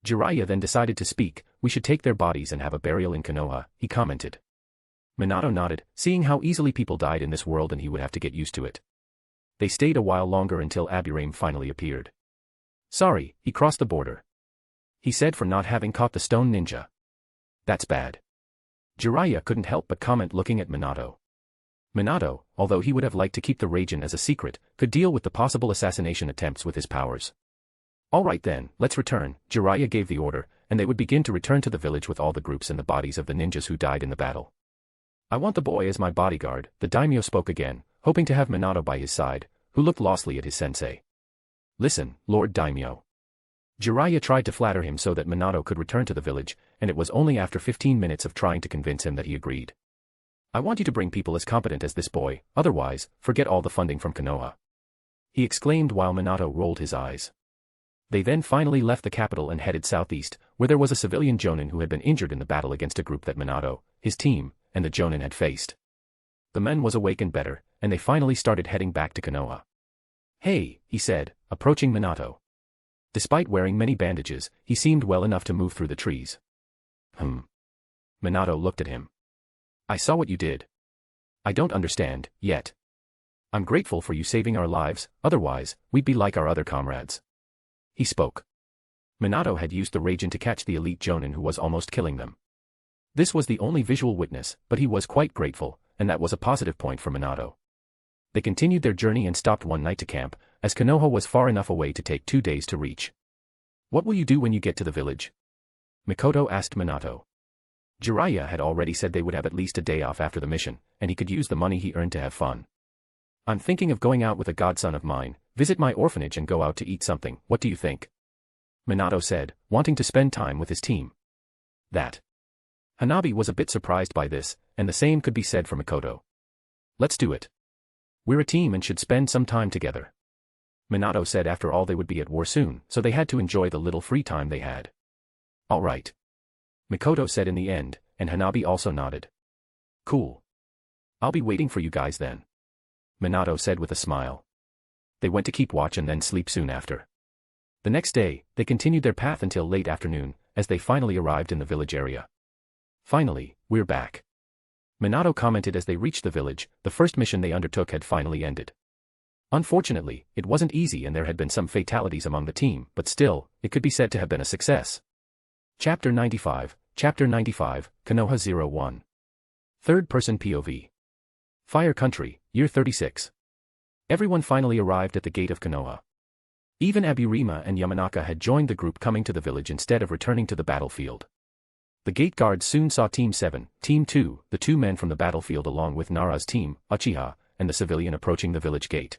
Jiraiya then decided to speak. We should take their bodies and have a burial in Konoha, he commented. Minato nodded, seeing how easily people died in this world and he would have to get used to it. They stayed a while longer until Aburame finally appeared. Sorry, he crossed the border, he said, for not having caught the stone ninja. That's bad. Jiraiya couldn't help but comment, looking at Minato. Minato, although he would have liked to keep the Raijin as a secret, could deal with the possible assassination attempts with his powers. Alright then, let's return. Jiraiya gave the order, and they would begin to return to the village with all the groups and the bodies of the ninjas who died in the battle. I want the boy as my bodyguard, the daimyo spoke again, hoping to have Minato by his side, who looked lostly at his sensei. Listen, Lord Daimyo. Jiraiya tried to flatter him so that Minato could return to the village, and it was only after 15 minutes of trying to convince him that he agreed. I want you to bring people as competent as this boy, otherwise, forget all the funding from Konoha, he exclaimed while Minato rolled his eyes. They then finally left the capital and headed southeast, where there was a civilian jonin who had been injured in the battle against a group that Minato, his team, and the jonin had faced. The man was awake and better, and they finally started heading back to Konoha. Hey, he said, approaching Minato. Despite wearing many bandages, he seemed well enough to move through the trees. Minato looked at him. I saw what you did. I don't understand, yet. I'm grateful for you saving our lives, otherwise, we'd be like our other comrades. He spoke. Minato had used the Raijin to catch the elite jonin who was almost killing them. This was the only visual witness, but he was quite grateful, and that was a positive point for Minato. They continued their journey and stopped one night to camp, as Konoha was far enough away to take 2 days to reach. What will you do when you get to the village? Mikoto asked Minato. Jiraiya had already said they would have at least a day off after the mission, and he could use the money he earned to have fun. I'm thinking of going out with a godson of mine, visit my orphanage and go out to eat something, what do you think? Minato said, wanting to spend time with his team. That. Hanabi was a bit surprised by this, and the same could be said for Mikoto. Let's do it. We're a team and should spend some time together. Minato said after all they would be at war soon, so they had to enjoy the little free time they had. All right. Mikoto said in the end, and Hanabi also nodded. Cool. I'll be waiting for you guys then. Minato said with a smile. They went to keep watch and then sleep soon after. The next day, they continued their path until late afternoon, as they finally arrived in the village area. Finally, we're back. Minato commented as they reached the village. The first mission they undertook had finally ended. Unfortunately, it wasn't easy and there had been some fatalities among the team, but still, it could be said to have been a success. Chapter 95, Konoha 01. Third-person POV. Fire Country, Year 36. Everyone finally arrived at the gate of Konoha. Even Aburame and Yamanaka had joined the group coming to the village instead of returning to the battlefield. The gate guards soon saw Team 7, Team 2, the 2 men from the battlefield along with Nara's team, Uchiha, and the civilian approaching the village gate.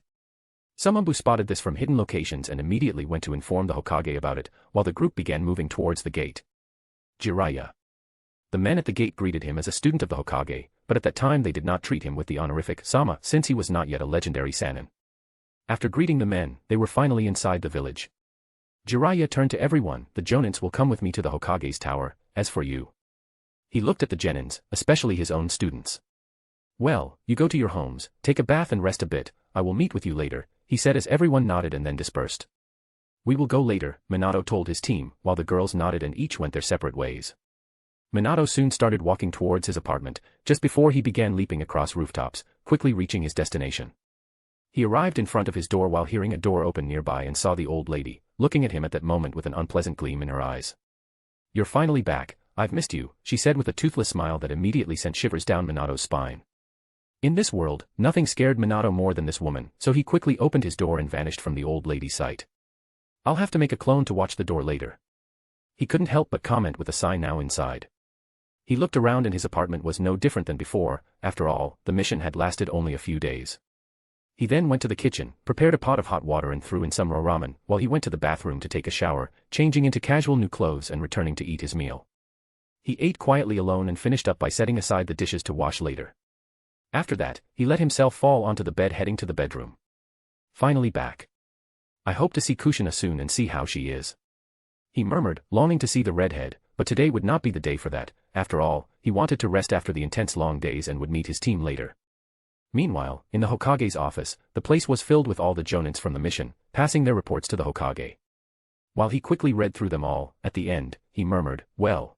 Sumambu spotted this from hidden locations and immediately went to inform the Hokage about it, while the group began moving towards the gate. Jiraiya. The men at the gate greeted him as a student of the Hokage, but at that time they did not treat him with the honorific Sama since he was not yet a legendary Sannin. After greeting the men, they were finally inside the village. Jiraiya turned to everyone, the Jonins will come with me to the Hokage's tower, as for you. He looked at the Genins, especially his own students. Well, you go to your homes, take a bath and rest a bit, I will meet with you later, he said as everyone nodded and then dispersed. We will go later, Minato told his team, while the girls nodded and each went their separate ways. Minato soon started walking towards his apartment, just before he began leaping across rooftops, quickly reaching his destination. He arrived in front of his door while hearing a door open nearby and saw the old lady, looking at him at that moment with an unpleasant gleam in her eyes. You're finally back, I've missed you, she said with a toothless smile that immediately sent shivers down Minato's spine. In this world, nothing scared Minato more than this woman, so he quickly opened his door and vanished from the old lady's sight. I'll have to make a clone to watch the door later. He couldn't help but comment with a sigh now inside. He looked around and his apartment was no different than before, after all, the mission had lasted only a few days. He then went to the kitchen, prepared a pot of hot water and threw in some raw ramen, while he went to the bathroom to take a shower, changing into casual new clothes and returning to eat his meal. He ate quietly alone and finished up by setting aside the dishes to wash later. After that, he let himself fall onto the bed heading to the bedroom. Finally back. I hope to see Kushina soon and see how she is. He murmured, longing to see the redhead, but today would not be the day for that, after all, he wanted to rest after the intense long days and would meet his team later. Meanwhile, in the Hokage's office, the place was filled with all the Jonins from the mission, passing their reports to the Hokage. While he quickly read through them all, at the end, he murmured, "Well."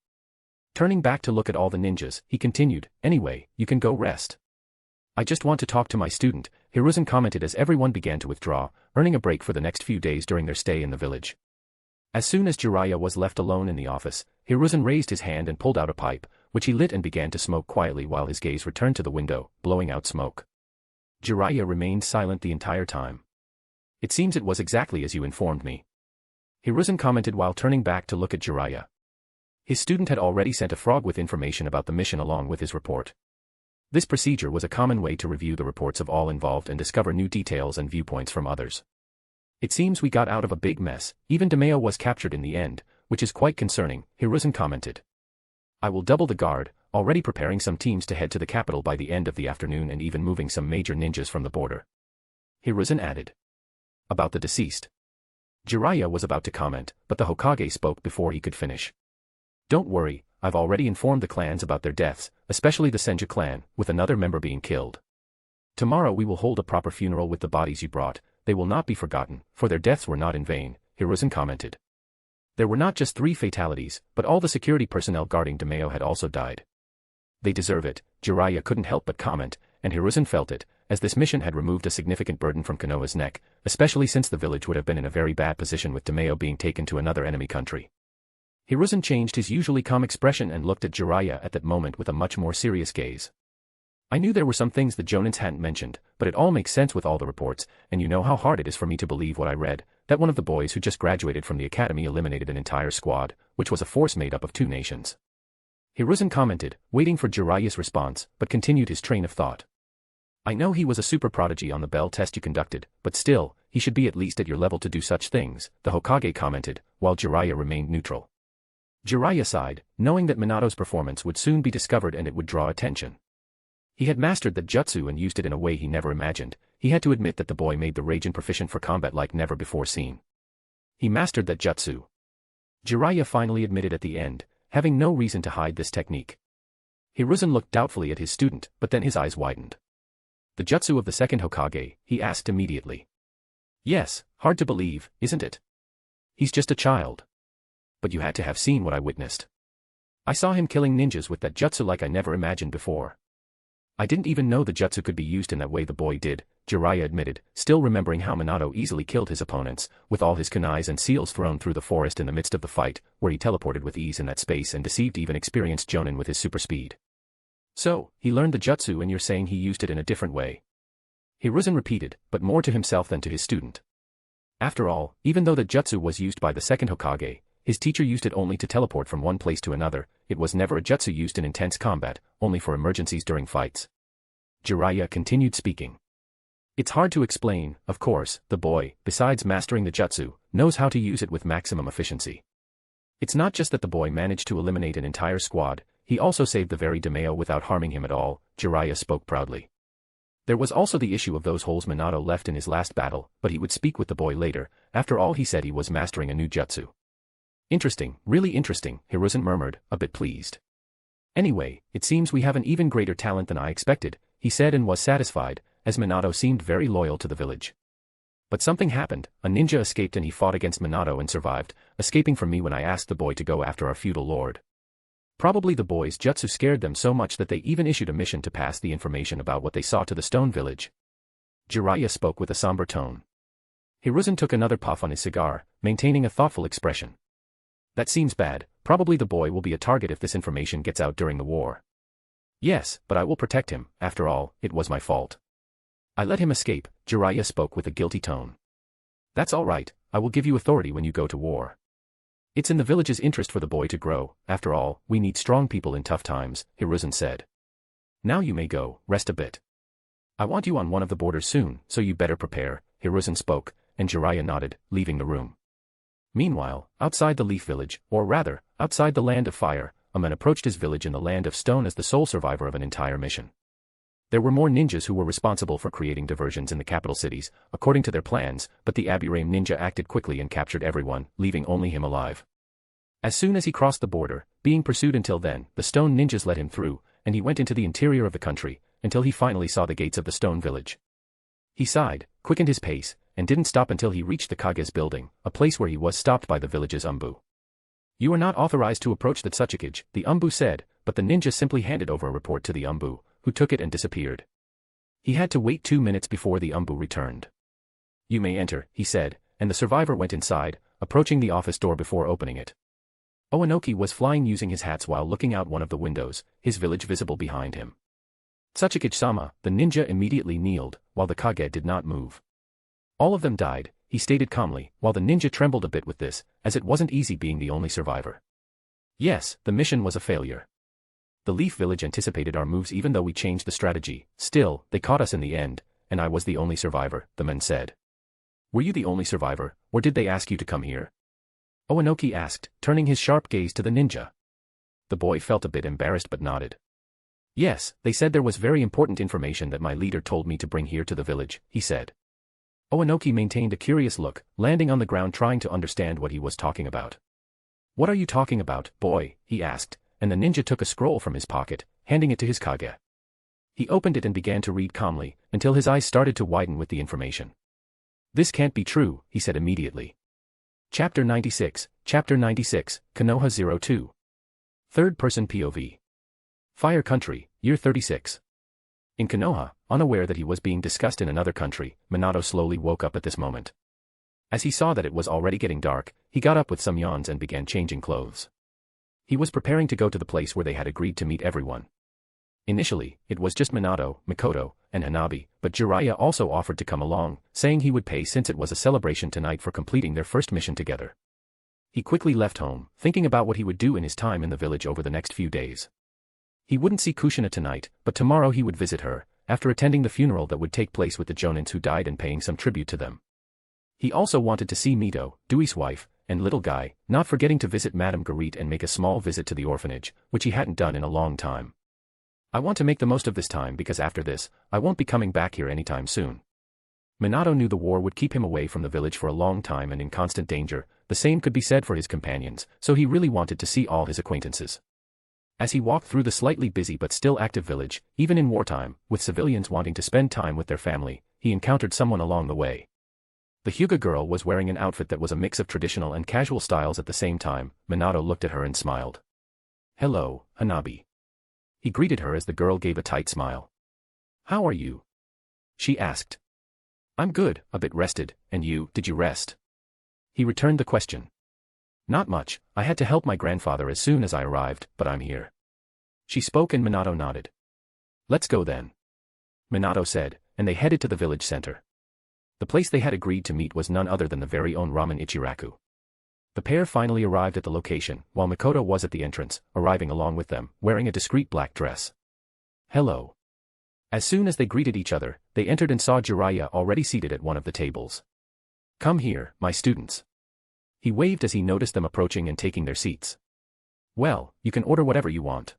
Turning back to look at all the ninjas, he continued, "Anyway, you can go rest. I just want to talk to my student," Hiruzen commented as everyone began to withdraw, earning a break for the next few days during their stay in the village. As soon as Jiraiya was left alone in the office, Hiruzen raised his hand and pulled out a pipe, which he lit and began to smoke quietly while his gaze returned to the window, blowing out smoke. Jiraiya remained silent the entire time. "It seems it was exactly as you informed me," Hiruzen commented while turning back to look at Jiraiya. His student had already sent a frog with information about the mission along with his report. This procedure was a common way to review the reports of all involved and discover new details and viewpoints from others. "It seems we got out of a big mess, even Demeo was captured in the end, which is quite concerning," Hiruzen commented. "I will double the guard, already preparing some teams to head to the capital by the end of the afternoon and even moving some major ninjas from the border," Hiruzen added. "About the deceased." Jiraiya was about to comment, but the Hokage spoke before he could finish. "Don't worry, I've already informed the clans about their deaths, especially the Senju clan, with another member being killed. Tomorrow we will hold a proper funeral with the bodies you brought. They will not be forgotten, for their deaths were not in vain," Hiruzen commented. There were not just 3 fatalities, but all the security personnel guarding Demeo had also died. "They deserve it," Jiraiya couldn't help but comment, and Hiruzen felt it, as this mission had removed a significant burden from Konoha's neck, especially since the village would have been in a very bad position with Demeo being taken to another enemy country. Hiruzen changed his usually calm expression and looked at Jiraiya at that moment with a much more serious gaze. "I knew there were some things the Jonins hadn't mentioned, but it all makes sense with all the reports, and you know how hard it is for me to believe what I read, that one of the boys who just graduated from the academy eliminated an entire squad, which was a force made up of 2 nations." Hiruzen commented, waiting for Jiraiya's response, but continued his train of thought. "I know he was a super prodigy on the Bell test you conducted, but still, he should be at least at your level to do such things," the Hokage commented, while Jiraiya remained neutral. Jiraiya sighed, knowing that Minato's performance would soon be discovered and it would draw attention. He had mastered the jutsu and used it in a way he never imagined. He had to admit that the boy made the Raijin proficient for combat like never before seen. He mastered that jutsu. Jiraiya finally admitted at the end, having no reason to hide this technique. Hiruzen looked doubtfully at his student, but then his eyes widened. "The jutsu of the second Hokage?" he asked immediately. "Yes, hard to believe, isn't it? He's just a child. But you had to have seen what I witnessed. I saw him killing ninjas with that jutsu like I never imagined before. I didn't even know the jutsu could be used in that way the boy did," Jiraiya admitted, still remembering how Minato easily killed his opponents, with all his kunais and seals thrown through the forest in the midst of the fight, where he teleported with ease in that space and deceived even experienced Jonin with his super speed. "So, he learned the jutsu and you're saying he used it in a different way?" Hiruzen repeated, but more to himself than to his student. After all, even though the jutsu was used by the second Hokage, his teacher used it only to teleport from one place to another. It was never a jutsu used in intense combat, only for emergencies during fights. Jiraiya continued speaking. "It's hard to explain, of course, the boy, besides mastering the jutsu, knows how to use it with maximum efficiency. It's not just that the boy managed to eliminate an entire squad, he also saved the very Demeo without harming him at all," Jiraiya spoke proudly. There was also the issue of those holes Minato left in his last battle, but he would speak with the boy later. After all, he said he was mastering a new jutsu. "Interesting, really interesting," Hiruzen murmured, a bit pleased. "Anyway, it seems we have an even greater talent than I expected," he said and was satisfied, as Minato seemed very loyal to the village. "But something happened, a ninja escaped and he fought against Minato and survived, escaping from me when I asked the boy to go after our feudal lord. Probably the boy's jutsu scared them so much that they even issued a mission to pass the information about what they saw to the stone village." Jiraiya spoke with a somber tone. Hiruzen took another puff on his cigar, maintaining a thoughtful expression. "That seems bad. Probably the boy will be a target if this information gets out during the war." "Yes, but I will protect him. After all, it was my fault. I let him escape," Jiraiya spoke with a guilty tone. "That's all right, I will give you authority when you go to war. It's in the village's interest for the boy to grow. After all, we need strong people in tough times," Hiruzen said. "Now you may go, rest a bit. I want you on one of the borders soon, so you better prepare," Hiruzen spoke, and Jiraiya nodded, leaving the room. Meanwhile, outside the Leaf Village, or rather, outside the Land of Fire, a man approached his village in the Land of Stone as the sole survivor of an entire mission. There were more ninjas who were responsible for creating diversions in the capital cities, according to their plans, but the Aburame ninja acted quickly and captured everyone, leaving only him alive. As soon as he crossed the border, being pursued until then, the stone ninjas let him through, and he went into the interior of the country, until he finally saw the gates of the stone village. He sighed, quickened his pace, and didn't stop until he reached the Kage's building, a place where he was stopped by the village's Umbu. "You are not authorized to approach the Tsukage," the Umbu said, but the ninja simply handed over a report to the Umbu, who took it and disappeared. He had to wait 2 minutes before the Umbu returned. "You may enter," he said, and the survivor went inside, approaching the office door before opening it. Owanoki was flying using his hats while looking out one of the windows, his village visible behind him. "Tsukage-sama," the ninja immediately kneeled, while the Kage did not move. "All of them died," he stated calmly, while the ninja trembled a bit with this, as it wasn't easy being the only survivor. "Yes, the mission was a failure. The Leaf Village anticipated our moves even though we changed the strategy, still, they caught us in the end, and I was the only survivor," the man said. "Were you the only survivor, or did they ask you to come here?" Owanoki asked, turning his sharp gaze to the ninja. The boy felt a bit embarrassed but nodded. "Yes, they said there was very important information that my leader told me to bring here to the village," he said. Owanoki maintained a curious look, landing on the ground trying to understand what he was talking about. "What are you talking about, boy?" he asked, and the ninja took a scroll from his pocket, handing it to his Kage. He opened it and began to read calmly, until his eyes started to widen with the information. "This can't be true," he said immediately. Chapter 96, Konoha 02. Third-person POV. Fire Country, Year 36. In Konoha, unaware that he was being discussed in another country, Minato slowly woke up at this moment. As he saw that it was already getting dark, he got up with some yawns and began changing clothes. He was preparing to go to the place where they had agreed to meet everyone. Initially, it was just Minato, Mikoto, and Hanabi, but Jiraiya also offered to come along, saying he would pay since it was a celebration tonight for completing their first mission together. He quickly left home, thinking about what he would do in his time in the village over the next few days. He wouldn't see Kushina tonight, but tomorrow he would visit her, after attending the funeral that would take place with the Jonins who died and paying some tribute to them. He also wanted to see Mito, Dewey's wife, and little Guy, not forgetting to visit Madame Garit and make a small visit to the orphanage, which he hadn't done in a long time. "I want to make the most of this time because after this, I won't be coming back here anytime soon." Minato knew the war would keep him away from the village for a long time and in constant danger, the same could be said for his companions, so he really wanted to see all his acquaintances. As he walked through the slightly busy but still active village, even in wartime, with civilians wanting to spend time with their family, he encountered someone along the way. The Hyuga girl was wearing an outfit that was a mix of traditional and casual styles at the same time. Minato looked at her and smiled. "Hello, Hanabi." He greeted her as the girl gave a tight smile. "How are you?" she asked. "I'm good, a bit rested, and you, did you rest?" He returned the question. "Not much, I had to help my grandfather as soon as I arrived, but I'm here." She spoke and Minato nodded. "Let's go then," Minato said, and they headed to the village center. The place they had agreed to meet was none other than the very own Ramen Ichiraku. The pair finally arrived at the location, while Mikoto was at the entrance, arriving along with them, wearing a discreet black dress. "Hello." As soon as they greeted each other, they entered and saw Jiraiya already seated at one of the tables. "Come here, my students." He waved as he noticed them approaching and taking their seats. "Well, you can order whatever you want.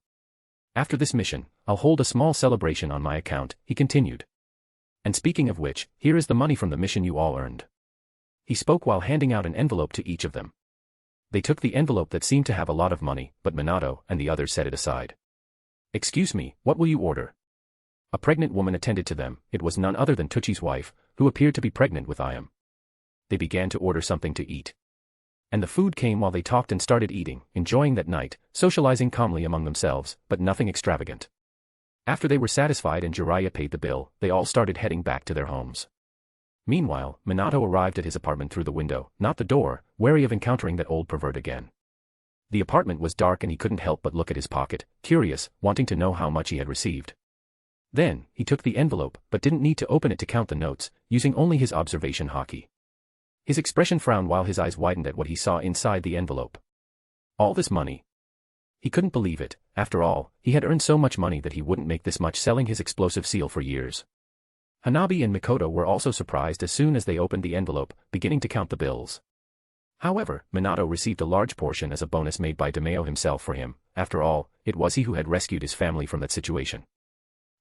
After this mission, I'll hold a small celebration on my account," he continued. "And speaking of which, here is the money from the mission you all earned." He spoke while handing out an envelope to each of them. They took the envelope that seemed to have a lot of money, but Minato and the others set it aside. "Excuse me, what will you order?" A pregnant woman attended to them. It was none other than Tuchi's wife, who appeared to be pregnant with Ayam. They began to order something to eat. And the food came while they talked and started eating, enjoying that night, socializing calmly among themselves, but nothing extravagant. After they were satisfied and Jiraiya paid the bill, they all started heading back to their homes. Meanwhile, Minato arrived at his apartment through the window, not the door, wary of encountering that old pervert again. The apartment was dark and he couldn't help but look at his pocket, curious, wanting to know how much he had received. Then, he took the envelope, but didn't need to open it to count the notes, using only his observation haki. His expression frowned while his eyes widened at what he saw inside the envelope. All this money. He couldn't believe it. After all, he had earned so much money that he wouldn't make this much selling his explosive seal for years. Hanabi and Mikoto were also surprised as soon as they opened the envelope, beginning to count the bills. However, Minato received a large portion as a bonus made by Demeo himself for him. After all, it was he who had rescued his family from that situation.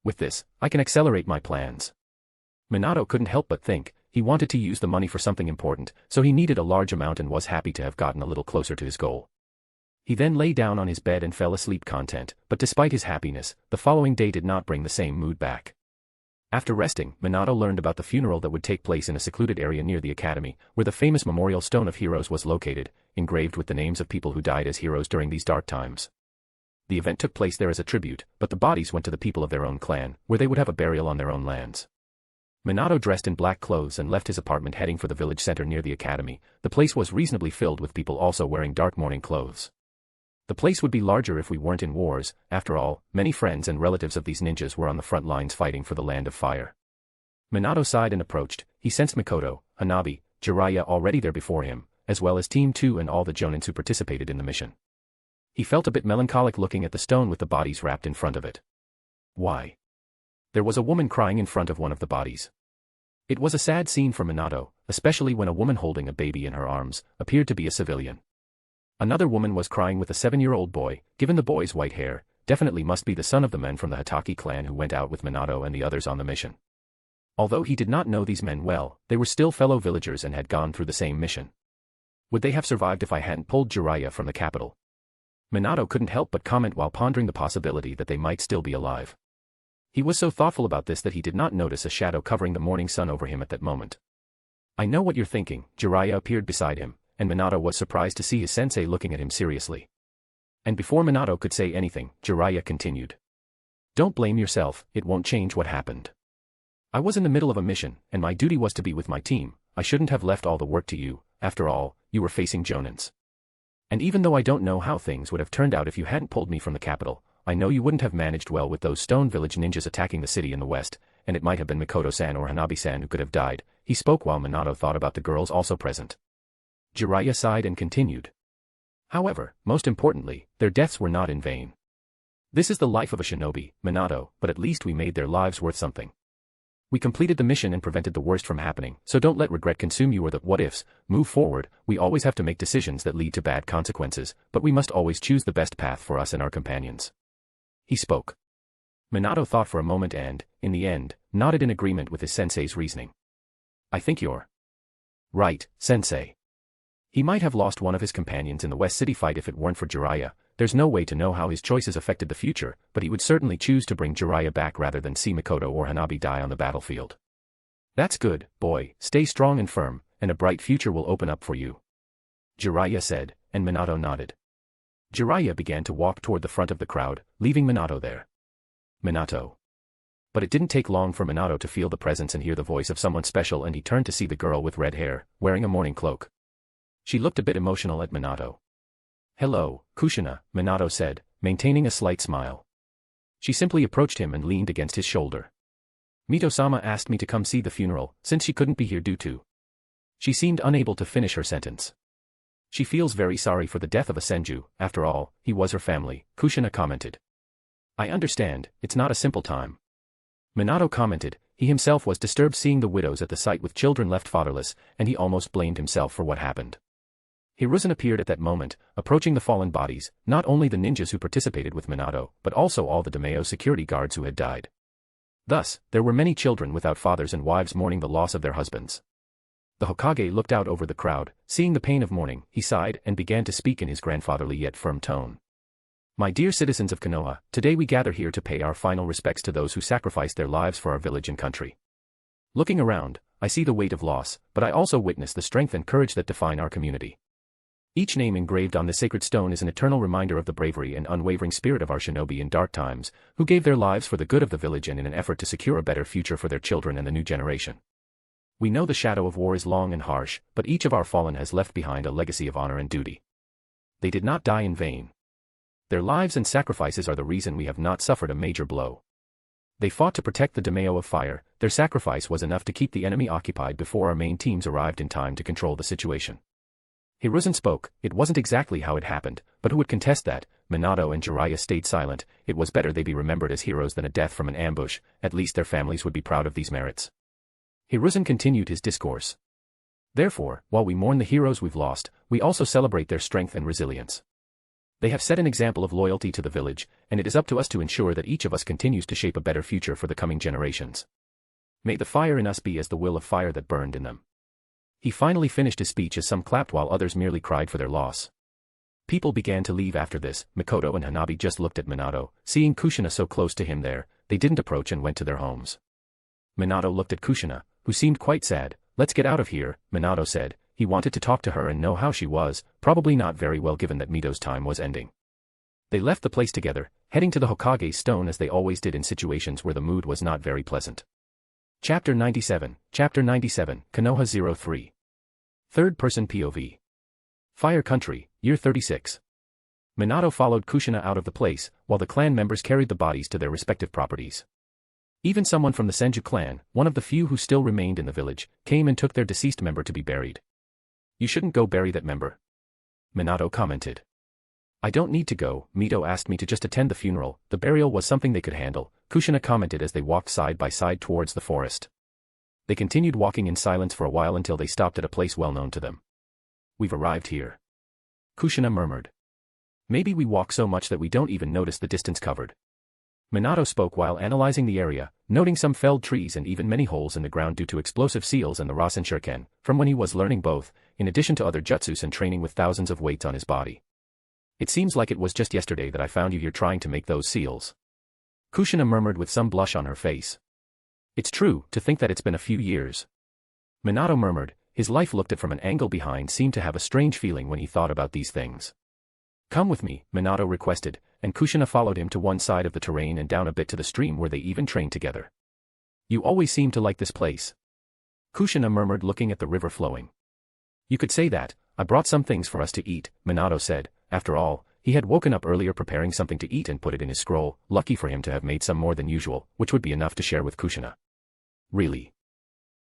"With this, I can accelerate my plans." Minato couldn't help but think, he wanted to use the money for something important, so he needed a large amount and was happy to have gotten a little closer to his goal. He then lay down on his bed and fell asleep content, but despite his happiness, the following day did not bring the same mood back. After resting, Minato learned about the funeral that would take place in a secluded area near the academy, where the famous Memorial Stone of Heroes was located, engraved with the names of people who died as heroes during these dark times. The event took place there as a tribute, but the bodies went to the people of their own clan, where they would have a burial on their own lands. Minato dressed in black clothes and left his apartment heading for the village center near the academy. The place was reasonably filled with people also wearing dark mourning clothes. The place would be larger if we weren't in wars. After all, many friends and relatives of these ninjas were on the front lines fighting for the land of fire. Minato sighed and approached. He sensed Mikoto, Hanabi, Jiraiya already there before him, as well as Team 2 and all the jonins who participated in the mission. He felt a bit melancholic looking at the stone with the bodies wrapped in front of it. Why? There was a woman crying in front of one of the bodies. It was a sad scene for Minato, especially when a woman holding a baby in her arms appeared to be a civilian. Another woman was crying with a 7-year-old boy. Given the boy's white hair, definitely must be the son of the men from the Hitaki clan who went out with Minato and the others on the mission. Although he did not know these men well, they were still fellow villagers and had gone through the same mission. Would they have survived if I hadn't pulled Jiraiya from the capital? Minato couldn't help but comment while pondering the possibility that they might still be alive. He was so thoughtful about this that he did not notice a shadow covering the morning sun over him at that moment. I know what you're thinking. Jiraiya appeared beside him, and Minato was surprised to see his sensei looking at him seriously. And before Minato could say anything, Jiraiya continued. Don't blame yourself, it won't change what happened. I was in the middle of a mission, and my duty was to be with my team. I shouldn't have left all the work to you. After all, you were facing jonins. And even though I don't know how things would have turned out if you hadn't pulled me from the capital, I know you wouldn't have managed well with those Stone Village ninjas attacking the city in the west, and it might have been Mikoto-san or Hanabi-san who could have died. He spoke while Minato thought about the girls also present. Jiraiya sighed and continued. However, most importantly, their deaths were not in vain. This is the life of a shinobi, Minato, but at least we made their lives worth something. We completed the mission and prevented the worst from happening, so don't let regret consume you or the what-ifs. Move forward. We always have to make decisions that lead to bad consequences, but we must always choose the best path for us and our companions. He spoke. Minato thought for a moment and, in the end, nodded in agreement with his sensei's reasoning. I think you're right, sensei. He might have lost one of his companions in the West City fight if it weren't for Jiraiya. There's no way to know how his choices affected the future, but he would certainly choose to bring Jiraiya back rather than see Mikoto or Hanabi die on the battlefield. That's good, boy. Stay strong and firm, and a bright future will open up for you. Jiraiya said, and Minato nodded. Jiraiya began to walk toward the front of the crowd, leaving Minato there. Minato. But it didn't take long for Minato to feel the presence and hear the voice of someone special, and he turned to see the girl with red hair, wearing a mourning cloak. She looked a bit emotional at Minato. Hello, Kushina, Minato said, maintaining a slight smile. She simply approached him and leaned against his shoulder. Mito-sama asked me to come see the funeral, since she couldn't be here due to. She seemed unable to finish her sentence. She feels very sorry for the death of a senju. After all, he was her family, Kushina commented. I understand, it's not a simple time. Minato commented. He himself was disturbed seeing the widows at the site with children left fatherless, and he almost blamed himself for what happened. Hiruzen appeared at that moment, approaching the fallen bodies, not only the ninjas who participated with Minato, but also all the daimyo security guards who had died. Thus, there were many children without fathers and wives mourning the loss of their husbands. The Hokage looked out over the crowd, seeing the pain of mourning. He sighed and began to speak in his grandfatherly yet firm tone. My dear citizens of Konoha, today we gather here to pay our final respects to those who sacrificed their lives for our village and country. Looking around, I see the weight of loss, but I also witness the strength and courage that define our community. Each name engraved on this sacred stone is an eternal reminder of the bravery and unwavering spirit of our shinobi in dark times, who gave their lives for the good of the village and in an effort to secure a better future for their children and the new generation. We know the shadow of war is long and harsh, but each of our fallen has left behind a legacy of honor and duty. They did not die in vain. Their lives and sacrifices are the reason we have not suffered a major blow. They fought to protect the daimyo of fire. Their sacrifice was enough to keep the enemy occupied before our main teams arrived in time to control the situation. Hiruzen spoke. It wasn't exactly how it happened, but who would contest that? Minato and Jiraiya stayed silent. It was better they be remembered as heroes than a death from an ambush. At least their families would be proud of these merits. Hiruzen continued his discourse. Therefore, while we mourn the heroes we've lost, we also celebrate their strength and resilience. They have set an example of loyalty to the village, and it is up to us to ensure that each of us continues to shape a better future for the coming generations. May the fire in us be as the will of fire that burned in them. He finally finished his speech as some clapped while others merely cried for their loss. People began to leave after this. Mikoto and Hanabi just looked at Minato, seeing Kushina so close to him there, they didn't approach and went to their homes. Minato looked at Kushina, who seemed quite sad. Let's get out of here, Minato said. He wanted to talk to her and know how she was, probably not very well given that Mito's time was ending. They left the place together, heading to the Hokage's stone as they always did in situations where the mood was not very pleasant. Chapter 97, Konoha 03. Third-person POV. Fire Country, Year 36. Minato followed Kushina out of the place, while the clan members carried the bodies to their respective properties. Even someone from the Senju clan, one of the few who still remained in the village, came and took their deceased member to be buried. You shouldn't go bury that member, Minato commented. I don't need to go, Mito asked me to just attend the funeral. The burial was something they could handle, Kushina commented as they walked side by side towards the forest. They continued walking in silence for a while until they stopped at a place well known to them. We've arrived here, Kushina murmured. Maybe we walk so much that we don't even notice the distance covered. Minato spoke while analyzing the area, noting some felled trees and even many holes in the ground due to explosive seals and the Rasen Shuriken, from when he was learning both, in addition to other jutsus and training with thousands of weights on his body. It seems like it was just yesterday that I found you here trying to make those seals, Kushina murmured with some blush on her face. It's true, to think that it's been a few years, Minato murmured. His life looked at from an angle behind seemed to have a strange feeling when he thought about these things. Come with me, Minato requested, and Kushina followed him to one side of the terrain and down a bit to the stream where they even trained together. You always seem to like this place, Kushina murmured looking at the river flowing. You could say that. I brought some things for us to eat, Minato said. After all, he had woken up earlier preparing something to eat and put it in his scroll, lucky for him to have made some more than usual, which would be enough to share with Kushina. Really?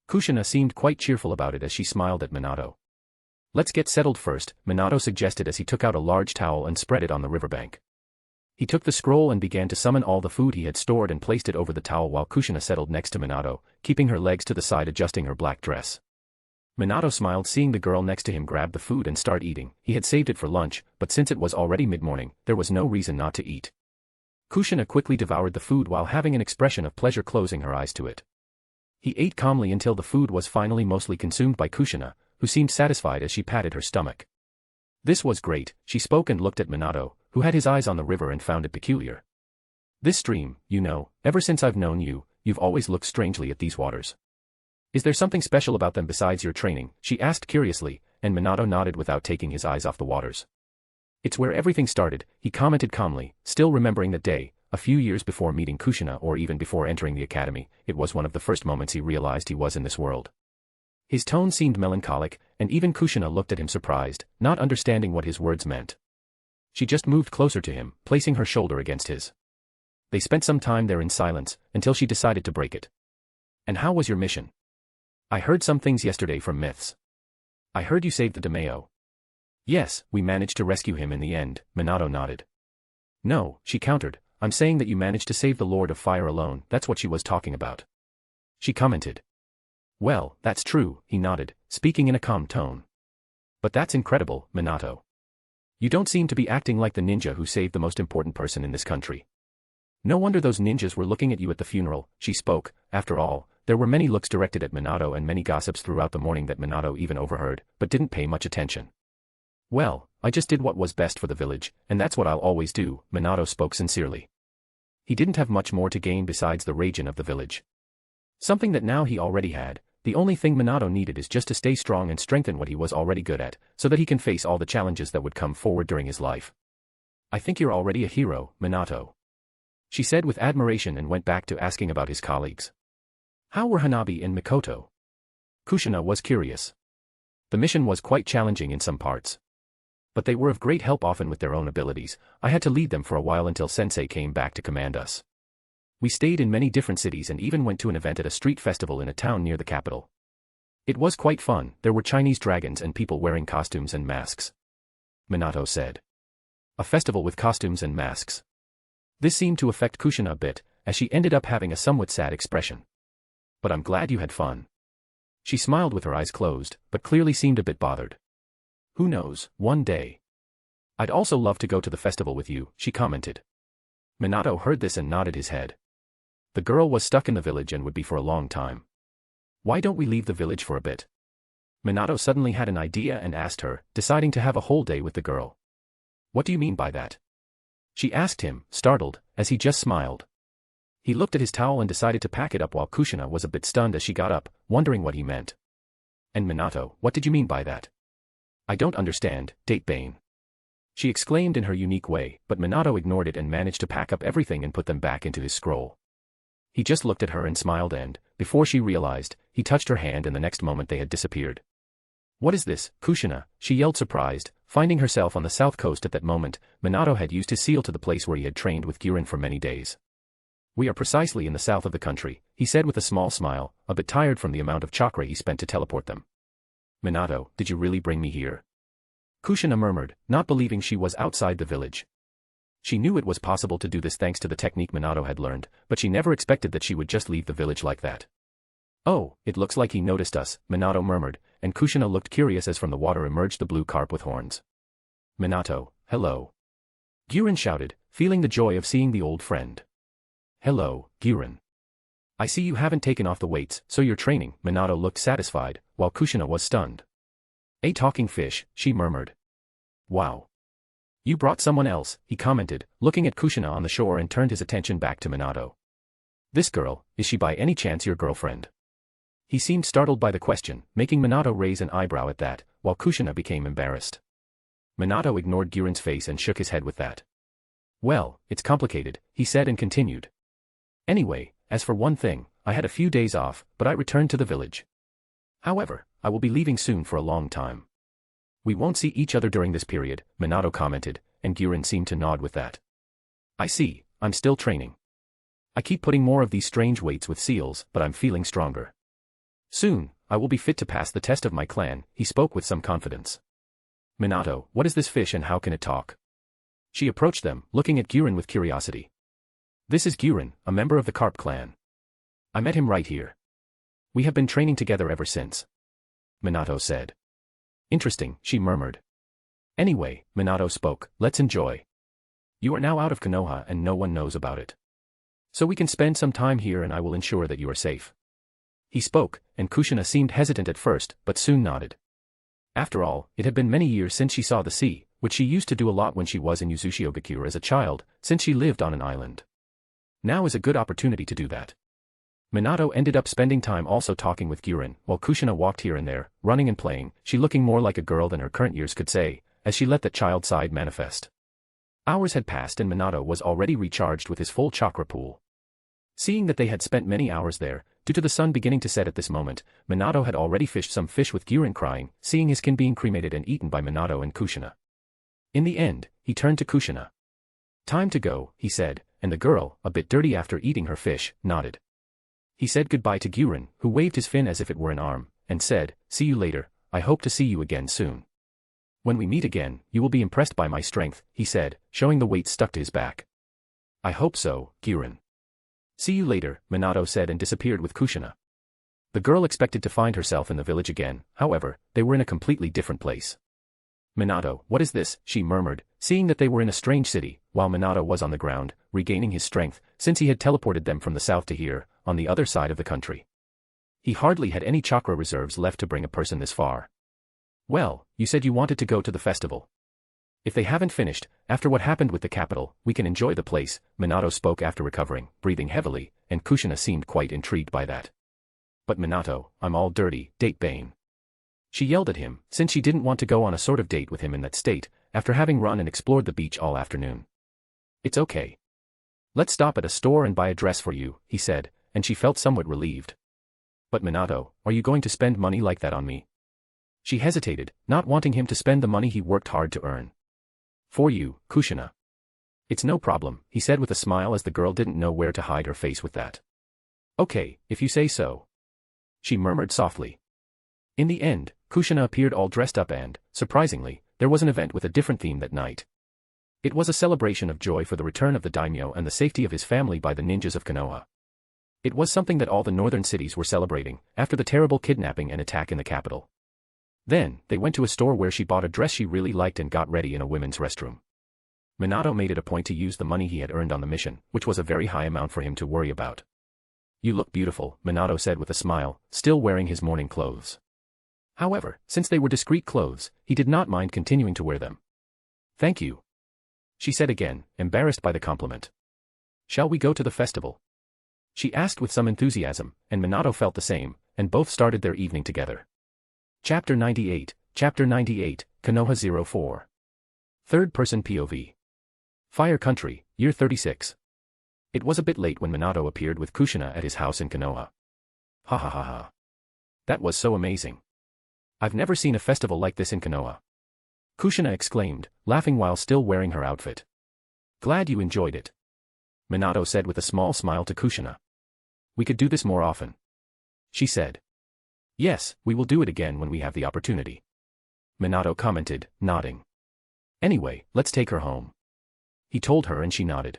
Kushina seemed quite cheerful about it as she smiled at Minato. Let's get settled first, Minato suggested as he took out a large towel and spread it on the riverbank. He took the scroll and began to summon all the food he had stored and placed it over the towel while Kushina settled next to Minato, keeping her legs to the side adjusting her black dress. Minato smiled seeing the girl next to him grab the food and start eating. He had saved it for lunch, but since it was already mid-morning, there was no reason not to eat. Kushina quickly devoured the food while having an expression of pleasure closing her eyes to it. He ate calmly until the food was finally mostly consumed by Kushina, who seemed satisfied as she patted her stomach. This was great, she spoke and looked at Minato, who had his eyes on the river and found it peculiar. This stream, you know, ever since I've known you, you've always looked strangely at these waters. Is there something special about them besides your training? She asked curiously, and Minato nodded without taking his eyes off the waters. It's where everything started, he commented calmly, still remembering that day. A few years before meeting Kushina or even before entering the academy, it was one of the first moments he realized he was in this world. His tone seemed melancholic, and even Kushina looked at him surprised, not understanding what his words meant. She just moved closer to him, placing her shoulder against his. They spent some time there in silence, until she decided to break it. And how was your mission? I heard some things yesterday from myths. I heard you saved the Daimyo. Yes, we managed to rescue him in the end, Minato nodded. No, she countered. I'm saying that you managed to save the Lord of Fire alone, that's what she was talking about. She commented. Well, that's true, he nodded, speaking in a calm tone. But that's incredible, Minato. You don't seem to be acting like the ninja who saved the most important person in this country. No wonder those ninjas were looking at you at the funeral, she spoke. After all, there were many looks directed at Minato and many gossips throughout the morning that Minato even overheard, but didn't pay much attention. Well, I just did what was best for the village, and that's what I'll always do, Minato spoke sincerely. He didn't have much more to gain besides the region of the village. Something that now he already had. The only thing Minato needed is just to stay strong and strengthen what he was already good at, so that he can face all the challenges that would come forward during his life. I think you're already a hero, Minato, she said with admiration and went back to asking about his colleagues. How were Hanabi and Mikoto? Kushina was curious. The mission was quite challenging in some parts. But they were of great help often with their own abilities. I had to lead them for a while until Sensei came back to command us. We stayed in many different cities and even went to an event at a street festival in a town near the capital. It was quite fun. There were Chinese dragons and people wearing costumes and masks, Minato said. A festival with costumes and masks. This seemed to affect Kushina a bit, as she ended up having a somewhat sad expression. But I'm glad you had fun. She smiled with her eyes closed, but clearly seemed a bit bothered. Who knows, one day. I'd also love to go to the festival with you, she commented. Minato heard this and nodded his head. The girl was stuck in the village and would be for a long time. Why don't we leave the village for a bit? Minato suddenly had an idea and asked her, deciding to have a whole day with the girl. What do you mean by that? She asked him, startled, as he just smiled. He looked at his towel and decided to pack it up while Kushina was a bit stunned as she got up, wondering what he meant. And Minato, what did you mean by that? I don't understand, Date Bane. She exclaimed in her unique way, but Minato ignored it and managed to pack up everything and put them back into his scroll. He just looked at her and smiled and, before she realized, he touched her hand and the next moment they had disappeared. What is this, Kushina? She yelled surprised, finding herself on the south coast at that moment. Minato had used his seal to the place where he had trained with Girin for many days. We are precisely in the south of the country, he said with a small smile, a bit tired from the amount of chakra he spent to teleport them. Minato, did you really bring me here? Kushina murmured, not believing she was outside the village. She knew it was possible to do this thanks to the technique Minato had learned, but she never expected that she would just leave the village like that. Oh, it looks like he noticed us, Minato murmured, and Kushina looked curious as from the water emerged the blue carp with horns. Minato, hello. Girin shouted, feeling the joy of seeing the old friend. Hello, Girin. I see you haven't taken off the weights, so you're training. Minato looked satisfied, while Kushina was stunned. A talking fish, she murmured. Wow. You brought someone else, he commented, looking at Kushina on the shore and turned his attention back to Minato. This girl, is she by any chance your girlfriend? He seemed startled by the question, making Minato raise an eyebrow at that, while Kushina became embarrassed. Minato ignored Girin's face and shook his head with that. Well, it's complicated, he said and continued. Anyway, as for one thing, I had a few days off, but I returned to the village. However, I will be leaving soon for a long time. We won't see each other during this period, Minato commented, and Girin seemed to nod with that. I see, I'm still training. I keep putting more of these strange weights with seals, but I'm feeling stronger. Soon, I will be fit to pass the test of my clan, he spoke with some confidence. Minato, what is this fish and how can it talk? She approached them, looking at Girin with curiosity. This is Girin, a member of the Carp clan. I met him right here. We have been training together ever since. Minato said. Interesting, she murmured. Anyway, Minato spoke, let's enjoy. You are now out of Konoha and no one knows about it. So we can spend some time here and I will ensure that you are safe. He spoke, and Kushina seemed hesitant at first, but soon nodded. After all, it had been many years since she saw the sea, which she used to do a lot when she was in Uzushio-gakure as a child, since she lived on an island. Now is a good opportunity to do that. Minato ended up spending time also talking with Girin, while Kushina walked here and there, running and playing, she looking more like a girl than her current years could say, as she let that child side manifest. Hours had passed and Minato was already recharged with his full chakra pool. Seeing that they had spent many hours there, due to the sun beginning to set at this moment, Minato had already fished some fish with Girin crying, seeing his kin being cremated and eaten by Minato and Kushina. In the end, he turned to Kushina. Time to go, he said, and the girl, a bit dirty after eating her fish, nodded. He said goodbye to Girin, who waved his fin as if it were an arm, and said, see you later, I hope to see you again soon. When we meet again, you will be impressed by my strength, he said, showing the weight stuck to his back. I hope so, Girin. See you later, Minato said and disappeared with Kushina. The girl expected to find herself in the village again, however, they were in a completely different place. Minato, what is this, she murmured, seeing that they were in a strange city, while Minato was on the ground, regaining his strength, since he had teleported them from the south to here, on the other side of the country. He hardly had any chakra reserves left to bring a person this far. Well, you said you wanted to go to the festival. If they haven't finished, after what happened with the capital, we can enjoy the place, Minato spoke after recovering, breathing heavily, and Kushina seemed quite intrigued by that. But Minato, I'm all dirty, Date Bane. She yelled at him, since she didn't want to go on a sort of date with him in that state, after having run and explored the beach all afternoon. It's okay. Let's stop at a store and buy a dress for you, he said, and she felt somewhat relieved. But Minato, are you going to spend money like that on me? She hesitated, not wanting him to spend the money he worked hard to earn. For you, Kushina. It's no problem, he said with a smile as the girl didn't know where to hide her face with that. Okay, if you say so. She murmured softly. In the end, Kushina appeared all dressed up and, surprisingly, there was an event with a different theme that night. It was a celebration of joy for the return of the daimyo and the safety of his family by the ninjas of Konoha. It was something that all the northern cities were celebrating, after the terrible kidnapping and attack in the capital. Then, they went to a store where she bought a dress she really liked and got ready in a women's restroom. Minato made it a point to use the money he had earned on the mission, which was a very high amount for him to worry about. You look beautiful, Minato said with a smile, still wearing his morning clothes. However, since they were discreet clothes, he did not mind continuing to wear them. Thank you. She said again, embarrassed by the compliment. Shall we go to the festival? She asked with some enthusiasm, and Minato felt the same, and both started their evening together. Chapter 98, Konoha 04. Third-person POV. Fire Country, Year 36. It was a bit late when Minato appeared with Kushina at his house in Konoha. Ha ha ha ha. That was so amazing. I've never seen a festival like this in Konoha. Kushina exclaimed, laughing while still wearing her outfit. Glad you enjoyed it. Minato said with a small smile to Kushina. We could do this more often. She said. Yes, we will do it again when we have the opportunity. Minato commented, nodding. Anyway, let's take her home. He told her and she nodded.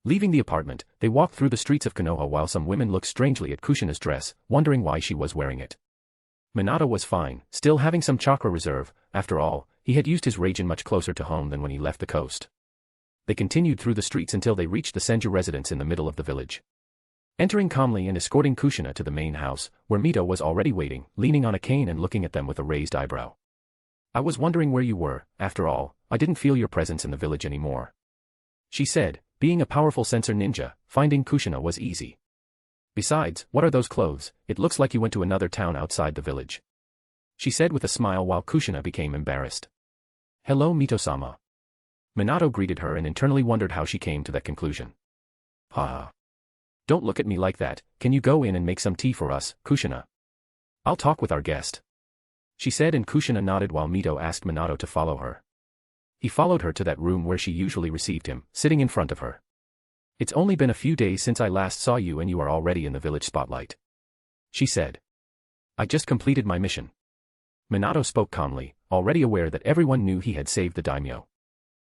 Leaving the apartment, they walked through the streets of Konoha while some women looked strangely at Kushina's dress, wondering why she was wearing it. Minato was fine, still having some chakra reserve. After all, he had used his Raijin much closer to home than when he left the coast. They continued through the streets until they reached the Senju residence in the middle of the village. Entering calmly and escorting Kushina to the main house, where Mito was already waiting, leaning on a cane and looking at them with a raised eyebrow. I was wondering where you were. After all, I didn't feel your presence in the village anymore. She said, being a powerful sensor ninja, finding Kushina was easy. Besides, what are those clothes? It looks like you went to another town outside the village. She said with a smile while Kushina became embarrassed. Hello Mito-sama. Minato greeted her and internally wondered how she came to that conclusion. Ha. Don't look at me like that. Can you go in and make some tea for us, Kushina? I'll talk with our guest. She said, and Kushina nodded while Mito asked Minato to follow her. He followed her to that room where she usually received him, sitting in front of her. It's only been a few days since I last saw you and you are already in the village spotlight. She said. I just completed my mission. Minato spoke calmly, already aware that everyone knew he had saved the daimyo.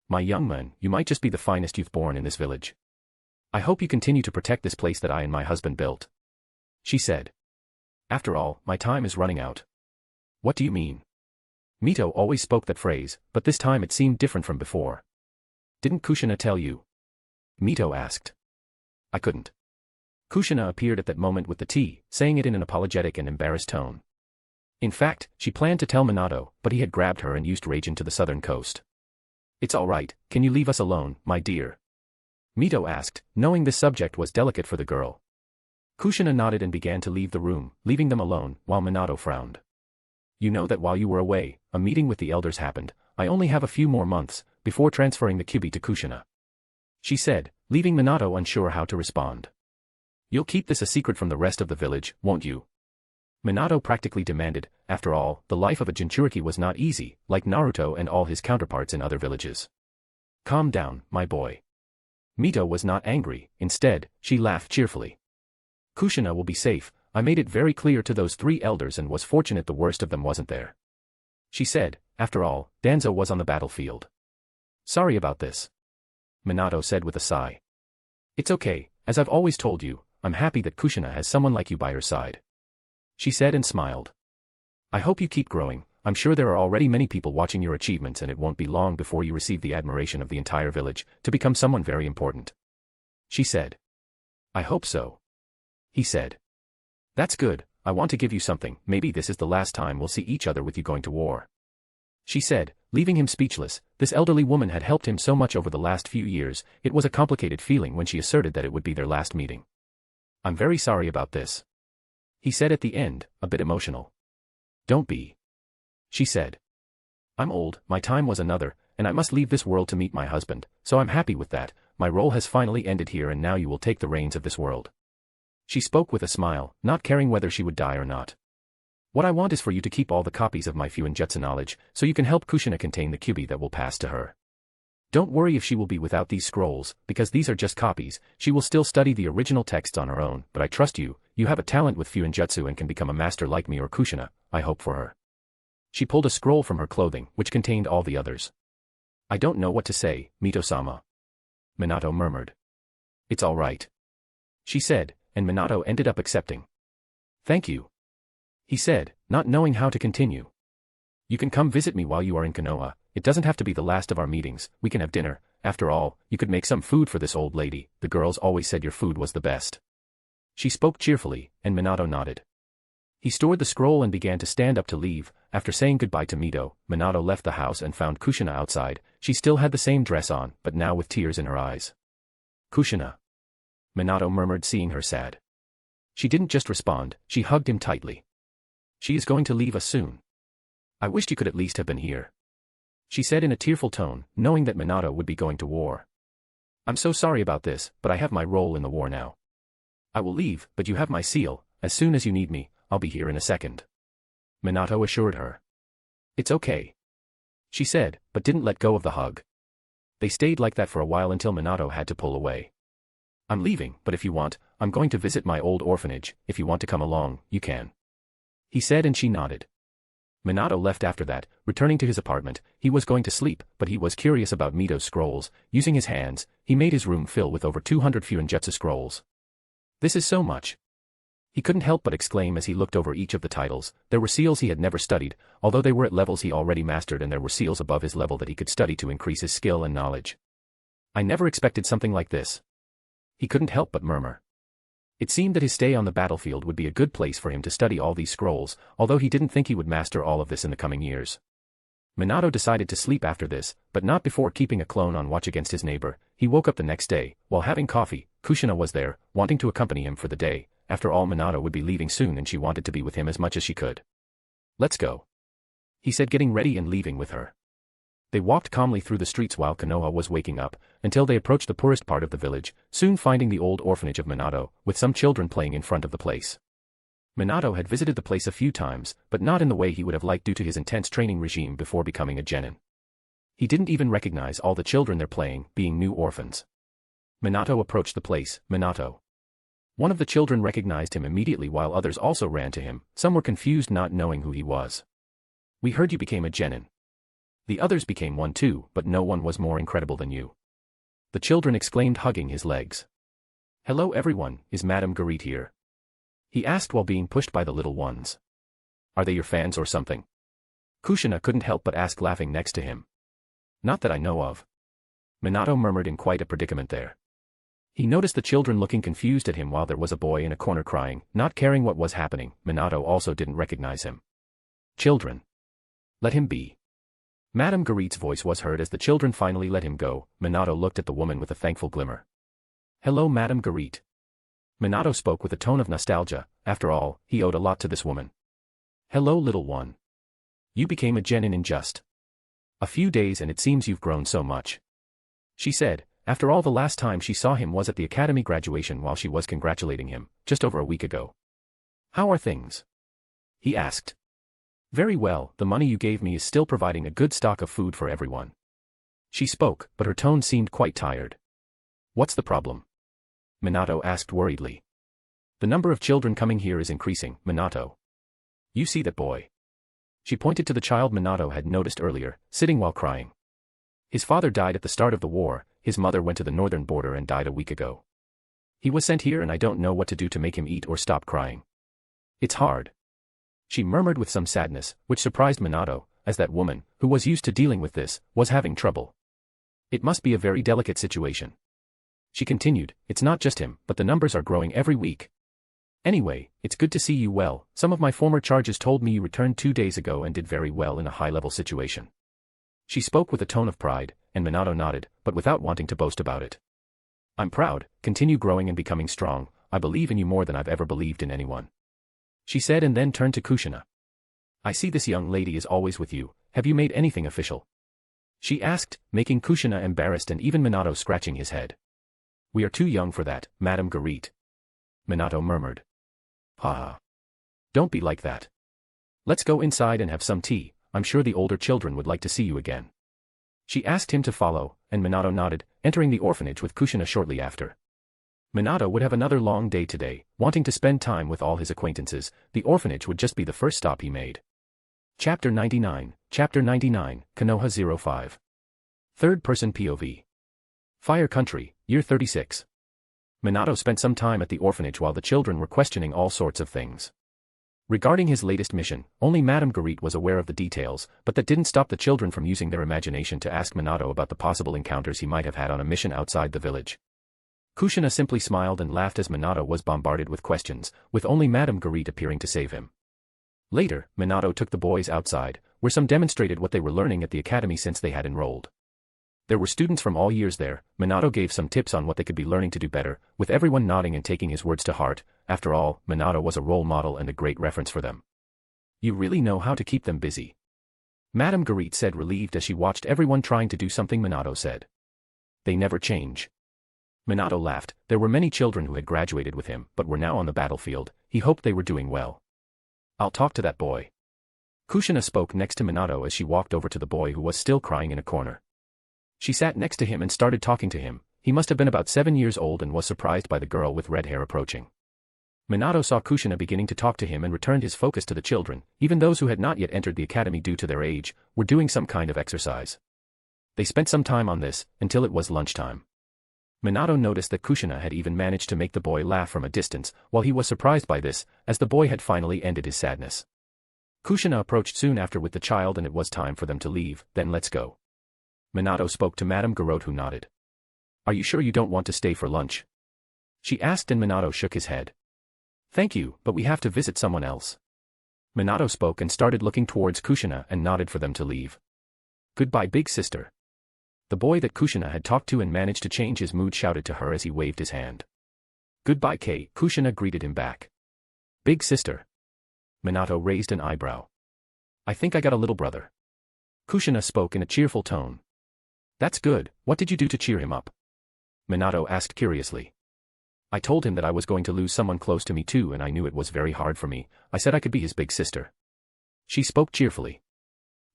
My young man, you might just be the finest youth born in this village. I hope you continue to protect this place that I and my husband built. She said. After all, my time is running out. What do you mean? Mito always spoke that phrase, but this time it seemed different from before. Didn't Kushina tell you? Mito asked. I couldn't. Kushina appeared at that moment with the tea, saying it in an apologetic and embarrassed tone. In fact, she planned to tell Minato, but he had grabbed her and used Raijin to the southern coast. It's all right, can you leave us alone, my dear? Mito asked, knowing this subject was delicate for the girl. Kushina nodded and began to leave the room, leaving them alone, while Minato frowned. You know that while you were away, a meeting with the elders happened. I only have a few more months, before transferring the kyubi to Kushina. She said, leaving Minato unsure how to respond. You'll keep this a secret from the rest of the village, won't you? Minato practically demanded. After all, the life of a Jinchuriki was not easy, like Naruto and all his counterparts in other villages. Calm down, my boy. Mito was not angry, instead, she laughed cheerfully. Kushina will be safe. I made it very clear to those three elders and was fortunate the worst of them wasn't there. She said, after all, Danzo was on the battlefield. Sorry about this. Minato said with a sigh. It's okay, as I've always told you, I'm happy that Kushina has someone like you by her side. She said and smiled. I hope you keep growing. I'm sure there are already many people watching your achievements and it won't be long before you receive the admiration of the entire village, to become someone very important. She said. I hope so. He said. That's good, I want to give you something, maybe this is the last time we'll see each other with you going to war. She said, leaving him speechless. This elderly woman had helped him so much over the last few years, it was a complicated feeling when she asserted that it would be their last meeting. I'm very sorry about this. He said at the end, a bit emotional. Don't be. She said. I'm old, my time was another, and I must leave this world to meet my husband, so I'm happy with that. My role has finally ended here and now you will take the reins of this world. She spoke with a smile, not caring whether she would die or not. What I want is for you to keep all the copies of my Fuinjutsu knowledge, so you can help Kushina contain the kyubi that will pass to her. Don't worry if she will be without these scrolls, because these are just copies. She will still study the original texts on her own, but I trust you. You have a talent with Fuinjutsu and can become a master like me or Kushina, I hope for her. She pulled a scroll from her clothing, which contained all the others. I don't know what to say, Mito-sama. Minato murmured. It's all right. She said, and Minato ended up accepting. Thank you. He said, not knowing how to continue. You can come visit me while you are in Konoha. It doesn't have to be the last of our meetings, we can have dinner. After all, you could make some food for this old lady. The girls always said your food was the best. She spoke cheerfully, and Minato nodded. He stored the scroll and began to stand up to leave. After saying goodbye to Mito, Minato left the house and found Kushina outside. She still had the same dress on, but now with tears in her eyes. Kushina. Minato murmured, seeing her sad. She didn't just respond, she hugged him tightly. She is going to leave us soon. I wished you could at least have been here. She said in a tearful tone, knowing that Minato would be going to war. I'm so sorry about this, but I have my role in the war now. I will leave, but you have my seal. As soon as you need me, I'll be here in a second. Minato assured her. It's okay. She said, but didn't let go of the hug. They stayed like that for a while until Minato had to pull away. I'm leaving, but if you want, I'm going to visit my old orphanage. If you want to come along, you can. He said, and she nodded. Minato left after that, returning to his apartment. He was going to sleep, but he was curious about Mito's scrolls. Using his hands, he made his room fill with over 200 Fuinjutsu scrolls. This is so much. He couldn't help but exclaim as he looked over each of the titles. There were seals he had never studied, although they were at levels he already mastered, and there were seals above his level that he could study to increase his skill and knowledge. I never expected something like this. He couldn't help but murmur. It seemed that his stay on the battlefield would be a good place for him to study all these scrolls, although he didn't think he would master all of this in the coming years. Minato decided to sleep after this, but not before keeping a clone on watch against his neighbor. He woke up the next day. While having coffee, Kushina was there, wanting to accompany him for the day. After all, Minato would be leaving soon and she wanted to be with him as much as she could. Let's go, he said, getting ready and leaving with her. They walked calmly through the streets while Konoha was waking up, until they approached the poorest part of the village, soon finding the old orphanage of Minato, with some children playing in front of the place. Minato had visited the place a few times, but not in the way he would have liked due to his intense training regime before becoming a genin. He didn't even recognize all the children there playing, being new orphans. Minato approached the place. Minato. One of the children recognized him immediately while others also ran to him. Some were confused, not knowing who he was. We heard you became a genin. The others became one too, but no one was more incredible than you. The children exclaimed, hugging his legs. Hello everyone, is Madame Garit here? He asked while being pushed by the little ones. Are they your fans or something? Kushina couldn't help but ask, laughing next to him. Not that I know of. Minato murmured in quite a predicament there. He noticed the children looking confused at him while there was a boy in a corner crying, not caring what was happening. Minato also didn't recognize him. Children. Let him be. Madame Garit's voice was heard as the children finally let him go. Minato looked at the woman with a thankful glimmer. Hello Madame Garit. Minato spoke with a tone of nostalgia. After all, he owed a lot to this woman. Hello little one. You became a genin in just a few days and it seems you've grown so much. She said. After all, the last time she saw him was at the academy graduation while she was congratulating him, just over a week ago. How are things? He asked. Very well, the money you gave me is still providing a good stock of food for everyone. She spoke, but her tone seemed quite tired. What's the problem? Minato asked worriedly. The number of children coming here is increasing, Minato. You see that boy? She pointed to the child Minato had noticed earlier, sitting while crying. His father died at the start of the war. His mother went to the northern border and died a week ago. He was sent here and I don't know what to do to make him eat or stop crying. It's hard. She murmured with some sadness, which surprised Minato, as that woman, who was used to dealing with this, was having trouble. It must be a very delicate situation. She continued, it's not just him, but the numbers are growing every week. Anyway, it's good to see you well. Some of my former charges told me you returned 2 days ago and did very well in a high-level situation. She spoke with a tone of pride, and Minato nodded, but without wanting to boast about it. I'm proud, continue growing and becoming strong, I believe in you more than I've ever believed in anyone. She said and then turned to Kushina. I see this young lady is always with you, have you made anything official? She asked, making Kushina embarrassed and even Minato scratching his head. We are too young for that, Madame Garit. Minato murmured. Ha. Don't be like that. Let's go inside and have some tea, I'm sure the older children would like to see you again. She asked him to follow, and Minato nodded, entering the orphanage with Kushina shortly after. Minato would have another long day today, wanting to spend time with all his acquaintances. The orphanage would just be the first stop he made. Chapter 99, Konoha 05. Third-person POV. Fire Country, Year 36. Minato spent some time at the orphanage while the children were questioning all sorts of things. Regarding his latest mission, only Madame Garit was aware of the details, but that didn't stop the children from using their imagination to ask Minato about the possible encounters he might have had on a mission outside the village. Kushina simply smiled and laughed as Minato was bombarded with questions, with only Madame Garit appearing to save him. Later, Minato took the boys outside, where some demonstrated what they were learning at the academy since they had enrolled. There were students from all years there. Minato gave some tips on what they could be learning to do better, with everyone nodding and taking his words to heart. After all, Minato was a role model and a great reference for them. You really know how to keep them busy. Madame Guerite said, relieved as she watched everyone trying to do something. Minato said. They never change. Minato laughed. There were many children who had graduated with him but were now on the battlefield. He hoped they were doing well. I'll talk to that boy. Kushina spoke next to Minato as she walked over to the boy who was still crying in a corner. She sat next to him and started talking to him. He must have been about 7 years old and was surprised by the girl with red hair approaching. Minato saw Kushina beginning to talk to him and returned his focus to the children. Even those who had not yet entered the academy due to their age were doing some kind of exercise. They spent some time on this until it was lunchtime. Minato noticed that Kushina had even managed to make the boy laugh from a distance, while he was surprised by this, as the boy had finally ended his sadness. Kushina approached soon after with the child and it was time for them to leave. Then let's go. Minato spoke to Madame Guerite, who nodded. Are you sure you don't want to stay for lunch? She asked, and Minato shook his head. Thank you, but we have to visit someone else. Minato spoke and started looking towards Kushina and nodded for them to leave. Goodbye, big sister. The boy that Kushina had talked to and managed to change his mood shouted to her as he waved his hand. Goodbye, Kei. Kushina greeted him back. Big sister. Minato raised an eyebrow. I think I got a little brother. Kushina spoke in a cheerful tone. That's good. What did you do to cheer him up? Minato asked curiously. I told him that I was going to lose someone close to me too, and I knew it was very hard for me. I said I could be his big sister. She spoke cheerfully.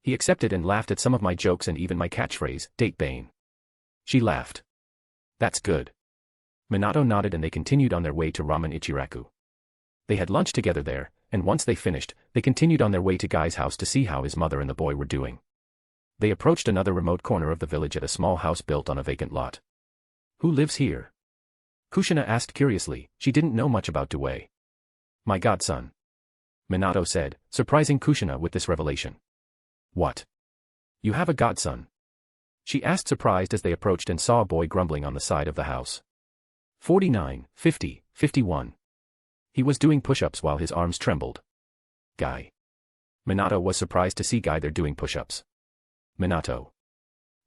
He accepted and laughed at some of my jokes and even my catchphrase, Date Bane. She laughed. That's good. Minato nodded and they continued on their way to Ramen Ichiraku. They had lunch together there, and once they finished, they continued on their way to Guy's house to see how his mother and the boy were doing. They approached another remote corner of the village at a small house built on a vacant lot. Who lives here? Kushina asked curiously. She didn't know much about Due. My godson. Minato said, surprising Kushina with this revelation. What? You have a godson? She asked, surprised as they approached and saw a boy grumbling on the side of the house. 49, 50, 51. He was doing push-ups while his arms trembled. Guy. Minato was surprised to see Guy there doing push-ups. Minato.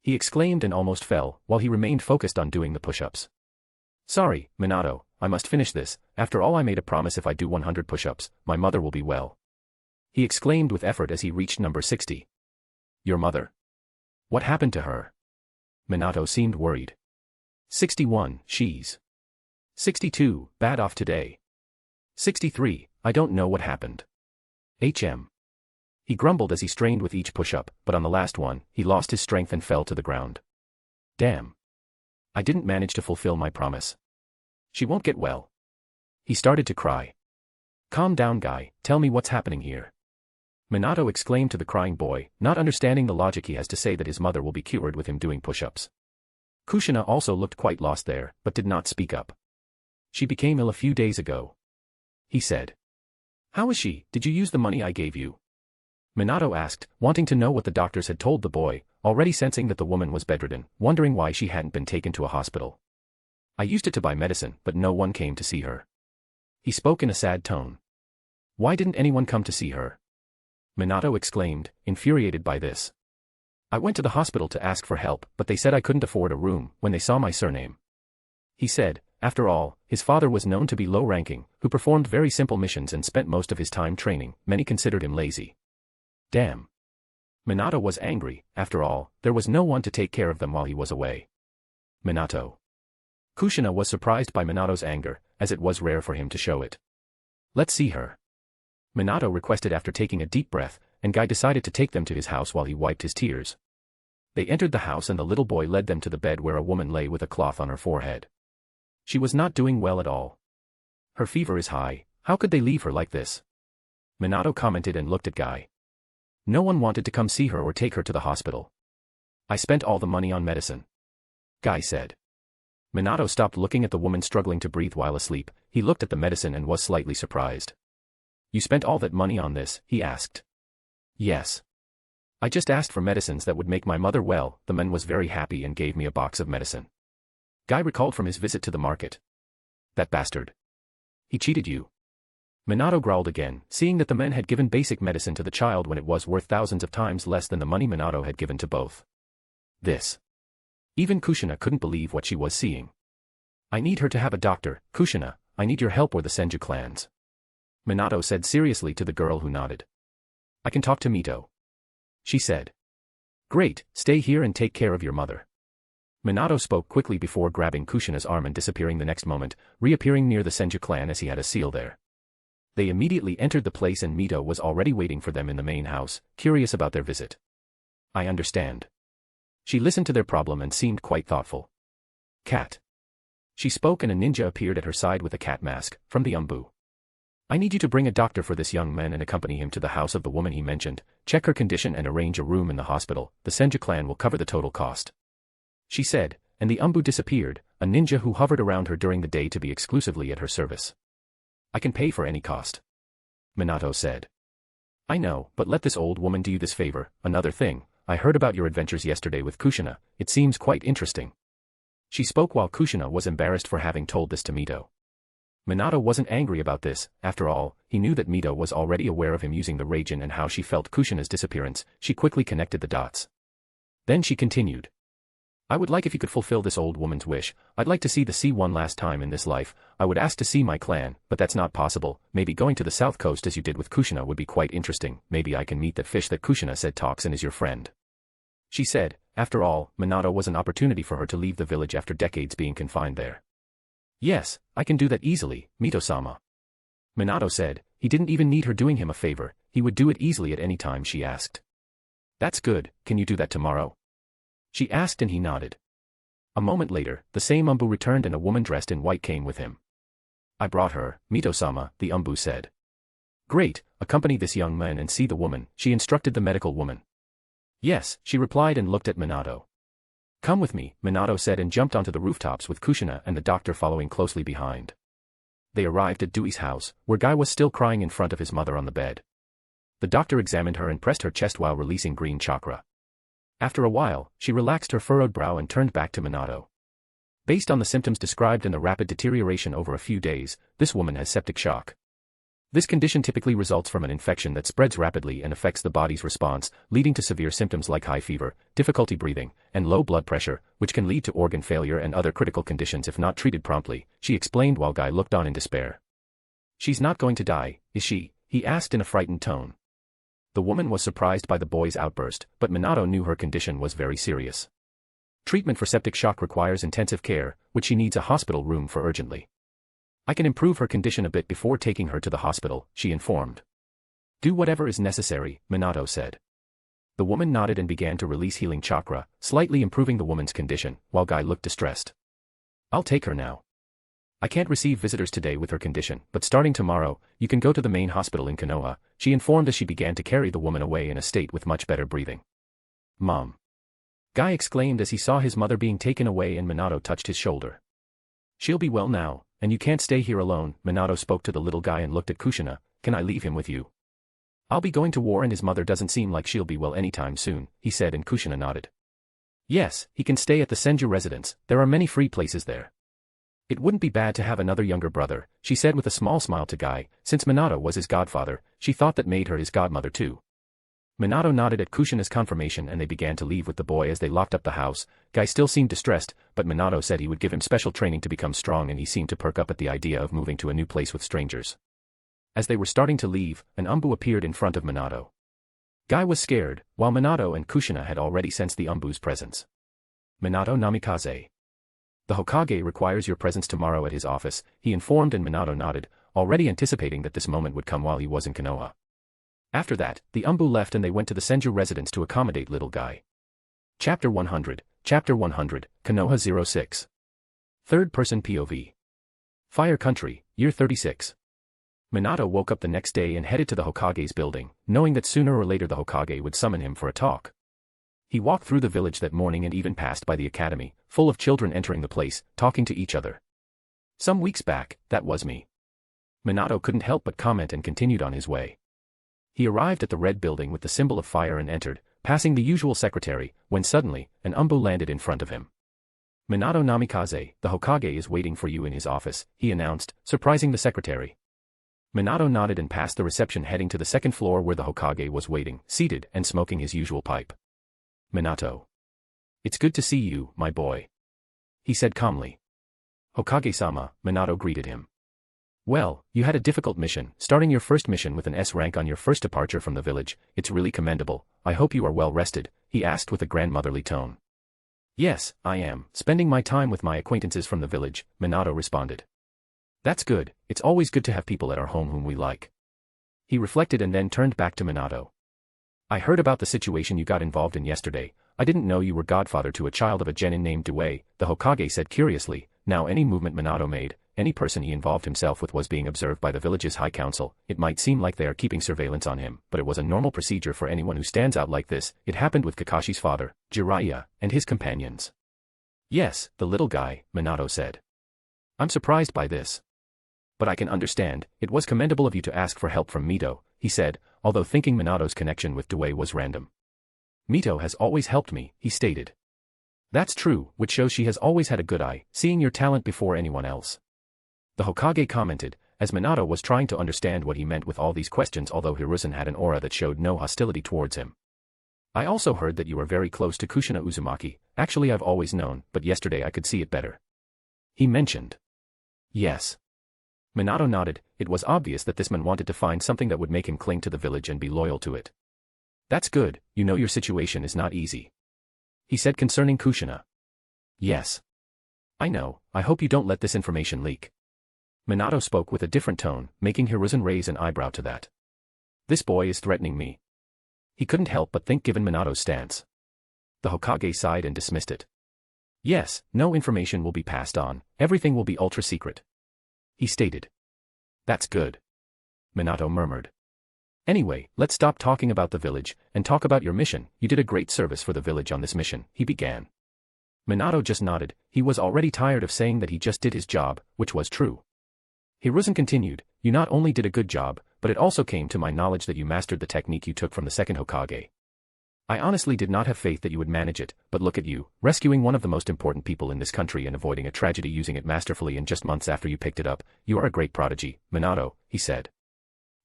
He exclaimed and almost fell, while he remained focused on doing the push-ups. Sorry, Minato, I must finish this. After all, I made a promise if I do 100 push-ups, my mother will be well. He exclaimed with effort as he reached number 60. Your mother? What happened to her? Minato seemed worried. 61, she's 62, bad off today. 63, I don't know what happened. HM. He grumbled as he strained with each push-up, but on the last one, he lost his strength and fell to the ground. Damn. I didn't manage to fulfill my promise. She won't get well. He started to cry. Calm down, Guy, tell me what's happening here. Minato exclaimed to the crying boy, not understanding the logic he has to say that his mother will be cured with him doing push-ups. Kushina also looked quite lost there, but did not speak up. She became ill a few days ago. He said. How is she? Did you use the money I gave you? Minato asked, wanting to know what the doctors had told the boy, already sensing that the woman was bedridden, wondering why she hadn't been taken to a hospital. I used it to buy medicine, but no one came to see her. He spoke in a sad tone. Why didn't anyone come to see her? Minato exclaimed, infuriated by this. I went to the hospital to ask for help, but they said I couldn't afford a room when they saw my surname. He said, after all, his father was known to be low-ranking, who performed very simple missions and spent most of his time training. Many considered him lazy. Damn. Minato was angry. After all, there was no one to take care of them while he was away. Minato. Kushina was surprised by Minato's anger, as it was rare for him to show it. Let's see her. Minato requested after taking a deep breath, and Guy decided to take them to his house while he wiped his tears. They entered the house and the little boy led them to the bed where a woman lay with a cloth on her forehead. She was not doing well at all. Her fever is high, how could they leave her like this? Minato commented and looked at Guy. No one wanted to come see her or take her to the hospital. I spent all the money on medicine. Guy said. Minato stopped looking at the woman struggling to breathe while asleep. He looked at the medicine and was slightly surprised. You spent all that money on this? He asked. Yes. I just asked for medicines that would make my mother well. The man was very happy and gave me a box of medicine. Guy recalled from his visit to the market. That bastard. He cheated you. Minato growled again, seeing that the men had given basic medicine to the child when it was worth thousands of times less than the money Minato had given to both. This. Even Kushina couldn't believe what she was seeing. I need her to have a doctor, Kushina, I need your help or the Senju clans. Minato said seriously to the girl who nodded. I can talk to Mito. She said. Great, stay here and take care of your mother. Minato spoke quickly before grabbing Kushina's arm and disappearing the next moment, reappearing near the Senju clan as he had a seal there. They immediately entered the place and Mito was already waiting for them in the main house, curious about their visit. I understand. She listened to their problem and seemed quite thoughtful. Cat. She spoke and a ninja appeared at her side with a cat mask, from the Umbu. I need you to bring a doctor for this young man and accompany him to the house of the woman he mentioned, check her condition and arrange a room in the hospital, the Senju clan will cover the total cost. She said, and the Umbu disappeared, a ninja who hovered around her during the day to be exclusively at her service. I can pay for any cost. Minato said. I know, but let this old woman do you this favor. Another thing, I heard about your adventures yesterday with Kushina, it seems quite interesting. She spoke while Kushina was embarrassed for having told this to Mito. Minato wasn't angry about this, after all, he knew that Mito was already aware of him using the Raijin and how she felt Kushina's disappearance, she quickly connected the dots. Then she continued. I would like if you could fulfill this old woman's wish, I'd like to see the sea one last time in this life, I would ask to see my clan, but that's not possible, maybe going to the south coast as you did with Kushina would be quite interesting, maybe I can meet that fish that Kushina said talks and is your friend. She said, after all, Minato was an opportunity for her to leave the village after decades being confined there. Yes, I can do that easily, Mito-sama. Minato said, he didn't even need her doing him a favor, he would do it easily at any time she asked. That's good, can you do that tomorrow? She asked and he nodded. A moment later, the same Umbu returned and a woman dressed in white came with him. I brought her, Mito-sama, the Umbu said. Great, accompany this young man and see the woman, she instructed the medical woman. Yes, she replied and looked at Minato. Come with me, Minato said and jumped onto the rooftops with Kushina and the doctor following closely behind. They arrived at Dui's house, where Guy was still crying in front of his mother on the bed. The doctor examined her and pressed her chest while releasing green chakra. After a while, she relaxed her furrowed brow and turned back to Minato. Based on the symptoms described and the rapid deterioration over a few days, this woman has septic shock. This condition typically results from an infection that spreads rapidly and affects the body's response, leading to severe symptoms like high fever, difficulty breathing, and low blood pressure, which can lead to organ failure and other critical conditions if not treated promptly, she explained while Guy looked on in despair. She's not going to die, is she? He asked in a frightened tone. The woman was surprised by the boy's outburst, but Minato knew her condition was very serious. Treatment for septic shock requires intensive care, which she needs a hospital room for urgently. I can improve her condition a bit before taking her to the hospital, she informed. Do whatever is necessary, Minato said. The woman nodded and began to release healing chakra, slightly improving the woman's condition, while Guy looked distressed. I'll take her now. I can't receive visitors today with her condition, but starting tomorrow, you can go to the main hospital in Konoha, she informed as she began to carry the woman away in a state with much better breathing. Mom. Guy exclaimed as he saw his mother being taken away and Minato touched his shoulder. She'll be well now, and you can't stay here alone, Minato spoke to the little guy and looked at Kushina, can I leave him with you? I'll be going to war and his mother doesn't seem like she'll be well anytime soon, he said and Kushina nodded. Yes, he can stay at the Senju residence, there are many free places there. It wouldn't be bad to have another younger brother, she said with a small smile to Guy, since Minato was his godfather, she thought that made her his godmother too. Minato nodded at Kushina's confirmation and they began to leave with the boy as they locked up the house. Guy still seemed distressed, but Minato said he would give him special training to become strong and he seemed to perk up at the idea of moving to a new place with strangers. As they were starting to leave, an Umbu appeared in front of Minato. Guy was scared, while Minato and Kushina had already sensed the Umbu's presence. Minato Namikaze. The Hokage requires your presence tomorrow at his office, he informed and Minato nodded, already anticipating that this moment would come while he was in Konoha. After that, the Umbu left and they went to the Senju residence to accommodate little Guy. Chapter 100, Konoha 06. Third-person POV. Fire Country, Year 36. Minato woke up the next day and headed to the Hokage's building, knowing that sooner or later the Hokage would summon him for a talk. He walked through the village that morning and even passed by the academy, full of children entering the place, talking to each other. Some weeks back, that was me. Minato couldn't help but comment and continued on his way. He arrived at the red building with the symbol of fire and entered, passing the usual secretary, when suddenly, an Umbu landed in front of him. Minato Namikaze, the Hokage is waiting for you in his office, he announced, surprising the secretary. Minato nodded and passed the reception heading to the second floor where the Hokage was waiting, seated and smoking his usual pipe. Minato. It's good to see you, my boy. He said calmly. Hokage-sama, Minato greeted him. Well, you had a difficult mission, starting your first mission with an S rank on your first departure from the village. It's really commendable. I hope you are well rested, he asked with a grandmotherly tone. Yes, I am, spending my time with my acquaintances from the village, Minato responded. That's good, it's always good to have people at our home whom we like. He reflected and then turned back to Minato. I heard about the situation you got involved in yesterday. I didn't know you were godfather to a child of a genin named Due, the Hokage said curiously. Now any movement Minato made, any person he involved himself with was being observed by the village's high council. It might seem like they are keeping surveillance on him, but it was a normal procedure for anyone who stands out like this. It happened with Kakashi's father, Jiraiya, and his companions. Yes, the little guy, Minato said. I'm surprised by this. But I can understand, it was commendable of you to ask for help from Mito, he said, although thinking Minato's connection with Due was random. Mito has always helped me, he stated. That's true, which shows she has always had a good eye, seeing your talent before anyone else. The Hokage commented, as Minato was trying to understand what he meant with all these questions, although Hiruzen had an aura that showed no hostility towards him. I also heard that you are very close to Kushina Uzumaki. Actually, I've always known, but yesterday I could see it better. He mentioned. Yes. Minato nodded. It was obvious that this man wanted to find something that would make him cling to the village and be loyal to it. That's good, you know your situation is not easy. He said concerning Kushina. Yes. I know, I hope you don't let this information leak. Minato spoke with a different tone, making Hiruzen raise an eyebrow to that. This boy is threatening me. He couldn't help but think given Minato's stance. The Hokage sighed and dismissed it. Yes, no information will be passed on, everything will be ultra-secret. He stated. That's good. Minato murmured. Anyway, let's stop talking about the village, and talk about your mission. You did a great service for the village on this mission, he began. Minato just nodded. He was already tired of saying that he just did his job, which was true. Hiruzen continued, you not only did a good job, but it also came to my knowledge that you mastered the technique you took from the second Hokage. I honestly did not have faith that you would manage it, but look at you, rescuing one of the most important people in this country and avoiding a tragedy using it masterfully in just months after you picked it up. You are a great prodigy, Minato, he said.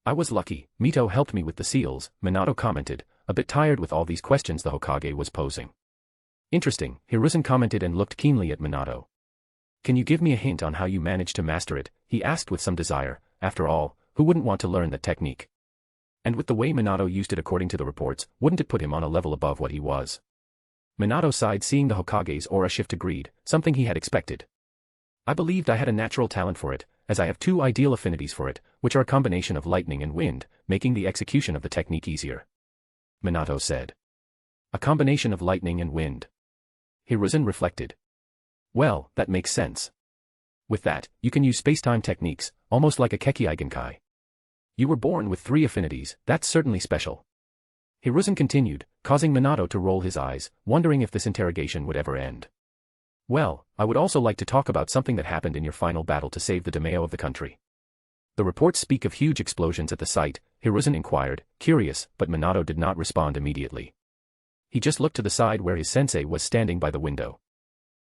I was lucky, Mito helped me with the seals, Minato commented, a bit tired with all these questions the Hokage was posing. Interesting, Hiruzen commented and looked keenly at Minato. Can you give me a hint on how you managed to master it, he asked with some desire. After all, who wouldn't want to learn that technique? And with the way Minato used it according to the reports, wouldn't it put him on a level above what he was? Minato sighed seeing the Hokage's aura shift, agreed, something he had expected. I believed I had a natural talent for it, as I have two ideal affinities for it, which are a combination of lightning and wind, making the execution of the technique easier. Minato said. A combination of lightning and wind. Hiruzen reflected. Well, that makes sense. With that, you can use space-time techniques, almost like a Kekkei Genkai. You were born with 3 affinities, that's certainly special. Hiruzen continued, causing Minato to roll his eyes, wondering if this interrogation would ever end. Well, I would also like to talk about something that happened in your final battle to save the daimyo of the country. The reports speak of huge explosions at the site, Hiruzen inquired, curious, but Minato did not respond immediately. He just looked to the side where his sensei was standing by the window.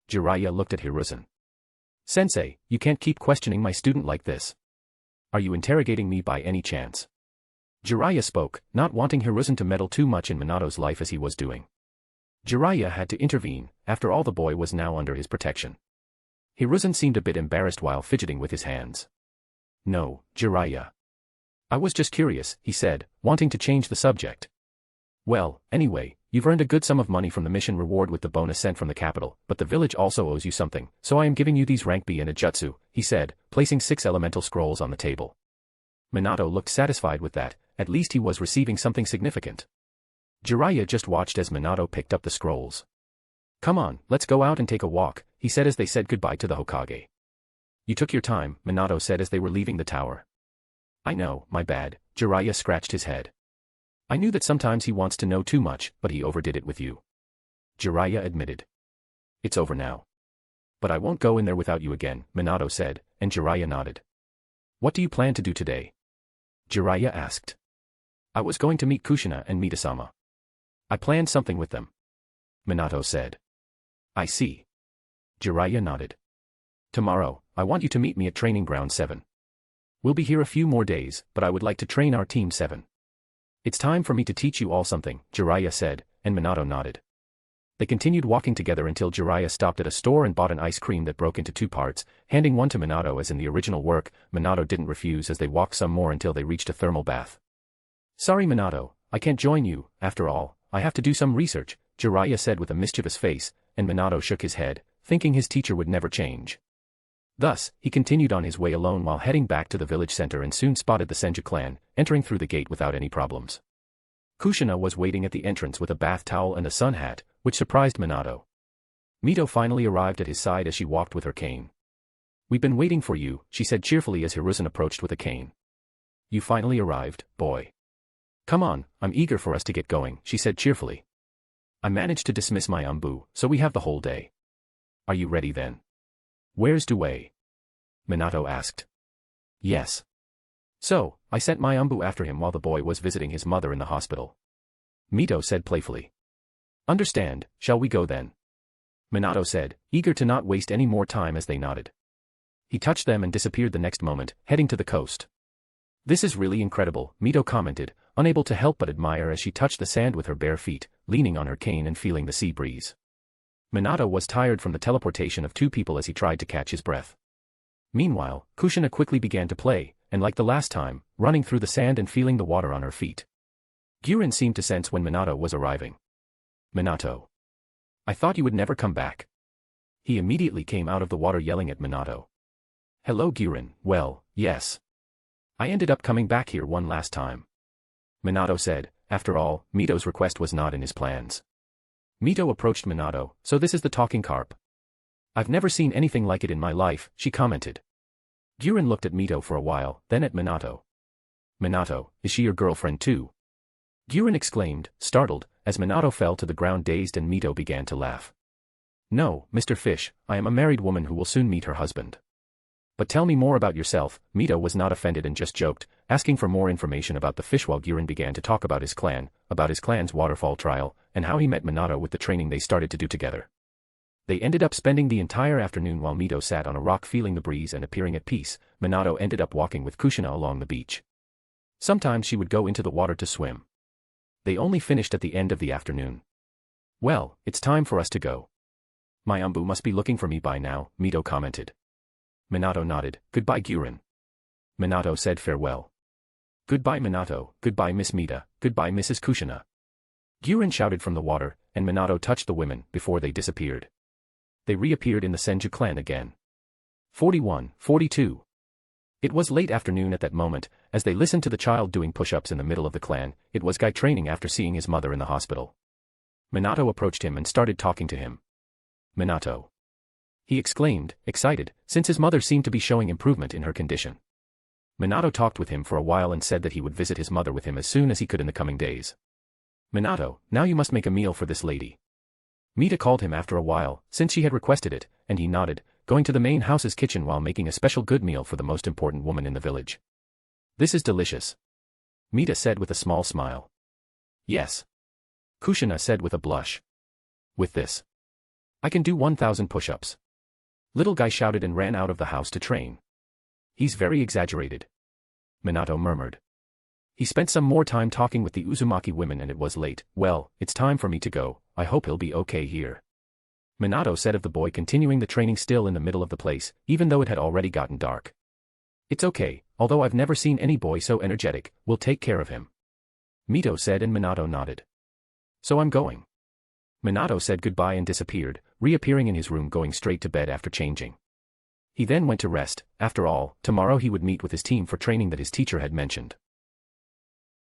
Jiraiya looked at Hiruzen. Sensei, you can't keep questioning my student like this. Are you interrogating me by any chance? Jiraiya spoke, not wanting Hiruzen to meddle too much in Minato's life as he was doing. Jiraiya had to intervene, after all the boy was now under his protection. Hiruzen seemed a bit embarrassed while fidgeting with his hands. No, Jiraiya. I was just curious, he said, wanting to change the subject. Well, anyway, you've earned a good sum of money from the mission reward with the bonus sent from the capital, but the village also owes you something, so I am giving you these rank B and a jutsu, he said, placing 6 elemental scrolls on the table. Minato looked satisfied with that, at least he was receiving something significant. Jiraiya just watched as Minato picked up the scrolls. Come on, let's go out and take a walk, he said as they said goodbye to the Hokage. You took your time, Minato said as they were leaving the tower. I know, my bad, Jiraiya scratched his head. I knew that sometimes he wants to know too much, but he overdid it with you. Jiraiya admitted. It's over now. But I won't go in there without you again, Minato said, and Jiraiya nodded. What do you plan to do today? Jiraiya asked. I was going to meet Kushina and Mitasama. I planned something with them. Minato said. I see. Jiraiya nodded. Tomorrow, I want you to meet me at Training Ground 7. We'll be here a few more days, but I would like to train our Team 7. It's time for me to teach you all something, Jiraiya said, and Minato nodded. They continued walking together until Jiraiya stopped at a store and bought an ice cream that broke into two parts, handing one to Minato as in the original work. Minato didn't refuse as they walked some more until they reached a thermal bath. "Sorry Minato, I can't join you, after all, I have to do some research," Jiraiya said with a mischievous face, and Minato shook his head, thinking his teacher would never change. Thus, he continued on his way alone while heading back to the village center and soon spotted the Senju clan, entering through the gate without any problems. Kushina was waiting at the entrance with a bath towel and a sun hat, which surprised Minato. Mito finally arrived at his side as she walked with her cane. "We've been waiting for you," she said cheerfully as Hiruzen approached with a cane. "You finally arrived, boy. Come on, I'm eager for us to get going," she said cheerfully. "I managed to dismiss my umbu, so we have the whole day. Are you ready then?" "Where's Due?" Minato asked. "Yes. So, I sent my umbu after him while the boy was visiting his mother in the hospital," Mito said playfully. "Understand, shall we go then?" Minato said, eager to not waste any more time as they nodded. He touched them and disappeared the next moment, heading to the coast. "This is really incredible," Mito commented, unable to help but admire as she touched the sand with her bare feet, leaning on her cane and feeling the sea breeze. Minato was tired from the teleportation of two people as he tried to catch his breath. Meanwhile, Kushina quickly began to play, and like the last time, running through the sand and feeling the water on her feet. Guren seemed to sense when Minato was arriving. "Minato. I thought you would never come back." He immediately came out of the water yelling at Minato. "Hello Guren, well, yes. I ended up coming back here one last time," Minato said. After all, Mito's request was not in his plans. Mito approached Minato, "So this is the talking carp. I've never seen anything like it in my life," she commented. Guren looked at Mito for a while, then at Minato. "Minato, is she your girlfriend too?" Guren exclaimed, startled, as Minato fell to the ground dazed and Mito began to laugh. "No, Mr. Fish, I am a married woman who will soon meet her husband. But tell me more about yourself." Mito was not offended and just joked, asking for more information about the fish while Guren began to talk about his clan's waterfall trial, and how he met Minato with the training they started to do together. They ended up spending the entire afternoon while Mito sat on a rock feeling the breeze and appearing at peace. Minato ended up walking with Kushina along the beach. Sometimes she would go into the water to swim. They only finished at the end of the afternoon. "Well, it's time for us to go. My umbu must be looking for me by now," Mito commented. Minato nodded. "Goodbye Guren." Minato said farewell. "Goodbye Minato, goodbye Miss Mita, goodbye Mrs. Kushina." Guren shouted from the water, and Minato touched the women before they disappeared. They reappeared in the Senju clan again. 41-42. It was late afternoon at that moment, as they listened to the child doing push-ups in the middle of the clan. It was Guy training after seeing his mother in the hospital. Minato approached him and started talking to him. "Minato," he exclaimed, excited, since his mother seemed to be showing improvement in her condition. Minato talked with him for a while and said that he would visit his mother with him as soon as he could in the coming days. "Minato, now you must make a meal for this lady." Mita called him after a while, since she had requested it, and he nodded, going to the main house's kitchen while making a special good meal for the most important woman in the village. "This is delicious," Mita said with a small smile. "Yes," Kushina said with a blush. "With this, I can do 1,000 push-ups." Little Guy shouted and ran out of the house to train. "He's very exaggerated," Minato murmured. He spent some more time talking with the Uzumaki women and it was late. "Well, it's time for me to go, I hope he'll be okay here," Minato said of the boy continuing the training still in the middle of the place, even though it had already gotten dark. "It's okay, although I've never seen any boy so energetic, we'll take care of him," Mito said and Minato nodded. "So I'm going." Minato said goodbye and disappeared, reappearing in his room going straight to bed after changing. He then went to rest. After all, tomorrow he would meet with his team for training that his teacher had mentioned.